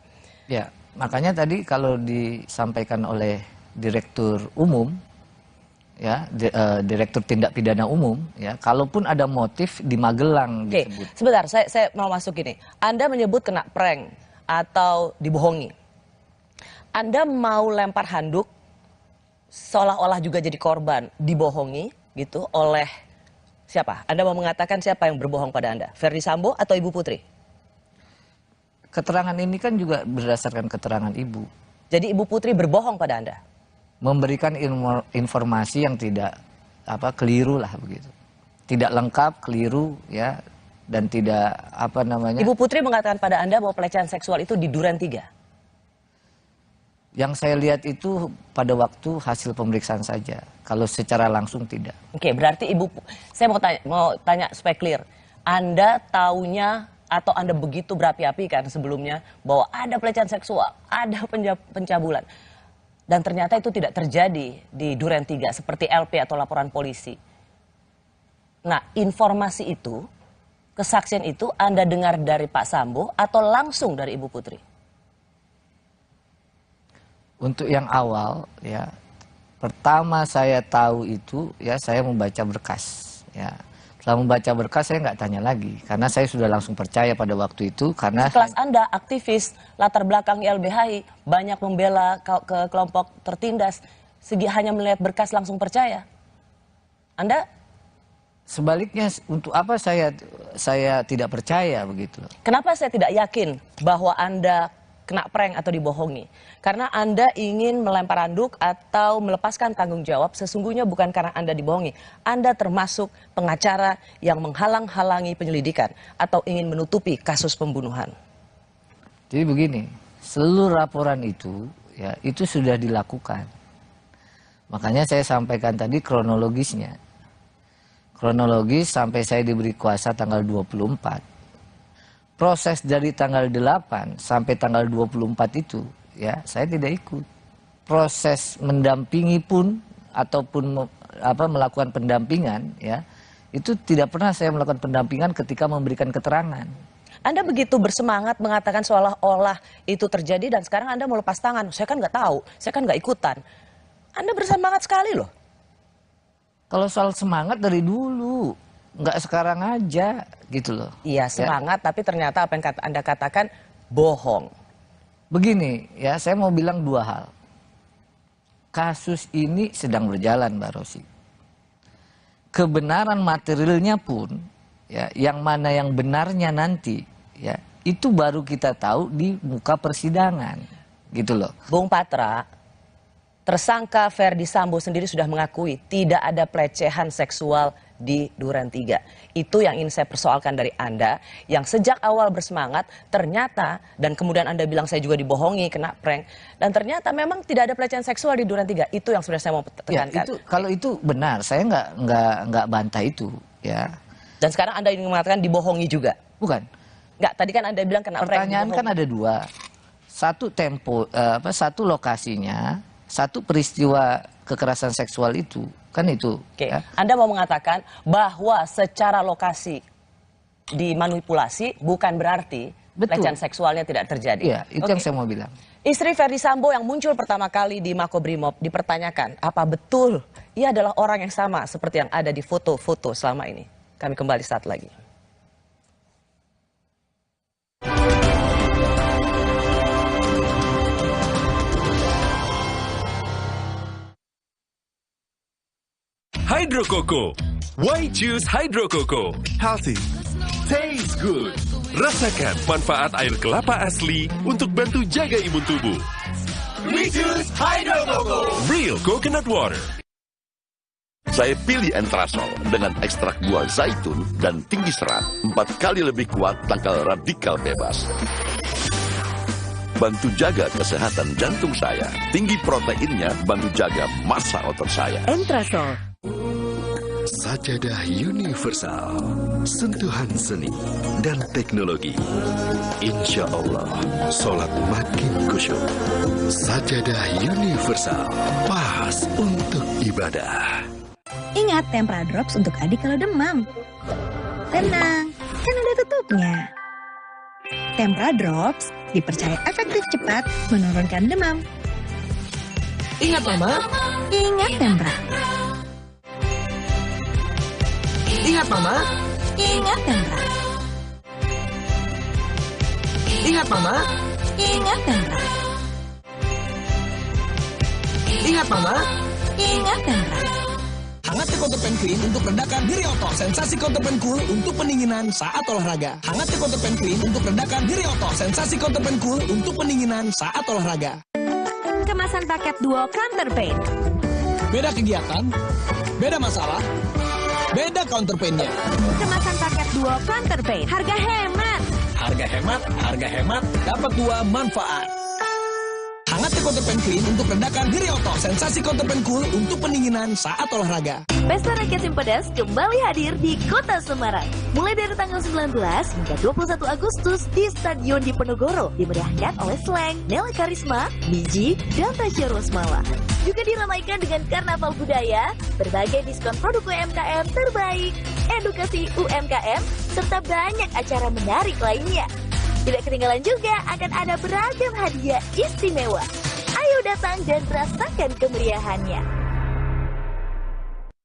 Ya, makanya tadi kalau disampaikan oleh Direktur Umum ya Direktur Tindak Pidana Umum, ya kalaupun ada motif di Magelang. Oke, sebentar, saya mau masuk ini. Anda menyebut kena prank atau dibohongi. Anda mau lempar handuk seolah-olah juga jadi korban, dibohongi gitu oleh siapa? Anda mau mengatakan siapa yang berbohong pada Anda? Verdi Sambo atau Ibu Putri? Keterangan ini kan juga berdasarkan keterangan Ibu. Jadi Ibu Putri berbohong pada Anda? Memberikan informasi yang tidak keliru lah begitu, tidak lengkap, keliru ya, dan tidak Ibu Putri mengatakan pada Anda bahwa pelecehan seksual itu di Duren 3. Yang saya lihat itu pada waktu hasil pemeriksaan saja, kalau secara langsung tidak. Oke, berarti saya mau tanya supaya clear, Anda taunya atau Anda begitu berapi-api kan sebelumnya bahwa ada pelecehan seksual, ada pencabulan. Dan ternyata itu tidak terjadi di Duren 3 seperti LP atau laporan polisi. Nah, informasi itu, kesaksian itu Anda dengar dari Pak Sambo atau langsung dari Ibu Putri? Untuk yang awal ya, pertama saya tahu itu ya saya membaca berkas ya. Setelah membaca berkas saya nggak tanya lagi karena saya sudah langsung percaya pada waktu itu karena kelas Anda aktivis latar belakang YLBHI banyak membela ke kelompok tertindas, hanya melihat berkas langsung percaya. Anda sebaliknya, untuk apa saya tidak percaya begitu? Kenapa saya tidak yakin bahwa Anda kena prank atau dibohongi? Karena Anda ingin melempar handuk atau melepaskan tanggung jawab, sesungguhnya bukan karena Anda dibohongi. Anda termasuk pengacara yang menghalang-halangi penyelidikan atau ingin menutupi kasus pembunuhan. Jadi begini, seluruh laporan itu ya itu sudah dilakukan. Makanya saya sampaikan tadi kronologisnya. Kronologis sampai saya diberi kuasa tanggal 24. Proses dari tanggal 8 sampai tanggal 24 itu ya saya tidak ikut. Proses mendampingi pun ataupun melakukan pendampingan ya itu tidak pernah saya melakukan pendampingan ketika memberikan keterangan. Anda begitu bersemangat mengatakan seolah-olah itu terjadi dan sekarang Anda mau lepas tangan. Saya kan nggak tahu, saya kan nggak ikutan. Anda bersemangat sekali loh. Kalau soal semangat dari dulu, nggak sekarang aja gitu loh. Iya semangat, tapi ternyata apa yang Anda katakan bohong. Begini ya, saya mau bilang dua hal. Kasus ini sedang berjalan, Mbak Rosi. Kebenaran materialnya pun, ya, yang mana yang benarnya nanti, ya, itu baru kita tahu di muka persidangan, gitu loh. Bung Patra, tersangka Verdi Sambo sendiri sudah mengakui tidak ada pelecehan seksual di Duren 3. Itu yang ingin saya persoalkan dari Anda, yang sejak awal bersemangat, ternyata, dan kemudian Anda bilang saya juga dibohongi, kena prank, dan ternyata memang tidak ada pelecehan seksual di Duren 3. Itu yang sebenarnya saya mau tekankan. Ya, kalau itu benar, saya nggak bantah itu, ya. Dan sekarang Anda ingin mengatakan dibohongi juga? Bukan. Nggak, tadi kan Anda bilang kena prank. Pertanyaan kan ada dua. Satu lokasinya, satu peristiwa kekerasan seksual itu. Kan itu. Oke. Ya. Anda mau mengatakan bahwa secara lokasi dimanipulasi bukan berarti pelecehan seksualnya tidak terjadi. Iya, itu yang saya mau bilang. Istri Verdi Sambo yang muncul pertama kali di Makobrimob dipertanyakan, apa betul ia adalah orang yang sama seperti yang ada di foto-foto selama ini? Kami kembali saat lagi. Hydro Coco. Why choose Hydro Coco? Healthy, tastes good. Rasakan manfaat air kelapa asli untuk bantu jaga imun tubuh. We choose Hydro Coco. Real coconut water. Saya pilih Entrasol dengan ekstrak buah zaitun dan tinggi serat 4 kali lebih kuat tangkal radikal bebas. Bantu jaga kesehatan jantung saya. Tinggi proteinnya bantu jaga massa otot saya. Entrasol. Sajadah universal, sentuhan seni dan teknologi. Insya Allah, sholat makin khusyuk. Sajadah universal, pas untuk ibadah. Ingat Tempra Drops untuk adik kalau demam. Tenang, kan ada tutupnya. Tempra Drops dipercaya efektif cepat menurunkan demam. Ingat Mama. Ingat Tempra. Ingat Mama? Ingat Hendra. Ingat Mama? Ingat Hendra. Ingat Mama? Ingat Hendra. Hangat Counterpan Clean untuk redakan nyeri otot. Sensasi Counterpan Cool untuk pendinginan saat olahraga. Hangat Counterpan Clean untuk redakan nyeri otot. Sensasi Counterpan Cool untuk pendinginan saat olahraga. Kemasan paket duo Counterpain. Beda kegiatan, beda masalah, beda counterpainnya. Kemasan paket duo Counterpain. Harga hemat. Harga hemat, dapat dua manfaat. Hangat Counterpan Clean untuk redakan nyeri otot. Sensasi Counterpan Cool untuk pendinginan saat olahraga. Pesta Rakyat Simpedes kembali hadir di Kota Semarang. Mulai dari tanggal 19 hingga 21 Agustus di Stadion Diponegoro. Dimeriahkan oleh Slang, Nela Karisma, Biji, dan Tasya Rosmala. Juga diramaikan dengan karnaval budaya, berbagai diskon produk UMKM terbaik, edukasi UMKM, serta banyak acara menarik lainnya. Tidak ketinggalan juga akan ada beragam hadiah istimewa. Ayo datang dan rasakan kemeriahannya.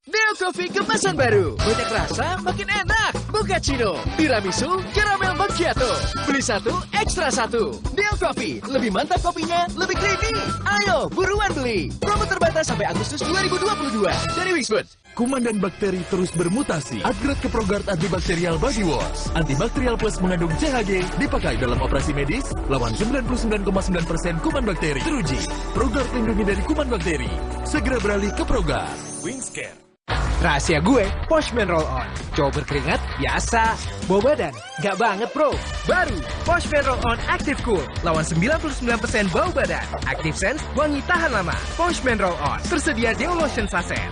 Neo Coffee kemasan baru. Banyak rasa, makin enak. Mochaccino, tiramisu, caramel macchiato. Beli satu, ekstra satu. Neo Coffee, lebih mantap kopinya, lebih creamy. Ayo, buruan beli. Promo terbatas sampai Agustus 2022 dari Wixwood. Kuman dan bakteri terus bermutasi. Upgrade ke ProGuard Antibakterial Body Wash. Antibakterial Plus mengandung CHG, dipakai dalam operasi medis, lawan 99,9% kuman bakteri. Teruji, ProGuard lindungi dari kuman bakteri. Segera beralih ke ProGuard. Wingscare. Rahasia gue, Poshman Roll On. Cowok berkeringat, biasa. Bawa badan, gak banget bro. Baru, Poshman Roll On Active Cool. Lawan 99% bau badan. Active Sense, wangi tahan lama. Poshman Roll On, tersedia Deo Lotion Sachet.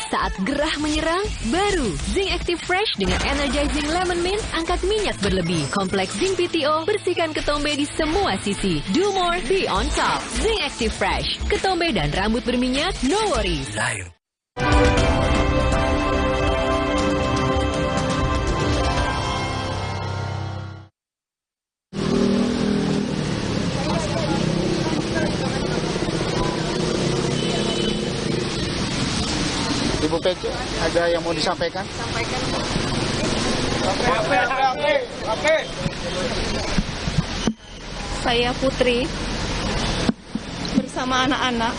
Saat gerah menyerang, baru Zinc Active Fresh dengan Energizing Lemon Mint angkat minyak berlebih. Kompleks Zinc PTO, bersihkan ketombe di semua sisi. Do more, be on top. Zinc Active Fresh, ketombe dan rambut berminyak, no worries. Ibu Pece, ada yang mau disampaikan? Sampaikan. Oke. Saya Putri bersama anak-anak.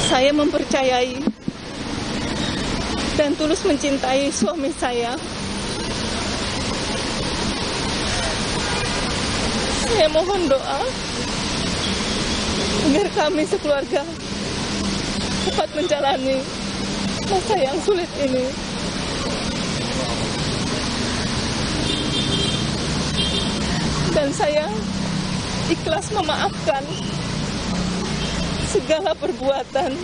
Saya mempercayai dan tulus mencintai suami saya. Saya mohon doa agar kami sekeluarga dapat menjalani masa yang sulit ini. Dan saya ikhlas memaafkan segala perbuatan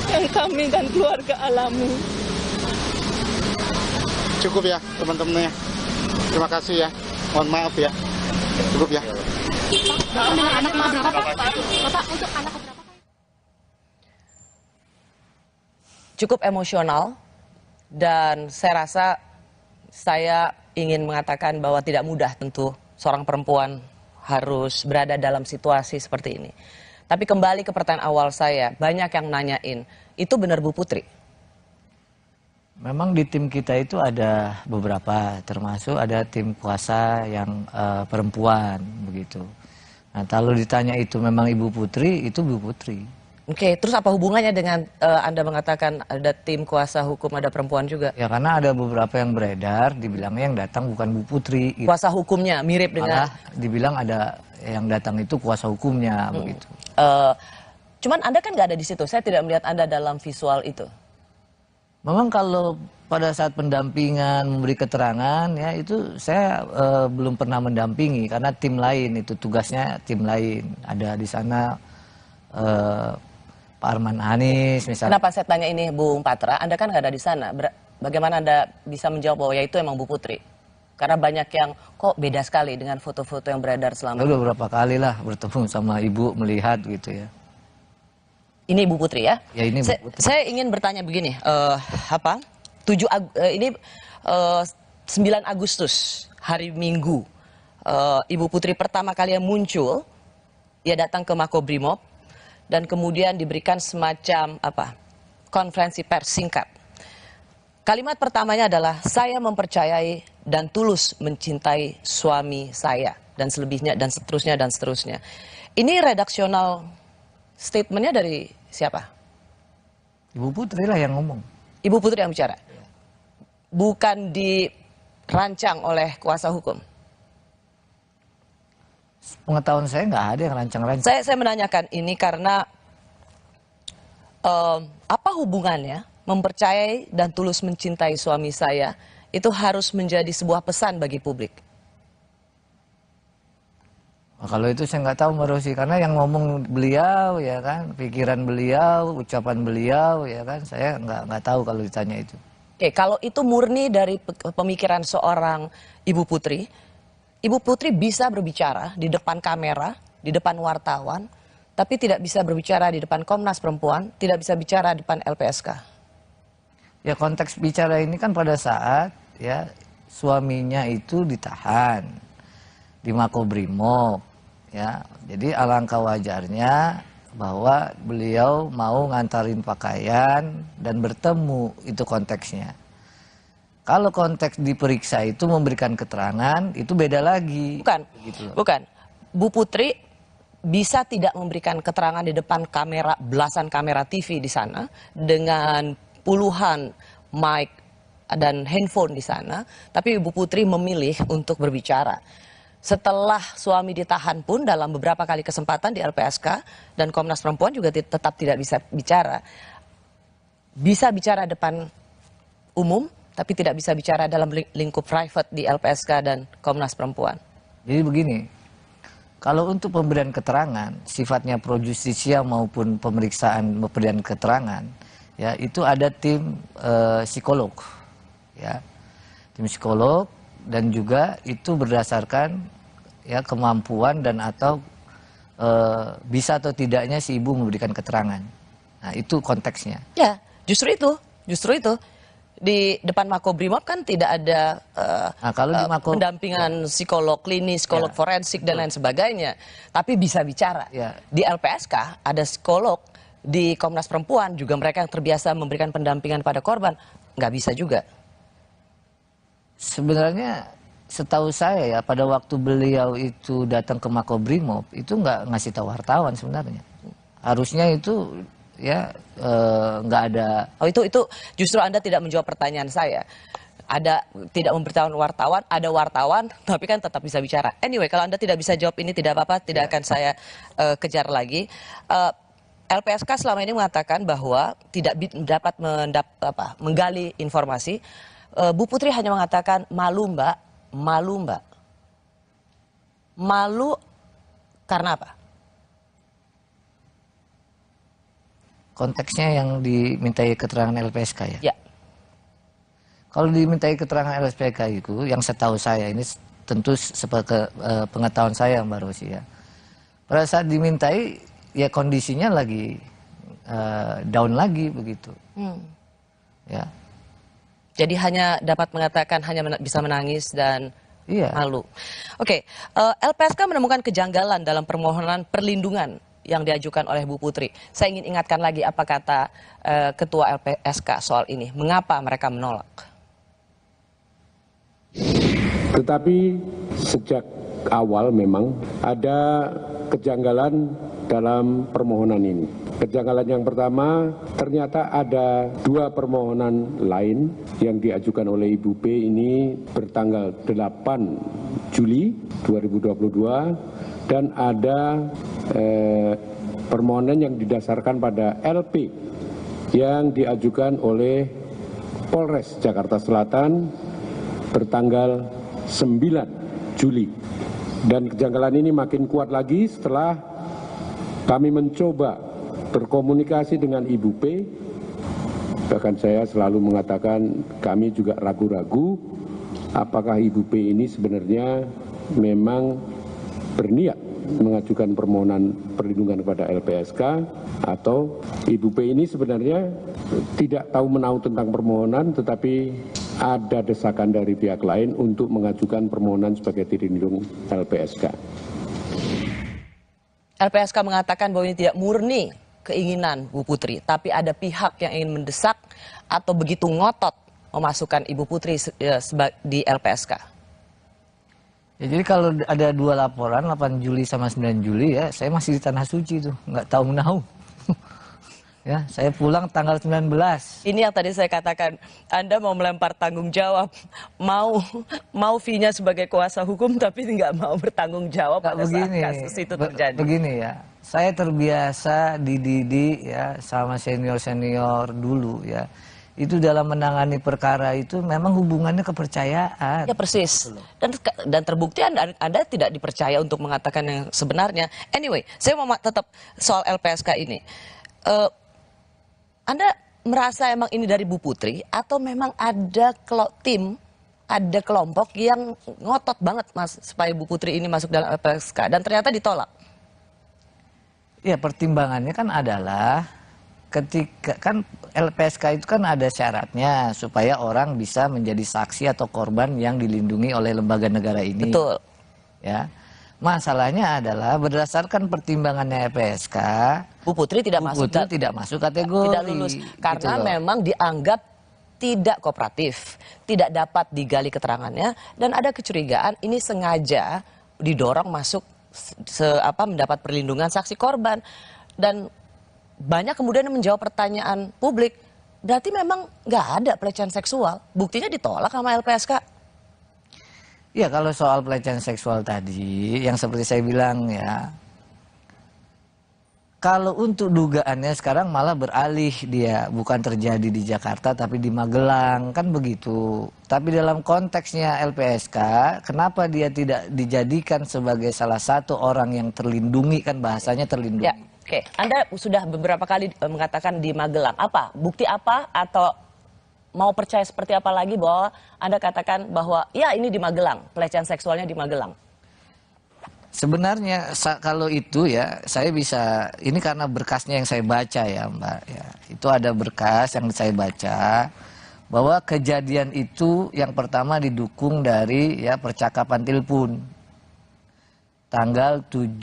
yang kami dan keluarga alami. Cukup ya teman-temannya. Terima kasih ya. Mohon maaf ya. Cukup ya. Anak berapa Pak? Bapak untuk anak berapa? Cukup emosional dan saya rasa saya ingin mengatakan bahwa tidak mudah tentu seorang perempuan harus berada dalam situasi seperti ini. Tapi kembali ke pertanyaan awal saya, banyak yang nanyain, itu benar Bu Putri? Memang di tim kita itu ada beberapa, termasuk ada tim kuasa yang perempuan begitu. Nah kalau ditanya itu memang Ibu Putri, itu Bu Putri. Oke, terus apa hubungannya dengan Anda mengatakan ada tim kuasa hukum, ada perempuan juga? Ya karena ada beberapa yang beredar, dibilangnya yang datang bukan Bu Putri. Gitu. Kuasa hukumnya mirip dengan? Dibilang ada yang datang itu kuasa hukumnya begitu. Cuman Anda kan nggak ada di situ, saya tidak melihat Anda dalam visual itu. Memang kalau pada saat pendampingan memberi keterangan ya itu saya belum pernah mendampingi karena tim lain itu tugasnya tim lain ada di sana. Pak Arman Hanis misalnya. Kenapa saya tanya ini Bung Patra, Anda kan nggak ada di sana. Bagaimana Anda bisa menjawab bahwa ya itu emang Bu Putri? Karena banyak yang kok beda sekali dengan foto-foto yang beredar selama ini. Beberapa kali lah bertemu sama Ibu melihat gitu ya. Ini Ibu Putri ya? Ya ini Bu Putri. Saya ingin bertanya begini, 9 Agustus hari Minggu, Ibu Putri pertama kali yang muncul, dia datang ke Makobrimob dan kemudian diberikan semacam konferensi pers singkat. Kalimat pertamanya adalah, saya mempercayai dan tulus mencintai suami saya, dan selebihnya, dan seterusnya, dan seterusnya. Ini redaksional statementnya dari siapa? Ibu Putri lah yang ngomong. Ibu Putri yang bicara? Bukan dirancang oleh kuasa hukum? Pengetahuan saya nggak ada yang rancang-rancang. Saya menanyakan ini karena apa hubungannya mempercayai dan tulus mencintai suami saya itu harus menjadi sebuah pesan bagi publik? Nah, kalau itu saya nggak tahu Mbak Rosi, karena yang ngomong beliau ya kan, pikiran beliau, ucapan beliau ya kan, saya nggak tahu kalau ditanya itu. Oke, kalau itu murni dari pemikiran seorang Ibu Putri bisa berbicara di depan kamera, di depan wartawan, tapi tidak bisa berbicara di depan Komnas Perempuan, tidak bisa bicara di depan LPSK. Ya konteks bicara ini kan pada saat ya suaminya itu ditahan di Makobrimob ya. Jadi alangkah wajarnya bahwa beliau mau ngantarin pakaian dan bertemu, itu konteksnya. Kalau konteks diperiksa itu memberikan keterangan, itu beda lagi. Bukan, gitu. Bukan. Bu Putri bisa tidak memberikan keterangan di depan kamera, belasan kamera TV di sana, dengan puluhan mic dan handphone di sana, tapi Ibu Putri memilih untuk berbicara. Setelah suami ditahan pun dalam beberapa kali kesempatan di LPSK dan Komnas Perempuan juga tetap tidak bisa bicara. Bisa bicara depan umum, tapi tidak bisa bicara dalam lingkup private di LPSK dan Komnas Perempuan. Jadi begini, kalau untuk pemberian keterangan, sifatnya pro justisia maupun pemeriksaan pemberian keterangan, ya itu ada tim psikolog, ya tim psikolog, dan juga itu berdasarkan ya kemampuan dan atau bisa atau tidaknya si ibu memberikan keterangan. Nah itu konteksnya. Ya justru itu. Di depan Makobrimob kan tidak ada kalau di pendampingan psikolog klinis, psikolog forensik dan lain sebagainya, tapi bisa bicara. Di LPSK ada psikolog, di Komnas Perempuan juga mereka yang terbiasa memberikan pendampingan pada korban, nggak bisa juga. Sebenarnya setahu saya ya pada waktu beliau itu datang ke Makobrimob itu nggak ngasih tahu wartawan sebenarnya. Harusnya itu ya nggak ada. Oh itu justru Anda tidak menjawab pertanyaan saya. Ada tidak memberitahu wartawan, ada wartawan tapi kan tetap bisa bicara. Anyway, kalau Anda tidak bisa jawab ini tidak apa-apa, tidak akan saya kejar lagi. LPSK selama ini mengatakan bahwa tidak dapat menggali informasi. Bu Putri hanya mengatakan malu mbak. Malu karena apa? Konteksnya yang dimintai keterangan LPSK ya? Ya. Kalau dimintai keterangan LPSK itu, yang setahu saya ini tentu pengetahuan saya Mbak Rosi ya. Pada saat dimintai ya kondisinya lagi down lagi begitu. Ya. Jadi hanya dapat mengatakan hanya bisa menangis dan malu. Oke, LPSK menemukan kejanggalan dalam permohonan perlindungan yang diajukan oleh Bu Putri. Saya ingin ingatkan lagi apa kata Ketua LPSK soal ini. Mengapa mereka menolak? Tetapi sejak awal memang ada kejanggalan dalam permohonan ini. Kejanggalan yang pertama, ternyata ada dua permohonan lain yang diajukan oleh Ibu P ini bertanggal 8 Juli 2022 dan ada permohonan yang didasarkan pada LP yang diajukan oleh Polres Jakarta Selatan bertanggal 9 Juli. Dan kejanggalan ini makin kuat lagi setelah kami mencoba berkomunikasi dengan Ibu P. Bahkan saya selalu mengatakan kami juga ragu-ragu apakah Ibu P ini sebenarnya memang berniat mengajukan permohonan perlindungan kepada LPSK atau Ibu P ini sebenarnya tidak tahu menahu tentang permohonan tetapi ada desakan dari pihak lain untuk mengajukan permohonan sebagai dirindung LPSK. LPSK mengatakan bahwa ini tidak murni keinginan Bu Putri, tapi ada pihak yang ingin mendesak atau begitu ngotot memasukkan Ibu Putri di LPSK? Ya, jadi kalau ada 2 laporan, 8 Juli sama 9 Juli ya, saya masih di Tanah Suci tuh, nggak tahu menahu. Ya, saya pulang tanggal 19. Ini yang tadi saya katakan, Anda mau melempar tanggung jawab, mau fee-nya sebagai kuasa hukum, tapi nggak mau bertanggung jawab pada saat kasus itu terjadi. Begini ya, saya terbiasa dididik ya sama senior-senior dulu ya. Itu dalam menangani perkara itu memang hubungannya kepercayaan. Ya persis. Dan terbukti Anda tidak dipercaya untuk mengatakan yang sebenarnya. Anyway, saya mau tetap soal LPSK ini. Anda merasa emang ini dari Bu Putri atau memang ada tim, ada kelompok yang ngotot banget Mas supaya Bu Putri ini masuk dalam LPSK dan ternyata ditolak? Ya pertimbangannya kan adalah ketika kan LPSK itu kan ada syaratnya supaya orang bisa menjadi saksi atau korban yang dilindungi oleh lembaga negara ini. Betul. Ya. Masalahnya adalah berdasarkan pertimbangannya LPSK, Bu Putri tidak masuk kategori. Tidak lulus karena memang dianggap tidak kooperatif, tidak dapat digali keterangannya dan ada kecurigaan ini sengaja didorong masuk mendapat perlindungan saksi korban dan banyak kemudian menjawab pertanyaan publik, berarti memang nggak ada pelecehan seksual, buktinya ditolak sama LPSK. Ya kalau soal pelecehan seksual tadi, yang seperti saya bilang ya, kalau untuk dugaannya sekarang malah beralih dia bukan terjadi di Jakarta tapi di Magelang, kan begitu. Tapi dalam konteksnya LPSK, kenapa dia tidak dijadikan sebagai salah satu orang yang terlindungi, kan bahasanya terlindungi. Ya, oke. Anda sudah beberapa kali mengatakan di Magelang, apa? Bukti apa atau mau percaya seperti apa lagi bahwa Anda katakan bahwa ya ini di Magelang, pelecehan seksualnya di Magelang? Sebenarnya kalau itu ya saya bisa, ini karena berkasnya yang saya baca ya Mbak. Ya, itu ada berkas yang saya baca bahwa kejadian itu yang pertama didukung dari ya percakapan telepon tanggal 7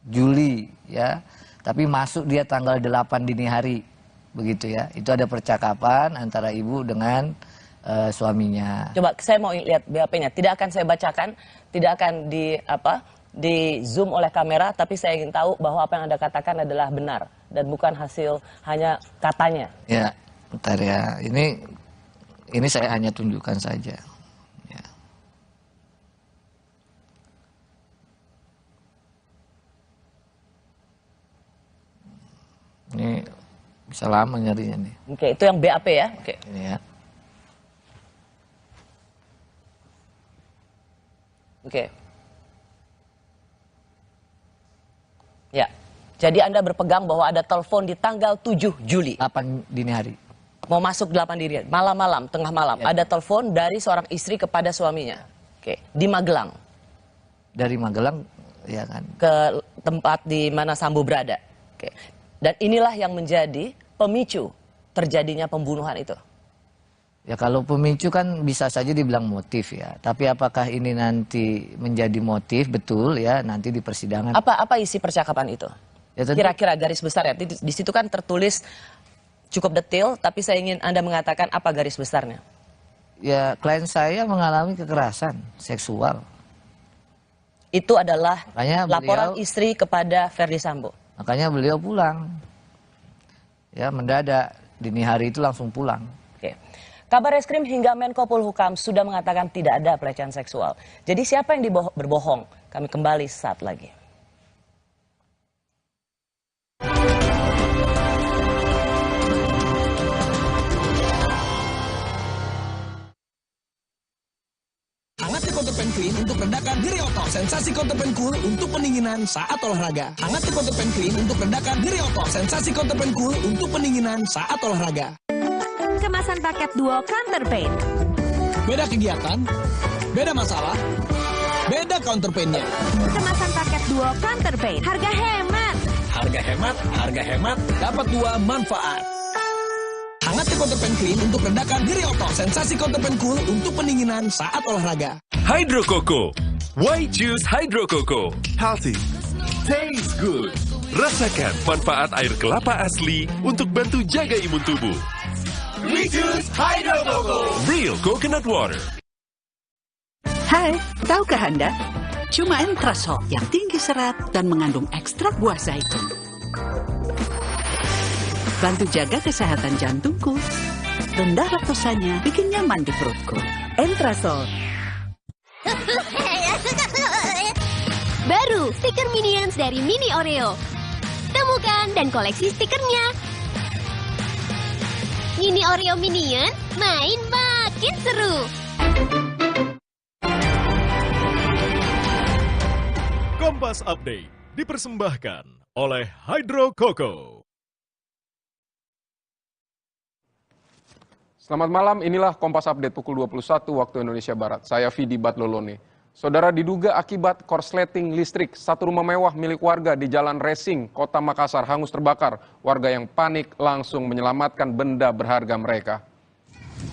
Juli ya, tapi masuk dia tanggal 8 dini hari. Begitu ya, itu ada percakapan antara ibu dengan suaminya. Coba saya mau lihat BAP-nya, tidak akan saya bacakan, tidak akan di zoom oleh kamera, tapi saya ingin tahu bahwa apa yang Anda katakan adalah benar dan bukan hasil hanya katanya. Ya, bentar ya, ini saya hanya tunjukkan saja. Ya. Ini bisa lama nyarinya nih. Oke, itu yang BAP ya? Oke. Ini ya. Oke. Ya. Jadi Anda berpegang bahwa ada telepon di tanggal 7 Juli. 8 dini hari. Mau masuk 8 dini hari. Malam-malam, tengah malam. Ya. Ada telepon dari seorang istri kepada suaminya. Oke. Di Magelang. Dari Magelang, ya kan. Ke tempat di mana Sambo berada. Oke. Dan inilah yang menjadi pemicu terjadinya pembunuhan itu. Ya kalau pemicu kan bisa saja dibilang motif ya. Tapi apakah ini nanti menjadi motif betul ya nanti di persidangan. Apa isi percakapan itu? Ya, kira-kira garis besar ya. Di situ kan tertulis cukup detail, tapi saya ingin Anda mengatakan apa garis besarnya. Ya klien saya mengalami kekerasan seksual. Itu adalah laporan beliau, istri kepada Ferdi Sambo. Makanya beliau pulang. Ya mendadak, dini hari itu langsung pulang. Oke. Kabar Reskrim hingga Menko Polhukam sudah mengatakan tidak ada pelecehan seksual. Jadi siapa yang berbohong? Kami kembali saat lagi. Hangat Counterpan Clean untuk redakan nyeri otot. Sensasi Counterpan Cool untuk pendinginan saat olahraga. Hangat Counterpan Clean untuk redakan nyeri otot. Sensasi Counterpan Cool untuk pendinginan saat olahraga. Kemasan paket duo Counterpain. Beda kegiatan, beda masalah, beda counterpainnya. Kemasan paket duo Counterpain. Harga hemat. Harga hemat, harga hemat, dapat dua manfaat. Hangat Counterpan Clean untuk redakan nyeri otot. Sensasi Counterpan Cool untuk pendinginan saat olahraga. Hydro Coco. Why choose Hydro Coco? Healthy. Tastes good. Rasakan manfaat air kelapa asli untuk bantu jaga imun tubuh. We choose Hydro Coco. Real coconut water. Hai, tahukah Anda? Cuma Entrasol yang tinggi serat dan mengandung ekstrak buah zaitun. Bantu jaga kesehatan jantungku. Rendah laktosanya bikin nyaman di perutku. Entrasol. Baru, stiker Minions dari Mini Oreo. Temukan dan koleksi stikernya. Mini Oreo Minion, main makin seru. Kompas Update dipersembahkan oleh Hydro Coco. Selamat malam, inilah Kompas Update pukul 21 waktu Indonesia Barat. Saya Vidi Batlolone. Saudara, diduga akibat korsleting listrik, satu rumah mewah milik warga di Jalan Racing, Kota Makassar hangus terbakar. Warga yang panik langsung menyelamatkan benda berharga mereka.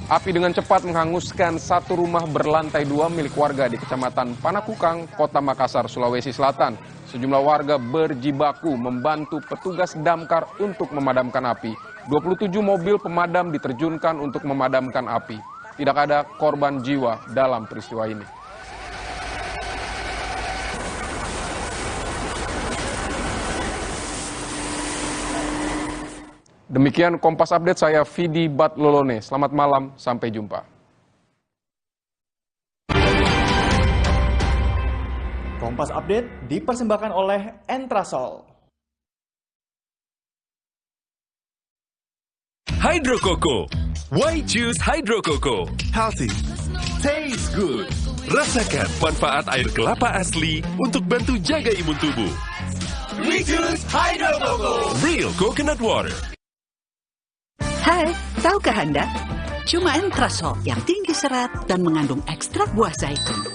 Api dengan cepat menghanguskan satu rumah berlantai 2 milik warga di Kecamatan Panakukang, Kota Makassar, Sulawesi Selatan. Sejumlah warga berjibaku membantu petugas damkar untuk memadamkan api. 27 mobil pemadam diterjunkan untuk memadamkan api. Tidak ada korban jiwa dalam peristiwa ini. Demikian Kompas Update, saya Vidi Batlolone. Selamat malam, sampai jumpa. Kompas Update dipersembahkan oleh Entrasol. Hydro Coco. Why choose Hydro Coco? Healthy. Taste good. Rasakan manfaat air kelapa asli untuk bantu jaga imun tubuh. We choose Hydro Coco. Real coconut water. Hai, tahukah Anda? Cuma Entrasol yang tinggi serat dan mengandung ekstrak buah zaitun.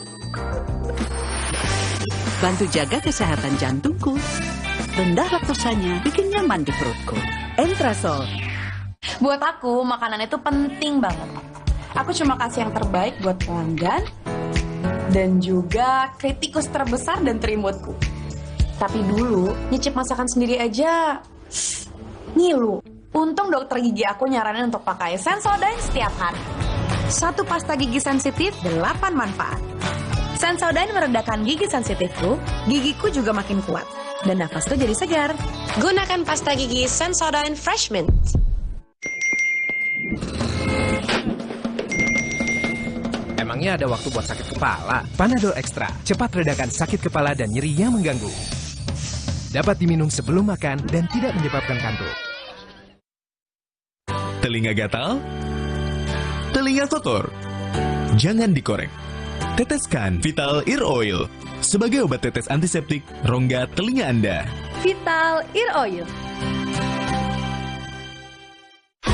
Bantu jaga kesehatan jantungku. Rendah laktosanya bikin nyaman di perutku. Entrasol. Buat aku, makanan itu penting banget. Aku cuma kasih yang terbaik buat pelanggan dan juga kritikus terbesar dan terimutku. Tapi dulu, nyicip masakan sendiri aja ngilu. Untung dokter gigi aku nyaranin untuk pakai Sensodyne setiap hari. Satu pasta gigi sensitif, 8 manfaat. Sensodyne meredakan gigi sensitifku, gigiku juga makin kuat. Dan nafasku jadi segar. Gunakan pasta gigi Sensodyne Fresh Mint. Emangnya ada waktu buat sakit kepala? Panadol Extra, cepat redakan sakit kepala dan nyeri yang mengganggu. Dapat diminum sebelum makan dan tidak menyebabkan kantuk. Telinga gatal? Telinga kotor? Jangan dikorek. Teteskan Vital Ear Oil sebagai obat tetes antiseptik rongga telinga Anda. Vital Ear Oil.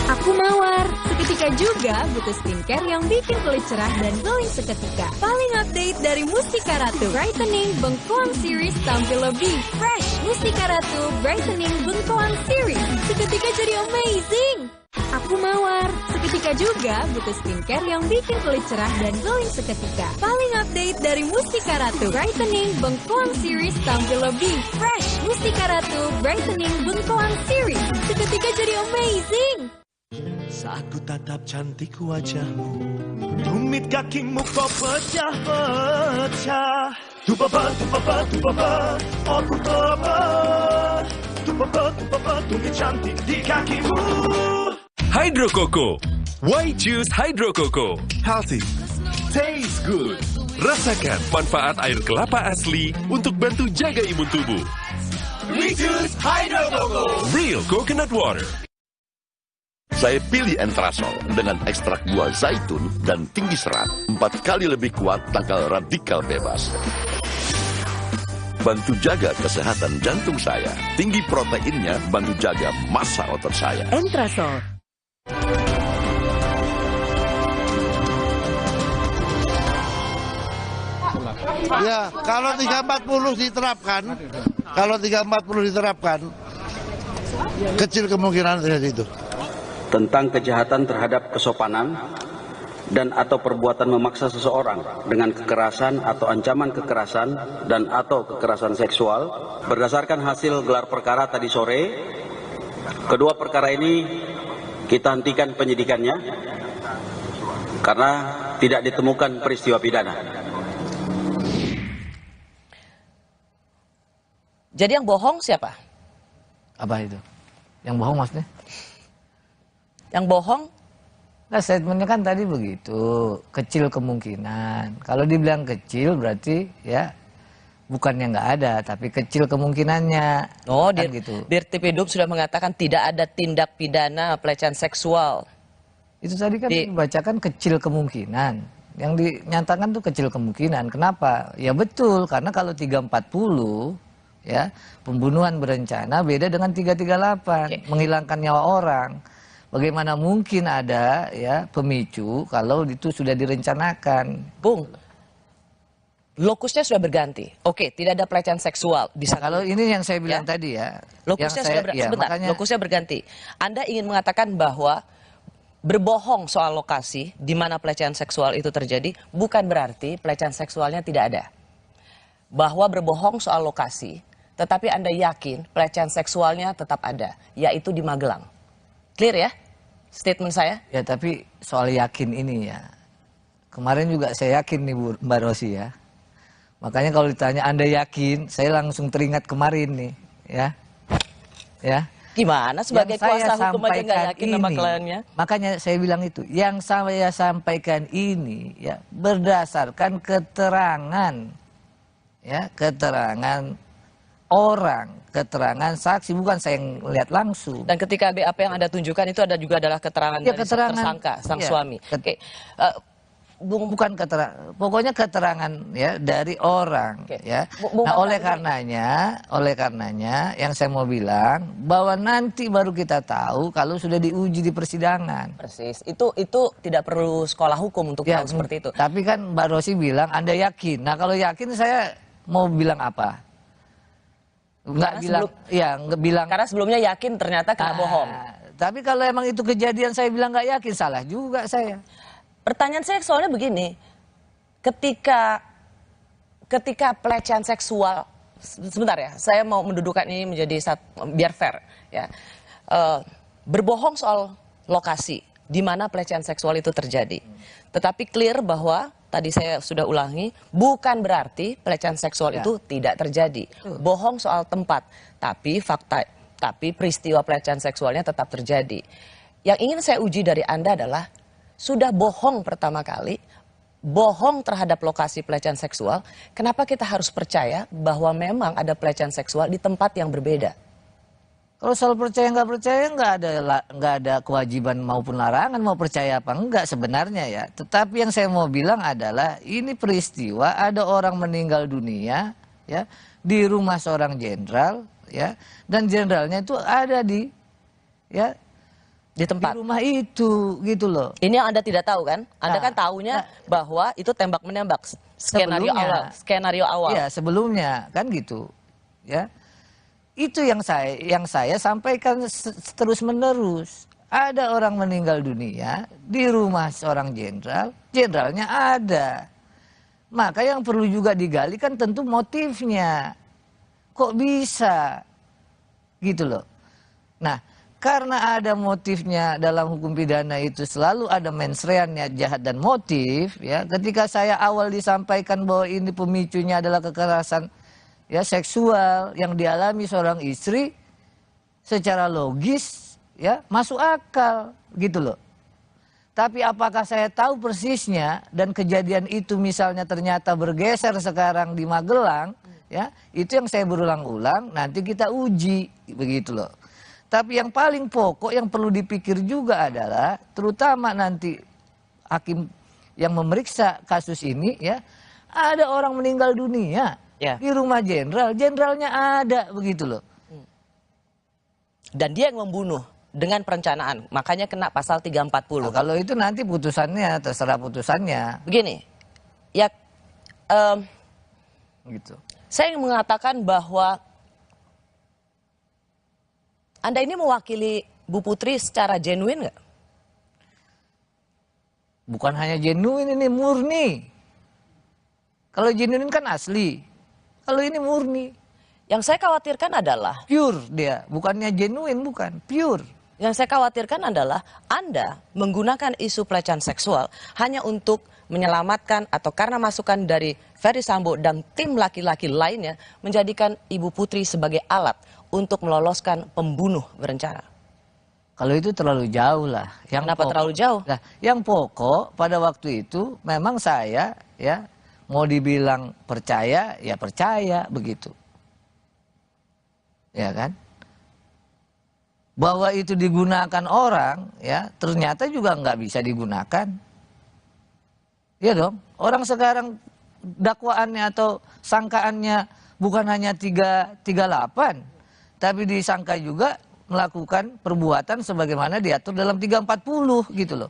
Aku mawar. Seketika juga butuh skincare yang bikin kulit cerah dan glowing seketika. Paling update dari Mustika Ratu. Brightening Bengkoang Series tampil lebih fresh. Mustika Ratu Brightening Bengkoang Series. Seketika jadi amazing. Aku mawar. Seketika juga butuh skincare yang bikin kulit cerah dan glowing seketika. Paling update dari Mustika Ratu. Brightening Bengkoang Series tampil lebih fresh. Mustika Ratu Brightening Bengkoang Series. Seketika jadi amazing. Saat ku tatap cantik wajahmu, tumit kakimu kau pecah-pecah. Tupapa, oh ku papa. Tupapa, tumit cantik di kakimu. Hydro Coco. Why choose Hydro Coco? Healthy. Taste good. Rasakan manfaat air kelapa asli untuk bantu jaga imun tubuh. We choose Hydro Coco. Real coconut water. Saya pilih Entrasol dengan ekstrak buah zaitun dan tinggi serat. 4 kali lebih kuat tangkal radikal bebas. Bantu jaga kesehatan jantung saya. Tinggi proteinnya bantu jaga massa otot saya. Entrasol. Ya, kalau 340 diterapkan, kecil kemungkinan terjadi itu. Tentang kejahatan terhadap kesopanan, dan atau perbuatan memaksa seseorang dengan kekerasan atau ancaman kekerasan dan atau kekerasan seksual. Berdasarkan hasil gelar perkara tadi sore, kedua perkara ini kita hentikan penyidikannya karena tidak ditemukan peristiwa pidana. Jadi yang bohong siapa? Apa itu? Yang bohong maksudnya? Yang bohong? Nah, statementnya kan tadi begitu, kecil kemungkinan. Kalau dibilang kecil berarti ya bukannya nggak ada, tapi kecil kemungkinannya. Oh, kan gitu. Dirtipidum sudah mengatakan tidak ada tindak pidana pelecehan seksual. Itu tadi kan dibacakan kecil kemungkinan. Yang dinyatakan tuh kecil kemungkinan. Kenapa? Ya betul, karena kalau 340 ya pembunuhan berencana beda dengan 338, menghilangkan nyawa orang. Bagaimana mungkin ada ya pemicu kalau itu sudah direncanakan? Bung, lokusnya sudah berganti. Oke, tidak ada pelecehan seksual. Bisa kalau ini yang saya bilang tadi ya. Lokusnya sudah berganti. Sebentar, makanya, lokusnya berganti. Anda ingin mengatakan bahwa berbohong soal lokasi di mana pelecehan seksual itu terjadi bukan berarti pelecehan seksualnya tidak ada. Bahwa berbohong soal lokasi, tetapi Anda yakin pelecehan seksualnya tetap ada, yaitu di Magelang. Clear ya statement saya? Ya tapi soal yakin ini ya, kemarin juga saya yakin nih Mbak Rosi ya. Makanya kalau ditanya Anda yakin, saya langsung teringat kemarin nih ya. Ya. Gimana sebagai kuasa hukum aja nggak yakin sama kliennya? Makanya saya bilang itu, yang saya sampaikan ini ya berdasarkan keterangan ya, keterangan orang, keterangan saksi, bukan saya yang lihat langsung. Dan ketika BAP yang Anda tunjukkan itu ada juga adalah keterangan ya, dari tersangka, sang suami. Oke. Bukan keterangan, pokoknya keterangan ya dari orang ya. Nah, oleh karenanya yang saya mau bilang bahwa nanti baru kita tahu kalau sudah diuji di persidangan. Persis. Itu tidak perlu sekolah hukum untuk tahu seperti itu. Tapi kan Mbak Rosi bilang Anda yakin. Nah, kalau yakin saya mau bilang apa? Nggak bilang. Karena sebelumnya yakin ternyata kena bohong. Tapi kalau emang itu kejadian saya bilang nggak yakin, salah juga saya. Pertanyaan saya soalnya begini, ketika pelecehan seksual, sebentar ya, saya mau mendudukan ini menjadi biar fair ya, berbohong soal lokasi di mana pelecehan seksual itu terjadi, tetapi clear bahwa tadi saya sudah ulangi, bukan berarti pelecehan seksual itu tidak terjadi. Bohong soal tempat, tapi peristiwa pelecehan seksualnya tetap terjadi. Yang ingin saya uji dari Anda adalah, sudah bohong pertama kali, bohong terhadap lokasi pelecehan seksual, kenapa kita harus percaya bahwa memang ada pelecehan seksual di tempat yang berbeda? Kalau soal percaya nggak ada kewajiban maupun larangan mau percaya apa enggak sebenarnya ya. Tetapi yang saya mau bilang adalah ini peristiwa ada orang meninggal dunia ya di rumah seorang jenderal ya, dan jenderalnya itu ada di tempat di rumah itu gitu loh. Ini yang Anda tidak tahu kan? Anda kan tahunya bahwa itu tembak menembak skenario awal. Iya, sebelumnya kan gitu ya. Itu yang saya sampaikan terus menerus. Ada orang meninggal dunia di rumah seorang jenderal, jenderalnya ada. Maka yang perlu juga digali kan tentu motifnya. Kok bisa? Gitu loh. Nah, karena ada motifnya dalam hukum pidana itu selalu ada mensrean, niat jahat dan motif ya. Ketika saya awal disampaikan bahwa ini pemicunya adalah kekerasan ya seksual yang dialami seorang istri, secara logis ya masuk akal gitu loh. Tapi apakah saya tahu persisnya dan kejadian itu misalnya ternyata bergeser sekarang di Magelang ya, itu yang saya berulang-ulang nanti kita uji begitu loh. Tapi yang paling pokok yang perlu dipikir juga adalah terutama nanti hakim yang memeriksa kasus ini ya, ada orang meninggal dunia di rumah jenderal, jenderalnya ada begitu loh. Dan dia yang membunuh dengan perencanaan, makanya kena pasal 340. Nah, kalau itu nanti putusannya, terserah putusannya. Begini, ya gitu. Saya ingin mengatakan bahwa Anda ini mewakili Bu Putri secara genuine nggak? bukan hanya genuine, ini murni. Kalau genuine kan asli, kalau ini murni. Yang saya khawatirkan adalah pure dia, bukannya genuine, bukan, pure. Yang saya khawatirkan adalah Anda menggunakan isu pelecehan seksual hanya untuk menyelamatkan atau karena masukan dari Ferry Sambo dan tim laki-laki lainnya menjadikan Ibu Putri sebagai alat untuk meloloskan pembunuh berencana. Kalau itu terlalu jauh lah. Kenapa terlalu jauh? Nah, yang pokok pada waktu itu memang saya ya mau dibilang percaya ya percaya begitu. Ya kan? Bahwa itu digunakan orang ya ternyata juga nggak bisa digunakan. Iya dong. Orang sekarang dakwaannya atau sangkaannya bukan hanya 338 tapi disangka juga melakukan perbuatan sebagaimana diatur dalam 340 gitu loh.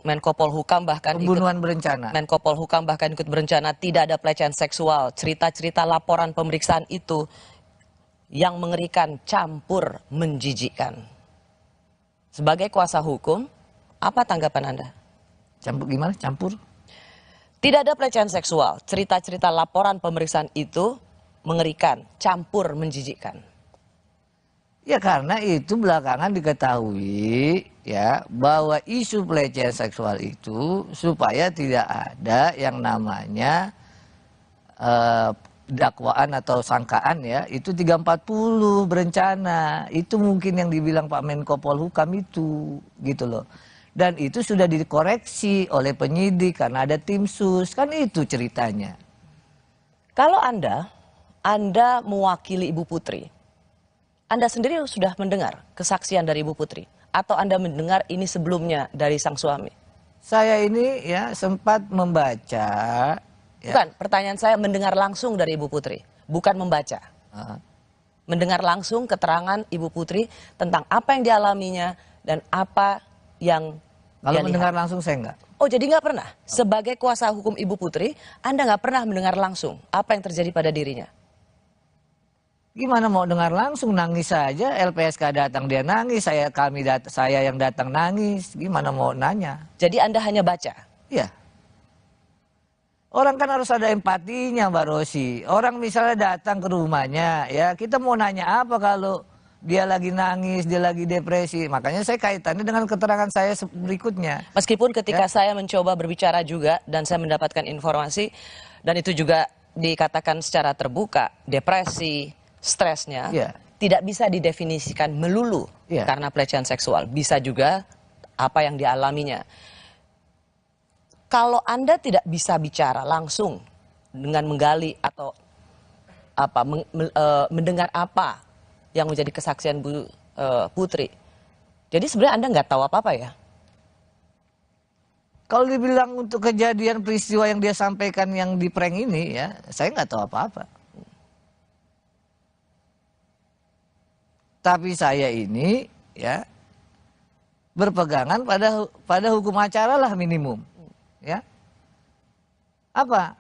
Menko Polhukam bahkan pembunuhan berencana. Menko Polhukam bahkan ikut berencana tidak ada pelecehan seksual. Cerita-cerita laporan pemeriksaan itu yang mengerikan, campur, menjijikkan. Sebagai kuasa hukum, apa tanggapan Anda? Campur gimana? Campur? Tidak ada pelecehan seksual. Cerita-cerita laporan pemeriksaan itu mengerikan, campur, menjijikkan. Ya karena itu belakangan diketahui ya bahwa isu pelecehan seksual itu supaya tidak ada yang namanya dakwaan atau sangkaan ya itu 340 berencana. Itu mungkin yang dibilang Pak Menko Polhukam itu gitu loh. Dan itu sudah dikoreksi oleh penyidik karena ada tim sus, kan itu ceritanya. Kalau Anda mewakili Ibu Putri, Anda sendiri sudah mendengar kesaksian dari Ibu Putri? Atau Anda mendengar ini sebelumnya dari sang suami? Saya ini ya sempat membaca. Bukan, pertanyaan saya mendengar langsung dari Ibu Putri, bukan membaca. Mendengar langsung keterangan Ibu Putri tentang apa yang dialaminya dan apa yang kalau mendengar langsung saya enggak. Oh jadi nggak pernah? Sebagai kuasa hukum Ibu Putri, Anda nggak pernah mendengar langsung apa yang terjadi pada dirinya? Gimana mau dengar langsung, nangis saja, LPSK datang dia nangis, saya yang datang nangis, gimana mau nanya? Jadi Anda hanya baca? Iya. Orang kan harus ada empatinya Mbak Rosi. Orang misalnya datang ke rumahnya, ya kita mau nanya apa kalau dia lagi nangis, dia lagi depresi. Makanya saya kaitannya dengan keterangan saya berikutnya. Meskipun ketika saya mencoba berbicara juga dan saya mendapatkan informasi dan itu juga dikatakan secara terbuka, depresi, stresnya tidak bisa didefinisikan melulu karena pelecehan seksual. Bisa juga apa yang dialaminya. Kalau Anda tidak bisa bicara langsung dengan menggali atau mendengar apa yang menjadi kesaksian Bu Putri, jadi sebenarnya Anda nggak tahu apa-apa ya? Kalau dibilang untuk kejadian peristiwa yang dia sampaikan yang di prank ini ya, saya nggak tahu apa-apa. Tapi saya ini ya berpegangan pada hukum acara lah minimum. Ya. Apa?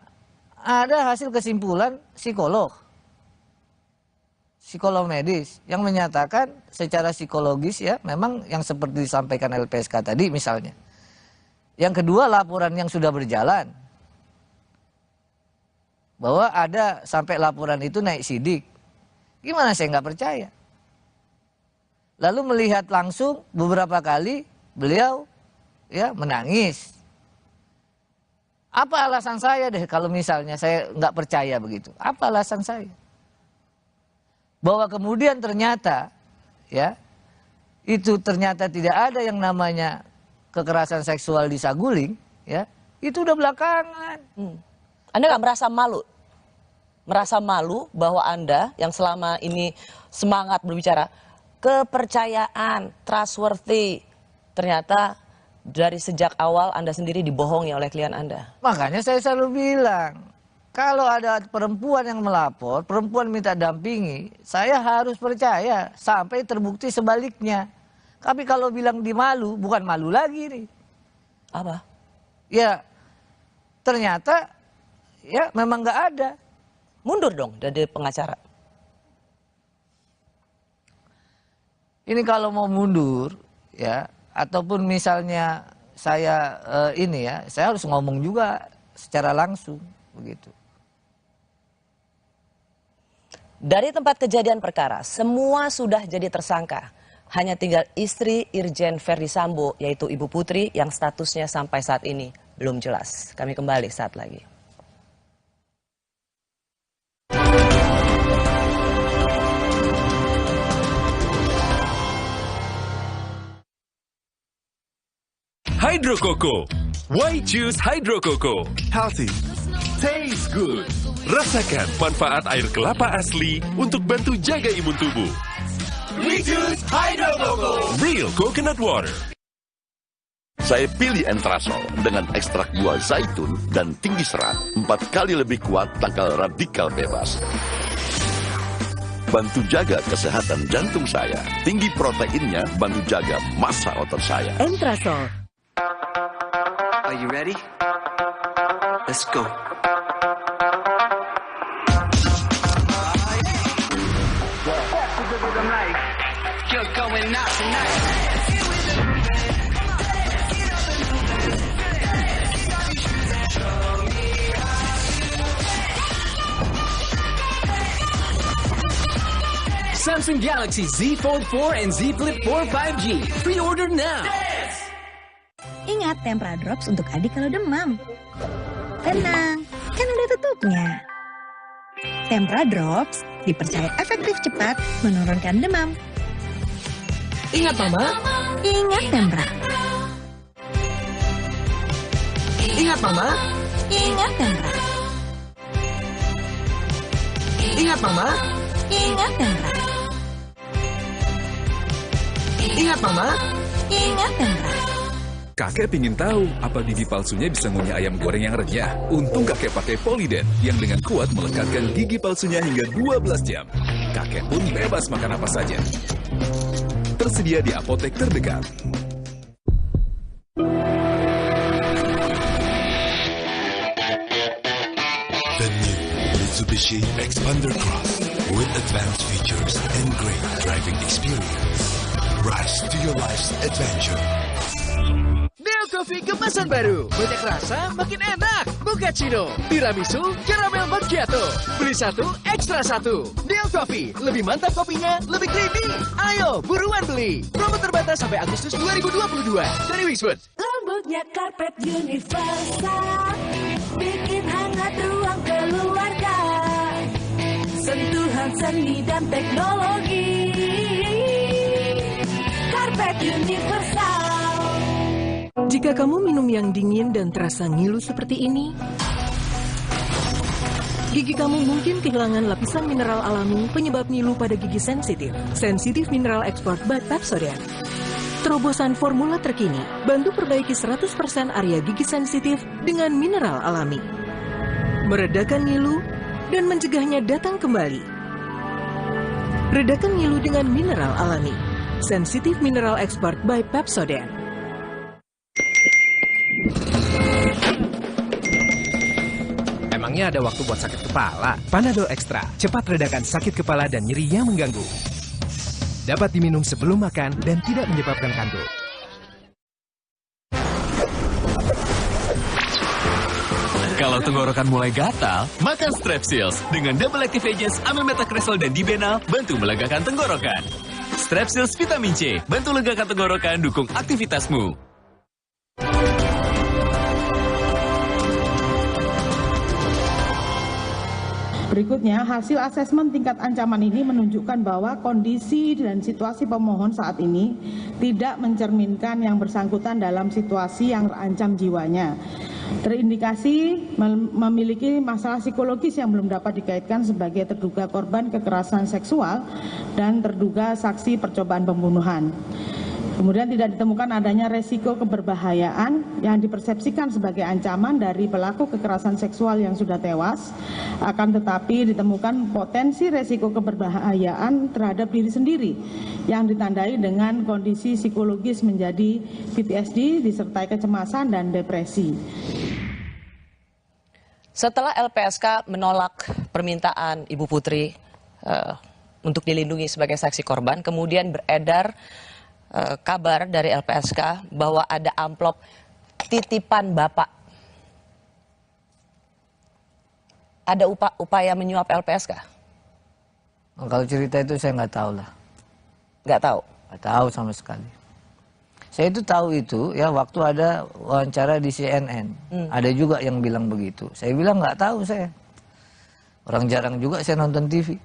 Ada hasil kesimpulan psikolog medis yang menyatakan secara psikologis ya memang yang seperti disampaikan LPSK tadi misalnya. Yang kedua laporan yang sudah berjalan bahwa ada sampai laporan itu naik sidik. Gimana saya nggak percaya? Lalu melihat langsung beberapa kali beliau ya menangis. Apa alasan saya deh kalau misalnya saya nggak percaya begitu? Apa alasan saya? Bahwa kemudian ternyata ya itu ternyata tidak ada yang namanya kekerasan seksual di Saguling ya itu udah belakangan. Anda nggak merasa malu? Merasa malu bahwa Anda yang selama ini semangat berbicara kepercayaan, trustworthy, ternyata dari sejak awal Anda sendiri dibohongi oleh klien Anda. Makanya saya selalu bilang, kalau ada perempuan yang melapor, perempuan minta dampingi, saya harus percaya sampai terbukti sebaliknya. Tapi kalau bilang dimalu, bukan malu lagi nih. Apa? Ya, ternyata ya memang nggak ada. Mundur dong dari pengacara. Ini kalau mau mundur, ya, ataupun misalnya saya ini ya, saya harus ngomong juga secara langsung begitu. Dari tempat kejadian perkara, semua sudah jadi tersangka. Hanya tinggal istri Irjen Verdi Sambo, yaitu Ibu Putri, yang statusnya sampai saat ini belum jelas. Kami kembali saat lagi. Hydro Coco. Why choose Hydro Coco? Healthy, taste good. Rasakan manfaat air kelapa asli untuk bantu jaga imun tubuh. We choose Hydro Coco. Real coconut water. Saya pilih Entrasol dengan ekstrak buah zaitun dan tinggi serat 4 kali lebih kuat tangkal radikal bebas. Bantu jaga kesehatan jantung saya. Tinggi proteinnya bantu jaga massa otot saya. Entrasol. Are you ready? Let's go. You're going out tonight. Samsung Galaxy Z Fold 4 and Z Flip 4 5G. Pre-order now. Ingat Tempra Drops untuk adik kalau demam. Tenang, kan ada tutupnya. Tempra Drops dipercaya efektif cepat menurunkan demam. Ingat Mama. Ingat Tempra. Ingat Mama. Ingat Tempra. Ingat Mama. Ingat Tempra. Ingat Mama. Ingat Tempra. Kakek pingin tahu apa gigi palsunya bisa ngunyah ayam goreng yang renyah. Untung kakek pakai Polydent yang dengan kuat melekatkan gigi palsunya hingga 12 jam. Kakek pun bebas makan apa saja. Tersedia di apotek terdekat. The new Mitsubishi Xpander Cross with advanced features and great driving experience. Rise to your life's adventure. Neo Coffee kemasan baru. Banyak rasa, makin enak. Mochaccino, tiramisu, caramel macchiato. Beli satu, ekstra satu. Neo Coffee, lebih mantap kopinya, lebih creamy. Ayo, buruan beli. Promo terbatas sampai Agustus 2022. Dari Wixwood. Lembutnya karpet universal, bikin hangat ruang keluarga. Sentuhan seni dan teknologi. Karpet universal. Jika kamu minum yang dingin dan terasa ngilu seperti ini, gigi kamu mungkin kehilangan lapisan mineral alami penyebab ngilu pada gigi sensitif. Sensitif Mineral Export by Pepsodent. Terobosan formula terkini, bantu perbaiki 100% area gigi sensitif dengan mineral alami. Meredakan ngilu dan mencegahnya datang kembali. Redakan ngilu dengan mineral alami. Sensitif Mineral Export by Pepsodent. Emangnya ada waktu buat sakit kepala? Panadol Extra, cepat redakan sakit kepala dan nyeri yang mengganggu. Dapat diminum sebelum makan dan tidak menyebabkan kantuk. Kalau tenggorokan mulai gatal, makan Strepsils dengan Double Active Agents Amylmetacresol dan Dibenal bantu melegakan tenggorokan. Strepsils Vitamin C bantu legakan tenggorokan, dukung aktivitasmu. Berikutnya, hasil asesmen tingkat ancaman ini menunjukkan bahwa kondisi dan situasi pemohon saat ini tidak mencerminkan yang bersangkutan dalam situasi yang terancam jiwanya. Terindikasi memiliki masalah psikologis yang belum dapat dikaitkan sebagai terduga korban kekerasan seksual dan terduga saksi percobaan pembunuhan. Kemudian tidak ditemukan adanya resiko keberbahayaan yang dipersepsikan sebagai ancaman dari pelaku kekerasan seksual yang sudah tewas, akan tetapi ditemukan potensi resiko keberbahayaan terhadap diri sendiri yang ditandai dengan kondisi psikologis menjadi PTSD disertai kecemasan dan depresi. Setelah LPSK menolak permintaan Ibu Putri untuk dilindungi sebagai saksi korban, kemudian beredar kabar dari LPSK bahwa ada amplop titipan Bapak. Ada upaya menyuap LPSK? Kalau cerita itu saya nggak tahu lah. Nggak tahu? Nggak tahu sama sekali. Saya itu tahu itu ya waktu ada wawancara di CNN. Ada juga yang bilang begitu. Saya bilang nggak tahu saya. Orang jarang juga saya nonton TV.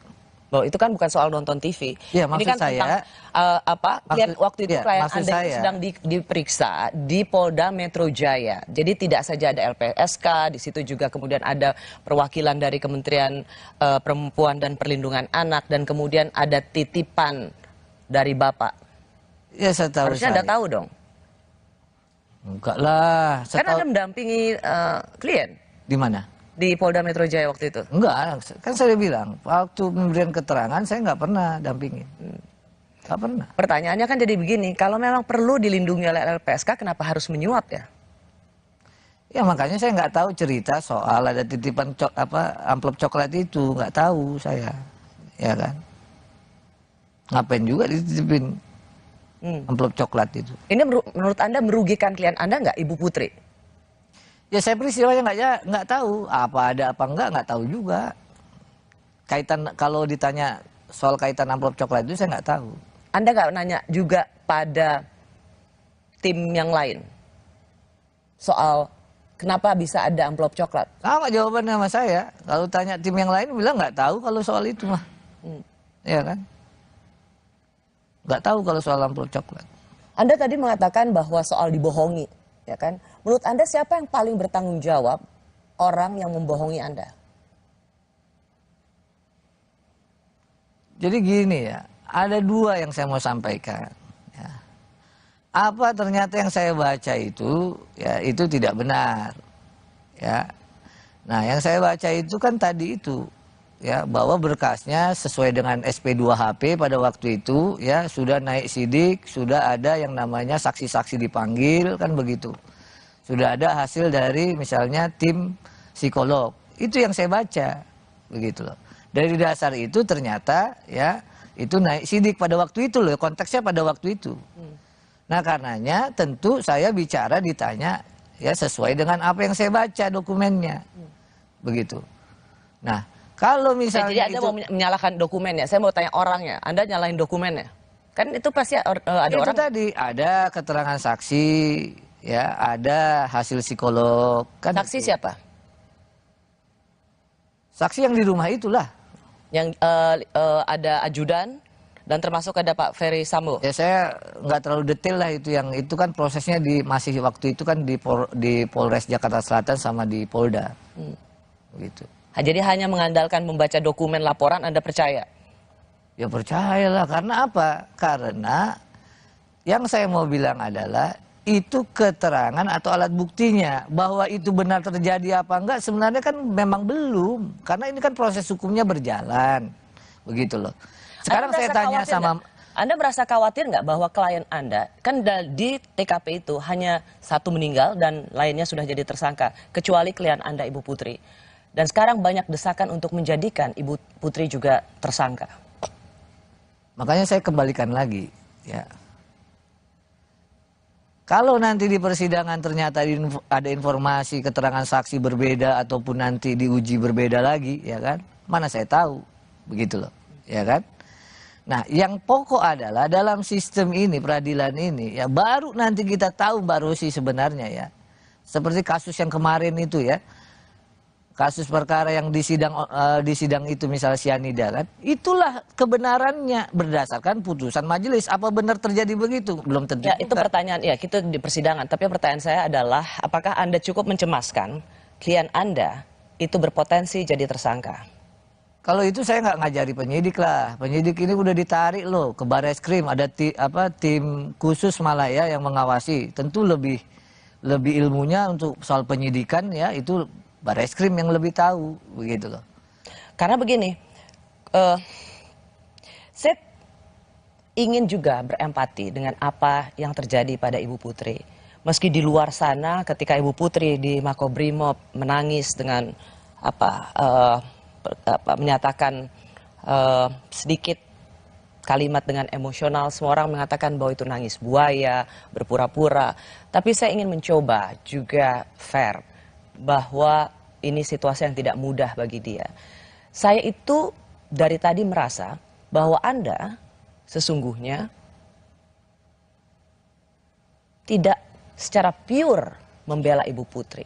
Loh, itu kan bukan soal nonton TV. Ya, ini maksud kan saya, tentang waktu itu klien maksud Anda saya, sedang diperiksa di Polda Metro Jaya. Jadi tidak saja ada LPSK, di situ juga kemudian ada perwakilan dari Kementerian Perempuan dan Perlindungan Anak, dan kemudian ada titipan dari Bapak. Ya, saya tahu. Harusnya Anda tahu dong. Enggak lah. Kan Anda mendampingi klien. Di mana? Di Polda Metro Jaya waktu itu? Enggak, kan saya bilang waktu pemberian keterangan saya nggak pernah dampingin. Nggak pernah. Pertanyaannya kan jadi begini, kalau memang perlu dilindungi oleh LPSK, kenapa harus menyuap ya? Ya makanya saya nggak tahu cerita soal ada titipan amplop coklat itu, nggak tahu saya, ya kan? Ngapain juga dititipin amplop coklat itu? Ini menurut Anda merugikan klien Anda nggak, Ibu Putri? Ya saya peristiwanya nggak tahu, apa ada apa nggak tahu juga. Kaitan kalau ditanya soal kaitan amplop coklat itu saya nggak tahu. Anda nggak nanya juga pada tim yang lain soal kenapa bisa ada amplop coklat? Sama jawabannya sama saya. Kalau tanya tim yang lain bilang nggak tahu kalau soal itu mah, ya kan? Nggak tahu kalau soal amplop coklat. Anda tadi mengatakan bahwa soal dibohongi, ya kan? Menurut Anda siapa yang paling bertanggung jawab orang yang membohongi Anda? Jadi gini ya, ada dua yang saya mau sampaikan. Ya. Apa ternyata yang saya baca itu, ya itu tidak benar. Ya. Nah yang saya baca itu kan tadi itu, ya bahwa berkasnya sesuai dengan SP2HP pada waktu itu, ya sudah naik sidik, sudah ada yang namanya saksi-saksi dipanggil, kan begitu. Sudah ada hasil dari misalnya tim psikolog. Itu yang saya baca. Begitu loh. Dari dasar itu ternyata ya itu naik sidik pada waktu itu loh. Konteksnya pada waktu itu. Nah karenanya tentu saya bicara ditanya ya sesuai dengan apa yang saya baca dokumennya. Begitu. Nah kalau misalnya jadi Anda mau menyalahkan dokumennya. Saya mau tanya orangnya. Anda nyalahin dokumennya. Kan itu pasti ada itu orang. Itu tadi ada keterangan saksi. Ya, ada hasil psikolog. Kan saksi itu. Siapa? Saksi yang di rumah itulah. Yang ada ajudan dan termasuk ada Pak Ferry Sambo. Ya saya nggak terlalu detail lah itu, yang itu kan prosesnya masih waktu itu kan di Polres Jakarta Selatan sama di Polda. Begitu. Jadi hanya mengandalkan membaca dokumen laporan Anda percaya? Ya percayalah, karena apa? Karena yang saya mau bilang adalah itu keterangan atau alat buktinya. Bahwa itu benar terjadi apa enggak sebenarnya kan memang belum. Karena ini kan proses hukumnya berjalan. Begitu loh. Sekarang saya tanya sama... Anda merasa khawatir nggak bahwa klien Anda, kan di TKP itu hanya satu meninggal dan lainnya sudah jadi tersangka. Kecuali klien Anda, Ibu Putri. Dan sekarang banyak desakan untuk menjadikan Ibu Putri juga tersangka. Makanya saya kembalikan lagi. Ya. Kalau nanti di persidangan ternyata ada informasi keterangan saksi berbeda ataupun nanti diuji berbeda lagi, ya kan? Mana saya tahu, begitu loh, ya kan? Nah, yang pokok adalah dalam sistem ini, peradilan ini, ya baru nanti kita tahu Mbak Rosi sebenarnya ya. Seperti kasus yang kemarin itu ya, kasus perkara yang di sidang itu misalnya sianida kan, itulah kebenarannya berdasarkan putusan majelis. Apa benar terjadi begitu? Belum tentu. Ya, itu pertanyaan ya, kita di persidangan. Tapi pertanyaan saya adalah, apakah Anda cukup mencemaskan klien Anda itu berpotensi jadi tersangka? Kalau itu saya nggak ngajari penyidik lah. Penyidik ini udah ditarik loh ke Barreskrim, ada tim khusus malah ya yang mengawasi. Tentu lebih ilmunya untuk soal penyidikan ya itu Barreskrim yang lebih tahu, begitu loh. Karena begini, saya ingin juga berempati dengan apa yang terjadi pada Ibu Putri. Meski di luar sana, ketika Ibu Putri di Makobrimob menangis dengan menyatakan sedikit kalimat dengan emosional. Semua orang mengatakan bahwa itu nangis buaya, berpura-pura. Tapi saya ingin mencoba juga fair bahwa ini situasi yang tidak mudah bagi dia. Saya itu dari tadi merasa bahwa Anda sesungguhnya tidak secara pure membela Ibu Putri.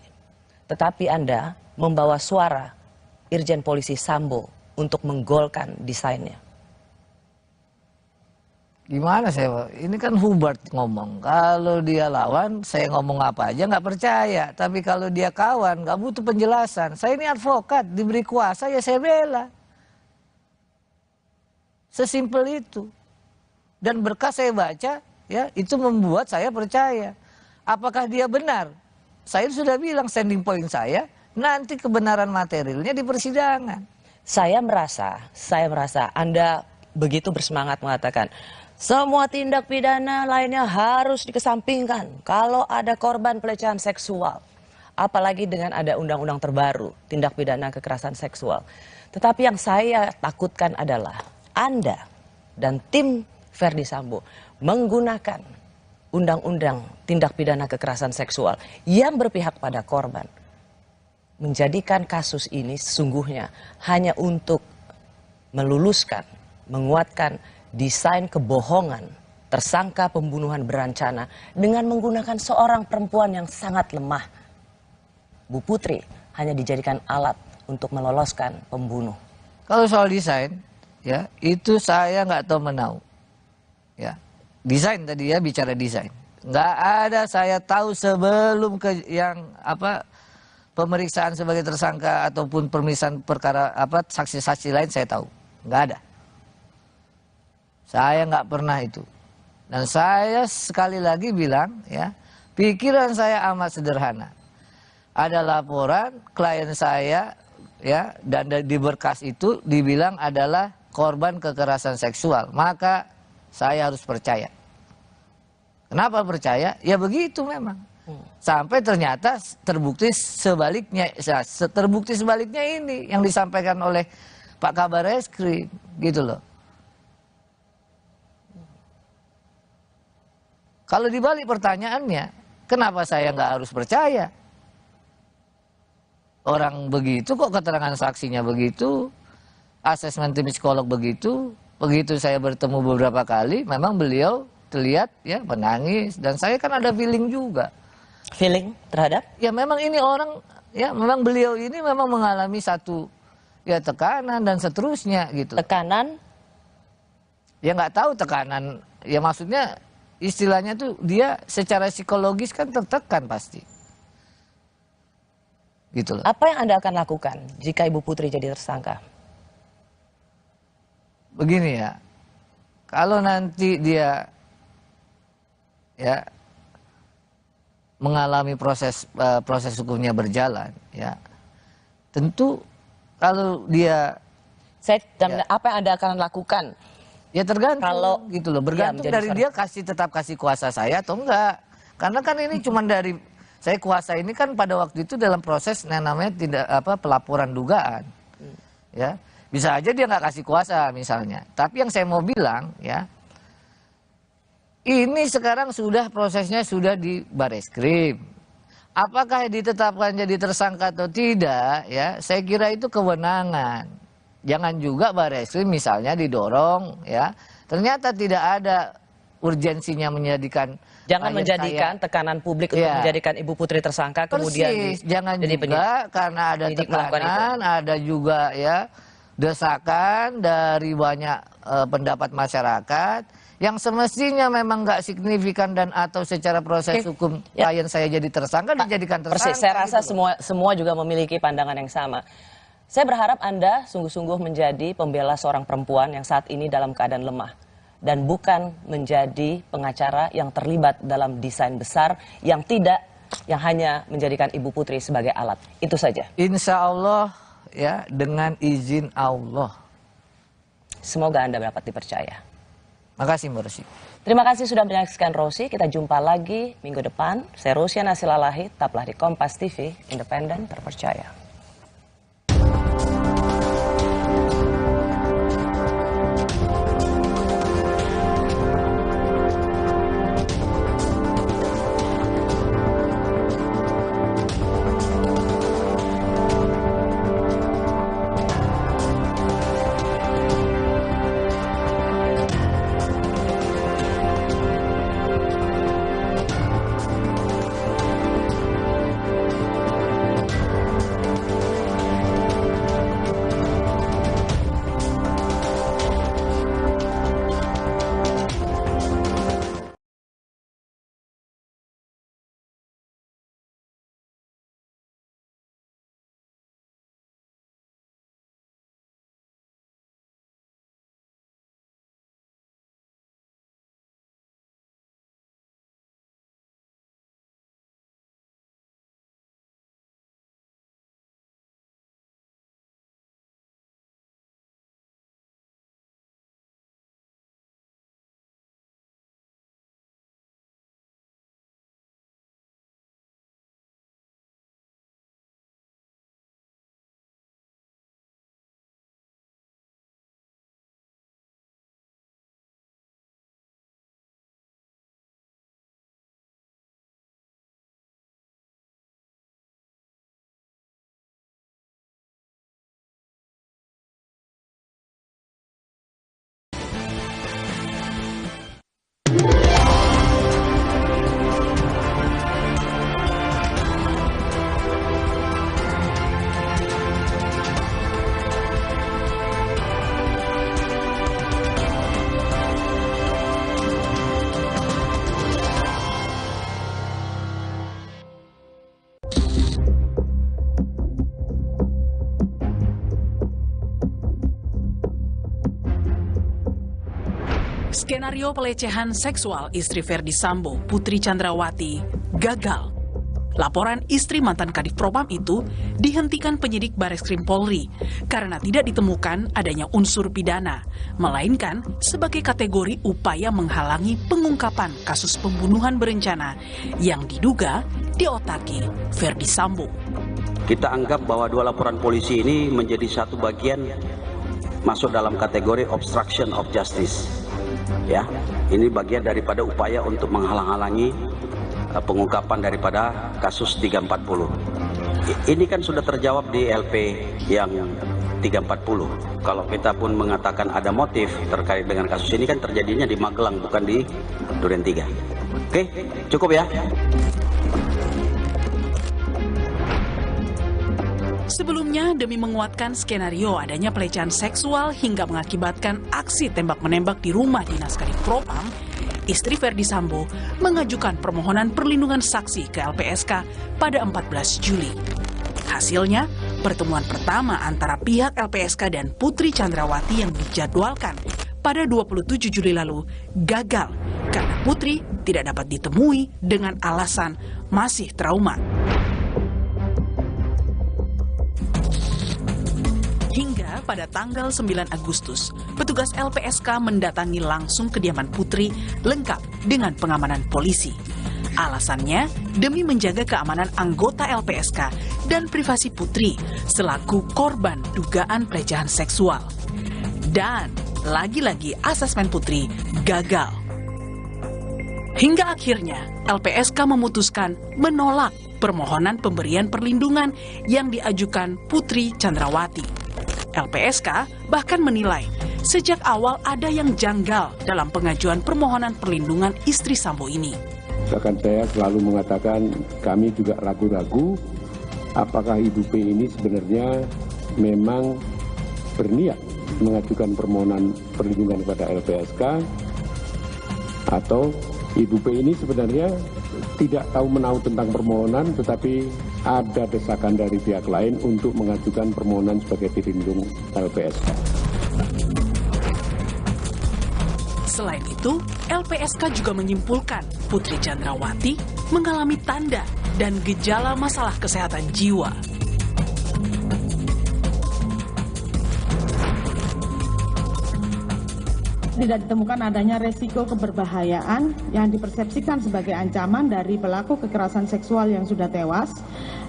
Tetapi Anda membawa suara Irjen Polisi Sambo untuk menggolkan desainnya. Gimana saya, ini kan Hubert ngomong, kalau dia lawan saya ngomong apa aja nggak percaya, tapi kalau dia kawan nggak butuh penjelasan. Saya ini advokat, diberi kuasa ya saya bela. Sesimpel itu. Dan berkas saya baca, ya itu membuat saya percaya. Apakah dia benar? Saya sudah bilang standing point saya, nanti kebenaran materialnya di persidangan. Saya merasa Anda begitu bersemangat mengatakan, semua tindak pidana lainnya harus dikesampingkan kalau ada korban pelecehan seksual. Apalagi dengan ada undang-undang terbaru, tindak pidana kekerasan seksual. Tetapi yang saya takutkan adalah Anda dan tim Verdi Sambo menggunakan undang-undang tindak pidana kekerasan seksual yang berpihak pada korban. Menjadikan kasus ini sesungguhnya hanya untuk meluluskan, menguatkan desain kebohongan tersangka pembunuhan berencana dengan menggunakan seorang perempuan yang sangat lemah. Bu Putri hanya dijadikan alat untuk meloloskan pembunuh. Kalau soal desain, ya itu saya nggak tahu menau. Ya, desain tadi ya, bicara desain. Nggak ada saya tahu sebelum pemeriksaan sebagai tersangka ataupun pemeriksaan perkara saksi-saksi lain saya tahu. Nggak ada. Saya nggak pernah itu. Dan saya sekali lagi bilang, ya, pikiran saya amat sederhana. Ada laporan klien saya, ya, dan di berkas itu dibilang adalah korban kekerasan seksual. Maka saya harus percaya. Kenapa percaya? Ya begitu memang. Sampai ternyata terbukti sebaliknya. Terbukti sebaliknya ini yang disampaikan oleh Pak Kabar Eskrim, gitu loh. Kalau dibalik pertanyaannya, kenapa saya nggak harus percaya? Orang begitu kok keterangan saksinya begitu, asesmen tim psikolog begitu, begitu saya bertemu beberapa kali, memang beliau terlihat ya menangis dan saya kan ada feeling juga. Feeling terhadap? Ya memang ini orang, ya memang beliau ini memang mengalami satu ya tekanan dan seterusnya gitu. Tekanan? Ya nggak tahu tekanan, ya maksudnya istilahnya tuh dia secara psikologis kan tertekan pasti. Gitu loh. Apa yang Anda akan lakukan jika Ibu Putri jadi tersangka? Begini ya, kalau nanti dia ya mengalami proses hukumnya berjalan, ya tentu kalau dia apa yang Anda akan lakukan? Ya tergantung kalau gitu loh, bergantung dari dia tetap kasih kuasa saya atau enggak. Karena kan ini cuma dari saya kuasa ini kan pada waktu itu dalam proses yang namanya pelaporan dugaan. Ya, bisa aja dia nggak kasih kuasa misalnya. Tapi yang saya mau bilang ya, ini sekarang sudah prosesnya sudah di Bareskrim. Apakah ditetapkan jadi tersangka atau tidak? Ya, saya kira itu kewenangan. Jangan juga Bareskrim misalnya didorong ya. Ternyata tidak ada urgensinya menjadikan menjadikan tekanan publik untuk menjadikan Ibu Putri tersangka kemudian jangan juga karena ada tekanan, ada juga ya desakan dari banyak pendapat masyarakat yang semestinya memang nggak signifikan dan atau secara proses hukum klien saya jadi tersangka dijadikan tersangka. Persis, saya rasa gitu. semua juga memiliki pandangan yang sama. Saya berharap Anda sungguh-sungguh menjadi pembela seorang perempuan yang saat ini dalam keadaan lemah. Dan bukan menjadi pengacara yang terlibat dalam desain besar yang hanya menjadikan Ibu Putri sebagai alat. Itu saja. Insya Allah ya, dengan izin Allah. Semoga Anda dapat dipercaya. Makasih Mbak Rosi. Terima kasih sudah menyaksikan Rosi. Kita jumpa lagi minggu depan. Saya Rosia Nasilalahi, tetaplah di Kompas TV, independen, terpercaya. Skenario pelecehan seksual istri Ferdi Sambo, Putri Chandrawati, gagal. Laporan istri mantan Kadif Propam itu dihentikan penyidik Bareskrim Polri karena tidak ditemukan adanya unsur pidana, melainkan sebagai kategori upaya menghalangi pengungkapan kasus pembunuhan berencana yang diduga diotaki Ferdi Sambo. Kita anggap bahwa dua laporan polisi ini menjadi satu bagian masuk dalam kategori obstruction of justice. Ya, ini bagian daripada upaya untuk menghalang-halangi pengungkapan daripada kasus 340. Ini kan sudah terjawab di LP yang 340. Kalau kita pun mengatakan ada motif terkait dengan kasus ini kan terjadinya di Magelang bukan di Duren 3. Oke, cukup ya. Sebelumnya, demi menguatkan skenario adanya pelecehan seksual hingga mengakibatkan aksi tembak-menembak di rumah dinas Kadif Propam, istri Ferdi Sambo mengajukan permohonan perlindungan saksi ke LPSK pada 14 Juli. Hasilnya, pertemuan pertama antara pihak LPSK dan Putri Chandrawati yang dijadwalkan pada 27 Juli lalu gagal karena Putri tidak dapat ditemui dengan alasan masih trauma. Hingga pada tanggal 9 Agustus, petugas LPSK mendatangi langsung kediaman Putri lengkap dengan pengamanan polisi. Alasannya demi menjaga keamanan anggota LPSK dan privasi Putri selaku korban dugaan pelecehan seksual. Dan lagi-lagi asesmen Putri gagal. Hingga akhirnya LPSK memutuskan menolak permohonan pemberian perlindungan yang diajukan Putri Chandrawati. LPSK bahkan menilai sejak awal ada yang janggal dalam pengajuan permohonan perlindungan istri Sambo ini. Bahkan saya selalu mengatakan kami juga ragu-ragu apakah Ibu P ini sebenarnya memang berniat mengajukan permohonan perlindungan kepada LPSK atau Ibu P ini sebenarnya tidak tahu menahu tentang permohonan tetapi ada desakan dari pihak lain untuk mengajukan permohonan sebagai pelindung LPSK. Selain itu, LPSK juga menyimpulkan Putri Chandrawati mengalami tanda dan gejala masalah kesehatan jiwa. Tidak ditemukan adanya resiko keberbahayaan yang dipersepsikan sebagai ancaman dari pelaku kekerasan seksual yang sudah tewas,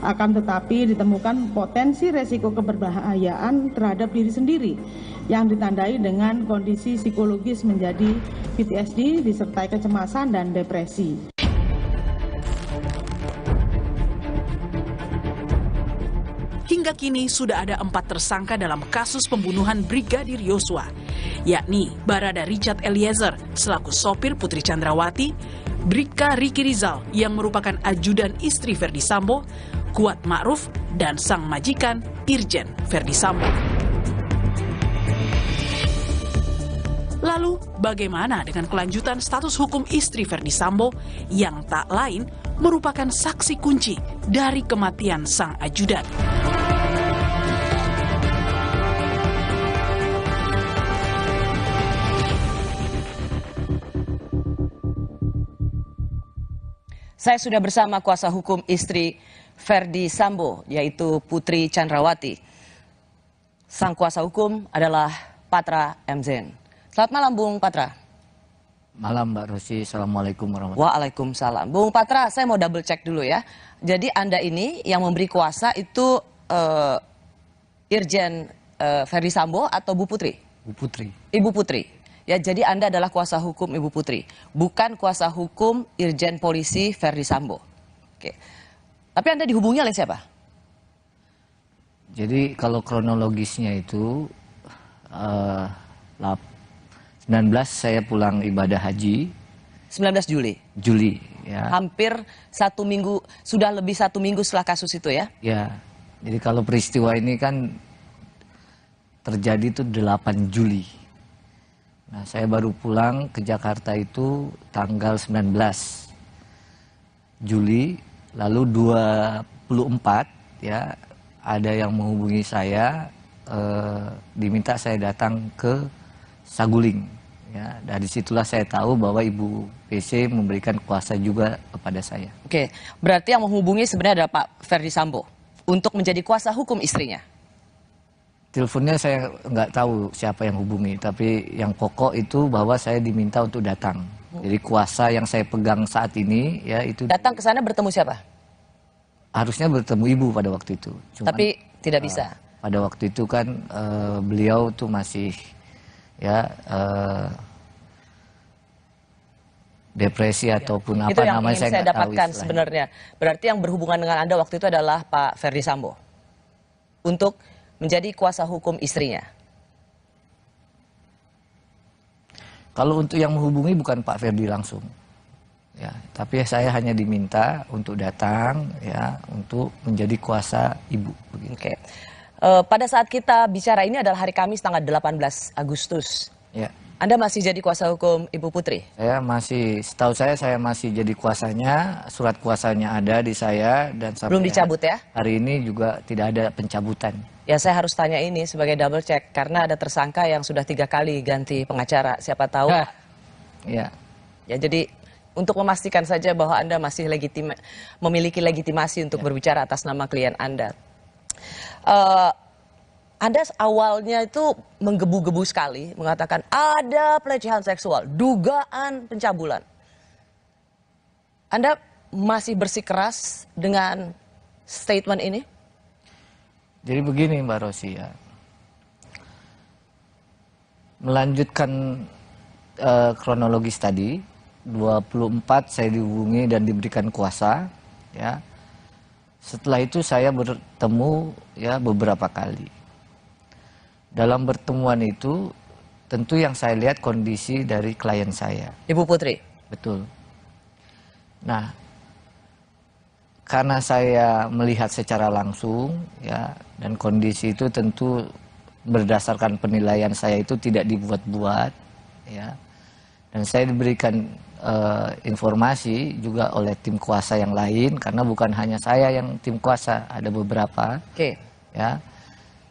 akan tetapi ditemukan potensi resiko keberbahayaan terhadap diri sendiri yang ditandai dengan kondisi psikologis menjadi PTSD disertai kecemasan dan depresi. Hingga kini sudah ada 4 tersangka dalam kasus pembunuhan Brigadir Yosua, yakni Barada Richard Eliezer selaku sopir Putri Chandrawati, Bribka Riki Rizal yang merupakan ajudan istri Ferdi Sambo, Kuat Ma'ruf, dan sang majikan Irjen Ferdi Sambo. Lalu, bagaimana dengan kelanjutan status hukum istri Ferdi Sambo yang tak lain merupakan saksi kunci dari kematian sang ajudan? Saya sudah bersama kuasa hukum istri Ferdi Sambo, yaitu Putri Chandrawati. Sang kuasa hukum adalah Patra M. Zain. Selamat malam, Bung Patra. Malam, Mbak Rosi. Assalamualaikum warahmatullahi wabarakatuh. Waalaikumsalam. Bung Patra, saya mau double check dulu ya. Jadi Anda ini yang memberi kuasa itu Irjen Ferdi Sambo atau Bu Putri? Bu Putri. Ibu Putri. Ya, jadi Anda adalah kuasa hukum Ibu Putri, bukan kuasa hukum Irjen Polisi Ferdi Sambo. Oke. Tapi Anda dihubungi oleh siapa? Jadi kalau kronologisnya itu 19 saya pulang ibadah haji. 19 Juli? Juli, ya. Hampir 1 minggu, sudah lebih 1 minggu setelah kasus itu ya? Ya, jadi kalau peristiwa ini kan terjadi itu 8 Juli. Nah, saya baru pulang ke Jakarta itu tanggal 19 Juli, lalu 24 ya ada yang menghubungi saya, diminta saya datang ke Saguling Ya, dari situlah saya tahu bahwa Ibu PC memberikan kuasa juga kepada saya. Oke, berarti yang menghubungi sebenarnya adalah Pak Ferdi Sambo untuk menjadi kuasa hukum istrinya. Teleponnya saya nggak tahu siapa yang hubungi, tapi yang pokok itu bahwa saya diminta untuk datang. Jadi kuasa yang saya pegang saat ini, ya itu. Datang ke sana bertemu siapa? Harusnya bertemu Ibu pada waktu itu. Cuman, tapi tidak bisa. Pada waktu itu kan beliau tuh masih ya depresi ataupun apa itu yang namanya ingin saya dapatkan sebenarnya. Berarti yang berhubungan dengan Anda waktu itu adalah Pak Ferdi Sambo untuk menjadi kuasa hukum istrinya. Kalau untuk yang menghubungi bukan Pak Ferdi langsung, ya, tapi saya hanya diminta untuk datang, ya, untuk menjadi kuasa Ibu. Oke. Pada saat kita bicara ini adalah hari Kamis tanggal 18 Agustus. Ya. Anda masih jadi kuasa hukum Ibu Putri? Saya masih, setahu saya masih jadi kuasanya, surat kuasanya ada di saya dan sampai belum dicabut ya? Hari ini juga tidak ada pencabutan. Ya saya harus tanya ini sebagai double check karena ada tersangka yang sudah 3 kali ganti pengacara. Siapa tahu? Ya. Ya jadi untuk memastikan saja bahwa Anda masih memiliki legitimasi untuk berbicara atas nama klien Anda. Anda awalnya itu menggebu-gebu sekali mengatakan ada pelecehan seksual, dugaan pencabulan. Anda masih bersikeras dengan statement ini? Jadi begini Mbak Rosi ya, melanjutkan kronologis tadi, 24 saya dihubungi dan diberikan kuasa, ya. Setelah itu saya bertemu ya beberapa kali. Dalam pertemuan itu tentu yang saya lihat kondisi dari klien saya. Ibu Putri? Betul. Nah, karena saya melihat secara langsung ya, dan kondisi itu tentu berdasarkan penilaian saya itu tidak dibuat-buat ya. Dan saya diberikan informasi juga oleh tim kuasa yang lain karena bukan hanya saya yang tim kuasa, ada beberapa. Oke. Ya.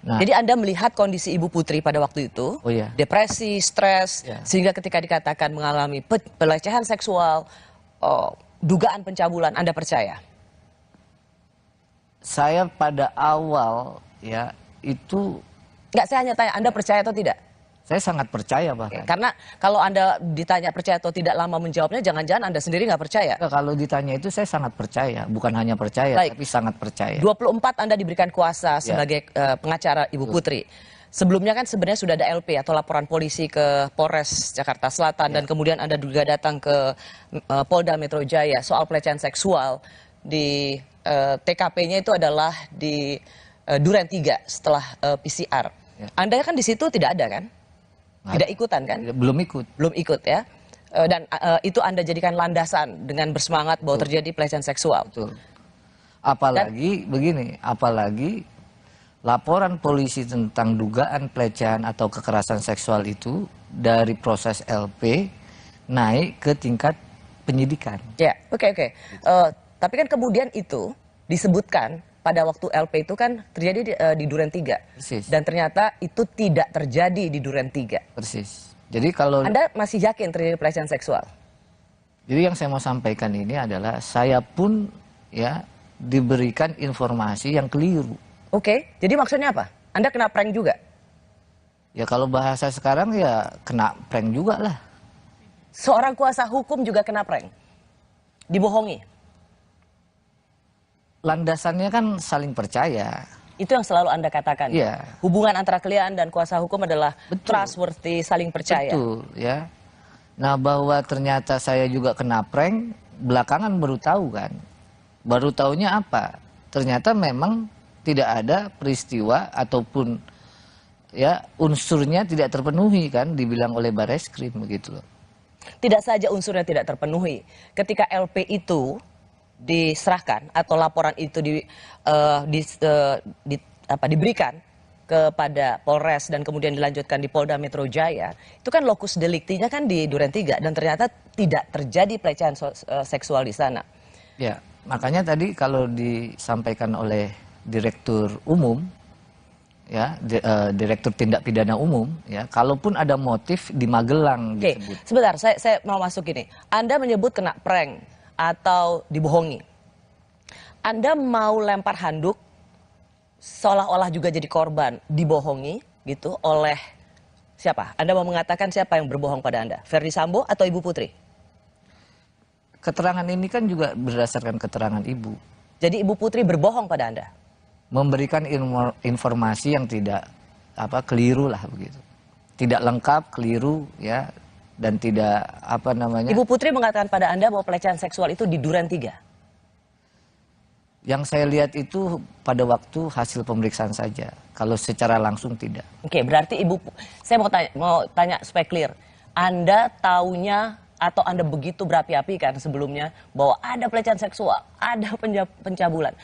Nah, jadi Anda melihat kondisi Ibu Putri pada waktu itu, depresi, stres, sehingga ketika dikatakan mengalami pelecehan seksual, dugaan pencabulan, Anda percaya? Saya pada awal ya itu... Nggak, saya hanya tanya, Anda percaya atau tidak? Saya sangat percaya bahkan. Karena kalau Anda ditanya percaya atau tidak lama menjawabnya, jangan-jangan Anda sendiri nggak percaya. Kalau ditanya itu saya sangat percaya, bukan hanya percaya, tapi sangat percaya. 24 Anda diberikan kuasa sebagai pengacara Ibu Putri. Sebelumnya kan sebenarnya sudah ada LP atau laporan polisi ke Polres Jakarta Selatan dan kemudian Anda juga datang ke Polda Metro Jaya soal pelecehan seksual di TKP-nya itu adalah di Duren 3 setelah PCR. Anda kan di situ tidak ada kan? Tidak ikutan kan? Belum ikut. Belum ikut ya. Dan itu Anda jadikan landasan dengan bersemangat bahwa terjadi pelecehan seksual. Betul. Apalagi begini, apalagi laporan polisi tentang dugaan pelecehan atau kekerasan seksual itu dari proses LP naik ke tingkat penyidikan. Ya, oke. Tapi kan kemudian itu disebutkan pada waktu LP itu kan terjadi di Duren 3. Persis. Dan ternyata itu tidak terjadi di Duren 3. Persis. Jadi kalau... Anda masih yakin terjadi pelecehan seksual? Jadi yang saya mau sampaikan ini adalah saya pun ya diberikan informasi yang keliru. Oke, jadi maksudnya apa? Anda kena prank juga? Ya kalau bahasa sekarang ya kena prank juga lah. Seorang kuasa hukum juga kena prank? Dibohongi? Landasannya kan saling percaya. Itu yang selalu Anda katakan. Iya. Hubungan antara klien dan kuasa hukum adalah trustworthy, saling percaya. Betul, ya. Nah, bahwa ternyata saya juga kena prank, belakangan baru tahu kan. Baru tahunya apa? Ternyata memang tidak ada peristiwa ataupun ya unsurnya tidak terpenuhi kan, dibilang oleh Barreskrim begitu loh. Tidak saja unsurnya tidak terpenuhi. Ketika LP itu diserahkan atau laporan itu diberikan kepada Polres dan kemudian dilanjutkan di Polda Metro Jaya, itu kan lokus deliktinya kan di Duren 3 dan ternyata tidak terjadi pelecehan seksual di sana. Ya, makanya tadi kalau disampaikan oleh Direktur Umum ya Direktur Tindak Pidana Umum, ya kalaupun ada motif di Magelang. Oke, sebentar, saya mau masuk ini. Anda menyebut kena prank atau dibohongi. Anda mau lempar handuk seolah-olah juga jadi korban, dibohongi gitu oleh siapa? Anda mau mengatakan siapa yang berbohong pada Anda? Verdi Sambo atau Ibu Putri? Keterangan ini kan juga berdasarkan keterangan Ibu. Jadi Ibu Putri berbohong pada Anda? Memberikan informasi yang tidak keliru lah begitu, tidak lengkap, keliru ya, dan tidak Ibu Putri mengatakan pada Anda bahwa pelecehan seksual itu di Duren 3. Yang saya lihat itu pada waktu hasil pemeriksaan saja, kalau secara langsung tidak. Oke, berarti saya mau tanya supaya clear, Anda taunya atau Anda begitu berapi-api kan sebelumnya bahwa ada pelecehan seksual, ada pencabulan.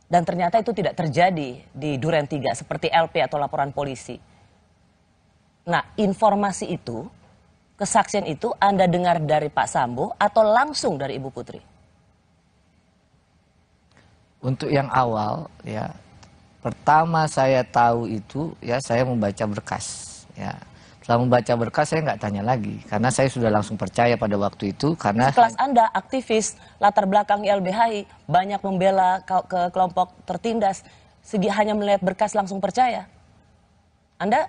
Dan ternyata itu tidak terjadi di Duren 3 seperti LP atau laporan polisi. Nah, informasi itu, kesaksian itu Anda dengar dari Pak Sambo atau langsung dari Ibu Putri? Untuk yang awal ya, pertama saya tahu itu ya saya membaca berkas ya. Setelah membaca berkas saya nggak tanya lagi karena saya sudah langsung percaya pada waktu itu karena kelas Anda aktivis latar belakang YLBHI banyak membela ke kelompok tertindas, hanya melihat berkas langsung percaya. Anda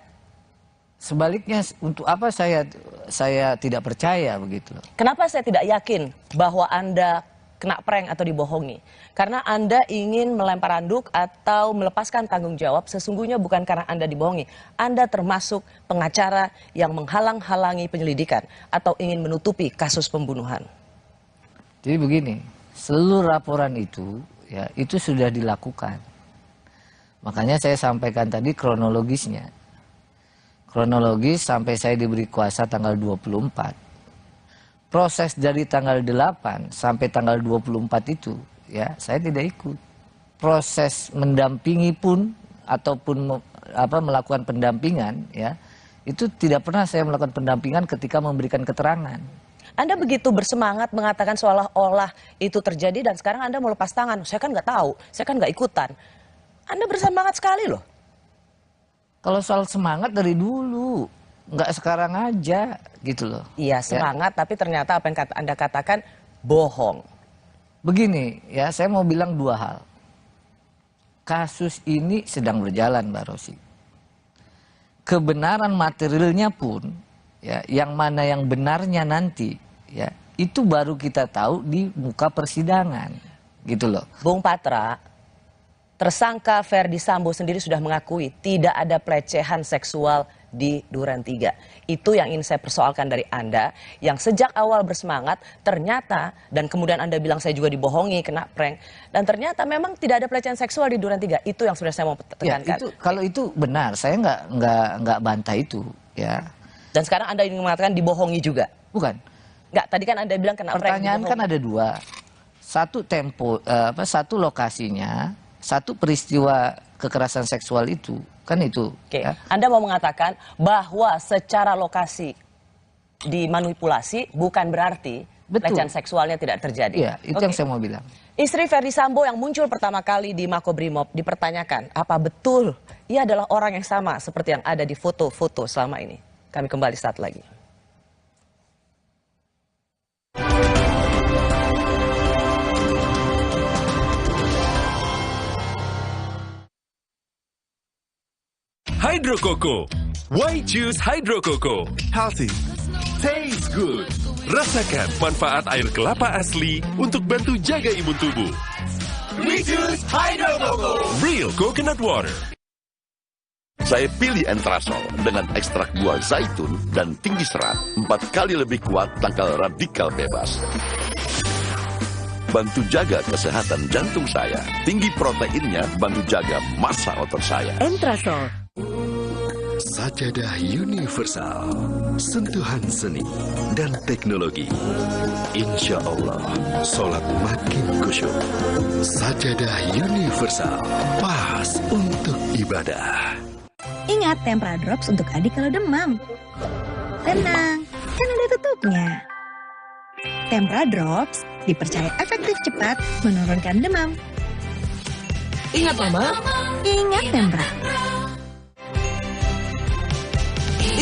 sebaliknya, untuk apa saya tidak percaya begitu? Kenapa saya tidak yakin bahwa Anda kena prank atau dibohongi? Karena Anda ingin melempar handuk atau melepaskan tanggung jawab, sesungguhnya bukan karena Anda dibohongi. Anda termasuk pengacara yang menghalang-halangi penyelidikan atau ingin menutupi kasus pembunuhan. Jadi begini, seluruh laporan itu ya itu sudah dilakukan. Makanya saya sampaikan tadi kronologisnya. Kronologis sampai saya diberi kuasa tanggal 24. Proses dari tanggal 8 sampai tanggal 24 itu ya saya tidak ikut. Proses mendampingi pun ataupun melakukan pendampingan ya itu tidak pernah saya melakukan pendampingan ketika memberikan keterangan. Anda begitu bersemangat mengatakan seolah-olah itu terjadi dan sekarang Anda mau lepas tangan. Saya kan nggak tahu, saya kan nggak ikutan. Anda bersemangat sekali loh. Kalau soal semangat dari dulu, nggak sekarang aja gitu loh. Iya semangat ya. Tapi ternyata apa yang Anda katakan bohong. Begini ya, saya mau bilang dua hal. Kasus ini sedang berjalan Mbak Rosi. Kebenaran materialnya pun ya, yang mana yang benarnya nanti ya itu baru kita tahu di muka persidangan gitu loh. Bung Patra, tersangka Verdi Sambo sendiri sudah mengakui tidak ada pelecehan seksual di Duren 3. Itu yang ingin saya persoalkan dari Anda, yang sejak awal bersemangat, ternyata, dan kemudian Anda bilang saya juga dibohongi, kena prank, dan ternyata memang tidak ada pelecehan seksual di Duren 3. Itu yang sudah saya mau tekankan. Ya, itu, kalau itu benar, saya nggak bantah itu. Ya. Dan sekarang Anda ingin mengatakan dibohongi juga? Bukan. Nggak, tadi kan Anda bilang kena prank. Pertanyaan kan ada dua. Satu lokasinya, satu peristiwa kekerasan seksual itu. Kan itu. Oke. Ya. Anda mau mengatakan bahwa secara lokasi dimanipulasi bukan berarti pelecehan seksualnya tidak terjadi. Iya, itu yang saya mau bilang. Istri Verdi Sambo yang muncul pertama kali di Makobrimob dipertanyakan, apa betul ia adalah orang yang sama seperti yang ada di foto-foto selama ini? Kami kembali saat lagi. Hydro Coco. Why choose Hydro Coco? Healthy, tastes good. Rasakan manfaat air kelapa asli untuk bantu jaga imun tubuh. We choose Hydro Coco. Real coconut water. Saya pilih Entrasol dengan ekstrak buah zaitun dan tinggi serat. 4 kali lebih kuat tangkal radikal bebas. Bantu jaga kesehatan jantung saya. Tinggi proteinnya bantu jaga massa otot saya. Entrasol. Sajadah universal, sentuhan seni dan teknologi. Insya Allah, sholat makin khusyuk. Sajadah universal, pas untuk ibadah. Ingat Tempra Drops untuk adik kalau demam. Tenang, kan ada tutupnya. Tempra Drops dipercaya efektif cepat menurunkan demam. Ingat Mama. Ingat Tempra.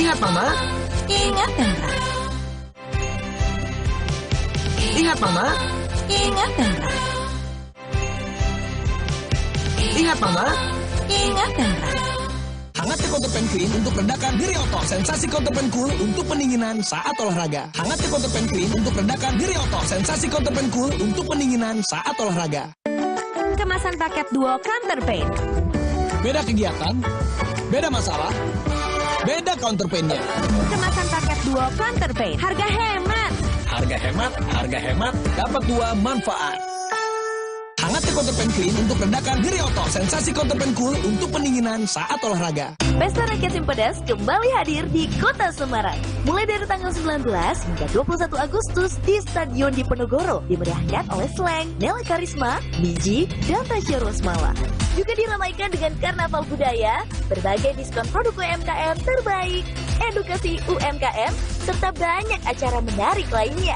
Ingat Mama? Ingat Hendra. Ingat Mama? Ingat Hendra. Ingat Mama? Ingat Hendra. Hangatnya Counterpan Clean untuk redakan nyeri otot. Sensasi Counterpan Cool untuk pendinginan saat olahraga. Hangatnya Counterpan Clean untuk redakan nyeri otot. Sensasi Counterpan Cool untuk pendinginan saat olahraga. Kemasan paket duo Counterpan. Beda kegiatan, beda masalah, beda Counterpan-nya. Kemasan paket duo Counterpan. Harga hemat. Harga hemat, dapat 2 manfaat. Hangatnya Counterpan Clean untuk redakan nyeri otot. Sensasi Counterpan Cool untuk pendinginan saat olahraga. Pesta Rakyat Simpedes kembali hadir di Kota Semarang. Mulai dari tanggal 19 hingga 21 Agustus di Stadion Diponegoro. Dimeriahkan oleh Slang, Nela Karisma, Biji, dan Tasya Rosmala. Juga diramaikan dengan karnaval budaya, berbagai diskon produk UMKM terbaik, edukasi UMKM, serta banyak acara menarik lainnya.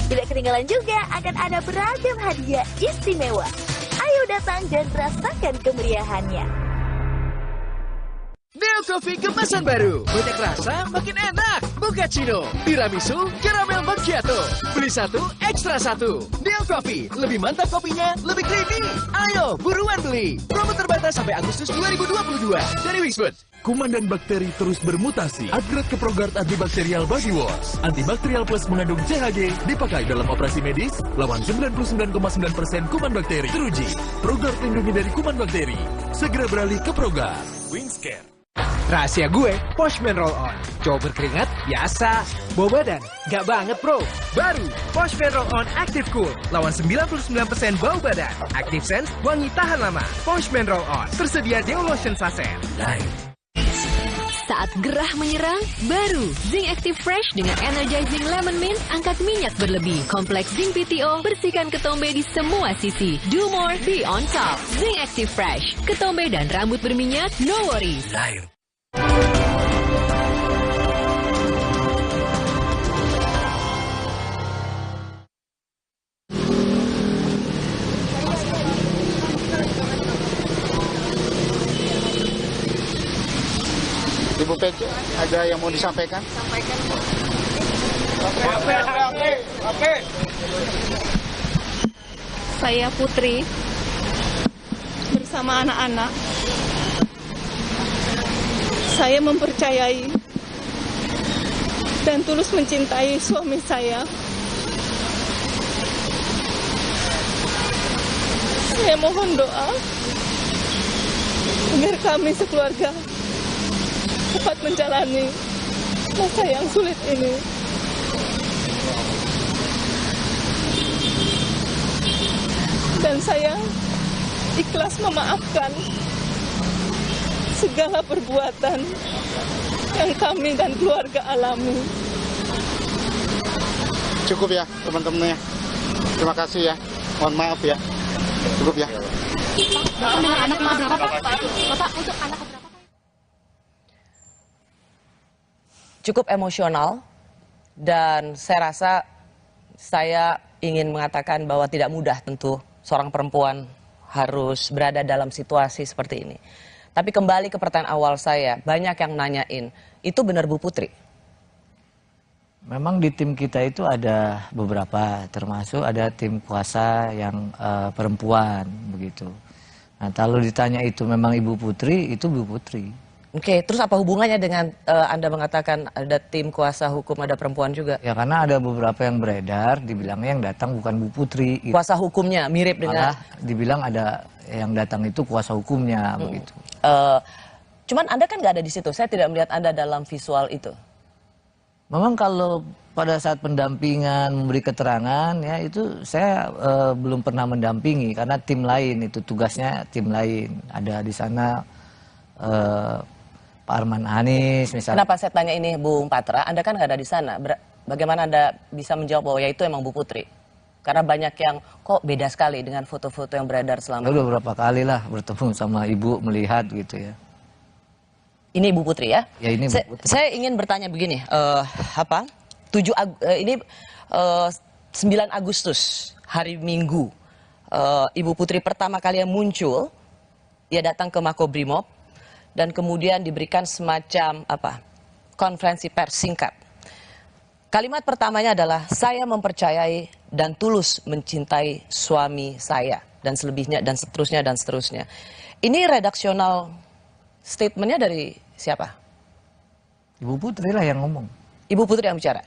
Tidak ketinggalan juga akan ada beragam hadiah istimewa. Ayo datang dan rasakan kemeriahannya. Neo Coffee kemasan baru. Banyak rasa, makin enak. Mochaccino, tiramisu, caramel macchiato. Beli 1, ekstra 1. Neo Coffee, lebih mantap kopinya, lebih creamy. Ayo, buruan beli. Promo terbatas sampai Agustus 2022 dari Wixbud. Kuman dan bakteri terus bermutasi. Upgrade ke ProGuard Antibacterial Body Wash. Antibakterial plus mengandung CHG, dipakai dalam operasi medis, lawan 99,9% kuman bakteri. Teruji, ProGuard lindungi dari kuman bakteri. Segera beralih ke ProGuard. Wingscare. Rahasia gue, Poshman Roll On. Cowok berkeringat, biasa. Bawa badan, gak banget bro. Baru, Poshman Roll On Active Cool. Lawan 99% bau badan. Active Sense, wangi tahan lama. Poshman Roll On, tersedia Deo Lotion Sachet. Saat gerah menyerang, baru Zinc Active Fresh dengan Energizing Lemon Mint angkat minyak berlebih. Kompleks Zinc PTO, bersihkan ketombe di semua sisi. Do more, be on top. Zinc Active Fresh, ketombe dan rambut berminyak, no worries. Ibu PJ, ada yang mau disampaikan? Sampaikan. Oke. Saya Putri, bersama anak-anak. Saya mempercayai dan tulus mencintai suami saya. Saya mohon doa agar kami sekeluarga dapat menjalani masa yang sulit ini. Dan saya ikhlas memaafkan segala perbuatan yang kami dan keluarga alami. Cukup ya teman-temannya. Terima kasih ya. Mohon maaf ya. Cukup ya. Dengan anak berapa Pak? Bapak untuk anak berapa? Cukup emosional dan saya rasa saya ingin mengatakan bahwa tidak mudah tentu seorang perempuan harus berada dalam situasi seperti ini. Tapi kembali ke pertanyaan awal saya, banyak yang nanyain, itu benar Bu Putri? Memang di tim kita itu ada beberapa, termasuk ada tim kuasa yang perempuan begitu. Nah kalau ditanya itu memang Ibu Putri, itu Bu Putri. Oke, terus apa hubungannya dengan Anda mengatakan ada tim kuasa hukum, ada perempuan juga? Ya karena ada beberapa yang beredar, dibilangnya yang datang bukan Bu Putri. Gitu. Kuasa hukumnya mirip dengan? Malah dibilang ada yang datang itu kuasa hukumnya begitu. Cuman Anda kan nggak ada di situ, saya tidak melihat Anda dalam visual itu. Memang kalau pada saat pendampingan memberi keterangan ya itu saya belum pernah mendampingi karena tim lain itu tugasnya tim lain ada di sana Pak Arman Hanis misalnya. Kenapa saya tanya ini Bung Patra, Anda kan nggak ada di sana. Bagaimana Anda bisa menjawab bahwa ya itu emang Bu Putri? Karena banyak yang kok beda sekali dengan foto-foto yang beredar selama ini. Udah berapa kali lah bertemu sama Ibu melihat gitu ya. Ini Ibu Putri ya? Ya ini Bu Putri. Saya ingin bertanya begini, 9 Agustus hari Minggu, Ibu Putri pertama kali yang muncul, ia datang ke Makobrimob dan kemudian diberikan semacam konferensi pers singkat. Kalimat pertamanya adalah, saya mempercayai dan tulus mencintai suami saya, dan selebihnya, dan seterusnya, dan seterusnya. Ini redaksional statementnya dari siapa? Ibu Putri lah yang ngomong. Ibu Putri yang bicara?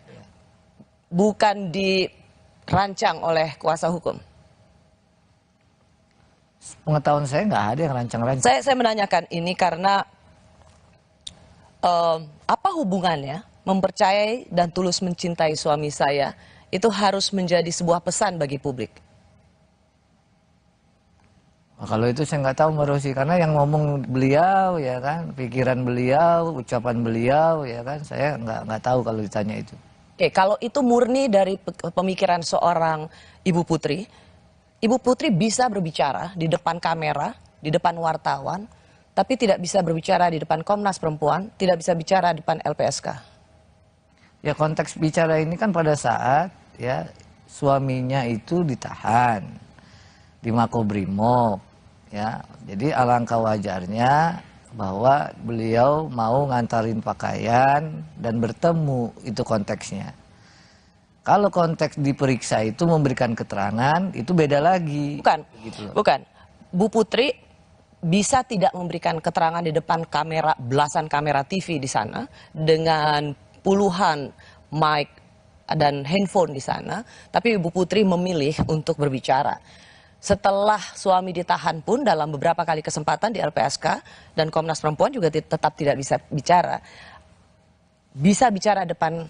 Bukan dirancang oleh kuasa hukum? Pengetahuan saya nggak ada yang rancang-rancang. Saya menanyakan ini karena apa hubungannya mempercayai dan tulus mencintai suami saya itu harus menjadi sebuah pesan bagi publik? Nah, kalau itu saya nggak tahu Mbak Rosi, karena yang ngomong beliau ya kan, pikiran beliau, ucapan beliau ya kan, saya nggak tahu kalau ditanya itu. Oke, kalau itu murni dari pemikiran seorang Ibu Putri, Ibu Putri bisa berbicara di depan kamera, di depan wartawan, tapi tidak bisa berbicara di depan Komnas Perempuan, tidak bisa bicara di depan LPSK. Ya konteks bicara ini kan pada saat ya suaminya itu ditahan di Makobrimob, ya. Jadi alangkah wajarnya bahwa beliau mau ngantarin pakaian dan bertemu, itu konteksnya. Kalau konteks diperiksa itu memberikan keterangan, itu beda lagi. Bukan, gitu. Bukan. Bu Putri bisa tidak memberikan keterangan di depan kamera, belasan kamera TV di sana, dengan puluhan mic dan handphone di sana, tapi Ibu Putri memilih untuk berbicara. Setelah suami ditahan pun dalam beberapa kali kesempatan di LPSK dan Komnas Perempuan juga tetap tidak bisa bicara. Bisa bicara depan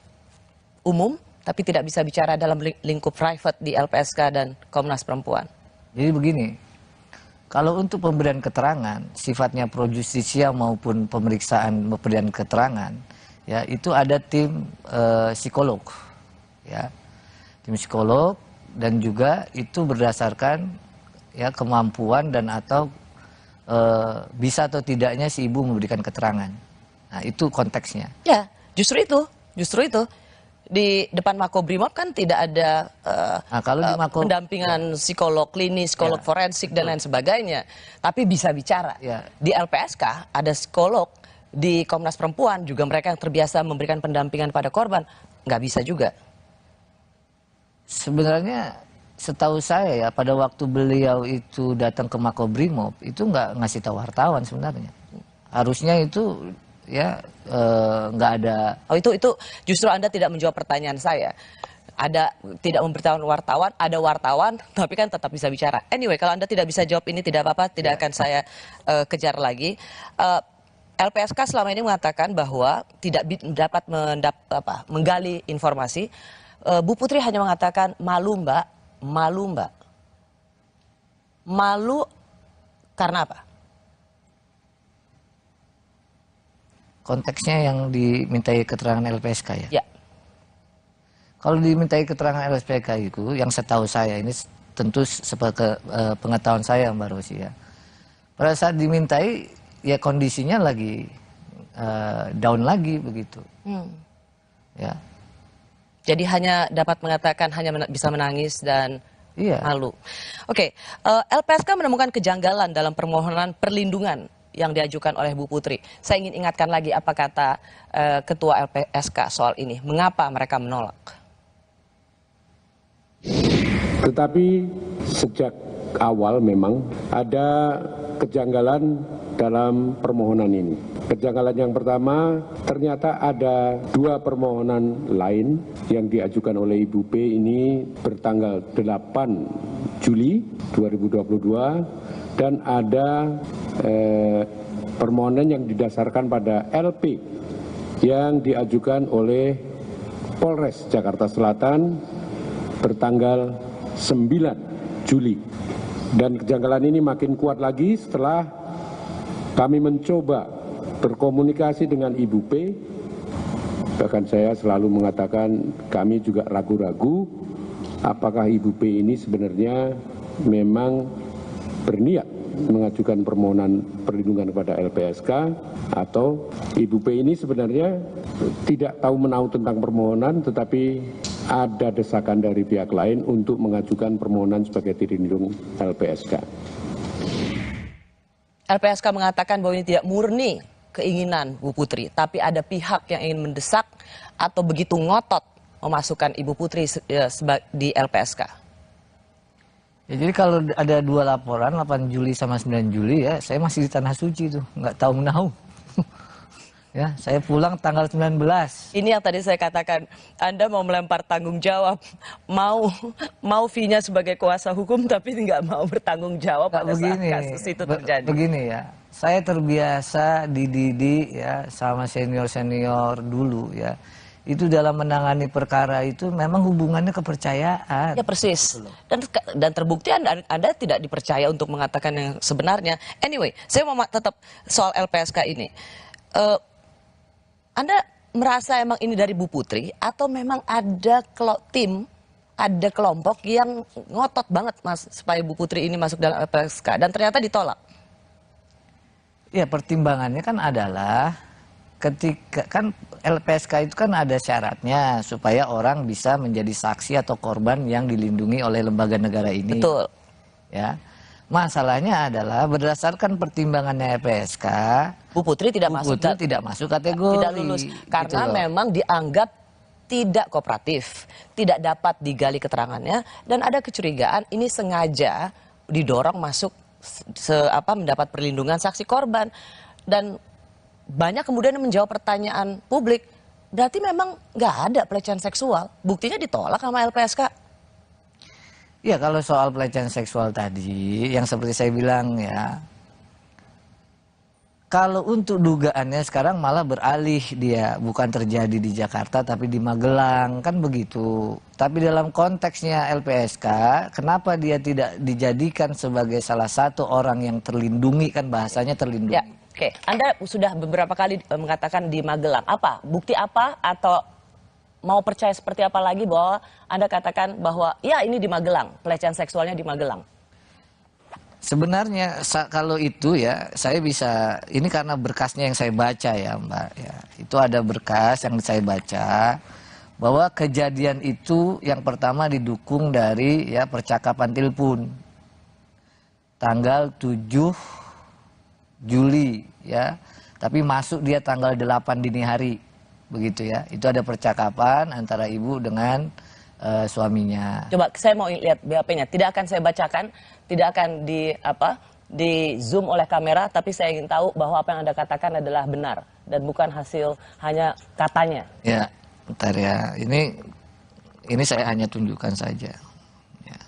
umum, tapi tidak bisa bicara dalam lingkup private di LPSK dan Komnas Perempuan. Jadi begini, kalau untuk pemberian keterangan, sifatnya pro justisia maupun pemeriksaan pemberian keterangan, ya itu ada tim psikolog, ya tim psikolog, dan juga itu berdasarkan ya kemampuan dan atau bisa atau tidaknya si ibu memberikan keterangan. Nah itu konteksnya. Ya justru itu. Di depan Makobrimob kan tidak ada kalau di pendampingan psikolog klinis, psikolog forensik dan lain sebagainya. Tapi bisa bicara. Ya. Di LPSK ada psikolog, di Komnas Perempuan juga mereka yang terbiasa memberikan pendampingan pada korban. Nggak bisa juga. Sebenarnya setahu saya ya pada waktu beliau itu datang ke Makobrimob itu nggak ngasih tahu wartawan sebenarnya. Harusnya itu ya nggak ada. Oh itu justru Anda tidak menjawab pertanyaan saya. Ada tidak memberitahu wartawan, ada wartawan tapi kan tetap bisa bicara. Anyway, kalau Anda tidak bisa jawab ini tidak apa-apa, tidak akan saya kejar lagi. LPSK selama ini mengatakan bahwa tidak dapat menggali informasi. Bu Putri hanya mengatakan malu mbak. Malu karena apa? Konteksnya yang dimintai keterangan LPSK ya? Ya. Kalau dimintai keterangan LPSK itu, yang setahu saya ini tentu sebagai pengetahuan saya Mbak Rosi ya. Pada saat dimintai ya kondisinya lagi down lagi begitu. Ya. Jadi hanya dapat mengatakan hanya bisa menangis dan malu. Oke, LPSK menemukan kejanggalan dalam permohonan perlindungan yang diajukan oleh Bu Putri. Saya ingin ingatkan lagi apa kata Ketua LPSK soal ini. Mengapa mereka menolak? Tetapi sejak awal memang ada kejanggalan dalam permohonan ini. Kejanggalan yang pertama, ternyata ada 2 permohonan lain yang diajukan oleh Ibu P ini bertanggal 8 Juli 2022 dan ada permohonan yang didasarkan pada LP yang diajukan oleh Polres Jakarta Selatan bertanggal 9 Juli. Dan kejanggalan ini makin kuat lagi setelah kami mencoba berkomunikasi dengan Ibu P. Bahkan saya selalu mengatakan kami juga ragu-ragu apakah Ibu P ini sebenarnya memang berniat mengajukan permohonan perlindungan kepada LPSK atau Ibu P ini sebenarnya tidak tahu menahu tentang permohonan tetapi ada desakan dari pihak lain untuk mengajukan permohonan sebagai terlindung LPSK. LPSK mengatakan bahwa ini tidak murni keinginan Bu Putri, tapi ada pihak yang ingin mendesak atau begitu ngotot memasukkan Ibu Putri di LPSK? Ya, jadi kalau ada 2 laporan, 8 Juli sama 9 Juli ya, saya masih di Tanah Suci tuh, nggak tahu menahu. Ya, saya pulang tanggal 19. Ini yang tadi saya katakan, Anda mau melempar tanggung jawab, mau fee-nya sebagai kuasa hukum, tapi nggak mau bertanggung jawab pada saat kasus itu terjadi. Begini ya, saya terbiasa dididik ya sama senior-senior dulu ya. Itu dalam menangani perkara itu memang hubungannya kepercayaan. Ya persis. Dan terbukti Anda tidak dipercaya untuk mengatakan yang sebenarnya. Anyway, saya mau tetap soal LPSK ini. Anda merasa emang ini dari Bu Putri atau memang ada ada kelompok yang ngotot banget Mas supaya Bu Putri ini masuk dalam LPSK dan ternyata ditolak? Ya pertimbangannya kan adalah ketika kan LPSK itu kan ada syaratnya supaya orang bisa menjadi saksi atau korban yang dilindungi oleh lembaga negara ini. Betul. Ya. Masalahnya adalah berdasarkan pertimbangannya LPSK, Bu Putri tidak masuk kategori. Tidak lulus karena memang dianggap tidak kooperatif, tidak dapat digali keterangannya dan ada kecurigaan ini sengaja didorong masuk mendapat perlindungan saksi korban dan banyak kemudian menjawab pertanyaan publik, berarti memang nggak ada pelecehan seksual, buktinya ditolak sama LPSK. Ya kalau soal pelecehan seksual tadi, yang seperti saya bilang ya, kalau untuk dugaannya sekarang malah beralih dia, bukan terjadi di Jakarta tapi di Magelang, kan begitu. Tapi dalam konteksnya LPSK, kenapa dia tidak dijadikan sebagai salah satu orang yang terlindungi, kan bahasanya terlindungi. Ya, oke. Anda sudah beberapa kali mengatakan di Magelang, apa? Bukti apa atau mau percaya seperti apa lagi bahwa Anda katakan bahwa ya ini di Magelang, pelecehan seksualnya di Magelang? Sebenarnya kalau itu ya saya bisa, ini karena berkasnya yang saya baca ya Mbak ya. Itu ada berkas yang saya baca bahwa kejadian itu yang pertama didukung dari ya percakapan telepon tanggal 7 Juli ya. Tapi masuk dia tanggal 8 dini hari. Begitu ya, itu ada percakapan antara ibu dengan suaminya. Coba saya mau lihat BAP-nya, tidak akan saya bacakan, tidak akan di zoom oleh kamera, tapi saya ingin tahu bahwa apa yang Anda katakan adalah benar dan bukan hasil hanya katanya. Ya, bentar ya, ini saya hanya tunjukkan saja. Ya.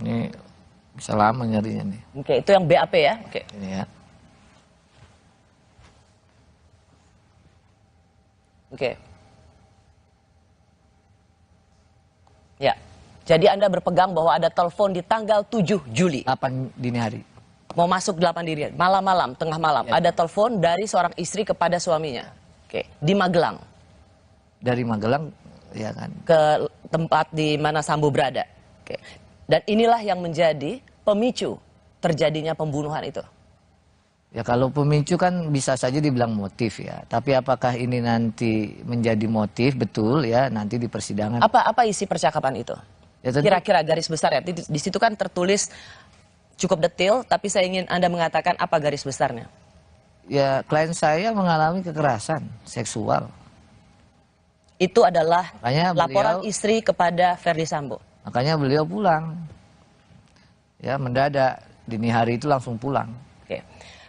Ini bisa lama nyarinya nih. Oke, itu yang BAP ya. Oke. Ini ya. Oke. Ya. Jadi Anda berpegang bahwa ada telepon di tanggal 7 Juli. 8 dini hari. Mau masuk 8 dini hari. Malam-malam, tengah malam. Ya. Ada telepon dari seorang istri kepada suaminya. Oke. Di Magelang. Dari Magelang, ya kan. Ke tempat di mana Sambo berada. Oke. Dan inilah yang menjadi pemicu terjadinya pembunuhan itu. Ya kalau pemicu kan bisa saja dibilang motif ya. Tapi apakah ini nanti menjadi motif betul ya nanti di persidangan. Apa isi percakapan itu? Ya, kira-kira garis besar ya. Di situ kan tertulis cukup detail, tapi saya ingin Anda mengatakan apa garis besarnya. Ya klien saya mengalami kekerasan seksual. Itu adalah laporan istri kepada Verdi Sambo. Makanya beliau pulang. Ya mendadak, dini hari itu langsung pulang. Oke.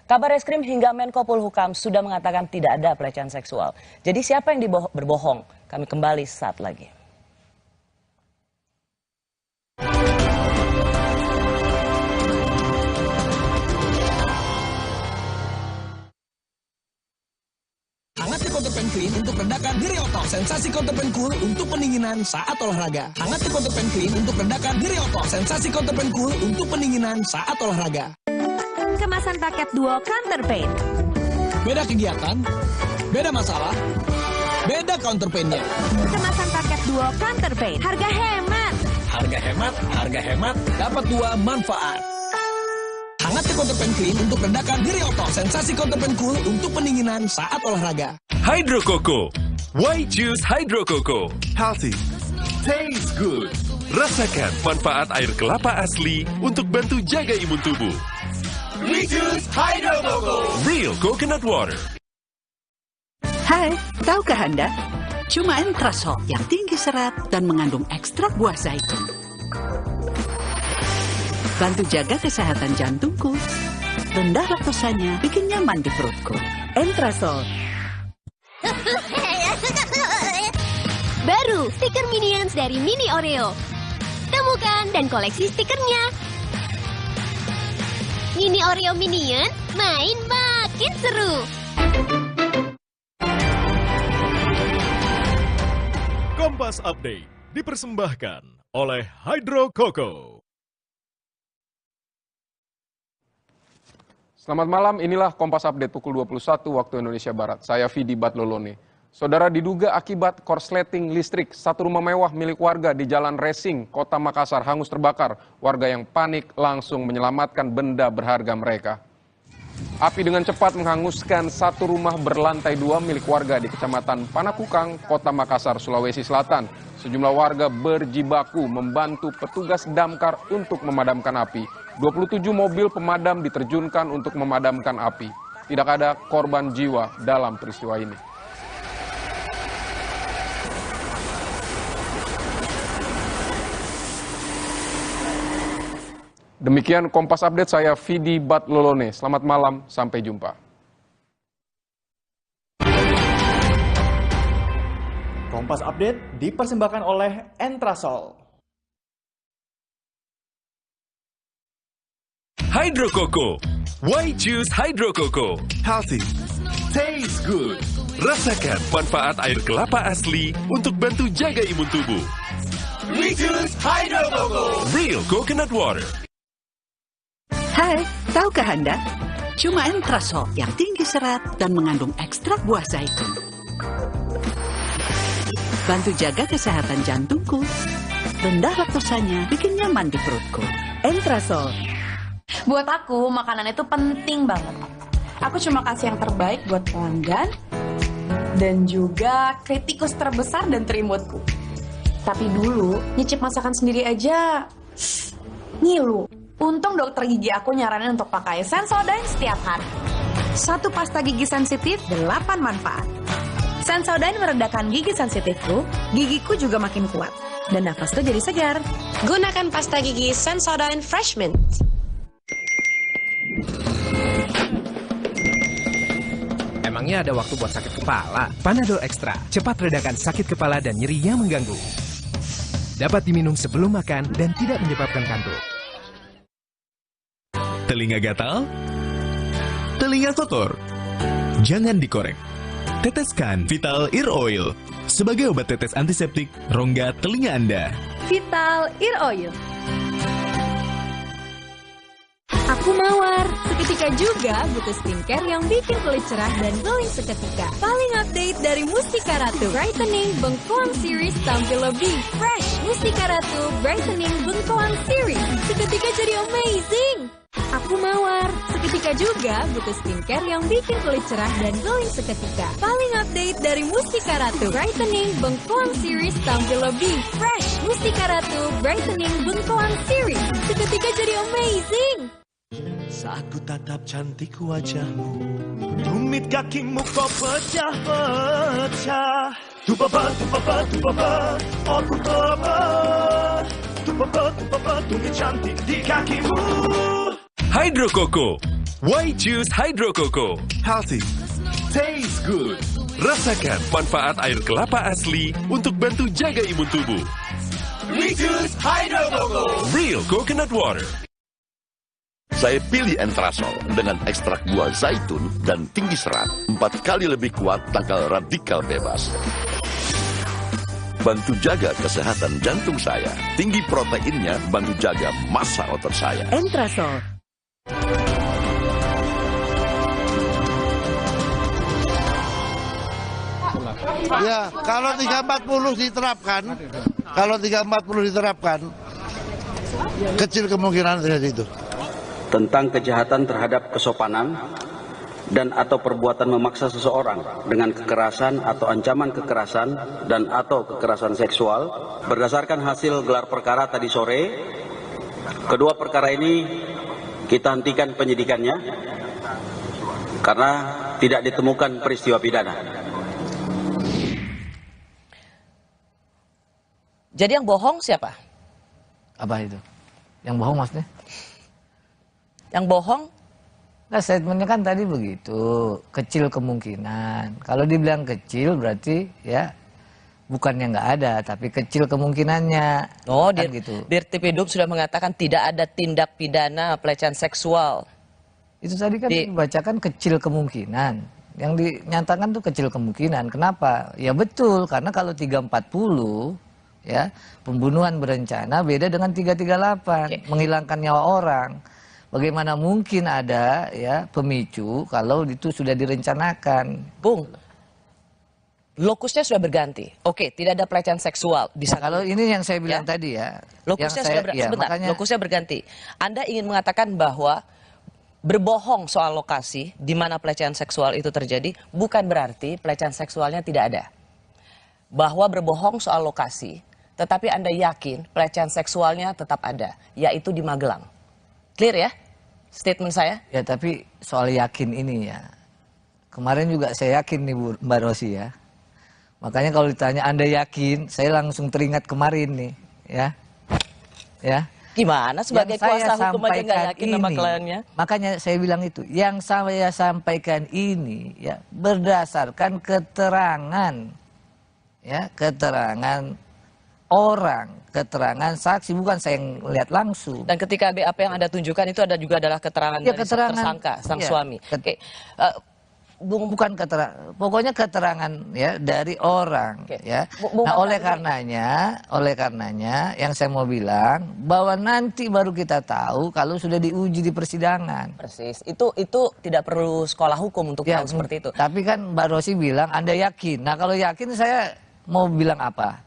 Kabar Reskrim hingga Menko Polhukam sudah mengatakan tidak ada pelecehan seksual. Jadi siapa yang berbohong? Kami kembali saat lagi. Hangat Counterpan Clean untuk redakan nyeri otot. Sensasi Counterpan Cool untuk pendinginan saat olahraga. Hangat Counterpan Clean untuk redakan nyeri otot. Sensasi Counterpan Cool untuk pendinginan saat olahraga. Kemasan paket duo Counterpain. Beda kegiatan, beda masalah, beda Counterpain-nya. Kemasan paket duo Counterpain. Harga hemat. Harga hemat, dapat dua manfaat. Hangat Counterpan Clean untuk redakan nyeri otot. Sensasi Counterpan Cool untuk pendinginan saat olahraga. Hydro Coco. Why choose Hydro Coco? Healthy. Tastes good. Rasakan manfaat air kelapa asli untuk bantu jaga imun tubuh. We choose Hydro Coco. Real coconut water. Hai, tahukah Anda? Cuma Entrasol yang tinggi serat dan mengandung ekstrak buah zaitun. Bantu jaga kesehatan jantungku. Rendah laktosanya bikin nyaman di perutku. Entrasol. Baru, stiker Minions dari Mini Oreo. Temukan dan koleksi stikernya. Mini Oreo Minion, main makin seru. Kompas Update dipersembahkan oleh Hydro Coco. Selamat malam, inilah Kompas Update pukul 21 waktu Indonesia Barat. Saya Vidi Batlolone. Saudara, diduga akibat korsleting listrik, satu rumah mewah milik warga di Jalan Racing, Kota Makassar hangus terbakar. Warga yang panik langsung menyelamatkan benda berharga mereka. Api dengan cepat menghanguskan satu rumah berlantai 2 milik warga di Kecamatan Panakukang, Kota Makassar, Sulawesi Selatan. Sejumlah warga berjibaku membantu petugas damkar untuk memadamkan api. 27 mobil pemadam diterjunkan untuk memadamkan api. Tidak ada korban jiwa dalam peristiwa ini. Demikian Kompas Update, saya Vidi Batlolone. Selamat malam, sampai jumpa. Kompas Update dipersembahkan oleh Entrasol. Hydro Coco. Why choose Hydro Coco? Healthy. Taste good. Rasakan manfaat air kelapa asli untuk bantu jaga imun tubuh. We choose Hydro Coco. Real coconut water. Hai, tahukah Anda? Cuma Entrasol yang tinggi serat dan mengandung ekstrak buah zaitun. Bantu jaga kesehatan jantungku. Rendah laktosanya bikin nyaman di perutku. Entrasol. Buat aku, makanan itu penting banget. Aku cuma kasih yang terbaik buat pelanggan dan juga kritikus terbesar dan terimutku. Tapi dulu, nyicip masakan sendiri aja ngilu. Untung dokter gigi aku nyaranin untuk pakai Sensodyne setiap hari. Satu pasta gigi sensitif, 8 manfaat. Sensodyne meredakan gigi sensitifku, gigiku juga makin kuat. Dan nafasku jadi segar. Gunakan pasta gigi Sensodyne Fresh Mint. Emangnya ada waktu buat sakit kepala? Panadol Extra, cepat redakan sakit kepala dan nyeri yang mengganggu. Dapat diminum sebelum makan dan tidak menyebabkan kantuk. Telinga gatal? Telinga kotor? Jangan dikorek. Teteskan Vital Ear Oil sebagai obat tetes antiseptik rongga telinga Anda. Vital Ear Oil. Aku mawar. Seketika juga butuh skincare yang bikin kulit cerah dan glowing seketika. Paling update dari Mustika Ratu. Brightening Bengkoang Series tampil lebih fresh. Mustika Ratu Brightening Bengkoang Series. Seketika jadi amazing. Aku mawar. Seketika juga butuh skincare yang bikin kulit cerah dan glowing seketika. Paling update dari Mustika Ratu. Brightening Bengkoang Series tampil lebih fresh. Mustika Ratu Brightening Bengkoang Series. Seketika jadi amazing. Saat ku tatap cantik wajahmu, tumit kakimu kau pecah-pecah. Tupapa, tupapa, tupapa, aku tupapa. Tupapa, tupapa, tumit cantik di kakimu. Hydro Coco. Why choose Hydro Coco? Healthy. Taste good. Rasakan manfaat air kelapa asli untuk bantu jaga imun tubuh. We choose Hydro Coco. Real coconut water. Saya pilih Entrasol dengan ekstrak buah zaitun dan tinggi serat. 4 kali lebih kuat tangkal radikal bebas. Bantu jaga kesehatan jantung saya. Tinggi proteinnya bantu jaga massa otot saya. Entrasol. Ya, kalau 340 diterapkan, kecil kemungkinan terjadi itu. Tentang kejahatan terhadap kesopanan dan atau perbuatan memaksa seseorang dengan kekerasan atau ancaman kekerasan dan atau kekerasan seksual. Berdasarkan hasil gelar perkara tadi sore, kedua perkara ini kita hentikan penyidikannya karena tidak ditemukan peristiwa pidana. Jadi yang bohong siapa? Apa itu? Yang bohong maksudnya? Yang bohong? Nah, statementnya kan tadi begitu, kecil kemungkinan. Kalau dibilang kecil berarti ya bukannya nggak ada, tapi kecil kemungkinannya. Oh, kan gitu. Dirtipidum sudah mengatakan tidak ada tindak pidana pelecehan seksual. Itu tadi kan dibacakan kecil kemungkinan. Yang dinyatakan tuh kecil kemungkinan. Kenapa? Ya betul, karena kalau 340 ya pembunuhan berencana beda dengan 338, menghilangkan nyawa orang. Bagaimana mungkin ada ya pemicu kalau itu sudah direncanakan? Bung, lokusnya sudah berganti. Oke, tidak ada pelecehan seksual. Bisa kalau ini yang saya bilang tadi ya. Lokusnya sudah sebentar, lokusnya berganti. Anda ingin mengatakan bahwa berbohong soal lokasi di mana pelecehan seksual itu terjadi bukan berarti pelecehan seksualnya tidak ada. Bahwa berbohong soal lokasi, tetapi Anda yakin pelecehan seksualnya tetap ada, yaitu di Magelang. Clear ya statement saya? Ya tapi soal yakin ini ya. Kemarin juga saya yakin nih Mbak Rosi ya. Makanya kalau ditanya Anda yakin, saya langsung teringat kemarin nih ya. Ya. Gimana sebagai kuasa hukum aja nggak yakin sama kliennya? Makanya saya bilang itu. Yang saya sampaikan ini ya berdasarkan keterangan. Ya, keterangan orang, keterangan saksi, bukan saya yang lihat langsung. Dan ketika BAP yang Anda tunjukkan itu ada juga adalah keterangan dari tersangka, sang suami. Oke. Bukan keterangan, pokoknya keterangan ya dari orang ya. Nah, oleh karenanya yang saya mau bilang bahwa nanti baru kita tahu kalau sudah diuji di persidangan. Persis. Itu tidak perlu sekolah hukum untuk tahu seperti itu. Tapi kan Mbak Rosi bilang Anda yakin. Nah, kalau yakin saya mau bilang apa?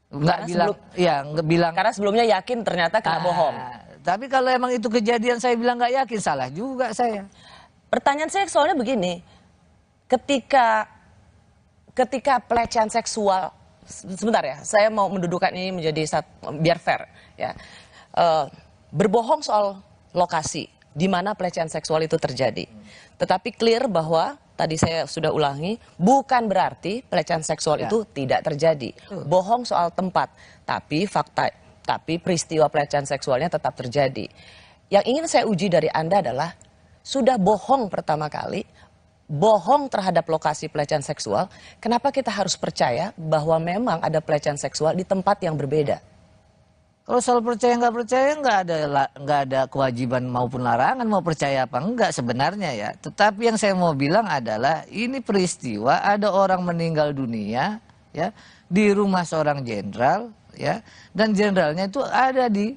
Nggak bilang. Karena sebelumnya yakin ternyata kena bohong. Tapi kalau emang itu kejadian saya bilang nggak yakin, salah juga saya. Pertanyaan saya soalnya begini, ketika pelecehan seksual, sebentar ya, saya mau mendudukan ini menjadi biar fair ya, berbohong soal lokasi di mana pelecehan seksual itu terjadi, tetapi clear bahwa tadi saya sudah ulangi, bukan berarti pelecehan seksual itu tidak terjadi. Bohong soal tempat, tapi peristiwa pelecehan seksualnya tetap terjadi. Yang ingin saya uji dari Anda adalah, sudah bohong pertama kali, bohong terhadap lokasi pelecehan seksual, kenapa kita harus percaya bahwa memang ada pelecehan seksual di tempat yang berbeda? Kalau soal percaya nggak ada kewajiban maupun larangan mau percaya apa enggak sebenarnya ya. Tetapi yang saya mau bilang adalah ini peristiwa ada orang meninggal dunia ya di rumah seorang jenderal ya, dan jenderalnya itu ada di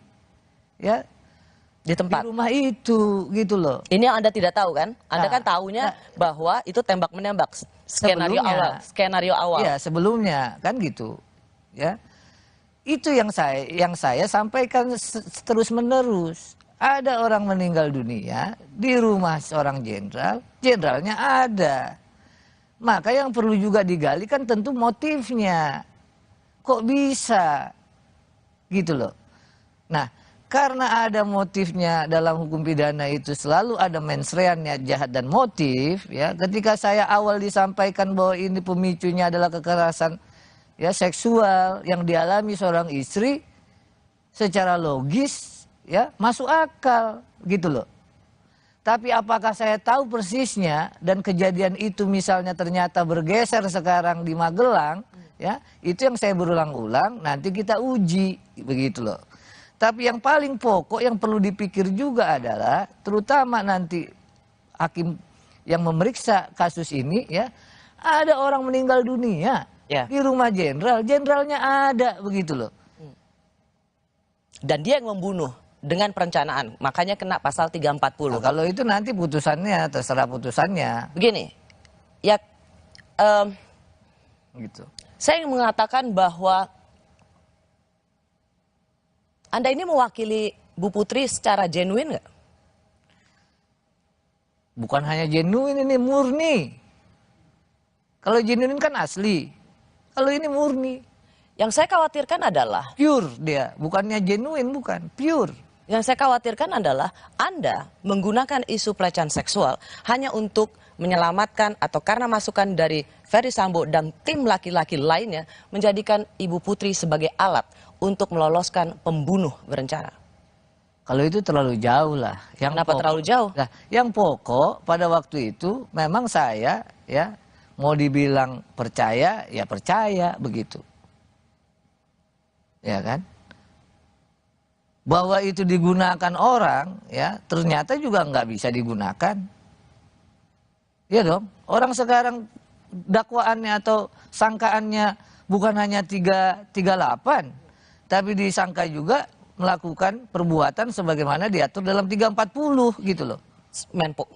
tempat di rumah itu gitu loh. Ini yang Anda tidak tahu kan? Anda kan tahunya bahwa itu tembak menembak, skenario awal. Iya, sebelumnya kan gitu. Ya. Itu yang saya sampaikan terus menerus. Ada orang meninggal dunia di rumah seorang jenderal, jenderalnya ada. Maka yang perlu juga digali kan tentu motifnya. Kok bisa? Gitu loh. Nah, karena ada motifnya dalam hukum pidana itu selalu ada mensreannya jahat dan motif ya. Ketika saya awal disampaikan bahwa ini pemicunya adalah kekerasan ya seksual yang dialami seorang istri, secara logis ya masuk akal gitu loh. Tapi apakah saya tahu persisnya dan kejadian itu misalnya ternyata bergeser sekarang di Magelang ya, itu yang saya berulang-ulang nanti kita uji begitu loh. Tapi yang paling pokok yang perlu dipikir juga adalah terutama nanti hakim yang memeriksa kasus ini ya, ada orang meninggal dunia di rumah jenderal, jenderalnya ada begitu loh. Dan dia yang membunuh dengan perencanaan, makanya kena pasal 340. Nah, kalau itu nanti putusannya terserah putusannya. Begini, ya gitu. Saya ingin mengatakan bahwa Anda ini mewakili Bu Putri secara genuine nggak? bukan hanya genuine, ini murni. Kalau genuine kan asli, kalau ini murni. Yang saya khawatirkan adalah pure dia, bukannya genuine, bukan, pure. Yang saya khawatirkan adalah Anda menggunakan isu pelecehan seksual hanya untuk menyelamatkan atau karena masukan dari Ferdy Sambo dan tim laki-laki lainnya menjadikan Ibu Putri sebagai alat untuk meloloskan pembunuh berencana. Kalau itu terlalu jauh lah. Kenapa terlalu jauh? Nah, yang pokok pada waktu itu memang saya ya mau dibilang percaya ya percaya begitu. Ya kan? Bahwa itu digunakan orang ya ternyata juga nggak bisa digunakan. Iya dong. Orang sekarang dakwaannya atau sangkaannya bukan hanya 338, tapi disangka juga melakukan perbuatan sebagaimana diatur dalam 340 gitu loh.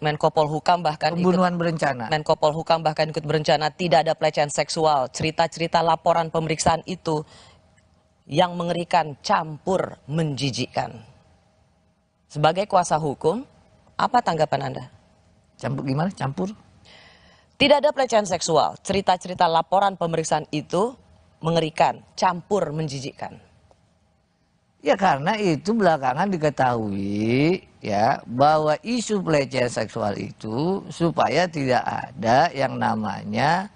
Menko Polhukam bahkan pembunuhan berencana. Menko Polhukam bahkan ikut berencana tidak ada pelecehan seksual. Cerita-cerita laporan pemeriksaan itu yang mengerikan, campur, menjijikkan. Sebagai kuasa hukum, apa tanggapan Anda? Campur gimana? Campur? Tidak ada pelecehan seksual. Cerita-cerita laporan pemeriksaan itu mengerikan, campur, menjijikkan. Ya karena itu belakangan diketahui ya bahwa isu pelecehan seksual itu supaya tidak ada yang namanya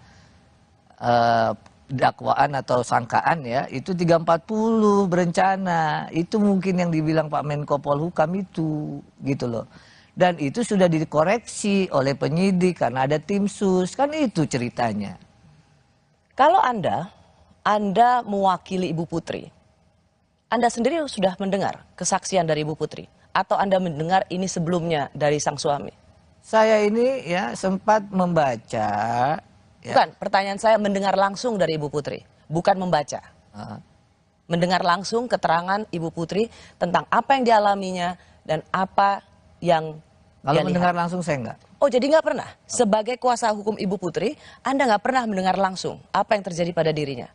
dakwaan atau sangkaan ya itu 340 berencana. Itu mungkin yang dibilang Pak Menko Polhukam itu gitu loh. Dan itu sudah dikoreksi oleh penyidik karena ada tim sus, kan itu ceritanya. Kalau Anda mewakili Ibu Putri, Anda sendiri sudah mendengar kesaksian dari Ibu Putri? Atau Anda mendengar ini sebelumnya dari sang suami? Saya ini ya sempat membaca. Ya. Bukan, pertanyaan saya mendengar langsung dari Ibu Putri, bukan membaca. Mendengar langsung keterangan Ibu Putri tentang apa yang dialaminya dan apa yang kalau mendengar langsung saya enggak. Oh jadi nggak pernah? Sebagai kuasa hukum Ibu Putri, Anda nggak pernah mendengar langsung apa yang terjadi pada dirinya?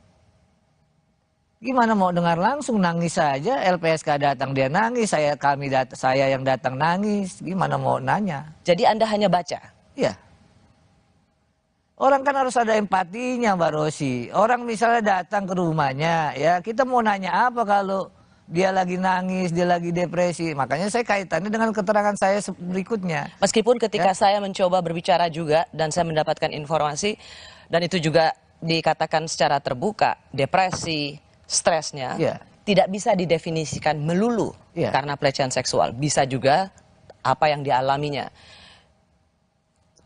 Gimana mau dengar langsung, nangis saja, LPSK datang dia nangis, saya yang datang nangis, gimana mau nanya? Jadi Anda hanya baca? Iya. Orang kan harus ada empatinya Mbak Rosi. Orang misalnya datang ke rumahnya, ya kita mau nanya apa kalau dia lagi nangis, dia lagi depresi. Makanya saya kaitannya dengan keterangan saya berikutnya. Meskipun ketika saya mencoba berbicara juga dan saya mendapatkan informasi dan itu juga dikatakan secara terbuka, depresi, stresnya tidak bisa didefinisikan melulu karena pelecehan seksual. Bisa juga apa yang dialaminya.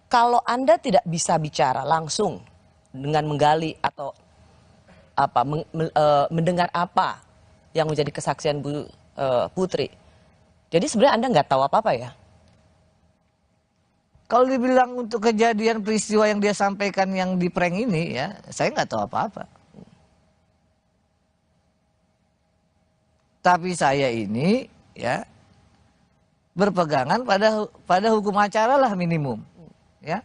Kalau Anda tidak bisa bicara langsung dengan menggali atau mendengar apa yang menjadi kesaksian Bu Putri, jadi sebenarnya Anda nggak tahu apa-apa ya? Kalau dibilang untuk kejadian peristiwa yang dia sampaikan yang di prank ini ya, saya nggak tahu apa-apa. Tapi saya ini ya berpegangan pada hukum acara lah minimum. Ya,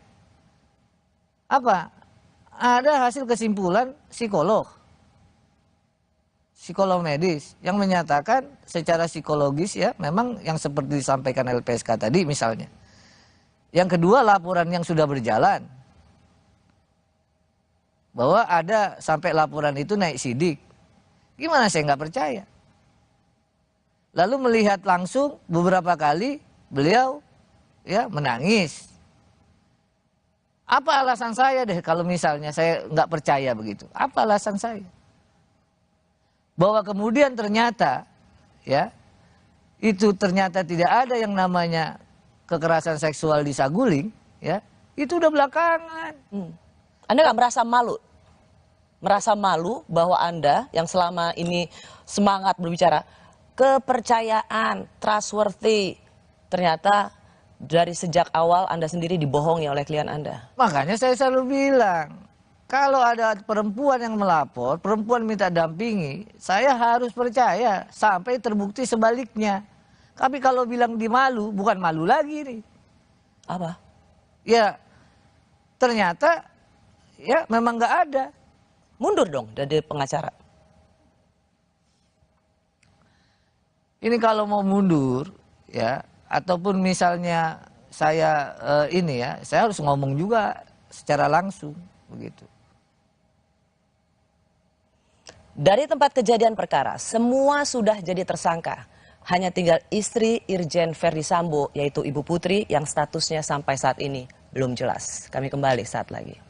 apa? Ada hasil kesimpulan psikolog medis yang menyatakan secara psikologis ya memang yang seperti disampaikan LPSK tadi misalnya. Yang kedua laporan yang sudah berjalan bahwa ada sampai laporan itu naik sidik. Gimana saya nggak percaya? Lalu melihat langsung beberapa kali beliau ya menangis. Apa alasan saya deh kalau misalnya saya nggak percaya begitu? Apa alasan saya? Bahwa kemudian ternyata ya itu ternyata tidak ada yang namanya kekerasan seksual di Saguling ya itu udah belakangan. Anda nggak merasa malu? Merasa malu bahwa Anda yang selama ini semangat berbicara kepercayaan, trustworthy, ternyata dari sejak awal Anda sendiri dibohongi oleh klien Anda. Makanya saya selalu bilang, kalau ada perempuan yang melapor, perempuan minta dampingi, saya harus percaya sampai terbukti sebaliknya. Tapi kalau bilang dimalu, bukan malu lagi nih. Apa? Ya, ternyata ya memang nggak ada. Mundur dong dari pengacara. Ini kalau mau mundur, ya, ataupun misalnya saya saya harus ngomong juga secara langsung begitu. Dari tempat kejadian perkara, semua sudah jadi tersangka. Hanya tinggal istri Irjen Verdi Sambo, yaitu Ibu Putri, yang statusnya sampai saat ini belum jelas. Kami kembali saat lagi.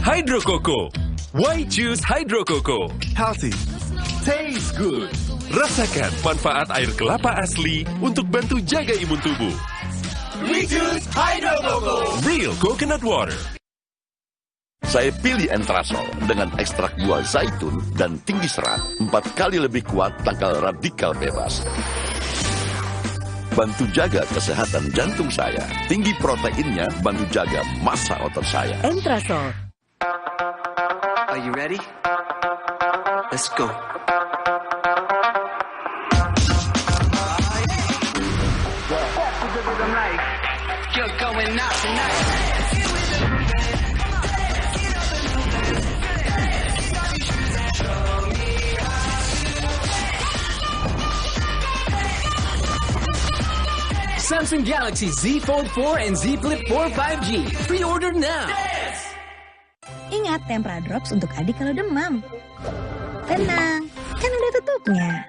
Hydro Coco. Why choose Hydro Coco? Healthy, taste good. Rasakan manfaat air kelapa asli untuk bantu jaga imun tubuh. We choose Hydro Coco. Real coconut water. Saya pilih Entrasol dengan ekstrak buah zaitun dan tinggi serat. 4 kali lebih kuat tangkal radikal bebas. Bantu jaga kesehatan jantung saya. Tinggi proteinnya bantu jaga massa otot saya. Entrasol. Are you ready? Let's go. You're going out tonight. Samsung Galaxy Z Fold 4 and Z Flip 4 5G. Pre-order now. Ingat Tempra Drops untuk adik kalau demam. Tenang, kan ada tutupnya.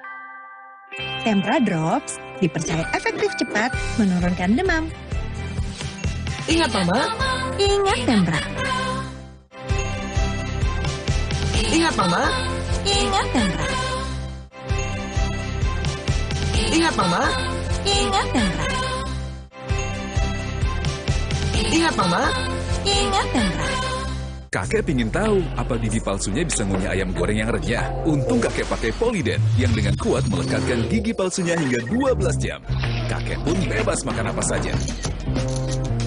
Tempra Drops dipercaya efektif cepat menurunkan demam. Ingat Mama. Ingat Tempra. Ingat Mama. Ingat Tempra. Ingat Mama. Ingat Tempra. Ingat Mama. Ingat Tempra. Kakek pingin tahu apa gigi palsunya bisa ngunyah ayam goreng yang renyah. Untung kakek pakai Polydent yang dengan kuat melekatkan gigi palsunya hingga 12 jam. Kakek pun bebas makan apa saja.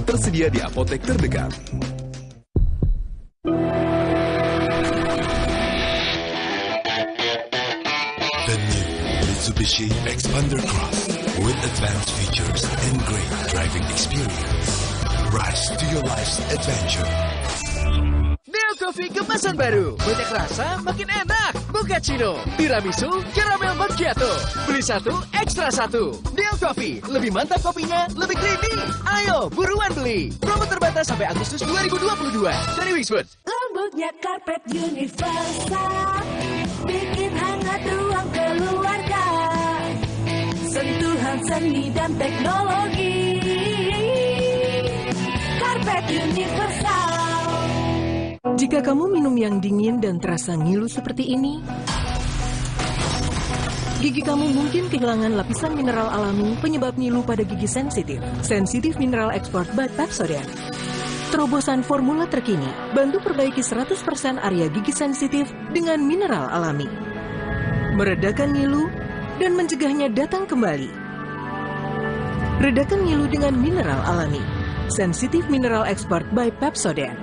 Tersedia di apotek terdekat. The new Mitsubishi Xpander Cross with advanced features and great driving experience. Rise to your life's adventure. Neo Coffee kemasan baru. Banyak rasa, makin enak. Mochaccino, tiramisu, caramel macchiato. Beli satu, ekstra satu. Neo Coffee, lebih mantap kopinya, lebih creamy. Ayo, buruan beli. Promo terbatas sampai Agustus 2022 dari Wixwood. Lembutnya karpet universal, bikin hangat ruang keluarga. Sentuhan seni dan teknologi. Karpet universal. Jika kamu minum yang dingin dan terasa ngilu seperti ini, gigi kamu mungkin kehilangan lapisan mineral alami penyebab ngilu pada gigi sensitif. Sensitive Mineral Export by Pepsodent. Terobosan formula terkini, bantu perbaiki 100% area gigi sensitif dengan mineral alami. Meredakan ngilu dan mencegahnya datang kembali. Redakan ngilu dengan mineral alami. Sensitive Mineral Export by Pepsodent.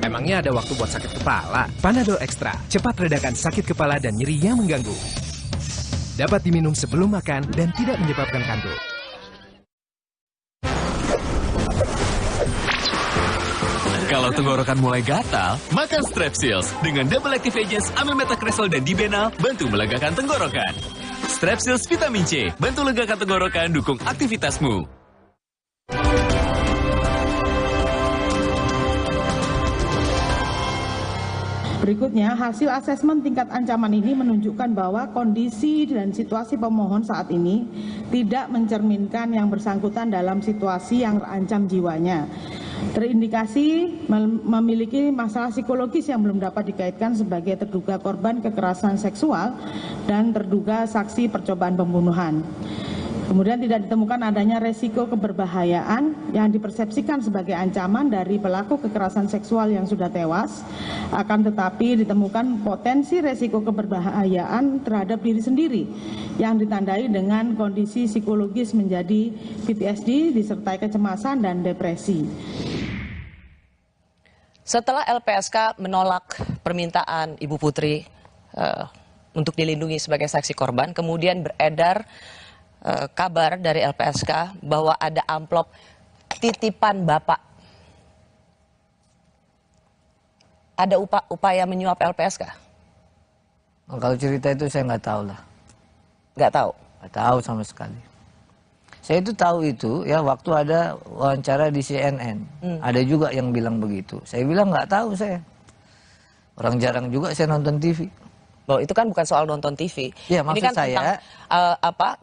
Emangnya ada waktu buat sakit kepala? Panadol Extra, cepat redakan sakit kepala dan nyeri yang mengganggu. Dapat diminum sebelum makan dan tidak menyebabkan kantuk. Kalau tenggorokan mulai gatal, makan Strepsils dengan Double Active Agents Amilmetacresol dan Dibenal bantu melegakan tenggorokan. Strepsils Vitamin C bantu legakan tenggorokan, dukung aktivitasmu. Berikutnya, hasil asesmen tingkat ancaman ini menunjukkan bahwa kondisi dan situasi pemohon saat ini tidak mencerminkan yang bersangkutan dalam situasi yang terancam jiwanya. Terindikasi memiliki masalah psikologis yang belum dapat dikaitkan sebagai terduga korban kekerasan seksual dan terduga saksi percobaan pembunuhan. Kemudian tidak ditemukan adanya resiko keberbahayaan yang dipersepsikan sebagai ancaman dari pelaku kekerasan seksual yang sudah tewas, akan tetapi ditemukan potensi resiko keberbahayaan terhadap diri sendiri yang ditandai dengan kondisi psikologis menjadi PTSD disertai kecemasan dan depresi. Setelah LPSK menolak permintaan Ibu Putri untuk dilindungi sebagai saksi korban, kemudian beredar kabar dari LPSK bahwa ada amplop titipan Bapak. Ada upaya menyuap LPSK? Kalau cerita itu saya nggak tahu lah. Nggak tahu? Nggak tahu sama sekali. Saya itu tahu itu ya waktu ada wawancara di CNN. Ada juga yang bilang begitu. Saya bilang nggak tahu saya. Orang jarang juga saya nonton TV. Bahwa itu kan bukan soal nonton TV. Ya, ini maksud kan saya,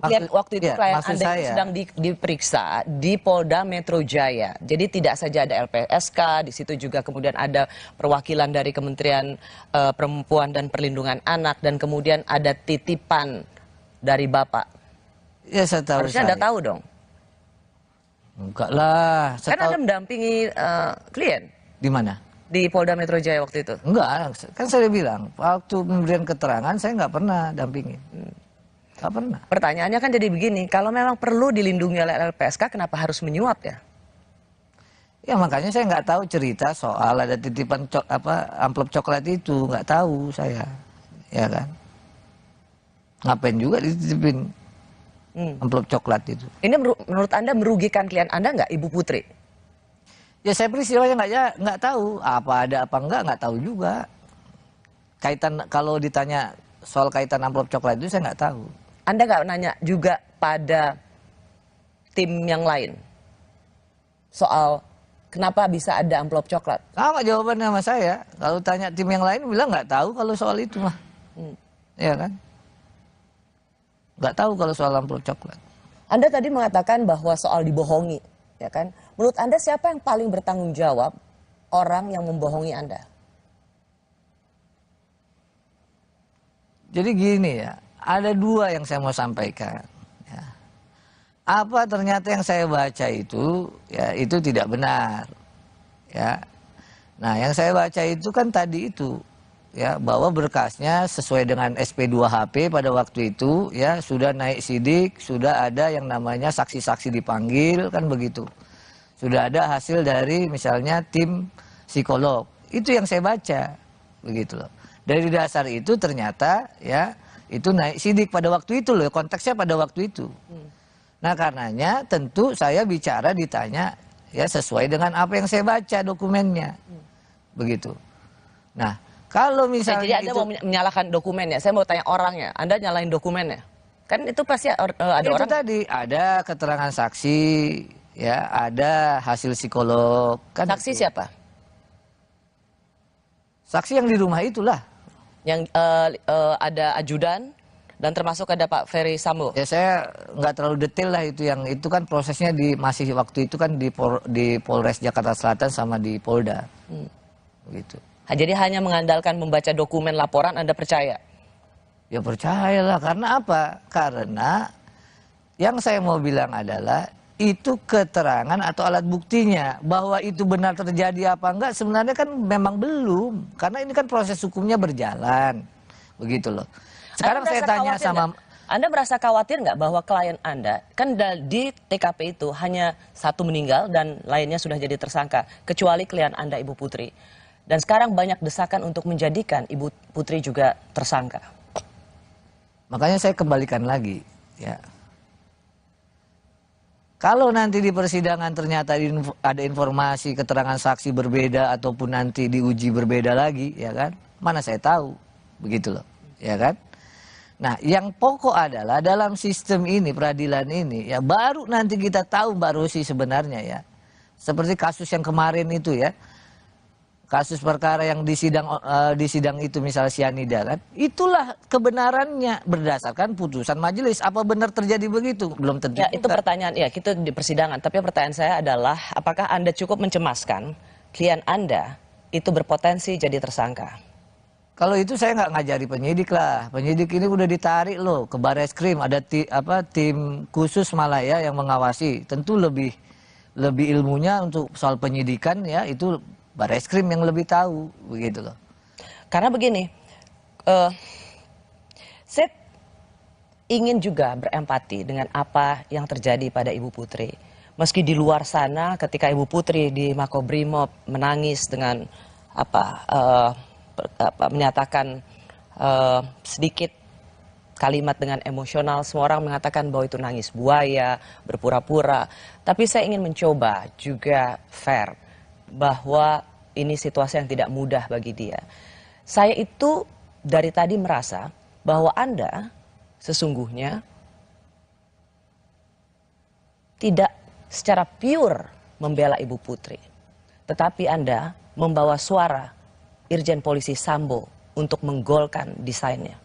klien waktu itu klien maksud Anda itu saya, sedang diperiksa di Polda Metro Jaya. Jadi tidak saja ada LPSK, di situ juga kemudian ada perwakilan dari Kementerian Perempuan dan Perlindungan Anak, dan kemudian ada titipan dari Bapak. Ya, saya tahu. Harusnya Anda tahu dong. Enggak lah. Kan Anda mendampingi klien. Di mana? Di Polda Metro Jaya waktu itu? Enggak, kan saya bilang waktu pemberian keterangan saya nggak pernah dampingin. Nggak pernah. Pertanyaannya kan jadi begini, kalau memang perlu dilindungi oleh LPSK, kenapa harus menyuap ya? Ya makanya saya nggak tahu cerita soal ada titipan amplop coklat itu, nggak tahu saya, ya kan? Ngapain juga dititipin amplop coklat itu? Ini menurut Anda merugikan klien Anda nggak, Ibu Putri? Ya saya peristiwanya nggak tahu, apa ada apa nggak tahu juga. Kaitan kalau ditanya soal kaitan amplop coklat itu saya nggak tahu. Anda nggak nanya juga pada tim yang lain soal kenapa bisa ada amplop coklat? Sama jawabannya sama saya. Kalau tanya tim yang lain bilang nggak tahu kalau soal itu mah, ya kan? Nggak tahu kalau soal amplop coklat. Anda tadi mengatakan bahwa soal dibohongi, ya kan? Menurut Anda siapa yang paling bertanggung jawab orang yang membohongi Anda? Jadi gini ya, ada dua yang saya mau sampaikan. Ya. Apa ternyata yang saya baca itu, ya itu tidak benar. Ya. Nah yang saya baca itu kan tadi itu, ya bahwa berkasnya sesuai dengan SP2HP pada waktu itu, ya sudah naik sidik, sudah ada yang namanya saksi-saksi dipanggil, kan begitu. Sudah ada hasil dari misalnya tim psikolog. Itu yang saya baca. Begitu loh. Dari dasar itu ternyata ya itu naik sidik pada waktu itu loh. Konteksnya pada waktu itu. Nah karenanya tentu saya bicara ditanya ya sesuai dengan apa yang saya baca dokumennya. Begitu. Nah kalau misalnya jadi Anda mau menyalahkan dokumennya. Saya mau tanya orangnya. Anda nyalahin dokumennya. Kan itu pasti ada itu orang. Tadi ada keterangan saksi. Ya, ada hasil psikolog. Kan saksi itu. Siapa? Saksi yang di rumah itulah. Yang ada ajudan dan termasuk ada Pak Ferry Sambo. Ya saya nggak terlalu detail lah itu, yang itu kan prosesnya masih waktu itu kan di Polres Jakarta Selatan sama di Polda. Begitu. Jadi hanya mengandalkan membaca dokumen laporan Anda percaya? Ya percayalah, karena apa? Karena yang saya mau bilang adalah itu keterangan atau alat buktinya. Bahwa itu benar terjadi apa enggak sebenarnya kan memang belum. Karena ini kan proses hukumnya berjalan. Begitu loh. Sekarang saya tanya sama... Anda merasa khawatir nggak bahwa klien Anda, kan di TKP itu hanya satu meninggal dan lainnya sudah jadi tersangka. Kecuali klien Anda, Ibu Putri. Dan sekarang banyak desakan untuk menjadikan Ibu Putri juga tersangka. Makanya saya kembalikan lagi. Ya. Kalau nanti di persidangan ternyata ada informasi keterangan saksi berbeda ataupun nanti diuji berbeda lagi, ya kan? Mana saya tahu, begitu loh, ya kan? Nah, yang pokok adalah dalam sistem ini, peradilan ini, ya baru nanti kita tahu Mbak Rosi sebenarnya ya. Seperti kasus yang kemarin itu ya, kasus perkara yang di sidang itu misalnya sianida kan, itulah kebenarannya berdasarkan putusan majelis. Apa benar terjadi begitu? Belum tentu. Ya, itu pertanyaan, ya kita di persidangan. Tapi pertanyaan saya adalah, apakah Anda cukup mencemaskan klien Anda itu berpotensi jadi tersangka? Kalau itu saya nggak ngajari penyidik lah. Penyidik ini udah ditarik loh ke Bareskrim, ada tim khusus malah ya yang mengawasi. Tentu lebih ilmunya untuk soal penyidikan ya itu Bareskrim yang lebih tahu, begitu loh. Karena begini, saya ingin juga berempati dengan apa yang terjadi pada Ibu Putri. Meski di luar sana, ketika Ibu Putri di Makobrimob menangis dengan menyatakan sedikit kalimat dengan emosional. Semua orang mengatakan bahwa itu nangis buaya, berpura-pura. Tapi saya ingin mencoba juga fair, bahwa ini situasi yang tidak mudah bagi dia. Saya itu dari tadi merasa bahwa Anda sesungguhnya tidak secara pure membela Ibu Putri. Tetapi Anda membawa suara Irjen Polisi Sambo untuk menggolkan desainnya.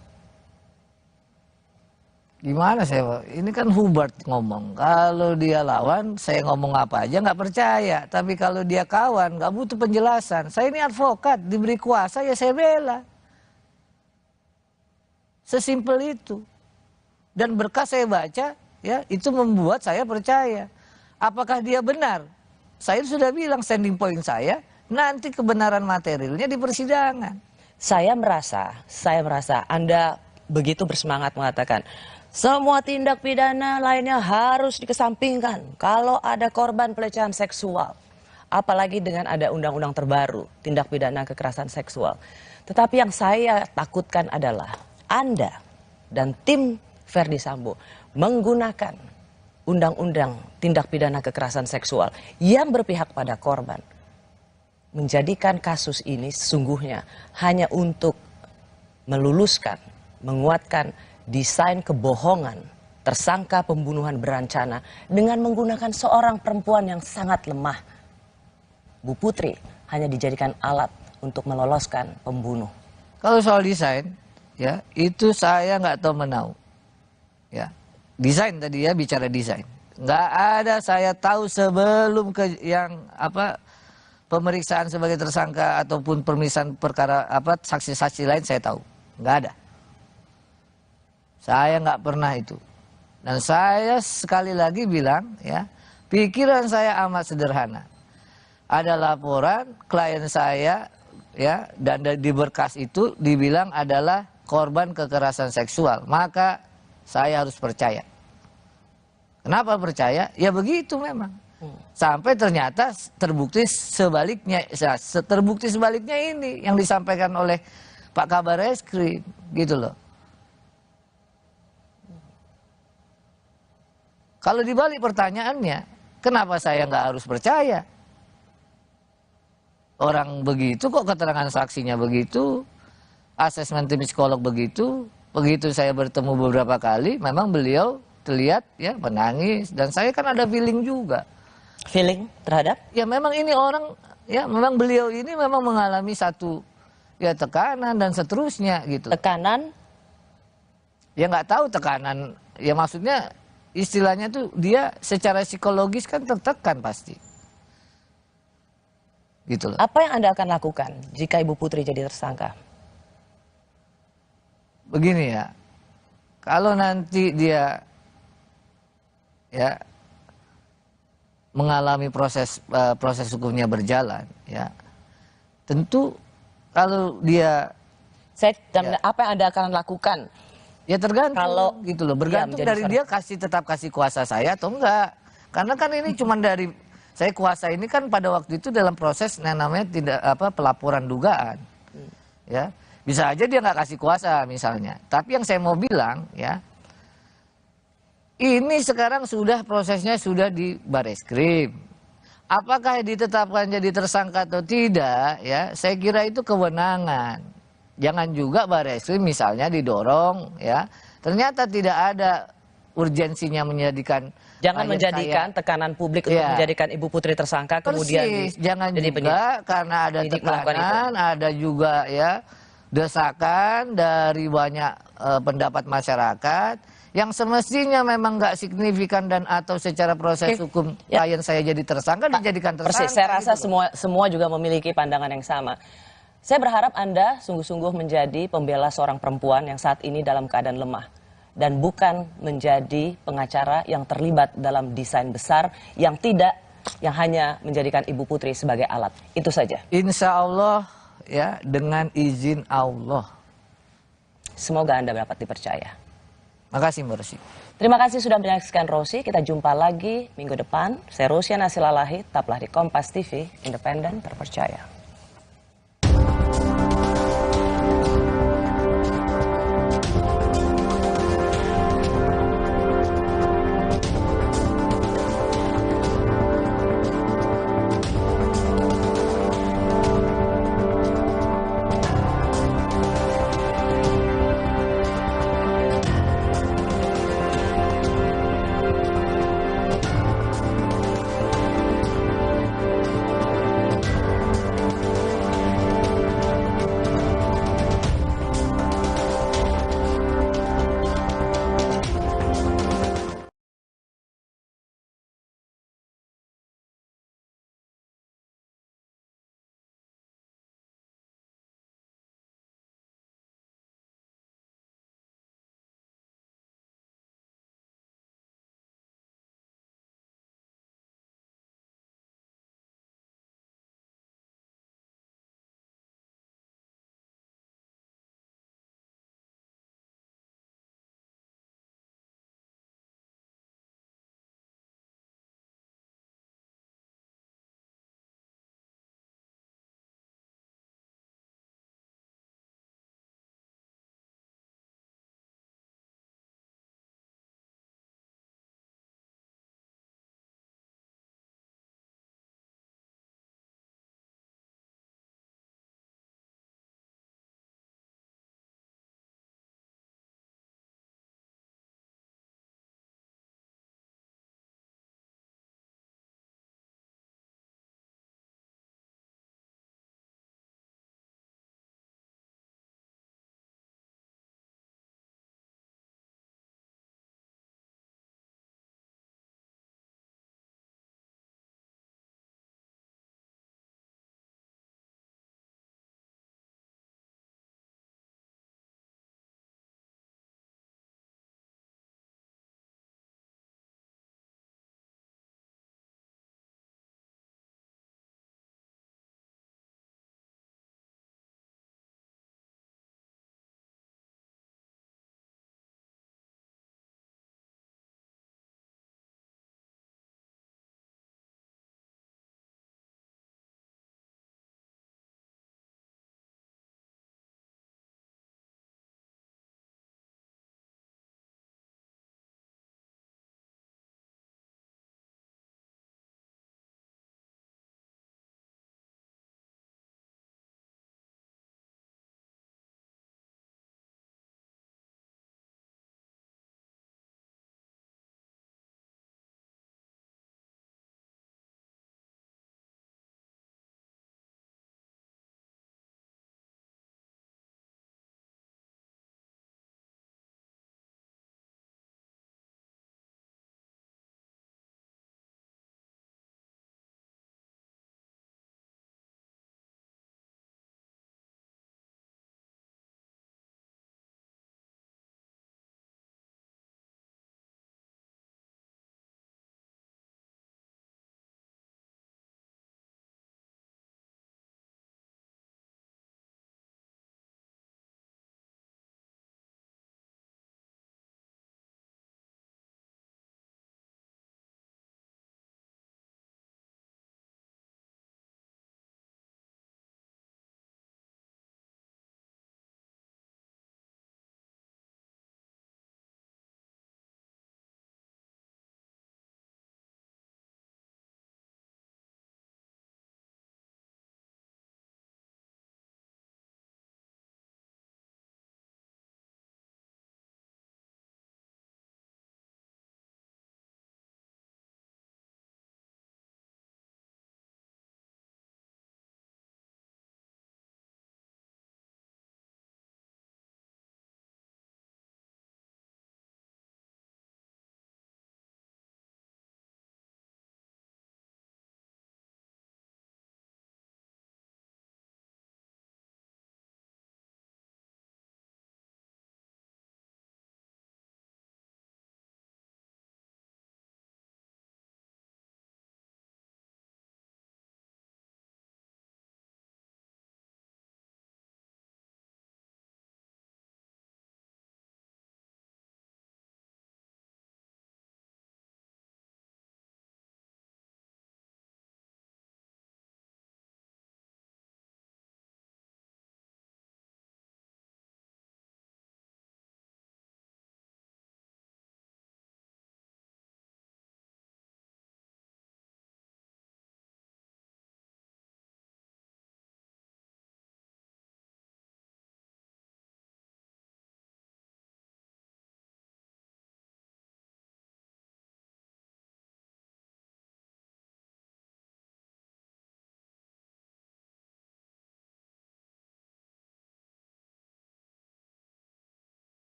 Gimana saya, Pak? Ini kan Hubert ngomong. Kalau dia lawan, saya ngomong apa aja nggak percaya. Tapi kalau dia kawan, nggak butuh penjelasan. Saya ini advokat, diberi kuasa ya saya bela. Sesimpel itu. Dan berkas saya baca, ya itu membuat saya percaya. Apakah dia benar? Saya sudah bilang standing point saya, nanti kebenaran materialnya di persidangan. Saya merasa Anda begitu bersemangat mengatakan, semua tindak pidana lainnya harus dikesampingkan kalau ada korban pelecehan seksual. Apalagi dengan ada undang-undang terbaru, tindak pidana kekerasan seksual. Tetapi yang saya takutkan adalah Anda dan tim Verdi Sambo menggunakan undang-undang tindak pidana kekerasan seksual yang berpihak pada korban. Menjadikan kasus ini sesungguhnya hanya untuk meluluskan, menguatkan desain kebohongan tersangka pembunuhan berencana dengan menggunakan seorang perempuan yang sangat lemah. Bu Putri hanya dijadikan alat untuk meloloskan pembunuh. Kalau soal desain, ya itu saya nggak tahu menau. Ya, desain tadi ya, bicara desain. Nggak ada saya tahu sebelum pemeriksaan sebagai tersangka ataupun pemeriksaan perkara saksi-saksi lain saya tahu. Nggak ada. Saya nggak pernah itu. Dan saya sekali lagi bilang, ya, pikiran saya amat sederhana. Ada laporan klien saya, ya, dan di berkas itu dibilang adalah korban kekerasan seksual. Maka saya harus percaya. Kenapa percaya? Ya begitu memang. Sampai ternyata terbukti sebaliknya. Terbukti sebaliknya ini yang disampaikan oleh Pak Kabar Eskrim, gitu loh. Kalau dibalik pertanyaannya, kenapa saya nggak harus percaya? Orang begitu kok keterangan saksinya begitu, asesmen tim psikolog begitu, begitu saya bertemu beberapa kali, memang beliau terlihat ya menangis dan saya kan ada feeling juga. Feeling terhadap? Ya memang ini orang, ya memang beliau ini memang mengalami satu ya tekanan dan seterusnya gitu. Tekanan? Ya nggak tahu tekanan, ya maksudnya istilahnya tuh dia secara psikologis kan tertekan pasti. Gitu loh. Apa yang Anda akan lakukan jika Ibu Putri jadi tersangka? Begini ya, kalau nanti dia ya mengalami proses hukumnya berjalan, ya tentu kalau dia apa yang Anda akan lakukan? Ya tergantung kalau gitu loh, bergantung dari dia tetap kasih kuasa saya atau enggak. Karena kan ini cuma dari saya kuasa ini kan pada waktu itu dalam proses namanya pelaporan dugaan. Ya, bisa aja dia nggak kasih kuasa misalnya. Tapi yang saya mau bilang ya, ini sekarang sudah prosesnya sudah di Bareskrim. Apakah ditetapkan jadi tersangka atau tidak? Ya, saya kira itu kewenangan. Jangan juga Bareskrim misalnya didorong ya, ternyata tidak ada urgensinya menjadikan. Jangan menjadikan tekanan publik untuk menjadikan Ibu Putri tersangka kemudian jangan juga karena ada tekanan, ada juga ya desakan dari banyak pendapat masyarakat yang semestinya memang nggak signifikan dan atau secara proses hukum klien saya jadi tersangka dijadikan tersangka. Persis, saya rasa gitu semua juga memiliki pandangan yang sama. Saya berharap Anda sungguh-sungguh menjadi pembela seorang perempuan yang saat ini dalam keadaan lemah. Dan bukan menjadi pengacara yang terlibat dalam desain besar yang hanya menjadikan Ibu Putri sebagai alat. Itu saja. Insya Allah ya, dengan izin Allah. Semoga Anda dapat dipercaya. Makasih Mbak Rosi. Terima kasih sudah menyaksikan Rosi. Kita jumpa lagi minggu depan. Saya Rosia Nasilalahi, tetaplah di Kompas TV, independen, terpercaya.